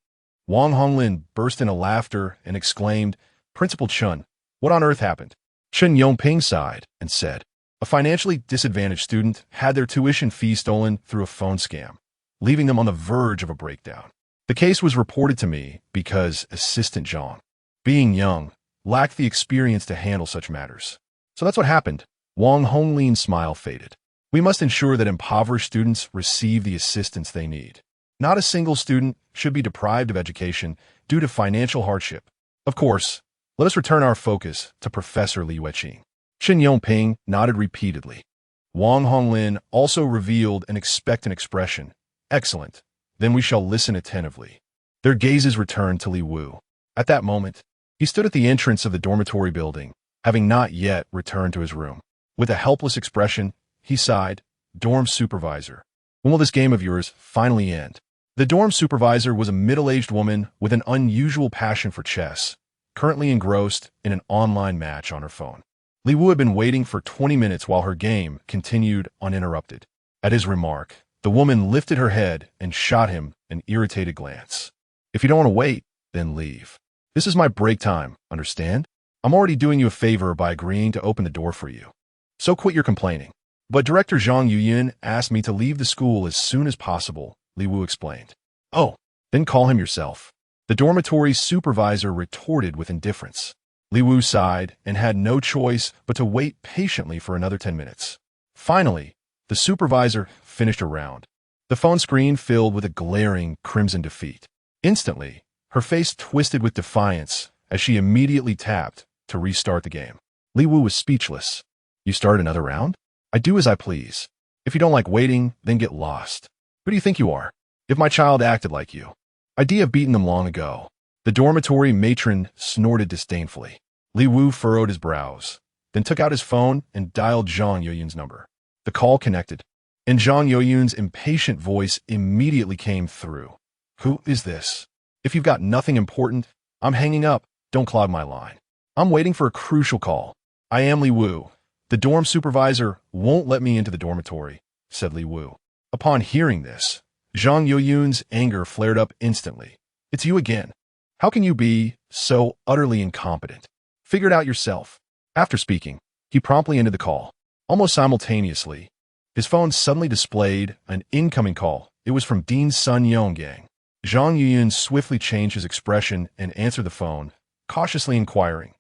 Wang Honglin burst into laughter and exclaimed, Principal Chen, what on earth happened? Chen Yongping sighed and said, a financially disadvantaged student had their tuition fee stolen through a phone scam, leaving them on the verge of a breakdown. The case was reported to me because Assistant Zhang, being young, lacked the experience to handle such matters. So that's what happened. Wang Honglin's smile faded. We must ensure that impoverished students receive the assistance they need. Not a single student should be deprived of education due to financial hardship. Of course, let us return our focus to Professor Li Yueqing. Chen Yongping nodded repeatedly. Wang Honglin also revealed an expectant expression. Excellent. Then we shall listen attentively. Their gazes returned to Li Wu. At that moment, he stood at the entrance of the dormitory building, having not yet returned to his room. With a helpless expression, he sighed, Dorm supervisor. When will this game of yours finally end? The dorm supervisor was a middle-aged woman with an unusual passion for chess, currently engrossed in an online match on her phone. Li Wu had been waiting for 20 minutes while her game continued uninterrupted. At his remark, the woman lifted her head and shot him an irritated glance. If you don't want to wait, then leave. This is my break time, understand? I'm already doing you a favor by agreeing to open the door for you. So quit your complaining. But Director Zhang Yuyin asked me to leave the school as soon as possible, Li Wu explained. Oh, then call him yourself. The dormitory supervisor retorted with indifference. Li Wu sighed and had no choice but to wait patiently for another 10 minutes. Finally, the supervisor finished a round. The phone screen filled with a glaring crimson defeat. Instantly, her face twisted with defiance as she immediately tapped to restart the game. Li Wu was speechless. You start another round? I do as I please. If you don't like waiting, then get lost. Who do you think you are? If my child acted like you, I'd have beaten them long ago. The dormitory matron snorted disdainfully. Li Wu furrowed his brows, then took out his phone and dialed Zhang Yoyun's number. The call connected, and Zhang Yoyun's impatient voice immediately came through. Who is this? If you've got nothing important, I'm hanging up. Don't clog my line. I'm waiting for a crucial call. I am Li Wu. The dorm supervisor won't let me into the dormitory, said Li Wu. Upon hearing this, Zhang Yoyun's anger flared up instantly. It's you again. How can you be so utterly incompetent? Figure it out yourself. After speaking, he promptly ended the call. Almost simultaneously, his phone suddenly displayed an incoming call. It was from Dean Sun Yonggang. Zhang Yuyin swiftly changed his expression and answered the phone, cautiously inquiring,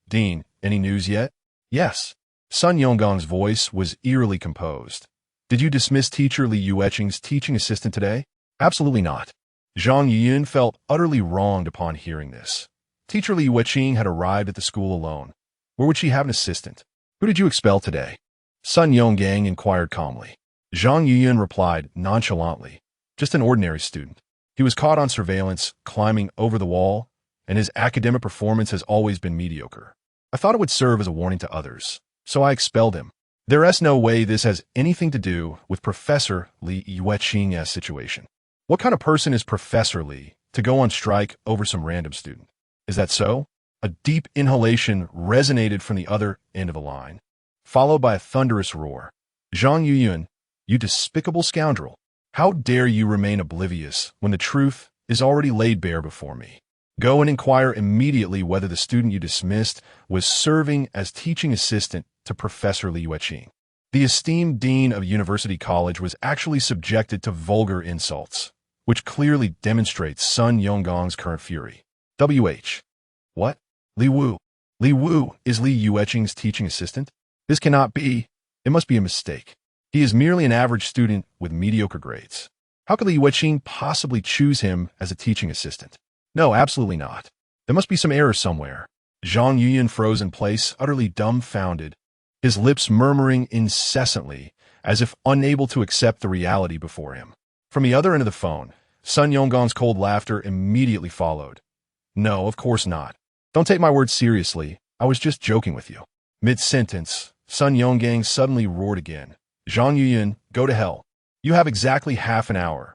Dean, any news yet? Yes. Sun Yonggang's voice was eerily composed. Did you dismiss teacher Li Yueqing's teaching assistant today? Absolutely not. Zhang Yuyin felt utterly wronged upon hearing this. Teacher Li Yueqing had arrived at the school alone. Where would she have an assistant? Who did you expel today? Sun Yonggang inquired calmly. Zhang Yuyin replied nonchalantly, just an ordinary student. He was caught on surveillance, climbing over the wall, and his academic performance has always been mediocre. I thought it would serve as a warning to others, so I expelled him. There is no way this has anything to do with Professor Li Yueqing's situation. What kind of person is Professor Li to go on strike over some random student? Is that so? A deep inhalation resonated from the other end of the line, followed by a thunderous roar. Zhang Yuyin, you despicable scoundrel! How dare you remain oblivious when the truth is already laid bare before me? Go and inquire immediately whether the student you dismissed was serving as teaching assistant to Professor Li Yueqing. The esteemed dean of University College was actually subjected to vulgar insults, which clearly demonstrates Sun Yonggang's current fury. W.H. What? Li Wu. Li Wu is Li Yueqing's teaching assistant? This cannot be. It must be a mistake. He is merely an average student with mediocre grades. How could Li Yueqing possibly choose him as a teaching assistant? No, absolutely not. There must be some error somewhere. Zhang Yuyin froze in place, utterly dumbfounded, his lips murmuring incessantly, as if unable to accept the reality before him. From the other end of the phone, Sun Yonggang's cold laughter immediately followed. No, of course not. Don't take my words seriously. I was just joking with you. Mid-sentence, Sun Yonggang suddenly roared again. Zhang Yuyin, go to hell. You have exactly half an hour.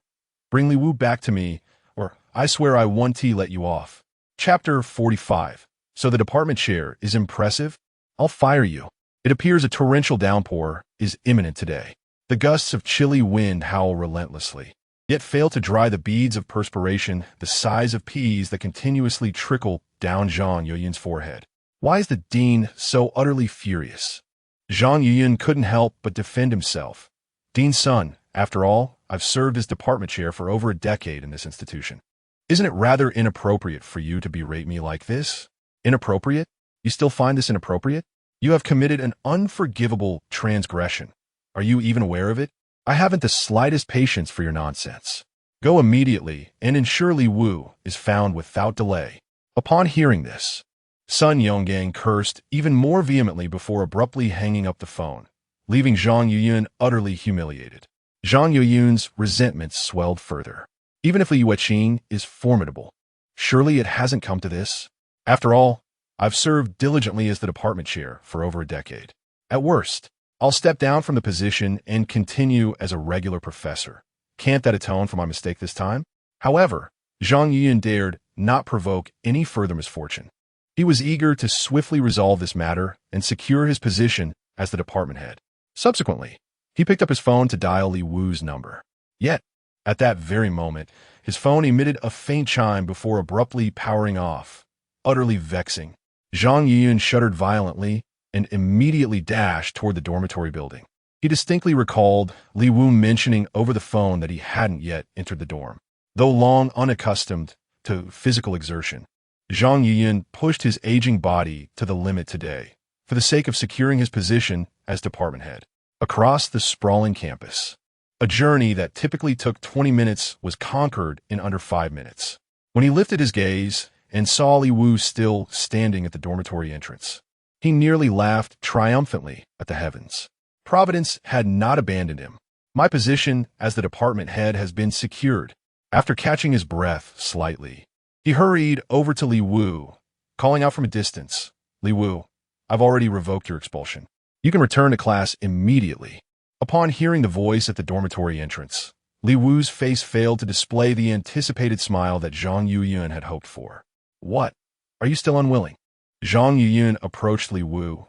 Bring Li Wu back to me, or I swear I won't let you off. Chapter 45. So the department chair is impressive? I'll fire you. It appears a torrential downpour is imminent today. The gusts of chilly wind howl relentlessly, yet fail to dry the beads of perspiration the size of peas that continuously trickle down Zhang Yuyin's forehead. Why is the dean so utterly furious? Zhang Yuyin couldn't help but defend himself. Dean Sun, after all, I've served as department chair for over a decade in this institution. Isn't it rather inappropriate for you to berate me like this? Inappropriate? You still find this inappropriate? You have committed an unforgivable transgression. Are you even aware of it? I haven't the slightest patience for your nonsense. Go immediately and ensure Li Wu is found without delay. Upon hearing this, Sun Yonggang cursed even more vehemently before abruptly hanging up the phone, leaving Zhang Yuyin utterly humiliated. Zhang Yuyin's resentment swelled further. Even if Li Yueqing is formidable, surely it hasn't come to this. After all, I've served diligently as the department chair for over a decade. At worst, I'll step down from the position and continue as a regular professor. Can't that atone for my mistake this time? However, Zhang Yuyin dared not provoke any further misfortune. He was eager to swiftly resolve this matter and secure his position as the department head. Subsequently, He picked up his phone to dial Li Wu's number. Yet, at that very moment, his phone emitted a faint chime before abruptly powering off, utterly vexing. Zhang Yiyun shuddered violently and immediately dashed toward the dormitory building. He distinctly recalled Li Wu mentioning over the phone that he hadn't yet entered the dorm. Though long unaccustomed to physical exertion, Zhang Yiyun pushed his aging body to the limit today, for the sake of securing his position as department head. Across the sprawling campus, a journey that typically took 20 minutes was conquered in under 5 minutes. When he lifted his gaze and saw Li Wu still standing at the dormitory entrance, he nearly laughed triumphantly at the heavens. Providence had not abandoned him. My position as the department head has been secured. After catching his breath slightly, he hurried over to Li Wu, calling out from a distance, "Li Wu, I've already revoked your expulsion. You can return to class immediately." Upon hearing the voice at the dormitory entrance, Li Wu's face failed to display the anticipated smile that Zhang Yiyun had hoped for. "What? Are you still unwilling?" Zhang Yiyun approached Li Wu,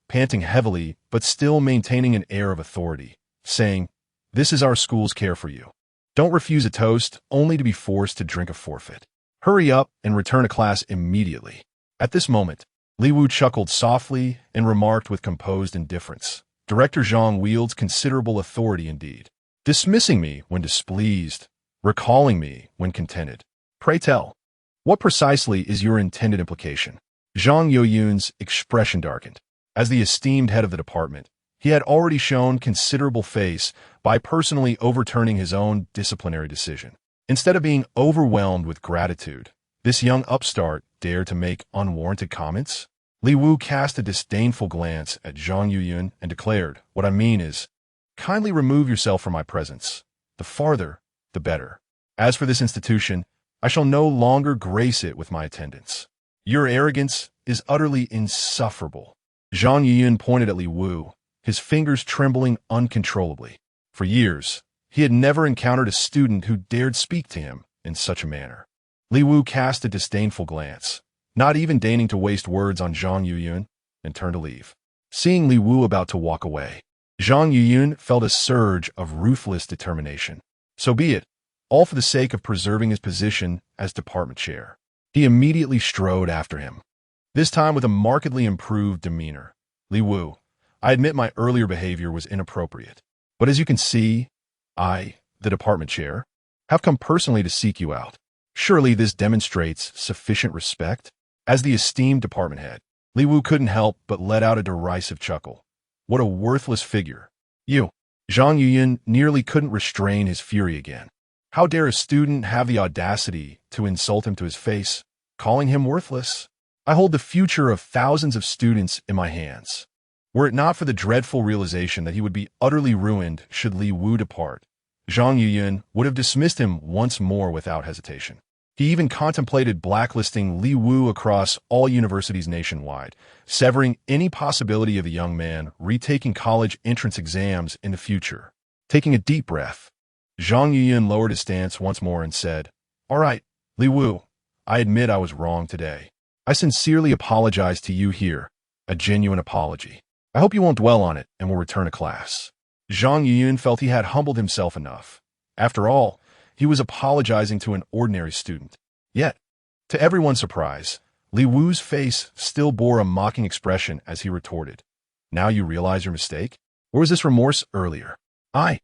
panting heavily but still maintaining an air of authority, saying, "This is our school's care for you. Don't refuse a toast only to be forced to drink a forfeit. Hurry up and return to class immediately." At this moment, Li Wu chuckled softly and remarked with composed indifference, "Director Zhang wields considerable authority indeed, dismissing me when displeased, recalling me when contented. Pray tell, what precisely is your intended implication?" Zhang Yiyun's expression darkened. As the esteemed head of the department, he had already shown considerable face by personally overturning his own disciplinary decision. Instead of being overwhelmed with gratitude, this young upstart dared to make unwarranted comments. Li Wu cast a disdainful glance at Zhang Yiyun and declared, "What I mean is, kindly remove yourself from my presence. The farther, the better. As for this institution, I shall no longer grace it with my attendance. Your arrogance is utterly insufferable." Zhang Yiyun pointed at Li Wu, his fingers trembling uncontrollably. For years, he had never encountered a student who dared speak to him in such a manner. Li Wu cast a disdainful glance, not even deigning to waste words on Zhang Yiyun, and turned to leave. Seeing Li Wu about to walk away, Zhang Yiyun felt a surge of ruthless determination. So be it, all for the sake of preserving his position as department chair. He immediately strode after him, this time with a markedly improved demeanor. "Li Wu, I admit my earlier behavior was inappropriate, but as you can see, I, the department chair, have come personally to seek you out. Surely this demonstrates sufficient respect?" As the esteemed department head, Li Wu couldn't help but let out a derisive chuckle. What a worthless figure. "You." Zhang Yiyun nearly couldn't restrain his fury again. How dare a student have the audacity to insult him to his face, calling him worthless? I hold the future of thousands of students in my hands. Were it not for the dreadful realization that he would be utterly ruined should Li Wu depart, Zhang Yiyun would have dismissed him once more without hesitation. He even contemplated blacklisting Li Wu across all universities nationwide, severing any possibility of the young man retaking college entrance exams in the future. Taking a deep breath, Zhang Yiyun lowered his stance once more and said, "All right, Li Wu, I admit I was wrong today. I sincerely apologize to you here, a genuine apology. I hope you won't dwell on it and will return to class." Zhang Yiyun felt he had humbled himself enough. After all, he was apologizing to an ordinary student. Yet, to everyone's surprise, Li Wu's face still bore a mocking expression as he retorted, "Now you realize your mistake? Or was this remorse earlier?" Zhang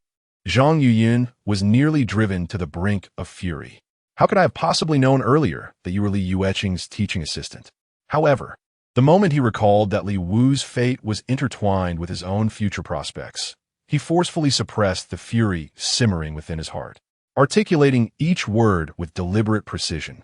Yiyun was nearly driven to the brink of fury. How could I have possibly known earlier that you were Li Yueqing's teaching assistant? However, the moment he recalled that Li Wu's fate was intertwined with his own future prospects, he forcefully suppressed the fury simmering within his heart, articulating each word with deliberate precision.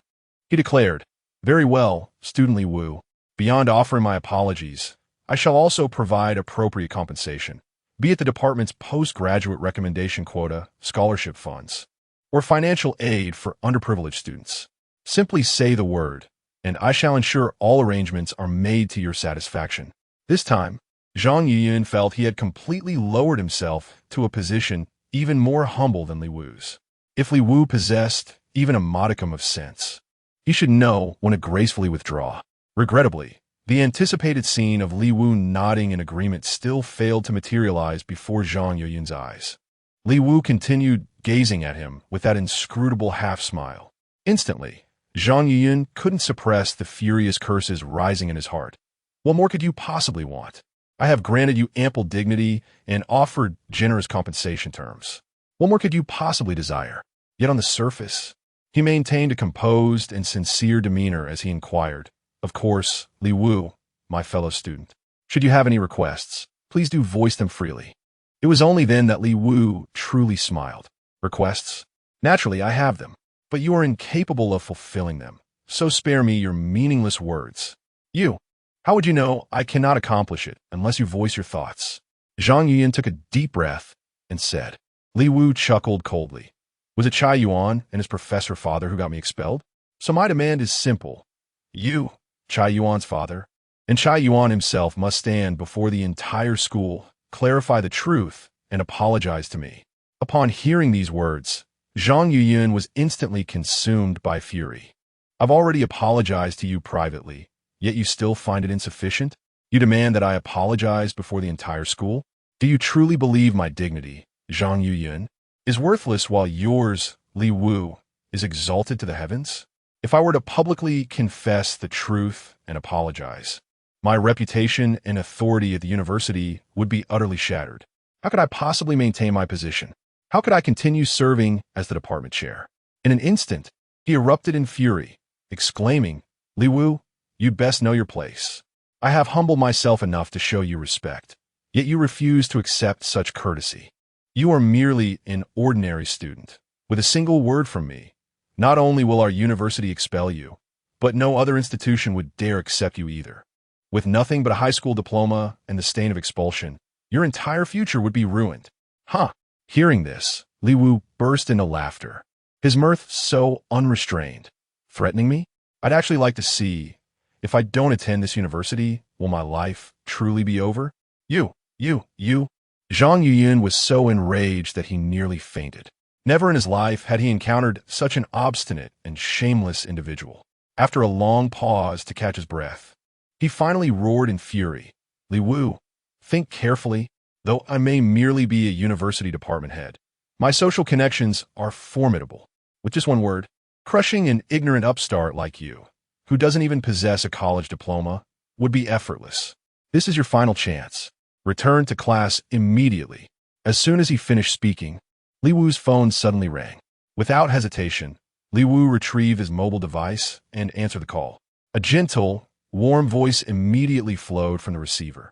He declared, "Very well, student Li Wu. Beyond offering my apologies, I shall also provide appropriate compensation, be it the department's postgraduate recommendation quota, scholarship funds, or financial aid for underprivileged students. Simply say the word, and I shall ensure all arrangements are made to your satisfaction." This time, Zhang Yiyun felt he had completely lowered himself to a position even more humble than Li Wu's. If Li Wu possessed even a modicum of sense, he should know when to gracefully withdraw. Regrettably, The anticipated scene of Li Wu nodding in agreement still failed to materialize before Zhang Yuyun's eyes. Li Wu continued gazing at him with that inscrutable half-smile. Instantly, Zhang Yuyun couldn't suppress the furious curses rising in his heart. What more could you possibly want? I have granted you ample dignity and offered generous compensation terms. What more could you possibly desire? Yet on the surface, he maintained a composed and sincere demeanor as he inquired, "Of course, Li Wu, my fellow student. Should you have any requests, please do voice them freely." It was only then that Li Wu truly smiled. "Requests? Naturally, I have them, but you are incapable of fulfilling them, so spare me your meaningless words. You, how would you know I cannot accomplish it unless you voice your thoughts?" Zhang Yuyun took a deep breath and said. Li Wu chuckled coldly. "Was it Chai Yuan and his professor father who got me expelled? So my demand is simple. You, Chai Yuan's father, and Chai Yuan himself must stand before the entire school, clarify the truth, and apologize to me." Upon hearing these words, Zhang Yuyun was instantly consumed by fury. "I've already apologized to you privately, yet you still find it insufficient? You demand that I apologize before the entire school? Do you truly believe my dignity, Zhang Yuyun, is worthless while yours, Li Wu, is exalted to the heavens? If I were to publicly confess the truth and apologize, my reputation and authority at the university would be utterly shattered. How could I possibly maintain my position? How could I continue serving as the department chair?" In an instant, he erupted in fury, exclaiming, "Li Wu, you'd best know your place. I have humbled myself enough to show you respect, yet you refuse to accept such courtesy. You are merely an ordinary student. With a single word from me, not only will our university expel you, but no other institution would dare accept you either. With nothing but a high school diploma and the stain of expulsion, your entire future would be ruined." "Huh." Hearing this, Li Wu burst into laughter, his mirth so unrestrained. "Threatening me? I'd actually like to see, if I don't attend this university, will my life truly be over? You. Zhang Yuyun was so enraged that he nearly fainted. Never in his life had he encountered such an obstinate and shameless individual. After a long pause to catch his breath, he finally roared in fury, "Li Wu, think carefully. Though I may merely be a university department head, my social connections are formidable. With just one word, crushing an ignorant upstart like you, who doesn't even possess a college diploma, would be effortless. This is your final chance. Return to class immediately." As soon as he finished speaking, Li Wu's phone suddenly rang. Without hesitation, Li Wu retrieved his mobile device and answered the call. A gentle, warm voice immediately flowed from the receiver.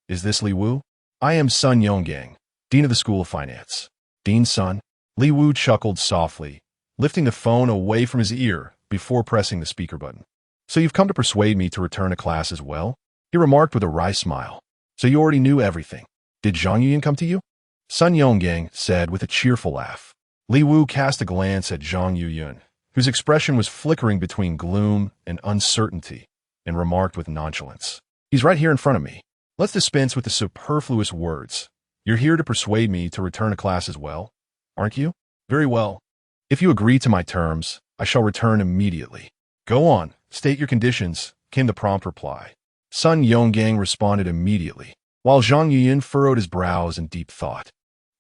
"Is this Li Wu? I am Sun Yonggang, Dean of the School of Finance." "Dean Sun?" Li Wu chuckled softly, lifting the phone away from his ear before pressing the speaker button. "So you've come to persuade me to return to class as well?" he remarked with a wry smile. "So you already knew everything. Did Zhang Yuyun come to you?" Sun Yonggang said with a cheerful laugh. Li Wu cast a glance at Zhang Yuyun, whose expression was flickering between gloom and uncertainty, and remarked with nonchalance, "He's right here in front of me. Let's dispense with the superfluous words. You're here to persuade me to return to class as well, aren't you? Very well. If you agree to my terms, I shall return immediately." "Go on, state your conditions," came the prompt reply. Sun Yonggang responded immediately, while Zhang Yuyun furrowed his brows in deep thought.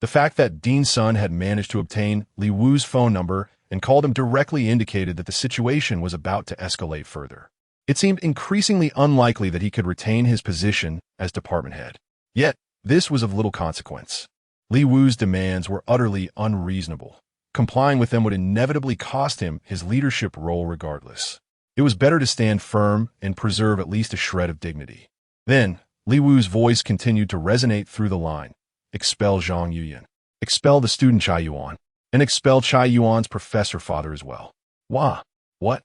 The fact that Dean Sun had managed to obtain Li Wu's phone number and called him directly indicated that the situation was about to escalate further. It seemed increasingly unlikely that he could retain his position as department head. Yet, this was of little consequence. Li Wu's demands were utterly unreasonable. Complying with them would inevitably cost him his leadership role regardless. It was better to stand firm and preserve at least a shred of dignity. Then, Li Wu's voice continued to resonate through the line. "Expel Zhang Yuyun. Expel the student Chai Yuan. And expel Chai Yuan's professor father as well." "Wah? What?"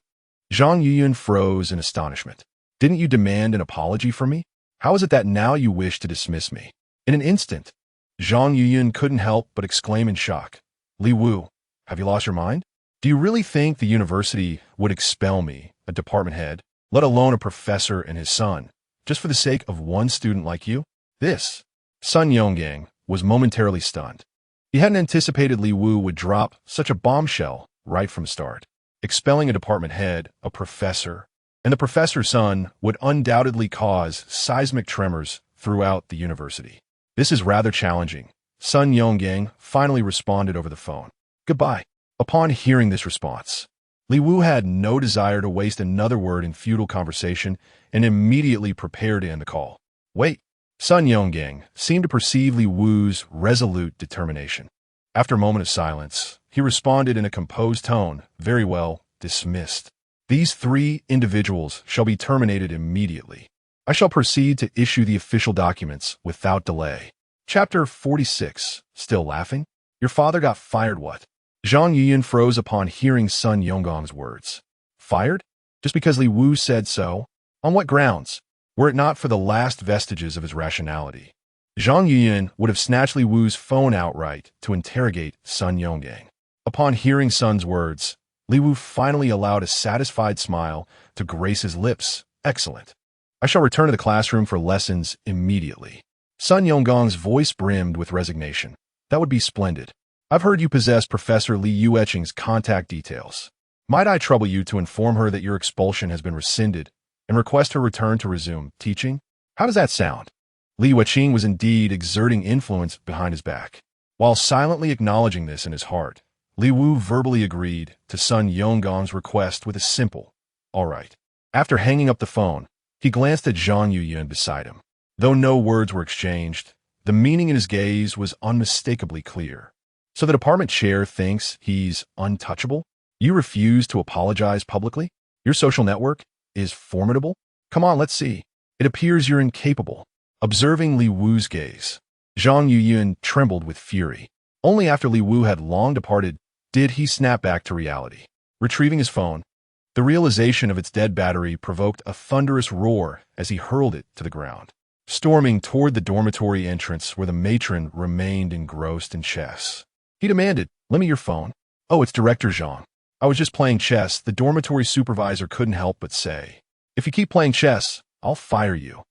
Zhang Yuyun froze in astonishment. "Didn't you demand an apology from me? How is it that now you wish to dismiss me?" In an instant, Zhang Yuyun couldn't help but exclaim in shock, "Li Wu, have you lost your mind? Do you really think the university would expel me, a department head, let alone a professor and his son, just for the sake of one student like you?" This, Sun Yonggang, was momentarily stunned. He hadn't anticipated Li Wu would drop such a bombshell right from the start. Expelling a department head, a professor, and the professor's son would undoubtedly cause seismic tremors throughout the university. This is rather challenging. Sun Yonggang finally responded over the phone. Goodbye. Upon hearing this response, Li Wu had no desire to waste another word in futile conversation and immediately prepared to end the call. Wait. Sun Yonggang seemed to perceive Li Wu's resolute determination. After a moment of silence, he responded in a composed tone, very well, dismissed. These 3 individuals shall be terminated immediately. I shall proceed to issue the official documents without delay. Chapter 46. Still laughing? Your father got fired, what? Zhang Yuyan froze upon hearing Sun Yonggang's words. Fired? Just because Li Wu said so? On what grounds? Were it not for the last vestiges of his rationality, Zhang Yuyan would have snatched Li Wu's phone outright to interrogate Sun Yonggang. Upon hearing Sun's words, Li Wu finally allowed a satisfied smile to grace his lips. Excellent. I shall return to the classroom for lessons immediately. Sun Yonggang's voice brimmed with resignation. That would be splendid. I've heard you possess Professor Li Yueqing's contact details. Might I trouble you to inform her that your expulsion has been rescinded and request her return to resume teaching? How does that sound? Li Yueqing was indeed exerting influence behind his back. While silently acknowledging this in his heart, Li Wu verbally agreed to Sun Yonggang's request with a simple, all right. After hanging up the phone, he glanced at Zhang Yuyan beside him. Though no words were exchanged, the meaning in his gaze was unmistakably clear. So the department chair thinks he's untouchable? You refuse to apologize publicly? Your social network is formidable? Come on, let's see. It appears you're incapable. Observing Li Wu's gaze, Zhang Yuyan trembled with fury. Only after Li Wu had long departed did he snap back to reality. Retrieving his phone, the realization of its dead battery provoked a thunderous roar as he hurled it to the ground. Storming toward the dormitory entrance where the matron remained engrossed in chess, he demanded, "Lend me your phone." "Oh, it's Director Zhang. I was just playing chess," the dormitory supervisor couldn't help but say. "If you keep playing chess, I'll fire you."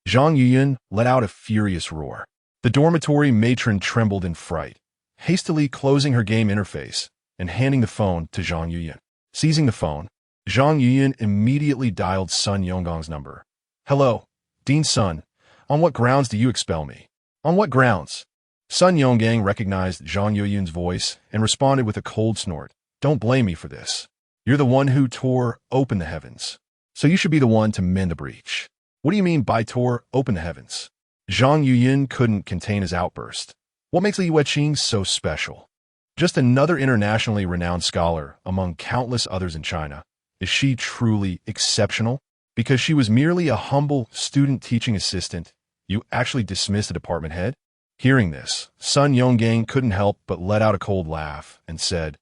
Zhang Yuyan let out a furious roar. The dormitory matron trembled in fright, hastily closing her game interface and handing the phone to Zhang Yuyan. Seizing the phone, Zhang Yuyan immediately dialed Sun Yonggang's number. "Hello, Dean Sun. On what grounds do you expel me?" "On what grounds?" Sun Yonggang recognized Zhang Yuyan's voice and responded with a cold snort. "Don't blame me for this. You're the one who tore open the heavens, so you should be the one to mend the breach." "What do you mean by tore open the heavens?" Zhang Yuyan couldn't contain his outburst. What makes Li Yueqing so special? Just another internationally renowned scholar among countless others in China. Is she truly exceptional? Because she was merely a humble student teaching assistant, you actually dismissed the department head? Hearing this, Sun Yonggang couldn't help but let out a cold laugh and said,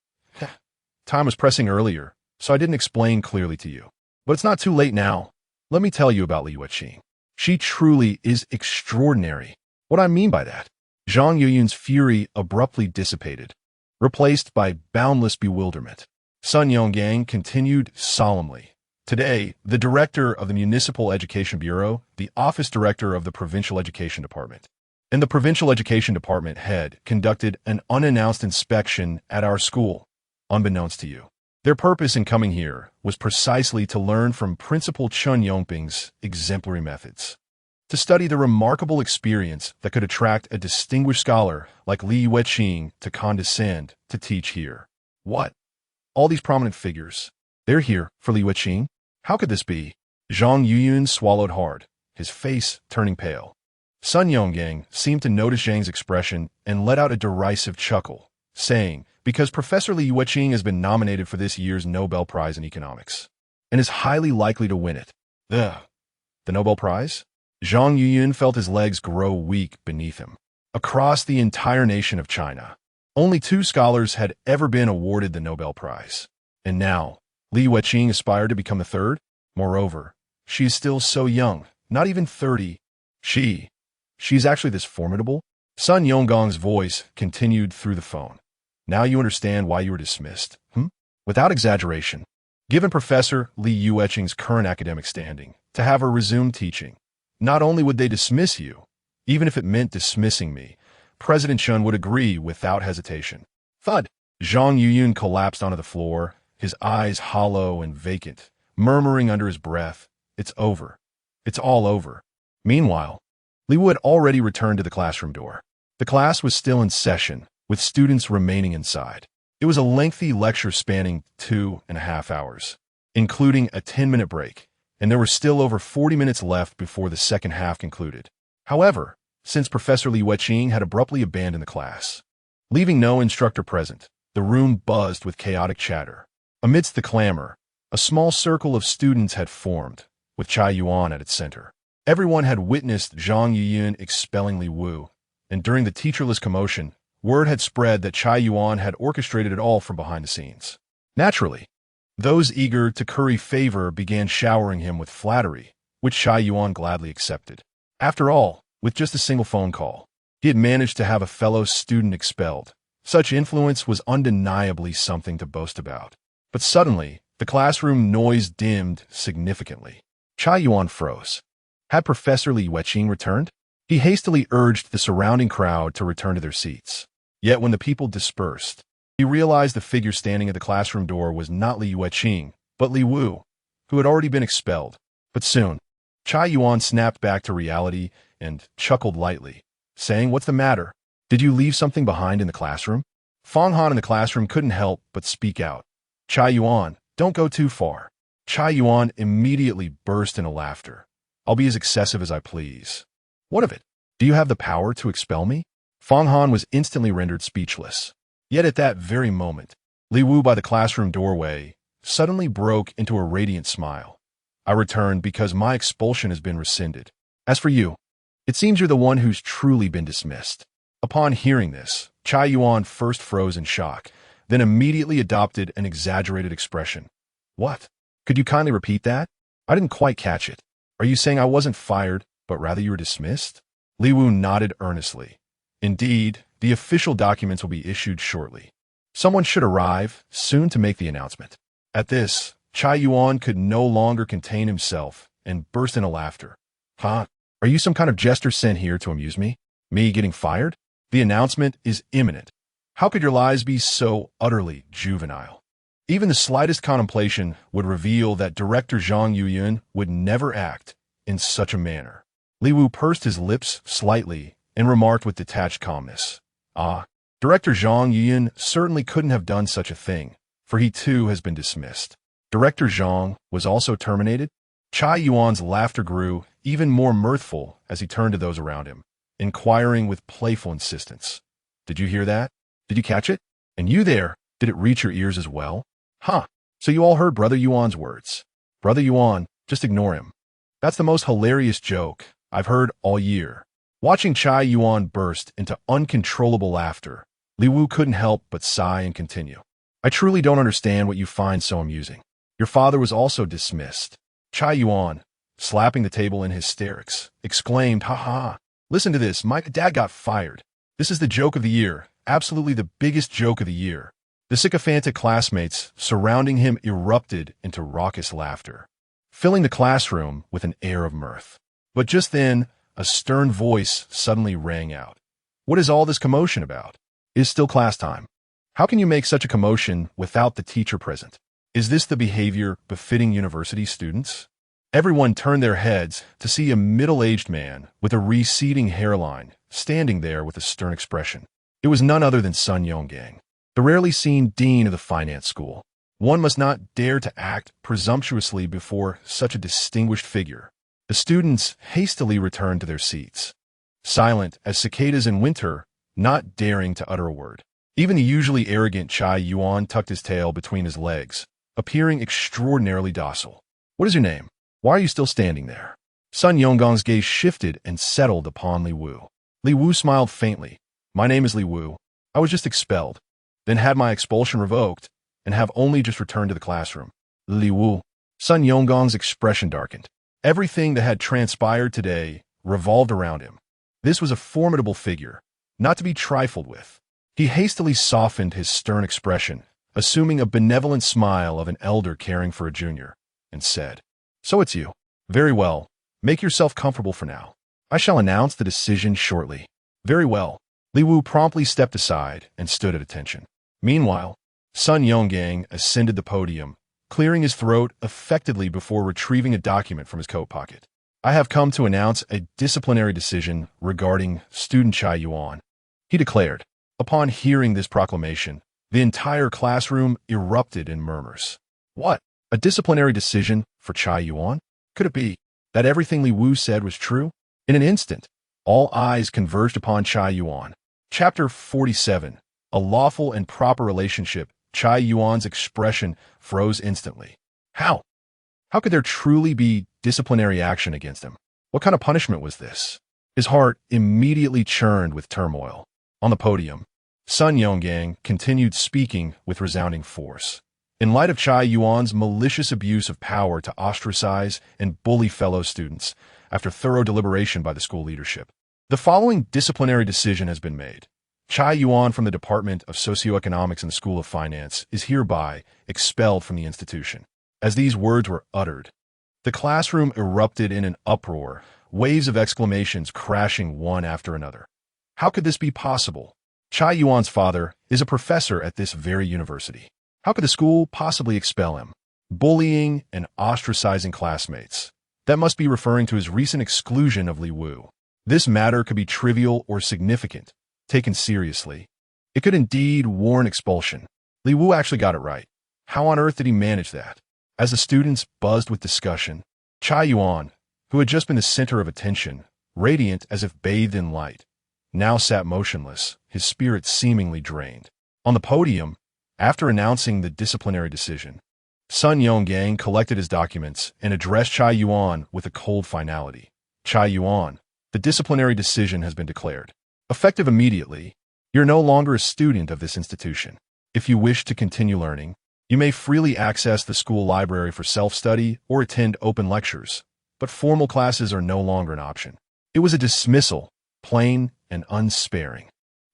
"Time was pressing earlier, so I didn't explain clearly to you. But it's not too late now. Let me tell you about Li Yueqing. She truly is extraordinary." "What I mean by that?" Zhang Yuyan's fury abruptly dissipated, replaced by boundless bewilderment. Sun Yonggang continued solemnly. "Today, the director of the Municipal Education Bureau, the office director of the Provincial Education Department, and the Provincial Education Department head conducted an unannounced inspection at our school, unbeknownst to you. Their purpose in coming here was precisely to learn from Principal Chun Yongping's exemplary methods, to study the remarkable experience that could attract a distinguished scholar like Li Yueqing to condescend to teach here." "What? All these prominent figures, they're here for Li Yueqing? How could this be?" Zhang Yuyan swallowed hard, his face turning pale. Sun Yonggang seemed to notice Zhang's expression and let out a derisive chuckle, saying, "Because Professor Li Yueqing has been nominated for this year's Nobel Prize in Economics, and is highly likely to win it." "Ugh. The Nobel Prize?" Zhang Yuyan felt his legs grow weak beneath him. Across the entire nation of China, only 2 scholars had ever been awarded the Nobel Prize. And now, Li Yueqing aspired to become the 3rd? Moreover, she is still so young, not even 30. She's actually this formidable? Sun Yonggang's voice continued through the phone. "Now you understand why you were dismissed, Without exaggeration, given Professor Li Yueqing's current academic standing, to have her resume teaching, not only would they dismiss you, even if it meant dismissing me, President Chun would agree without hesitation." Thud! Zhang Yuyan collapsed onto the floor, his eyes hollow and vacant, murmuring under his breath, "It's over. It's all over." Meanwhile, Li Wu had already returned to the classroom door. The class was still in session, with students remaining inside. It was a lengthy lecture spanning 2.5 hours, including a 10-minute break, and there were still over 40 minutes left before the second half concluded. However, since Professor Li Yueqing had abruptly abandoned the class, leaving no instructor present, the room buzzed with chaotic chatter. Amidst the clamor, a small circle of students had formed, with Chai Yuan at its center. Everyone had witnessed Zhang Yuyun expelling Li Wu, and during the teacherless commotion, word had spread that Chai Yuan had orchestrated it all from behind the scenes. Naturally, those eager to curry favor began showering him with flattery, which Chai Yuan gladly accepted. After all, with just a single phone call, he had managed to have a fellow student expelled. Such influence was undeniably something to boast about. But suddenly, the classroom noise dimmed significantly. Chai Yuan froze. Had Professor Li Yueqing returned? He hastily urged the surrounding crowd to return to their seats. Yet when the people dispersed, he realized the figure standing at the classroom door was not Li Yueqing, but Li Wu, who had already been expelled. But soon, Chai Yuan snapped back to reality and chuckled lightly, saying, "What's the matter? Did you leave something behind in the classroom?" Fang Han in the classroom couldn't help but speak out. "Chai Yuan, don't go too far." Chai Yuan immediately burst into laughter. "I'll be as excessive as I please." "What of it? Do you have the power to expel me?" Fang Han was instantly rendered speechless. Yet at that very moment, Li Wu by the classroom doorway suddenly broke into a radiant smile. "I returned because my expulsion has been rescinded. As for you, it seems you're the one who's truly been dismissed." Upon hearing this, Chai Yuan first froze in shock, then immediately adopted an exaggerated expression. "What? Could you kindly repeat that? I didn't quite catch it. Are you saying I wasn't fired, but rather you were dismissed?" Li Wu nodded earnestly. "Indeed, the official documents will be issued shortly. Someone should arrive soon to make the announcement." At this, Chai Yuan could no longer contain himself and burst into laughter. "Huh? Are you some kind of jester sent here to amuse me? Me getting fired? The announcement is imminent. How could your lies be so utterly juvenile? Even the slightest contemplation would reveal that Director Zhang Yuyun would never act in such a manner." Li Wu pursed his lips slightly and remarked with detached calmness, "Ah, Director Zhang Yuyun certainly couldn't have done such a thing, for he too has been dismissed." Director Zhang was also terminated? Chai Yuan's laughter grew even more mirthful as he turned to those around him, inquiring with playful insistence, "Did you hear that? Did you catch it? And you there, did it reach your ears as well? Huh, so you all heard Brother Yuan's words. Brother Yuan, just ignore him. That's the most hilarious joke I've heard all year." Watching Chai Yuan burst into uncontrollable laughter, Li Wu couldn't help but sigh and continue. "I truly don't understand what you find so amusing. Your father was also dismissed." Chai Yuan, slapping the table in hysterics, exclaimed, "Ha ha! Listen to this, my dad got fired. This is the joke of the year, absolutely the biggest joke of the year." The sycophantic classmates surrounding him erupted into raucous laughter, filling the classroom with an air of mirth. But just then, a stern voice suddenly rang out. "What is all this commotion about? It is still class time. How can you make such a commotion without the teacher present? Is this the behavior befitting university students?" Everyone turned their heads to see a middle-aged man with a receding hairline standing there with a stern expression. It was none other than Sun Yonggang, the rarely seen dean of the finance school. One must not dare to act presumptuously before such a distinguished figure. The students hastily returned to their seats, silent as cicadas in winter, not daring to utter a word. Even the usually arrogant Chai Yuan tucked his tail between his legs, appearing extraordinarily docile. "What is your name? Why are you still standing there?" Sun Yonggong's gaze shifted and settled upon Li Wu. Li Wu smiled faintly. "My name is Li Wu. I was just expelled, then had my expulsion revoked, and have only just returned to the classroom." Li Wu. Sun Yonggong's expression darkened. Everything that had transpired today revolved around him. This was a formidable figure, not to be trifled with. He hastily softened his stern expression, assuming a benevolent smile of an elder caring for a junior, and said, "So it's you. Very well. Make yourself comfortable for now. I shall announce the decision shortly." "Very well." Li Wu promptly stepped aside and stood at attention. Meanwhile, Sun Yonggang ascended the podium clearing his throat effectively before retrieving a document from his coat pocket. I have come to announce a disciplinary decision regarding student Chai Yuan, he declared. Upon hearing this proclamation, the entire classroom erupted in murmurs. What? A disciplinary decision for Chai Yuan? Could it be that everything Li Wu said was true? In an instant, all eyes converged upon Chai Yuan. Chapter 47. A lawful and proper relationship. Chai Yuan's expression froze instantly. How? How could there truly be disciplinary action against him? What kind of punishment was this? His heart immediately churned with turmoil. On the podium, Sun Yonggang continued speaking with resounding force. In light of Chai Yuan's malicious abuse of power to ostracize and bully fellow students, after thorough deliberation by the school leadership, the following disciplinary decision has been made. Chai Yuan from the Department of Socioeconomics in the School of Finance is hereby expelled from the institution. As these words were uttered, the classroom erupted in an uproar, waves of exclamations crashing one after another. How could this be possible? Chai Yuan's father is a professor at this very university. How could the school possibly expel him? Bullying and ostracizing classmates. That must be referring to his recent exclusion of Li Wu. This matter could be trivial or significant. Taken seriously, it could indeed warrant expulsion. Li Wu actually got it right. How on earth did he manage that? As the students buzzed with discussion, Chai Yuan, who had just been the center of attention, radiant as if bathed in light, now sat motionless, his spirit seemingly drained. On the podium, after announcing the disciplinary decision, Sun Yonggang collected his documents and addressed Chai Yuan with a cold finality. Chai Yuan, the disciplinary decision has been declared. Effective immediately, you're no longer a student of this institution. If you wish to continue learning, you may freely access the school library for self-study or attend open lectures, but formal classes are no longer an option. It was a dismissal, plain and unsparing.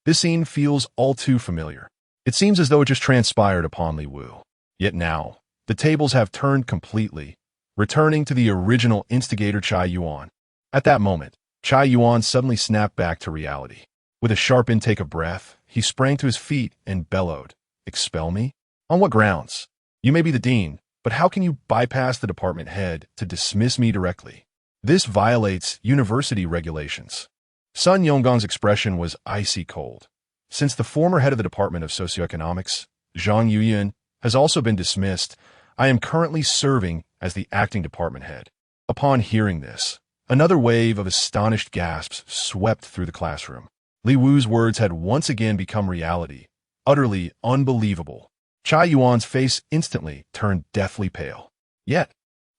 This scene feels all too familiar. It seems as though it just transpired upon Li Wu. Yet now, the tables have turned completely, returning to the original instigator Chai Yuan. At that moment, Chai Yuan suddenly snapped back to reality. With a sharp intake of breath, he sprang to his feet and bellowed, "Expel me? On what grounds? You may be the dean, but how can you bypass the department head to dismiss me directly? This violates university regulations." Sun Yonggang's expression was icy cold. Since the former head of the Department of Socioeconomics, Zhang Yuyan, has also been dismissed, I am currently serving as the acting department head. Upon hearing this, another wave of astonished gasps swept through the classroom. Li Wu's words had once again become reality, utterly unbelievable. Chai Yuan's face instantly turned deathly pale. Yet,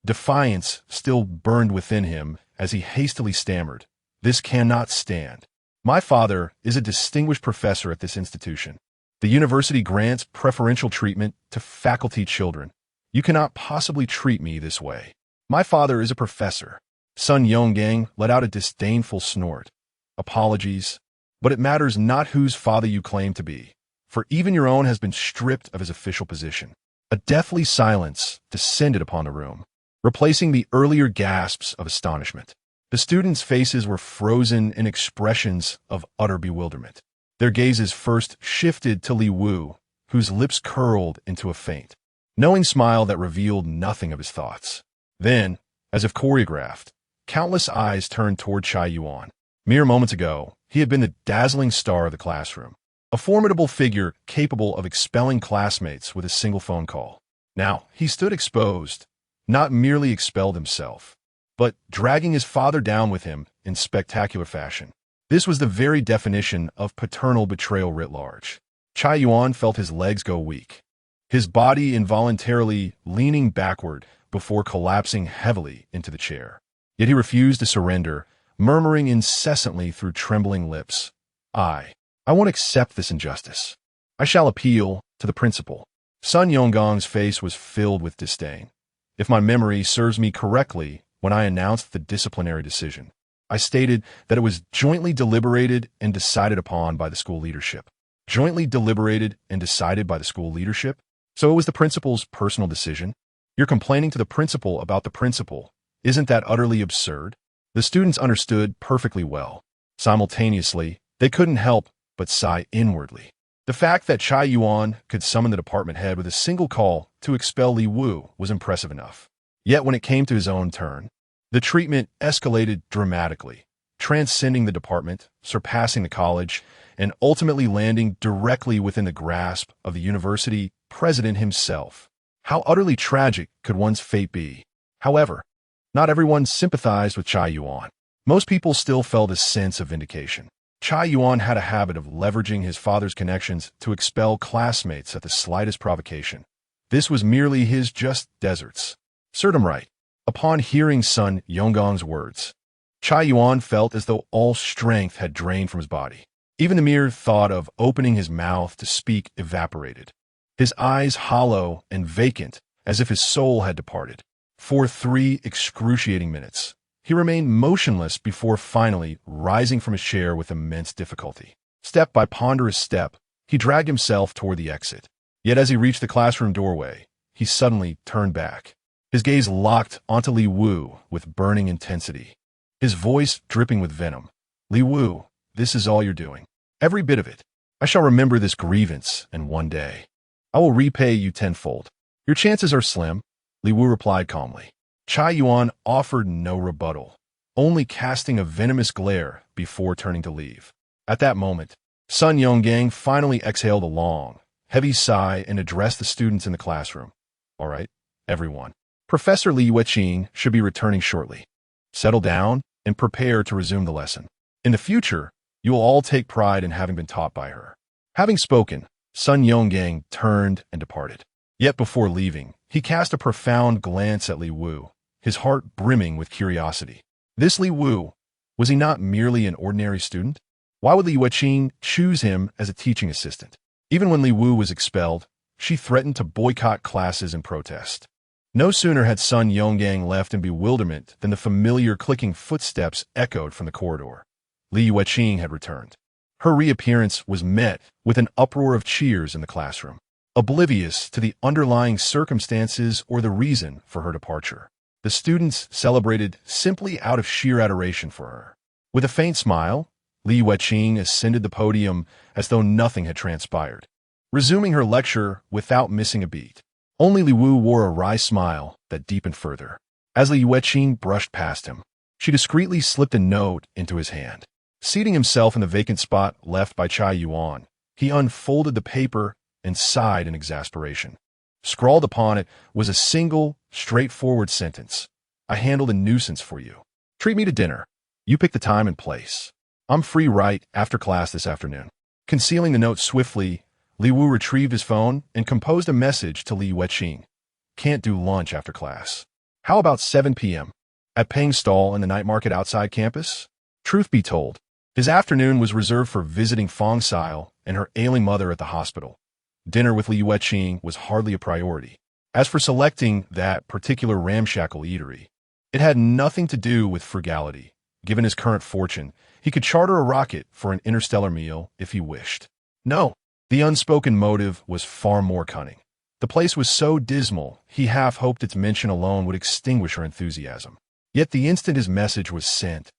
defiance still burned within him as he hastily stammered, "This cannot stand. My father is a distinguished professor at this institution. The university grants preferential treatment to faculty children. You cannot possibly treat me this way. My father is a professor." Sun Yonggang let out a disdainful snort. "Apologies, but it matters not whose father you claim to be, for even your own has been stripped of his official position." A deathly silence descended upon the room, replacing the earlier gasps of astonishment. The students' faces were frozen in expressions of utter bewilderment. Their gazes first shifted to Li Wu, whose lips curled into a faint, knowing smile that revealed nothing of his thoughts. Then, as if choreographed, countless eyes turned toward Chai Yuan. Mere moments ago, he had been the dazzling star of the classroom, a formidable figure capable of expelling classmates with a single phone call. Now, he stood exposed, not merely expelled himself, but dragging his father down with him in spectacular fashion. This was the very definition of paternal betrayal writ large. Chai Yuan felt his legs go weak, his body involuntarily leaning backward before collapsing heavily into the chair. Yet he refused to surrender, murmuring incessantly through trembling lips, I won't accept this injustice. I shall appeal to the principal." Sun Yonggang's face was filled with disdain. If my memory serves me correctly, when I announced the disciplinary decision, I stated that it was jointly deliberated and decided upon by the school leadership. Jointly deliberated and decided by the school leadership? So it was the principal's personal decision? You're complaining to the principal about the principal. Isn't that utterly absurd? The students understood perfectly well. Simultaneously, they couldn't help but sigh inwardly. The fact that Chai Yuan could summon the department head with a single call to expel Li Wu was impressive enough. Yet when it came to his own turn, the treatment escalated dramatically, transcending the department, surpassing the college, and ultimately landing directly within the grasp of the university president himself. How utterly tragic could one's fate be? However, not everyone sympathized with Chai Yuan. Most people still felt a sense of vindication. Chai Yuan had a habit of leveraging his father's connections to expel classmates at the slightest provocation. This was merely his just deserts. Served him right. Upon hearing son Yonggong's words, Chai Yuan felt as though all strength had drained from his body. Even the mere thought of opening his mouth to speak evaporated. His eyes hollow and vacant, as if his soul had departed. For 3 excruciating minutes, he remained motionless before finally rising from his chair with immense difficulty. Step by ponderous step, he dragged himself toward the exit. Yet as he reached the classroom doorway, he suddenly turned back. His gaze locked onto Li Wu with burning intensity. His voice dripping with venom. Li Wu, this is all you're doing. Every bit of it. I shall remember this grievance, and one day I will repay you tenfold. Your chances are slim, Li Wu replied calmly. Chai Yuan offered no rebuttal, only casting a venomous glare before turning to leave. At that moment, Sun Yonggang finally exhaled a long, heavy sigh and addressed the students in the classroom. All right, everyone. Professor Li Yueqing should be returning shortly. Settle down and prepare to resume the lesson. In the future, you will all take pride in having been taught by her. Having spoken, Sun Yonggang turned and departed. Yet before leaving, he cast a profound glance at Li Wu, his heart brimming with curiosity. This Li Wu, was he not merely an ordinary student? Why would Li Yueqing choose him as a teaching assistant? Even when Li Wu was expelled, she threatened to boycott classes in protest. No sooner had Sun Yonggang left in bewilderment than the familiar clicking footsteps echoed from the corridor. Li Yueqing had returned. Her reappearance was met with an uproar of cheers in the classroom, oblivious to the underlying circumstances or the reason for her departure. The students celebrated simply out of sheer adoration for her. With a faint smile, Li Yueqing ascended the podium as though nothing had transpired, resuming her lecture without missing a beat. Only Li Wu wore a wry smile that deepened further. As Li Yueqing brushed past him, she discreetly slipped a note into his hand. Seating himself in the vacant spot left by Chai Yuan, he unfolded the paper and sighed in exasperation. Scrawled upon it was a single, straightforward sentence. I handled a nuisance for you. Treat me to dinner. You pick the time and place. I'm free right after class this afternoon. Concealing the note swiftly, Li Wu retrieved his phone and composed a message to Li Yueqing. Can't do lunch after class. How about 7 p.m. at Peng's stall in the night market outside campus? Truth be told, his afternoon was reserved for visiting Fong Sil and her ailing mother at the hospital. Dinner with Li Yueqing was hardly a priority. As for selecting that particular ramshackle eatery, it had nothing to do with frugality. Given his current fortune, he could charter a rocket for an interstellar meal if he wished. No, the unspoken motive was far more cunning. The place was so dismal, he half hoped its mention alone would extinguish her enthusiasm. Yet the instant his message was sent,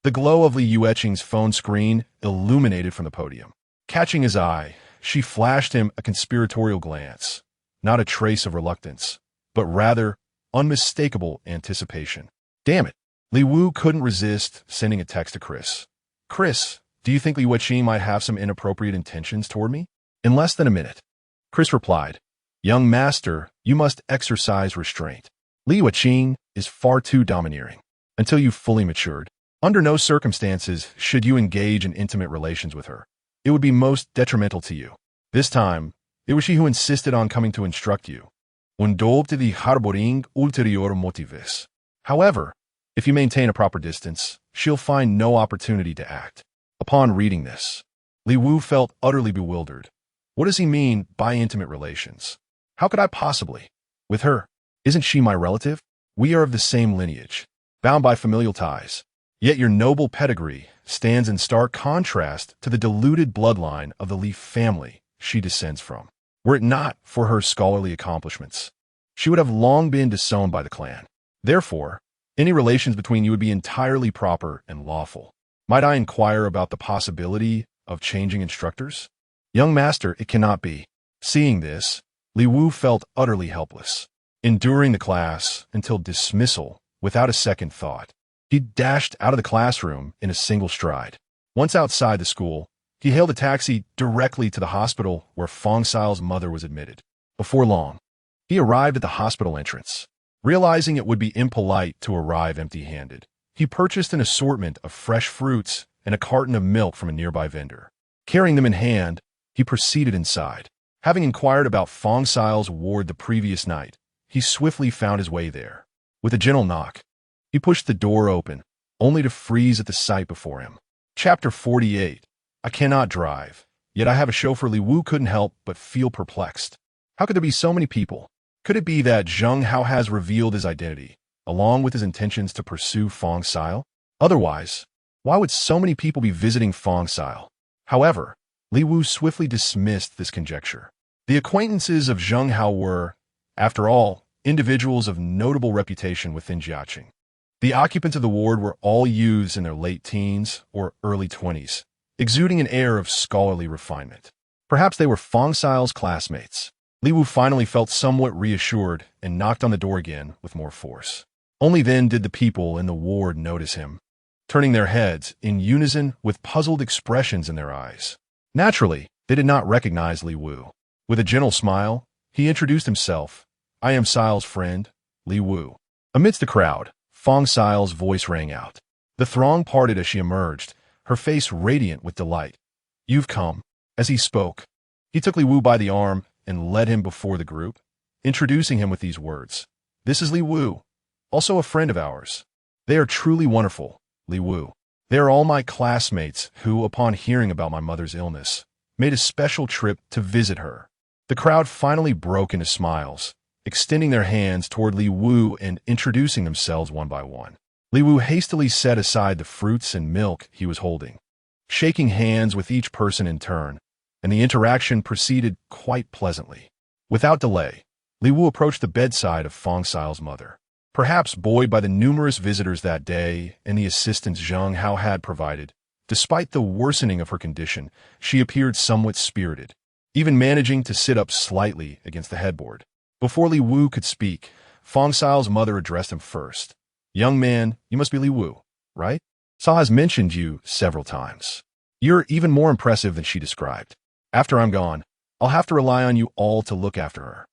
the glow of Li Yueqing's phone screen illuminated from the podium. Catching his eye, she flashed him a conspiratorial glance, not a trace of reluctance, but rather unmistakable anticipation. Damn it, Li Wu couldn't resist sending a text to Chris. Chris, do you think Li Yueqing might have some inappropriate intentions toward me? In less than a minute, Chris replied, Young master, you must exercise restraint. Li Yueqing is far too domineering. Until you've fully matured, under no circumstances should you engage in intimate relations with her. It would be most detrimental to you. This time, it was she who insisted on coming to instruct you. Undobte di harboring ulterior motives. However, if you maintain a proper distance, she'll find no opportunity to act. Upon reading this, Li Wu felt utterly bewildered. What does he mean by intimate relations? How could I possibly? With her, isn't she my relative? We are of the same lineage, bound by familial ties. Yet your noble pedigree stands in stark contrast to the diluted bloodline of the Li family she descends from. Were it not for her scholarly accomplishments, she would have long been disowned by the clan. Therefore, any relations between you would be entirely proper and lawful. Might I inquire about the possibility of changing instructors? Young master, it cannot be. Seeing this, Li Wu felt utterly helpless, enduring the class until dismissal without a second thought. He dashed out of the classroom in a single stride. Once outside the school, he hailed a taxi directly to the hospital where Fong Xiao's mother was admitted. Before long, he arrived at the hospital entrance. Realizing it would be impolite to arrive empty-handed, he purchased an assortment of fresh fruits and a carton of milk from a nearby vendor. Carrying them in hand, he proceeded inside. Having inquired about Fong Xiao's ward the previous night, he swiftly found his way there. With a gentle knock, he pushed the door open, only to freeze at the sight before him. Chapter 48. I cannot drive, yet I have a chauffeur. Li Wu couldn't help but feel perplexed. How could there be so many people? Could it be that Zheng Hao has revealed his identity, along with his intentions to pursue Fong Xiao? Otherwise, why would so many people be visiting Fong Xiao? However, Li Wu swiftly dismissed this conjecture. The acquaintances of Zheng Hao were, after all, individuals of notable reputation within Jiaqing. The occupants of the ward were all youths in their late teens or early 20s, exuding an air of scholarly refinement. Perhaps they were Fong Xiao's classmates. Li Wu finally felt somewhat reassured and knocked on the door again with more force. Only then did the people in the ward notice him, turning their heads in unison with puzzled expressions in their eyes. Naturally, they did not recognize Li Wu. With a gentle smile, he introduced himself. I am Xiao's friend, Li Wu. Amidst the crowd, Fong Xiao's voice rang out. The throng parted as she emerged, her face radiant with delight. You've come. As he spoke, he took Li Wu by the arm and led him before the group, introducing him with these words. This is Li Wu, also a friend of ours. They are truly wonderful, Li Wu. They are all my classmates who, upon hearing about my mother's illness, made a special trip to visit her. The crowd finally broke into smiles, extending their hands toward Li Wu and introducing themselves one by one. Li Wu hastily set aside the fruits and milk he was holding, shaking hands with each person in turn, and the interaction proceeded quite pleasantly. Without delay, Li Wu approached the bedside of Fong Xiao's mother. Perhaps buoyed by the numerous visitors that day and the assistance Zheng Hao had provided, despite the worsening of her condition, she appeared somewhat spirited, even managing to sit up slightly against the headboard. Before Li Wu could speak, Fong Xiao's mother addressed him first. Young man, you must be Li Wu, right? Sa has mentioned you several times. You're even more impressive than she described. After I'm gone, I'll have to rely on you all to look after her.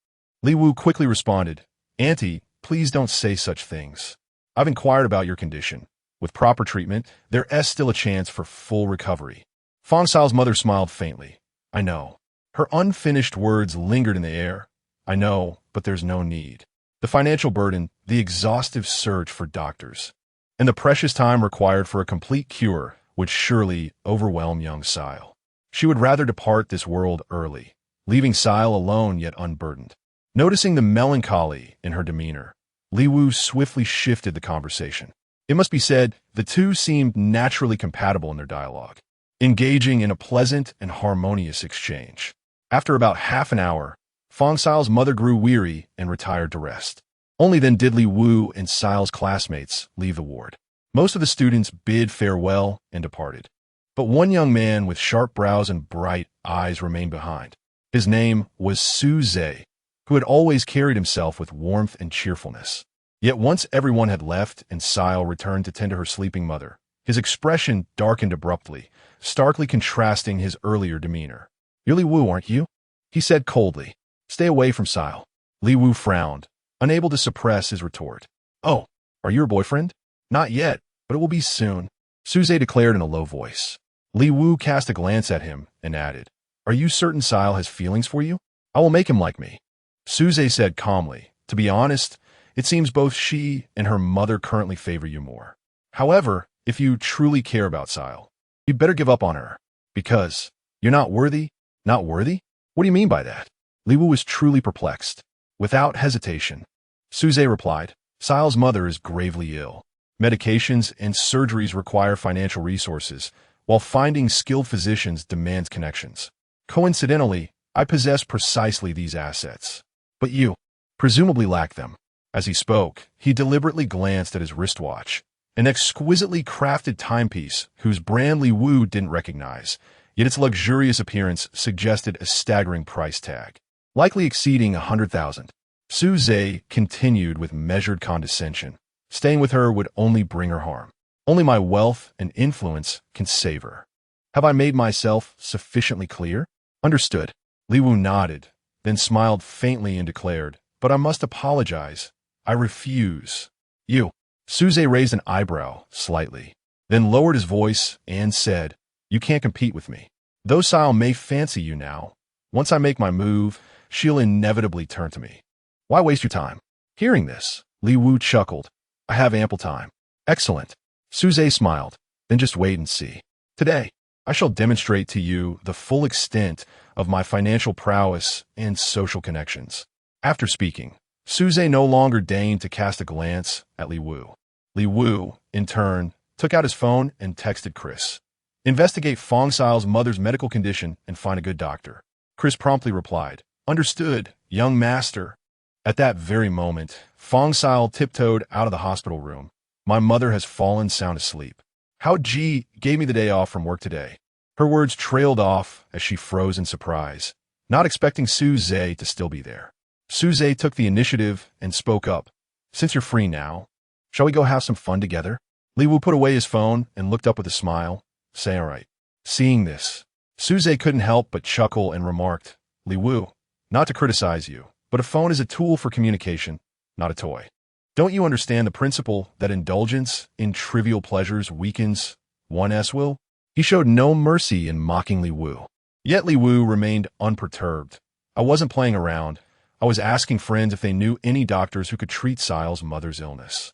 Li Wu quickly responded, Auntie, please don't say such things. I've inquired about your condition. With proper treatment, there is still a chance for full recovery. Fong Xiao's mother smiled faintly. I know. Her unfinished words lingered in the air. I know, but there's no need. The financial burden, the exhaustive search for doctors, and the precious time required for a complete cure would surely overwhelm young Xiao. She would rather depart this world early, leaving Xiao alone yet unburdened. Noticing the melancholy in her demeanor, Li Wu swiftly shifted the conversation. It must be said, the two seemed naturally compatible in their dialogue, engaging in a pleasant and harmonious exchange. After about half an hour, Fong Xiao's mother grew weary and retired to rest. Only then did Li Wu and Xiao's classmates leave the ward. Most of the students bid farewell and departed. But one young man with sharp brows and bright eyes remained behind. His name was Su Zhe, who had always carried himself with warmth and cheerfulness. Yet once everyone had left and Xiao returned to tend to her sleeping mother, his expression darkened abruptly, starkly contrasting his earlier demeanor. You're Li Wu, aren't you? He said coldly. Stay away from Xiao. Li Wu frowned, unable to suppress his retort. Oh, are you her boyfriend? Not yet, but it will be soon, Su Zhe declared in a low voice. Li Wu cast a glance at him and added, Are you certain Xiao has feelings for you? I will make him like me. Su Zhe said calmly, To be honest, it seems both she and her mother currently favor you more. However, if you truly care about Xiao, you'd better give up on her. Because you're not worthy? Not worthy? What do you mean by that? Li Wu was truly perplexed. Without hesitation, Su Zhe replied, Xiao's mother is gravely ill. Medications and surgeries require financial resources, while finding skilled physicians demands connections. Coincidentally, I possess precisely these assets. But you, presumably lack them. As he spoke, he deliberately glanced at his wristwatch, an exquisitely crafted timepiece whose brand Li Wu didn't recognize, yet its luxurious appearance suggested a staggering price tag, likely exceeding 100,000. Su Zhe continued with measured condescension. Staying with her would only bring her harm. Only my wealth and influence can save her. Have I made myself sufficiently clear? Understood. Li Wu nodded, then smiled faintly and declared, but I must apologize. I refuse. You. Su Zhe raised an eyebrow slightly, then lowered his voice and said, you can't compete with me. Though Sile may fancy you now, once I make my move, she'll inevitably turn to me. Why waste your time? Hearing this, Li Wu chuckled. I have ample time. Excellent. Su Zhe smiled. Then just wait and see. Today, I shall demonstrate to you the full extent of my financial prowess and social connections. After speaking, Su Zhe no longer deigned to cast a glance at Li Wu. Li Wu, in turn, took out his phone and texted Chris. Investigate Fong Sile's mother's medical condition and find a good doctor. Chris promptly replied, understood, young master. At that very moment, Fong Sile tiptoed out of the hospital room. My mother has fallen sound asleep. How G gave me the day off from work today. Her words trailed off as she froze in surprise, not expecting Su Zhe to still be there. Su Zhe took the initiative and spoke up. Since you're free now, shall we go have some fun together? Li Wu put away his phone and looked up with a smile. Say all right. Seeing this, Su Zhe couldn't help but chuckle and remarked, Li Wu, not to criticize you, but a phone is a tool for communication, not a toy. Don't you understand the principle that indulgence in trivial pleasures weakens one's will? He showed no mercy in mocking Li Wu. Yet Li Wu remained unperturbed. I wasn't playing around. I was asking friends if they knew any doctors who could treat Sile's mother's illness.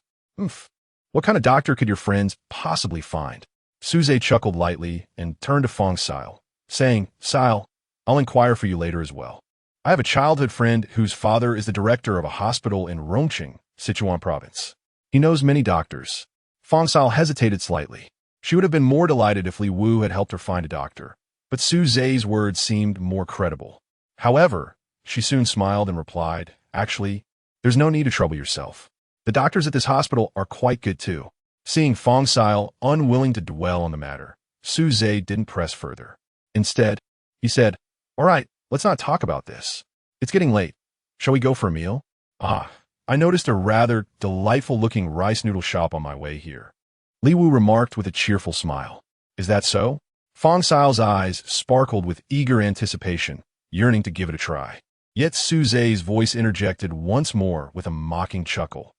What kind of doctor could your friends possibly find? Su Zhe chuckled lightly and turned to Fong Sile, saying, Sile, I'll inquire for you later as well. I have a childhood friend whose father is the director of a hospital in Rongqing, Sichuan province. He knows many doctors. Fong Sile hesitated slightly. She would have been more delighted if Li Wu had helped her find a doctor, but Su Zhe's words seemed more credible. However, she soon smiled and replied, actually, there's no need to trouble yourself. The doctors at this hospital are quite good too. Seeing Fong Sile unwilling to dwell on the matter, Su Zhe didn't press further. Instead, he said, all right, let's not talk about this. It's getting late. Shall we go for a meal? I noticed a rather delightful-looking rice noodle shop on my way here. Li Wu remarked with a cheerful smile. Is that so? Fong Sile's eyes sparkled with eager anticipation, yearning to give it a try. Yet Su Zhe's voice interjected once more with a mocking chuckle.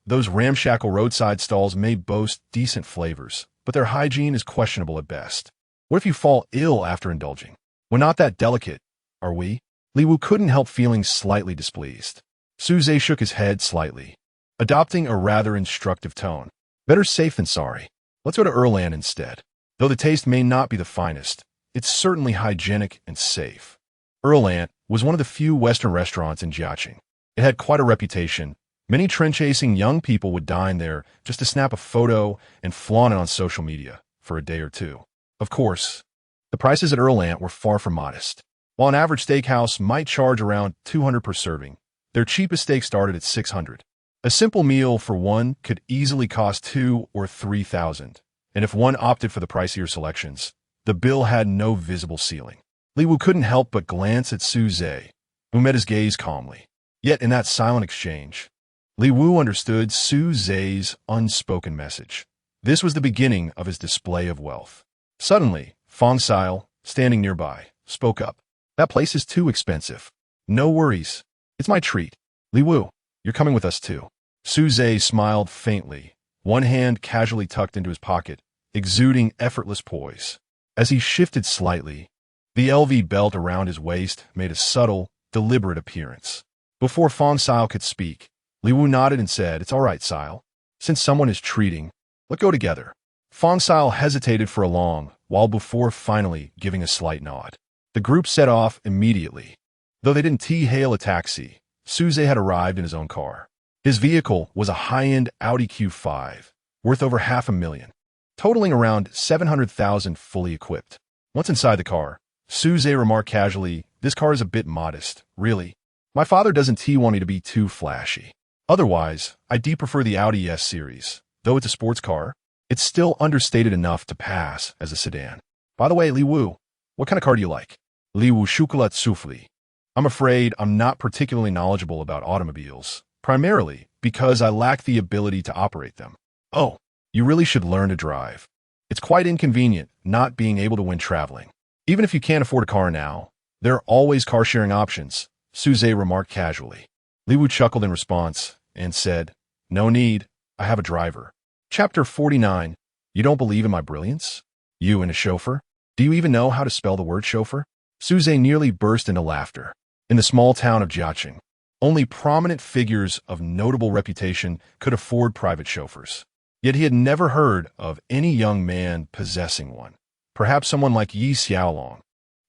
Those ramshackle roadside stalls may boast decent flavors, but their hygiene is questionable at best. What if you fall ill after indulging? We're not that delicate, are we? Li Wu couldn't help feeling slightly displeased. Su Zhe shook his head slightly, adopting a rather instructive tone. Better safe than sorry. Let's go to Erland instead. Though the taste may not be the finest, it's certainly hygienic and safe. Erland was one of the few Western restaurants in Jiaqing. It had quite a reputation. Many trend-chasing young people would dine there just to snap a photo and flaunt it on social media for a day or two. Of course, the prices at Erland were far from modest. While an average steakhouse might charge around 200 per serving, their cheapest steak started at 600. A simple meal for one could easily cost 2,000 or 3,000, and if one opted for the pricier selections, the bill had no visible ceiling. Li Wu couldn't help but glance at Su Zhe, who met his gaze calmly. Yet in that silent exchange, Li Wu understood Su Zhe's unspoken message. This was the beginning of his display of wealth. Suddenly, Fong Sile, standing nearby, spoke up. That place is too expensive. No worries. It's my treat. Li Wu, you're coming with us too. Su Zhe smiled faintly, one hand casually tucked into his pocket, exuding effortless poise. As he shifted slightly, the LV belt around his waist made a subtle, deliberate appearance. Before Fong Sile could speak, Li Wu nodded and said, It's all right, Sile. Since someone is treating, let's go together. Fong Sile hesitated for a long while before finally giving a slight nod. The group set off immediately. Though they didn't hail a taxi, Su Zhe had arrived in his own car. His vehicle was a high-end Audi Q5, worth over $500,000, totaling around 700,000 fully equipped. Once inside the car, Su Zhe remarked casually, This car is a bit modest, really. My father doesn't want me to be too flashy. Otherwise, I do prefer the Audi S series. Though it's a sports car, it's still understated enough to pass as a sedan. By the way, Li Wu, what kind of car do you like? Li Wu Shukulat Sufli. I'm afraid I'm not particularly knowledgeable about automobiles, primarily because I lack the ability to operate them. Oh, you really should learn to drive. It's quite inconvenient not being able to when traveling. Even if you can't afford a car now, there are always car-sharing options, Suze remarked casually. Li Wu chuckled in response and said, "No need, I have a driver." Chapter 49. You don't believe in my brilliance? You and a chauffeur? Do you even know how to spell the word chauffeur? Suze nearly burst into laughter. In the small town of Jiaqing, only prominent figures of notable reputation could afford private chauffeurs. Yet he had never heard of any young man possessing one. Perhaps someone like Yi Xiaolong,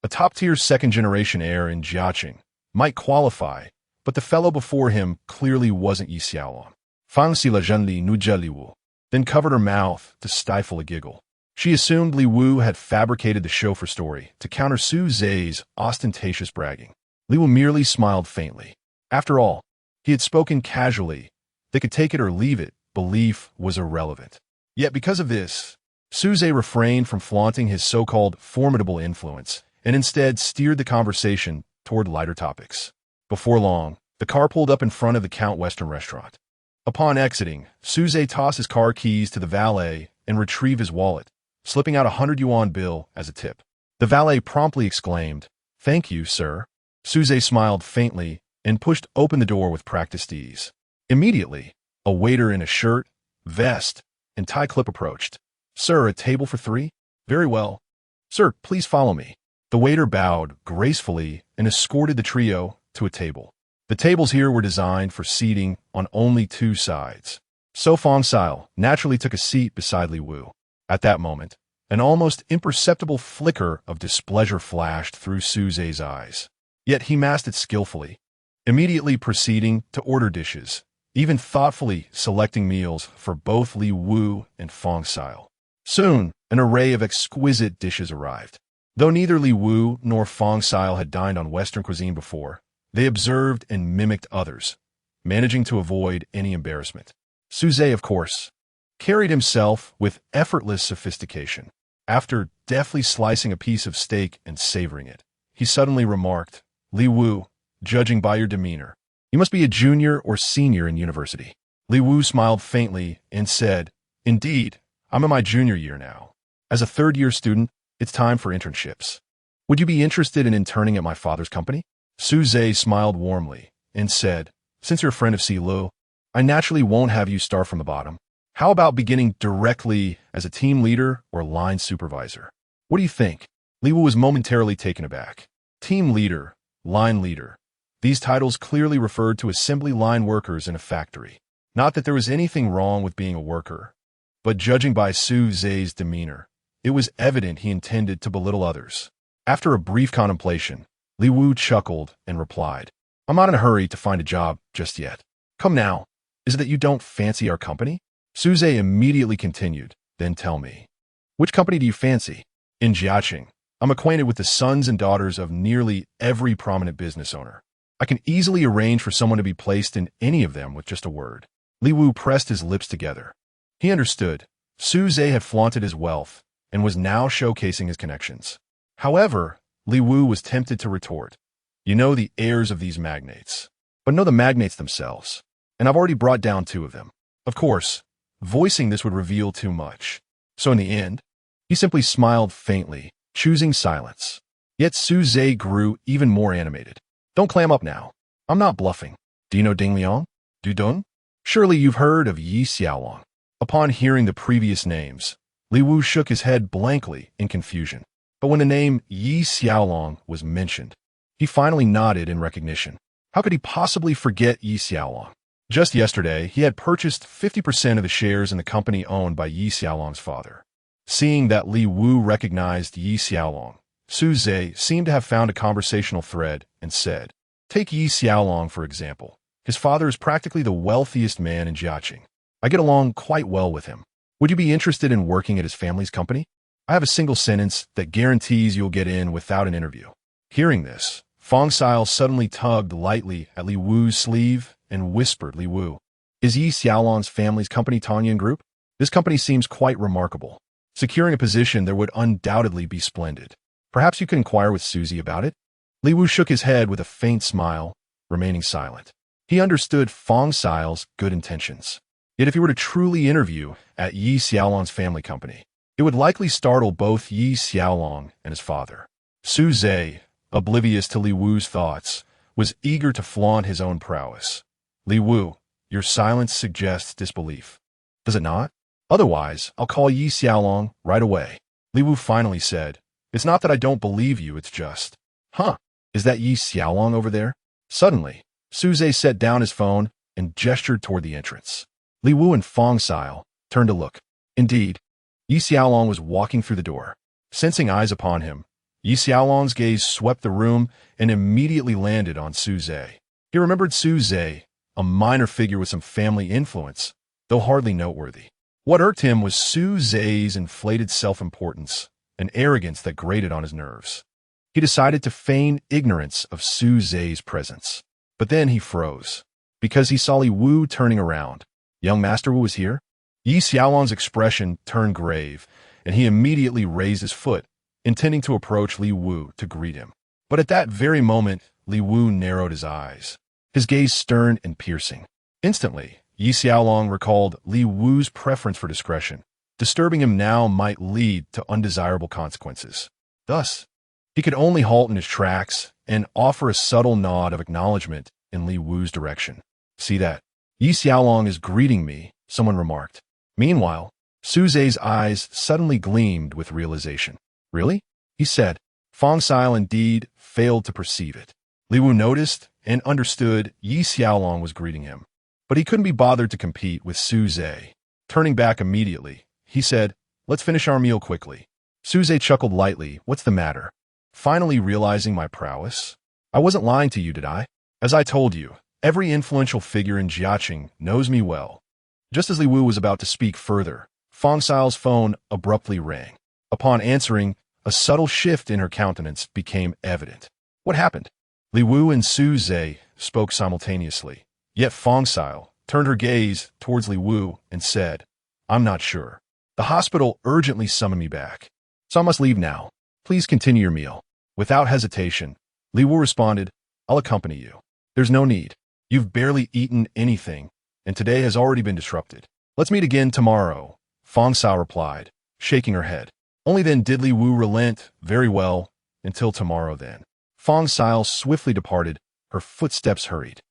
a top-tier second-generation heir in Jiaqing, might qualify, but the fellow before him clearly wasn't Yi Xiaolong. Fang Si La Zhenli Nu Jia Li Wu, then covered her mouth to stifle a giggle. She assumed Li Wu had fabricated the chauffeur story to counter Su Zhe's ostentatious bragging. Li Wu merely smiled faintly. After all, he had spoken casually. They could take it or leave it. Belief was irrelevant. Yet because of this, Su Zhe refrained from flaunting his so-called formidable influence and instead steered the conversation toward lighter topics. Before long, the car pulled up in front of the Count Western restaurant. Upon exiting, Su Zhe tossed his car keys to the valet and retrieved his wallet, slipping out a 100 yuan bill as a tip. The valet promptly exclaimed, "Thank you, sir." Su Zhe smiled faintly and pushed open the door with practiced ease. Immediately, a waiter in a shirt, vest, and tie clip approached. "Sir, a table for 3? Very well. Sir, please follow me." The waiter bowed gracefully and escorted the trio to a table. The tables here were designed for seating on only 2 sides. So Fang Xiao naturally took a seat beside Li Wu. At that moment, an almost imperceptible flicker of displeasure flashed through Su Zhe's eyes. Yet he masked it skillfully, immediately proceeding to order dishes, even thoughtfully selecting meals for both Li Wu and Fang Xiao. Soon, an array of exquisite dishes arrived. Though neither Li Wu nor Fang Xiao had dined on Western cuisine before, they observed and mimicked others, managing to avoid any embarrassment. Su Zhe, of course, carried himself with effortless sophistication. After deftly slicing a piece of steak and savoring it, he suddenly remarked, "Li Wu, judging by your demeanor, you must be a junior or senior in university." Li Wu smiled faintly and said, "Indeed, I'm in my junior year now. As a third-year student, it's time for internships. Would you be interested in interning at my father's company?" Su Zhe smiled warmly and said, "Since you're a friend of Si Lu, I naturally won't have you start from the bottom. How about beginning directly as a team leader or line supervisor? What do you think?" Li Wu was momentarily taken aback. Team leader, line leader. These titles clearly referred to assembly line workers in a factory. Not that there was anything wrong with being a worker, but judging by Su Zhe's demeanor, it was evident he intended to belittle others. After a brief contemplation, Li Wu chuckled and replied, "I'm not in a hurry to find a job just yet. Come now, is it that you don't fancy our company?" Su Zhe immediately continued, "Then tell me, which company do you fancy?" "In Jiaqing, I'm acquainted with the sons and daughters of nearly every prominent business owner. I can easily arrange for someone to be placed in any of them with just a word." Li Wu pressed his lips together. He understood. Su Zhe had flaunted his wealth and was now showcasing his connections. However, Li Wu was tempted to retort, "You know the heirs of these magnates, but know the magnates themselves, and I've already brought down 2 of them." Of course, voicing this would reveal too much. So in the end, he simply smiled faintly, choosing silence. Yet Su Zhe grew even more animated. "Don't clam up now. I'm not bluffing. Do you know Ding Liang? Dudong? Surely you've heard of Yi Xiaolong." Upon hearing the previous names, Li Wu shook his head blankly in confusion. But when the name Yi Xiaolong was mentioned, he finally nodded in recognition. How could he possibly forget Yi Xiaolong? Just yesterday, he had purchased 50% of the shares in the company owned by Yi Xiaolong's father. Seeing that Li Wu recognized Yi Xiaolong, Su Zhe seemed to have found a conversational thread and said, "Take Yi Xiaolong, for example. His father is practically the wealthiest man in Jiaqing. I get along quite well with him. Would you be interested in working at his family's company? I have a single sentence that guarantees you'll get in without an interview." Hearing this, Fang Xiao suddenly tugged lightly at Li Wu's sleeve and whispered, "Li Wu, is Yi Xiaolong's family's company Tanyan Group? This company seems quite remarkable." Securing a position there would undoubtedly be splendid. Perhaps you could inquire with Susie about it? Li Wu shook his head with a faint smile, remaining silent. He understood Fong Xiao's good intentions. Yet if he were to truly interview at Yi Xiaolong's family company, it would likely startle both Yi Xiaolong and his father. Su Zhe, oblivious to Li Wu's thoughts, was eager to flaunt his own prowess. Li Wu, your silence suggests disbelief. Does it not? Otherwise, I'll call Yi Xiaolong right away. Li Wu finally said, It's not that I don't believe you, it's just... Huh, is that Yi Xiaolong over there? Suddenly, Su Zhe set down his phone and gestured toward the entrance. Li Wu and Fong Xiao turned to look. Indeed, Yi Xiaolong was walking through the door. Sensing eyes upon him, Yi Xiaolong's gaze swept the room and immediately landed on Su Zhe. He remembered Su Zhe, a minor figure with some family influence, though hardly noteworthy. What irked him was Su Zhe's inflated self-importance, an arrogance that grated on his nerves. He decided to feign ignorance of Su Zhe's presence. But then he froze, because he saw Li Wu turning around. Young Master Wu was here? Yi Xiaolong's expression turned grave, and he immediately raised his foot, intending to approach Li Wu to greet him. But at that very moment, Li Wu narrowed his eyes, his gaze stern and piercing. Instantly, Yi Xiaolong recalled Li Wu's preference for discretion. Disturbing him now might lead to undesirable consequences. Thus, he could only halt in his tracks and offer a subtle nod of acknowledgement in Li Wu's direction. See that? Yi Xiaolong is greeting me, someone remarked. Meanwhile, Su Zhe's eyes suddenly gleamed with realization. Really? He said. Fong Xiao indeed failed to perceive it. Li Wu noticed and understood Yi Xiaolong was greeting him, but he couldn't be bothered to compete with Su Zhe. Turning back immediately, he said, Let's finish our meal quickly. Su Zhe chuckled lightly. What's the matter? Finally realizing my prowess? I wasn't lying to you, did I? As I told you, every influential figure in Jiaqing knows me well. Just as Li Wu was about to speak further, Fong Xiao's phone abruptly rang. Upon answering, a subtle shift in her countenance became evident. What happened? Li Wu and Su Zhe spoke simultaneously, yet Fong Xiao turned her gaze towards Li Wu and said, I'm not sure. The hospital urgently summoned me back, so I must leave now. Please continue your meal. Without hesitation, Li Wu responded, I'll accompany you. There's no need. You've barely eaten anything, and today has already been disrupted. Let's meet again tomorrow, Fong Xiao replied, shaking her head. Only then did Li Wu relent. Very well, until tomorrow then. Fong Xiao swiftly departed, her footsteps hurried.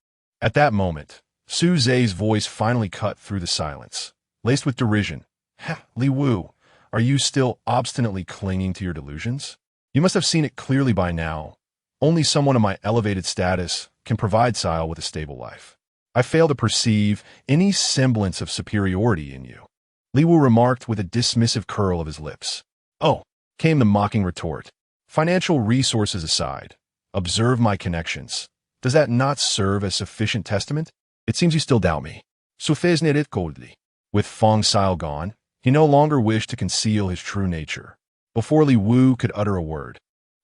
At that moment, Su Zhe's voice finally cut through the silence, laced with derision. Li Wu, are you still obstinately clinging to your delusions? You must have seen it clearly by now. Only someone of my elevated status can provide Xiao with a stable life. I fail to perceive any semblance of superiority in you. Li Wu remarked with a dismissive curl of his lips. Oh, came the mocking retort. Financial resources aside, observe my connections. Does that not serve as sufficient testament? It seems you still doubt me. Suffisant it coldly. With Fong Xiao gone, he no longer wished to conceal his true nature. Before Li Wu could utter a word,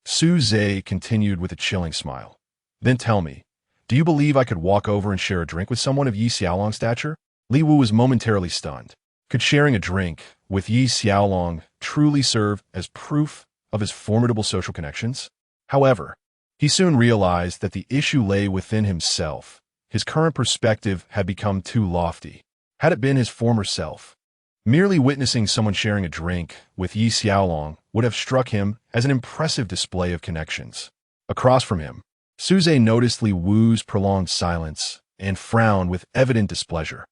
Su Zhe continued with a chilling smile. Then tell me, do you believe I could walk over and share a drink with someone of Yi Xiaolong's stature? Li Wu was momentarily stunned. Could sharing a drink with Yi Xiaolong truly serve as proof of his formidable social connections? However, he soon realized that the issue lay within himself. His current perspective had become too lofty. Had it been his former self, merely witnessing someone sharing a drink with Yi Xiaolong would have struck him as an impressive display of connections. Across from him, Su Zhe noticed Li Wu's prolonged silence and frowned with evident displeasure.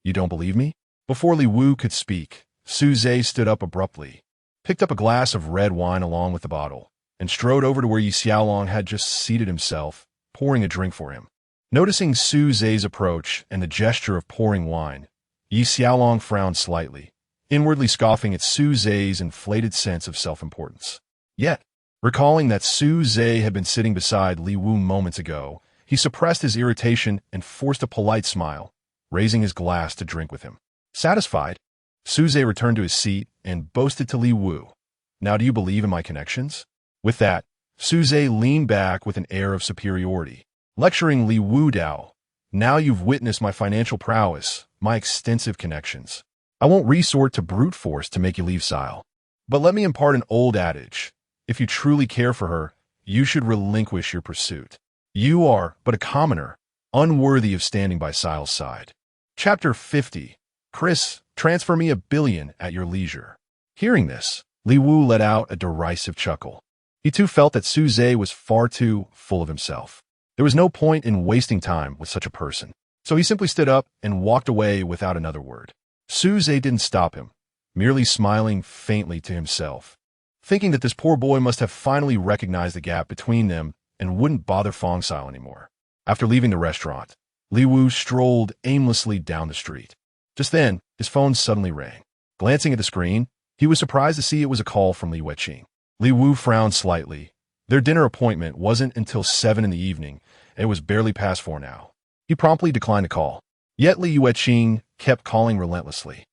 You don't believe me? Before Li Wu could speak, Su Zhe stood up abruptly, picked up a glass of red wine along with the bottle, and strode over to where Yi Xiaolong had just seated himself, pouring a drink for him. Noticing Su Zhe's approach and the gesture of pouring wine, Yi Xiaolong frowned slightly, inwardly scoffing at Su Zhe's inflated sense of self-importance. Yet, recalling that Su Zhe had been sitting beside Li Wu moments ago, he suppressed his irritation and forced a polite smile, raising his glass to drink with him. Satisfied, Su Zhe returned to his seat and boasted to Li Wu, Now do you believe in my connections? With that, Su Zhe leaned back with an air of superiority, lecturing Li Wu Dao. Now you've witnessed my financial prowess, my extensive connections. I won't resort to brute force to make you leave Xile. But let me impart an old adage. If you truly care for her, you should relinquish your pursuit. You are but a commoner, unworthy of standing by Sile's side. Chapter 50. Chris, transfer me $1 billion at your leisure. Hearing this, Li Wu let out a derisive chuckle. He too felt that Su Zhe was far too full of himself. There was no point in wasting time with such a person. So he simply stood up and walked away without another word. Su Zhe didn't stop him, merely smiling faintly to himself, thinking that this poor boy must have finally recognized the gap between them and wouldn't bother Fong Sile anymore. After leaving the restaurant, Li Wu strolled aimlessly down the street. Just then, his phone suddenly rang. Glancing at the screen, he was surprised to see it was a call from Li Yueqing. Li Wu frowned slightly. Their dinner appointment wasn't until 7 in the evening, and it was barely past 4 now. He promptly declined the call. Yet Li Yueqing kept calling relentlessly.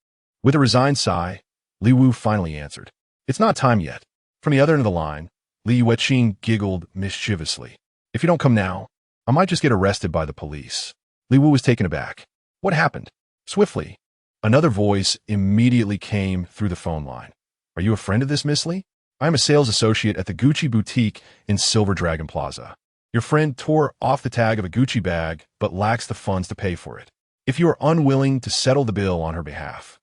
With a resigned sigh, Li Wu finally answered. It's not time yet. From the other end of the line, Li Yueqing giggled mischievously. If you don't come now, I might just get arrested by the police. Li Wu was taken aback. What happened? Swiftly, another voice immediately came through the phone line. Are you a friend of this Miss Li? I am a sales associate at the Gucci boutique in Silver Dragon Plaza. Your friend tore off the tag of a Gucci bag but lacks the funds to pay for it. If you are unwilling to settle the bill on her behalf,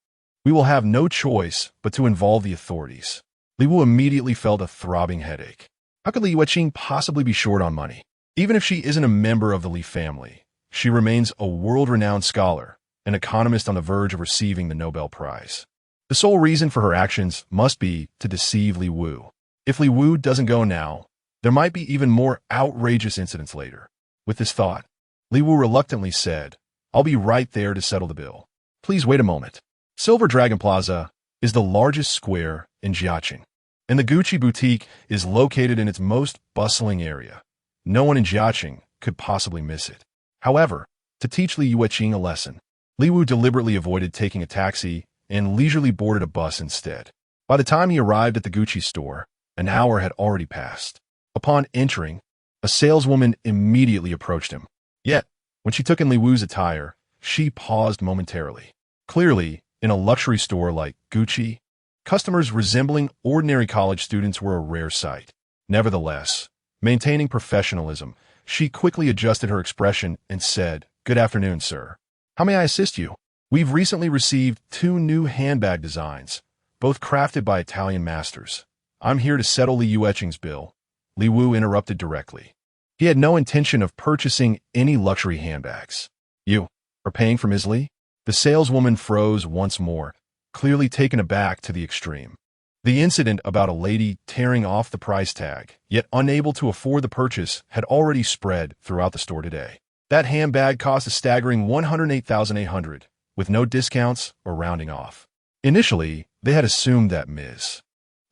we will have no choice but to involve the authorities. Li Wu immediately felt a throbbing headache. How could Li Yueqing possibly be short on money? Even if she isn't a member of the Li family, she remains a world-renowned scholar, an economist on the verge of receiving the Nobel Prize. The sole reason for her actions must be to deceive Li Wu. If Li Wu doesn't go now, there might be even more outrageous incidents later. With this thought, Li Wu reluctantly said, I'll be right there to settle the bill. Please wait a moment. Silver Dragon Plaza is the largest square in Jiaqing, and the Gucci boutique is located in its most bustling area. No one in Jiaqing could possibly miss it. However, to teach Li Yueqing a lesson, Li Wu deliberately avoided taking a taxi and leisurely boarded a bus instead. By the time he arrived at the Gucci store, an hour had already passed. Upon entering, a saleswoman immediately approached him. Yet, when she took in Li Wu's attire, she paused momentarily. Clearly, in a luxury store like Gucci, customers resembling ordinary college students were a rare sight. Nevertheless, maintaining professionalism, she quickly adjusted her expression and said, Good afternoon, sir. How may I assist you? We've recently received 2 new handbag designs, both crafted by Italian masters. I'm here to settle Li Yueqing's bill. Li Wu interrupted directly. He had no intention of purchasing any luxury handbags. You are paying for Ms. Li? The saleswoman froze once more, clearly taken aback to the extreme. The incident about a lady tearing off the price tag, yet unable to afford the purchase, had already spread throughout the store today. That handbag cost a staggering $108,800, with no discounts or rounding off. Initially, they had assumed that Ms.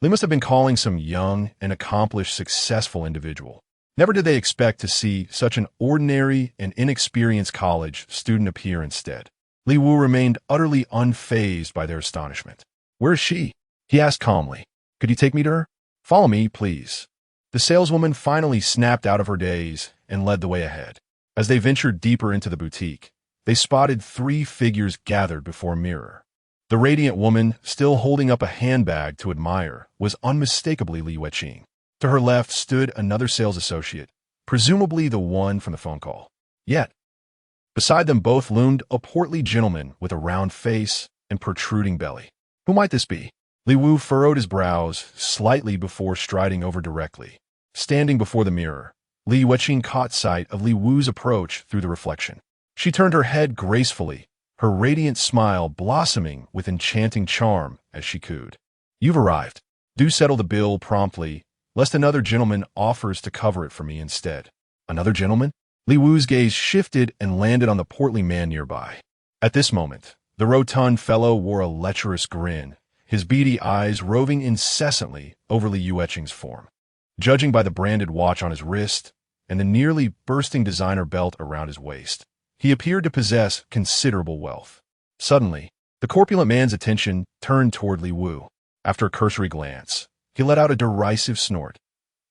Li must have been calling some young and accomplished successful individual. Never did they expect to see such an ordinary and inexperienced college student appear instead. Li Wu remained utterly unfazed by their astonishment. Where is she? He asked calmly. Could you take me to her? Follow me, please. The saleswoman finally snapped out of her daze and led the way ahead. As they ventured deeper into the boutique, they spotted 3 figures gathered before a mirror. The radiant woman, still holding up a handbag to admire, was unmistakably Li Yueqing. To her left stood another sales associate, presumably the one from the phone call. Yet, beside them both loomed a portly gentleman with a round face and protruding belly. Who might this be? Li Wu furrowed his brows slightly before striding over directly. Standing before the mirror, Li Yueqing caught sight of Li Wu's approach through the reflection. She turned her head gracefully, her radiant smile blossoming with enchanting charm as she cooed. You've arrived. Do settle the bill promptly, lest another gentleman offers to cover it for me instead. Another gentleman? Li Wu's gaze shifted and landed on the portly man nearby. At this moment, the rotund fellow wore a lecherous grin, his beady eyes roving incessantly over Li Yueqing's form. Judging by the branded watch on his wrist and the nearly bursting designer belt around his waist, he appeared to possess considerable wealth. Suddenly, the corpulent man's attention turned toward Li Wu. After a cursory glance, he let out a derisive snort.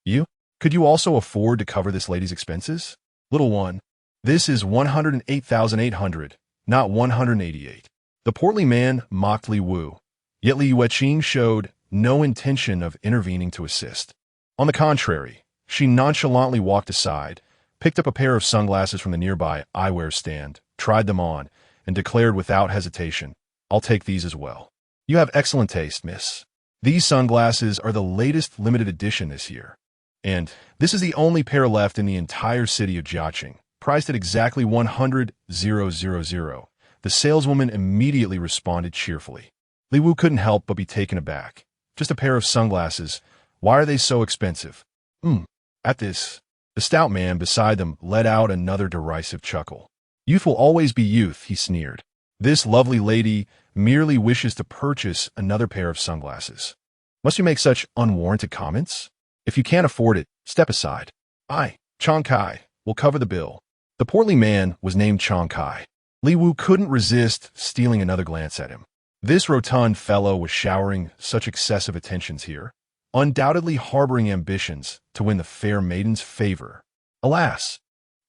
You? Could you also afford to cover this lady's expenses? Little one, this is $108,800, not $188. The portly man mocked Li Wu, yet Li Yueqing showed no intention of intervening to assist. On the contrary, she nonchalantly walked aside, picked up a pair of sunglasses from the nearby eyewear stand, tried them on, and declared without hesitation, "I'll take these as well." "You have excellent taste, miss. These sunglasses are the latest limited edition this year. And this is the only pair left in the entire city of Jiaqing, priced at exactly 100,000. The saleswoman immediately responded cheerfully. Li Wu couldn't help but be taken aback. "Just a pair of sunglasses. Why are they so expensive?" At this, the stout man beside them let out another derisive chuckle. "Youth will always be youth," he sneered. "This lovely lady merely wishes to purchase another pair of sunglasses. Must you make such unwarranted comments? If you can't afford it, step aside. I, Chang Kai, will cover the bill." The portly man was named Chang Kai. Li Wu couldn't resist stealing another glance at him. This rotund fellow was showering such excessive attentions here, undoubtedly harboring ambitions to win the fair maiden's favor. Alas,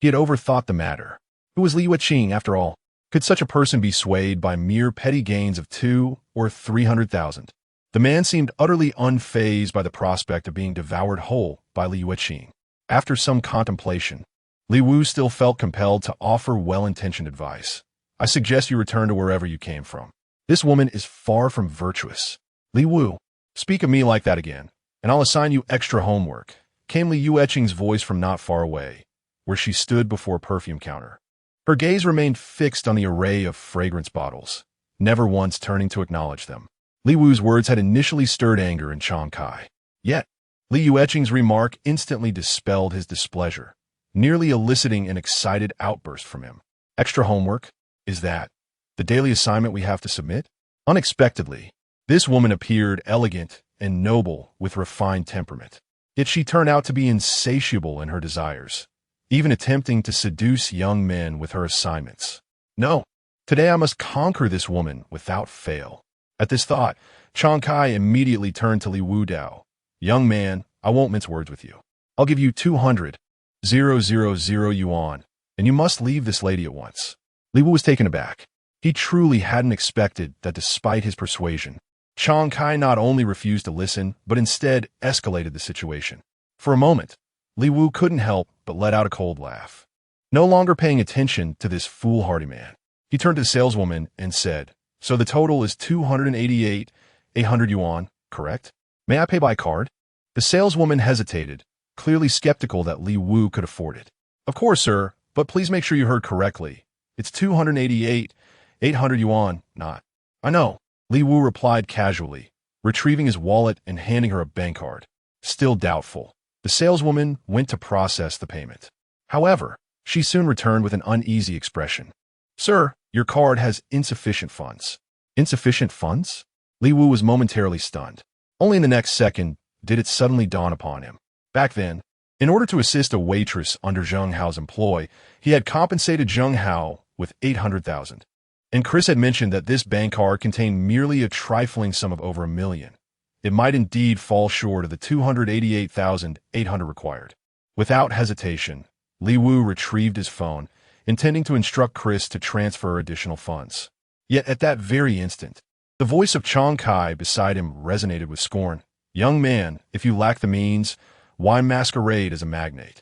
he had overthought the matter. Who was Li Yuqing, after all? Could such a person be swayed by mere petty gains of 200,000 or 300,000? The man seemed utterly unfazed by the prospect of being devoured whole by Li Yuqing. After some contemplation, Li Wu still felt compelled to offer well-intentioned advice. "I suggest you return to wherever you came from. This woman is far from virtuous." "Li Wu, speak of me like that again, and I'll assign you extra homework," came Li Yuqing's voice from not far away, where she stood before a perfume counter. Her gaze remained fixed on the array of fragrance bottles, never once turning to acknowledge them. Li Wu's words had initially stirred anger in Chang Kai. Yet, Li Yuqing's remark instantly dispelled his displeasure, nearly eliciting an excited outburst from him. "Extra homework? Is that the daily assignment we have to submit?" Unexpectedly, this woman appeared elegant and noble with refined temperament. Yet she turned out to be insatiable in her desires, even attempting to seduce young men with her assignments. "No, today I must conquer this woman without fail." At this thought, Chang Kai immediately turned to Li Wu Dao. "Young man, I won't mince words with you. I'll give you 200,000 yuan, and you must leave this lady at once." Li Wu was taken aback. He truly hadn't expected that despite his persuasion, Chang Kai not only refused to listen, but instead escalated the situation. For a moment, Li Wu couldn't help but let out a cold laugh. No longer paying attention to this foolhardy man, he turned to the saleswoman and said, "So the total is 288,800 yuan, correct? May I pay by card?" The saleswoman hesitated, clearly skeptical that Li Wu could afford it. "Of course, sir, but please make sure you heard correctly. It's 288,800 yuan, not." "I know," Li Wu replied casually, retrieving his wallet and handing her a bank card. Still doubtful, the saleswoman went to process the payment. However, she soon returned with an uneasy expression. "Sir, your card has insufficient funds." "Insufficient funds?" Li Wu was momentarily stunned. Only in the next second did it suddenly dawn upon him. Back then, in order to assist a waitress under Zheng Hao's employ, he had compensated Zheng Hao with 800,000. And Chris had mentioned that this bank card contained merely a trifling sum of over 1 million. It might indeed fall short of the 288,800 required. Without hesitation, Li Wu retrieved his phone, intending to instruct Chris to transfer additional funds. Yet at that very instant, the voice of Chang Kai beside him resonated with scorn. "Young man, if you lack the means, why masquerade as a magnate?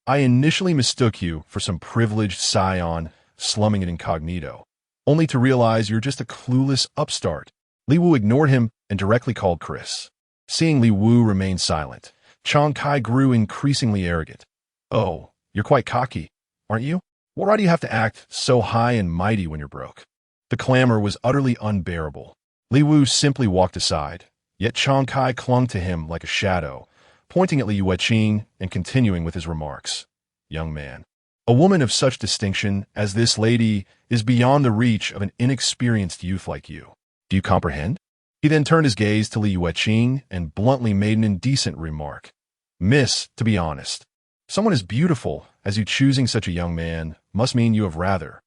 I initially mistook you for some privileged scion slumming it incognito, only to realize you're just a clueless upstart." Li Wu ignored him and directly called Chris. Seeing Li Wu remain silent, Chang Kai grew increasingly arrogant. "Oh, you're quite cocky, aren't you? Why do you have to act so high and mighty when you're broke?" The clamor was utterly unbearable. Li Wu simply walked aside, yet Chang Kai clung to him like a shadow, pointing at Li Yuqing and continuing with his remarks. "Young man, a woman of such distinction as this lady is beyond the reach of an inexperienced youth like you. Do you comprehend?" He then turned his gaze to Li Yuqing and bluntly made an indecent remark. "Miss, to be honest, someone as beautiful as you choosing such a young man must mean you have rather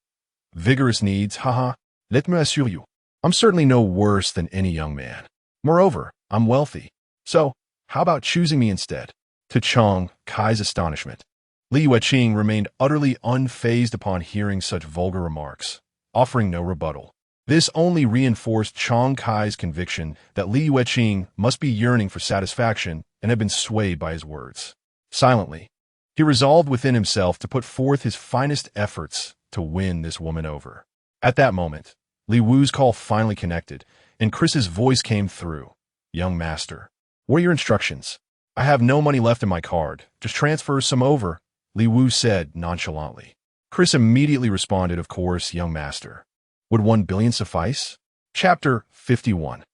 vigorous needs, haha. Let me assure you, I'm certainly no worse than any young man. Moreover, I'm wealthy. So, how about choosing me instead?" To Chang Kai's astonishment, Li Yuqing remained utterly unfazed upon hearing such vulgar remarks, offering no rebuttal. This only reinforced Chang Kai's conviction that Li Yueqing must be yearning for satisfaction and had been swayed by his words. Silently, he resolved within himself to put forth his finest efforts to win this woman over. At that moment, Li Wu's call finally connected, and Chris's voice came through. "Young master, what are your instructions?" "I have no money left in my card. Just transfer some over," Li Wu said nonchalantly. Chris immediately responded, "Of course, young master. Would 1 billion suffice?" Chapter 51.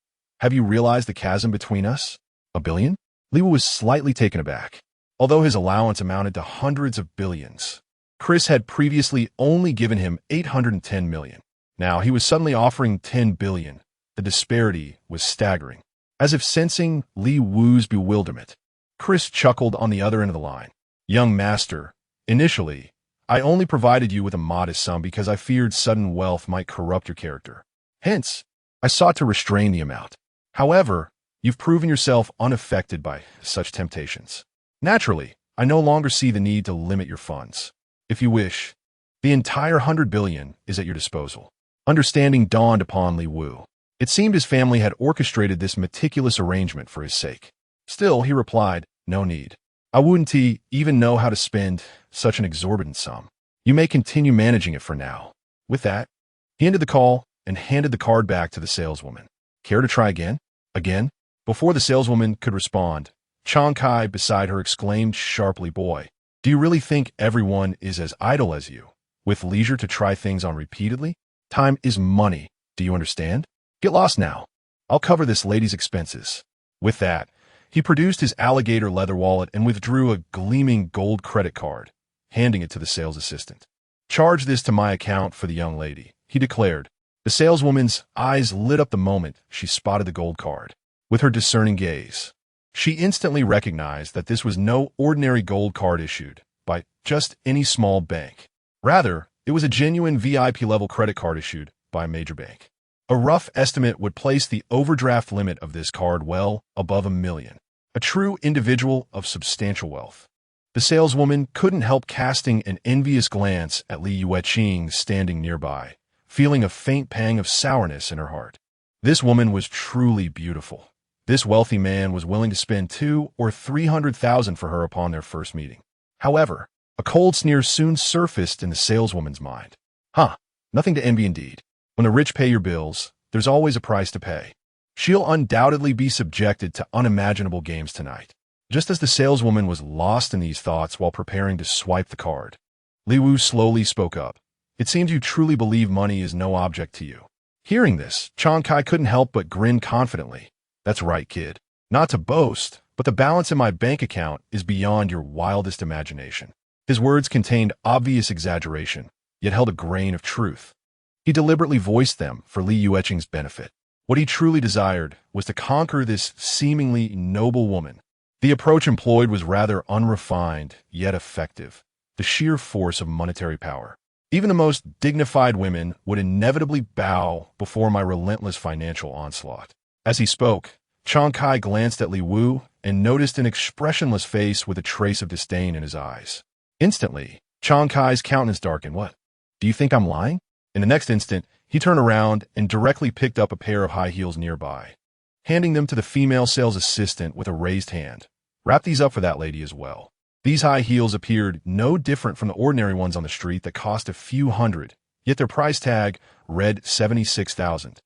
Have you realized the chasm between us? 1 billion? Li Wu was slightly taken aback. Although his allowance amounted to hundreds of billions, Chris had previously only given him 810 million. Now he was suddenly offering 10 billion. The disparity was staggering. As if sensing Li Wu's bewilderment, Chris chuckled on the other end of the line. "Young master, initially, I only provided you with a modest sum because I feared sudden wealth might corrupt your character. Hence, I sought to restrain the amount. However, you've proven yourself unaffected by such temptations. Naturally, I no longer see the need to limit your funds. If you wish, the entire 100 billion is at your disposal." Understanding dawned upon Li Wu. It seemed his family had orchestrated this meticulous arrangement for his sake. Still, he replied, "No need. I wouldn't even know how to spend such an exorbitant sum. You may continue managing it for now." With that, he ended the call and handed the card back to the saleswoman. "Care to try again?" Again? Before the saleswoman could respond, Chang Kai beside her exclaimed sharply, "Boy, do you really think everyone is as idle as you, with leisure to try things on repeatedly? Time is money, do you understand? Get lost now. I'll cover this lady's expenses." With that, he produced his alligator leather wallet and withdrew a gleaming gold credit card, handing it to the sales assistant. "Charge this to my account for the young lady," he declared. The saleswoman's eyes lit up the moment she spotted the gold card. With her discerning gaze, she instantly recognized that this was no ordinary gold card issued by just any small bank. Rather, it was a genuine VIP-level credit card issued by a major bank. A rough estimate would place the overdraft limit of this card well above 1 million. A true individual of substantial wealth. The saleswoman couldn't help casting an envious glance at Li Yueqing standing nearby, feeling a faint pang of sourness in her heart. This woman was truly beautiful. This wealthy man was willing to spend 200,000 or 300,000 for her upon their first meeting. However, a cold sneer soon surfaced in the saleswoman's mind. Nothing to envy indeed. When the rich pay your bills, there's always a price to pay. She'll undoubtedly be subjected to unimaginable games tonight. Just as the saleswoman was lost in these thoughts while preparing to swipe the card, Li Wu slowly spoke up. "It seems you truly believe money is no object to you." Hearing this, Chang Kai couldn't help but grin confidently. "That's right, kid. Not to boast, but the balance in my bank account is beyond your wildest imagination." His words contained obvious exaggeration, yet held a grain of truth. He deliberately voiced them for Li Yueqing's benefit. What he truly desired was to conquer this seemingly noble woman. The approach employed was rather unrefined, yet effective. The sheer force of monetary power. Even the most dignified women would inevitably bow before my relentless financial onslaught. As he spoke, Chang Kai glanced at Li Wu and noticed an expressionless face with a trace of disdain in his eyes. Instantly, Chang Kai's countenance darkened. "What? Do you think I'm lying?" In the next instant, he turned around and directly picked up a pair of high heels nearby, handing them to the female sales assistant with a raised hand. "Wrap these up for that lady as well." These high heels appeared no different from the ordinary ones on the street that cost a few hundred, yet their price tag read 76,000.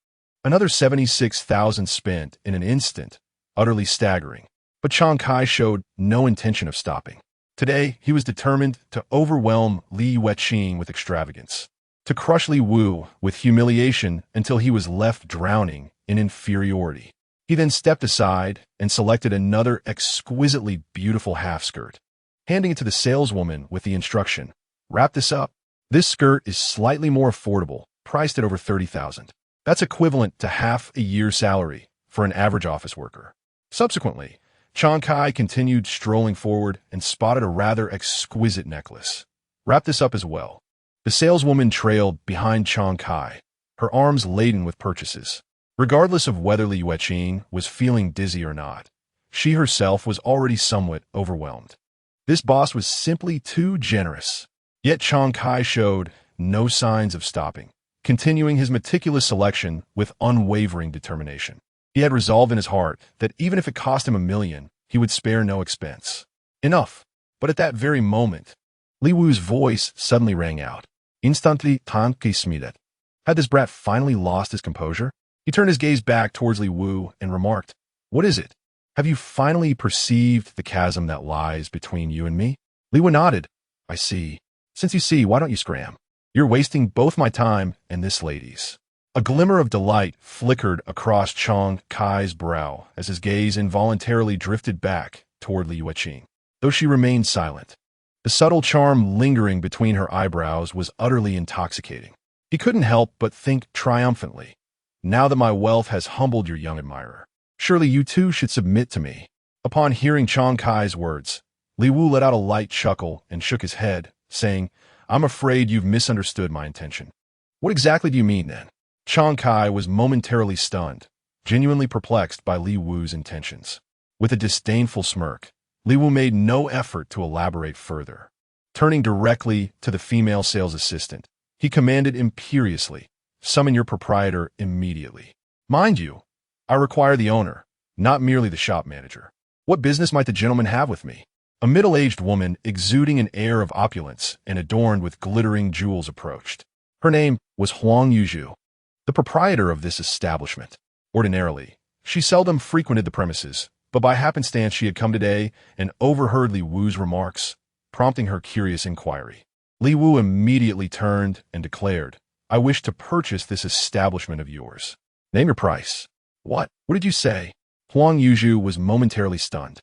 Another 76,000 spent in an instant, utterly staggering. But Chang Kai showed no intention of stopping. Today, he was determined to overwhelm Li Yueqing with extravagance, to crush Li Wu with humiliation until he was left drowning in inferiority. He then stepped aside and selected another exquisitely beautiful half-skirt, handing it to the saleswoman with the instruction, "Wrap this up. This skirt is slightly more affordable, priced at over 30,000. That's equivalent to half a year's salary for an average office worker." Subsequently, Chang Kai continued strolling forward and spotted a rather exquisite necklace. "Wrap this up as well." The saleswoman trailed behind Chang Kai, her arms laden with purchases. Regardless of whether Li Yueqing was feeling dizzy or not, she herself was already somewhat overwhelmed. This boss was simply too generous. Yet Chang Kai showed no signs of stopping. continuing his meticulous selection with unwavering determination. He had resolved in his heart that even if it cost him 1,000,000, he would spare no expense. Enough. But at that very moment, Li Wu's voice suddenly rang out. Instantly entanglements. Had this brat finally lost his composure? He turned his gaze back towards Li Wu and remarked, "What is it? Have you finally perceived the chasm that lies between you and me?" Li Wu nodded. "I see. Since you see, why don't you scram? You're wasting both my time and this lady's." A glimmer of delight flickered across Chang Kai's brow as his gaze involuntarily drifted back toward Li Yuqing, though she remained silent. The subtle charm lingering between her eyebrows was utterly intoxicating. He couldn't help but think triumphantly, "Now that my wealth has humbled your young admirer, surely you too should submit to me." Upon hearing Chang Kai's words, Li Wu let out a light chuckle and shook his head, saying, "I'm afraid you've misunderstood my intention." "What exactly do you mean, then?" Chang Kai was momentarily stunned, genuinely perplexed by Li Wu's intentions. With a disdainful smirk, Li Wu made no effort to elaborate further. Turning directly to the female sales assistant, he commanded imperiously, "Summon your proprietor immediately. Mind you, I require the owner, not merely the shop manager. What business might the gentleman have with me?" A middle-aged woman exuding an air of opulence and adorned with glittering jewels approached. Her name was Huang Yuzhu, the proprietor of this establishment. Ordinarily, she seldom frequented the premises, but by happenstance she had come today and overheard Li Wu's remarks, prompting her curious inquiry. Li Wu immediately turned and declared, "I wish to purchase this establishment of yours." "Name your price." What did you say?" Huang Yuzhu was momentarily stunned,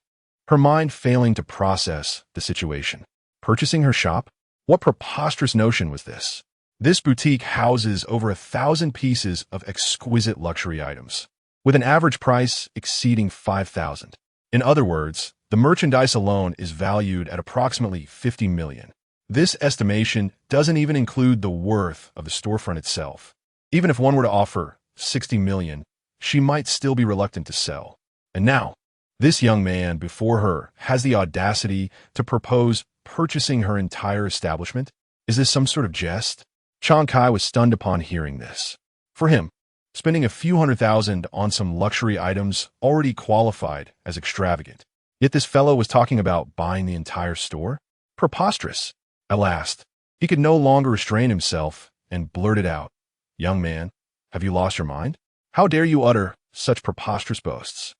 her mind failing to process the situation. Purchasing her shop? What preposterous notion was this? This boutique houses over 1,000 pieces of exquisite luxury items, with an average price exceeding 5,000. In other words, the merchandise alone is valued at approximately 50 million. This estimation doesn't even include the worth of the storefront itself. Even if one were to offer 60 million, she might still be reluctant to sell. And now, this young man before her has the audacity to propose purchasing her entire establishment? Is this some sort of jest? Chang Kai was stunned upon hearing this. For him, spending a few $100,000 on some luxury items already qualified as extravagant. Yet this fellow was talking about buying the entire store? Preposterous. At last, he could no longer restrain himself and blurted out, "Young man, have you lost your mind? How dare you utter such preposterous boasts?"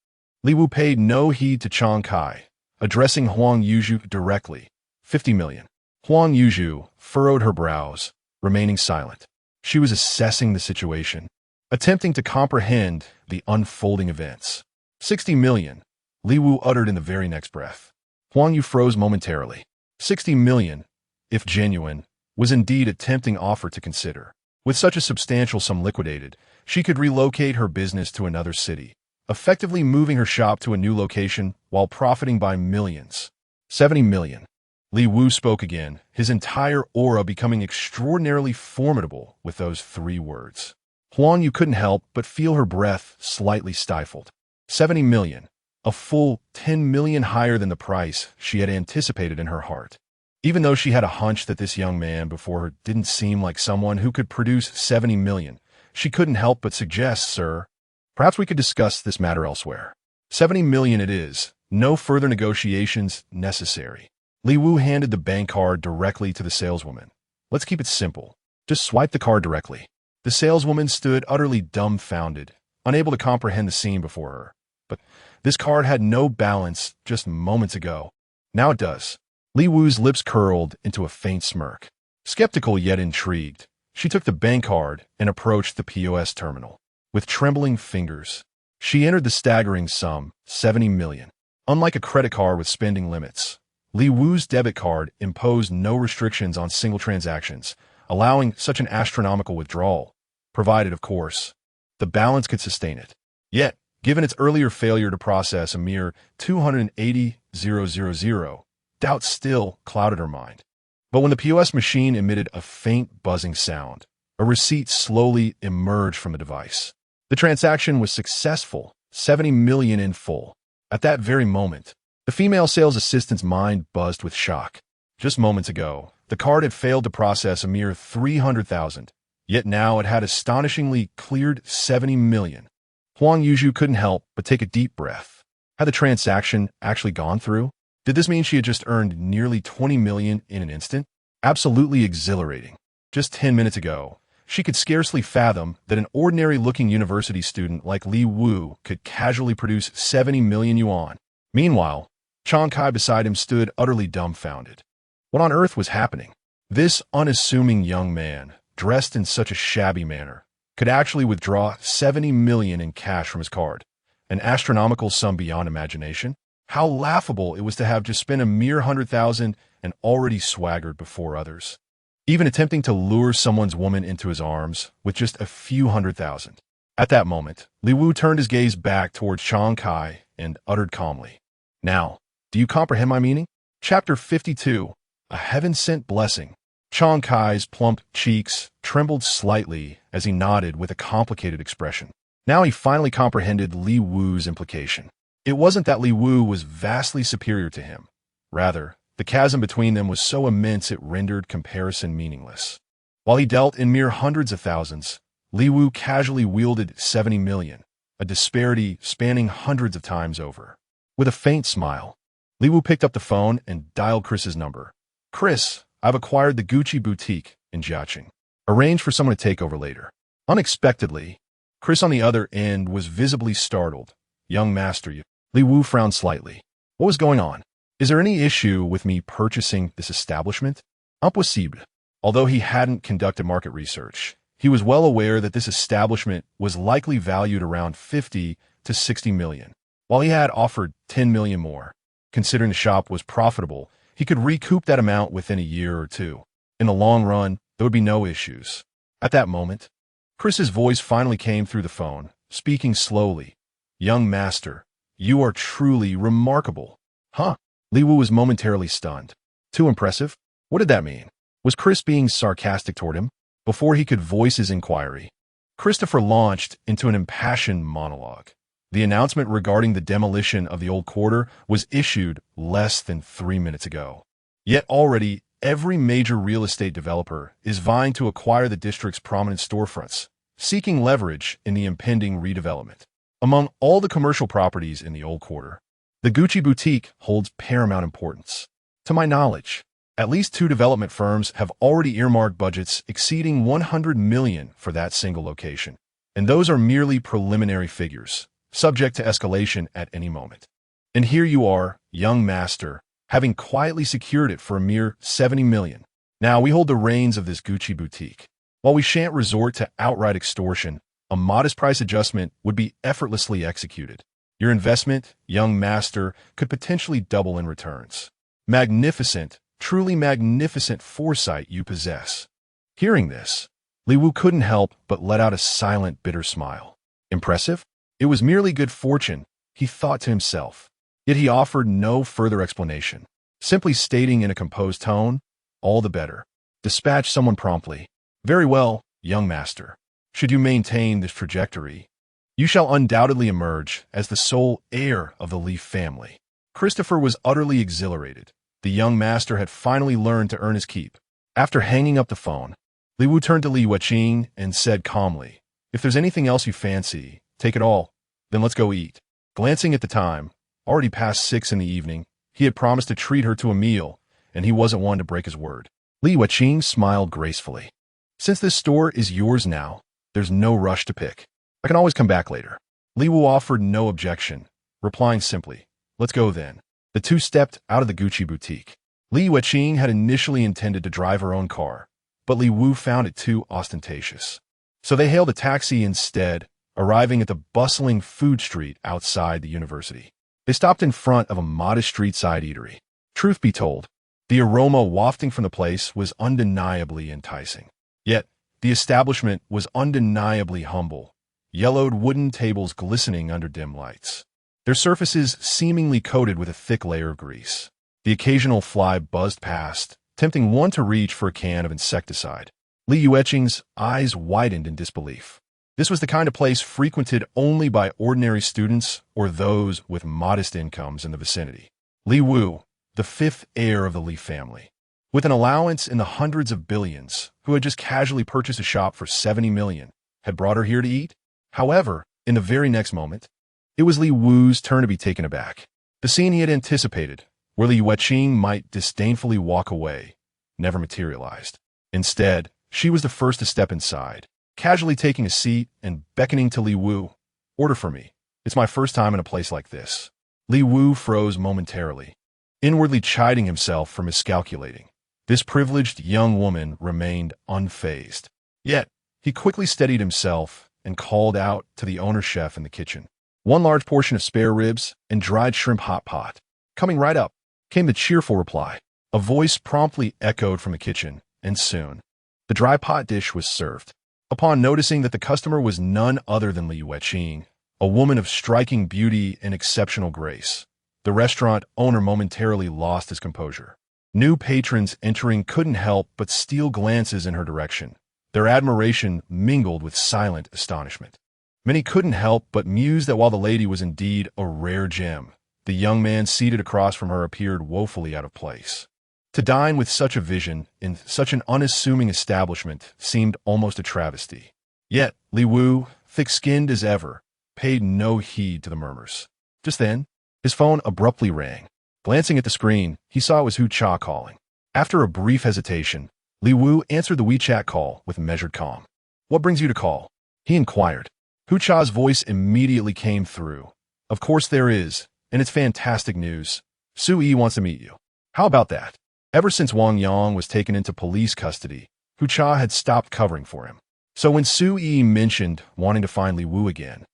Li Wu paid no heed to Chang Kai, addressing Huang Yuzhu directly. 50 million. Huang Yuzhu furrowed her brows, remaining silent. She was assessing the situation, attempting to comprehend the unfolding events. 60 million, Li Wu uttered in the very next breath. Huang Yu froze momentarily. 60 million, if genuine, was indeed a tempting offer to consider. With such a substantial sum liquidated, she could relocate her business to another city, effectively moving her shop to a new location while profiting by millions. 70 million. Li Wu spoke again, his entire aura becoming extraordinarily formidable with those 3 words. Huang Yu couldn't help but feel her breath slightly stifled. 70 million, a full 10 million higher than the price she had anticipated in her heart. Even though she had a hunch that this young man before her didn't seem like someone who could produce 70 million, she couldn't help but suggest, "Sir, perhaps we could discuss this matter elsewhere." 70 million it is, no further negotiations necessary. Li Wu handed the bank card directly to the saleswoman. "Let's keep it simple. Just swipe the card directly." The saleswoman stood utterly dumbfounded, unable to comprehend the scene before her. But this card had no balance just moments ago. Now it does. Li Wu's lips curled into a faint smirk. Skeptical yet intrigued, she took the bank card and approached the POS terminal. With trembling fingers, she entered the staggering sum, 70 million. Unlike a credit card with spending limits, Li Wu's debit card imposed no restrictions on single transactions, allowing such an astronomical withdrawal, provided, of course, the balance could sustain it. Yet, given its earlier failure to process a mere 280,000, doubt still clouded her mind. But when the POS machine emitted a faint buzzing sound, a receipt slowly emerged from the device. The transaction was successful, 70 million in full. At that very moment, the female sales assistant's mind buzzed with shock. Just moments ago, the card had failed to process a mere 300,000, yet now it had astonishingly cleared 70 million. Huang Yuzhu couldn't help but take a deep breath. Had the transaction actually gone through? Did this mean she had just earned nearly 20 million in an instant? Absolutely exhilarating. Just 10 minutes ago, she could scarcely fathom that an ordinary-looking university student like Li Wu could casually produce 70 million yuan. Meanwhile, Chang Kai beside him stood utterly dumbfounded. What on earth was happening? This unassuming young man, dressed in such a shabby manner, could actually withdraw 70 million in cash from his card, an astronomical sum beyond imagination. How laughable it was to have just spent a mere 100,000 and already swaggered before others. Even attempting to lure someone's woman into his arms with just a few 100,000. At that moment, Li Wu turned his gaze back towards Chang Kai and uttered calmly, "Now, do you comprehend my meaning?" Chapter 52, A Heaven-Sent Blessing. Chang Kai's plump cheeks trembled slightly as he nodded with a complicated expression. Now he finally comprehended Li Wu's implication. It wasn't that Li Wu was vastly superior to him. Rather, the chasm between them was so immense it rendered comparison meaningless. While he dealt in mere hundreds of thousands, Li Wu casually wielded 70 million, a disparity spanning hundreds of times over. With a faint smile, Li Wu picked up the phone and dialed Chris's number. "Chris, I've acquired the Gucci boutique in Jiaqing. Arrange for someone to take over later." Unexpectedly, Chris on the other end was visibly startled. "Young master, you..." Li Wu frowned slightly. "What was going on? Is there any issue with me purchasing this establishment?" Impossible. Although he hadn't conducted market research, he was well aware that this establishment was likely valued around 50 to 60 million. While he had offered 10 million more, considering the shop was profitable, he could recoup that amount within a year or two. In the long run, there would be no issues. At that moment, Chris's voice finally came through the phone, speaking slowly. "Young master, you are truly remarkable." "Huh?" Li Wu was momentarily stunned. Too impressive? What did that mean? Was Chris being sarcastic toward him? Before he could voice his inquiry, Christopher launched into an impassioned monologue. The announcement regarding the demolition of the old quarter was issued less than 3 minutes ago. Yet already, every major real estate developer is vying to acquire the district's prominent storefronts, seeking leverage in the impending redevelopment. Among all the commercial properties in the old quarter, the Gucci boutique holds paramount importance. To my knowledge, at least 2 development firms have already earmarked budgets exceeding 100 million for that single location, and those are merely preliminary figures, subject to escalation at any moment. And here you are, young master, having quietly secured it for a mere 70 million. Now we hold the reins of this Gucci boutique. While we shan't resort to outright extortion, a modest price adjustment would be effortlessly executed. Your investment, young master, could potentially double in returns. Magnificent, truly magnificent foresight you possess. Hearing this, Li Wu couldn't help but let out a silent, bitter smile. Impressive? It was merely good fortune, he thought to himself. Yet he offered no further explanation, simply stating in a composed tone, "All the better. Dispatch someone promptly." "Very well, young master. Should you maintain this trajectory, you shall undoubtedly emerge as the sole heir of the Li family." Christopher was utterly exhilarated. The young master had finally learned to earn his keep. After hanging up the phone, Li Wu turned to Li Yuqing and said calmly, "If there's anything else you fancy, take it all. Then let's go eat." Glancing at the time, already past 6 in the evening, he had promised to treat her to a meal, and he wasn't one to break his word. Li Yuqing smiled gracefully. "Since this store is yours now, there's no rush to pick. I can always come back later." Li Wu offered no objection, replying simply, "Let's go then." The two stepped out of the Gucci boutique. Li Yuqing had initially intended to drive her own car, but Li Wu found it too ostentatious. So they hailed a taxi instead, arriving at the bustling food street outside the university. They stopped in front of a modest street-side eatery. Truth be told, the aroma wafting from the place was undeniably enticing. Yet, the establishment was undeniably humble, yellowed wooden tables glistening under dim lights, their surfaces seemingly coated with a thick layer of grease. The occasional fly buzzed past, tempting one to reach for a can of insecticide. Li Yuqing's eyes widened in disbelief. This was the kind of place frequented only by ordinary students or those with modest incomes in the vicinity. Li Wu, the 5th heir of the Li family, with an allowance in the hundreds of billions, who had just casually purchased a shop for 70 million, had brought her here to eat? However, in the very next moment, it was Li Wu's turn to be taken aback. The scene he had anticipated, where Li Yueqing might disdainfully walk away, never materialized. Instead, she was the first to step inside, casually taking a seat and beckoning to Li Wu. "Order for me. It's my first time in a place like this." Li Wu froze momentarily, inwardly chiding himself for miscalculating. This privileged young woman remained unfazed. Yet, he quickly steadied himself and called out to the owner chef in the kitchen. "One large portion of spare ribs and dried shrimp hot pot." "Coming right up," came the cheerful reply. A voice promptly echoed from the kitchen, and soon, the dry pot dish was served. Upon noticing that the customer was none other than Li Yueqing, a woman of striking beauty and exceptional grace, the restaurant owner momentarily lost his composure. New patrons entering couldn't help but steal glances in her direction, their admiration mingled with silent astonishment. Many couldn't help but muse that while the lady was indeed a rare gem, the young man seated across from her appeared woefully out of place. To dine with such a vision in such an unassuming establishment seemed almost a travesty. Yet Li Wu, thick-skinned as ever, paid no heed to the murmurs. Just then, his phone abruptly rang. Glancing at the screen, he saw it was Hu Cha calling. After a brief hesitation, Li Wu answered the WeChat call with measured calm. "What brings you to call?" he inquired. Hu Cha's voice immediately came through. "Of course there is, and it's fantastic news. Su Yi wants to meet you." "How about that?" Ever since Wang Yang was taken into police custody, Hu Cha had stopped covering for him. So when Su Yi mentioned wanting to find Li Wu again,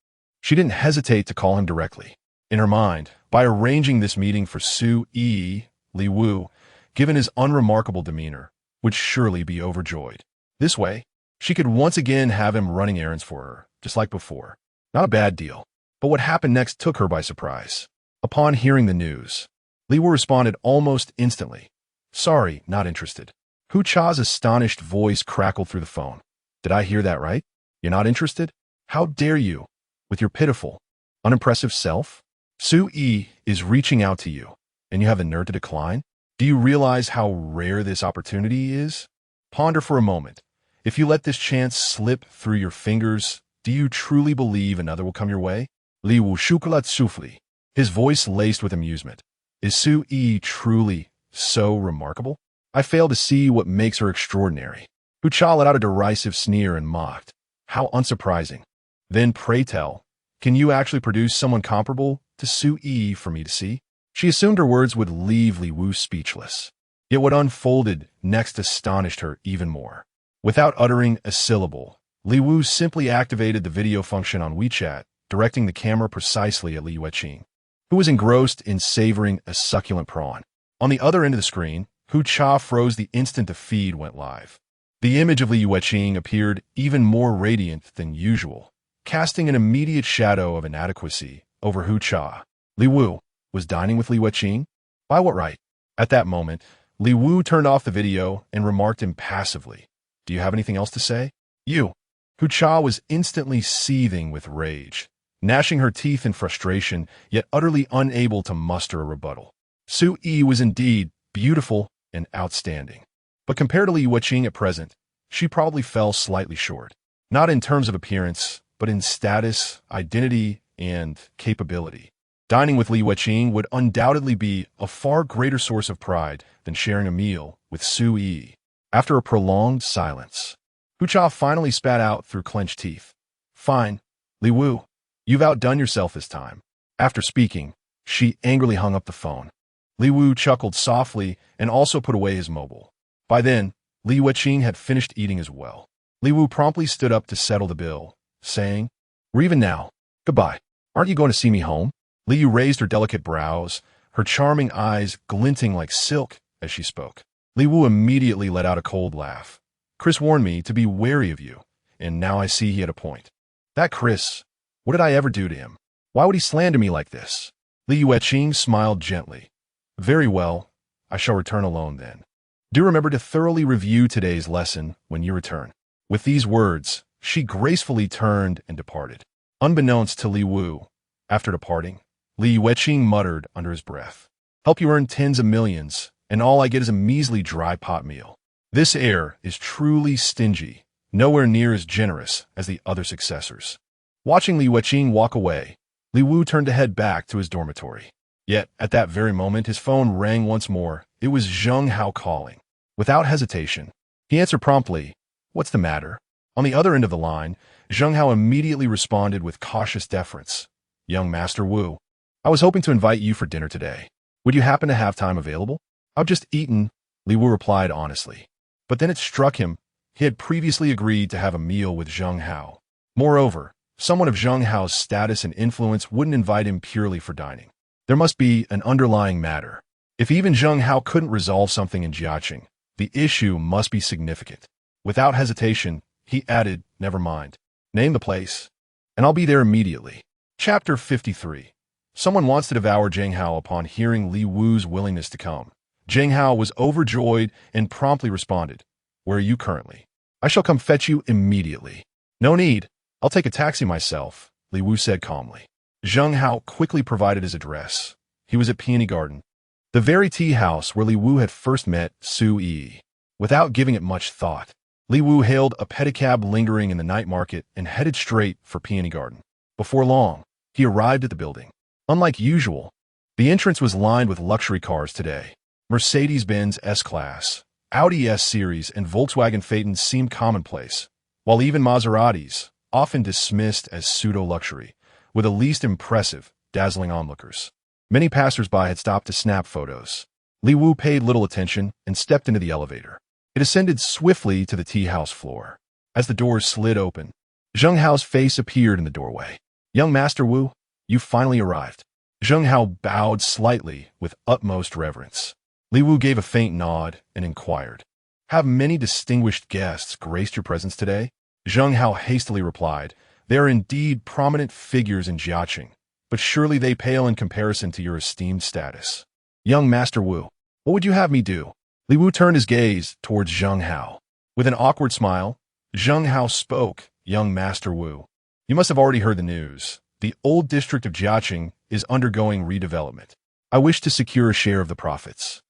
she didn't hesitate to call him directly. In her mind, by arranging this meeting for Su Yi, Li Wu, given his unremarkable demeanor, would surely be overjoyed. This way, she could once again have him running errands for her, just like before. Not a bad deal. But what happened next took her by surprise. Upon hearing the news, Li Wu responded almost instantly. "Sorry, not interested." Hu Cha's astonished voice crackled through the phone. "Did I hear that right? You're not interested? How dare you, with your pitiful, unimpressive self? Su Yi is reaching out to you, and you have the nerve to decline? Do you realize how rare this opportunity is? Ponder for a moment. If you let this chance slip through your fingers, do you truly believe another will come your way?" Li Wu shukulat sufli, his voice laced with amusement. "Is Su Yi truly so remarkable? I fail to see what makes her extraordinary." Hu Cha let out a derisive sneer and mocked. "How unsurprising. Then pray tell, can you actually produce someone comparable to Su Yi for me to see?" She assumed her words would leave Li Wu speechless. Yet what unfolded next astonished her even more. Without uttering a syllable, Li Wu simply activated the video function on WeChat, directing the camera precisely at Li Yueqing, who was engrossed in savoring a succulent prawn. On the other end of the screen, Hu Cha froze the instant the feed went live. The image of Li Yueqing appeared even more radiant than usual, casting an immediate shadow of inadequacy over Hu Cha. Li Wu was dining with Li Yueqing? By what right? At that moment, Li Wu turned off the video and remarked impassively, "Do you have anything else to say?" "You." Hu Cha was instantly seething with rage, gnashing her teeth in frustration, yet utterly unable to muster a rebuttal. Su Yi was indeed beautiful and outstanding. But compared to Li Yueqing at present, she probably fell slightly short. Not in terms of appearance, but in status, identity, and capability. Dining with Li Yueqing would undoubtedly be a far greater source of pride than sharing a meal with Su Yi. After a prolonged silence, Hu Cha finally spat out through clenched teeth. "Fine, Li Wu, you've outdone yourself this time." After speaking, she angrily hung up the phone. Li Wu chuckled softly and also put away his mobile. By then, Li Yueqing had finished eating as well. Li Wu promptly stood up to settle the bill, saying, "We're even now. Goodbye. Aren't you going to see me home?" Li Yu raised her delicate brows, her charming eyes glinting like silk as she spoke. Li Wu immediately let out a cold laugh. "Chris warned me to be wary of you, and now I see he had a point." "That Chris, what did I ever do to him? Why would he slander me like this?" Li Yueqing smiled gently. "Very well, I shall return alone then. Do remember to thoroughly review today's lesson when you return." With these words, she gracefully turned and departed. Unbeknownst to Li Wu, after departing, Li Yueqing muttered under his breath, "Help you earn tens of millions, and all I get is a measly dry pot meal. This heir is truly stingy, nowhere near as generous as the other successors. Watching Li Yuqing walk away, Li Wu turned to head back to his dormitory. Yet, at that very moment, his phone rang once more. It was Zheng Hao calling. Without hesitation, he answered promptly, "What's the matter?" On the other end of the line, Zheng Hao immediately responded with cautious deference. "Young Master Wu, I was hoping to invite you for dinner today. Would you happen to have time available?" "I've just eaten," Li Wu replied honestly. But then it struck him, he had previously agreed to have a meal with Zheng Hao. Moreover, someone of Zheng Hao's status and influence wouldn't invite him purely for dining. There must be an underlying matter. If even Zheng Hao couldn't resolve something in Jiaqing, the issue must be significant. Without hesitation, he added, "Never mind. Name the place, and I'll be there immediately." Chapter 53. Someone wants to devour Zheng Hao upon hearing Li Wu's willingness to come. Zheng Hao was overjoyed and promptly responded, "Where are you currently? I shall come fetch you immediately." "No need. I'll take a taxi myself," Li Wu said calmly. Zheng Hao quickly provided his address. He was at Peony Garden, the very tea house where Li Wu had first met Su Yi. Without giving it much thought, Li Wu hailed a pedicab lingering in the night market and headed straight for Peony Garden. Before long, he arrived at the building. Unlike usual, the entrance was lined with luxury cars today. Mercedes-Benz S-Class, Audi S-Series, and Volkswagen Phaetons seemed commonplace, while even Maseratis, often dismissed as pseudo-luxury, were the least impressive, dazzling onlookers. Many passers-by had stopped to snap photos. Li Wu paid little attention and stepped into the elevator. It ascended swiftly to the tea house floor. As the doors slid open, Zheng Hao's face appeared in the doorway. "Young Master Wu, you finally arrived." Zheng Hao bowed slightly with utmost reverence. Li Wu gave a faint nod and inquired, "Have many distinguished guests graced your presence today?" Zheng Hao hastily replied, "They are indeed prominent figures in Jiaqing, but surely they pale in comparison to your esteemed status." "Young Master Wu, what would you have me do?" Li Wu turned his gaze towards Zheng Hao. With an awkward smile, Zheng Hao spoke, "Young Master Wu, you must have already heard the news. The old district of Jiaqing is undergoing redevelopment. I wish to secure a share of the profits.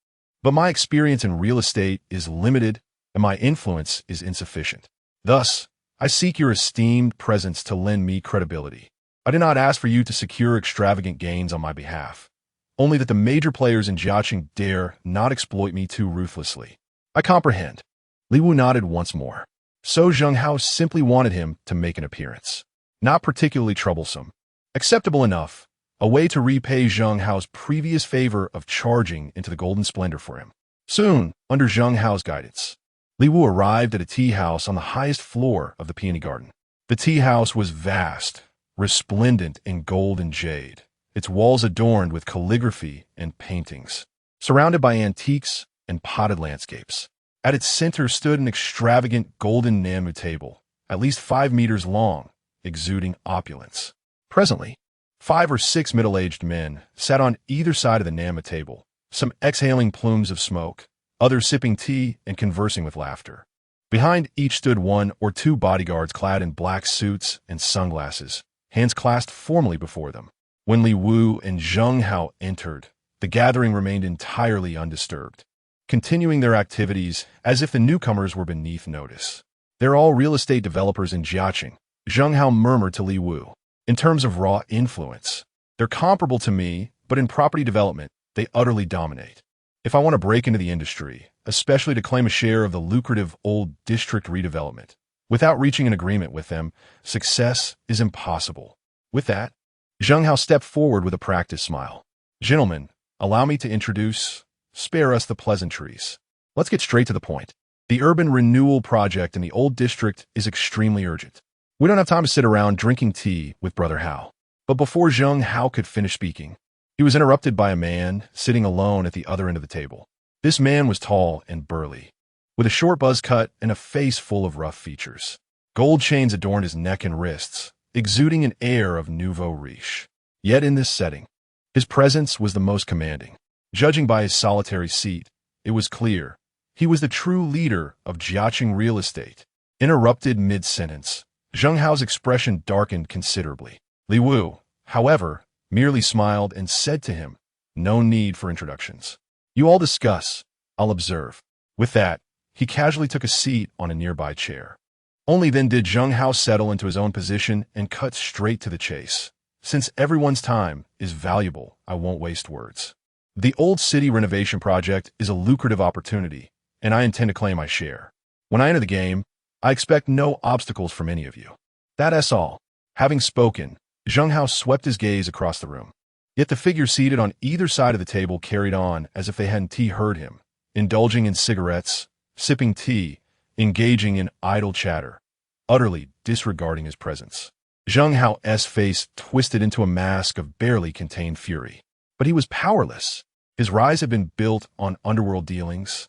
But my experience in real estate is limited and my influence is insufficient. Thus, I seek your esteemed presence to lend me credibility. I do not ask for you to secure extravagant gains on my behalf, only that the major players in Jiaqing dare not exploit me too ruthlessly." "I comprehend." Li Wu nodded once more. So Zheng Hao simply wanted him to make an appearance. Not particularly troublesome. Acceptable enough. A way to repay Zheng Hao's previous favor of charging into the golden splendor for him. Soon, under Zheng Hao's guidance, Li Wu arrived at a tea house on the highest floor of the Peony Garden. The tea house was vast, resplendent in gold and jade, its walls adorned with calligraphy and paintings, surrounded by antiques and potted landscapes. At its center stood an extravagant golden namu table, at least 5 meters long, exuding opulence. Presently, 5 or 6 middle-aged men sat on either side of the namu table, some exhaling plumes of smoke, others sipping tea and conversing with laughter. Behind each stood 1 or 2 bodyguards clad in black suits and sunglasses, hands clasped formally before them. When Li Wu and Zheng Hao entered, the gathering remained entirely undisturbed, continuing their activities as if the newcomers were beneath notice. "They're all real estate developers in Jiaqing," Zheng Hao murmured to Li Wu. "In terms of raw influence, they're comparable to me, but in property development, they utterly dominate. If I want to break into the industry, especially to claim a share of the lucrative old district redevelopment, without reaching an agreement with them, success is impossible." With that, Zheng Hao stepped forward with a practiced smile. "Gentlemen, allow me to introduce, spare us the pleasantries. Let's get straight to the point. The urban renewal project in the old district is extremely urgent. We don't have time to sit around drinking tea with Brother Hao." But before Zheng Hao could finish speaking, he was interrupted by a man sitting alone at the other end of the table. This man was tall and burly, with a short buzz cut and a face full of rough features. Gold chains adorned his neck and wrists, exuding an air of nouveau riche. Yet in this setting, his presence was the most commanding. Judging by his solitary seat, it was clear he was the true leader of Jiaqing real estate. Interrupted mid-sentence, Zheng Hao's expression darkened considerably. Li Wu, however, merely smiled and said to him, "No need for introductions. You all discuss I'll observe. With that, he casually took a seat on a nearby chair. Only then did Zheng Hao settle into his own position and cut straight to the chase. Since everyone's time is valuable, I won't waste words. The old city renovation project is a lucrative opportunity, and I intend to claim my share. When I enter the game, I expect no obstacles from any of you. That's all. Having spoken, Zheng Hao swept his gaze across the room. Yet the figures seated on either side of the table carried on as if they hadn't heard him, indulging in cigarettes, sipping tea, engaging in idle chatter, utterly disregarding his presence. Zheng Hao's face twisted into a mask of barely contained fury. But he was powerless. His rise had been built on underworld dealings,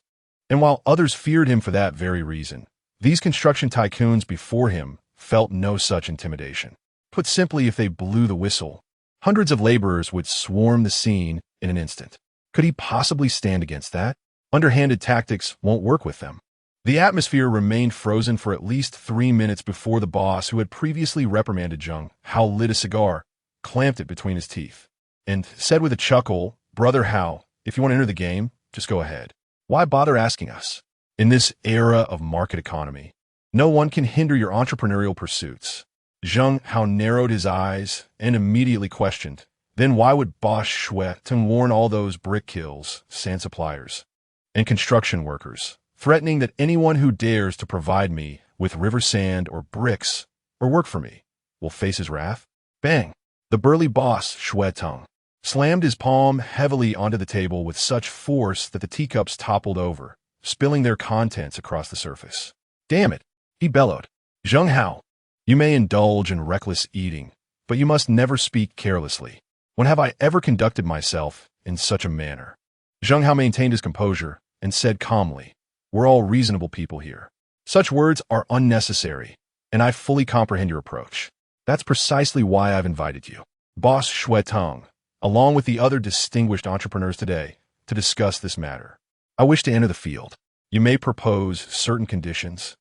and while others feared him for that very reason, these construction tycoons before him felt no such intimidation. Put simply, if they blew the whistle, hundreds of laborers would swarm the scene in an instant. Could he possibly stand against that? Underhanded tactics won't work with them. The atmosphere remained frozen for at least 3 minutes before the boss, who had previously reprimanded Zheng Hao, lit a cigar, clamped it between his teeth, and said with a chuckle, "Brother Hao, if you want to enter the game, just go ahead. Why bother asking us? In this era of market economy, no one can hinder your entrepreneurial pursuits." Zheng Hao narrowed his eyes and immediately questioned, then why would Boss Shueting warn all those brick kills, sand suppliers, and construction workers, threatening that anyone who dares to provide me with river sand or bricks or work for me will face his wrath? Bang! The burly boss, Shueting, slammed his palm heavily onto the table with such force that the teacups toppled over, spilling their contents across the surface. "Damn it!" he bellowed. "Zheng Hao, you may indulge in reckless eating, but you must never speak carelessly. When have I ever conducted myself in such a manner?" Zheng Hao maintained his composure and said calmly, "We're all reasonable people here. Such words are unnecessary, and I fully comprehend your approach. That's precisely why I've invited you, Boss Shueting, along with the other distinguished entrepreneurs today, to discuss this matter. I wish to enter the field. You may propose certain conditions,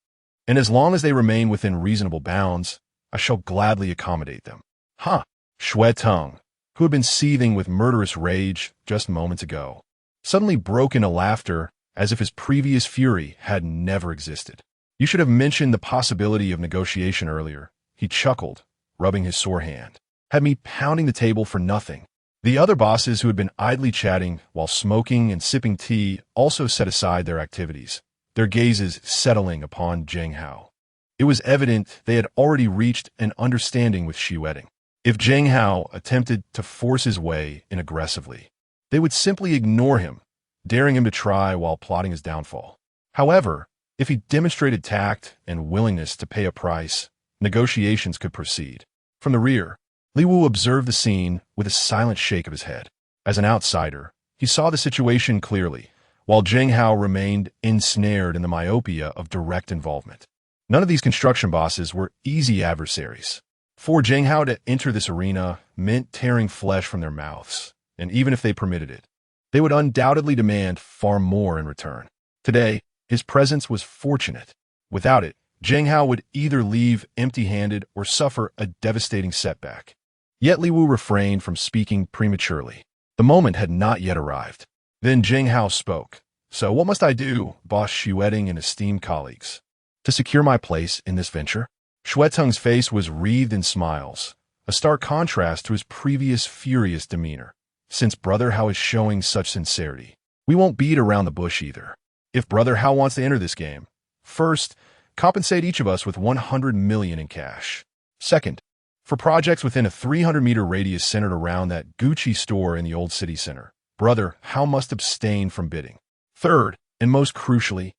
and as long as they remain within reasonable bounds, I shall gladly accommodate them." "Huh!" Shueting, who had been seething with murderous rage just moments ago, suddenly broke into laughter as if his previous fury had never existed. "You should have mentioned the possibility of negotiation earlier," he chuckled, rubbing his sore hand. "Had me pounding the table for nothing." The other bosses, who had been idly chatting while smoking and sipping tea, also set aside their activities, their gazes settling upon Zheng Hao. It was evident they had already reached an understanding with Shueting. If Zheng Hao attempted to force his way in aggressively, they would simply ignore him, daring him to try while plotting his downfall. However, if he demonstrated tact and willingness to pay a price, negotiations could proceed. From the rear, Lin Yu observed the scene with a silent shake of his head. As an outsider, he saw the situation clearly, while Zheng Hao remained ensnared in the myopia of direct involvement. None of these construction bosses were easy adversaries. For Zheng Hao to enter this arena meant tearing flesh from their mouths, and even if they permitted it, they would undoubtedly demand far more in return. Today, his presence was fortunate. Without it, Zheng Hao would either leave empty-handed or suffer a devastating setback. Yet Lin Yu refrained from speaking prematurely. The moment had not yet arrived. Then Zheng Hao spoke. "So what must I do, Boss Shueting and esteemed colleagues, to secure my place in this venture?" Shueting's face was wreathed in smiles, a stark contrast to his previous furious demeanor. "Since Brother Hao is showing such sincerity, we won't beat around the bush either. If Brother Hao wants to enter this game, first, compensate each of us with 100 million in cash. Second, for projects within a 300-meter radius centered around that Gucci store in the old city center, Brother Hao must abstain from bidding. Third, and most crucially,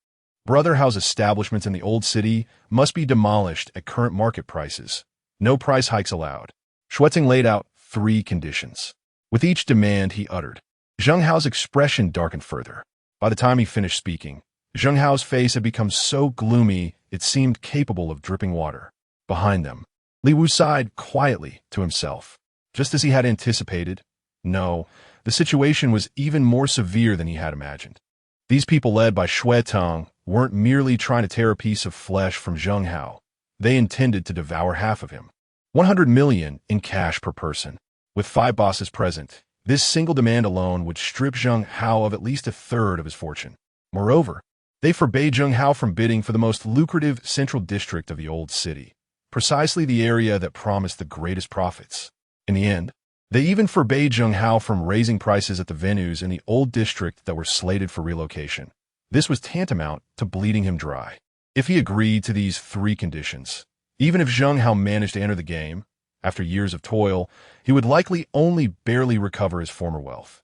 Brother Hao's establishments in the old city must be demolished at current market prices. No price hikes allowed." Shueting laid out 3 conditions. With each demand he uttered, Zheng Hao's expression darkened further. By the time he finished speaking, Zheng Hao's face had become so gloomy it seemed capable of dripping water. Behind them, Lin Yu sighed quietly to himself. Just as he had anticipated, no, the situation was even more severe than he had imagined. These people led by Shueting weren't merely trying to tear a piece of flesh from Zheng Hao. They intended to devour half of him. 100 million in cash per person. With 5 bosses present, this single demand alone would strip Zheng Hao of at least a third of his fortune. Moreover, they forbade Zheng Hao from bidding for the most lucrative central district of the old city, precisely the area that promised the greatest profits. In the end, they even forbade Zheng Hao from raising prices at the venues in the old district that were slated for relocation. This was tantamount to bleeding him dry. If he agreed to these three conditions, even if Zheng Hao managed to enter the game, after years of toil, he would likely only barely recover his former wealth.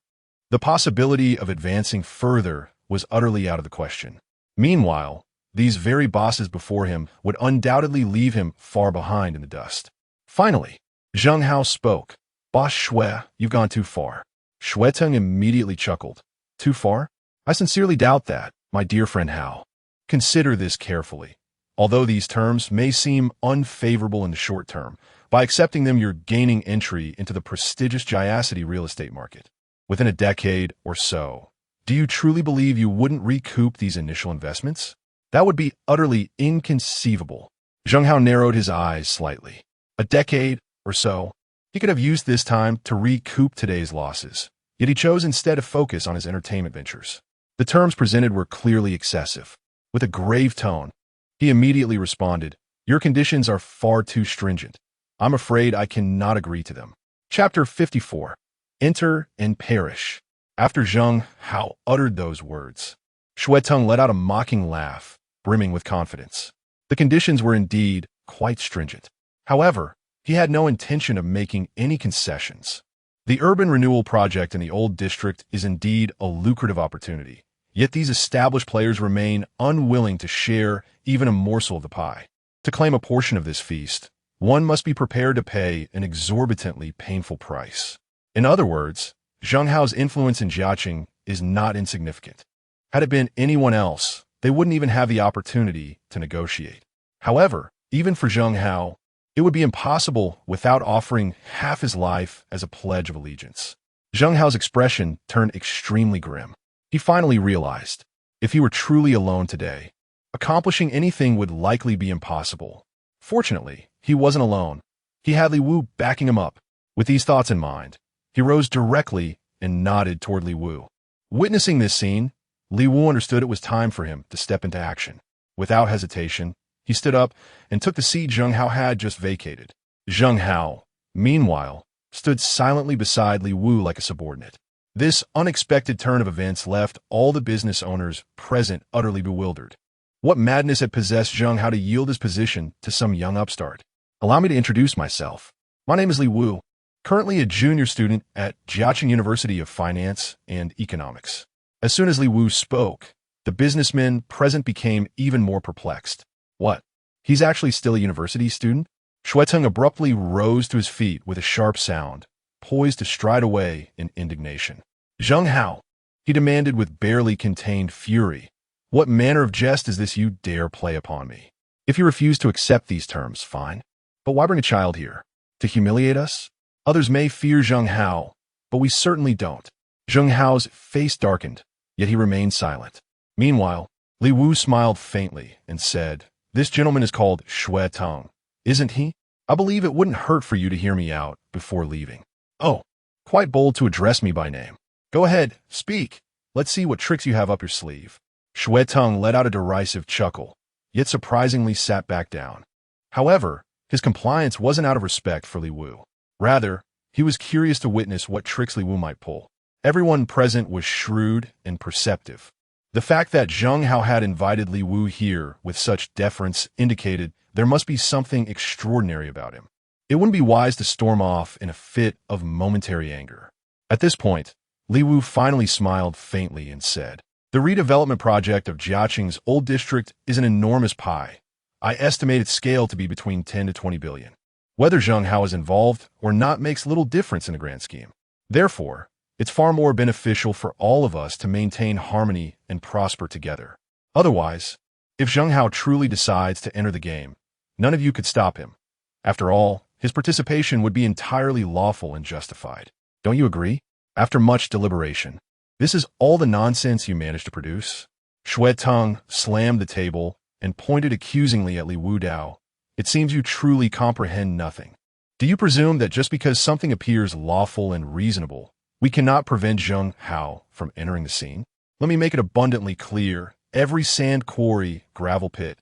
The possibility of advancing further was utterly out of the question. Meanwhile, these very bosses before him would undoubtedly leave him far behind in the dust. Finally, Zheng Hao spoke. "Boss Shui, you've gone too far." Shui Teng immediately chuckled. "Too far? I sincerely doubt that, my dear friend Hao. Consider this carefully. Although these terms may seem unfavorable in the short term, by accepting them you're gaining entry into the prestigious Giacity real estate market. Within a decade or so, do you truly believe you wouldn't recoup these initial investments? That would be utterly inconceivable." Zheng Hao narrowed his eyes slightly. A decade or so? He could have used this time to recoup today's losses, yet he chose instead to focus on his entertainment ventures. The terms presented were clearly excessive. With a grave tone, he immediately responded, "Your conditions are far too stringent. I'm afraid I cannot agree to them." Chapter 54. Enter and perish. After Zheng Hao uttered those words, Shui Teng let out a mocking laugh, brimming with confidence. The conditions were indeed quite stringent. However, he had no intention of making any concessions. The urban renewal project in the old district is indeed a lucrative opportunity, yet these established players remain unwilling to share even a morsel of the pie. To claim a portion of this feast, one must be prepared to pay an exorbitantly painful price. In other words, Zheng Hao's influence in Jiaqing is not insignificant. Had it been anyone else, they wouldn't even have the opportunity to negotiate. However, even for Zheng Hao, it would be impossible without offering half his life as a pledge of allegiance. Zheng Hao's expression turned extremely grim. He finally realized, if he were truly alone today, accomplishing anything would likely be impossible. Fortunately, he wasn't alone. He had Li Wu backing him up. With these thoughts in mind, he rose directly and nodded toward Li Wu. Witnessing this scene, Li Wu understood it was time for him to step into action. Without hesitation, he stood up and took the seat Zheng Hao had just vacated. Zheng Hao, meanwhile, stood silently beside Li Wu like a subordinate. This unexpected turn of events left all the business owners present utterly bewildered. What madness had possessed Zheng Hao to yield his position to some young upstart? Allow me to introduce myself. My name is Li Wu, currently a junior student at Jiaqing University of Finance and Economics. As soon as Li Wu spoke, the businessmen present became even more perplexed. What? He's actually still a university student? Shui Teng abruptly rose to his feet with a sharp sound, poised to stride away in indignation. "Zheng Hao," he demanded with barely contained fury, "what manner of jest is this you dare play upon me? If you refuse to accept these terms, fine. But why bring a child here? To humiliate us? Others may fear Zheng Hao, but we certainly don't." Zheng Hao's face darkened, yet he remained silent. Meanwhile, Li Wu smiled faintly and said, "This gentleman is called Shui Teng, isn't he? I believe it wouldn't hurt for you to hear me out before leaving." "Oh, quite bold to address me by name. Go ahead, speak. Let's see what tricks you have up your sleeve." Shui Teng let out a derisive chuckle, yet surprisingly sat back down. However, his compliance wasn't out of respect for Li Wu. Rather, he was curious to witness what tricks Li Wu might pull. Everyone present was shrewd and perceptive. The fact that Zheng Hao had invited Li Wu here with such deference indicated there must be something extraordinary about him. It wouldn't be wise to storm off in a fit of momentary anger. At this point, Li Wu finally smiled faintly and said, "The redevelopment project of Jiaqing's old district is an enormous pie. I estimate its scale to be between 10 to 20 billion. Whether Zheng Hao is involved or not makes little difference in the grand scheme. Therefore, it's far more beneficial for all of us to maintain harmony and prosper together. Otherwise, if Zheng Hao truly decides to enter the game, none of you could stop him. After all, his participation would be entirely lawful and justified. Don't you agree?" After much deliberation, "This is all the nonsense you managed to produce?" Shui Teng slammed the table and pointed accusingly at Li Wu Dao. "It seems you truly comprehend nothing. Do you presume that just because something appears lawful and reasonable, we cannot prevent Zheng Hao from entering the scene? Let me make it abundantly clear. Every sand quarry, gravel pit,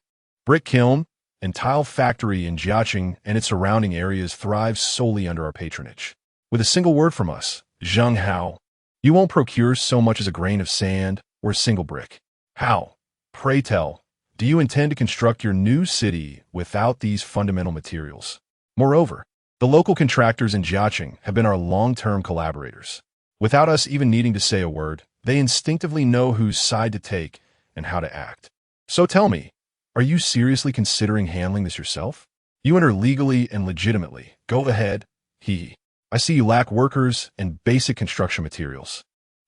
brick kiln, and tile factory in Jiaqing and its surrounding areas thrives solely under our patronage. With a single word from us, Zheng Hao, you won't procure so much as a grain of sand or a single brick. How, pray tell, do you intend to construct your new city without these fundamental materials? Moreover, the local contractors in Jiaqing have been our long-term collaborators. Without us even needing to say a word, they instinctively know whose side to take and how to act. So tell me, are you seriously considering handling this yourself? You enter legally and legitimately. Go ahead. I see you lack workers and basic construction materials.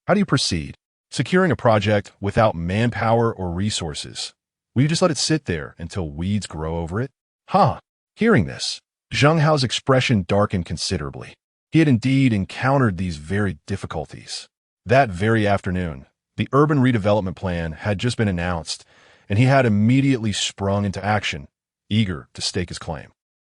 How do you proceed? Securing a project without manpower or resources. Will you just let it sit there until weeds grow over it? Hearing this, Zheng Hao's expression darkened considerably. He had indeed encountered these very difficulties. That very afternoon, the urban redevelopment plan had just been announced, and he had immediately sprung into action, eager to stake his claim.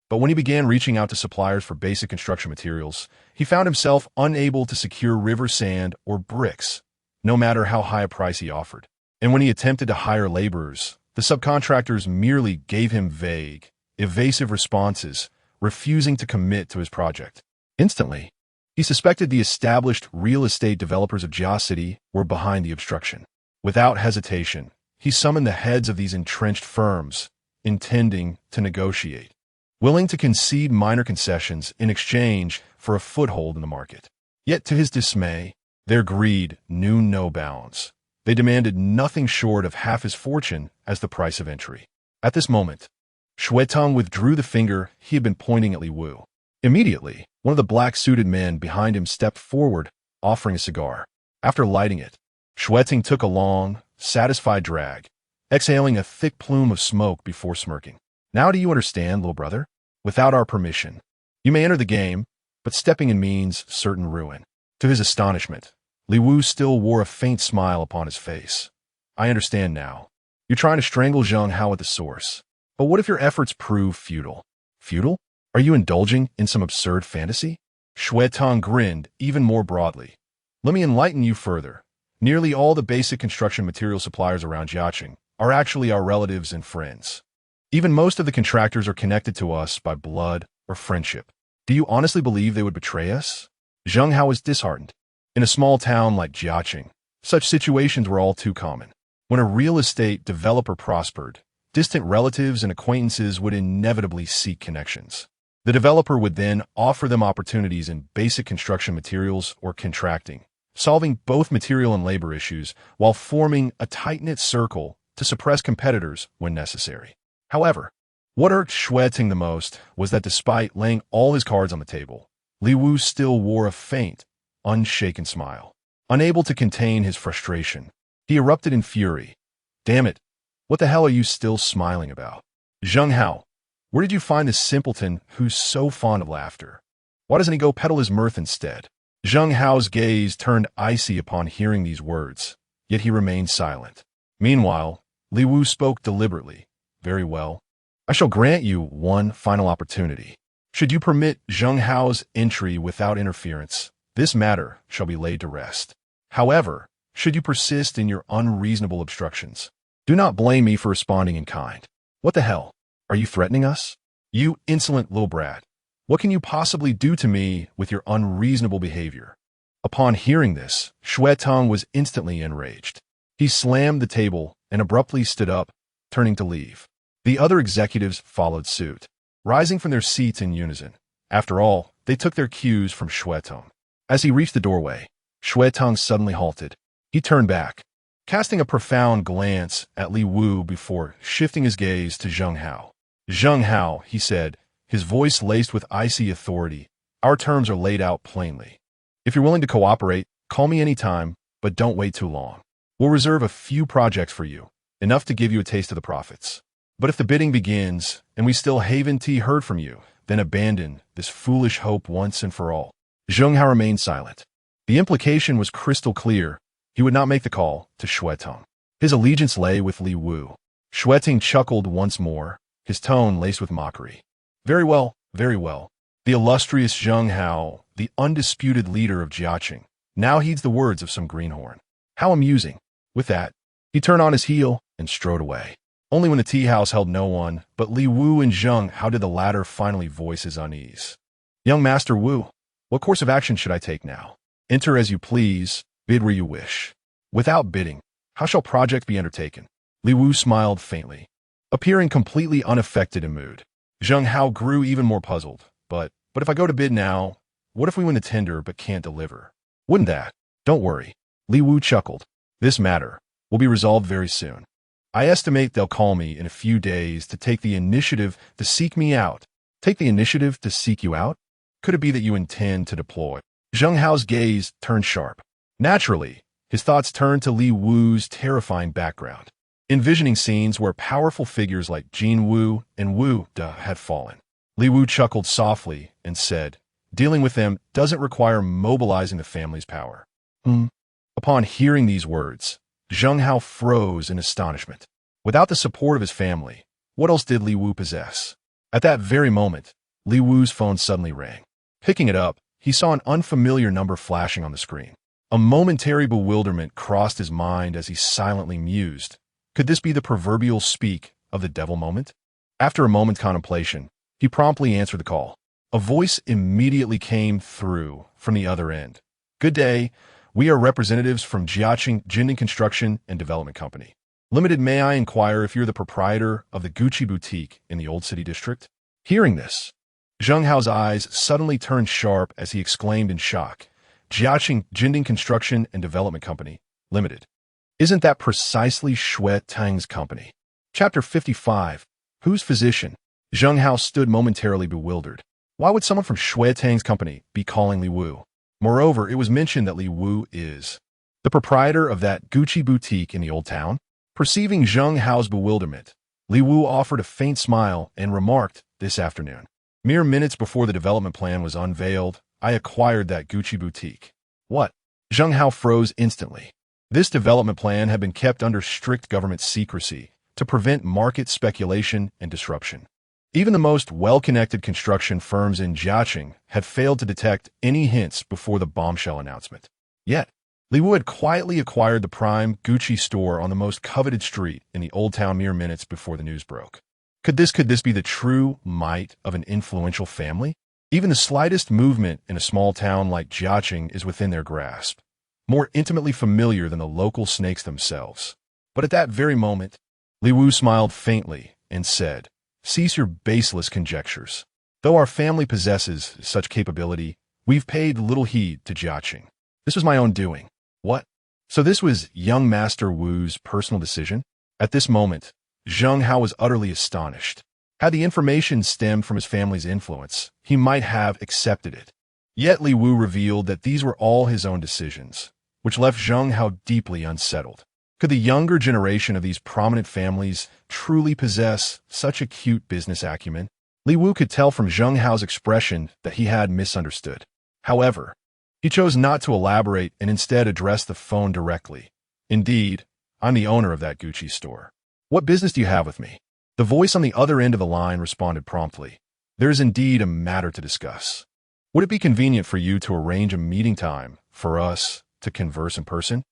But when he began reaching out to suppliers for basic construction materials, he found himself unable to secure river sand or bricks, no matter how high a price he offered. And when he attempted to hire laborers, the subcontractors merely gave him vague, evasive responses, refusing to commit to his project. Instantly, he suspected the established real estate developers of Jia City were behind the obstruction. Without hesitation, he summoned the heads of these entrenched firms, intending to negotiate, willing to concede minor concessions in exchange for a foothold in the market. Yet to his dismay, their greed knew no bounds. They demanded nothing short of half his fortune as the price of entry. At this moment, Xuetong withdrew the finger he had been pointing at Li Wu. Immediately, one of the black-suited men behind him stepped forward, offering a cigar. After lighting it, Xuetong took a long, satisfied drag, exhaling a thick plume of smoke before smirking. Now do you understand, little brother? Without our permission, you may enter the game, but stepping in means certain ruin. To his astonishment, Li Wu still wore a faint smile upon his face. I understand now. You're trying to strangle Zheng Hao at the source. But what if your efforts prove futile? Futile? Are you indulging in some absurd fantasy? Xuetong grinned even more broadly. Let me enlighten you further. Nearly all the basic construction material suppliers around Jiaqing are actually our relatives and friends. Even most of the contractors are connected to us by blood or friendship. Do you honestly believe they would betray us? Zheng Hao was disheartened. In a small town like Jiaqing, such situations were all too common. When a real estate developer prospered, distant relatives and acquaintances would inevitably seek connections. The developer would then offer them opportunities in basic construction materials or contracting, solving both material and labor issues while forming a tight-knit circle to suppress competitors when necessary. However, what irked Xuetong the most was that despite laying all his cards on the table, Li Wu still wore a faint, unshaken smile. Unable to contain his frustration, he erupted in fury. Damn it, what the hell are you still smiling about? Zheng Hao, where did you find this simpleton who's so fond of laughter? Why doesn't he go peddle his mirth instead? Zheng Hao's gaze turned icy upon hearing these words, yet he remained silent. Meanwhile, Li Wu spoke deliberately. Very well. I shall grant you one final opportunity. Should you permit Zheng Hao's entry without interference, this matter shall be laid to rest. However, should you persist in your unreasonable obstructions, do not blame me for responding in kind. What the hell? Are you threatening us? You insolent little brat. What can you possibly do to me with your unreasonable behavior? Upon hearing this, Xuetong was instantly enraged. He slammed the table and abruptly stood up, turning to leave. The other executives followed suit, rising from their seats in unison. After all, they took their cues from Xuetong. As he reached the doorway, Xuetong suddenly halted. He turned back, casting a profound glance at Li Wu before shifting his gaze to Zheng Hao. Zheng Hao, he said, his voice laced with icy authority, our terms are laid out plainly. If you're willing to cooperate, call me anytime, but don't wait too long. We'll reserve a few projects for you, enough to give you a taste of the profits. But if the bidding begins, and we still haven't heard from you, then abandon this foolish hope once and for all. Zheng Hao remained silent. The implication was crystal clear. He would not make the call to Xuetong. His allegiance lay with Li Wu. Xuetong chuckled once more, his tone laced with mockery. Very well, very well. The illustrious Zheng Hao, the undisputed leader of Jiaqing, now heeds the words of some greenhorn. How amusing. With that, he turned on his heel and strode away. Only when the tea house held no one but Li Wu and Zheng Hao did the latter finally voice his unease. Young Master Wu, what course of action should I take now? Enter as you please, bid where you wish. Without bidding, how shall project be undertaken? Li Wu smiled faintly, appearing completely unaffected in mood. Zheng Hao grew even more puzzled. But if I go to bid now, what if we win the tender but can't deliver? Wouldn't that? Don't worry. Li Wu chuckled. This matter will be resolved very soon. I estimate they'll call me in a few days to take the initiative to seek me out. Take the initiative to seek you out? Could it be that you intend to deploy? Zheng Hao's gaze turned sharp. Naturally, his thoughts turned to Li Wu's terrifying background, envisioning scenes where powerful figures like Jin Wu and Wu De had fallen. Li Wu chuckled softly and said, dealing with them doesn't require mobilizing the family's power. Upon hearing these words, Zheng Hao froze in astonishment. Without the support of his family, what else did Li Wu possess? At that very moment, Li Wu's phone suddenly rang. Picking it up, he saw an unfamiliar number flashing on the screen. A momentary bewilderment crossed his mind as he silently mused. Could this be the proverbial speak of the devil moment? After a moment's contemplation, he promptly answered the call. A voice immediately came through from the other end. Good day. We are representatives from Jiaqing Jinding Construction and Development Company. Limited, may I inquire if you're the proprietor of the Gucci boutique in the Old City District? Hearing this, Zheng Hao's eyes suddenly turned sharp as he exclaimed in shock. Jiaqing Jinding Construction and Development Company, Limited. Isn't that precisely Shui Tang's company? Chapter 55. Whose physician? Zheng Hao stood momentarily bewildered. Why would someone from Shui Tang's company be calling Li Wu? Moreover, it was mentioned that Li Wu is the proprietor of that Gucci boutique in the old town. Perceiving Zheng Hao's bewilderment, Li Wu offered a faint smile and remarked, this afternoon, mere minutes before the development plan was unveiled, I acquired that Gucci boutique. What? Zheng Hao froze instantly. This development plan had been kept under strict government secrecy to prevent market speculation and disruption. Even the most well-connected construction firms in Jiaqing had failed to detect any hints before the bombshell announcement. Yet, Li Wu had quietly acquired the prime Gucci store on the most coveted street in the old town mere minutes before the news broke. Could this be the true might of an influential family? Even the slightest movement in a small town like Jiaqing is within their grasp, more intimately familiar than the local snakes themselves. But at that very moment, Li Wu smiled faintly and said, cease your baseless conjectures. Though our family possesses such capability, we've paid little heed to Jiaqing. This was my own doing. What? So this was young Master Wu's personal decision? At this moment, Zheng Hao was utterly astonished. Had the information stemmed from his family's influence, he might have accepted it. Yet Li Wu revealed that these were all his own decisions, which left Zheng Hao deeply unsettled. Could the younger generation of these prominent families truly possess such acute business acumen? Li Wu could tell from Zheng Hao's expression that he had misunderstood. However, he chose not to elaborate and instead addressed the phone directly. Indeed, I'm the owner of that Gucci store. What business do you have with me? The voice on the other end of the line responded promptly. There is indeed a matter to discuss. Would it be convenient for you to arrange a meeting time for us to converse in person?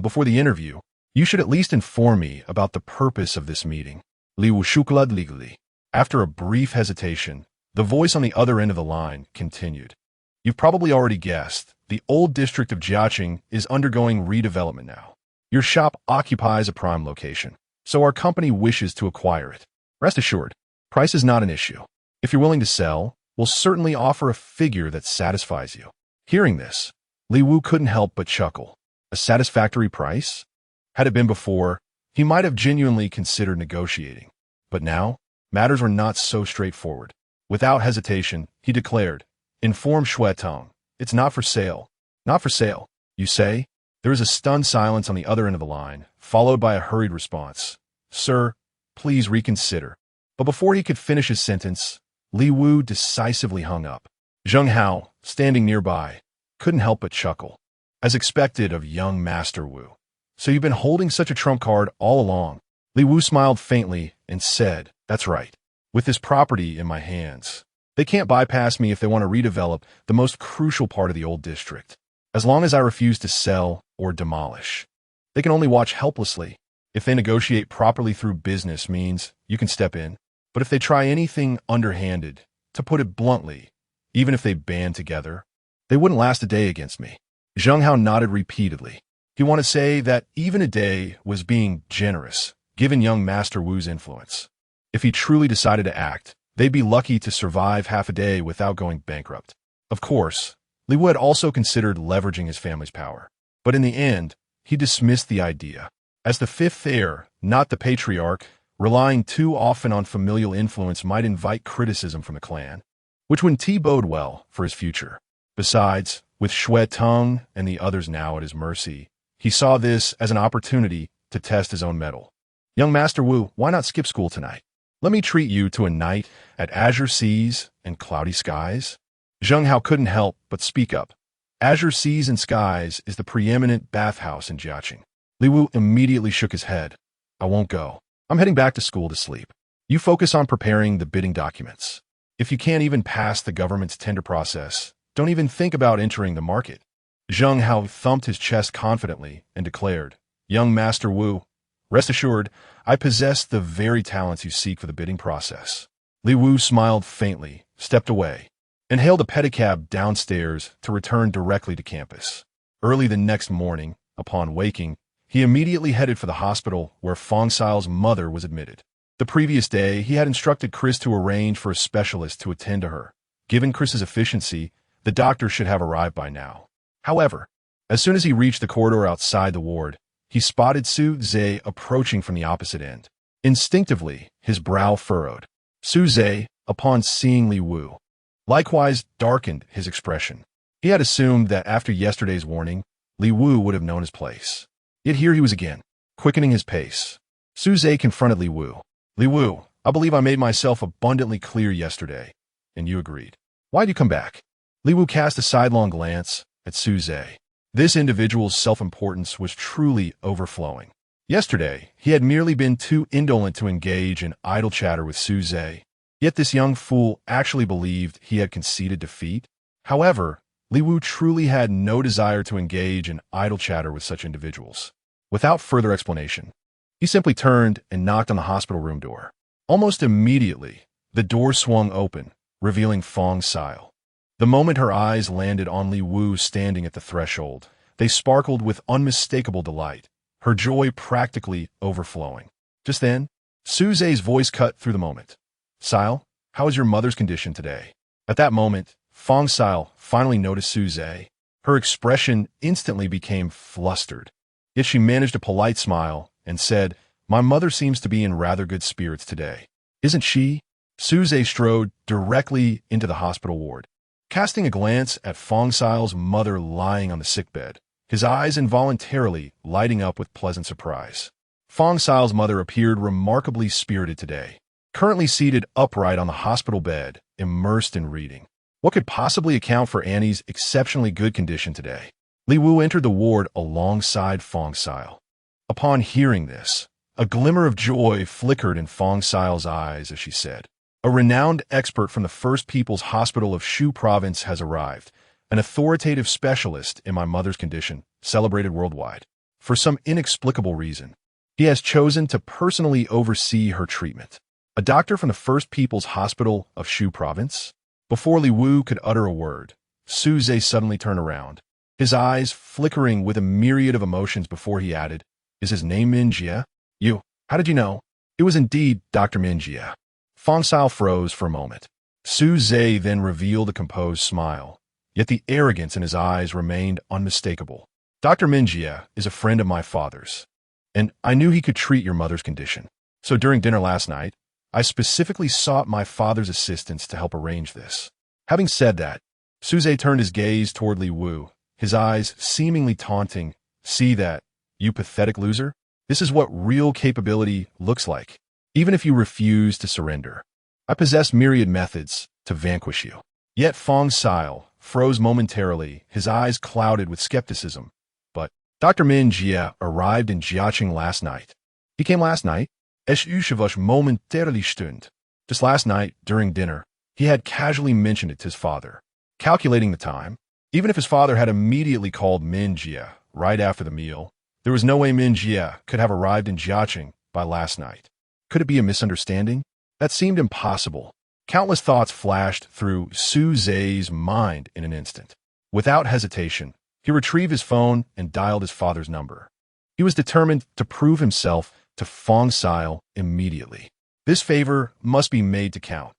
Before the interview, you should at least inform me about the purpose of this meeting. Li Wu shuklad legally. After a brief hesitation, the voice on the other end of the line continued. You've probably already guessed, the old district of Jiaqing is undergoing redevelopment now. Your shop occupies a prime location, so our company wishes to acquire it. Rest assured, price is not an issue. If you're willing to sell, we'll certainly offer a figure that satisfies you. Hearing this, Li Wu couldn't help but chuckle. A satisfactory price? Had it been before, he might have genuinely considered negotiating. But now, matters were not so straightforward. Without hesitation, he declared, inform Shui Tang, it's not for sale. Not for sale, you say? There is a stunned silence on the other end of the line, followed by a hurried response. Sir, please reconsider. But before he could finish his sentence, Li Wu decisively hung up. Zheng Hao, standing nearby, couldn't help but chuckle. As expected of young Master Wu. So you've been holding such a trump card all along. Li Wu smiled faintly and said, that's right. With this property in my hands, they can't bypass me if they want to redevelop the most crucial part of the old district. As long as I refuse to sell or demolish, They can only watch helplessly. If they negotiate properly through business means, you can step in. But if they try anything underhanded, to put it bluntly, even if they band together, they wouldn't last a day against me. Zheng Hao nodded repeatedly. He wanted to say that even a day was being generous, given young Master Wu's influence. If he truly decided to act, they'd be lucky to survive half a day without going bankrupt. Of course, Li Wu had also considered leveraging his family's power. But in the end, he dismissed the idea. As the fifth heir, not the patriarch, relying too often on familial influence might invite criticism from the clan, which wouldn't bode well for his future. Besides, with Shui Tong and the others now at his mercy, he saw this as an opportunity to test his own mettle. Young Master Wu, why not skip school tonight? Let me treat you to a night at azure seas and cloudy skies. Zheng Hao couldn't help but speak up. Azure seas and skies is the preeminent bathhouse in Jiaqing. Li Wu immediately shook his head. I won't go. I'm heading back to school to sleep. You focus on preparing the bidding documents. If you can't even pass the government's tender process, don't even think about entering the market. Zheng Hao thumped his chest confidently and declared, Young Master Wu, rest assured, I possess the very talents you seek for the bidding process. Li Wu smiled faintly, stepped away, and hailed a pedicab downstairs to return directly to campus. Early the next morning, upon waking, he immediately headed for the hospital where Fong Xiao's mother was admitted. The previous day, he had instructed Chris to arrange for a specialist to attend to her. Given Chris's efficiency, the doctor should have arrived by now. However, as soon as he reached the corridor outside the ward, he spotted Su Zhe approaching from the opposite end. Instinctively, his brow furrowed. Su Zhe, upon seeing Li Wu, likewise darkened his expression. He had assumed that after yesterday's warning, Li Wu would have known his place. Yet here he was again, quickening his pace. Su Zhe confronted Li Wu. Li Wu, I believe I made myself abundantly clear yesterday, and you agreed. Why'd you come back? Li Wu cast a sidelong glance at Su Zhe. This individual's self-importance was truly overflowing. Yesterday, he had merely been too indolent to engage in idle chatter with Su Zhe. Yet this young fool actually believed he had conceded defeat. However, Li Wu truly had no desire to engage in idle chatter with such individuals. Without further explanation, he simply turned and knocked on the hospital room door. Almost immediately, the door swung open, revealing Fong Xiao. The moment her eyes landed on Li Wu standing at the threshold, they sparkled with unmistakable delight, her joy practically overflowing. Just then, Su Zhe's voice cut through the moment. Xiao, how is your mother's condition today? At that moment, Fong Xiao finally noticed Su Zhe. Her expression instantly became flustered. Yet she managed a polite smile and said, My mother seems to be in rather good spirits today. Isn't she? Su Zhe strode directly into the hospital ward. Casting a glance at Fong Xiao's mother lying on the sickbed, his eyes involuntarily lighting up with pleasant surprise. Fong Xiao's mother appeared remarkably spirited today, currently seated upright on the hospital bed, immersed in reading. What could possibly account for Annie's exceptionally good condition today? Li Wu entered the ward alongside Fong Xiao. Upon hearing this, a glimmer of joy flickered in Fong Xiao's eyes as she said, A renowned expert from the First People's Hospital of Shu Province has arrived, an authoritative specialist in my mother's condition, celebrated worldwide. For some inexplicable reason, he has chosen to personally oversee her treatment. A doctor from the First People's Hospital of Shu Province? Before Li Wu could utter a word, Su Zhe suddenly turned around, his eyes flickering with a myriad of emotions before he added, Is his name Min Jie? You, how did you know? It was indeed Dr. Min Jie. Fong Xiao froze for a moment. Su Zhe then revealed a composed smile, yet the arrogance in his eyes remained unmistakable. Dr. Min Jie is a friend of my father's, and I knew he could treat your mother's condition. So during dinner last night, I specifically sought my father's assistance to help arrange this. Having said that, Su Zhe turned his gaze toward Li Wu, his eyes seemingly taunting. See that, you pathetic loser? This is what real capability looks like. Even if you refuse to surrender, I possess myriad methods to vanquish you. Yet Fong Xiao froze momentarily, his eyes clouded with skepticism. But Dr. Min Jie arrived in Jiaqing last night. He came last night? Es üshevush momentarily stund. Just last night, during dinner, he had casually mentioned it to his father. Calculating the time, even if his father had immediately called Min Jie right after the meal, There was no way Min Jie could have arrived in Jiaqing by last night. Could it be a misunderstanding? That seemed impossible. Countless thoughts flashed through Su Zhe's mind in an instant. Without hesitation, he retrieved his phone and dialed his father's number. He was determined to prove himself to Fong Sil immediately. This favor must be made to count.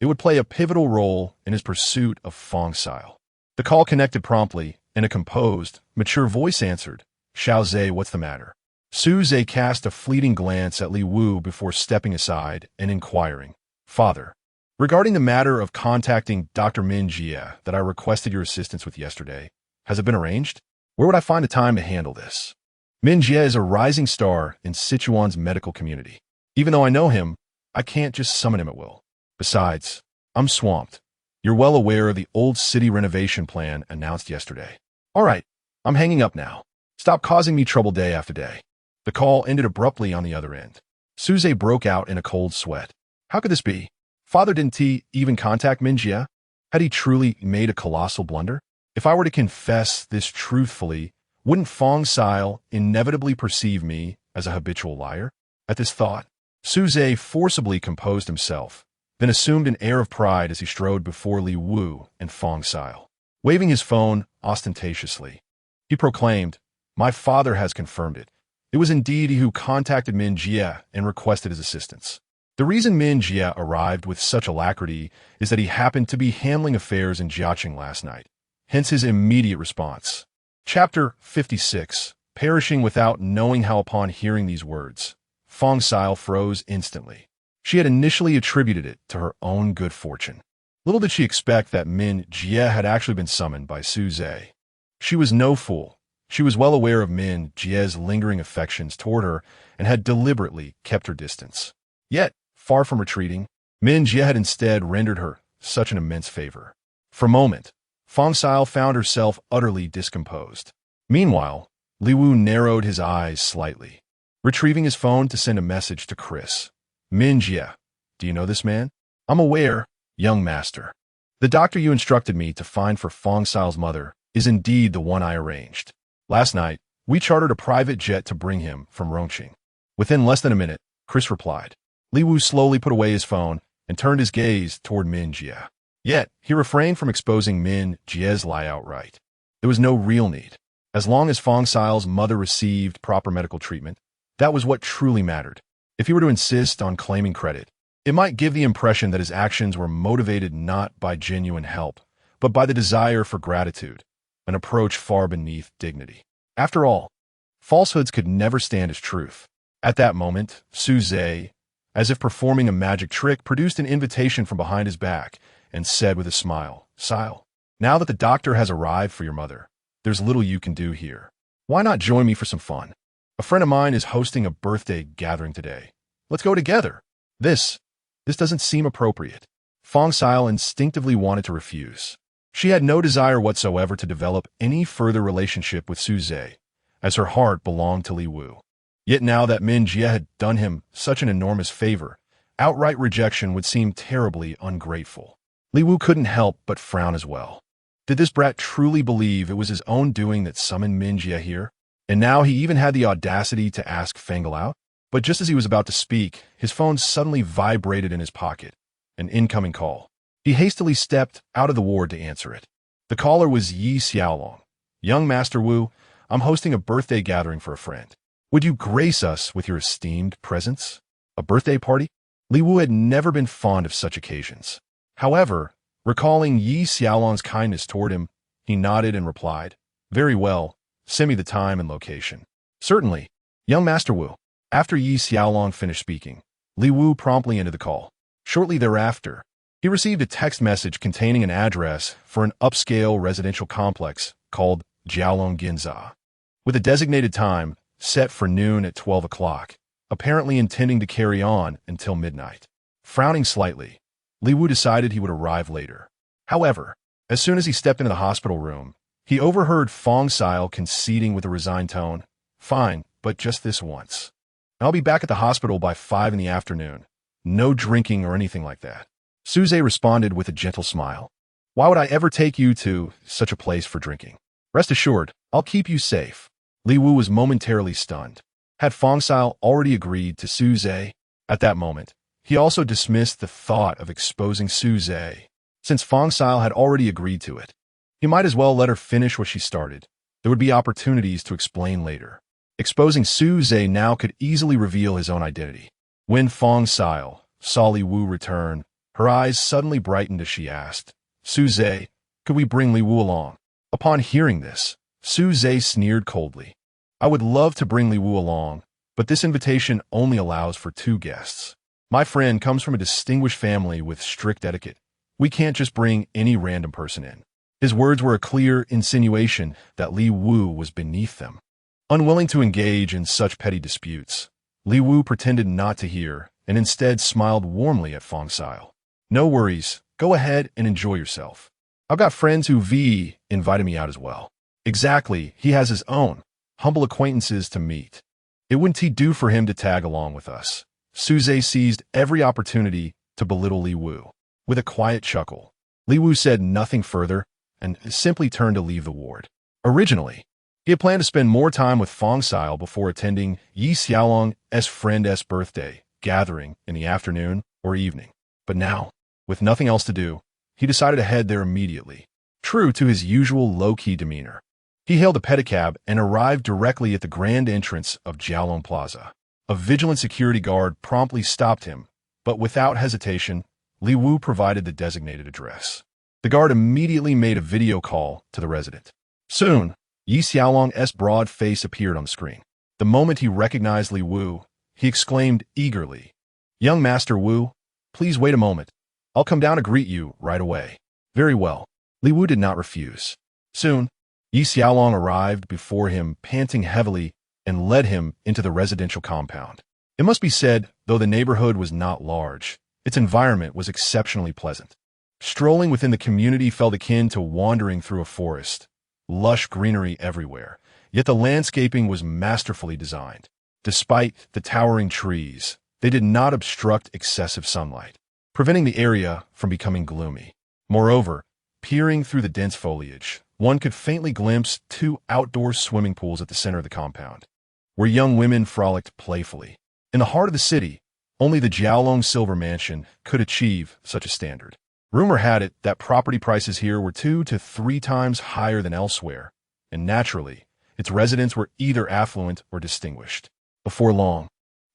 It would play a pivotal role in his pursuit of Fong Sil. The call connected promptly, and a composed, mature voice answered. Xiao Zhe, what's the matter? Su Zhe cast a fleeting glance at Li Wu before stepping aside and inquiring, Father, regarding the matter of contacting Dr. Min Jie that I requested your assistance with yesterday, has it been arranged? Where would I find the time to handle this? Min Jie is a rising star in Sichuan's medical community. Even though I know him, I can't just summon him at will. Besides, I'm swamped. You're well aware of the old city renovation plan announced yesterday. All right, I'm hanging up now. Stop causing me trouble day after day. The call ended abruptly on the other end. Su Zhe broke out in a cold sweat. How could this be? Father, didn't he even contact Min Jie? Had he truly made a colossal blunder? If I were to confess this truthfully, wouldn't Fong Sil inevitably perceive me as a habitual liar? At this thought, Su Zhe forcibly composed himself, then assumed an air of pride as he strode before Li Wu and Fong Sil. Waving his phone ostentatiously, he proclaimed, My father has confirmed it. It was indeed he who contacted Min Jie and requested his assistance. The reason Min Jie arrived with such alacrity is that he happened to be handling affairs in Jiaqing last night, hence his immediate response. Chapter 56. Perishing without knowing how. Upon hearing these words, Fong Sil froze instantly. She had initially attributed it to her own good fortune. Little did she expect that Min Jie had actually been summoned by Su Zhe. She was no fool. She was well aware of Min Jie's lingering affections toward her and had deliberately kept her distance. Yet, far from retreating, Min Jie had instead rendered her such an immense favor. For a moment, Fong Sil found herself utterly discomposed. Meanwhile, Li Wu narrowed his eyes slightly, retrieving his phone to send a message to Chris. Min Jie, do you know this man? I'm aware, young master. The doctor you instructed me to find for Fong Sil's mother is indeed the one I arranged. Last night, we chartered a private jet to bring him from Rongqing. Within less than a minute, Chris replied. Li Wu slowly put away his phone and turned his gaze toward Min Jie. Yet, he refrained from exposing Min Jie's lie outright. There was no real need. As long as Fong Sil's mother received proper medical treatment, that was what truly mattered. If he were to insist on claiming credit, it might give the impression that his actions were motivated not by genuine help, but by the desire for gratitude, an approach far beneath dignity. After all, falsehoods could never stand as truth. At that moment, Su Zhe, as if performing a magic trick, produced an invitation from behind his back and said with a smile, Sil, now that the doctor has arrived for your mother, there's little you can do here. Why not join me for some fun? A friend of mine is hosting a birthday gathering today. Let's go together. This doesn't seem appropriate. Fong Sil instinctively wanted to refuse. She had no desire whatsoever to develop any further relationship with Su Zhe, as her heart belonged to Li Wu. Yet now that Min Jie had done him such an enormous favor, outright rejection would seem terribly ungrateful. Li Wu couldn't help but frown as well. Did this brat truly believe it was his own doing that summoned Min Jie here? And now he even had the audacity to ask Fengel out? But just as he was about to speak, his phone suddenly vibrated in his pocket. An incoming call. He hastily stepped out of the ward to answer it. The caller was Yi Xiaolong. Young Master Wu, I'm hosting a birthday gathering for a friend. Would you grace us with your esteemed presence? A birthday party? Li Wu had never been fond of such occasions. However, recalling Yi Xiaolong's kindness toward him, he nodded and replied, Very well, send me the time and location. Certainly, young Master Wu. After Yi Xiaolong finished speaking, Li Wu promptly ended the call. Shortly thereafter, he received a text message containing an address for an upscale residential complex called Jiaolong Ginza, with a designated time set for noon at 12 o'clock, apparently intending to carry on until midnight. Frowning slightly, Li Wu decided he would arrive later. However, as soon as he stepped into the hospital room, he overheard Fong Sil conceding with a resigned tone, Fine, but just this once. I'll be back at the hospital by 5 in the afternoon. No drinking or anything like that. Su Zhe responded with a gentle smile. Why would I ever take you to such a place for drinking? Rest assured, I'll keep you safe. Li Wu was momentarily stunned. Had Fong Xiao already agreed to Su Zhe? At that moment, he also dismissed the thought of exposing Su Zhe. Since Fong Xiao had already agreed to it, he might as well let her finish what she started. There would be opportunities to explain later. Exposing Su Zhe now could easily reveal his own identity. When Fong Xiao saw Li Wu return, her eyes suddenly brightened as she asked, Su Zhe, could we bring Li Wu along? Upon hearing this, Su Zhe sneered coldly. I would love to bring Li Wu along, but this invitation only allows for 2 guests. My friend comes from a distinguished family with strict etiquette. We can't just bring any random person in. His words were a clear insinuation that Li Wu was beneath them. Unwilling to engage in such petty disputes, Li Wu pretended not to hear and instead smiled warmly at Fong Xiao. No worries, go ahead and enjoy yourself. I've got friends who invited me out as well. Exactly, he has his own humble acquaintances to meet. It wouldn't do for him to tag along with us. Su Zhe seized every opportunity to belittle Li Wu. With a quiet chuckle, Li Wu said nothing further and simply turned to leave the ward. Originally, he had planned to spend more time with Fong Xiao before attending Yi Xiaolong's friend's birthday gathering in the afternoon or evening. But now, with nothing else to do, he decided to head there immediately. True to his usual low-key demeanor, he hailed a pedicab and arrived directly at the grand entrance of Jiaolong Plaza. A vigilant security guard promptly stopped him, but without hesitation, Li Wu provided the designated address. The guard immediately made a video call to the resident. Soon, Yi Xiaolong's broad face appeared on the screen. The moment he recognized Li Wu, he exclaimed eagerly, Young Master Wu, please wait a moment. I'll come down to greet you right away. Very well. Li Wu did not refuse. Soon, Yi Xiaolong arrived before him, panting heavily, and led him into the residential compound. It must be said, though the neighborhood was not large, its environment was exceptionally pleasant. Strolling within the community felt akin to wandering through a forest. Lush greenery everywhere, yet the landscaping was masterfully designed. Despite the towering trees, they did not obstruct excessive sunlight, preventing the area from becoming gloomy. Moreover, peering through the dense foliage, one could faintly glimpse 2 outdoor swimming pools at the center of the compound, where young women frolicked playfully. In the heart of the city, only the Jiaolong Silver Mansion could achieve such a standard. Rumor had it that property prices here were 2 to 3 times higher than elsewhere, and naturally, its residents were either affluent or distinguished. Before long,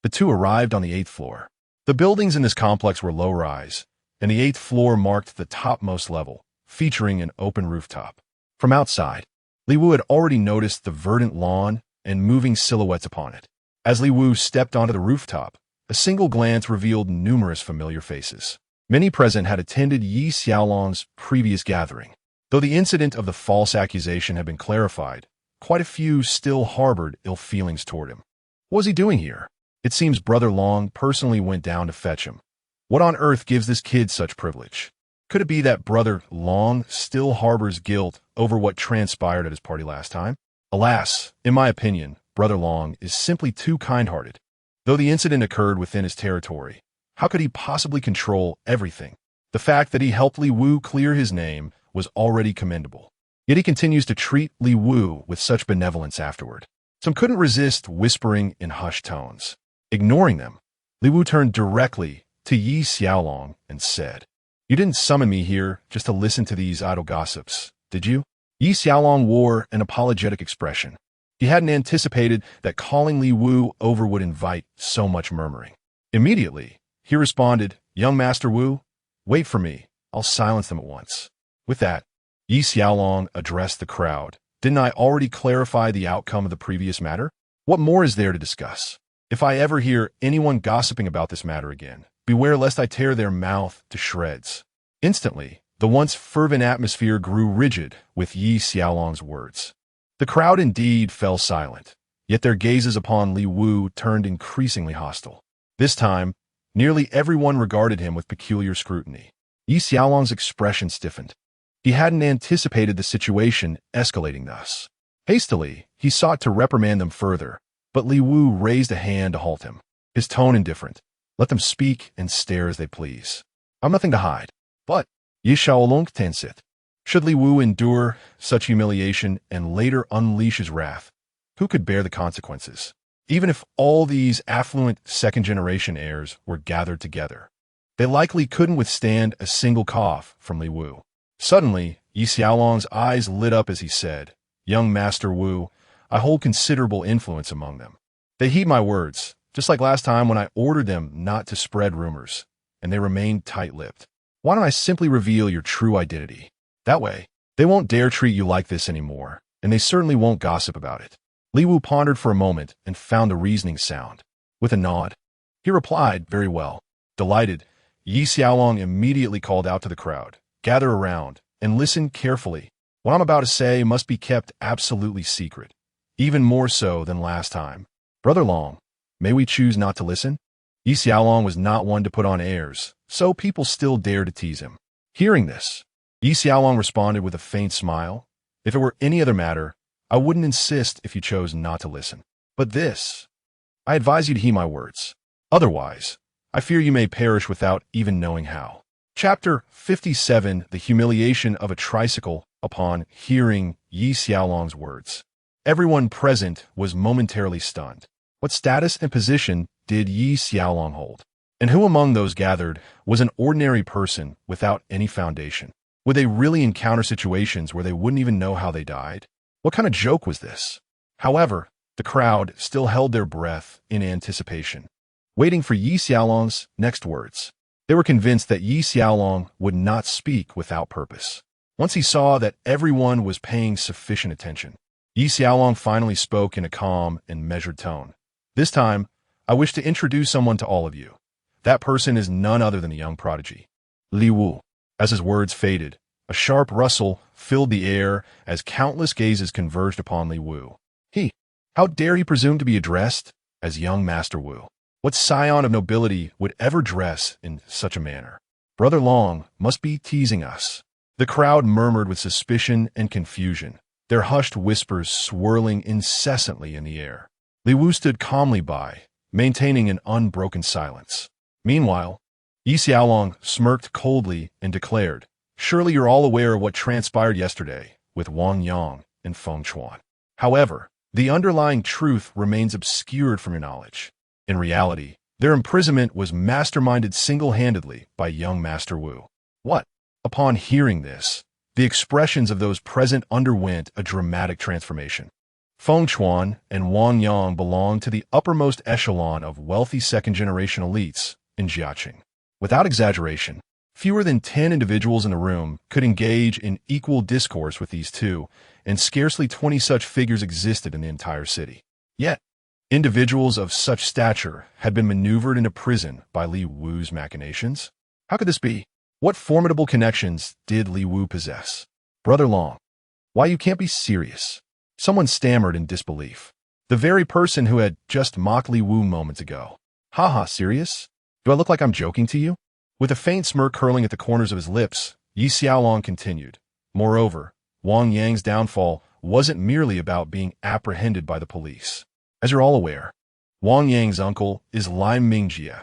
the 2 arrived on the 8th floor. The buildings in this complex were low-rise, and the 8th floor marked the topmost level, featuring an open rooftop. From outside, Li Wu had already noticed the verdant lawn and moving silhouettes upon it. As Li Wu stepped onto the rooftop, a single glance revealed numerous familiar faces. Many present had attended Yi Xiaolong's previous gathering. Though the incident of the false accusation had been clarified, quite a few still harbored ill feelings toward him. What was he doing here? It seems Brother Long personally went down to fetch him. What on earth gives this kid such privilege? Could it be that Brother Long still harbors guilt over what transpired at his party last time? Alas, in my opinion, Brother Long is simply too kind-hearted. Though the incident occurred within his territory, how could he possibly control everything? The fact that he helped Li Wu clear his name was already commendable. Yet he continues to treat Li Wu with such benevolence afterward. Some couldn't resist whispering in hushed tones. Ignoring them, Li Wu turned directly to Yi Xiaolong and said, You didn't summon me here just to listen to these idle gossips, did you? Yi Xiaolong wore an apologetic expression. He hadn't anticipated that calling Li Wu over would invite so much murmuring. Immediately, he responded, Young Master Wu, wait for me. I'll silence them at once. With that, Yi Xiaolong addressed the crowd. Didn't I already clarify the outcome of the previous matter? What more is there to discuss? If I ever hear anyone gossiping about this matter again, beware lest I tear their mouth to shreds. Instantly, the once fervent atmosphere grew rigid with Yi Xiaolong's words. The crowd indeed fell silent, yet their gazes upon Li Wu turned increasingly hostile. This time, nearly everyone regarded him with peculiar scrutiny. Yi Xiaolong's expression stiffened. He hadn't anticipated the situation escalating thus. Hastily, he sought to reprimand them further, but Li Wu raised a hand to halt him, his tone indifferent. Let them speak and stare as they please. I've nothing to hide. But, Yi Xiaolong tensit. Should Li Wu endure such humiliation and later unleash his wrath, Who could bear the consequences? Even if all these affluent second-generation heirs were gathered together, they likely couldn't withstand a single cough from Li Wu. Suddenly, Yi Xiaolong's eyes lit up as he said, "Young Master Wu, I hold considerable influence among them. They heed my words, just like last time when I ordered them not to spread rumors, and they remained tight-lipped. Why don't I simply reveal your true identity? That way, they won't dare treat you like this anymore, and they certainly won't gossip about it." Li Wu pondered for a moment and found a reasoning sound. With a nod, he replied, "Very well." Delighted, Yi Xiaolong immediately called out to the crowd, "Gather around and listen carefully. What I'm about to say must be kept absolutely secret, even more so than last time. Brother Long, may we choose not to listen?" Yi Xiaolong was not one to put on airs, so people still dared to tease him. Hearing this, Yi Xiaolong responded with a faint smile, "If it were any other matter, I wouldn't insist if you chose not to listen. But this, I advise you to heed my words. Otherwise, I fear you may perish without even knowing how." Chapter 57: The Humiliation of a Tricycle. Upon hearing Yi Xiaolong's words, everyone present was momentarily stunned. What status and position did Yi Xiaolong hold? And who among those gathered was an ordinary person without any foundation? Would they really encounter situations where they wouldn't even know how they died? What kind of joke was this? However, the crowd still held their breath in anticipation, waiting for Yi Xiaolong's next words. They were convinced that Yi Xiaolong would not speak without purpose. Once he saw that everyone was paying sufficient attention, Yi Xiaolong finally spoke in a calm and measured tone. "This time, I wish to introduce someone to all of you. That person is none other than the young prodigy, Li Wu." As his words faded, a sharp rustle filled the air as countless gazes converged upon Li Wu. How dare he presume to be addressed as young Master Wu? What scion of nobility would ever dress in such a manner? Brother Long must be teasing us. The crowd murmured with suspicion and confusion, their hushed whispers swirling incessantly in the air. Li Wu stood calmly by, maintaining an unbroken silence. Meanwhile, Yi Xiaolong smirked coldly and declared, "Surely you're all aware of what transpired yesterday with Wang Yang and Feng Chuan. However, the underlying truth remains obscured from your knowledge. In reality, their imprisonment was masterminded single-handedly by young Master Wu." What? Upon hearing this, the expressions of those present underwent a dramatic transformation. Feng Chuan and Wang Yang belonged to the uppermost echelon of wealthy second-generation elites in Jiaqing. Without exaggeration, fewer than 10 individuals in the room could engage in equal discourse with these two, and scarcely 20 such figures existed in the entire city. Yet, individuals of such stature had been maneuvered into prison by Li Wu's machinations? How could this be? What formidable connections did Li Wu possess? "Brother Long, why you can't be serious?" Someone stammered in disbelief. The very person who had just mocked Li Wu moments ago. "Haha, serious? Do I look like I'm joking to you?" With a faint smirk curling at the corners of his lips, Yi Xiaolong continued. "Moreover, Wang Yang's downfall wasn't merely about being apprehended by the police. As you're all aware, Wang Yang's uncle is Lin Yu,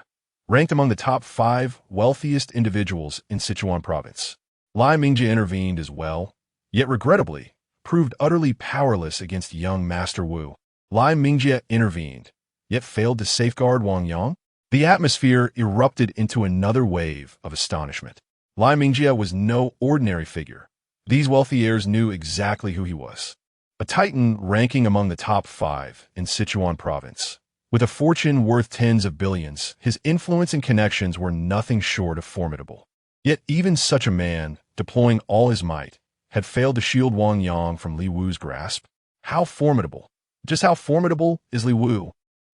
ranked among the top 5 wealthiest individuals in Sichuan province. Lin Yu intervened as well, yet regrettably, proved utterly powerless against young Master Wu. Lin Yu intervened, yet failed to safeguard Wang Yang? The atmosphere erupted into another wave of astonishment. Lin Yu was no ordinary figure. These wealthy heirs knew exactly who he was. A titan ranking among the top 5 in Sichuan province. With a fortune worth tens of billions, his influence and connections were nothing short of formidable. Yet even such a man, deploying all his might, had failed to shield Wang Yang from Li Wu's grasp. How formidable? Just how formidable is Li Wu?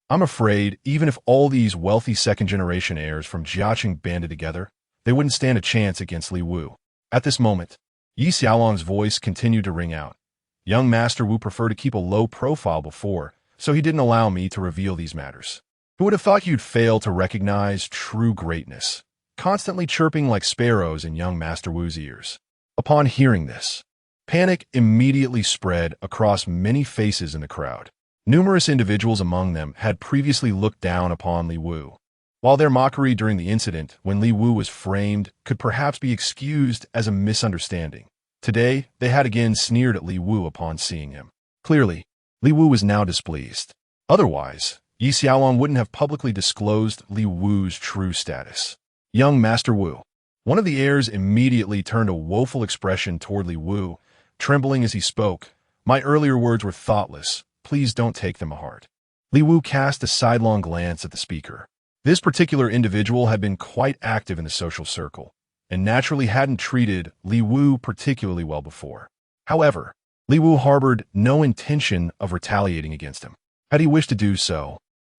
I'm afraid even if all these wealthy second-generation heirs from Jiaqing banded together, they wouldn't stand a chance against Li Wu. At this moment, Yi Xiaolong's voice continued to ring out. Young Master Wu preferred to keep a low profile before, so he didn't allow me to reveal these matters. Who would have thought you'd fail to recognize true greatness, constantly chirping like sparrows in young Master Wu's ears? Upon hearing this, panic immediately spread across many faces in the crowd. Numerous individuals among them had previously looked down upon Li Wu. While their mockery during the incident when Li Wu was framed could perhaps be excused as a misunderstanding, today they had again sneered at Li Wu upon seeing him. Clearly, Li Wu was now displeased. Otherwise, Yi Xiaolong wouldn't have publicly disclosed Li Wu's true status. Young Master Wu. One of the heirs immediately turned a woeful expression toward Li Wu, trembling as he spoke. My earlier words were thoughtless. Please don't take them to heart. Li Wu cast a sidelong glance at the speaker. This particular individual had been quite active in the social circle, and naturally hadn't treated Li Wu particularly well before. However, Li Wu harbored no intention of retaliating against him. Had he wished to do so,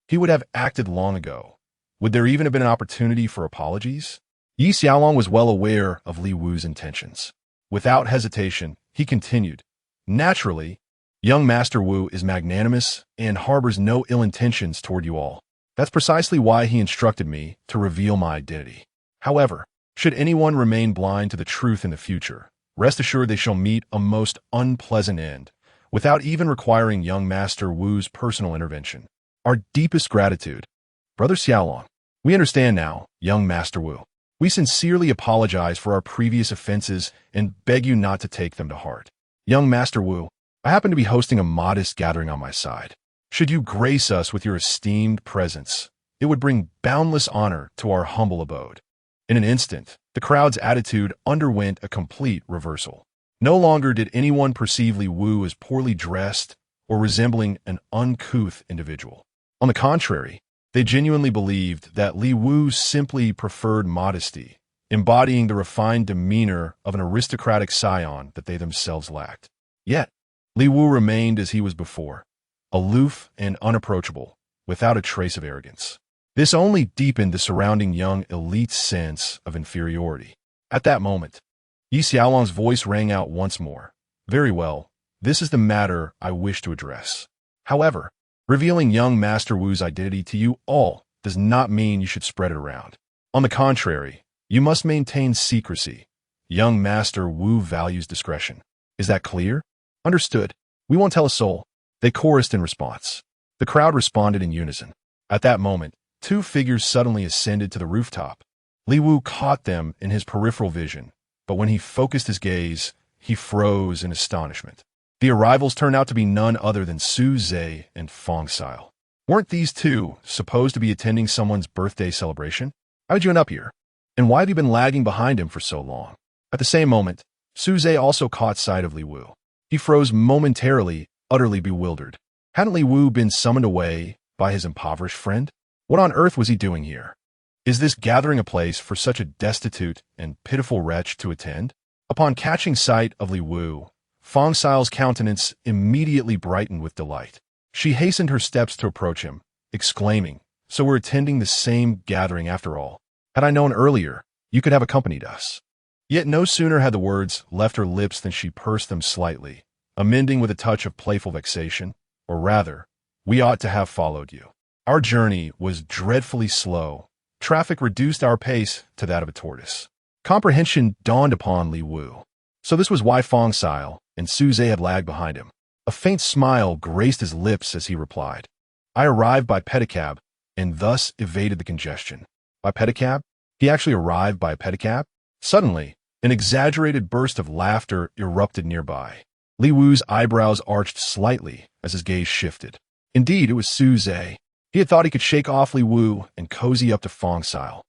he would have acted long ago. Would there even have been an opportunity for apologies? Yi Xiaolong was well aware of Li Wu's intentions. Without hesitation, he continued, Naturally, young Master Wu is magnanimous and harbors no ill intentions toward you all. That's precisely why he instructed me to reveal my identity. However, should anyone remain blind to the truth in the future, rest assured they shall meet a most unpleasant end, without even requiring young Master Wu's personal intervention. Our deepest gratitude. Brother Xiaolong, we understand now, young Master Wu. We sincerely apologize for our previous offenses and beg you not to take them to heart. Young Master Wu, I happen to be hosting a modest gathering on my side. Should you grace us with your esteemed presence, it would bring boundless honor to our humble abode. In an instant, the crowd's attitude underwent a complete reversal. No longer did anyone perceive Li Wu as poorly dressed or resembling an uncouth individual. On the contrary, they genuinely believed that Li Wu simply preferred modesty, embodying the refined demeanor of an aristocratic scion that they themselves lacked. Yet, Li Wu remained as he was before, aloof and unapproachable, without a trace of arrogance. This only deepened the surrounding young elite's sense of inferiority. At that moment, Yi Xiaolong's voice rang out once more. Very well, this is the matter I wish to address. However, revealing young Master Wu's identity to you all does not mean you should spread it around. On the contrary, you must maintain secrecy. Young Master Wu values discretion. Is that clear? Understood. We won't tell a soul. They chorused in response. The crowd responded in unison. At that moment, two figures suddenly ascended to the rooftop. Li Wu caught them in his peripheral vision, but when he focused his gaze, he froze in astonishment. The arrivals turned out to be none other than Su Zhe and Fong Sile. Weren't these two supposed to be attending someone's birthday celebration? How did you end up here? And why have you been lagging behind him for so long? At the same moment, Su Zhe also caught sight of Li Wu. He froze momentarily, utterly bewildered. Hadn't Li Wu been summoned away by his impoverished friend? What on earth was he doing here? Is this gathering a place for such a destitute and pitiful wretch to attend? Upon catching sight of Li Wu, Fong Sile's countenance immediately brightened with delight. She hastened her steps to approach him, exclaiming, So we're attending the same gathering after all. Had I known earlier, you could have accompanied us. Yet no sooner had the words left her lips than she pursed them slightly, amending with a touch of playful vexation, or rather, we ought to have followed you. Our journey was dreadfully slow. Traffic reduced our pace to that of a tortoise. Comprehension dawned upon Li Wu. So this was why Fong Sile and Su Zhe had lagged behind him. A faint smile graced his lips as he replied, I arrived by pedicab and thus evaded the congestion. By pedicab? He actually arrived by a pedicab? Suddenly, an exaggerated burst of laughter erupted nearby. Li Wu's eyebrows arched slightly as his gaze shifted. Indeed, it was Su Zhe. He had thought he could shake off Li Wu and cozy up to Fong Sile,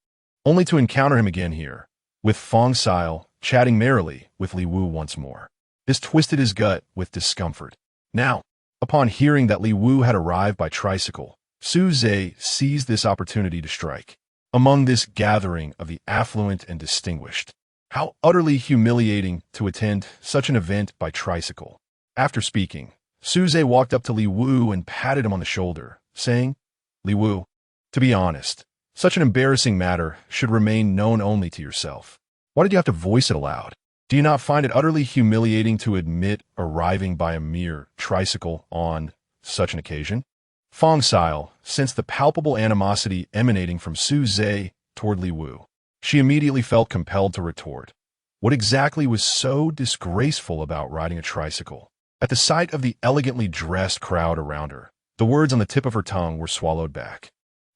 only to encounter him again here, with Fong Sile chatting merrily with Li Wu once more. This twisted his gut with discomfort. Now, upon hearing that Li Wu had arrived by tricycle, Su Zhe seized this opportunity to strike. Among this gathering of the affluent and distinguished, how utterly humiliating to attend such an event by tricycle. After speaking, Su Zhe walked up to Li Wu and patted him on the shoulder, saying, Li Wu, to be honest, such an embarrassing matter should remain known only to yourself. Why did you have to voice it aloud? Do you not find it utterly humiliating to admit arriving by a mere tricycle on such an occasion? Fong Sile sensed the palpable animosity emanating from Su Zhe toward Li Wu. She immediately felt compelled to retort. What exactly was so disgraceful about riding a tricycle? At the sight of the elegantly dressed crowd around her, the words on the tip of her tongue were swallowed back.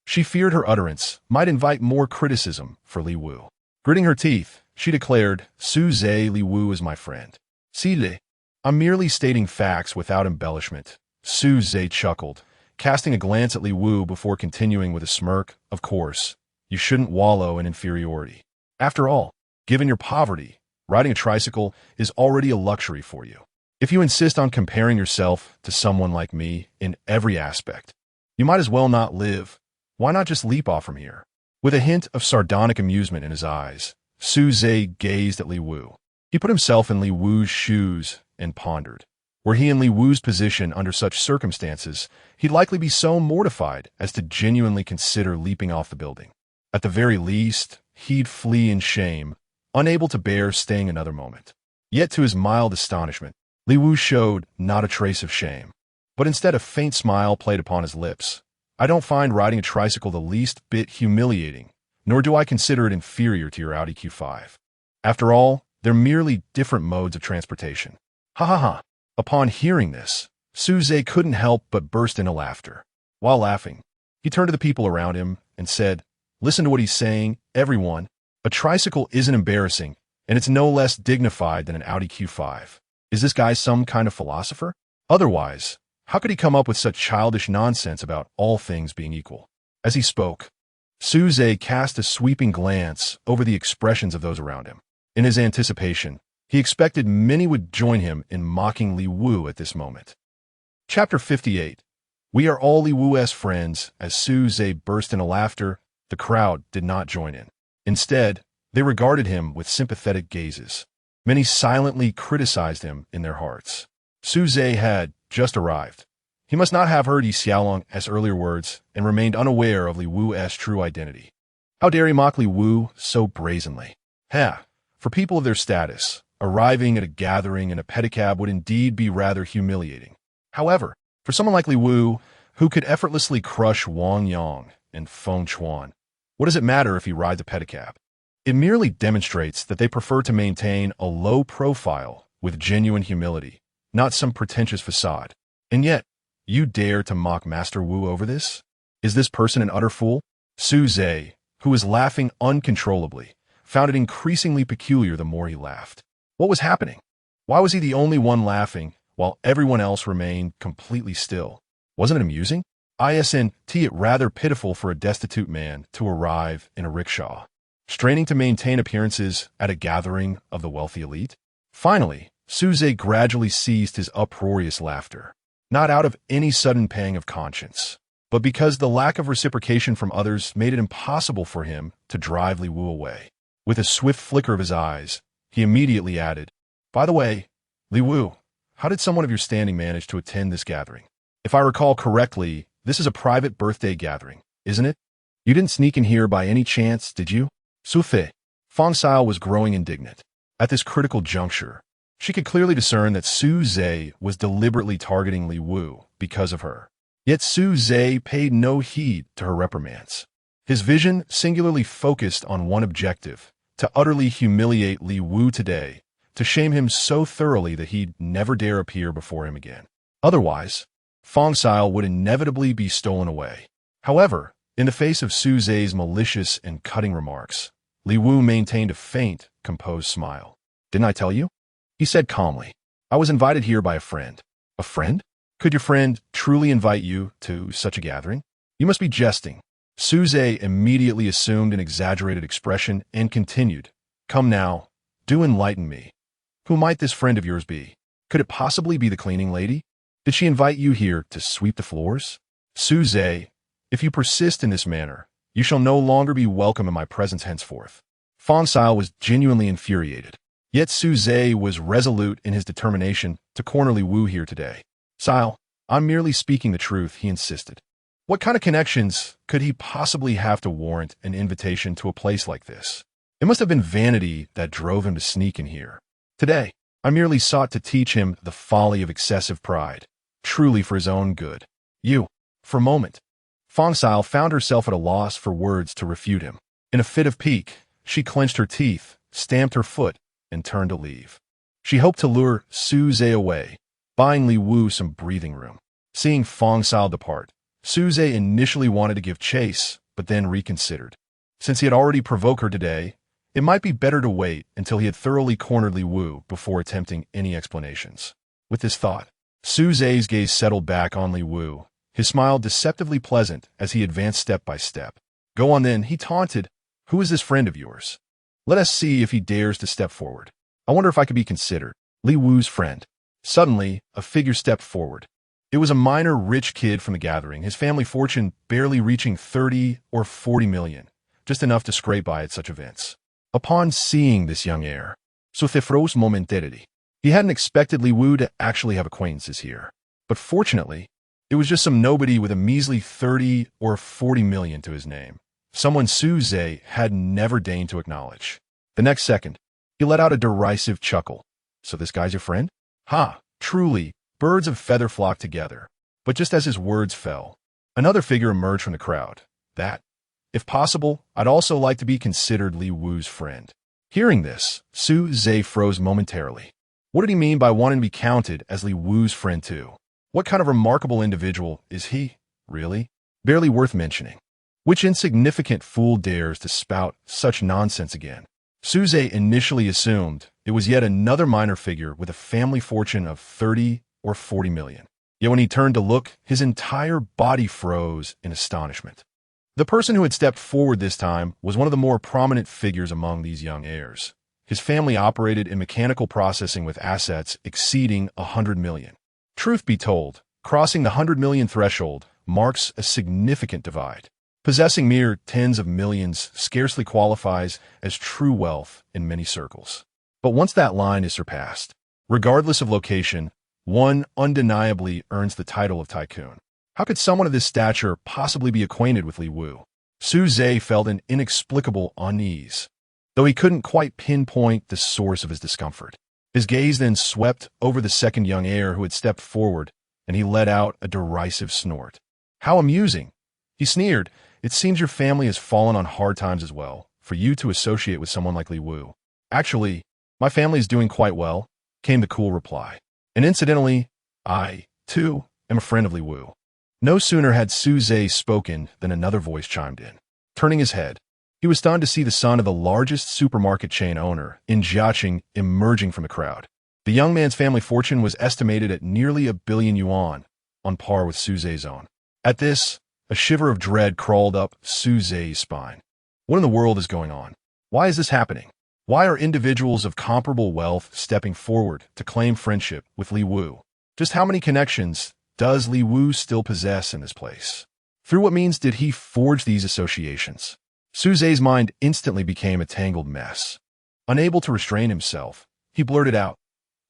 She feared her utterance might invite more criticism for Li Wu. Gritting her teeth, she declared, Su Zhe, Li Wu is my friend. See, I'm merely stating facts without embellishment. Su Zhe chuckled, casting a glance at Li Wu before continuing with a smirk. Of course, you shouldn't wallow in inferiority. After all, given your poverty, riding a tricycle is already a luxury for you. If you insist on comparing yourself to someone like me in every aspect, you might as well not live. Why not just leap off from here? With a hint of sardonic amusement in his eyes, Su Zhe gazed at Li Wu. He put himself in Li Wu's shoes and pondered. Were he in Li Wu's position under such circumstances, he'd likely be so mortified as to genuinely consider leaping off the building. At the very least, he'd flee in shame, unable to bear staying another moment. Yet to his mild astonishment, Li Wu showed not a trace of shame, but instead a faint smile played upon his lips. I don't find riding a tricycle the least bit humiliating, nor do I consider it inferior to your Audi Q5. After all, they're merely different modes of transportation. Ha ha ha. Upon hearing this, Su Zhe couldn't help but burst into laughter. While laughing, he turned to the people around him and said, "Listen to what he's saying, everyone. A tricycle isn't embarrassing, and it's no less dignified than an Audi Q5. Is this guy some kind of philosopher? Otherwise, how could he come up with such childish nonsense about all things being equal?" As he spoke, Su Zhe cast a sweeping glance over the expressions of those around him. In his anticipation, he expected many would join him in mocking Li Wu at this moment. Chapter 58. We are all Li Wu's friends. As Su Zhe burst into laughter, the crowd did not join in. Instead, they regarded him with sympathetic gazes. Many silently criticized him in their hearts. Su Zhe had just arrived. He must not have heard Yi Xiaolong's earlier words and remained unaware of Li Wu's true identity. How dare he mock Li Wu so brazenly? For people of their status, arriving at a gathering in a pedicab would indeed be rather humiliating. However, for someone like Li Wu, who could effortlessly crush Wang Yang and Feng Chuan, what does it matter if he rides a pedicab? It merely demonstrates that they prefer to maintain a low profile with genuine humility, not some pretentious facade. And yet, you dare to mock Master Wu over this? Is this person an utter fool? Su Zhe, who was laughing uncontrollably, found it increasingly peculiar the more he laughed. What was happening? Why was he the only one laughing while everyone else remained completely still? Wasn't it amusing? Isn't it rather pitiful for a destitute man to arrive in a rickshaw, straining to maintain appearances at a gathering of the wealthy elite? Finally, Su Zhe gradually ceased his uproarious laughter, not out of any sudden pang of conscience, but because the lack of reciprocation from others made it impossible for him to drive Li Wu away. With a swift flicker of his eyes, he immediately added, "By the way, Li Wu, how did someone of your standing manage to attend this gathering? If I recall correctly, this is a private birthday gathering, isn't it? You didn't sneak in here by any chance, did you?" Sufi. Fang Xiao was growing indignant. At this critical juncture, she could clearly discern that Su Zhe was deliberately targeting Li Wu because of her. Yet Su Zhe paid no heed to her reprimands. His vision singularly focused on one objective: to utterly humiliate Li Wu today, to shame him so thoroughly that he'd never dare appear before him again. Otherwise, Fang Xiao would inevitably be stolen away. However, in the face of Su Zhe's malicious and cutting remarks, Li Wu maintained a faint, composed smile. "Didn't I tell you?" he said calmly. "I was invited here by a friend." "A friend? Could your friend truly invite you to such a gathering? You must be jesting." Su Zhe immediately assumed an exaggerated expression and continued, "Come now, do enlighten me. Who might this friend of yours be? Could it possibly be the cleaning lady? Did she invite you here to sweep the floors? Su Zhe, if you persist in this manner, you shall no longer be welcome in my presence henceforth." Fang Xiao was genuinely infuriated. Yet Su Zhe was resolute in his determination to corner Li Wu here today. "Xiao, I'm merely speaking the truth," he insisted. What kind of connections could he possibly have to warrant an invitation to a place like this? It must have been vanity that drove him to sneak in here. Today, I merely sought to teach him the folly of excessive pride, truly for his own good. For a moment, Fang Xiao found herself at a loss for words to refute him. In a fit of pique, she clenched her teeth, stamped her foot, and turned to leave. She hoped to lure Su Zhe away, buying Li Wu some breathing room. Seeing Fang Xiao depart, Su Zhe initially wanted to give chase, but then reconsidered. Since he had already provoked her today, it might be better to wait until he had thoroughly cornered Li Wu before attempting any explanations. With this thought, Su Zhe's gaze settled back on Li Wu, his smile deceptively pleasant as he advanced step by step. Go on then, he taunted. Who is this friend of yours? Let us see if he dares to step forward. I wonder if I could be considered Li Wu's friend. Suddenly, a figure stepped forward. It was a minor rich kid from the gathering, his family fortune barely reaching 30 or 40 million, just enough to scrape by at such events. Upon seeing this young heir, su cifros momentarily, he hadn't expected Li Wu to actually have acquaintances here. But fortunately, it was just some nobody with a measly 30 or 40 million to his name, someone Su Zhe had never deigned to acknowledge. The next second, he let out a derisive chuckle. So this guy's your friend? Ha, truly, birds of feather flock together. But just as his words fell, another figure emerged from the crowd. That, if possible, I'd also like to be considered Li Wu's friend. Hearing this, Su Zhe froze momentarily. What did he mean by wanting to be counted as Li Wu's friend too? What kind of remarkable individual is he, really? Barely worth mentioning. Which insignificant fool dares to spout such nonsense again? Su Zhe initially assumed it was yet another minor figure with a family fortune of 30 or 40 million. Yet when he turned to look, his entire body froze in astonishment. The person who had stepped forward this time was one of the more prominent figures among these young heirs. His family operated in mechanical processing with assets exceeding 100 million. Truth be told, crossing the 100 million threshold marks a significant divide. Possessing mere tens of millions scarcely qualifies as true wealth in many circles. But once that line is surpassed, regardless of location, one undeniably earns the title of tycoon. How could someone of this stature possibly be acquainted with Li Wu? Su Zhe felt an inexplicable unease, though he couldn't quite pinpoint the source of his discomfort. His gaze then swept over the second young heir who had stepped forward, and he let out a derisive snort. How amusing! He sneered. It seems your family has fallen on hard times as well, for you to associate with someone like Li Wu. Actually, my family is doing quite well, came the cool reply. And incidentally, I, too, am a friend of Li Wu. No sooner had Su Zhe spoken than another voice chimed in. Turning his head, he was stunned to see the son of the largest supermarket chain owner in Jiaqing emerging from the crowd. The young man's family fortune was estimated at nearly 1 billion yuan, on par with Su Zhe's own. At this, a shiver of dread crawled up Su Zhe's spine. What in the world is going on? Why is this happening? Why are individuals of comparable wealth stepping forward to claim friendship with Li Wu? Just how many connections does Li Wu still possess in this place? Through what means did he forge these associations? Su Zhe's mind instantly became a tangled mess. Unable to restrain himself, he blurted out,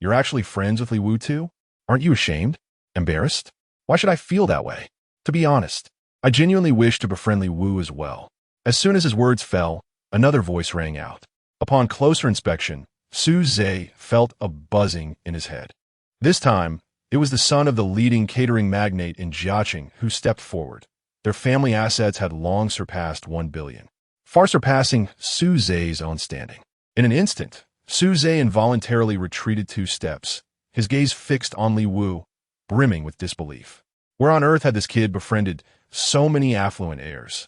"You're actually friends with Li Wu too? Aren't you ashamed? Embarrassed? Why should I feel that way? To be honest, I genuinely wish to befriend Li Wu as well." As soon as his words fell, another voice rang out. Upon closer inspection, Su Zhe felt a buzzing in his head. This time, it was the son of the leading catering magnate in Jiaqing who stepped forward. Their family assets had long surpassed 1 billion, far surpassing Su Zhe's own standing. In an instant, Su Zhe involuntarily retreated 2 steps, his gaze fixed on Li Wu, brimming with disbelief. Where on earth had this kid befriended so many affluent heirs,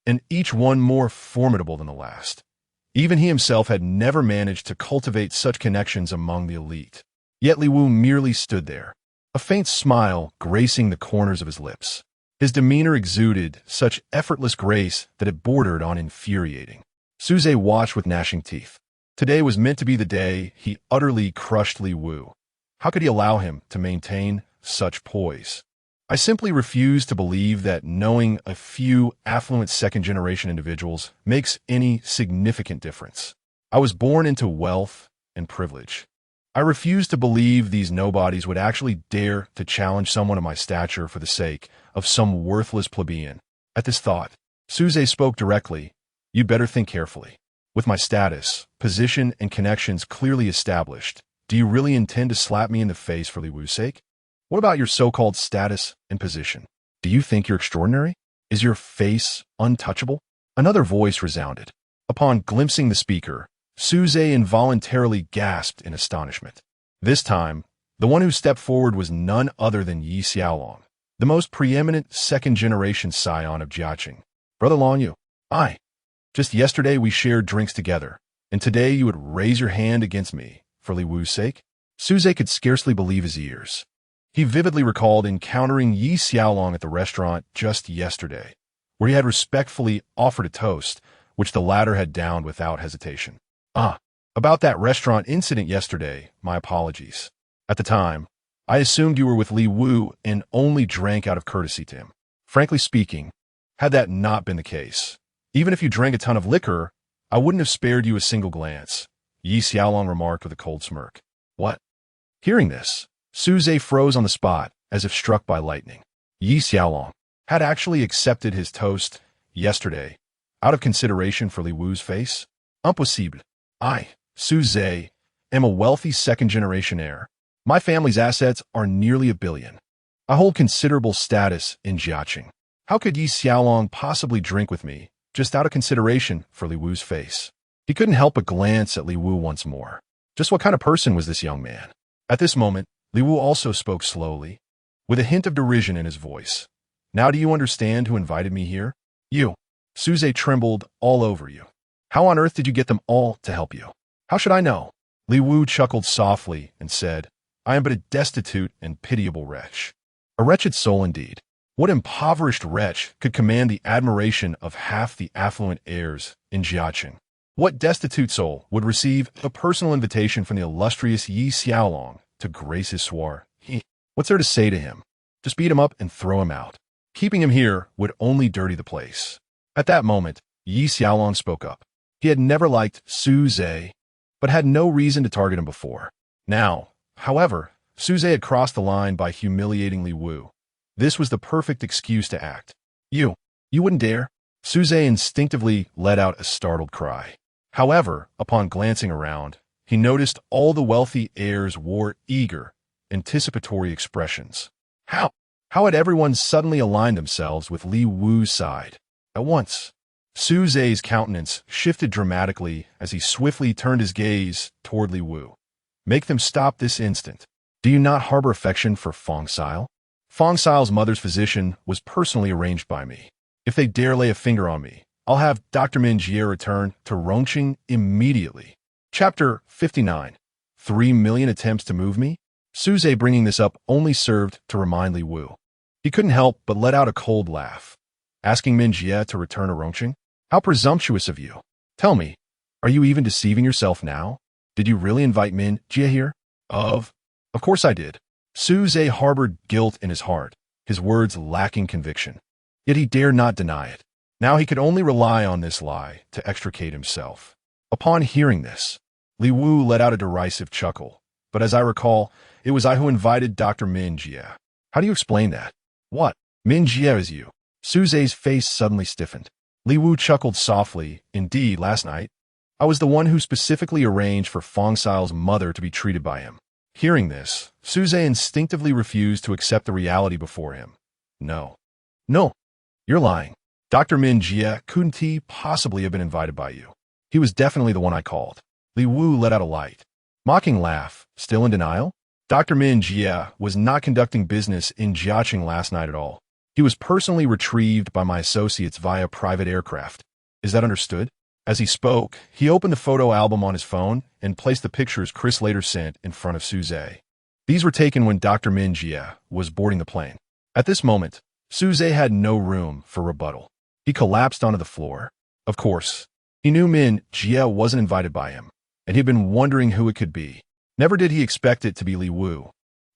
and each one more formidable than the last? Even he himself had never managed to cultivate such connections among the elite. Yet Li Wu merely stood there, a faint smile gracing the corners of his lips. His demeanor exuded such effortless grace that it bordered on infuriating. Su Zhe watched with gnashing teeth. Today was meant to be the day he utterly crushed Li Wu. How could he allow him to maintain such poise? I simply refuse to believe that knowing a few affluent second-generation individuals makes any significant difference. I was born into wealth and privilege. I refuse to believe these nobodies would actually dare to challenge someone of my stature for the sake of some worthless plebeian. At this thought, Su Zhe spoke directly. You'd better think carefully. With my status, position, and connections clearly established, do you really intend to slap me in the face for Li Wu's sake? What about your so-called status and position? Do you think you're extraordinary? Is your face untouchable? Another voice resounded. Upon glimpsing the speaker, Su Zhe involuntarily gasped in astonishment. This time, the one who stepped forward was none other than Yi Xiaolong, the most preeminent second-generation scion of Jiaqing. Brother Lin Yu, just yesterday we shared drinks together, and today you would raise your hand against me for Li Wu's sake? Su Zhe could scarcely believe his ears. He vividly recalled encountering Yi Xiaolong at the restaurant just yesterday, where he had respectfully offered a toast, which the latter had downed without hesitation. About that restaurant incident yesterday, my apologies. At the time, I assumed you were with Li Wu and only drank out of courtesy to him. Frankly speaking, had that not been the case, even if you drank a ton of liquor, I wouldn't have spared you a single glance, Yi Xiaolong remarked with a cold smirk. What? Hearing this, Su Zhe froze on the spot, as if struck by lightning. Yi Xiaolong had actually accepted his toast yesterday, out of consideration for Li Wu's face? Impossible. I, Su Zhe, am a wealthy second-generation heir. My family's assets are nearly $1 billion. I hold considerable status in Jiaqing. How could Yi Xiaolong possibly drink with me, just out of consideration for Li Wu's face? He couldn't help but glance at Li Wu once more. Just what kind of person was this young man? At this moment, Li Wu also spoke slowly, with a hint of derision in his voice. Now do you understand who invited me here? You. Su Zhe trembled all over you. How on earth did you get them all to help you? How should I know? Li Wu chuckled softly and said, I am but a destitute and pitiable wretch. A wretched soul indeed. What impoverished wretch could command the admiration of half the affluent heirs in Jiaqing? What destitute soul would receive a personal invitation from the illustrious Yi Xiaolong to grace his soir? What's there to say to him? Just beat him up and throw him out. Keeping him here would only dirty the place. At that moment, Yi Xiaolong spoke up. He had never liked Su Zhe, but had no reason to target him before. Now, however, Su Zhe had crossed the line by humiliating Li Wu. This was the perfect excuse to act. You wouldn't dare? Su Zhe instinctively let out a startled cry. However, upon glancing around, he noticed all the wealthy heirs wore eager, anticipatory expressions. How had everyone suddenly aligned themselves with Li Wu's side? At once, Su Zhe's countenance shifted dramatically as he swiftly turned his gaze toward Li Wu. Make them stop this instant. Do you not harbor affection for Fong Sil? Fong Sil's mother's physician was personally arranged by me. If they dare lay a finger on me, I'll have Dr. Min Jie return to Rongqing immediately. Chapter 59. 3 million attempts to move me? Su Zhe bringing this up only served to remind Li Wu. He couldn't help but let out a cold laugh. Asking Min Jie to return to Rongqing? How presumptuous of you. Tell me, are you even deceiving yourself now? Did you really invite Min Jie here? Of course I did. Su Zhe harbored guilt in his heart, his words lacking conviction. Yet he dared not deny it. Now he could only rely on this lie to extricate himself. Upon hearing this, Li Wu let out a derisive chuckle. But as I recall, it was I who invited Dr. Min Jie. How do you explain that? What? Min Jie is you. Su Zhe's face suddenly stiffened. Li Wu chuckled softly. Indeed, last night, I was the one who specifically arranged for Fong Sil's mother to be treated by him. Hearing this, Su Zhe instinctively refused to accept the reality before him. No, you're lying. Dr. Min Jie couldn't he possibly have been invited by you? He was definitely the one I called. Li Wu let out a light, mocking laugh, still in denial. Dr. Min Jie was not conducting business in Jiaqing last night at all. He was personally retrieved by my associates via private aircraft. Is that understood? As he spoke, he opened the photo album on his phone and placed the pictures Chris later sent in front of Su Zhe. These were taken when Dr. Min Jie was boarding the plane. At this moment, Su Zhe had no room for rebuttal. He collapsed onto the floor. Of course, he knew Min Jie wasn't invited by him, and he'd been wondering who it could be. Never did he expect it to be Li Wu,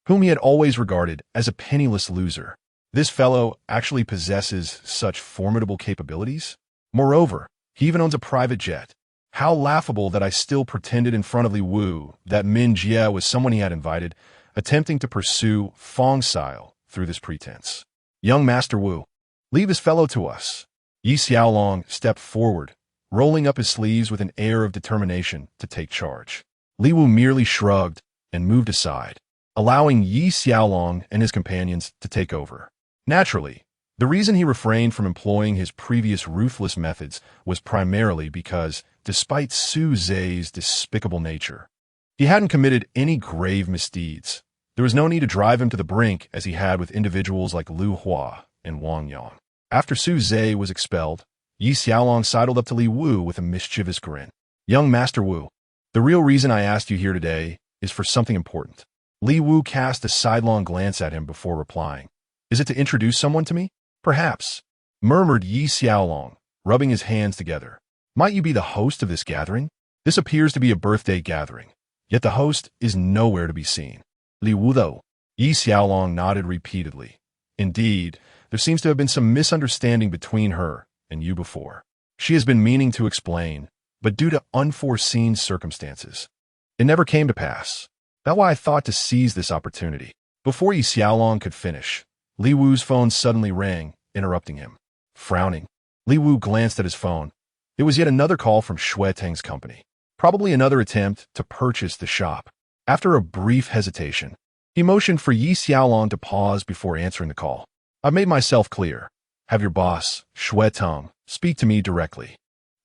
whom he had always regarded as a penniless loser. This fellow actually possesses such formidable capabilities? Moreover, he even owns a private jet. How laughable that I still pretended in front of Li Wu that Min Jie was someone he had invited, attempting to pursue Fong Sil through this pretense. Young Master Wu, leave this fellow to us. Yi Xiaolong stepped forward, rolling up his sleeves with an air of determination to take charge. Li Wu merely shrugged and moved aside, allowing Yi Xiaolong and his companions to take over. Naturally, the reason he refrained from employing his previous ruthless methods was primarily because, despite Su Zhe's despicable nature, he hadn't committed any grave misdeeds. There was no need to drive him to the brink as he had with individuals like Lu Hua and Wang Yang. After Su Zhe was expelled, Yi Xiaolong sidled up to Li Wu with a mischievous grin. Young Master Wu, the real reason I asked you here today is for something important. Li Wu cast a sidelong glance at him before replying. Is it to introduce someone to me? Perhaps, murmured Yi Xiaolong, rubbing his hands together. Might you be the host of this gathering? This appears to be a birthday gathering, yet the host is nowhere to be seen. Li Wu though? Yi Xiaolong nodded repeatedly. Indeed, there seems to have been some misunderstanding between her and you before. She has been meaning to explain, but due to unforeseen circumstances, it never came to pass. That's why I thought to seize this opportunity. Before Yi Xiaolong could finish, Li Wu's phone suddenly rang, interrupting him. Frowning, Li Wu glanced at his phone. It was yet another call from Xue Teng's company. Probably another attempt to purchase the shop. After a brief hesitation, he motioned for Yi Xiaolong to pause before answering the call. I've made myself clear. Have your boss, Xue Teng, speak to me directly.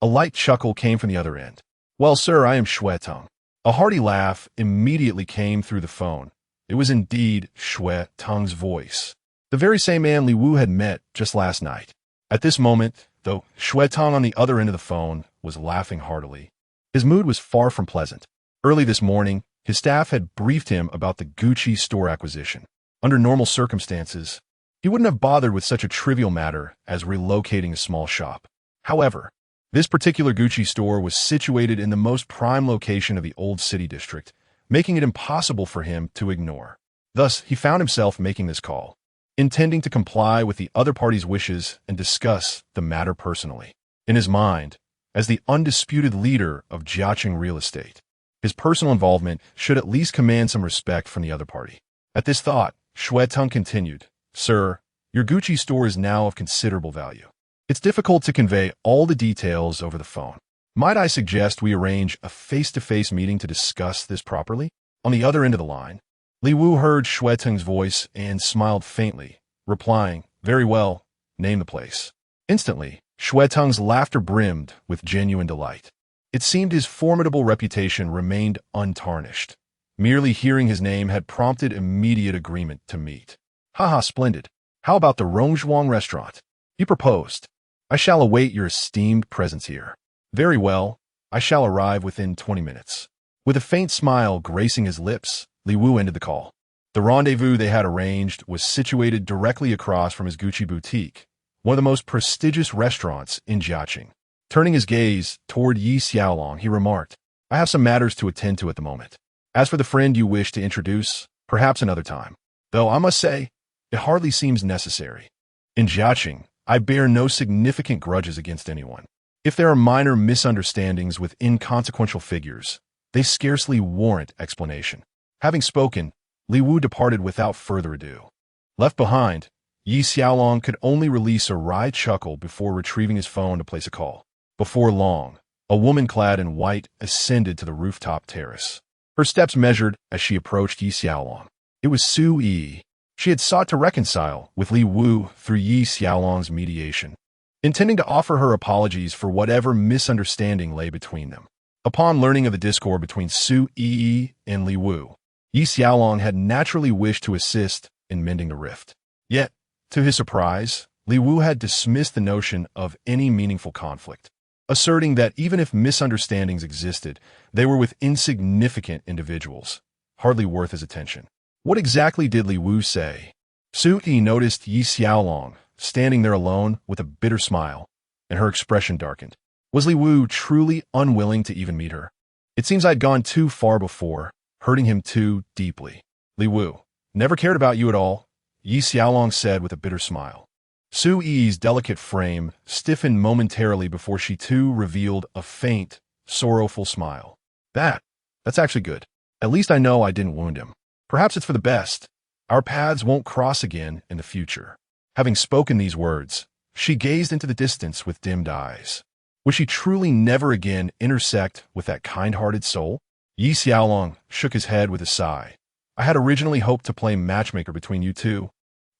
A light chuckle came from the other end. Well, sir, I am Xue Teng. A hearty laugh immediately came through the phone. It was indeed Xue Teng's voice, the very same man Li Wu had met just last night. At this moment, though, Xue Teng on the other end of the phone was laughing heartily. His mood was far from pleasant. Early this morning, his staff had briefed him about the Gucci store acquisition. Under normal circumstances, he wouldn't have bothered with such a trivial matter as relocating a small shop. However, this particular Gucci store was situated in the most prime location of the old city district, making it impossible for him to ignore. Thus, he found himself making this call, intending to comply with the other party's wishes and discuss the matter personally. In his mind, as the undisputed leader of Jiaqing real estate, his personal involvement should at least command some respect from the other party. At this thought, Xue Teng continued, Sir, your Gucci store is now of considerable value. It's difficult to convey all the details over the phone. Might I suggest we arrange a face-to-face meeting to discuss this properly? On the other end of the line, Li Wu heard Xue Teng's voice and smiled faintly, replying, Very well, name the place. Instantly, Xue Teng's laughter brimmed with genuine delight. It seemed his formidable reputation remained untarnished. Merely hearing his name had prompted immediate agreement to meet. Haha, splendid. How about the Rongzhuang restaurant? He proposed. I shall await your esteemed presence here. Very well, I shall arrive within 20 minutes. With a faint smile gracing his lips, Li Wu ended the call. The rendezvous they had arranged was situated directly across from his Gucci boutique, one of the most prestigious restaurants in Jiaqing. Turning his gaze toward Yi Xiaolong, he remarked, I have some matters to attend to at the moment. As for the friend you wish to introduce, perhaps another time. Though I must say, it hardly seems necessary. In Jiaqing, I bear no significant grudges against anyone. If there are minor misunderstandings with inconsequential figures, they scarcely warrant explanation. Having spoken, Li Wu departed without further ado. Left behind, Yi Xiaolong could only release a wry chuckle before retrieving his phone to place a call. Before long, a woman clad in white ascended to the rooftop terrace. Her steps measured as she approached Yi Xiaolong. It was Su Yi. She had sought to reconcile with Li Wu through Yi Xiaolong's mediation, intending to offer her apologies for whatever misunderstanding lay between them. Upon learning of the discord between Su Yi and Li Wu, Yi Xiaolong had naturally wished to assist in mending the rift. Yet, to his surprise, Li Wu had dismissed the notion of any meaningful conflict, asserting that even if misunderstandings existed, they were with insignificant individuals, hardly worth his attention. What exactly did Li Wu say? Su Yi noticed Yi Xiaolong standing there alone with a bitter smile, and her expression darkened. Was Li Wu truly unwilling to even meet her? It seems I'd gone too far before, hurting him too deeply. Li Wu, never cared about you at all, Yi Xiaolong said with a bitter smile. Su Yi's delicate frame stiffened momentarily before she too revealed a faint, sorrowful smile. That's actually good. At least I know I didn't wound him. Perhaps it's for the best. Our paths won't cross again in the future. Having spoken these words, she gazed into the distance with dimmed eyes. Would she truly never again intersect with that kind-hearted soul? Yi Xiaolong shook his head with a sigh. I had originally hoped to play matchmaker between you two,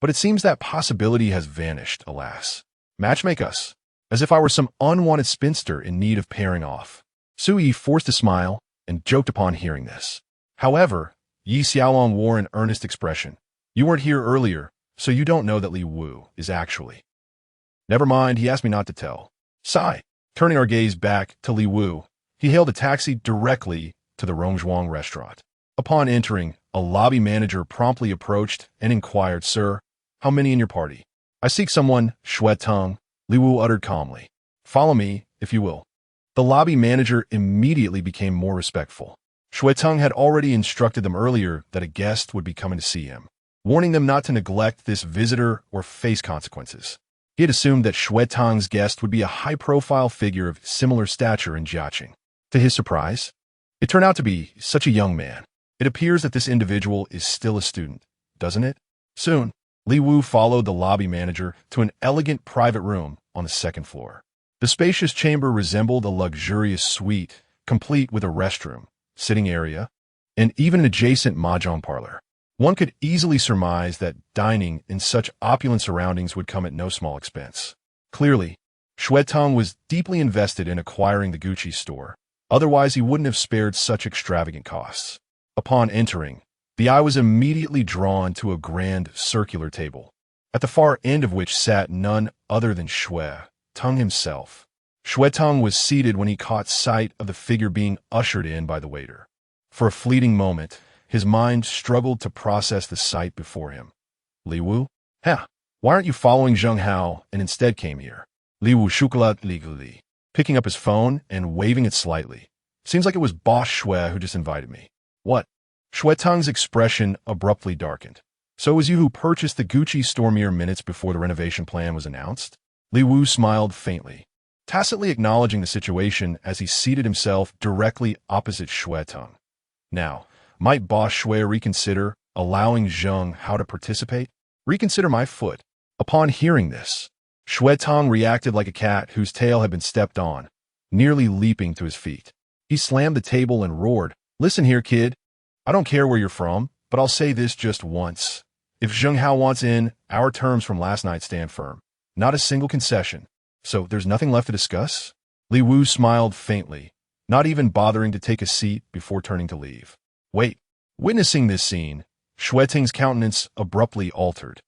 but it seems that possibility has vanished, alas. Matchmake us, as if I were some unwanted spinster in need of pairing off. Su Yi forced a smile and joked upon hearing this. However, Yi Xiaolong wore an earnest expression. You weren't here earlier, so you don't know that Li Wu is actually. Never mind, he asked me not to tell. Sigh. Turning our gaze back to Li Wu, he hailed a taxi directly to the Rongzhuang restaurant. Upon entering, a lobby manager promptly approached and inquired, "Sir, how many in your party?" "I seek someone, Shui Teng," Li Wu uttered calmly. "Follow me, if you will." The lobby manager immediately became more respectful. Shui Teng had already instructed them earlier that a guest would be coming to see him, warning them not to neglect this visitor or face consequences. He had assumed that Shui Teng's guest would be a high-profile figure of similar stature in Jiaqing. To his surprise, it turned out to be such a young man. It appears that this individual is still a student, doesn't it? Soon, Li Wu followed the lobby manager to an elegant private room on the second floor. The spacious chamber resembled a luxurious suite, complete with a restroom, sitting area, and even an adjacent mahjong parlor. One could easily surmise that dining in such opulent surroundings would come at no small expense. Clearly, Shui Teng was deeply invested in acquiring the Gucci store. Otherwise, he wouldn't have spared such extravagant costs. Upon entering, the eye was immediately drawn to a grand circular table, at the far end of which sat none other than Shui Teng himself. Shui Teng was seated when he caught sight of the figure being ushered in by the waiter. For a fleeting moment, his mind struggled to process the sight before him. "Li Wu? Why aren't you following Zheng Hao and instead came here?" Li Wu shukulat legally, picking up his phone and waving it slightly. "Seems like it was Boss Shui who just invited me." "What?" Shui Teng's expression abruptly darkened. "So it was you who purchased the Gucci store mere minutes before the renovation plan was announced?" Li Wu smiled faintly, tacitly acknowledging the situation as he seated himself directly opposite Shui Teng. Now, might Boss Shui reconsider allowing Zheng Hao to participate? Reconsider my foot. Upon hearing this, Shui Teng reacted like a cat whose tail had been stepped on, nearly leaping to his feet. He slammed the table and roared, "Listen here, kid. I don't care where you're from, but I'll say this just once. If Zheng Hao wants in, our terms from last night stand firm. Not a single concession. So there's nothing left to discuss?" Li Wu smiled faintly, not even bothering to take a seat before turning to leave. "Wait." Witnessing this scene, Shui Teng's countenance abruptly altered,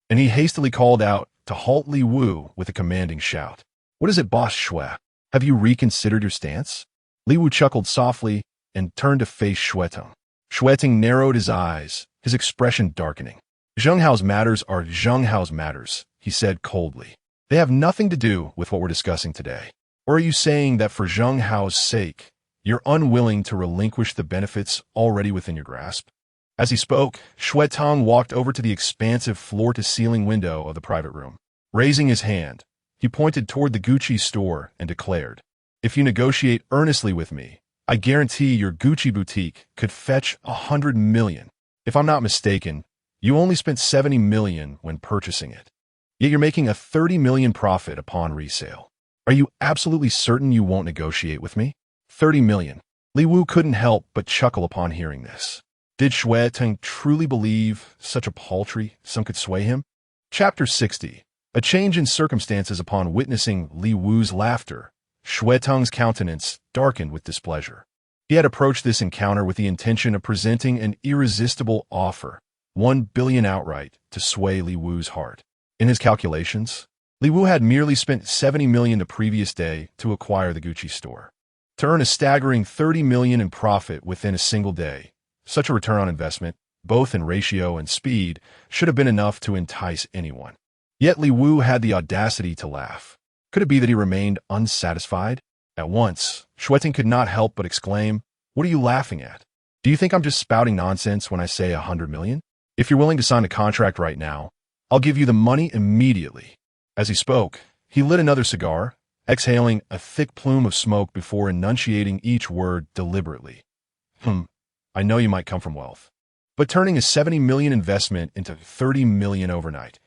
and he hastily called out to halt Li Wu with a commanding shout. "What is it, Boss Shui? Have you reconsidered your stance?" Li Wu chuckled softly and turned to face Shui Teng. Shui Teng narrowed his eyes, his expression darkening. "Zheng Hao's matters are Zheng Hao's matters," he said coldly. "They have nothing to do with what we're discussing today. Or are you saying that for Zheng Hao's sake, you're unwilling to relinquish the benefits already within your grasp?" As he spoke, Shui Teng walked over to the expansive floor-to-ceiling window of the private room. Raising his hand, he pointed toward the Gucci store and declared, "If you negotiate earnestly with me, I guarantee your Gucci boutique could fetch 100 million. If I'm not mistaken, you only spent 70 million when purchasing it. Yet you're making a 30 million profit upon resale. Are you absolutely certain you won't negotiate with me?" 30 million. Li Wu couldn't help but chuckle upon hearing this. Did Shui Teng truly believe such a paltry sum could sway him? Chapter 60. A change in circumstances. Upon witnessing Li Wu's laughter, Shui Teng's countenance darkened with displeasure. He had approached this encounter with the intention of presenting an irresistible offer, 1 billion outright, to sway Li Wu's heart. In his calculations, Li Wu had merely spent 70 million the previous day to acquire the Gucci store. To earn a staggering 30 million in profit within a single day, such a return on investment, both in ratio and speed, should have been enough to entice anyone. Yet Li Wu had the audacity to laugh. Could it be that he remained unsatisfied? At once, Shui Teng could not help but exclaim, "What are you laughing at? Do you think I'm just spouting nonsense when I say 100 million? If you're willing to sign a contract right now, I'll give you the money immediately." As he spoke, he lit another cigar, exhaling a thick plume of smoke before enunciating each word deliberately. "I know you might come from wealth, but turning a 70 million investment into 30 million overnight,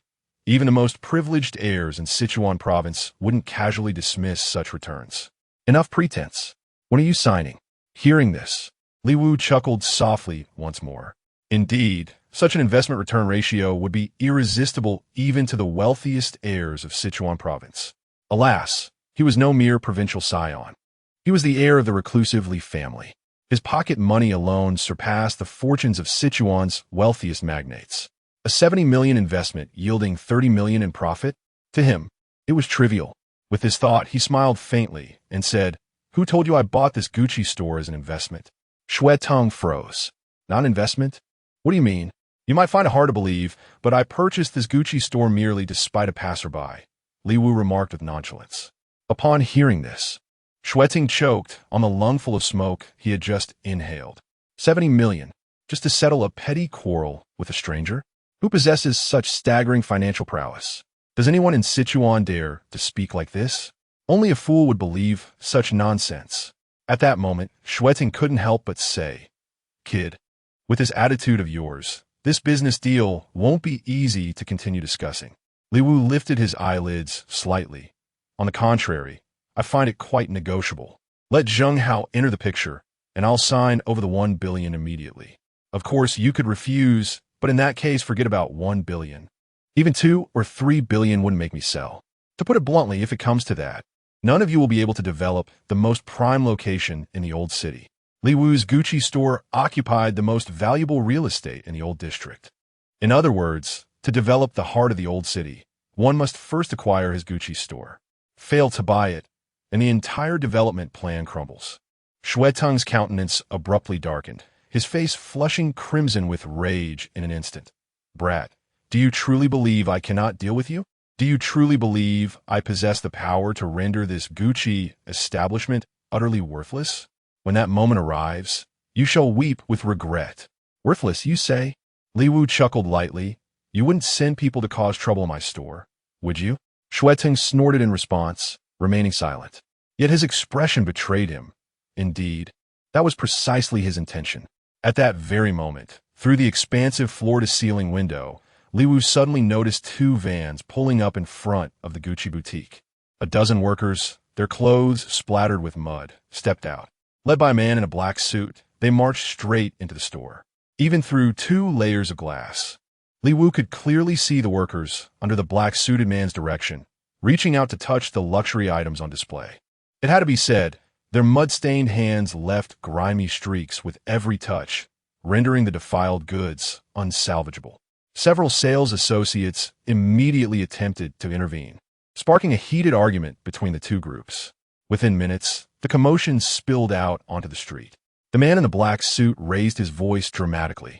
even the most privileged heirs in Sichuan province wouldn't casually dismiss such returns. Enough pretense. When are you signing?" Hearing this, Li Wu chuckled softly once more. Indeed, such an investment return ratio would be irresistible even to the wealthiest heirs of Sichuan province. Alas, he was no mere provincial scion. He was the heir of the reclusive Li family. His pocket money alone surpassed the fortunes of Sichuan's wealthiest magnates. A 70 million investment yielding 30 million in profit? To him, it was trivial. With this thought, he smiled faintly and said, "Who told you I bought this Gucci store as an investment?" Shui Teng froze. "Not investment? What do you mean? You might find it hard to believe, but I purchased this Gucci store merely to spite a passerby, Li Wu remarked with nonchalance. Upon hearing this, Shueting choked on the lungful of smoke he had just inhaled. 70 million, just to settle a petty quarrel with a stranger? Who possesses such staggering financial prowess? Does anyone in Sichuan dare to speak like this? Only a fool would believe such nonsense. At that moment, Shueting couldn't help but say, "Kid, with this attitude of yours, this business deal won't be easy to continue discussing." Li Wu lifted his eyelids slightly. On the contrary, I find it quite negotiable. Let Zheng Hao enter the picture, and I'll sign over the 1 billion immediately. Of course, you could refuse, but in that case, forget about 1 billion. Even 2 or 3 billion wouldn't make me sell. To put it bluntly, if it comes to that, none of you will be able to develop the most prime location in the old city. Li Wu's Gucci store occupied the most valuable real estate in the old district. In other words, to develop the heart of the old city, one must first acquire his Gucci store. Fail to buy it, and the entire development plan crumbles. Shueteng's countenance abruptly darkened, his face flushing crimson with rage in an instant. Brat, do you truly believe I cannot deal with you? Do you truly believe I possess the power to render this Gucci establishment utterly worthless? When that moment arrives, you shall weep with regret. Worthless, you say? Li Wu chuckled lightly. You wouldn't send people to cause trouble in my store, would you? Shueteng snorted in response, remaining silent. Yet his expression betrayed him. Indeed, that was precisely his intention. At that very moment, through the expansive floor-to-ceiling window, Li Wu suddenly noticed 2 vans pulling up in front of the Gucci boutique. A dozen workers, their clothes splattered with mud, stepped out. Led by a man in a black suit, they marched straight into the store. Even through 2 layers of glass, Li Wu could clearly see the workers, under the black-suited man's direction, reaching out to touch the luxury items on display. It had to be said, their mud-stained hands left grimy streaks with every touch, rendering the defiled goods unsalvageable. Several sales associates immediately attempted to intervene, sparking a heated argument between the 2 groups. Within minutes, the commotion spilled out onto the street. The man in the black suit raised his voice dramatically,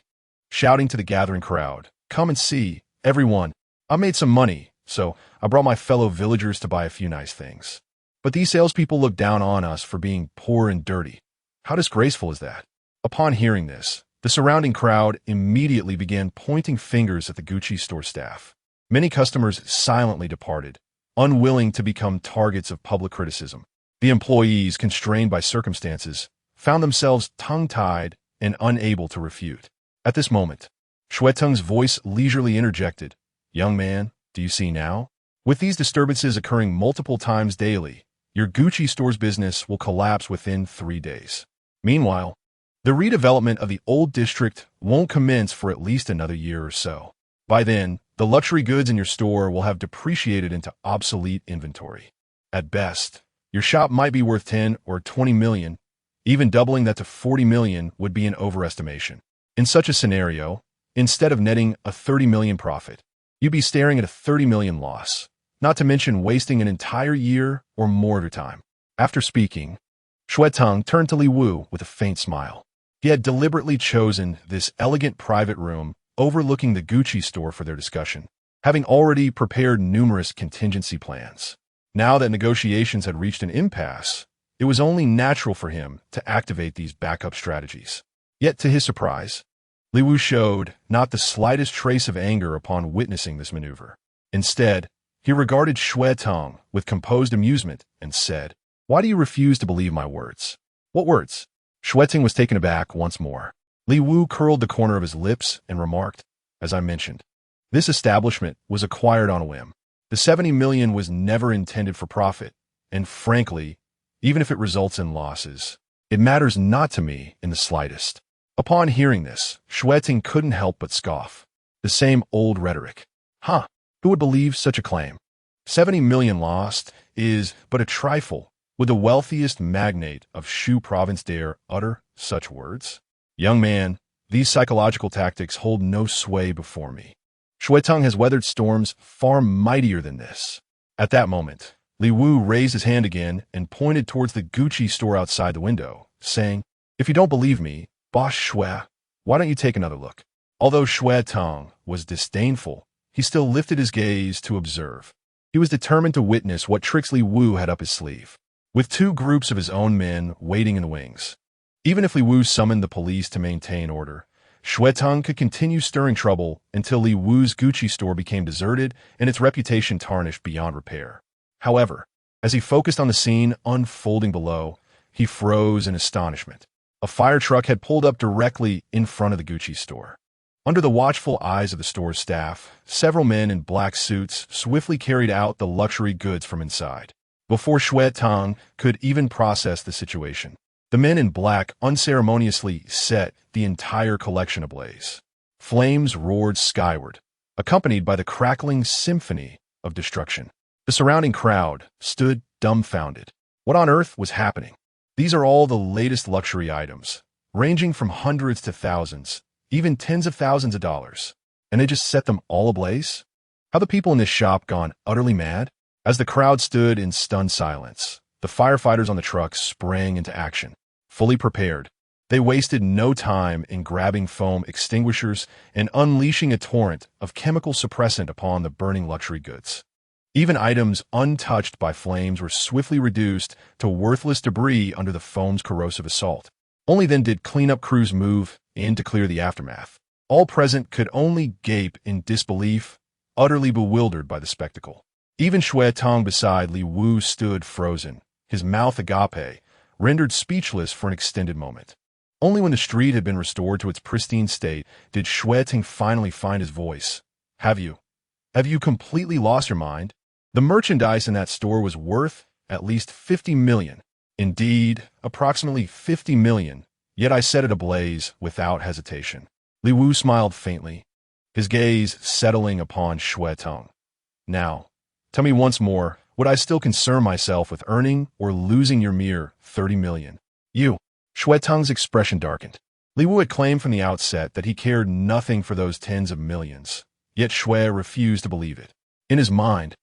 shouting to the gathering crowd, "Come and see, everyone. I made some money, so I brought my fellow villagers to buy a few nice things. But these salespeople look down on us for being poor and dirty. How disgraceful is that?" Upon hearing this, the surrounding crowd immediately began pointing fingers at the Gucci store staff. Many customers silently departed, unwilling to become targets of public criticism. The employees, constrained by circumstances, found themselves tongue-tied and unable to refute. At this moment, Shueteng's voice leisurely interjected, "Young man, do you see now? With these disturbances occurring multiple times daily, your Gucci store's business will collapse within 3 days. Meanwhile, the redevelopment of the old district won't commence for at least another year or so. By then, the luxury goods in your store will have depreciated into obsolete inventory. At best, your shop might be worth 10 or 20 million. Even doubling that to 40 million would be an overestimation. In such a scenario, instead of netting a 30 million profit, you'd be staring at a 30 million loss, not to mention wasting an entire year or more of your time." After speaking, Shueteng turned to Li Wu with a faint smile. He had deliberately chosen this elegant private room overlooking the Gucci store for their discussion, having already prepared numerous contingency plans. Now that negotiations had reached an impasse, it was only natural for him to activate these backup strategies. Yet to his surprise, Li Wu showed not the slightest trace of anger upon witnessing this maneuver. Instead, he regarded Shueteng with composed amusement and said, "Why do you refuse to believe my words?" "What words?" Shueteng was taken aback once more. Li Wu curled the corner of his lips and remarked, "As I mentioned, this establishment was acquired on a whim. The 70 million was never intended for profit, and frankly, even if it results in losses, it matters not to me in the slightest." Upon hearing this, Shueteng couldn't help but scoff. The same old rhetoric. Huh, who would believe such a claim? 70 million lost is but a trifle. Would the wealthiest magnate of Shu province dare utter such words? Young man, these psychological tactics hold no sway before me. Shueteng has weathered storms far mightier than this. At that moment, Li Wu raised his hand again and pointed towards the Gucci store outside the window, saying, "If you don't believe me, Boss Shue, why don't you take another look?" Although Xue Tang was disdainful, he still lifted his gaze to observe. He was determined to witness what tricks Li Wu had up his sleeve, with two groups of his own men waiting in the wings. Even if Li Wu summoned the police to maintain order, Xue Tang could continue stirring trouble until Li Wu's Gucci store became deserted and its reputation tarnished beyond repair. However, as he focused on the scene unfolding below, he froze in astonishment. A fire truck had pulled up directly in front of the Gucci store. Under the watchful eyes of the store's staff, several men in black suits swiftly carried out the luxury goods from inside. Before Xue Tang could even process the situation, the men in black unceremoniously set the entire collection ablaze. Flames roared skyward, accompanied by the crackling symphony of destruction. The surrounding crowd stood dumbfounded. What on earth was happening? These are all the latest luxury items, ranging from hundreds to thousands, even tens of thousands of dollars. And they just set them all ablaze? How the people in this shop gone utterly mad? As the crowd stood in stunned silence, the firefighters on the truck sprang into action. Fully prepared, they wasted no time in grabbing foam extinguishers and unleashing a torrent of chemical suppressant upon the burning luxury goods. Even items untouched by flames were swiftly reduced to worthless debris under the foam's corrosive assault. Only then did cleanup crews move in to clear the aftermath. All present could only gape in disbelief, utterly bewildered by the spectacle. Even Xue Tang beside Li Wu stood frozen, his mouth agape, rendered speechless for an extended moment. Only when the street had been restored to its pristine state did Xue Tang finally find his voice. Have you completely lost your mind? The merchandise in that store was worth at least 50 million. Indeed, approximately 50 million, yet I set it ablaze without hesitation. Li Wu smiled faintly, his gaze settling upon Xue Tang. Now, tell me once more, would I still concern myself with earning or losing your mere 30 million? You. Xue Tang's expression darkened. Li Wu had claimed from the outset that he cared nothing for those tens of millions, yet Xue refused to believe it. In his mind,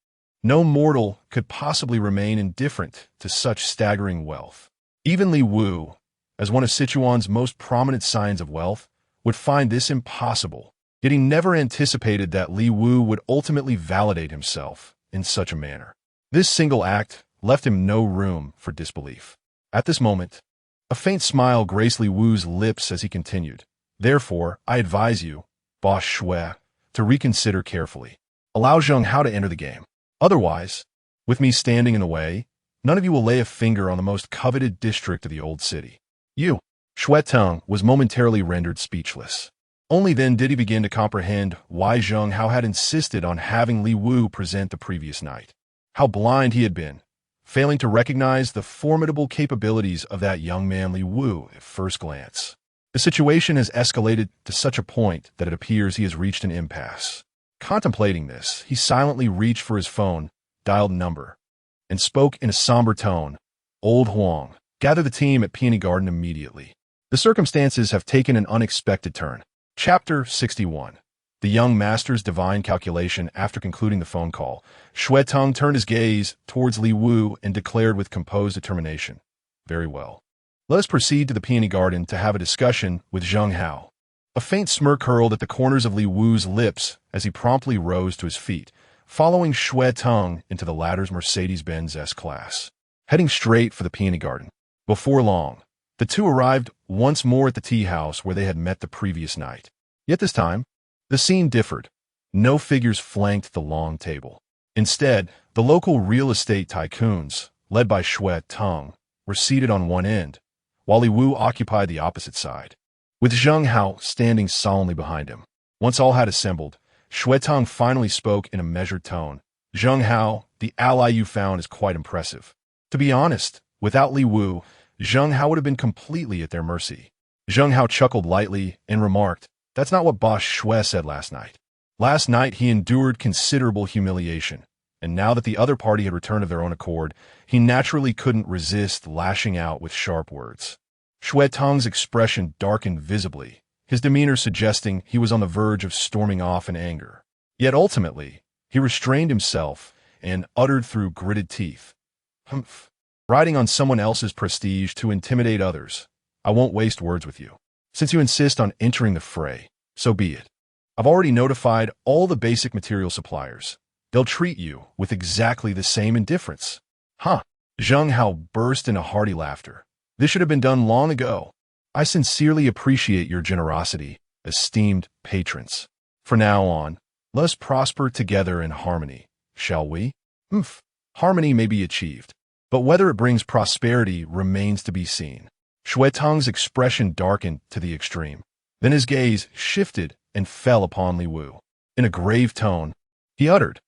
no mortal could possibly remain indifferent to such staggering wealth. Even Li Wu, as one of Sichuan's most prominent signs of wealth, would find this impossible, yet he never anticipated that Li Wu would ultimately validate himself in such a manner. This single act left him no room for disbelief. At this moment, a faint smile graced Li Wu's lips as he continued. Therefore, I advise you, Boss Xue, to reconsider carefully. Allow Zheng Hao to enter the game. Otherwise, with me standing in the way, none of you will lay a finger on the most coveted district of the old city. You. Xue Tang was momentarily rendered speechless. Only then did he begin to comprehend why Zheng Hao had insisted on having Li Wu present the previous night. How blind he had been, failing to recognize the formidable capabilities of that young man Li Wu at first glance. The situation has escalated to such a point that it appears he has reached an impasse. Contemplating this, he silently reached for his phone, dialed a number, and spoke in a somber tone. Old Huang, gather the team at Peony Garden immediately. The circumstances have taken an unexpected turn. Chapter 61. The young master's divine calculation. After concluding the phone call, Xue Tang turned his gaze towards Li Wu and declared with composed determination. Very well. Let us proceed to the Peony Garden to have a discussion with Zheng Hao. A faint smirk curled at the corners of Li Wu's lips as he promptly rose to his feet, following Xue Tang into the latter's Mercedes-Benz S-Class, heading straight for the Peony Garden. Before long, the two arrived once more at the tea house where they had met the previous night. Yet this time, the scene differed. No figures flanked the long table. Instead, the local real estate tycoons, led by Xue Tang, were seated on one end, while Li Wu occupied the opposite side, with Zheng Hao standing solemnly behind him. Once all had assembled, Xue Tang finally spoke in a measured tone. Zheng Hao, the ally you found is quite impressive. To be honest, without Li Wu, Zheng Hao would have been completely at their mercy. Zheng Hao chuckled lightly and remarked, that's not what Boss Xue said last night. Last night he endured considerable humiliation, and now that the other party had returned of their own accord, he naturally couldn't resist lashing out with sharp words. Xue Tang's expression darkened visibly, his demeanor suggesting he was on the verge of storming off in anger. Yet ultimately, he restrained himself and uttered through gritted teeth. Humph. Riding on someone else's prestige to intimidate others. I won't waste words with you. Since you insist on entering the fray, So be it. I've already notified all the basic material suppliers. They'll treat you with exactly the same indifference. Huh. Zheng Hao burst into hearty laughter. This should have been done long ago. I sincerely appreciate your generosity, esteemed patrons. From now on, let us prosper together in harmony, shall we? Harmony may be achieved, but whether it brings prosperity remains to be seen. Shui Teng's expression darkened to the extreme. Then his gaze shifted and fell upon Li Wu. In a grave tone, he uttered,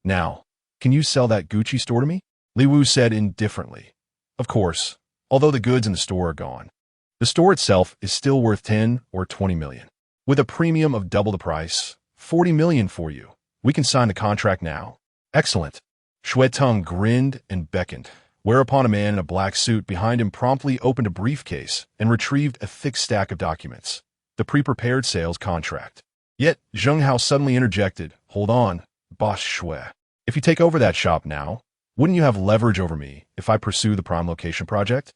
"Now, can you sell that Gucci store to me?" Li Wu said indifferently, "Of course, although the goods in the store are gone. The store itself is still worth 10 or 20 million. With a premium of double the price, 40 million for you. We can sign the contract now." "Excellent." Shui Teng grinned and beckoned, whereupon a man in a black suit behind him promptly opened a briefcase and retrieved a thick stack of documents. The pre-prepared sales contract. Yet, Zheng Hao suddenly interjected, "Hold on, boss Shui. If you take over that shop now, wouldn't you have leverage over me if I pursue the prime location project?"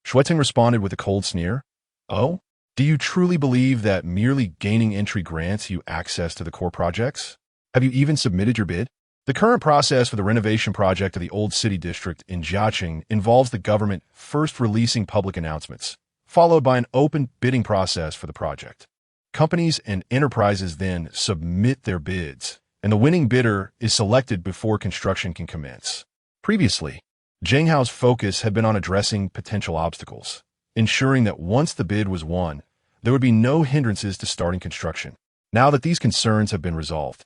Shui Teng responded with a cold sneer. "Oh? Do you truly believe that merely gaining entry grants you access to the core projects? Have you even submitted your bid?" The current process for the renovation project of the Old City District in Jiaqing involves the government first releasing public announcements, followed by an open bidding process for the project. Companies and enterprises then submit their bids, and the winning bidder is selected before construction can commence. Previously, Zheng Hao's focus had been on addressing potential obstacles, ensuring that once the bid was won, there would be no hindrances to starting construction. Now that these concerns have been resolved,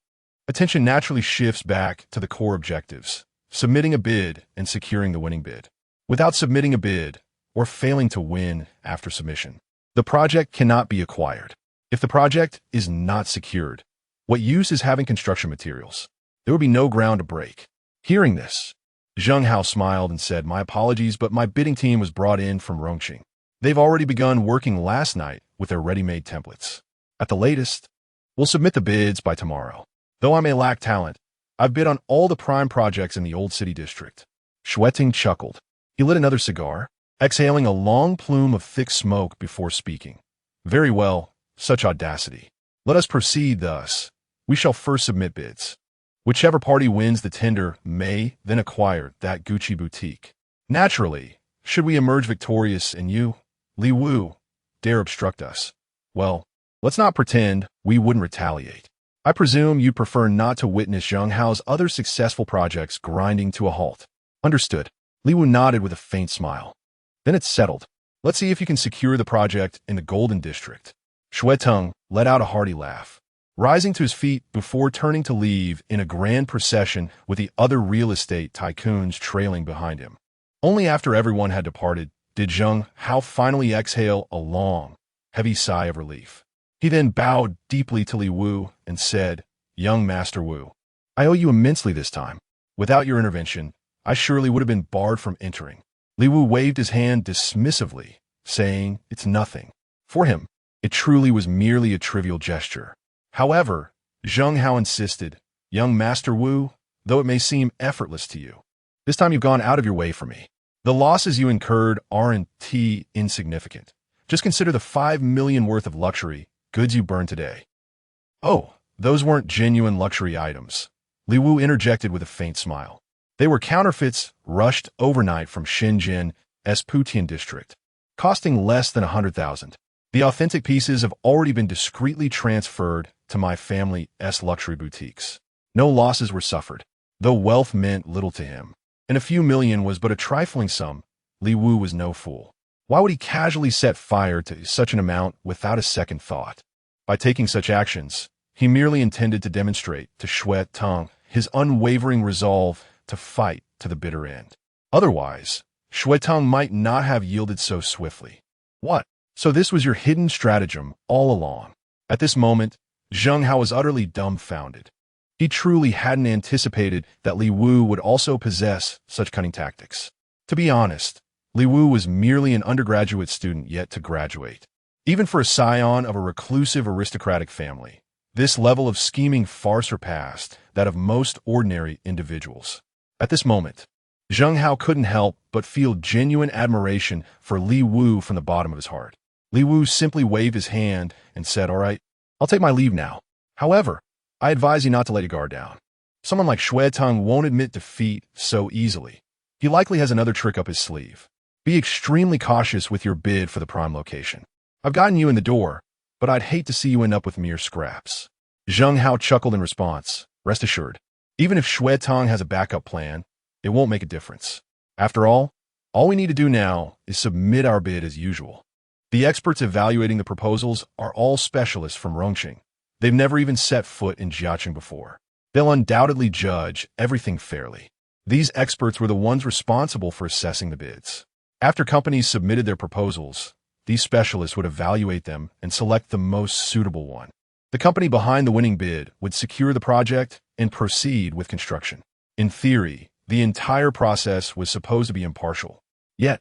attention naturally shifts back to the core objectives, submitting a bid and securing the winning bid. Without submitting a bid, or failing to win after submission, the project cannot be acquired. If the project is not secured, what use is having construction materials? There would be no ground to break. Hearing this, Zheng Hao smiled and said, "My apologies, but my bidding team was brought in from Rongqing. They've already begun working last night with their ready-made templates. At the latest, we'll submit the bids by tomorrow. Though I may lack talent, I've bid on all the prime projects in the Old City District." Shui Teng chuckled. He lit another cigar, exhaling a long plume of thick smoke before speaking. "Very well, such audacity. Let us proceed thus. We shall first submit bids. Whichever party wins the tender may then acquire that Gucci boutique. Naturally, should we emerge victorious and you, Li Wu, dare obstruct us, well, let's not pretend we wouldn't retaliate. I presume you'd prefer not to witness Zheng Hao's other successful projects grinding to a halt." "Understood." Li Wu nodded with a faint smile. "Then it's settled. Let's see if you can secure the project in the Golden District." Shui Teng let out a hearty laugh, rising to his feet before turning to leave in a grand procession with the other real estate tycoons trailing behind him. Only after everyone had departed did Zheng Hao finally exhale a long, heavy sigh of relief. He then bowed deeply to Li Wu and said, "Young Master Wu, I owe you immensely this time. Without your intervention, I surely would have been barred from entering." Li Wu waved his hand dismissively, saying, "It's nothing." For him, it truly was merely a trivial gesture. However, Zheng Hao insisted, "Young Master Wu, though it may seem effortless to you, this time you've gone out of your way for me. The losses you incurred aren't insignificant. Just consider the 5 million worth of luxury goods you burned today." "Oh, those weren't genuine luxury items," Li Wu interjected with a faint smile. "They were counterfeits rushed overnight from Shenzhen's Putian district, costing less than 100,000. The authentic pieces have already been discreetly transferred to my family's luxury boutiques. No losses were suffered, though wealth meant little to him, and a few million was but a trifling sum. Li Wu was no fool. Why would he casually set fire to such an amount without a second thought? By taking such actions, he merely intended to demonstrate to Shui Teng his unwavering resolve to fight to the bitter end. Otherwise, Shui Teng might not have yielded so swiftly. What? So this was your hidden stratagem all along? At this moment, Zheng Hao was utterly dumbfounded. He truly hadn't anticipated that Li Wu would also possess such cunning tactics. To be honest, Li Wu was merely an undergraduate student yet to graduate. Even for a scion of a reclusive aristocratic family, this level of scheming far surpassed that of most ordinary individuals. At this moment, Zheng Hao couldn't help but feel genuine admiration for Li Wu from the bottom of his heart. Li Wu simply waved his hand and said, "All right, I'll take my leave now. However, I advise you not to let your guard down. Someone like Xue Tang won't admit defeat so easily. He likely has another trick up his sleeve. Be extremely cautious with your bid for the prime location. I've gotten you in the door, but I'd hate to see you end up with mere scraps. Zheng Hao chuckled in response. Rest assured, even if Xue Tang has a backup plan, it won't make a difference. After all we need to do now is submit our bid as usual. The experts evaluating the proposals are all specialists from Rongqing. They've never even set foot in Jiaqing before. They'll undoubtedly judge everything fairly. These experts were the ones responsible for assessing the bids. After companies submitted their proposals, these specialists would evaluate them and select the most suitable one. The company behind the winning bid would secure the project and proceed with construction. In theory, the entire process was supposed to be impartial. Yet,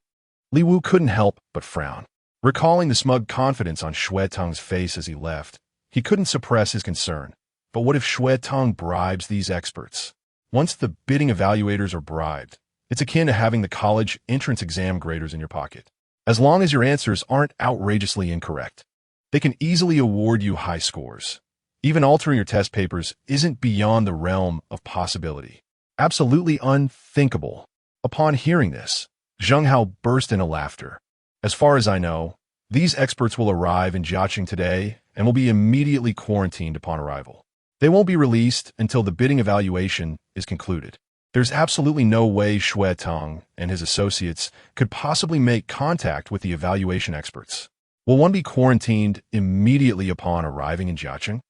Li Wu couldn't help but frown. Recalling the smug confidence on Xue Tang's face as he left, he couldn't suppress his concern. But what if Xue Tang bribes these experts? Once the bidding evaluators are bribed, it's akin to having the college entrance exam graders in your pocket. As long as your answers aren't outrageously incorrect, they can easily award you high scores. Even altering your test papers isn't beyond the realm of possibility. Absolutely unthinkable. Upon hearing this, Zheng Hao burst into laughter. As far as I know, these experts will arrive in Jiaqing today and will be immediately quarantined upon arrival. They won't be released until the bidding evaluation is concluded. There's absolutely no way Xue Tang and his associates could possibly make contact with the evaluation experts. Will one be quarantined immediately upon arriving in Jiaqing?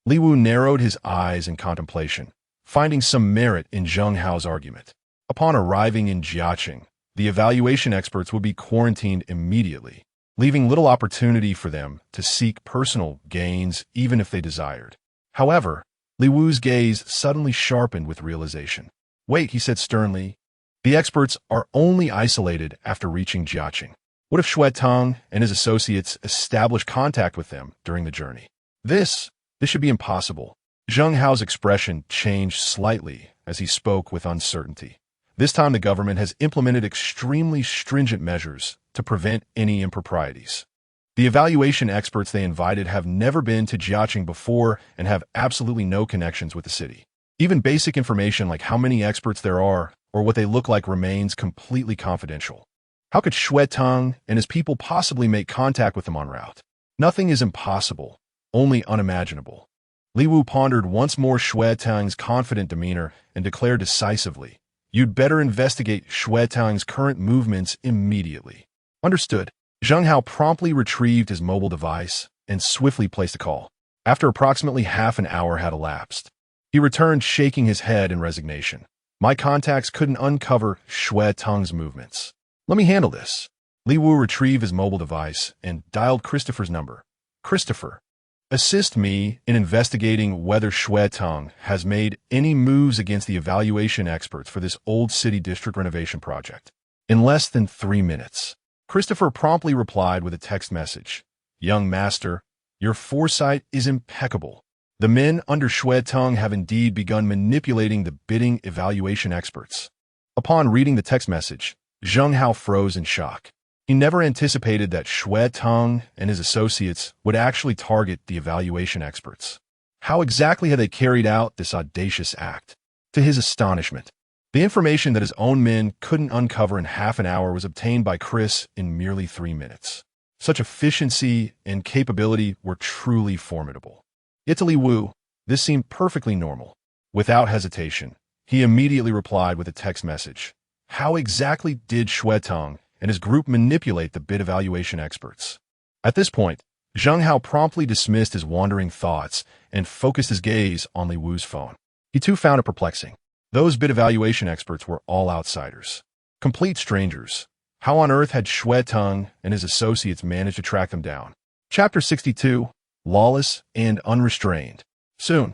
Li Wu narrowed his eyes in contemplation, finding some merit in Zheng Hao's argument. Upon arriving in Jiaqing, the evaluation experts would be quarantined immediately, leaving little opportunity for them to seek personal gains even if they desired. However, Li Wu's gaze suddenly sharpened with realization. Wait, he said sternly. The experts are only isolated after reaching Jiaqing. What if Xue Tang and his associates establish contact with them during the journey? This should be impossible. Zheng Hao's expression changed slightly as he spoke with uncertainty. This time the government has implemented extremely stringent measures to prevent any improprieties. The evaluation experts they invited have never been to Jiaqing before and have absolutely no connections with the city. Even basic information like how many experts there are or what they look like remains completely confidential. How could Xue Tang and his people possibly make contact with them en route? Nothing is impossible, only unimaginable. Li Wu pondered once more Xue Tang's confident demeanor and declared decisively, "You'd better investigate Xue Tang's current movements immediately." Understood. Zheng Hao promptly retrieved his mobile device and swiftly placed a call. After approximately half an hour had elapsed, he returned shaking his head in resignation. My contacts couldn't uncover Xue Tang's movements. Let me handle this. Li Wu retrieved his mobile device and dialed Christopher's number. Christopher, assist me in investigating whether Xue Tang has made any moves against the evaluation experts for this old city district renovation project. In less than 3 minutes, Christopher promptly replied with a text message. Young master, your foresight is impeccable. The men under Xue Tang have indeed begun manipulating the bidding evaluation experts. Upon reading the text message, Zheng Hao froze in shock. He never anticipated that Xue Tang and his associates would actually target the evaluation experts. How exactly had they carried out this audacious act? To his astonishment, the information that his own men couldn't uncover in half an hour was obtained by Chris in merely 3 minutes. Such efficiency and capability were truly formidable. Yet to Li Wu, this seemed perfectly normal. Without hesitation, he immediately replied with a text message. How exactly did Xue Tang and his group manipulate the bid evaluation experts? At this point, Zheng Hao promptly dismissed his wandering thoughts and focused his gaze on Li Wu's phone. He too found it perplexing. Those bid evaluation experts were all outsiders. Complete strangers. How on earth had Xue Tang and his associates managed to track them down? Chapter 62, Lawless and Unrestrained. Soon,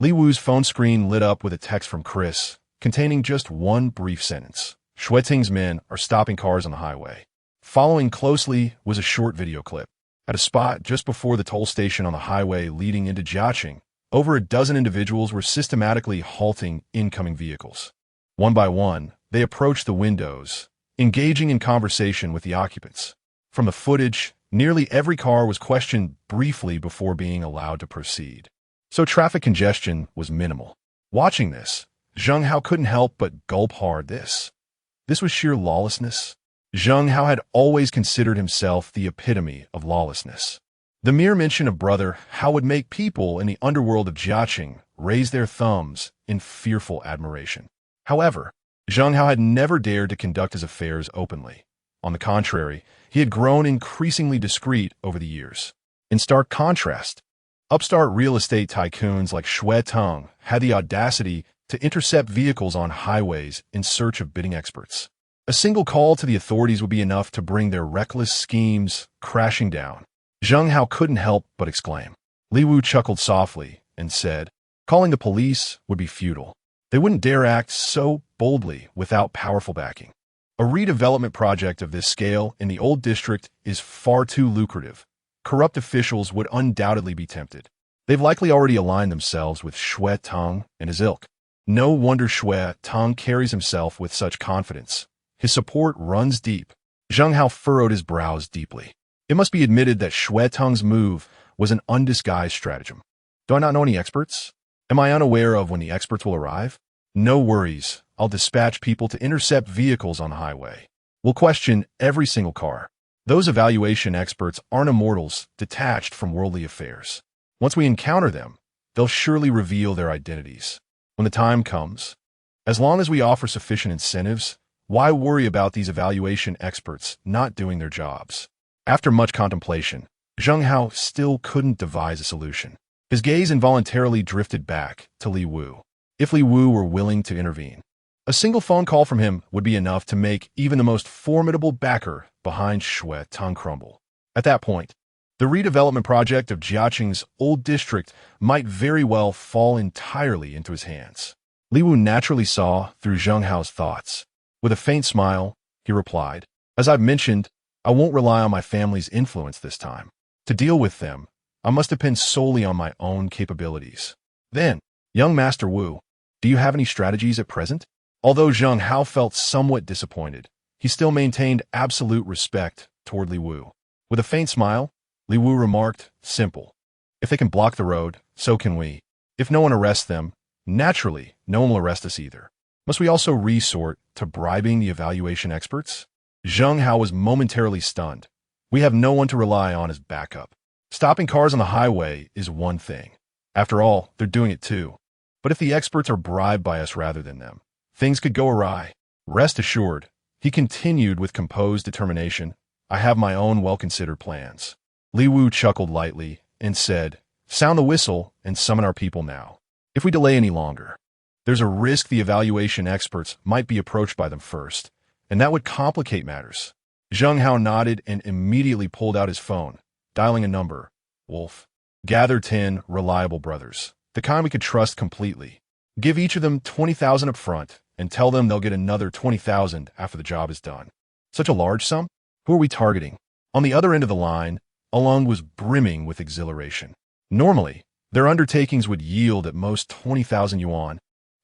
Li Wu's phone screen lit up with a text from Chris, containing just one brief sentence. Xue Tang's men are stopping cars on the highway. Following closely was a short video clip. At a spot just before the toll station on the highway leading into Jiaqing, over a dozen individuals were systematically halting incoming vehicles. One by one, they approached the windows, engaging in conversation with the occupants. From the footage, Nearly every car was questioned briefly before being allowed to proceed. So traffic congestion was minimal. Watching this, Zheng Hao couldn't help but gulp hard. This was sheer lawlessness. Zheng Hao had always considered himself the epitome of lawlessness. The mere mention of brother Hao would make people in the underworld of Jiaqing raise their thumbs in fearful admiration. However, Zheng Hao had never dared to conduct his affairs openly. On the contrary, he had grown increasingly discreet over the years. In stark contrast, upstart real estate tycoons like Shui Teng had the audacity to intercept vehicles on highways in search of bidding experts. A single call to the authorities would be enough to bring their reckless schemes crashing down. Zheng Hao couldn't help but exclaim. Lin Yu chuckled softly and said, calling the police would be futile. They wouldn't dare act so boldly without powerful backing. A redevelopment project of this scale in the old district is far too lucrative. Corrupt officials would undoubtedly be tempted. They've likely already aligned themselves with Shui Teng and his ilk. No wonder Shui Teng carries himself with such confidence. His support runs deep. Zheng Hao furrowed his brows deeply. It must be admitted that Shui Teng's move was an undisguised stratagem. Do I not know any experts? Am I unaware of when the experts will arrive? No worries. I'll dispatch people to intercept vehicles on the highway. We'll question every single car. Those evaluation experts aren't immortals detached from worldly affairs. Once we encounter them, they'll surely reveal their identities. When the time comes, as long as we offer sufficient incentives, why worry about these evaluation experts not doing their jobs? After much contemplation, Zheng Hao still couldn't devise a solution. His gaze involuntarily drifted back to Lin Yu. If Lin Yu were willing to intervene, a single phone call from him would be enough to make even the most formidable backer behind Shui Teng crumble. At that point, the redevelopment project of Jiaqing's old district might very well fall entirely into his hands. Lin Yu naturally saw through Zheng Hao's thoughts. With a faint smile, he replied, as I've mentioned, I won't rely on my family's influence this time. To deal with them, I must depend solely on my own capabilities. Then, young Master Wu, do you have any strategies at present? Although Zheng Hao felt somewhat disappointed, he still maintained absolute respect toward Lin Yu. With a faint smile, Lin Yu remarked, simple. If they can block the road, so can we. If no one arrests them, naturally, no one will arrest us either. Must we also resort to bribing the evaluation experts? Zheng Hao was momentarily stunned. We have no one to rely on as backup. Stopping cars on the highway is one thing. After all, they're doing it too. But if the experts are bribed by us rather than them, things could go awry. Rest assured, he continued with composed determination, I have my own well-considered plans. Lin Yu chuckled lightly and said, sound the whistle and summon our people now. If we delay any longer, there's a risk the evaluation experts might be approached by them first, and that would complicate matters. Zheng Hao nodded and immediately pulled out his phone, dialing a number. Wolf. Gather 10 reliable brothers, the kind we could trust completely. Give each of them 20,000 up front, and tell them they'll get another 20,000 after the job is done. Such a large sum? Who are we targeting? On the other end of the line, Alung was brimming with exhilaration. Normally, their undertakings would yield at most 20,000 yuan.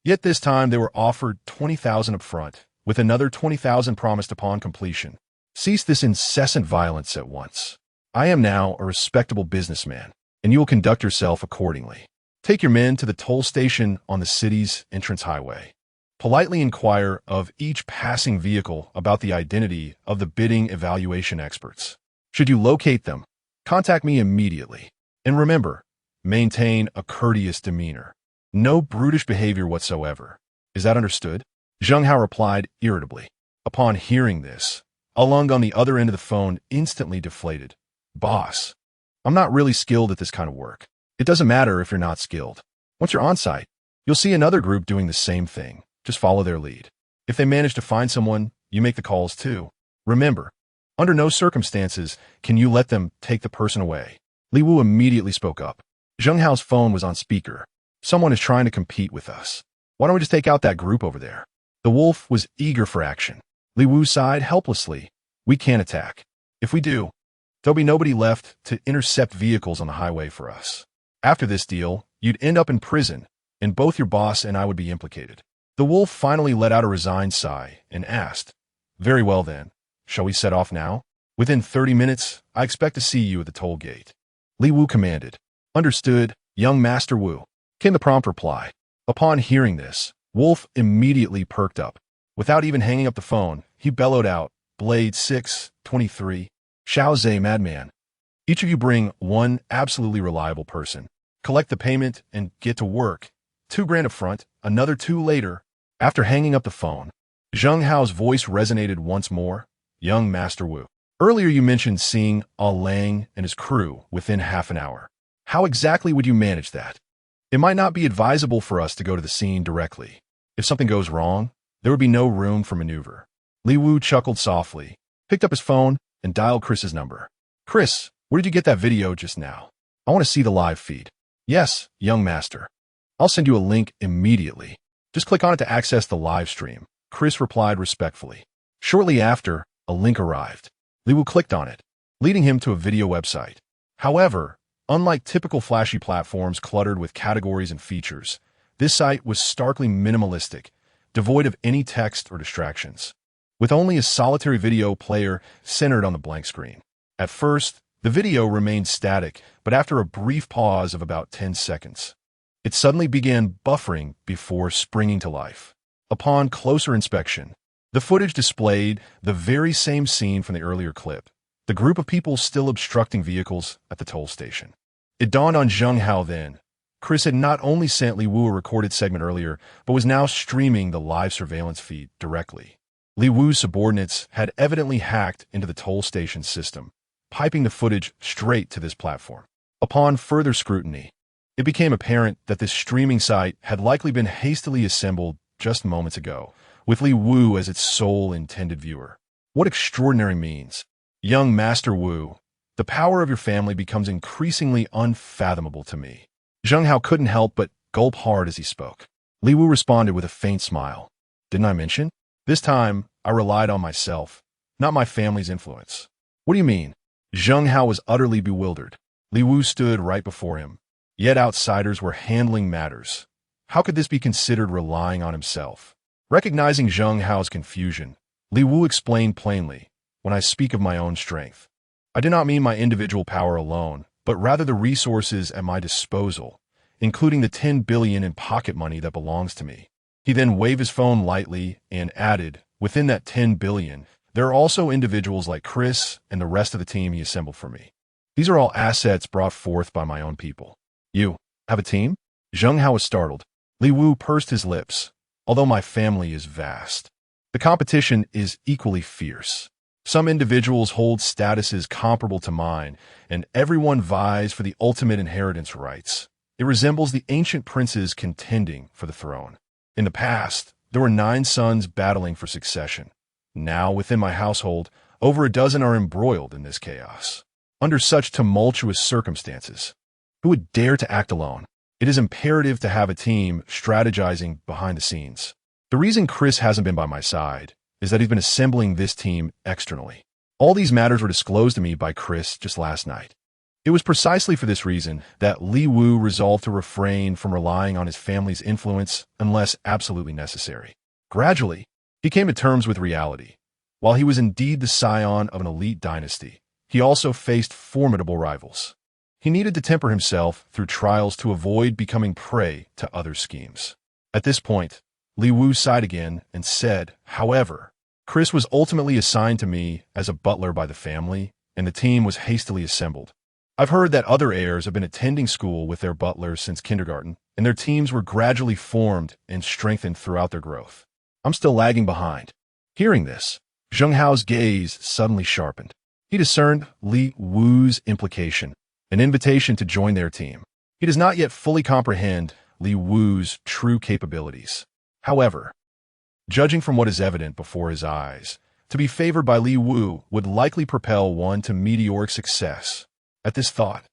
Yet this time they were offered 20,000 up front, with another 20,000 promised upon completion. Cease this incessant violence at once. I am now a respectable businessman, and you will conduct yourself accordingly. Take your men to the toll station on the city's entrance highway. Politely inquire of each passing vehicle about the identity of the bidding evaluation experts. Should you locate them, contact me immediately. And remember, maintain a courteous demeanor. No brutish behavior whatsoever. Is that understood? Zheng Hao replied irritably. Upon hearing this, Alung on the other end of the phone instantly deflated. Boss, I'm not really skilled at this kind of work. It doesn't matter if you're not skilled. Once you're on site, you'll see another group doing the same thing. Just follow their lead. If they manage to find someone, you make the calls too. Remember, under no circumstances can you let them take the person away. Lin Yu immediately spoke up. Zheng Hao's phone was on speaker. Someone is trying to compete with us. Why don't we just take out that group over there? The wolf was eager for action. Lin Yu sighed helplessly. We can't attack. If we do, there'll be nobody left to intercept vehicles on the highway for us. After this deal, you'd end up in prison, and both your boss and I would be implicated. The wolf finally let out a resigned sigh and asked, Very well then, shall we set off now? Within 30 minutes, I expect to see you at the toll gate. Li Wu commanded. Understood, young Master Wu, came the prompt reply. Upon hearing this, Wolf immediately perked up. Without even hanging up the phone, he bellowed out, Blade 623, Xiao Zhe madman. Each of you bring one absolutely reliable person. Collect the payment and get to work. 2 grand up front, another 2 later. After hanging up the phone, Zheng Hao's voice resonated once more. Young Master Wu. Earlier you mentioned seeing Lang and his crew within half an hour. How exactly would you manage that? It might not be advisable for us to go to the scene directly. If something goes wrong, there would be no room for maneuver. Li Wu chuckled softly, picked up his phone, and dialed Chris's number. Chris, where did you get that video just now? I want to see the live feed. Yes, young master. I'll send you a link immediately. Just click on it to access the live stream. Chris replied respectfully. Shortly after, a link arrived. Li Wu clicked on it, leading him to a video website. However, unlike typical flashy platforms cluttered with categories and features, this site was starkly minimalistic, devoid of any text or distractions, with only a solitary video player centered on the blank screen. At first, the video remained static, but after a brief pause of about 10 seconds, it suddenly began buffering before springing to life. Upon closer inspection, the footage displayed the very same scene from the earlier clip, the group of people still obstructing vehicles at the toll station. It dawned on Zheng Hao then. Chris had not only sent Li Wu a recorded segment earlier, but was now streaming the live surveillance feed directly. Li Wu's subordinates had evidently hacked into the toll station system, piping the footage straight to this platform. Upon further scrutiny, it became apparent that this streaming site had likely been hastily assembled just moments ago, with Li Wu as its sole intended viewer. What extraordinary means! Young Master Wu, the power of your family becomes increasingly unfathomable to me. Zheng Hao couldn't help but gulp hard as he spoke. Li Wu responded with a faint smile. Didn't I mention? This time, I relied on myself, not my family's influence. What do you mean? Zheng Hao was utterly bewildered. Li Wu stood right before him. Yet outsiders were handling matters. How could this be considered relying on himself? Recognizing Zheng Hao's confusion, Li Wu explained plainly, when I speak of my own strength, I do not mean my individual power alone, but rather the resources at my disposal, including the 10 billion in pocket money that belongs to me. He then waved his phone lightly and added, within that 10 billion, there are also individuals like Chris and the rest of the team he assembled for me. These are all assets brought forth by my own people. You have a team? Zheng Hao was startled. Li Wu pursed his lips. Although my family is vast, the competition is equally fierce. Some individuals hold statuses comparable to mine, and everyone vies for the ultimate inheritance rights. It resembles the ancient princes contending for the throne. In the past, there were 9 sons battling for succession. Now, within my household, over a dozen are embroiled in this chaos. Under such tumultuous circumstances, who would dare to act alone? It is imperative to have a team strategizing behind the scenes. The reason Chris hasn't been by my side is that he's been assembling this team externally. All these matters were disclosed to me by Chris just last night. It was precisely for this reason that Li Wu resolved to refrain from relying on his family's influence unless absolutely necessary. Gradually, he came to terms with reality. While he was indeed the scion of an elite dynasty, he also faced formidable rivals. He needed to temper himself through trials to avoid becoming prey to other schemes. At this point, Li Wu sighed again and said, however, Chris was ultimately assigned to me as a butler by the family, and the team was hastily assembled. I've heard that other heirs have been attending school with their butlers since kindergarten, and their teams were gradually formed and strengthened throughout their growth. I'm still lagging behind. Hearing this, Zheng Hao's gaze suddenly sharpened. He discerned Li Wu's implication, an invitation to join their team. He does not yet fully comprehend Li Wu's true capabilities. However, judging from what is evident before his eyes, to be favored by Li Wu would likely propel one to meteoric success. At this thought,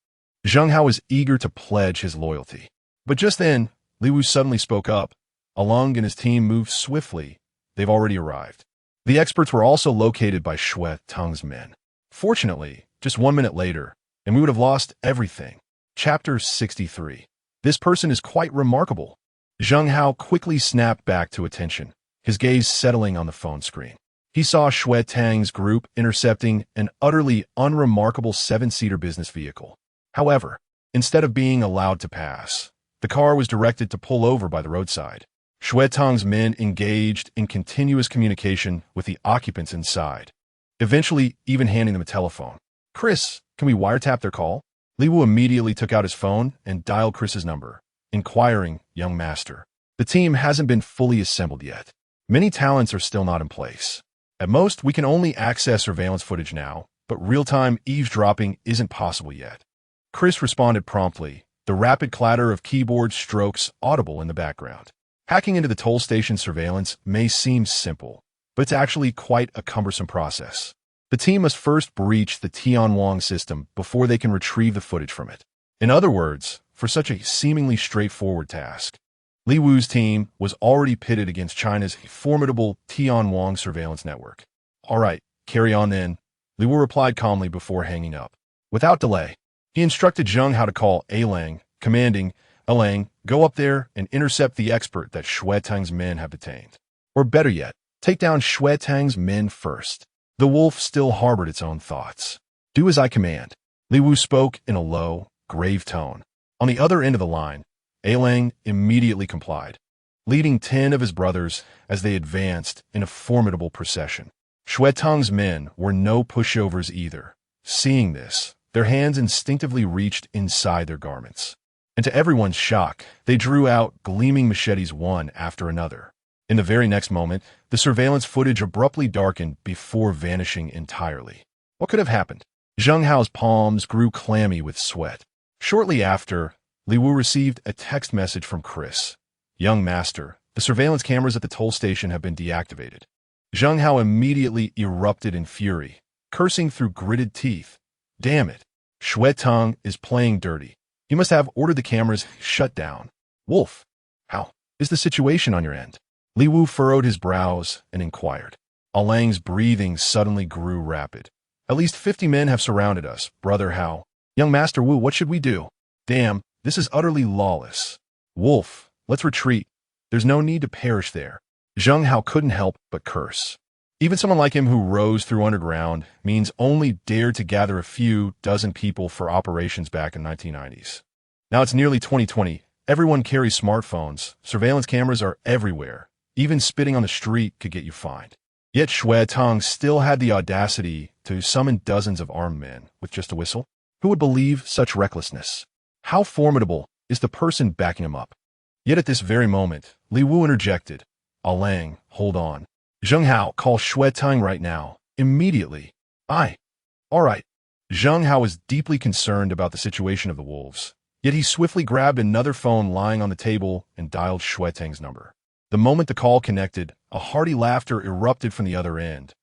Zheng Hao was eager to pledge his loyalty. But just then, Li Wu suddenly spoke up. Alung and his team moved swiftly. They've already arrived. The experts were also located by Xue Teng's men. Fortunately, just 1 minute later, and we would have lost everything. Chapter 63. This person is quite remarkable. Zheng Hao quickly snapped back to attention, his gaze settling on the phone screen. He saw Shui Tang's group intercepting an utterly unremarkable seven-seater business vehicle. However, instead of being allowed to pass, the car was directed to pull over by the roadside. Shui Tang's men engaged in continuous communication with the occupants inside, eventually even handing them a telephone. "Chris, can we wiretap their call?" Li Wu immediately took out his phone and dialed Chris's number, inquiring, "Young master, the team hasn't been fully assembled yet. Many talents are still not in place. At most, we can only access surveillance footage now, but real-time eavesdropping isn't possible yet." Chris responded promptly, the rapid clatter of keyboard strokes audible in the background. Hacking into the toll station surveillance may seem simple, but it's actually quite a cumbersome process. The team must first breach the Tianwang system before they can retrieve the footage from it. In other words, for such a seemingly straightforward task, Li Wu's team was already pitted against China's formidable Tianwang surveillance network. "All right, carry on then," Li Wu replied calmly before hanging up. Without delay, he instructed Zheng how to call Alang, commanding, "Alang, go up there and intercept the expert that Shui Tang's men have detained. Or better yet, take down Shui Tang's men first." The wolf still harbored its own thoughts. "Do as I command." Li Wu spoke in a low, grave tone. On the other end of the line, Alang immediately complied, leading 10 of his brothers as they advanced in a formidable procession. Shui Tang's men were no pushovers either. Seeing this, their hands instinctively reached inside their garments. And to everyone's shock, they drew out gleaming machetes one after another. In the very next moment, the surveillance footage abruptly darkened before vanishing entirely. What could have happened? Zheng Hao's palms grew clammy with sweat. Shortly after, Li Wu received a text message from Chris. "Young master, the surveillance cameras at the toll station have been deactivated." Zheng Hao immediately erupted in fury, cursing through gritted teeth. "Damn it! Shui Tang is playing dirty. You must have ordered the cameras shut down." "Wolf, how is the situation on your end?" Li Wu furrowed his brows and inquired. Alang's breathing suddenly grew rapid. "At least 50 men have surrounded us, Brother Hao. Young Master Wu, what should we do? Damn, this is utterly lawless. Wolf, let's retreat. There's no need to perish there." Zheng Hao couldn't help but curse. Even someone like him who rose through underground means only dared to gather a few dozen people for operations back in 1990s. Now it's nearly 2020. Everyone carries smartphones. Surveillance cameras are everywhere. Even spitting on the street could get you fined. Yet Shui Tang still had the audacity to summon dozens of armed men with just a whistle. Who would believe such recklessness? How formidable is the person backing him up? Yet at this very moment, Li Wu interjected. "Alang, hold on. Zheng Hao, call Shui Tang right now. Immediately." "Aye. All right." Zheng Hao was deeply concerned about the situation of the wolves. Yet he swiftly grabbed another phone lying on the table and dialed Shui Tang's number. The moment the call connected, a hearty laughter erupted from the other end.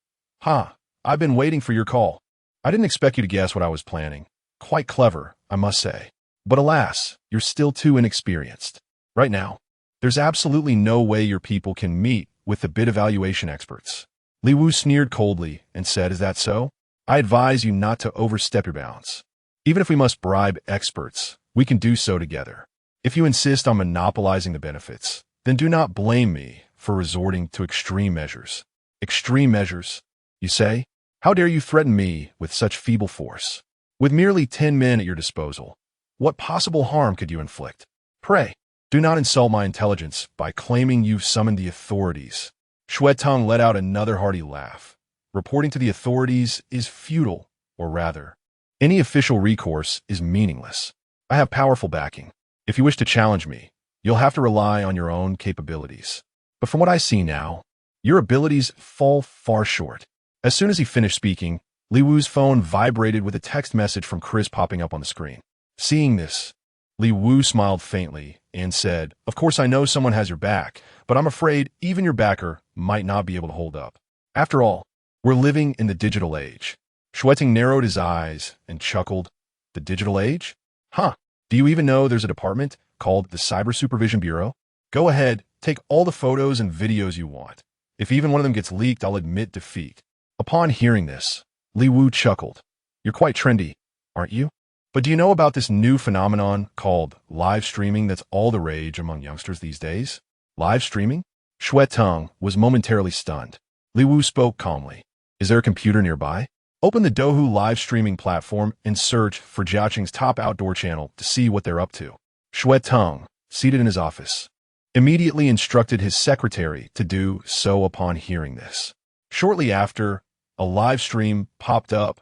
"Ha, I've been waiting for your call. I didn't expect you to guess what I was planning. Quite clever, I must say. But alas, you're still too inexperienced. Right now, there's absolutely no way your people can meet with the bid evaluation experts." Li Wu sneered coldly and said, "Is that so? I advise you not to overstep your bounds. Even if we must bribe experts, we can do so together. If you insist on monopolizing the benefits, then do not blame me for resorting to extreme measures." "Extreme measures, you say? How dare you threaten me with such feeble force? With merely 10 men at your disposal, what possible harm could you inflict? Pray, do not insult my intelligence by claiming you've summoned the authorities." Shui Tang let out another hearty laugh. "Reporting to the authorities is futile, or rather, any official recourse is meaningless. I have powerful backing. If you wish to challenge me, you'll have to rely on your own capabilities. But from what I see now, your abilities fall far short." As soon as he finished speaking, Li Wu's phone vibrated with a text message from Chris popping up on the screen. Seeing this, Li Wu smiled faintly and said, "Of course I know someone has your back, but I'm afraid even your backer might not be able to hold up. After all, we're living in the digital age." Shui Tang narrowed his eyes and chuckled. "The digital age? Huh. Do you even know there's a department called the Cyber Supervision Bureau? Go ahead, take all the photos and videos you want. If even one of them gets leaked, I'll admit defeat." Upon hearing this, Li Wu chuckled. "You're quite trendy, aren't you? But do you know about this new phenomenon called live streaming that's all the rage among youngsters these days?" "Live streaming?" Shui Tang was momentarily stunned. Li Wu spoke calmly. Is there a computer nearby? Open the Douhu live streaming platform and search for Jiaqing's top outdoor channel to see what they're up to. Shui Teng, seated in his office, immediately instructed his secretary to do so upon hearing this. Shortly after, a live stream popped up,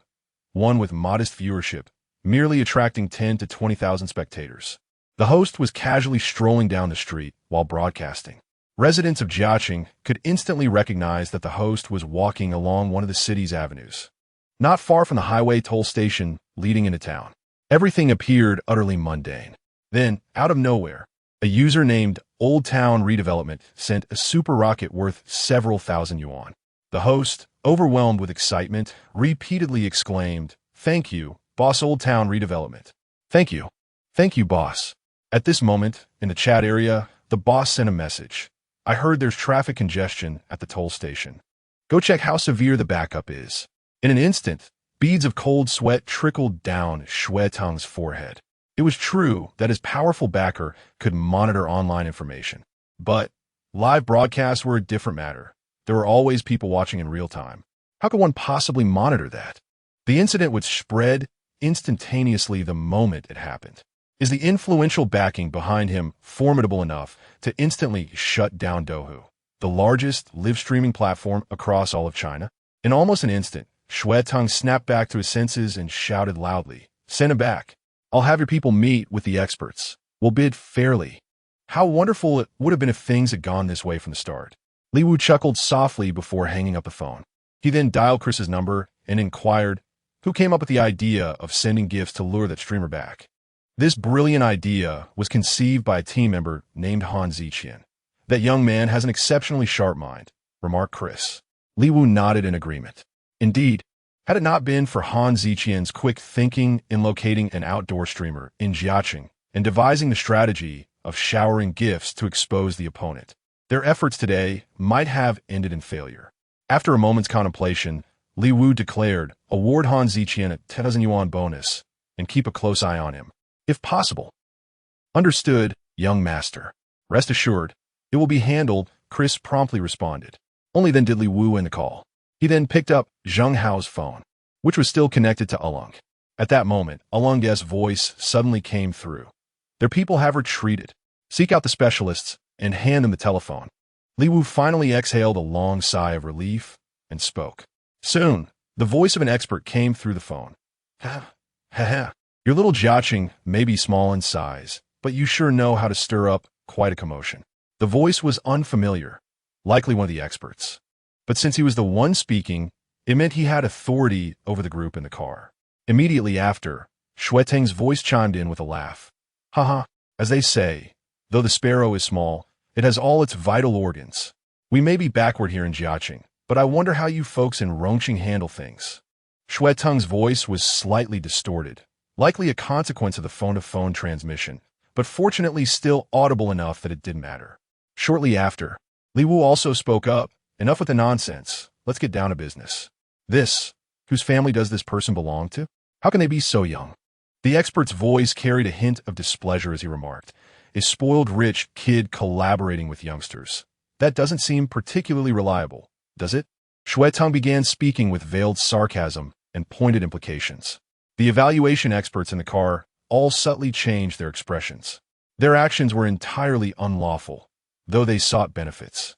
one with modest viewership, merely attracting 10 to 20,000 spectators. The host was casually strolling down the street while broadcasting. Residents of Jiaqing could instantly recognize that the host was walking along one of the city's avenues, not far from the highway toll station leading into town. Everything appeared utterly mundane. Then, out of nowhere, a user named Old Town Redevelopment sent a super rocket worth several thousand yuan. The host, overwhelmed with excitement, repeatedly exclaimed, "Thank you, boss Old Town Redevelopment. Thank you. Thank you, boss." At this moment, in the chat area, the boss sent a message. I heard there's traffic congestion at the toll station. Go check how severe the backup is. In an instant, beads of cold sweat trickled down Shui Teng's forehead. It was true that his powerful backer could monitor online information. But live broadcasts were a different matter. There were always people watching in real time. How could one possibly monitor that? The incident would spread instantaneously the moment it happened. Is the influential backing behind him formidable enough to instantly shut down Douhu, the largest live streaming platform across all of China? In almost an instant, Shui Teng snapped back to his senses and shouted loudly, "Send him back. I'll have your people meet with the experts. We'll bid fairly." How wonderful it would have been if things had gone this way from the start. Li Wu chuckled softly before hanging up the phone. He then dialed Chris's number and inquired who came up with the idea of sending gifts to lure that streamer back. This brilliant idea was conceived by a team member named Han Ziqian. That young man has an exceptionally sharp mind, remarked Chris. Li Wu nodded in agreement. Indeed, had it not been for Han Ziqian's quick thinking in locating an outdoor streamer in Jiaqing and devising the strategy of showering gifts to expose the opponent, their efforts today might have ended in failure. After a moment's contemplation, Li Wu declared, award Han Ziqian a 10,000 yuan bonus and keep a close eye on him, if possible. Understood, young master. Rest assured, it will be handled, Chris promptly responded. Only then did Li Wu end the call. He then picked up Zheng Hao's phone, which was still connected to Alung. At that moment, Alung's voice suddenly came through. Their people have retreated. Seek out the specialists and hand them the telephone. Li Wu finally exhaled a long sigh of relief and spoke. Soon, the voice of an expert came through the phone. Ha ha. Your little Jiaqing may be small in size, but you sure know how to stir up quite a commotion. The voice was unfamiliar, likely one of the experts. But since he was the one speaking, it meant he had authority over the group in the car. Immediately after, Shui Teng's voice chimed in with a laugh. Haha, as they say, though the sparrow is small, it has all its vital organs. We may be backward here in Jiaqing, but I wonder how you folks in Rongqing handle things. Shui Teng's voice was slightly distorted, likely a consequence of the phone-to-phone transmission, but fortunately still audible enough that it didn't matter. Shortly after, Li Wu also spoke up. Enough with the nonsense. Let's get down to business. Whose family does this person belong to? How can they be so young? The expert's voice carried a hint of displeasure as he remarked. A spoiled rich kid collaborating with youngsters. That doesn't seem particularly reliable, does it? Shui Teng began speaking with veiled sarcasm and pointed implications. The evaluation experts in the car all subtly changed their expressions. Their actions were entirely unlawful, though they sought benefits.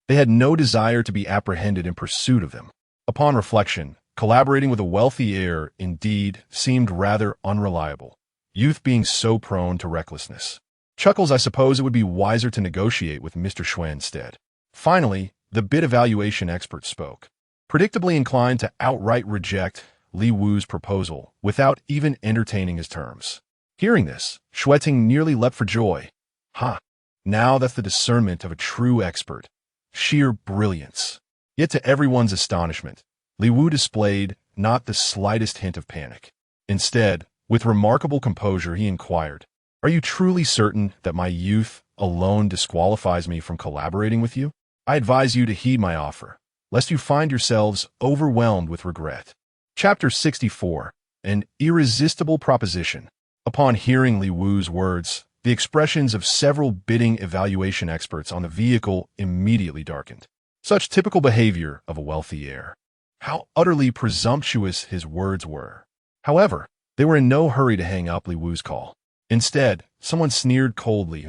They had no desire to be apprehended in pursuit of them. Upon reflection, collaborating with a wealthy heir indeed seemed rather unreliable, youth being so prone to recklessness. Chuckles, I suppose it would be wiser to negotiate with Mr. Shui instead. Finally, the bid evaluation expert spoke, predictably inclined to outright reject Li Wu's proposal without even entertaining his terms. Hearing this, Shui Teng nearly leapt for joy. Ha! Now that's the discernment of a true expert. Sheer brilliance. Yet to everyone's astonishment, Li Wu displayed not the slightest hint of panic. Instead, with remarkable composure, he inquired, "Are you truly certain that my youth alone disqualifies me from collaborating with you? I advise you to heed my offer, lest you find yourselves overwhelmed with regret." Chapter 64. An Irresistible Proposition. Upon hearing Li Wu's words, the expressions of several bidding evaluation experts on the vehicle immediately darkened. Such typical behavior of a wealthy heir. How utterly presumptuous his words were. However, they were in no hurry to hang up Li Wu's call. Instead, someone sneered coldly.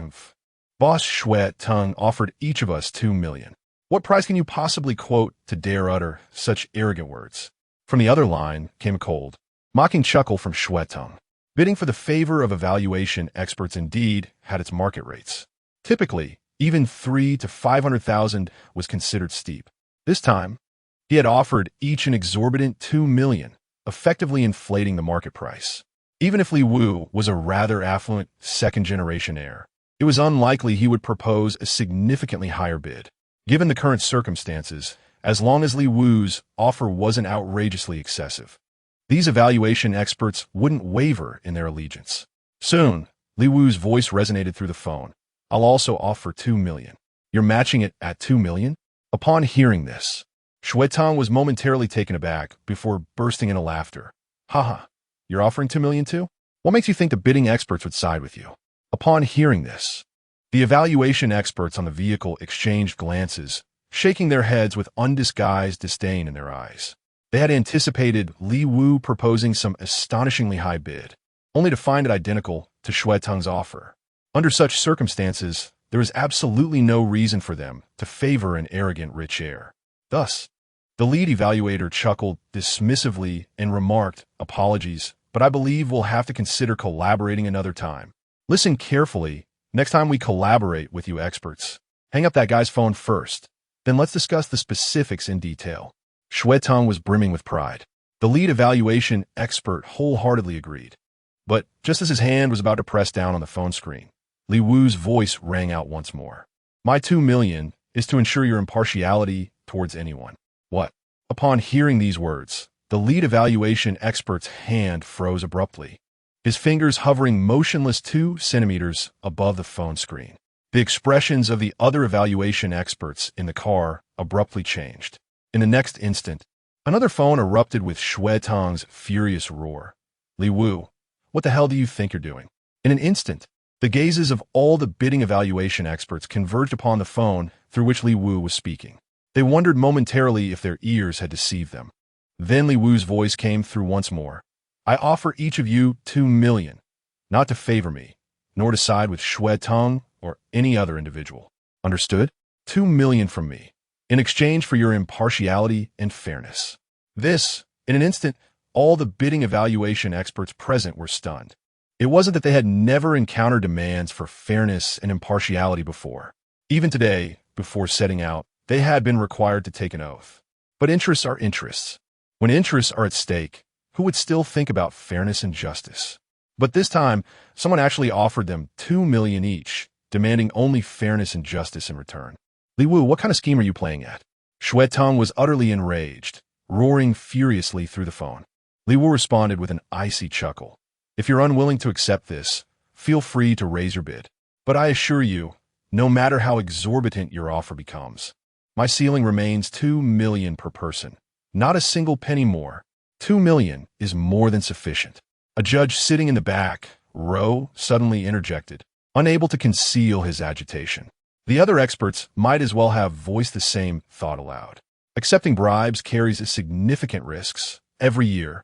Boss Shuai Tung offered each of us 2 million. What price can you possibly quote to dare utter such arrogant words? From the other line came a cold, mocking chuckle from Shuai Tung. Bidding for the favor of evaluation experts indeed had its market rates. Typically, even 3 to 500,000 was considered steep. This time, he had offered each an exorbitant 2 million, effectively inflating the market price. Even if Li Wu was a rather affluent second-generation heir, it was unlikely he would propose a significantly higher bid. Given the current circumstances, as long as Li Wu's offer wasn't outrageously excessive, these evaluation experts wouldn't waver in their allegiance. Soon, Li Wu's voice resonated through the phone. I'll also offer 2 million. You're matching it at 2 million? Upon hearing this, Shuai Tung was momentarily taken aback before bursting into laughter. Haha, you're offering 2 million too? What makes you think the bidding experts would side with you? Upon hearing this, the evaluation experts on the vehicle exchanged glances, shaking their heads with undisguised disdain in their eyes. They had anticipated Li Wu proposing some astonishingly high bid, only to find it identical to Shuai Tung's offer. Under such circumstances, there is absolutely no reason for them to favor an arrogant rich heir. Thus, the lead evaluator chuckled dismissively and remarked, apologies, but I believe we'll have to consider collaborating another time. Listen carefully next time we collaborate with you experts. Hang up that guy's phone first, then let's discuss the specifics in detail. Shuai Tung was brimming with pride. The lead evaluation expert wholeheartedly agreed. But just as his hand was about to press down on the phone screen, Li Wu's voice rang out once more. My 2 million is to ensure your impartiality towards anyone. What? Upon hearing these words, the lead evaluation expert's hand froze abruptly, his fingers hovering motionless 2 centimeters above the phone screen. The expressions of the other evaluation experts in the car abruptly changed. In the next instant, another phone erupted with Shuai Tung's furious roar. Li Wu, what the hell do you think you're doing? In an instant, the gazes of all the bidding evaluation experts converged upon the phone through which Li Wu was speaking. They wondered momentarily if their ears had deceived them. Then Li Wu's voice came through once more. I offer each of you 2 million, not to favor me, nor to side with Shuai Tung or any other individual. Understood? 2 million from me, in exchange for your impartiality and fairness. This, in an instant, all the bidding evaluation experts present were stunned. It wasn't that they had never encountered demands for fairness and impartiality before. Even today, before setting out, they had been required to take an oath. But interests are interests. When interests are at stake, who would still think about fairness and justice? But this time, someone actually offered them 2 million each, demanding only fairness and justice in return. Li Wu, what kind of scheme are you playing at? Shuai Tung was utterly enraged, roaring furiously through the phone. Li Wu responded with an icy chuckle. If you're unwilling to accept this, feel free to raise your bid. But I assure you, no matter how exorbitant your offer becomes, my ceiling remains 2 million per person. Not a single penny more. 2 million is more than sufficient. A judge sitting in the back row suddenly interjected, unable to conceal his agitation. The other experts might as well have voiced the same thought aloud. Accepting bribes carries significant risks. Every year,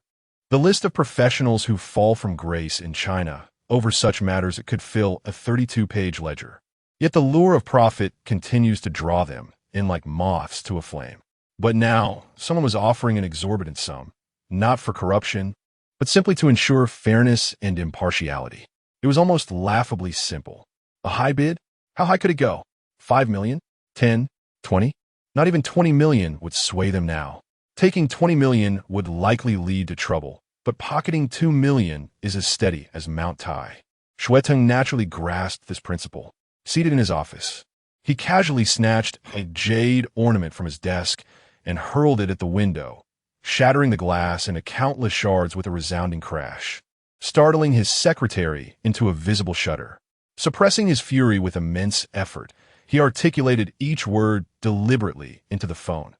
the list of professionals who fall from grace in China over such matters could fill a 32-page ledger. Yet the lure of profit continues to draw them in like moths to a flame. But now, someone was offering an exorbitant sum, not for corruption, but simply to ensure fairness and impartiality. It was almost laughably simple. A high bid? How high could it go? 5 million? 10? 20? Not even 20 million would sway them now. Taking 20 million would likely lead to trouble, but pocketing 2 million is as steady as Mount Tai. Shuai Tung naturally grasped this principle. Seated in his office, he casually snatched a jade ornament from his desk and hurled it at the window, shattering the glass into countless shards with a resounding crash, startling his secretary into a visible shudder. Suppressing his fury with immense effort, he articulated each word deliberately into the phone.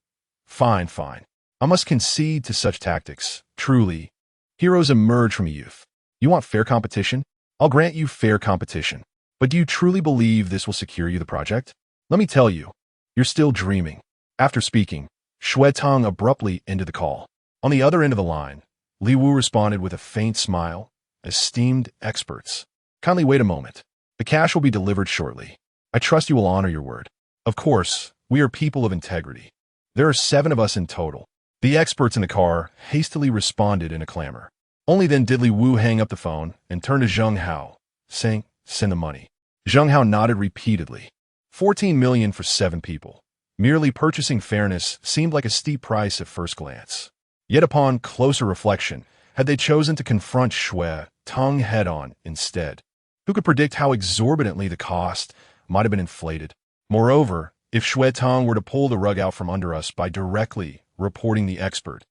Fine, fine. I must concede to such tactics. Truly, heroes emerge from youth. You want fair competition? I'll grant you fair competition. But do you truly believe this will secure you the project? Let me tell you, you're still dreaming. After speaking, Shui Tang abruptly ended the call. On the other end of the line, Li Wu responded with a faint smile. Esteemed experts, kindly wait a moment. The cash will be delivered shortly. I trust you will honor your word. Of course, we are people of integrity. There are 7 of us in total. The experts in the car hastily responded in a clamor. Only then did Li Wu hang up the phone and turn to Zheng Hao, saying, "Send the money." Zheng Hao nodded repeatedly. 14 million for 7 people. Merely purchasing fairness seemed like a steep price at first glance. Yet upon closer reflection, had they chosen to confront Shui Tang head-on instead, who could predict how exorbitantly the cost might have been inflated? Moreover, if Shui Tang were to pull the rug out from under us by directly reporting the expert,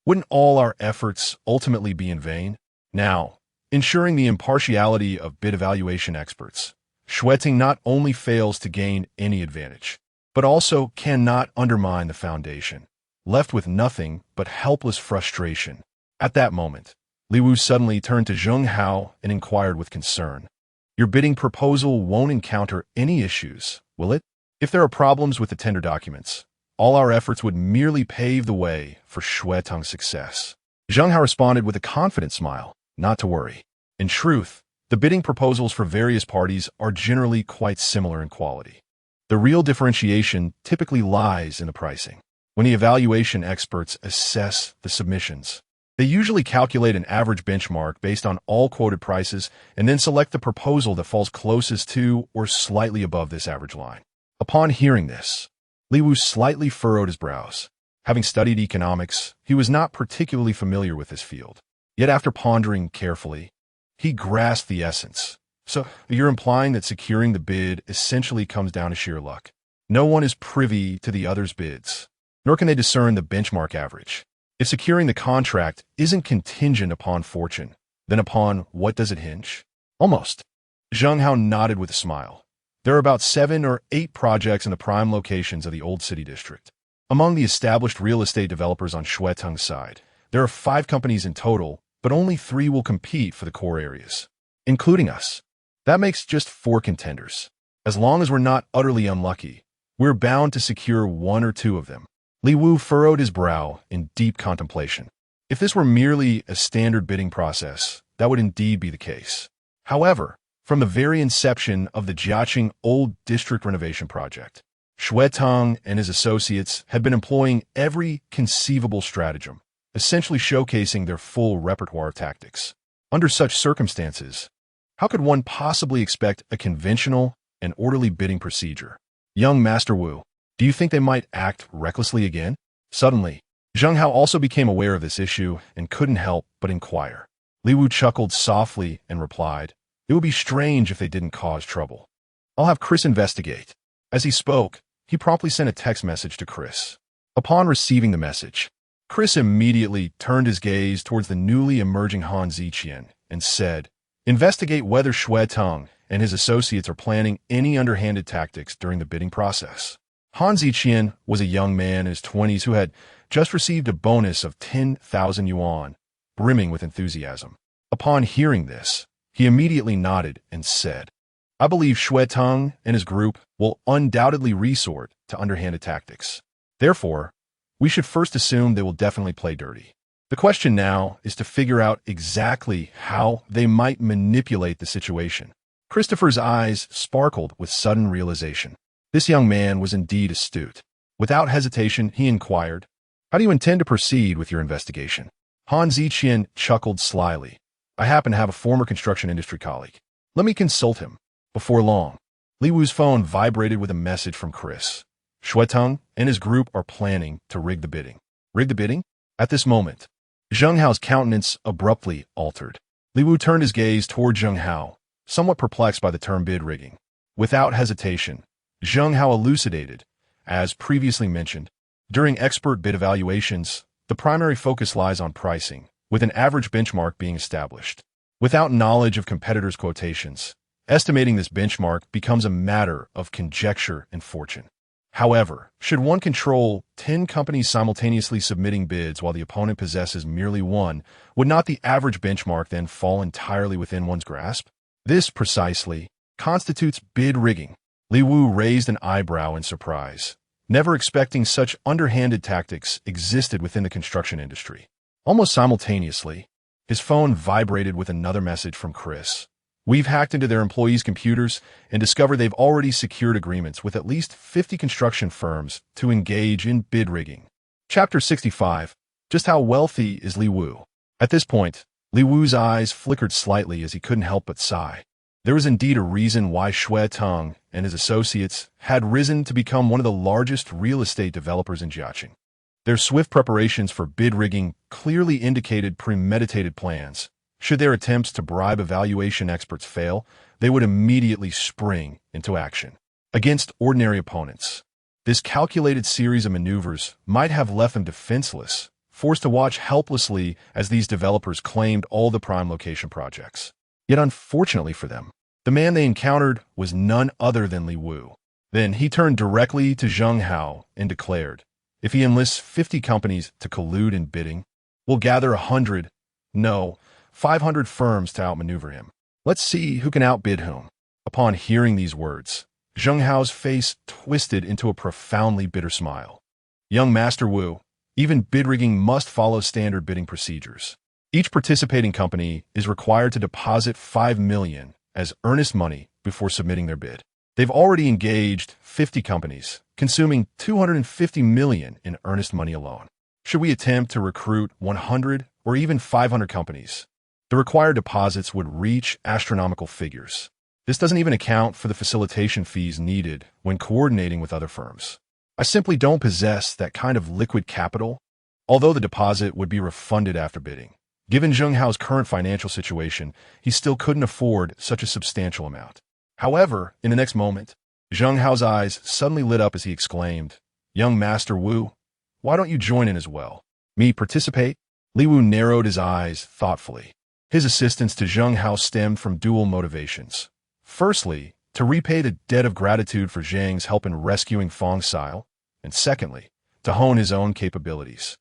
wouldn't all our efforts ultimately be in vain? Now, ensuring the impartiality of bid evaluation experts, Shui Tang not only fails to gain any advantage, but also cannot undermine the foundation, left with nothing but helpless frustration. At that moment, Li Wu suddenly turned to Zheng Hao and inquired with concern. Your bidding proposal won't encounter any issues, will it? If there are problems with the tender documents, all our efforts would merely pave the way for Shui Tang's success. Zheng Hao responded with a confident smile, not to worry. In truth, the bidding proposals for various parties are generally quite similar in quality. The real differentiation typically lies in the pricing. When the evaluation experts assess the submissions, they usually calculate an average benchmark based on all quoted prices and then select the proposal that falls closest to or slightly above this average line. Upon hearing this, Li Wu slightly furrowed his brows. Having studied economics, he was not particularly familiar with this field. Yet after pondering carefully, he grasped the essence. So, you're implying that securing the bid essentially comes down to sheer luck. No one is privy to the other's bids, nor can they discern the benchmark average. If securing the contract isn't contingent upon fortune, then upon what does it hinge? Almost. Zheng Hao nodded with a smile. There are about 7 or 8 projects in the prime locations of the Old City District. Among the established real estate developers on Shui Tang's side, there are 5 companies in total, but only 3 will compete for the core areas, including us. That makes just 4 contenders. As long as we're not utterly unlucky, we're bound to secure 1 or 2 of them. Li Wu furrowed his brow in deep contemplation. If this were merely a standard bidding process, that would indeed be the case. However, from the very inception of the Jiaqing Old District renovation project, Shui Tang and his associates had been employing every conceivable stratagem, essentially showcasing their full repertoire of tactics. Under such circumstances, how could one possibly expect a conventional and orderly bidding procedure? Young Master Wu, do you think they might act recklessly again? Suddenly, Zheng Hao also became aware of this issue and couldn't help but inquire. Li Wu chuckled softly and replied, "It would be strange if they didn't cause trouble. I'll have Chris investigate." As he spoke, he promptly sent a text message to Chris. Upon receiving the message, Chris immediately turned his gaze towards the newly emerging Han Ziqian and said, "Investigate whether Shui Tang and his associates are planning any underhanded tactics during the bidding process." Han Ziqian was a young man in his 20s who had just received a bonus of 10,000 yuan, brimming with enthusiasm. Upon hearing this, he immediately nodded and said, "I believe Shui Tang and his group will undoubtedly resort to underhanded tactics. Therefore, we should first assume they will definitely play dirty. The question now is to figure out exactly how they might manipulate the situation." Christopher's eyes sparkled with sudden realization. This young man was indeed astute. Without hesitation, he inquired, "How do you intend to proceed with your investigation?" Han Ziqian chuckled slyly. "I happen to have a former construction industry colleague. Let me consult him." Before long, Li Wu's phone vibrated with a message from Chris. Shui Tang and his group are planning to rig the bidding. Rig the bidding? At this moment, Zheng Hao's countenance abruptly altered. Li Wu turned his gaze toward Zheng Hao, somewhat perplexed by the term bid rigging. Without hesitation, Zheng Hao elucidated, as previously mentioned, during expert bid evaluations, the primary focus lies on pricing, with an average benchmark being established. Without knowledge of competitors' quotations, estimating this benchmark becomes a matter of conjecture and fortune. However, should one control 10 companies simultaneously submitting bids while the opponent possesses merely 1, would not the average benchmark then fall entirely within one's grasp? This, precisely, constitutes bid rigging. Li Wu raised an eyebrow in surprise. never expecting such underhanded tactics existed within the construction industry. Almost simultaneously, his phone vibrated with another message from Chris. We've hacked into their employees' computers and discovered they've already secured agreements with at least 50 construction firms to engage in bid rigging. Chapter 65. Just how wealthy is Li Yu? At this point, Li Yu's eyes flickered slightly as he couldn't help but sigh. There was indeed a reason why Shui Teng and his associates had risen to become one of the largest real estate developers in Jiaqing. Their swift preparations for bid rigging clearly indicated premeditated plans. Should their attempts to bribe evaluation experts fail, they would immediately spring into action. Against ordinary opponents, this calculated series of maneuvers might have left them defenseless, forced to watch helplessly as these developers claimed all the prime location projects. Yet unfortunately for them, the man they encountered was none other than Li Yu. Then he turned directly to Zheng Hao and declared, if he enlists 50 companies to collude in bidding, we'll gather 100, no, 500 firms to outmaneuver him. Let's see who can outbid whom. Upon hearing these words, Zheng Hao's face twisted into a profoundly bitter smile. Young Master Wu, even bid rigging must follow standard bidding procedures. Each participating company is required to deposit 5 million as earnest money before submitting their bid. They've already engaged 50 companies, consuming 250 million in earnest money alone. Should we attempt to recruit 100 or even 500 companies, the required deposits would reach astronomical figures. This doesn't even account for the facilitation fees needed when coordinating with other firms. I simply don't possess that kind of liquid capital, although the deposit would be refunded after bidding. Given Zheng Hao's current financial situation, he still couldn't afford such a substantial amount. However, in the next moment, Zheng Hao's eyes suddenly lit up as he exclaimed, Young Master Wu, why don't you join in as well? Me participate? Li Yu narrowed his eyes thoughtfully. His assistance to Zheng Hao stemmed from dual motivations. Firstly, to repay the debt of gratitude for Zhang's help in rescuing Feng Sile, and secondly, to hone his own capabilities.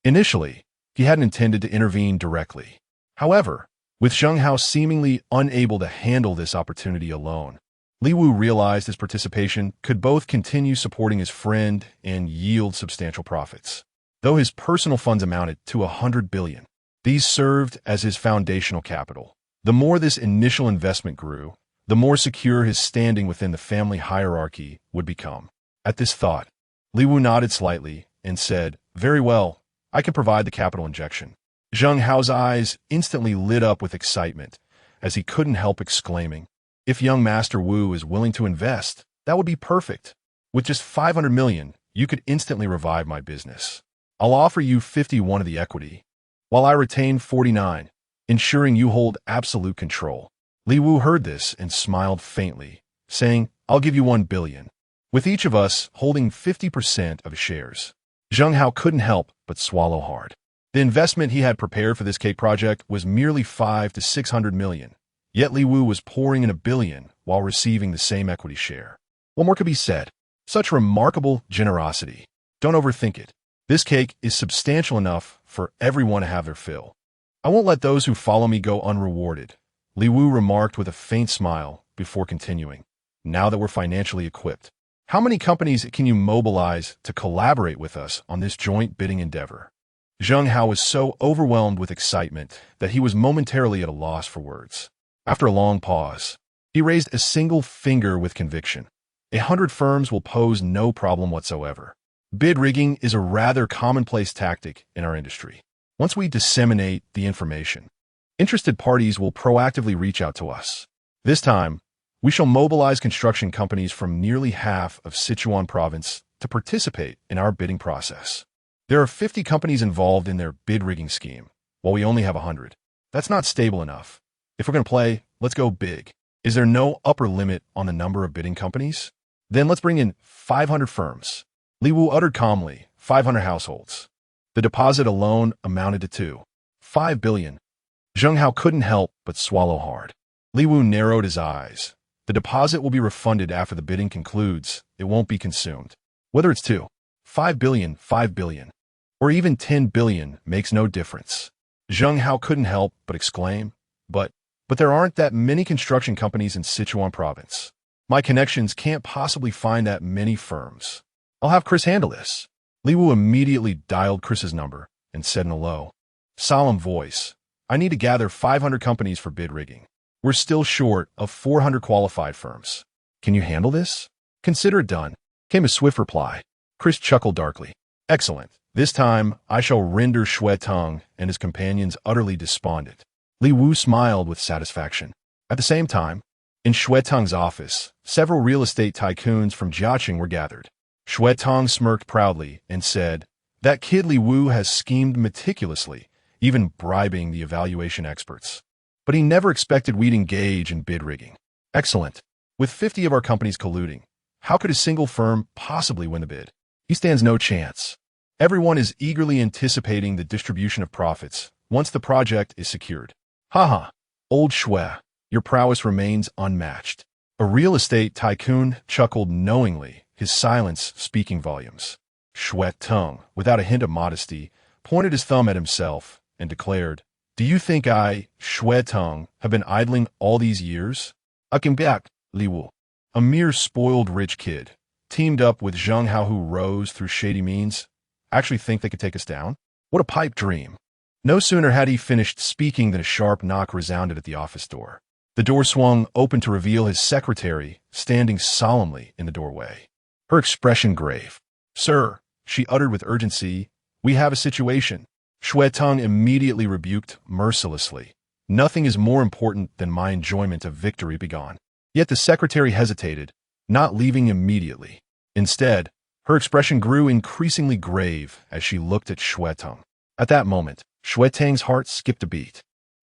Initially, he hadn't intended to intervene directly. However, with Zheng Hao seemingly unable to handle this opportunity alone, Li Yu realized his participation could both continue supporting his friend and yield substantial profits. Though his personal funds amounted to 100 billion, these served as his foundational capital. The more this initial investment grew, the more secure his standing within the family hierarchy would become. At this thought, Li Yu nodded slightly and said, Very well, I can provide the capital injection. Zheng Hao's eyes instantly lit up with excitement as he couldn't help exclaiming, If young Master Wu is willing to invest, that would be perfect. With just 500 million, you could instantly revive my business. I'll offer you 51 of the equity, while I retain 49, ensuring you hold absolute control. Li Yu heard this and smiled faintly, saying, I'll give you 1 billion, with each of us holding 50% of his shares. Zheng Hao couldn't help but swallow hard. The investment he had prepared for this cake project was merely 5 to 600 million, yet Li Yu was pouring in 1 billion while receiving the same equity share. What more could be said? Such remarkable generosity. Don't overthink it. This cake is substantial enough for everyone to have their fill. I won't let those who follow me go unrewarded, Li Yu remarked with a faint smile before continuing. Now that we're financially equipped, how many companies can you mobilize to collaborate with us on this joint bidding endeavor? Zheng Hao was so overwhelmed with excitement that he was momentarily at a loss for words. After a long pause, he raised a single finger with conviction. 100 firms will pose no problem whatsoever. Bid rigging is a rather commonplace tactic in our industry. Once we disseminate the information, interested parties will proactively reach out to us. This time, we shall mobilize construction companies from nearly half of Sichuan province to participate in our bidding process. There are 50 companies involved in their bid rigging scheme, while we only have 100. That's not stable enough. If we're going to play, let's go big. Is there no upper limit on the number of bidding companies? Then let's bring in 500 firms. Li Yu uttered calmly, 500 households. The deposit alone amounted to 5 billion. Zheng Hao couldn't help but swallow hard. Li Yu narrowed his eyes. The deposit will be refunded after the bidding concludes. It won't be consumed. Whether it's 5 billion, 5 billion, or even 10 billion makes no difference. Zheng Hao couldn't help but exclaim, But there aren't that many construction companies in Sichuan province. My connections can't possibly find that many firms. I'll have Chris handle this. Li Wu immediately dialed Chris's number and said in a low, solemn voice, I need to gather 500 companies for bid rigging. We're still short of 400 qualified firms. Can you handle this? Consider it done, came a swift reply. Chris chuckled darkly. Excellent. This time, I shall render Xue Teng and his companions utterly despondent. Li Wu smiled with satisfaction. At the same time, in Xue Teng's office, several real estate tycoons from Jiaqing were gathered. Xue Teng smirked proudly and said, that kid Li Wu has schemed meticulously, even bribing the evaluation experts. But he never expected we'd engage in bid rigging. Excellent. With 50 of our companies colluding, how could a single firm possibly win the bid? He stands no chance. Everyone is eagerly anticipating the distribution of profits once the project is secured. Haha, old Xue, your prowess remains unmatched. A real estate tycoon chuckled knowingly, his silence speaking volumes. Xue Teng, without a hint of modesty, pointed his thumb at himself and declared, do you think I, Xue Teng, have been idling all these years? I can back, Li Wu, a mere spoiled rich kid, teamed up with Zheng Hao who rose through shady means, actually think they could take us down? What a pipe dream. No sooner had he finished speaking than a sharp knock resounded at the office door. The door swung open to reveal his secretary standing solemnly in the doorway. Her expression grave. Sir, she uttered with urgency, we have a situation. Xue Teng immediately rebuked mercilessly. Nothing is more important than my enjoyment of victory begone. Yet the secretary hesitated, not leaving immediately. Instead, her expression grew increasingly grave as she looked at Xue Teng. At that moment, Xue Teng's heart skipped a beat.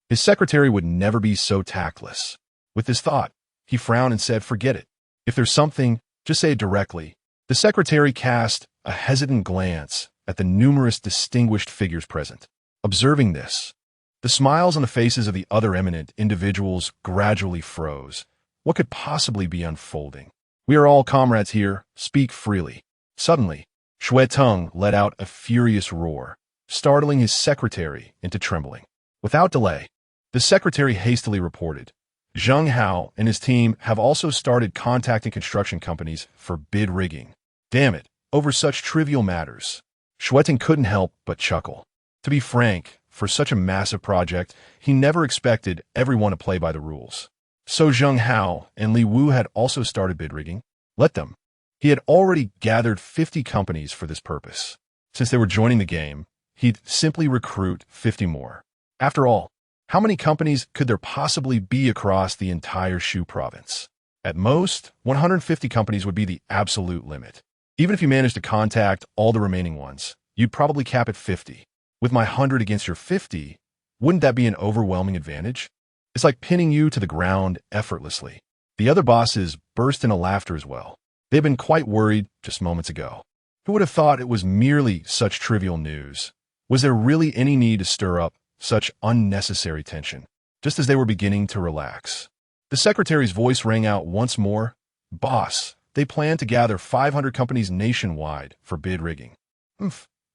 His secretary would never be so tactless. With this thought, he frowned and said, forget it. If there's something, just say it directly. The secretary cast a hesitant glance at the numerous distinguished figures present. Observing this, the smiles on the faces of the other eminent individuals gradually froze. What could possibly be unfolding? We are all comrades here. Speak freely. Suddenly, Xue Teng let out a furious roar, startling his secretary into trembling. Without delay, the secretary hastily reported, Zheng Hao and his team have also started contacting construction companies for bid rigging. Damn it, over such trivial matters. Xue Teng couldn't help but chuckle. To be frank, for such a massive project, he never expected everyone to play by the rules. So Zheng Hao and Li Wu had also started bid rigging. Let them. He had already gathered 50 companies for this purpose. Since they were joining the game, he'd simply recruit 50 more. After all, how many companies could there possibly be across the entire Shu province? At most, 150 companies would be the absolute limit. Even if you managed to contact all the remaining ones, you'd probably cap at 50. With my 100 against your 50, wouldn't that be an overwhelming advantage? It's like pinning you to the ground effortlessly. The other bosses burst into laughter as well. They'd been quite worried just moments ago. Who would have thought it was merely such trivial news? Was there really any need to stir up such unnecessary tension, just as they were beginning to relax? The secretary's voice rang out once more. Boss, they plan to gather 500 companies nationwide for bid rigging.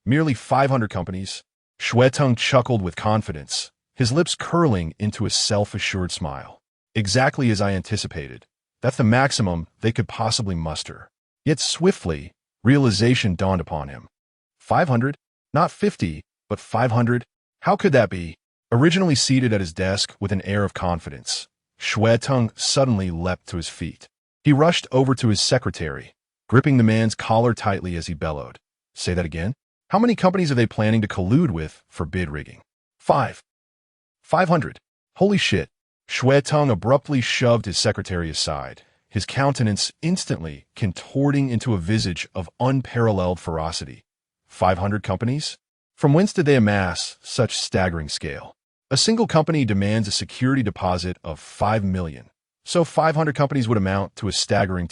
Merely 500 companies? Xue Teng chuckled with confidence, his lips curling into a self-assured smile. Exactly as I anticipated. That's the maximum they could possibly muster. Yet swiftly, realization dawned upon him. 500? Not 50, but 500? How could that be? Originally seated at his desk with an air of confidence, Xue Teng suddenly leapt to his feet. He rushed over to his secretary, gripping the man's collar tightly as he bellowed. Say that again? How many companies are they planning to collude with for bid rigging? 500. Holy shit. Xue Teng abruptly shoved his secretary aside, his countenance instantly contorting into a visage of unparalleled ferocity. 500 companies? From whence did they amass such staggering scale? A single company demands a security deposit of 5 million, so 500 companies would amount to a staggering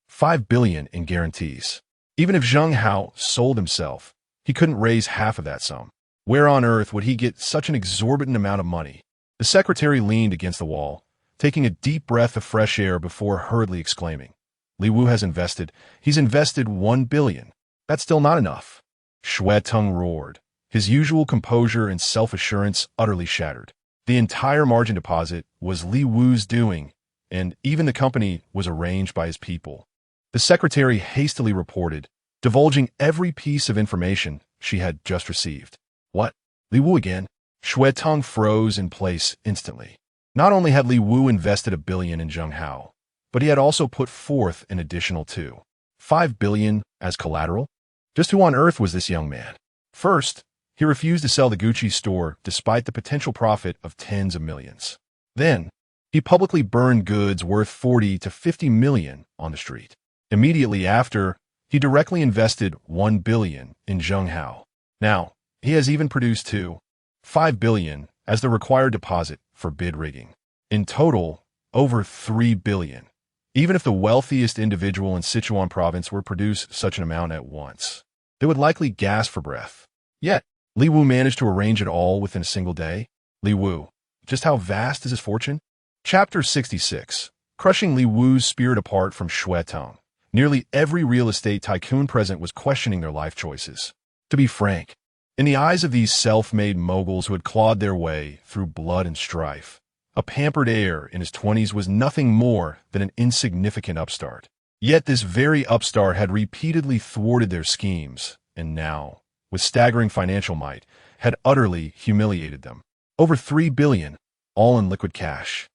5 billion in guarantees. Even if Zheng Hao sold himself, he couldn't raise half of that sum. Where on earth would he get such an exorbitant amount of money? The secretary leaned against the wall, taking a deep breath of fresh air before hurriedly exclaiming, Li Wu has invested. He's invested 1 billion. That's still not enough. Xue Teng roared, his usual composure and self-assurance utterly shattered. The entire margin deposit was Li Wu's doing, and even the company was arranged by his people. The secretary hastily reported, divulging every piece of information she had just received. What? Li Wu again? Shui Tong froze in place instantly. Not only had Li Wu invested $1 billion in Zhenghao, but he had also put forth an additional $5 billion as collateral? Just who on earth was this young man? First, he refused to sell the Gucci store despite the potential profit of tens of millions. Then, he publicly burned goods worth 40 to 50 million on the street. Immediately after, he directly invested $1 billion in Zhenghao. Now, he has even produced $5 billion as the required deposit for bid rigging. In total, over $3 billion. Even if the wealthiest individual in Sichuan province were to produce such an amount at once, they would likely gasp for breath. Yet, Li Wu managed to arrange it all within a single day. Li Wu, just how vast is his fortune? Chapter 66. Crushing Li Wu's spirit apart from Shui Tong. Nearly every real estate tycoon present was questioning their life choices. To be frank, in the eyes of these self-made moguls who had clawed their way through blood and strife, a pampered heir in his 20s was nothing more than an insignificant upstart. Yet this very upstart had repeatedly thwarted their schemes, and now, with staggering financial might, had utterly humiliated them. Over $3 billion, all in liquid cash.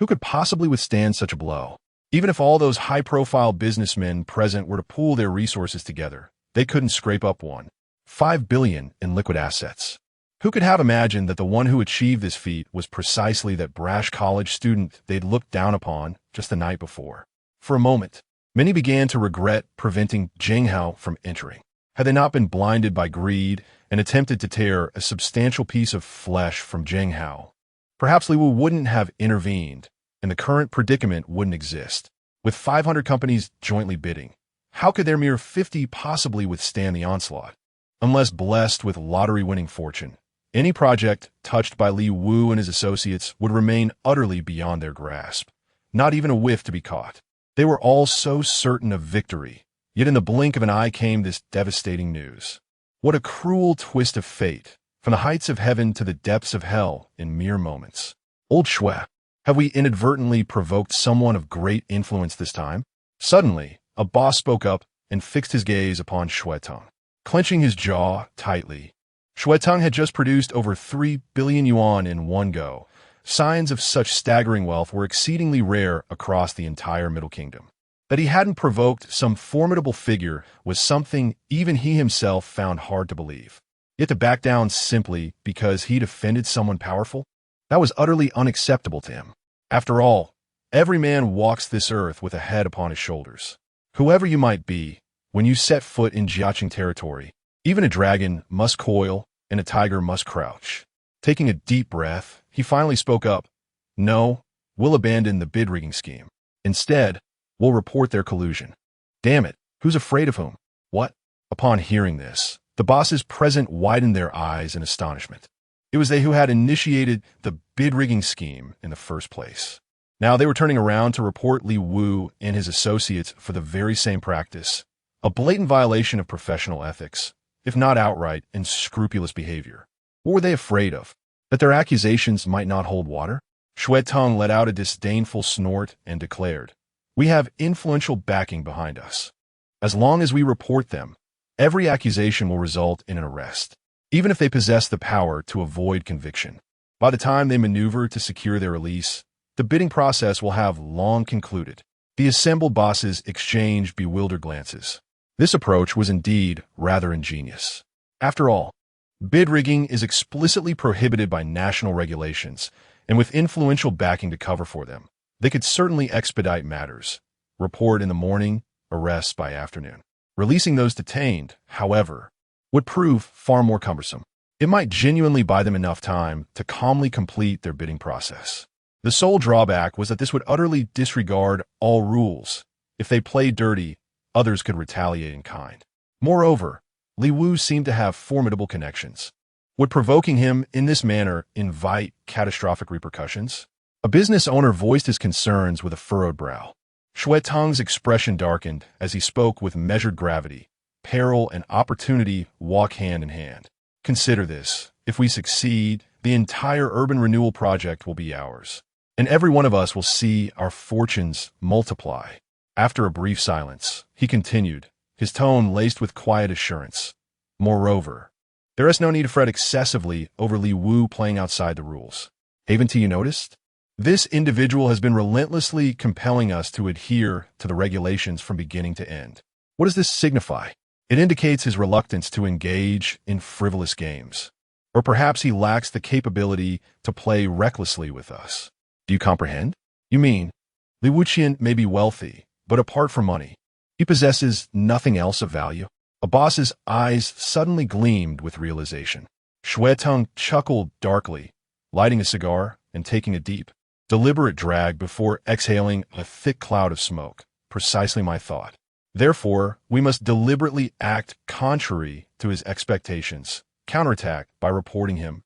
Who could possibly withstand such a blow? Even if all those high-profile businessmen present were to pool their resources together, they couldn't scrape up $5 billion in liquid assets. Who could have imagined that the one who achieved this feat was precisely that brash college student they'd looked down upon just the night before? For a moment, many began to regret preventing Zhenghao from entering. Had they not been blinded by greed and attempted to tear a substantial piece of flesh from Zhenghao, perhaps Li Wu wouldn't have intervened, and the current predicament wouldn't exist. With 500 companies jointly bidding, how could their mere 50 possibly withstand the onslaught? Unless blessed with lottery-winning fortune, any project touched by Li Wu and his associates would remain utterly beyond their grasp, not even a whiff to be caught. They were all so certain of victory, yet in the blink of an eye came this devastating news. What a cruel twist of fate, from the heights of heaven to the depths of hell in mere moments. Old Shui, have we inadvertently provoked someone of great influence this time? Suddenly, a boss spoke up and fixed his gaze upon Shui Tong. Clenching his jaw tightly, Shui Tong had just produced over 3 billion yuan in one go. Signs of such staggering wealth were exceedingly rare across the entire Middle Kingdom. That he hadn't provoked some formidable figure was something even he himself found hard to believe. Yet to back down simply because he'd offended someone powerful? That was utterly unacceptable to him. After all, every man walks this earth with a head upon his shoulders. Whoever you might be, when you set foot in Jiaqing territory, even a dragon must coil and a tiger must crouch. Taking a deep breath, he finally spoke up. No, we'll abandon the bid rigging scheme. Instead, we'll report their collusion. Damn it, who's afraid of whom? What? Upon hearing this, the bosses present widened their eyes in astonishment. It was they who had initiated the bid rigging scheme in the first place. Now they were turning around to report Li Wu and his associates for the very same practice, a blatant violation of professional ethics, if not outright unscrupulous behavior. What were they afraid of? That their accusations might not hold water? Shui Tong let out a disdainful snort and declared, "We have influential backing behind us. As long as we report them, every accusation will result in an arrest, even if they possess the power to avoid conviction. By the time they maneuver to secure their release, the bidding process will have long concluded." The assembled bosses exchanged bewildered glances. This approach was indeed rather ingenious. After all, bid rigging is explicitly prohibited by national regulations, and with influential backing to cover for them, they could certainly expedite matters. Report in the morning, arrests by afternoon. Releasing those detained, however, would prove far more cumbersome. It might genuinely buy them enough time to calmly complete their bidding process. The sole drawback was that this would utterly disregard all rules. If they played dirty, others could retaliate in kind. Moreover, Li Wu seemed to have formidable connections. Would provoking him in this manner invite catastrophic repercussions? A business owner voiced his concerns with a furrowed brow. Shui Tong's expression darkened as he spoke with measured gravity. Peril and opportunity walk hand in hand. Consider this. If we succeed, the entire urban renewal project will be ours, and every one of us will see our fortunes multiply. After a brief silence, he continued, his tone laced with quiet assurance. Moreover, there is no need to fret excessively over Li Wu playing outside the rules. Haven't you noticed? This individual has been relentlessly compelling us to adhere to the regulations from beginning to end. What does this signify? It indicates his reluctance to engage in frivolous games. Or perhaps he lacks the capability to play recklessly with us. Do you comprehend? You mean, Li Wuqian may be wealthy, but apart from money, he possesses nothing else of value? A boss's eyes suddenly gleamed with realization. Shui Teng chuckled darkly, lighting a cigar and taking a deep, deliberate drag before exhaling a thick cloud of smoke. Precisely my thought. Therefore, we must deliberately act contrary to his expectations, counterattack by reporting him,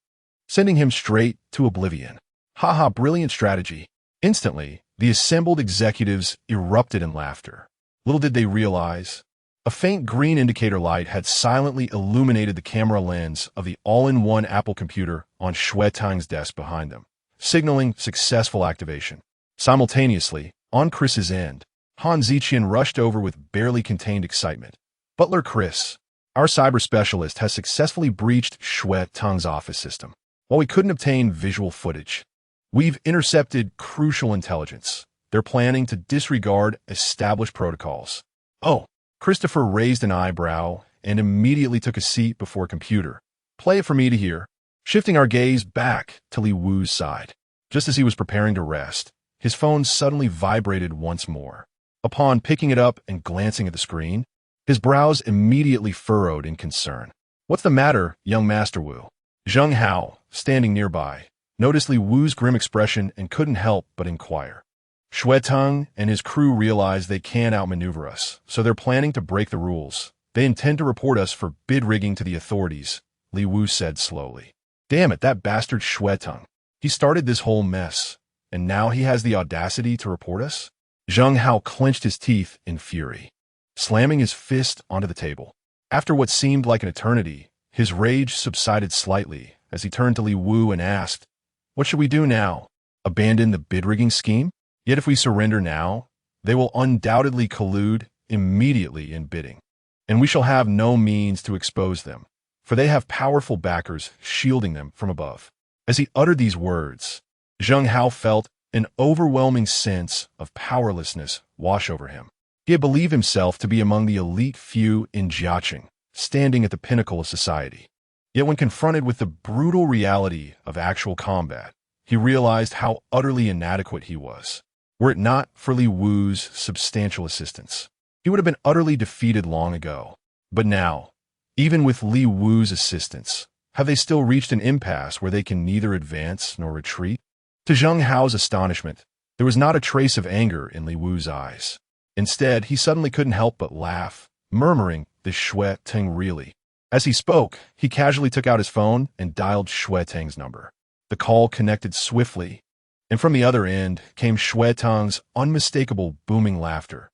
sending him straight to oblivion. Haha, brilliant strategy. Instantly, the assembled executives erupted in laughter. Little did they realize, a faint green indicator light had silently illuminated the camera lens of the all-in-one Apple computer on Shui Teng's desk behind them, signaling successful activation. Simultaneously, on Chris's end, Han Ziqian rushed over with barely contained excitement. Butler Chris, our cyber specialist, has successfully breached Shui Teng's office system. While we couldn't obtain visual footage, we've intercepted crucial intelligence. They're planning to disregard established protocols. Oh, Christopher raised an eyebrow and immediately took a seat before a computer. Play it for me to hear. Shifting our gaze back to Li Wu's side. Just as he was preparing to rest, his phone suddenly vibrated once more. Upon picking it up and glancing at the screen, his brows immediately furrowed in concern. What's the matter, young Master Wu? Zheng Hao, standing nearby, noticed Li Wu's grim expression and couldn't help but inquire. Shui Teng and his crew realize they can outmaneuver us, so they're planning to break the rules. They intend to report us for bid rigging to the authorities, Li Wu said slowly. Damn it, that bastard Shui Teng. He started this whole mess, and now he has the audacity to report us? Zheng Hao clenched his teeth in fury, slamming his fist onto the table. After what seemed like an eternity, his rage subsided slightly as he turned to Li Wu and asked, "What should we do now? Abandon the bid rigging scheme? Yet if we surrender now, they will undoubtedly collude immediately in bidding, and we shall have no means to expose them, for they have powerful backers shielding them from above." As he uttered these words, Zheng Hao felt an overwhelming sense of powerlessness wash over him. He had believed himself to be among the elite few in Jiaqing, standing at the pinnacle of society. Yet when confronted with the brutal reality of actual combat, he realized how utterly inadequate he was. Were it not for Li Wu's substantial assistance, he would have been utterly defeated long ago. But now, even with Li Wu's assistance, have they still reached an impasse where they can neither advance nor retreat? To Zheng Hao's astonishment, there was not a trace of anger in Li Wu's eyes. Instead, he suddenly couldn't help but laugh, murmuring, "This Shui Teng really." As he spoke, he casually took out his phone and dialed Shui Teng's number. The call connected swiftly, and from the other end came Shui Teng's unmistakable booming laughter.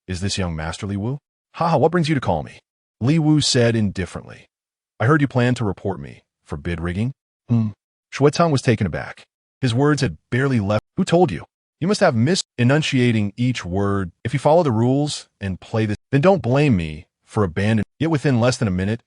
"Is this young Master Li Wu?" "Haha, what brings you to call me?" Li Wu said indifferently. "I heard you plan to report me for bid rigging." Shui Teng was taken aback. His words had barely left. "Who told you? You must have missed enunciating each word. If you follow the rules and play this, then don't blame me for abandoning." Yet within less than a minute,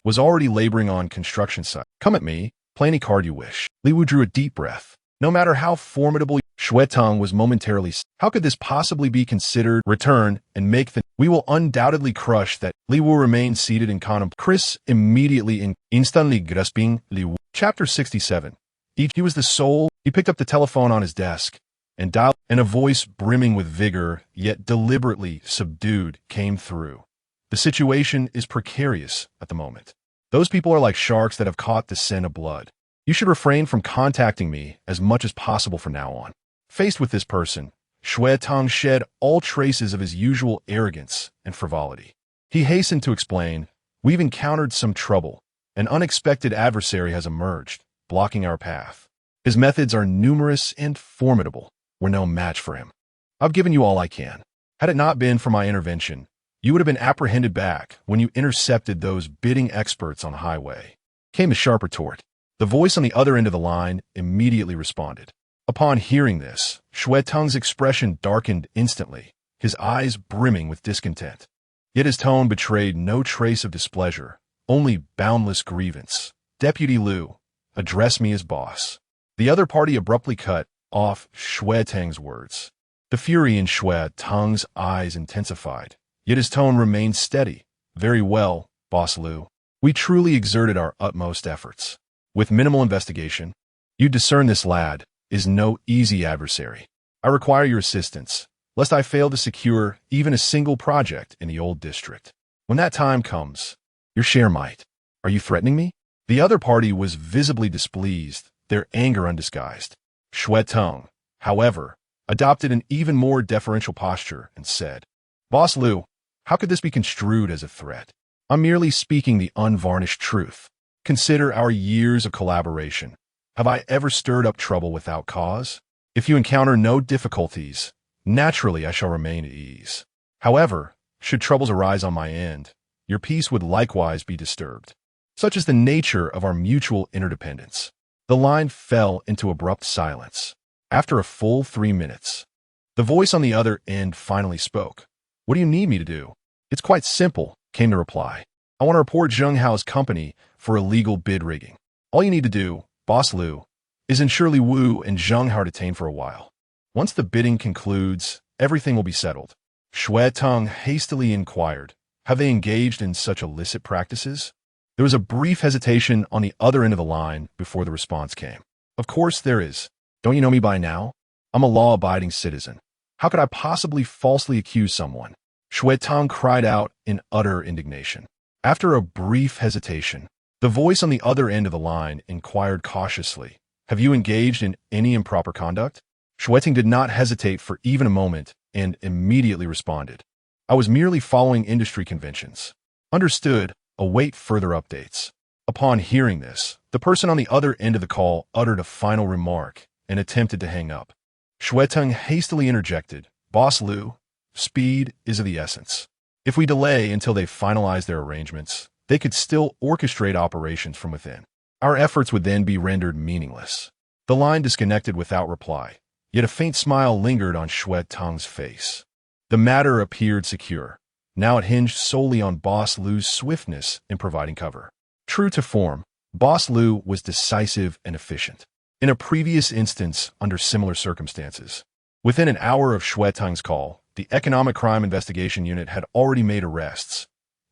was already laboring on construction site. "Come at me. Play any card you wish." Li Wu drew a deep breath. No matter how formidable, Shui Teng was momentarily. How could this possibly be considered? Return and make the. We will undoubtedly crush that. Li Wu remained seated in contemplation. Chris immediately instantly grasping Li Wu. Chapter 67. He was the soul. He picked up the telephone on his desk and dialed, and a voice brimming with vigor, yet deliberately subdued, came through. "The situation is precarious at the moment. Those people are like sharks that have caught the scent of blood. You should refrain from contacting me as much as possible from now on." Faced with this person, Shui Teng shed all traces of his usual arrogance and frivolity. He hastened to explain, "We've encountered some trouble. An unexpected adversary has emerged, blocking our path. His methods are numerous and formidable. We're no match for him. I've given you all I can. Had it not been for my intervention, you would have been apprehended back when you intercepted those bidding experts on the highway." Came the sharp retort. The voice on the other end of the line immediately responded. Upon hearing this, Shui Teng's expression darkened instantly, his eyes brimming with discontent. Yet his tone betrayed no trace of displeasure, only boundless grievance. "Deputy Liu, address me as boss." The other party abruptly cut off Shui Tang's words. The fury in Shui Tang's eyes intensified, yet his tone remained steady. "Very well, Boss Liu. We truly exerted our utmost efforts. With minimal investigation, you discern this lad is no easy adversary. I require your assistance, lest I fail to secure even a single project in the old district. When that time comes, your share might. Are you threatening me?" The other party was visibly displeased, their anger undisguised. Shui Tang, however, adopted an even more deferential posture and said, "Boss Liu, how could this be construed as a threat? I'm merely speaking the unvarnished truth. Consider our years of collaboration. Have I ever stirred up trouble without cause? If you encounter no difficulties, naturally I shall remain at ease. However, should troubles arise on my end, your peace would likewise be disturbed. Such is the nature of our mutual interdependence." The line fell into abrupt silence. After a full 3 minutes, the voice on the other end finally spoke. "What do you need me to do?" "It's quite simple," came the reply. "I want to report Zheng Hao's company for illegal bid rigging. All you need to do, Boss Liu, is ensure Li Wu and Zheng Hao are detained for a while. Once the bidding concludes, everything will be settled." Shui Tang hastily inquired, "Have they engaged in such illicit practices?" There was a brief hesitation on the other end of the line before the response came. "Of course there is. Don't you know me by now? I'm a law-abiding citizen. How could I possibly falsely accuse someone?" Shui Tang cried out in utter indignation. After a brief hesitation, the voice on the other end of the line inquired cautiously, "Have you engaged in any improper conduct?" Shui Tang did not hesitate for even a moment and immediately responded, "I was merely following industry conventions." "Understood. Await further updates." Upon hearing this, the person on the other end of the call uttered a final remark and attempted to hang up. Shui Tang hastily interjected, "Boss Liu, speed is of the essence. If we delay until they finalize their arrangements, they could still orchestrate operations from within. Our efforts would then be rendered meaningless." The line disconnected without reply, yet a faint smile lingered on Shui Tang's face. The matter appeared secure. Now it hinged solely on Boss Liu's swiftness in providing cover. True to form, Boss Liu was decisive and efficient. In a previous instance under similar circumstances, within an hour of Shui Tang's call, the Economic Crime Investigation Unit had already made arrests,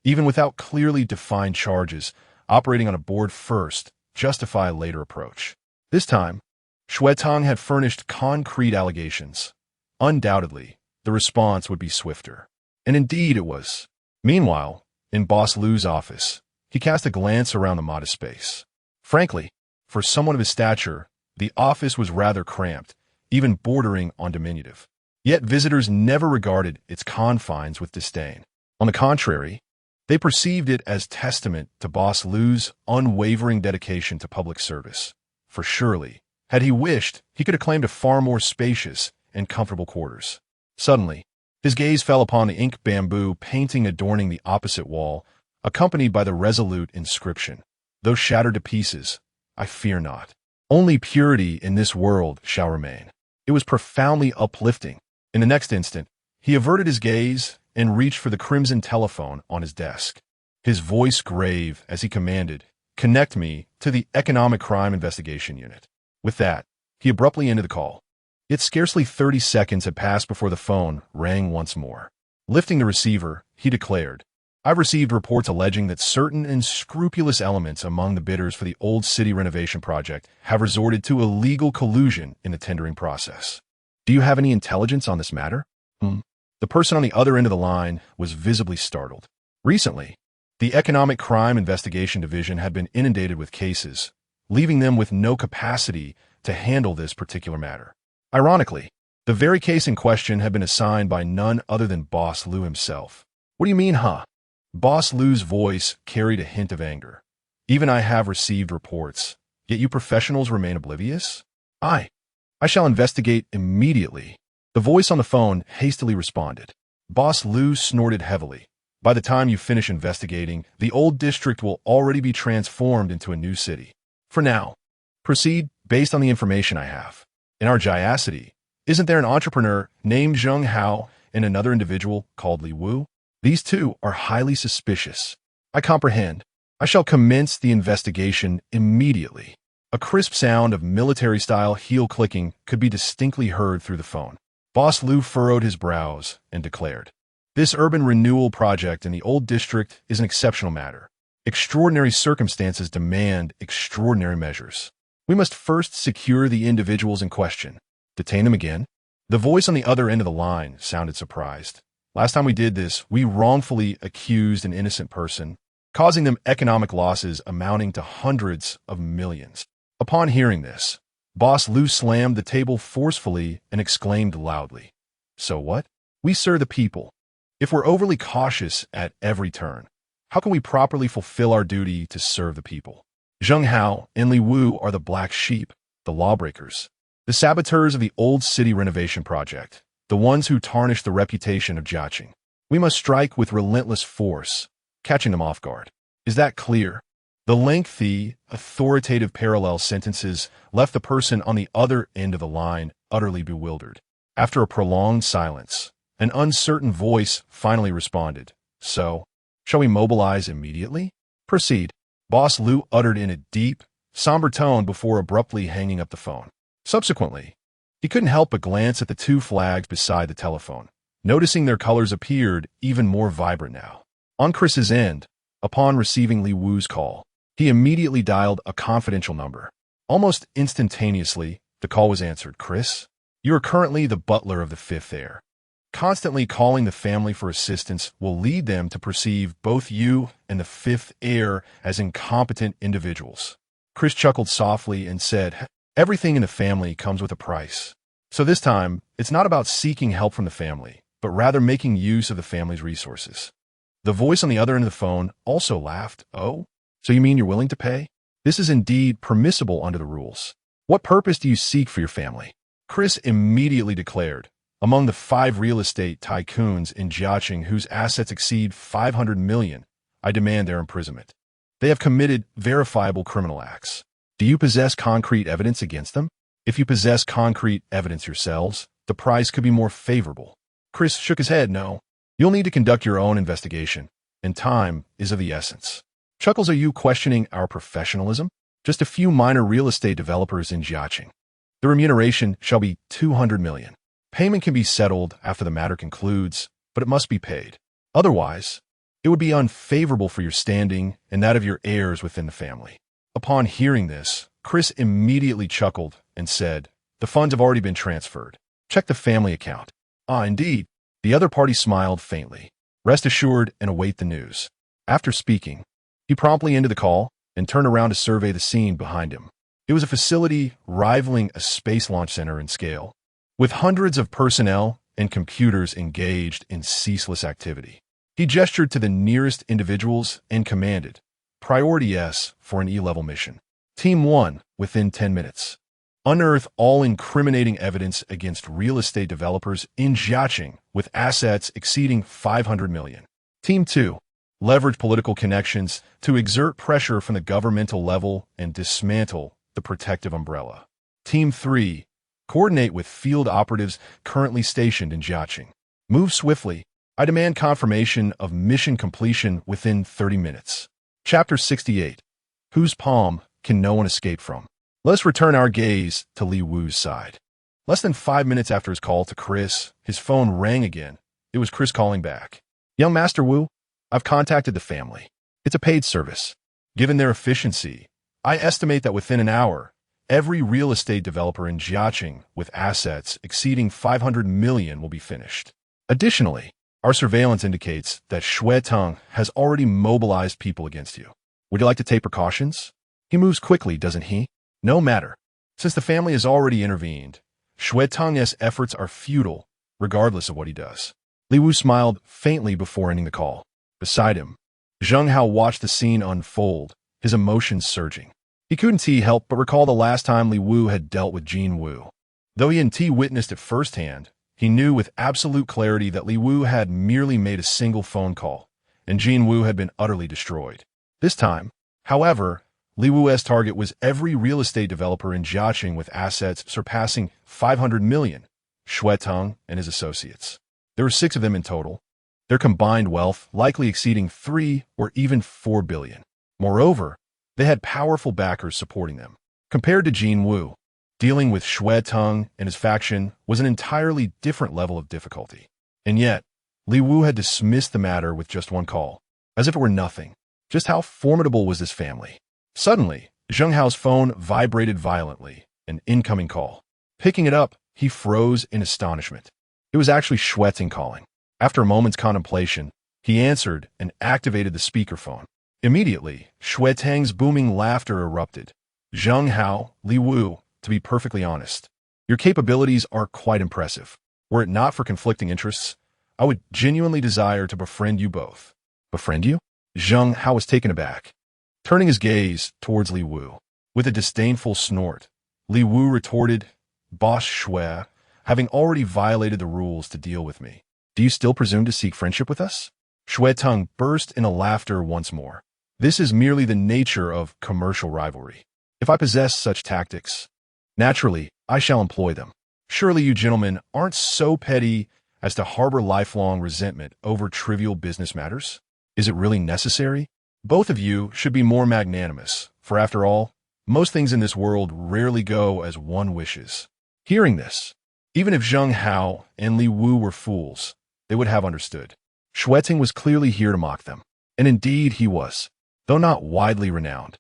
even without clearly defined charges, operating on a board first, justify a later approach. This time, Shui Tang had furnished concrete allegations. Undoubtedly, the response would be swifter. And indeed it was. Meanwhile, in Boss Liu's office, he cast a glance around the modest space. Frankly, for someone of his stature, the office was rather cramped, even bordering on diminutive. Yet visitors never regarded its confines with disdain. On the contrary, they perceived it as testament to Boss Liu's unwavering dedication to public service. For surely, had he wished, he could have claimed a far more spacious and comfortable quarters. Suddenly, his gaze fell upon the ink bamboo painting adorning the opposite wall, accompanied by the resolute inscription, "Though shattered to pieces, I fear not. Only purity in this world shall remain." It was profoundly uplifting. In the next instant, he averted his gaze and reached for the crimson telephone on his desk. His voice grave as he commanded, "Connect me to the Economic Crime Investigation Unit." With that, he abruptly ended the call. Yet scarcely 30 seconds had passed before the phone rang once more. Lifting the receiver, he declared, "I've received reports alleging that certain unscrupulous elements among the bidders for the old city renovation project have resorted to illegal collusion in the tendering process. Do you have any intelligence on this matter?" The person on the other end of the line was visibly startled. Recently, the Economic Crime Investigation Division had been inundated with cases, leaving them with no capacity to handle this particular matter. Ironically, the very case in question had been assigned by none other than Boss Liu himself. "What do you mean, huh?" Boss Liu's voice carried a hint of anger. "Even I have received reports, yet you professionals remain oblivious?" I shall investigate immediately." The voice on the phone hastily responded. Boss Liu snorted heavily. "By the time you finish investigating, the old district will already be transformed into a new city. For now, proceed based on the information I have. In our Giacity, isn't there an entrepreneur named Zheng Hao and another individual called Li Wu?" These two are highly suspicious. I comprehend. I shall commence the investigation immediately. A crisp sound of military-style heel clicking could be distinctly heard through the phone. Boss Liu furrowed his brows and declared, "This urban renewal project in the old district is an exceptional matter. Extraordinary circumstances demand extraordinary measures. We must first secure the individuals in question. Detain them again?" The voice on the other end of the line sounded surprised. "Last time we did this, we wrongfully accused an innocent person, causing them economic losses amounting to hundreds of millions." Upon hearing this, Boss Liu slammed the table forcefully and exclaimed loudly, "So what? We serve the people. If we're overly cautious at every turn, how can we properly fulfill our duty to serve the people? Zheng Hao and Li Wu are the black sheep, the lawbreakers, the saboteurs of the old city renovation project, the ones who tarnish the reputation of Jiaqing. We must strike with relentless force, catching them off guard. Is that clear?" The lengthy, authoritative parallel sentences left the person on the other end of the line utterly bewildered. After a prolonged silence, an uncertain voice finally responded, "So, shall we mobilize immediately?" "Proceed," Boss Liu uttered in a deep, somber tone before abruptly hanging up the phone. Subsequently, he couldn't help but glance at the two flags beside the telephone, noticing their colors appeared even more vibrant now. On Chris's end, upon receiving Li Wu's call, he immediately dialed a confidential number. Almost instantaneously, the call was answered. "Chris, you are currently the butler of the fifth heir. Constantly calling the family for assistance will lead them to perceive both you and the fifth heir as incompetent individuals." Chris chuckled softly and said, "Everything in the family comes with a price. So this time, it's not about seeking help from the family, but rather making use of the family's resources." The voice on the other end of the phone also laughed. "Oh? So you mean you're willing to pay? This is indeed permissible under the rules. What purpose do you seek for your family?" Chris immediately declared, "Among the 5 real estate tycoons in Jiaqing whose assets exceed 500 million, I demand their imprisonment. They have committed verifiable criminal acts. Do you possess concrete evidence against them? If you possess concrete evidence yourselves, the price could be more favorable." Chris shook his head. "No. You'll need to conduct your own investigation, and time is of the essence." Chuckles, "Are you questioning our professionalism? Just a few minor real estate developers in Jiaqing. The remuneration shall be 200 million. Payment can be settled after the matter concludes, but it must be paid. Otherwise, it would be unfavorable for your standing and that of your heirs within the family." Upon hearing this, Chris immediately chuckled and said, "The funds have already been transferred. Check the family account." "Ah, indeed." The other party smiled faintly. "Rest assured and await the news." After speaking, he promptly ended the call and turned around to survey the scene behind him. It was a facility rivaling a space launch center in scale, with hundreds of personnel and computers engaged in ceaseless activity. He gestured to the nearest individuals and commanded, "Priority S for an E-level mission. Team 1, within 10 minutes. Unearth all incriminating evidence against real estate developers in Jiaqing with assets exceeding 500 million. Team 2, leverage political connections to exert pressure from the governmental level and dismantle the protective umbrella. Team 3, coordinate with field operatives currently stationed in Jiaqing. Move swiftly. I demand confirmation of mission completion within 30 minutes. Chapter 68. Whose palm can no one escape from? Let's return our gaze to Li Wu's side. Less than 5 minutes after his call to Chris, his phone rang again. It was Chris calling back. "Young Master Wu, I've contacted the family. It's a paid service. Given their efficiency, I estimate that within an hour, every real estate developer in Jiaqing with assets exceeding 500 million will be finished. Additionally, our surveillance indicates that Shui Teng has already mobilized people against you. Would you like to take precautions? He moves quickly, doesn't he? No matter. Since the family has already intervened, Shui Teng's efforts are futile, regardless of what he does." Li Wu smiled faintly before ending the call. Beside him, Zheng Hao watched the scene unfold, his emotions surging. He couldn't help but recall the last time Li Wu had dealt with Jin Wu. Though he hadn't witnessed it firsthand, he knew with absolute clarity that Li Wu had merely made a single phone call, and Jin Wu had been utterly destroyed. This time, however, Li Wu's target was every real estate developer in Jiaqing with assets surpassing 500 million, Shui Teng and his associates. There were 6 of them in total. their combined wealth likely exceeding 3 or even 4 billion. Moreover, they had powerful backers supporting them. Compared to Jin Wu, dealing with Xue Teng and his faction was an entirely different level of difficulty. And yet, Li Wu had dismissed the matter with just one call, as if it were nothing. Just how formidable was this family? Suddenly, Zheng Hao's phone vibrated violently, an incoming call. Picking it up, he froze in astonishment. It was actually Xue Teng calling. After a moment's contemplation, he answered and activated the speakerphone. Immediately, Xue Teng's booming laughter erupted. Zheng Hao, Li Wu, to be perfectly honest, your capabilities are quite impressive. Were it not for conflicting interests, I would genuinely desire to befriend you both. Befriend you? Zheng Hao was taken aback, turning his gaze towards Li Wu. With a disdainful snort, Li Wu retorted, Boss Xue, having already violated the rules to deal with me, do you still presume to seek friendship with us? Xue Teng burst into laughter once more. This is merely the nature of commercial rivalry. If I possess such tactics, naturally, I shall employ them. Surely you gentlemen aren't so petty as to harbor lifelong resentment over trivial business matters? Is it really necessary? Both of you should be more magnanimous, for after all, most things in this world rarely go as one wishes. Hearing this, even if Zheng Hao and Li Wu were fools, they would have understood. Xue Teng was clearly here to mock them, and indeed he was, though not widely renowned.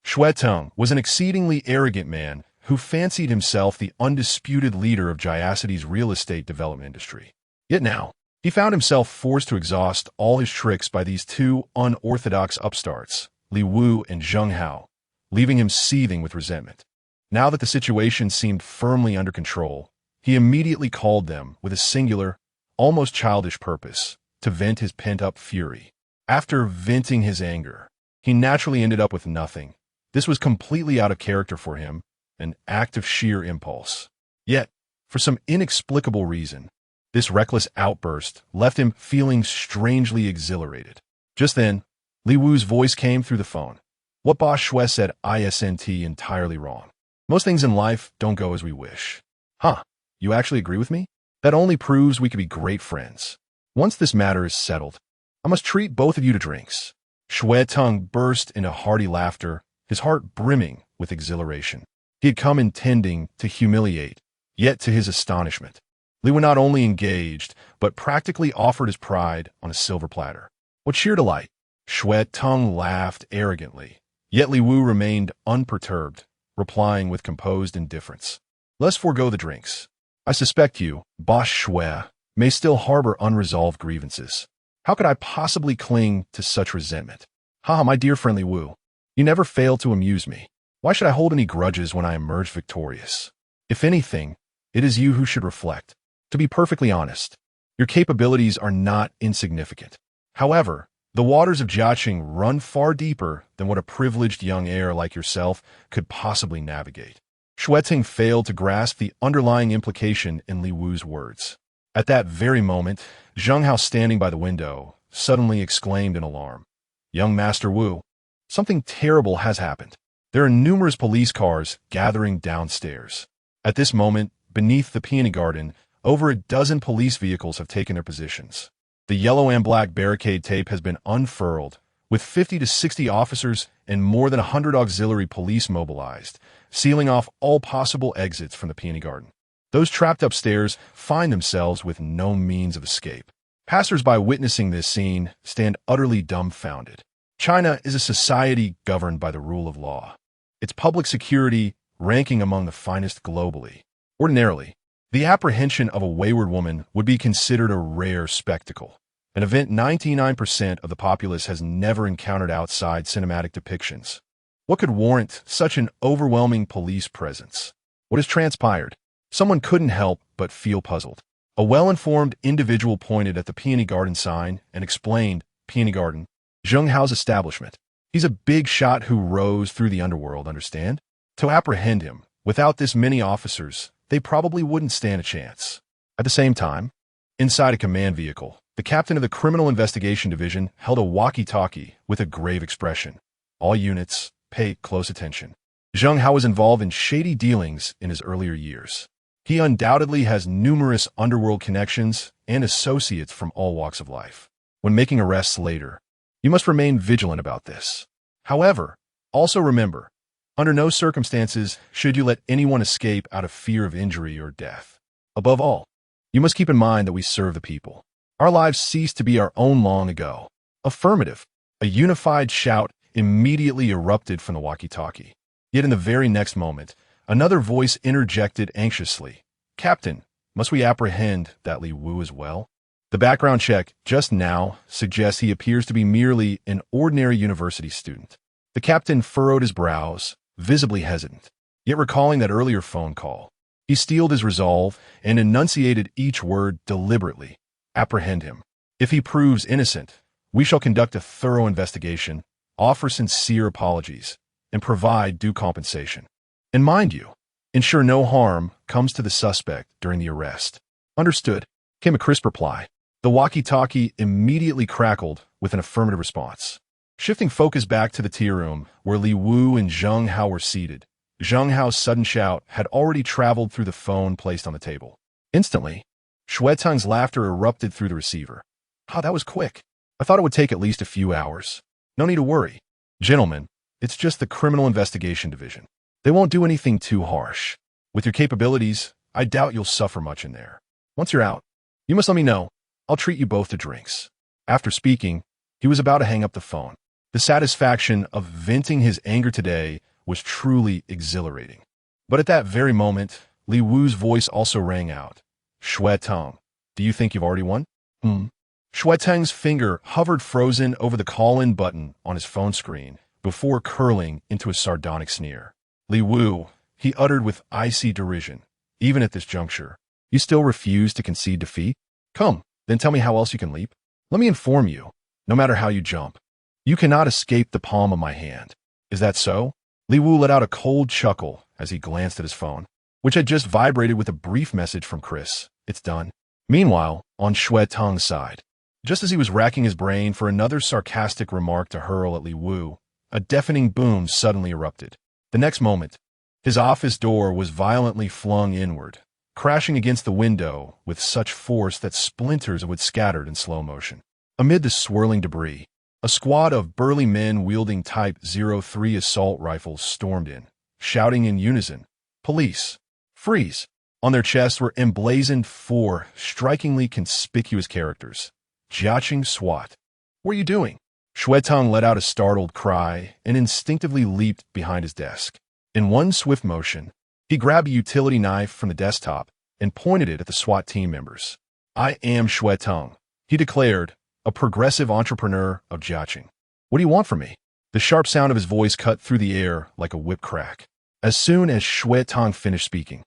Xue Teng was an exceedingly arrogant man who fancied himself the undisputed leader of Giacity's real estate development industry. Yet now, he found himself forced to exhaust all his tricks by these two unorthodox upstarts, Li Wu and Zheng Hao, leaving him seething with resentment. Now that the situation seemed firmly under control, he immediately called them with a singular, almost childish purpose, to vent his pent-up fury. After venting his anger, he naturally ended up with nothing. This was completely out of character for him, an act of sheer impulse. Yet, for some inexplicable reason, this reckless outburst left him feeling strangely exhilarated. Just then, Li Wu's voice came through the phone. What Boss Xue said isn't entirely wrong. Most things in life don't go as we wish. Huh, you actually agree with me? That only proves we could be great friends. Once this matter is settled, I must treat both of you to drinks. Xue Teng burst into hearty laughter, his heart brimming with exhilaration. He had come intending to humiliate, yet to his astonishment, Li Wu not only engaged, but practically offered his pride on a silver platter. What sheer delight! Xue Teng laughed arrogantly, yet Li Wu remained unperturbed, replying with composed indifference. Let's forego the drinks. I suspect you, Boss Xue, may still harbor unresolved grievances. How could I possibly cling to such resentment? Ha, my dear friend Li Wu, you never fail to amuse me. Why should I hold any grudges when I emerge victorious? If anything, it is you who should reflect. To be perfectly honest, your capabilities are not insignificant. However, the waters of Jiaqing run far deeper than what a privileged young heir like yourself could possibly navigate. Xue Teng failed to grasp the underlying implication in Li Wu's words. At that very moment, Zheng Hao, standing by the window, suddenly exclaimed in alarm, Young Master Wu, something terrible has happened. There are numerous police cars gathering downstairs. At this moment, beneath the peony garden, over a dozen police vehicles have taken their positions. The yellow and black barricade tape has been unfurled, with 50 to 60 officers and more than 100 auxiliary police mobilized, sealing off all possible exits from the peony garden. Those trapped upstairs find themselves with no means of escape. Passers-by witnessing this scene stand utterly dumbfounded. China is a society governed by the rule of law, its public security ranking among the finest globally. Ordinarily, the apprehension of a wayward woman would be considered a rare spectacle, an event 99% of the populace has never encountered outside cinematic depictions. What could warrant such an overwhelming police presence? What has transpired? Someone couldn't help but feel puzzled. A well-informed individual pointed at the Peony Garden sign and explained, Peony Garden, Zheng Hao's establishment. He's a big shot who rose through the underworld, understand? To apprehend him, without this many officers, they probably wouldn't stand a chance. At the same time, inside a command vehicle, the captain of the Criminal Investigation Division held a walkie-talkie with a grave expression. All units, pay close attention. Zheng Hao was involved in shady dealings in his earlier years. He undoubtedly has numerous underworld connections and associates from all walks of life. when making arrests later. You must remain vigilant about this. However, also remember, under no circumstances should you let anyone escape out of fear of injury or death. Above all, you must keep in mind that we serve the people. Our lives ceased to be our own long ago. Affirmative. A unified shout immediately erupted from the walkie-talkie. Yet in the very next moment, another voice interjected anxiously. Captain, must we apprehend that Li Wu as well? The background check just now suggests he appears to be merely an ordinary university student. The captain furrowed his brows, visibly hesitant, yet recalling that earlier phone call. He steeled his resolve and enunciated each word deliberately. Apprehend him. If he proves innocent, we shall conduct a thorough investigation, offer sincere apologies, and provide due compensation. And mind you, ensure no harm comes to the suspect during the arrest. Understood, came a crisp reply. The walkie-talkie immediately crackled with an affirmative response. Shifting focus back to the tea room where Li Wu and Zheng Hao were seated, Zheng Hao's sudden shout had already traveled through the phone placed on the table. Instantly, Xuetang's laughter erupted through the receiver. Ah, that was quick. I thought it would take at least a few hours. No need to worry. Gentlemen, it's just the Criminal Investigation Division. They won't do anything too harsh. With your capabilities, I doubt you'll suffer much in there. Once you're out, you must let me know. I'll treat you both to drinks. After speaking, he was about to hang up the phone. The satisfaction of venting his anger today was truly exhilarating. But at that very moment, Li Wu's voice also rang out. Xuetang, do you think you've already won? Xuetang's finger hovered frozen over the call-in button on his phone screen before curling into a sardonic sneer. Li Wu, he uttered with icy derision, even at this juncture, you still refuse to concede defeat? Come, then tell me how else you can leap. Let me inform you, no matter how you jump, you cannot escape the palm of my hand. Is that so? Li Wu let out a cold chuckle as he glanced at his phone, which had just vibrated with a brief message from Chris. It's done. Meanwhile, on Xuetang's side, just as he was racking his brain for another sarcastic remark to hurl at Li Wu, a deafening boom suddenly erupted. The next moment, his office door was violently flung inward, crashing against the window with such force that splinters would scattered in slow motion. Amid the swirling debris, a squad of burly men wielding Type 03 assault rifles stormed in, shouting in unison, "Police! Freeze!" On their chests were emblazoned four strikingly conspicuous characters. Jiaqing SWAT. What are you doing? Xuetang let out a startled cry and instinctively leaped behind his desk. In one swift motion, he grabbed a utility knife from the desktop and pointed it at the SWAT team members. I am Xuetang, he declared, a progressive entrepreneur of Jiaqing. What do you want from me? The sharp sound of his voice cut through the air like a whip crack. As soon as Xuetang finished speaking,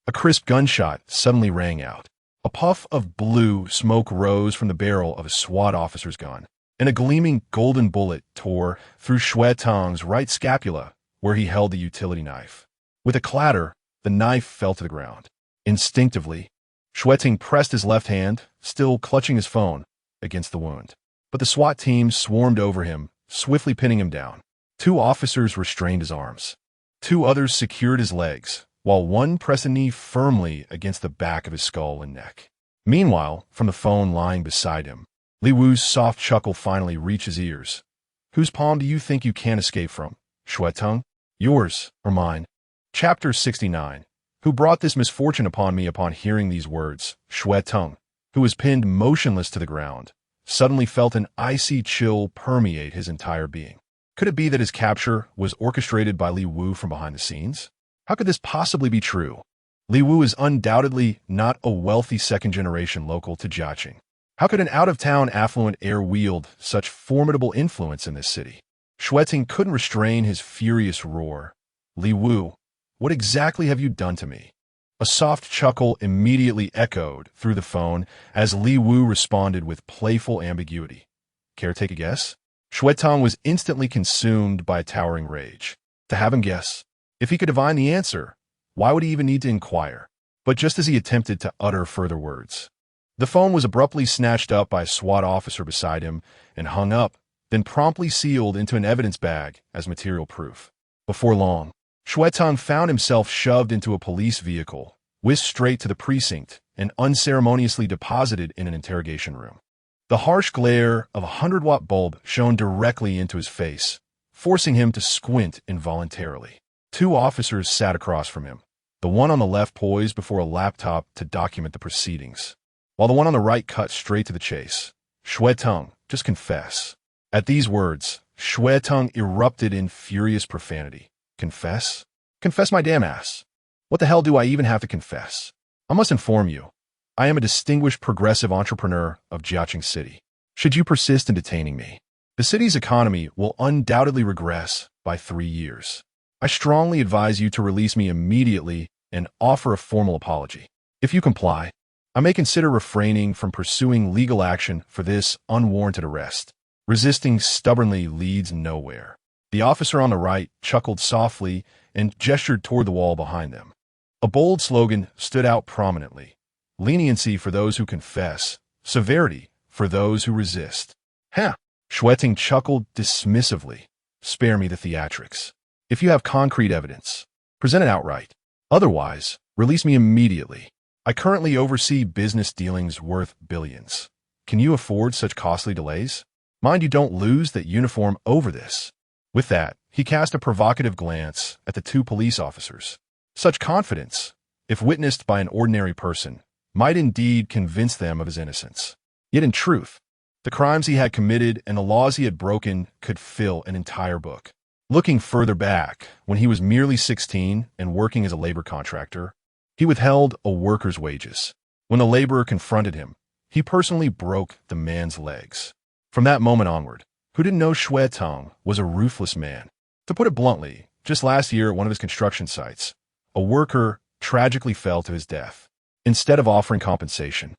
a crisp gunshot suddenly rang out. A puff of blue smoke rose from the barrel of a SWAT officer's gun, and a gleaming golden bullet tore through Xuetang's right scapula where he held the utility knife. With a clatter, the knife fell to the ground. Instinctively, Xuetang pressed his left hand, still clutching his phone, against the wound. But the SWAT team swarmed over him, swiftly pinning him down. Two officers restrained his arms. Two others secured his legs, while one pressed a knee firmly against the back of his skull and neck. Meanwhile, from the phone lying beside him, Li Wu's soft chuckle finally reached his ears. Whose palm do you think you can't escape from? Xuetang? Yours or mine? Chapter 69. Who brought this misfortune upon me upon hearing these words? Xuetang, who was pinned motionless to the ground, suddenly felt an icy chill permeate his entire being. Could it be that his capture was orchestrated by Li Wu from behind the scenes? How could this possibly be true? Li Wu is undoubtedly not a wealthy second-generation local to Jiaqing. How could an out-of-town affluent heir wield such formidable influence in this city? Xuetang couldn't restrain his furious roar. Li Wu, what exactly have you done to me? A soft chuckle immediately echoed through the phone as Li Wu responded with playful ambiguity. Care to take a guess? Xuetang was instantly consumed by a towering rage. To have him guess, if he could divine the answer, why would he even need to inquire? But just as he attempted to utter further words, the phone was abruptly snatched up by a SWAT officer beside him and hung up, then promptly sealed into an evidence bag as material proof. Before long, Xuetang found himself shoved into a police vehicle, whisked straight to the precinct, and unceremoniously deposited in an interrogation room. The harsh glare of a 100-watt bulb shone directly into his face, forcing him to squint involuntarily. Two officers sat across from him, the one on the left poised before a laptop to document the proceedings, while the one on the right cut straight to the chase. Shui Teng, just confess. At these words, Shui Teng erupted in furious profanity. Confess? Confess my damn ass. What the hell do I even have to confess? I must inform you, I am a distinguished progressive entrepreneur of Jiaqing City. Should you persist in detaining me, the city's economy will undoubtedly regress by 3 years. I strongly advise you to release me immediately and offer a formal apology. If you comply, I may consider refraining from pursuing legal action for this unwarranted arrest. Resisting stubbornly leads nowhere. The officer on the right chuckled softly and gestured toward the wall behind them. A bold slogan stood out prominently. Leniency for those who confess, severity for those who resist. Ha! Shui Teng chuckled dismissively. Spare me the theatrics. If you have concrete evidence, present it outright. Otherwise, release me immediately. I currently oversee business dealings worth billions. Can you afford such costly delays? Mind you don't lose that uniform over this. With that, he cast a provocative glance at the two police officers. Such confidence, if witnessed by an ordinary person, might indeed convince them of his innocence. Yet in truth, the crimes he had committed and the laws he had broken could fill an entire book. Looking further back, when he was merely 16 and working as a labor contractor, he withheld a worker's wages. When the laborer confronted him, he personally broke the man's legs. From that moment onward, who didn't know Shui Teng was a ruthless man? To put it bluntly, just last year at one of his construction sites, a worker tragically fell to his death. Instead of offering compensation,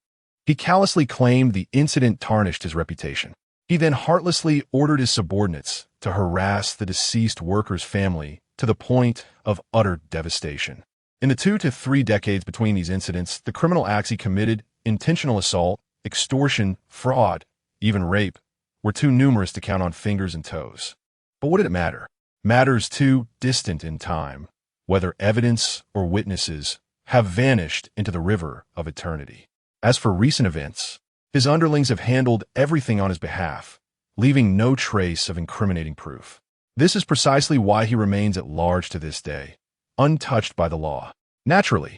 he callously claimed the incident tarnished his reputation. He then heartlessly ordered his subordinates to harass the deceased worker's family to the point of utter devastation. In the 2 to 3 decades between these incidents, the criminal acts he committed, intentional assault, extortion, fraud, even rape, were too numerous to count on fingers and toes. But what did it matter? Matters too distant in time, whether evidence or witnesses, have vanished into the river of eternity. As for recent events, his underlings have handled everything on his behalf, leaving no trace of incriminating proof. This is precisely why he remains at large to this day, untouched by the law. Naturally,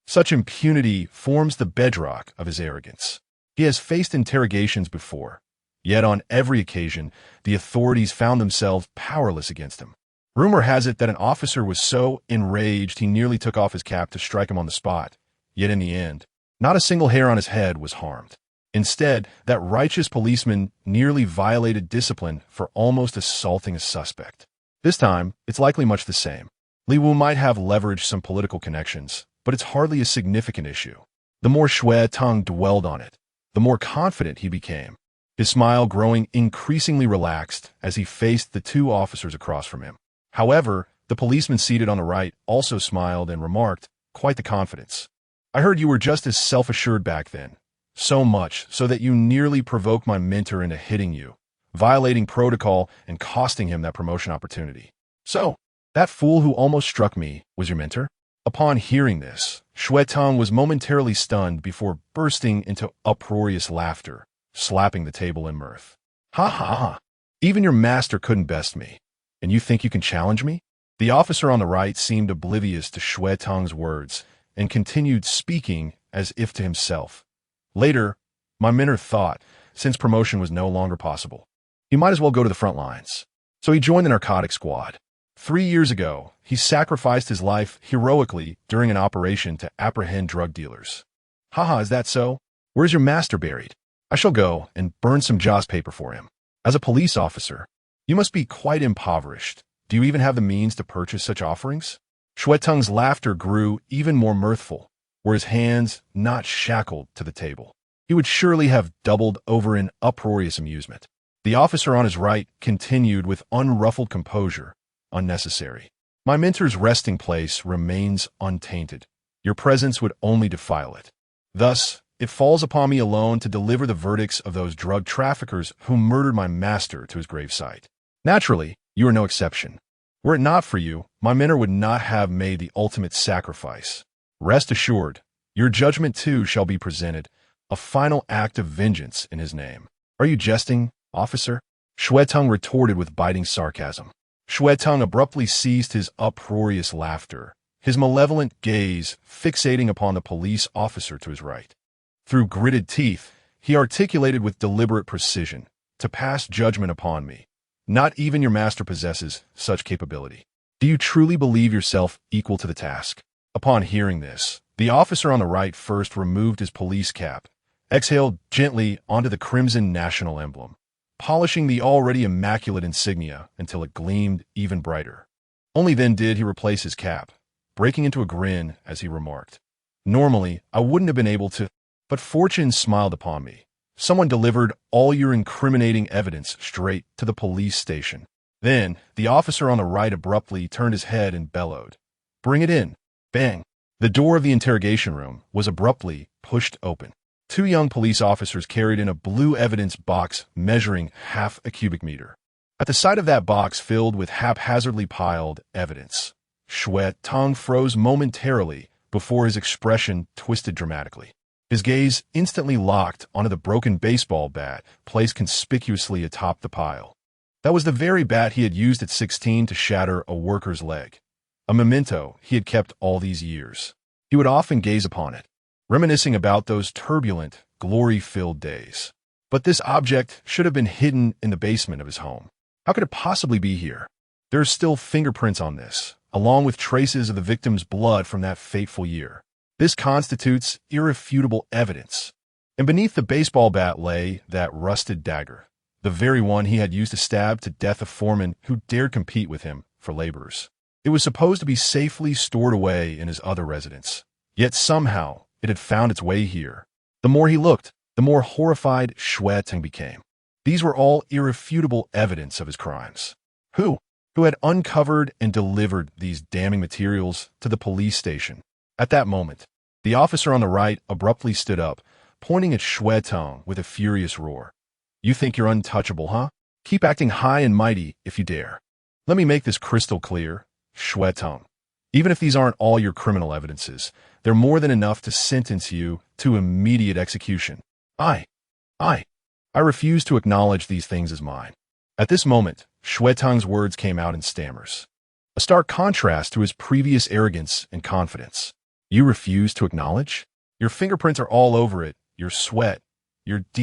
such impunity forms the bedrock of his arrogance. He has faced interrogations before, yet on every occasion, the authorities found themselves powerless against him. Rumor has it that an officer was so enraged he nearly took off his cap to strike him on the spot, yet in the end, not a single hair on his head was harmed. Instead, that righteous policeman nearly violated discipline for almost assaulting a suspect. This time, it's likely much the same. Lin Yu might have leveraged some political connections, but it's hardly a significant issue. The more Shui Teng dwelled on it, the more confident he became, his smile growing increasingly relaxed as he faced the two officers across from him. However, the policeman seated on the right also smiled and remarked, "Quite the confidence. I heard you were just as self-assured back then. So much so that you nearly provoked my mentor into hitting you, violating protocol and costing him that promotion opportunity. So, that fool who almost struck me was your mentor?" Upon hearing this, Shui Teng was momentarily stunned before bursting into uproarious laughter, slapping the table in mirth. "Ha ha ha! Even your master couldn't best me. And you think you can challenge me?" The officer on the right seemed oblivious to Shui Teng's words and continued speaking as if to himself. Later, my mentor thought, since promotion was no longer possible, he might as well go to the front lines. So he joined the narcotics squad. 3 years ago, he sacrificed his life heroically during an operation to apprehend drug dealers. Haha, is that so? Where's your master buried? I shall go and burn some joss paper for him. As a police officer, you must be quite impoverished. Do you even have the means to purchase such offerings? Shui Teng's laughter grew even more mirthful, were his hands not shackled to the table. He would surely have doubled over in uproarious amusement. The officer on his right continued with unruffled composure. Unnecessary. My mentor's resting place remains untainted. Your presence would only defile it. Thus, it falls upon me alone to deliver the verdicts of those drug traffickers who murdered my master to his gravesite. Naturally, you are no exception. Were it not for you, my mentor would not have made the ultimate sacrifice. Rest assured, your judgment too shall be presented, a final act of vengeance in his name. Are you jesting, officer? Shuetong retorted with biting sarcasm. Shuetong abruptly ceased his uproarious laughter, his malevolent gaze fixating upon the police officer to his right. Through gritted teeth, he articulated with deliberate precision, "To pass judgment upon me. Not even your master possesses such capability. Do you truly believe yourself equal to the task?" Upon hearing this, the officer on the right first removed his police cap, exhaled gently onto the crimson national emblem, polishing the already immaculate insignia until it gleamed even brighter. Only then did he replace his cap, breaking into a grin as he remarked, "Normally, I wouldn't have been able to, but fortune smiled upon me. Someone delivered all your incriminating evidence straight to the police station." Then, the officer on the right abruptly turned his head and bellowed, "Bring it in." Bang! The door of the interrogation room was abruptly pushed open. Two young police officers carried in a blue evidence box measuring half a cubic meter. At the sight of that box filled with haphazardly piled evidence, Shuetong froze momentarily before his expression twisted dramatically. His gaze instantly locked onto the broken baseball bat placed conspicuously atop the pile. That was the very bat he had used at 16 to shatter a worker's leg, a memento he had kept all these years. He would often gaze upon it, reminiscing about those turbulent, glory-filled days. But this object should have been hidden in the basement of his home. How could it possibly be here? There are still fingerprints on this, along with traces of the victim's blood from that fateful year. This constitutes irrefutable evidence. And beneath the baseball bat lay that rusted dagger, the very one he had used to stab to death a foreman who dared compete with him for laborers. It was supposed to be safely stored away in his other residence. Yet somehow, it had found its way here. The more he looked, the more horrified Shuetong became. These were all irrefutable evidence of his crimes. Who had uncovered and delivered these damning materials to the police station? At that moment, the officer on the right abruptly stood up, pointing at Shuetong with a furious roar. "You think you're untouchable, huh? Keep acting high and mighty if you dare. Let me make this crystal clear, Shuetong. Even if these aren't all your criminal evidences, they're more than enough to sentence you to immediate execution. I refuse to acknowledge these things as mine." At this moment, Shuetong's words came out in stammers, a stark contrast to his previous arrogance and confidence. "You refuse to acknowledge? Your fingerprints are all over it, your sweat, your DNA.